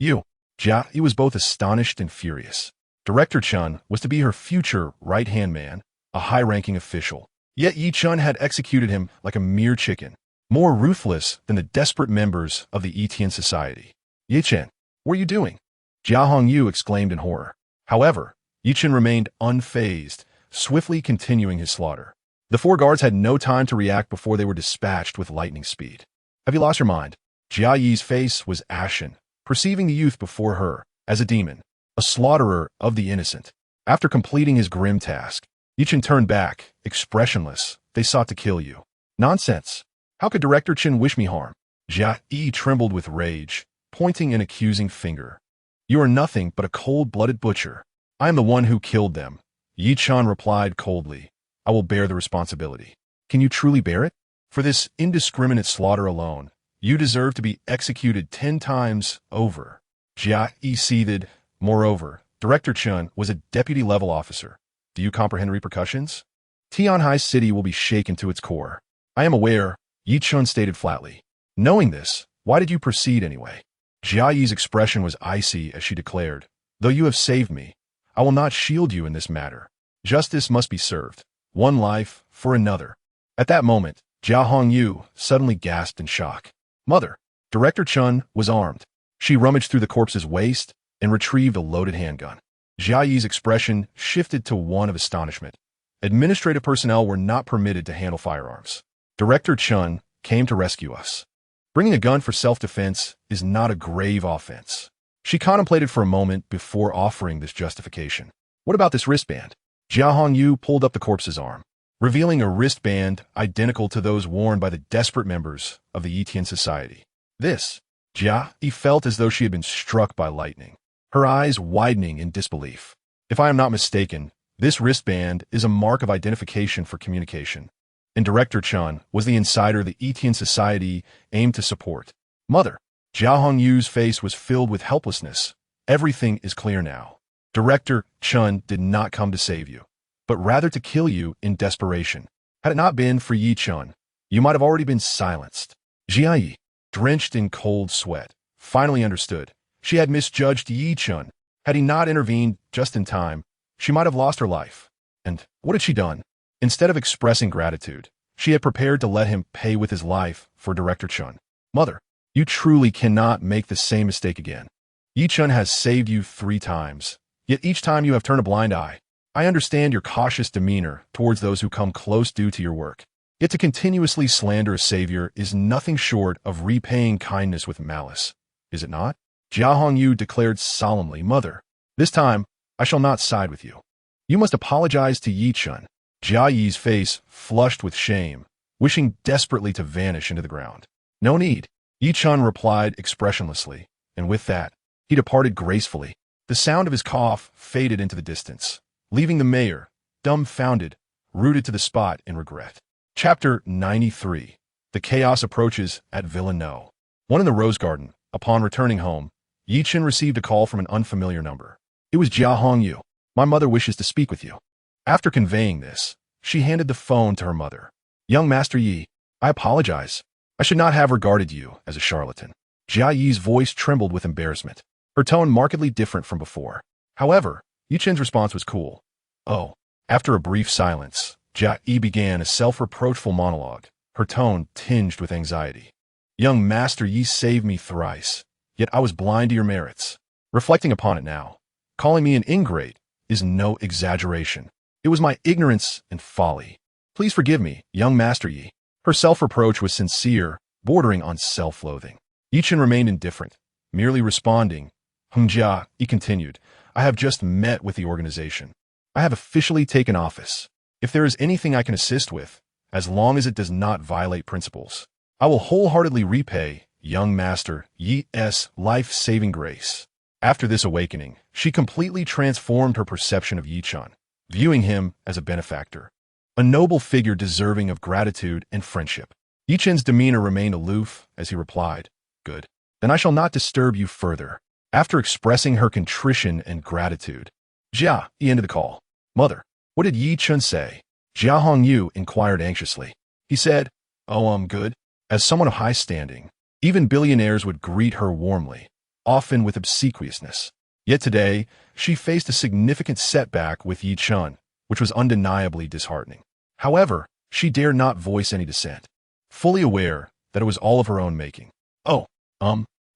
Jia Yi was both astonished and furious. Director Chen was to be her future right-hand man, a high-ranking official. Yet Ye Chen had executed him like a mere chicken, more ruthless than the desperate members of the Etian society. "Ye Chen, what are you doing?" Jia Hongyu exclaimed in horror. However, Ye Chen remained unfazed, swiftly continuing his slaughter. The 4 guards had no time to react before they were dispatched with lightning speed. "Have you lost your mind?" Jia Yi's face was ashen, perceiving the youth before her as a demon, a slaughterer of the innocent. After completing his grim task, Ye Chen turned back, expressionless. "They sought to kill you." "Nonsense. How could Director Chen wish me harm?" Jia Yi trembled with rage, pointing an accusing finger. "You are nothing but a cold-blooded butcher. I am the one who killed them." Ye Chen replied coldly, "I will bear the responsibility." "Can you truly bear it? For this indiscriminate slaughter alone, you deserve to be executed 10 times over." Jia Yi seethed. "Moreover, Director Chen was a deputy-level officer. Do you comprehend repercussions? Tianhai City will be shaken to its core." "I am aware," Ye Chen stated flatly. "Knowing this, why did you proceed anyway?" Jia Yi's expression was icy as she declared, "Though you have saved me, I will not shield you in this matter. Justice must be served. One life for another." At that moment, Jia Hongyu suddenly gasped in shock. "Mother!" Director Chen was armed. She rummaged through the corpse's waist and retrieved a loaded handgun. Jia Yi's expression shifted to one of astonishment. Administrative personnel were not permitted to handle firearms. Director Chen came to rescue us. Bringing a gun for self-defense is not a grave offense. She contemplated for a moment before offering this justification. "What about this wristband?" Jia Hongyu pulled up the corpse's arm, revealing a wristband identical to those worn by the desperate members of the Ye Chen society. This, Jia Yi felt as though she had been struck by lightning, her eyes widening in disbelief. If I am not mistaken, this wristband is a mark of identification for communication. And Director Chen was the insider the Ye Chen society aimed to support. Mother, Jia Hongyu's face was filled with helplessness. Everything is clear now. Director Chen did not come to save you, but rather to kill you in desperation. Had it not been for Ye Chen, you might have already been silenced. Jia Yi, drenched in cold sweat, finally understood. She had misjudged Ye Chen. Had he not intervened just in time, she might have lost her life. And what had she done? Instead of expressing gratitude, she had prepared to let him pay with his life for Director Chen. Mother, you truly cannot make the same mistake again. Ye Chen has saved you 3 times, yet each time you have turned a blind eye. I understand your cautious demeanor towards those who come close due to your work. Yet to continuously slander a savior is nothing short of repaying kindness with malice, is it not? Jia Hongyu declared solemnly, Mother, this time I shall not side with you. You must apologize to Ye Chen. Jia Yi's face flushed with shame, wishing desperately to vanish into the ground. No need, Ye Chen replied expressionlessly, and with that, he departed gracefully. The sound of his cough faded into the distance, leaving the mayor, dumbfounded, rooted to the spot in regret. Chapter 93. The chaos approaches at Villa No. One in the Rose Garden. Upon returning home, Ye Chen received a call from an unfamiliar number. It was Jia Hongyu. My mother wishes to speak with you. After conveying this, she handed the phone to her mother. Young Master Yi, I apologize. I should not have regarded you as a charlatan. Jia Yi's voice trembled with embarrassment, her tone markedly different from before. However, Ye Chen's response was cool. Oh. After a brief silence, Jia Yi began a self-reproachful monologue, her tone tinged with anxiety. Young Master Yi saved me thrice, yet I was blind to your merits. Reflecting upon it now, calling me an ingrate is no exaggeration. It was my ignorance and folly. Please forgive me, young Master Yi. Her self-reproach was sincere, bordering on self-loathing. Ye Chen remained indifferent, merely responding. Jia Yi continued, I have just met with the organization. I have officially taken office. If there is anything I can assist with, as long as it does not violate principles, I will wholeheartedly repay young Master Yi's life-saving grace. After this awakening, she completely transformed her perception of Ye Chen, viewing him as a benefactor, a noble figure deserving of gratitude and friendship. Ye Chen's demeanor remained aloof as he replied, Good. Then I shall not disturb you further. After expressing her contrition and gratitude, Jia Yi ended the call. Mother, what did Ye Chen say? Jia Hongyu inquired anxiously. He said, Oh, I'm good. As someone of high standing, even billionaires would greet her warmly, often with obsequiousness. Yet today, she faced a significant setback with Ye Chen, which was undeniably disheartening. However, she dared not voice any dissent, fully aware that it was all of her own making. Oh,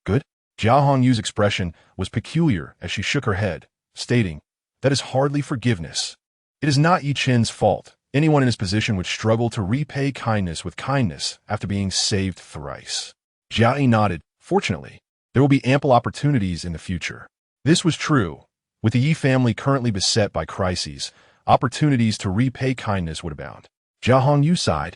good? Jia Hongyu's expression was peculiar as she shook her head, stating, That is hardly forgiveness. It is not Ye Chen's fault. Anyone in his position would struggle to repay kindness with kindness after being saved thrice. Jia Yi nodded. Fortunately, there will be ample opportunities in the future. This was true. With the Yi family currently beset by crises, opportunities to repay kindness would abound. Jia Hongyu sighed.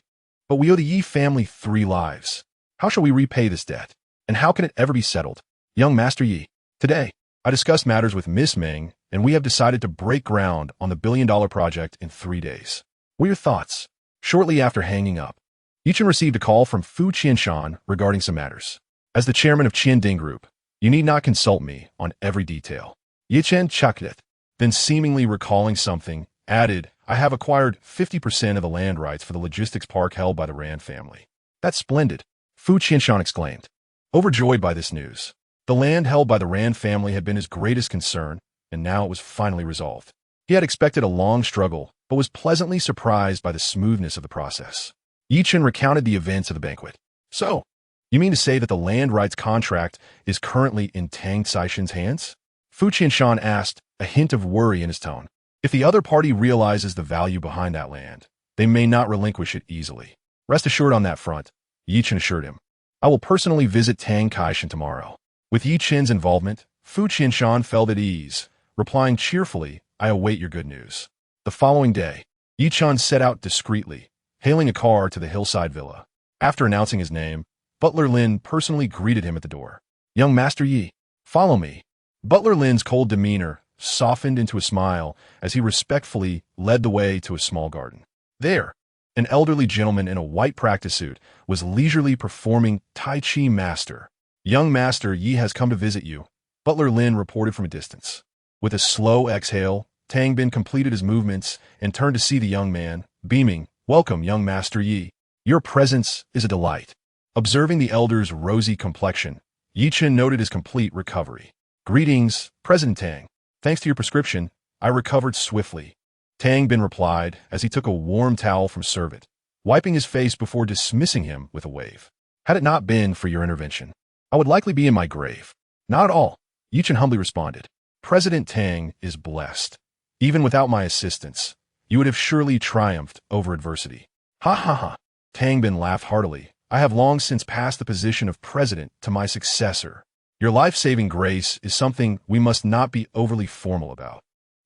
But we owe the Yi family 3 lives. How shall we repay this debt? And how can it ever be settled? Young Master Yi, today, I discussed matters with Miss Meng, and we have decided to break ground on the billion-dollar project in 3 days. What are your thoughts? Shortly after hanging up, Ye Chen received a call from Fu Qianshan regarding some matters. As the chairman of Qianding Group, you need not consult me on every detail. Ye Chen chuckled it, then seemingly recalling something, added, I have acquired 50% of the land rights for the logistics park held by the Rand family. That's splendid, Fu Qianshan exclaimed. Overjoyed by this news, the land held by the Rand family had been his greatest concern, and now it was finally resolved. He had expected a long struggle, but was pleasantly surprised by the smoothness of the process. Ye Chen recounted the events of the banquet. So, you mean to say that the land rights contract is currently in Tang Caishen's hands? Fu Qianshan asked, a hint of worry in his tone. If the other party realizes the value behind that land, they may not relinquish it easily. Rest assured on that front, Ye Chen assured him. I will personally visit Tang Caishen tomorrow. With Ye Chen's involvement, Fu Qianshan felt at ease, replying cheerfully, I await your good news. The following day, Ye Chen set out discreetly, hailing a car to the hillside villa. After announcing his name, Butler Lin personally greeted him at the door. "Young Master Yi, follow me." Butler Lin's cold demeanor softened into a smile as he respectfully led the way to a small garden. There, an elderly gentleman in a white practice suit was leisurely performing Tai Chi Master. "Young Master Yi has come to visit you," Butler Lin reported from a distance. With a slow exhale, Tang Bin completed his movements and turned to see the young man, beaming, "Welcome, young Master Yi. Your presence is a delight." Observing the elder's rosy complexion, Ye Chen noted his complete recovery. "Greetings, President Tang. Thanks to your prescription, I recovered swiftly," Tang Bin replied as he took a warm towel from servant, wiping his face before dismissing him with a wave. "Had it not been for your intervention, I would likely be in my grave." "Not at all," Ye Chen humbly responded. "President Tang is blessed. Even without my assistance, you would have surely triumphed over adversity." "Ha ha ha." Tang Bin laughed heartily. "I have long since passed the position of president to my successor. Your life-saving grace is something we must not be overly formal about.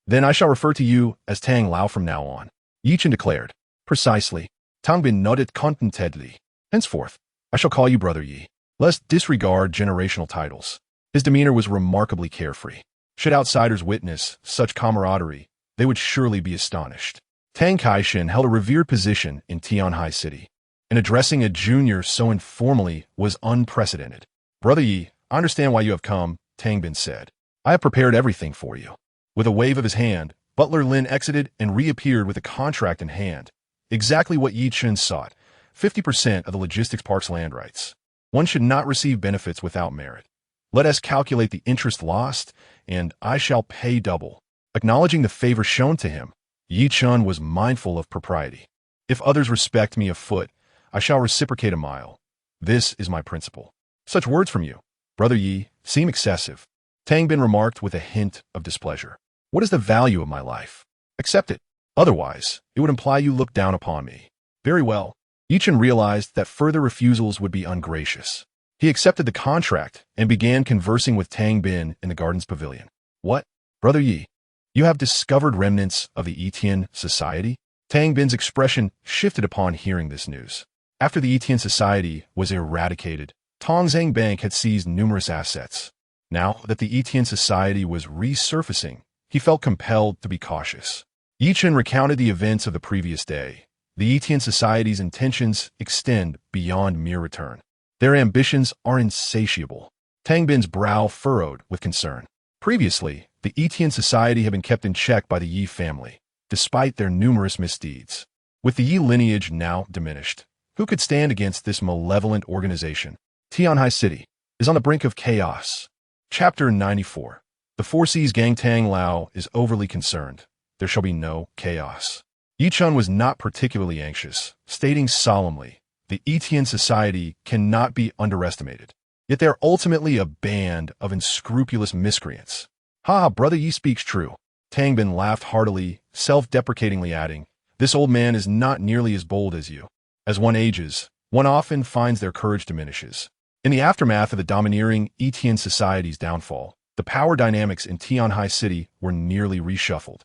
Then I shall refer to you as Tang Lao from now on," Ye Chen declared. "Precisely." Tang Bin nodded contentedly. "Henceforth, I shall call you Brother Yi. Let's disregard generational titles." His demeanor was remarkably carefree. Should outsiders witness such camaraderie, they would surely be astonished. Tang Kaishin held a revered position in Tianhai City, and addressing a junior so informally was unprecedented. "Brother Yi, I understand why you have come," Tang Bin said. "I have prepared everything for you." With a wave of his hand, Butler Lin exited and reappeared with a contract in hand. Exactly what Ye Chen sought, 50% of the logistics park's land rights. One should not receive benefits without merit. Let us calculate the interest lost, and I shall pay double. Acknowledging the favor shown to him, Ye Chen was mindful of propriety. "If others respect me a foot, I shall reciprocate a mile. This is my principle." "Such words from you, Brother Yi, seem excessive," Tang Bin remarked with a hint of displeasure. "What is the value of my life? Accept it. Otherwise, it would imply you look down upon me." "Very well." Ye Chen realized that further refusals would be ungracious. He accepted the contract and began conversing with Tang Bin in the garden's pavilion. "What, Brother Yi? You have discovered remnants of the Ye Chen Society?" Tang Bin's expression shifted upon hearing this news. After the Ye Chen Society was eradicated, Tongzheng Bank had seized numerous assets. Now that the Ye Chen Society was resurfacing, he felt compelled to be cautious. Ye Chen recounted the events of the previous day. The Ye Chen Society's intentions extend beyond mere return. Their ambitions are insatiable. Tang Bin's brow furrowed with concern. Previously, the Ye Chen Society had been kept in check by the Yi family, despite their numerous misdeeds. With the Yi lineage now diminished, who could stand against this malevolent organization? Tianhai City is on the brink of chaos. Chapter 94. The Four Seas Gang. Tang Lao is overly concerned. There shall be no chaos. Ye Chen was not particularly anxious, stating solemnly, "The Ye Chen Society cannot be underestimated. Yet they are ultimately a band of unscrupulous miscreants." "Ha, Brother Yi speaks true." Tang Bin laughed heartily, self-deprecatingly adding, "This old man is not nearly as bold as you. As one ages, one often finds their courage diminishes." In the aftermath of the domineering Ye Chen Society's downfall, the power dynamics in Tianhai City were nearly reshuffled.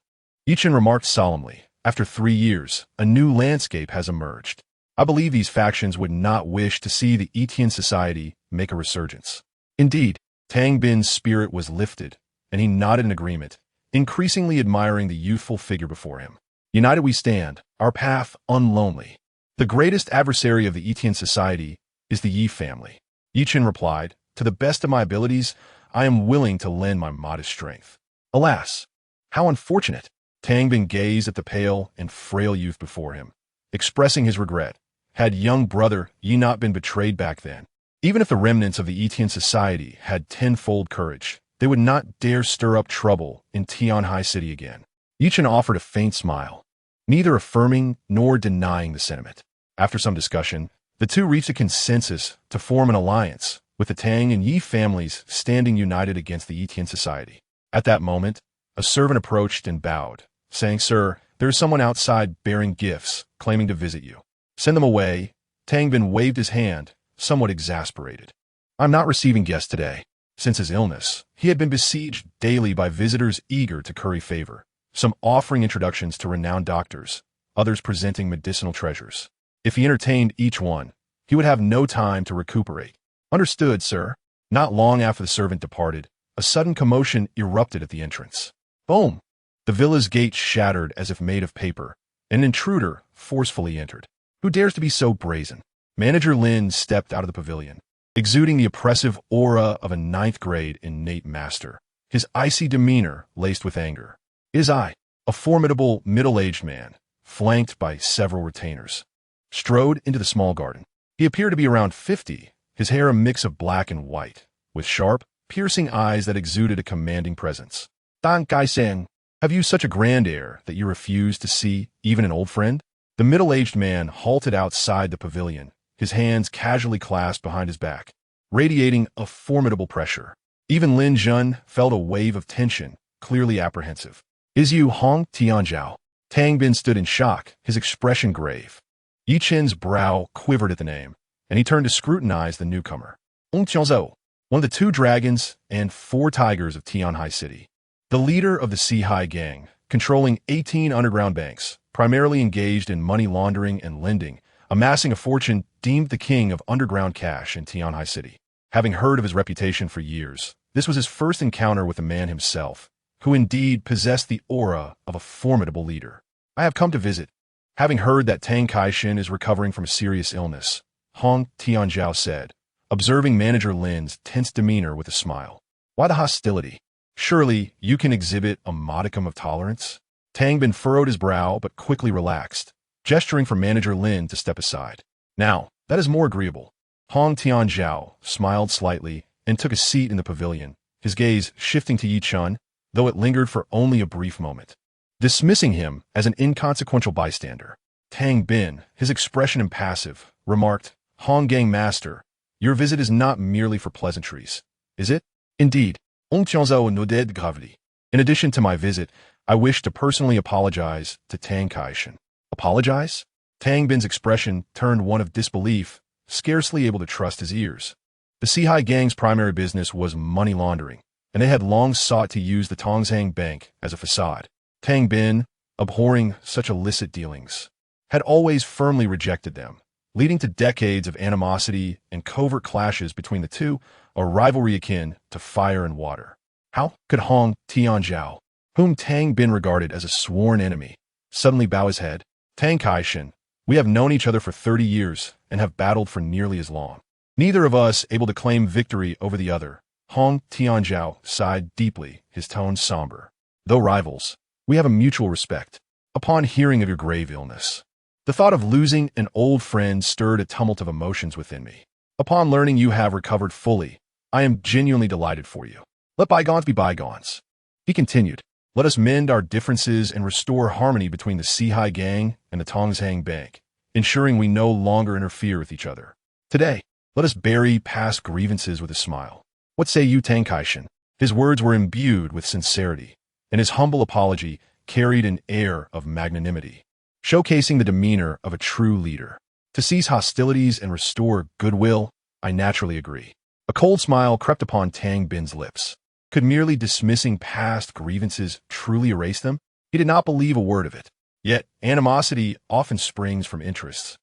Ye Chen remarked solemnly, "After 3 years, a new landscape has emerged. I believe these factions would not wish to see the Ye Chen Society make a resurgence." Indeed, Tang Bin's spirit was lifted, and he nodded in agreement, increasingly admiring the youthful figure before him. "United we stand, our path unlonely. The greatest adversary of the Ye Chen Society is the Yi family." Ye Chen replied, "To the best of my abilities, I am willing to lend my modest strength." "Alas, how unfortunate!" Tang Bin gazed at the pale and frail youth before him, expressing his regret. Had young brother Yi not been betrayed back then, even if the remnants of the Ye Chen Society had tenfold courage, they would not dare stir up trouble in Tianhai City again. Ye Chen offered a faint smile, neither affirming nor denying the sentiment. After some discussion, the two reached a consensus to form an alliance, with the Tang and Yi families standing united against the Ye Chen Society. At that moment, a servant approached and bowed, saying, "Sir, there is someone outside bearing gifts, claiming to visit you." "Send them away." Tang Bin waved his hand, somewhat exasperated. "I'm not receiving guests today." Since his illness, he had been besieged daily by visitors eager to curry favor. some offering introductions to renowned doctors, others presenting medicinal treasures. If he entertained each one, he would have no time to recuperate. Understood, sir. Not long after the servant departed, a sudden commotion erupted at the entrance. Boom! The villa's gate shattered as if made of paper. An intruder forcefully entered. Who dares to be so brazen? Manager Lin stepped out of the pavilion, exuding the oppressive aura of a ninth-grade innate master, his icy demeanor laced with anger. It is I, a formidable middle-aged man, flanked by several retainers, strode into the small garden. He appeared to be around 50, his hair a mix of black and white, with sharp, piercing eyes that exuded a commanding presence. Dan Kai-Seng, have you such a grand air that you refuse to see even an old friend? The middle-aged man halted outside the pavilion, his hands casually clasped behind his back, radiating a formidable pressure. Even Lin Jun felt a wave of tension, clearly apprehensive. Is you Hong Tianzhao? Tang Bin stood in shock, his expression grave. Ye Chen's brow quivered at the name, and he turned to scrutinize the newcomer. Tianzhou, one of the 2 dragons and 4 tigers of Tianhai City. The leader of the Sihai gang, controlling 18 underground banks, primarily engaged in money laundering and lending, amassing a fortune deemed the king of underground cash in Tianhai City. Having heard of his reputation for years, this was his first encounter with the man himself, who indeed possessed the aura of a formidable leader. I have come to visit. Having heard that Tang Kai-shen is recovering from a serious illness, Hong Tianzhao said, observing Manager Lin's tense demeanor with a smile. Why the hostility? Surely you can exhibit a modicum of tolerance? Tang Bin furrowed his brow but quickly relaxed, gesturing for Manager Lin to step aside. Now, that is more agreeable. Hong Tianzhao smiled slightly and took a seat in the pavilion, his gaze shifting to Ye Chen, though it lingered for only a brief moment. Dismissing him as an inconsequential bystander, Tang Bin, his expression impassive, remarked, Hong Gang Master, your visit is not merely for pleasantries, is it? Indeed. On Tianzhao nodded gravely. In addition to my visit, I wish to personally apologize to Tang Kai-shen. Apologize? Tang Bin's expression turned one of disbelief, scarcely able to trust his ears. The Sihai gang's primary business was money laundering, and they had long sought to use the Tongzhang Bank as a facade. Tang Bin, abhorring such illicit dealings, had always firmly rejected them, leading to decades of animosity and covert clashes between the two, a rivalry akin to fire and water. How could Hong Tianzhao, whom Tang Bin regarded as a sworn enemy, suddenly bow his head? Tang Kai-shen, we have known each other for 30 years and have battled for nearly as long. Neither of us able to claim victory over the other. Hong Tianzhao sighed deeply, his tone somber. Though rivals, we have a mutual respect. Upon hearing of your grave illness, the thought of losing an old friend stirred a tumult of emotions within me. Upon learning you have recovered fully, I am genuinely delighted for you. Let bygones be bygones. He continued, let us mend our differences and restore harmony between the Sihai gang and the Tongzhang Bank, ensuring we no longer interfere with each other. Today, let us bury past grievances with a smile. What say you, Tang Kai-shen? His words were imbued with sincerity, and his humble apology carried an air of magnanimity, showcasing the demeanor of a true leader. To cease hostilities and restore goodwill, I naturally agree. A cold smile crept upon Tang Bin's lips. Could merely dismissing past grievances truly erase them? He did not believe a word of it. Yet, animosity often springs from interests,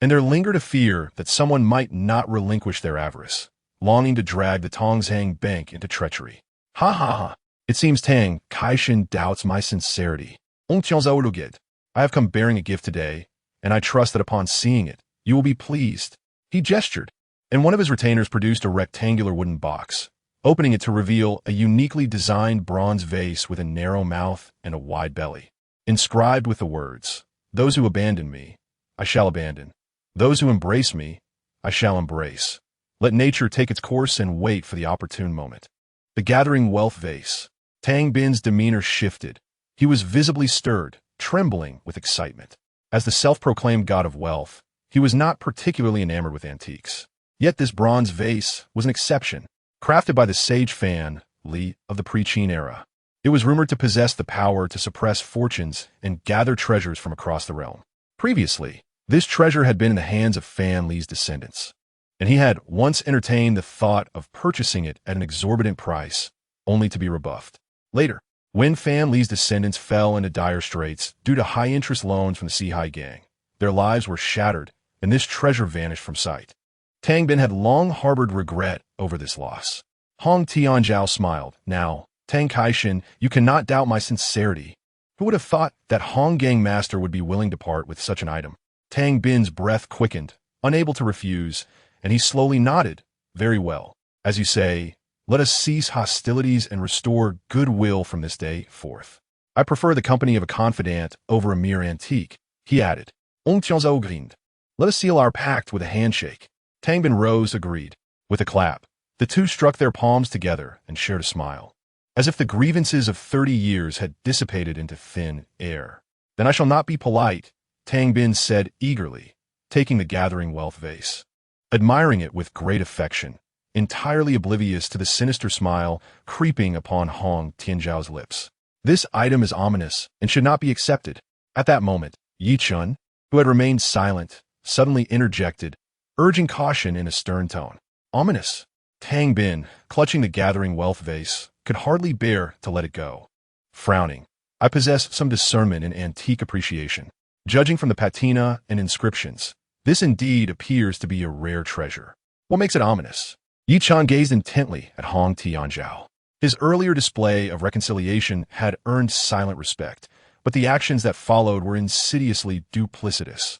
and there lingered a fear that someone might not relinquish their avarice, longing to drag the Tongzhang Bank into treachery. Ha ha ha! It seems Tang Kai-shen doubts my sincerity. I have come bearing a gift today, and I trust that upon seeing it, you will be pleased. He gestured, and one of his retainers produced a rectangular wooden box, opening it to reveal a uniquely designed bronze vase with a narrow mouth and a wide belly, inscribed with the words, those who abandon me, I shall abandon. Those who embrace me, I shall embrace. Let nature take its course and wait for the opportune moment. The gathering wealth vase. Tang Bin's demeanor shifted. He was visibly stirred, trembling with excitement. As the self-proclaimed god of wealth, he was not particularly enamored with antiques. Yet this bronze vase was an exception, crafted by the sage Fan Li of the pre-Qin era. It was rumored to possess the power to suppress fortunes and gather treasures from across the realm. Previously, this treasure had been in the hands of Fan Li's descendants, and he had once entertained the thought of purchasing it at an exorbitant price, only to be rebuffed. Later, When Fan Li's descendants fell into dire straits due to high-interest loans from the Sihai gang, their lives were shattered, and this treasure vanished from sight. Tang Bin had long harbored regret over this loss. Hong Tianzhao smiled. Now, Tang Kaishin, you cannot doubt my sincerity. Who would have thought that Hong Gang master would be willing to part with such an item? Tang Bin's breath quickened, unable to refuse, and he slowly nodded. Very well. As you say, let us cease hostilities and restore goodwill from this day forth. I prefer the company of a confidant over a mere antique, he added. Awakens. Let us seal our pact with a handshake. Tang Bin rose, agreed. With a clap, the two struck their palms together and shared a smile, as if the grievances of 30 years had dissipated into thin air. Then I shall not be polite, Tang Bin said eagerly, taking the gathering wealth vase, admiring it with great affection, entirely oblivious to the sinister smile creeping upon Hong Tianzhao's lips. This item is ominous and should not be accepted. At that moment, Ye Chen, who had remained silent, suddenly interjected, urging caution in a stern tone. Ominous. Tang Bin, clutching the gathering wealth vase, could hardly bear to let it go. Frowning, I possess some discernment in antique appreciation. Judging from the patina and inscriptions, this indeed appears to be a rare treasure. What makes it ominous? Ye Chen gazed intently at Hong Tianzhao. His earlier display of reconciliation had earned silent respect, but the actions that followed were insidiously duplicitous,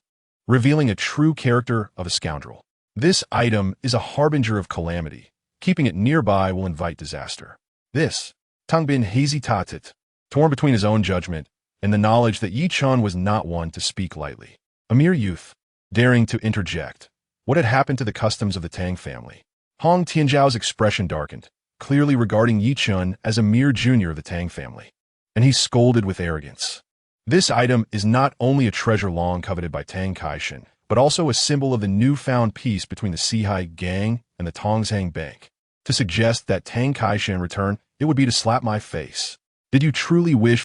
revealing a true character of a scoundrel. This item is a harbinger of calamity. Keeping it nearby will invite disaster. This, Tang Bin hesitated, torn between his own judgment and the knowledge that Ye Chen was not one to speak lightly. A mere youth, daring to interject. What had happened to the customs of the Tang family? Hong Tianzhao's expression darkened, clearly regarding Ye Chen as a mere junior of the Tang family, and he scolded with arrogance. This item is not only a treasure long coveted by Tang Kaishin, but also a symbol of the newfound peace between the Sihai gang and the Tongzhang Bank. To suggest that Tang Kaishin return, it would be to slap my face. Did you truly wish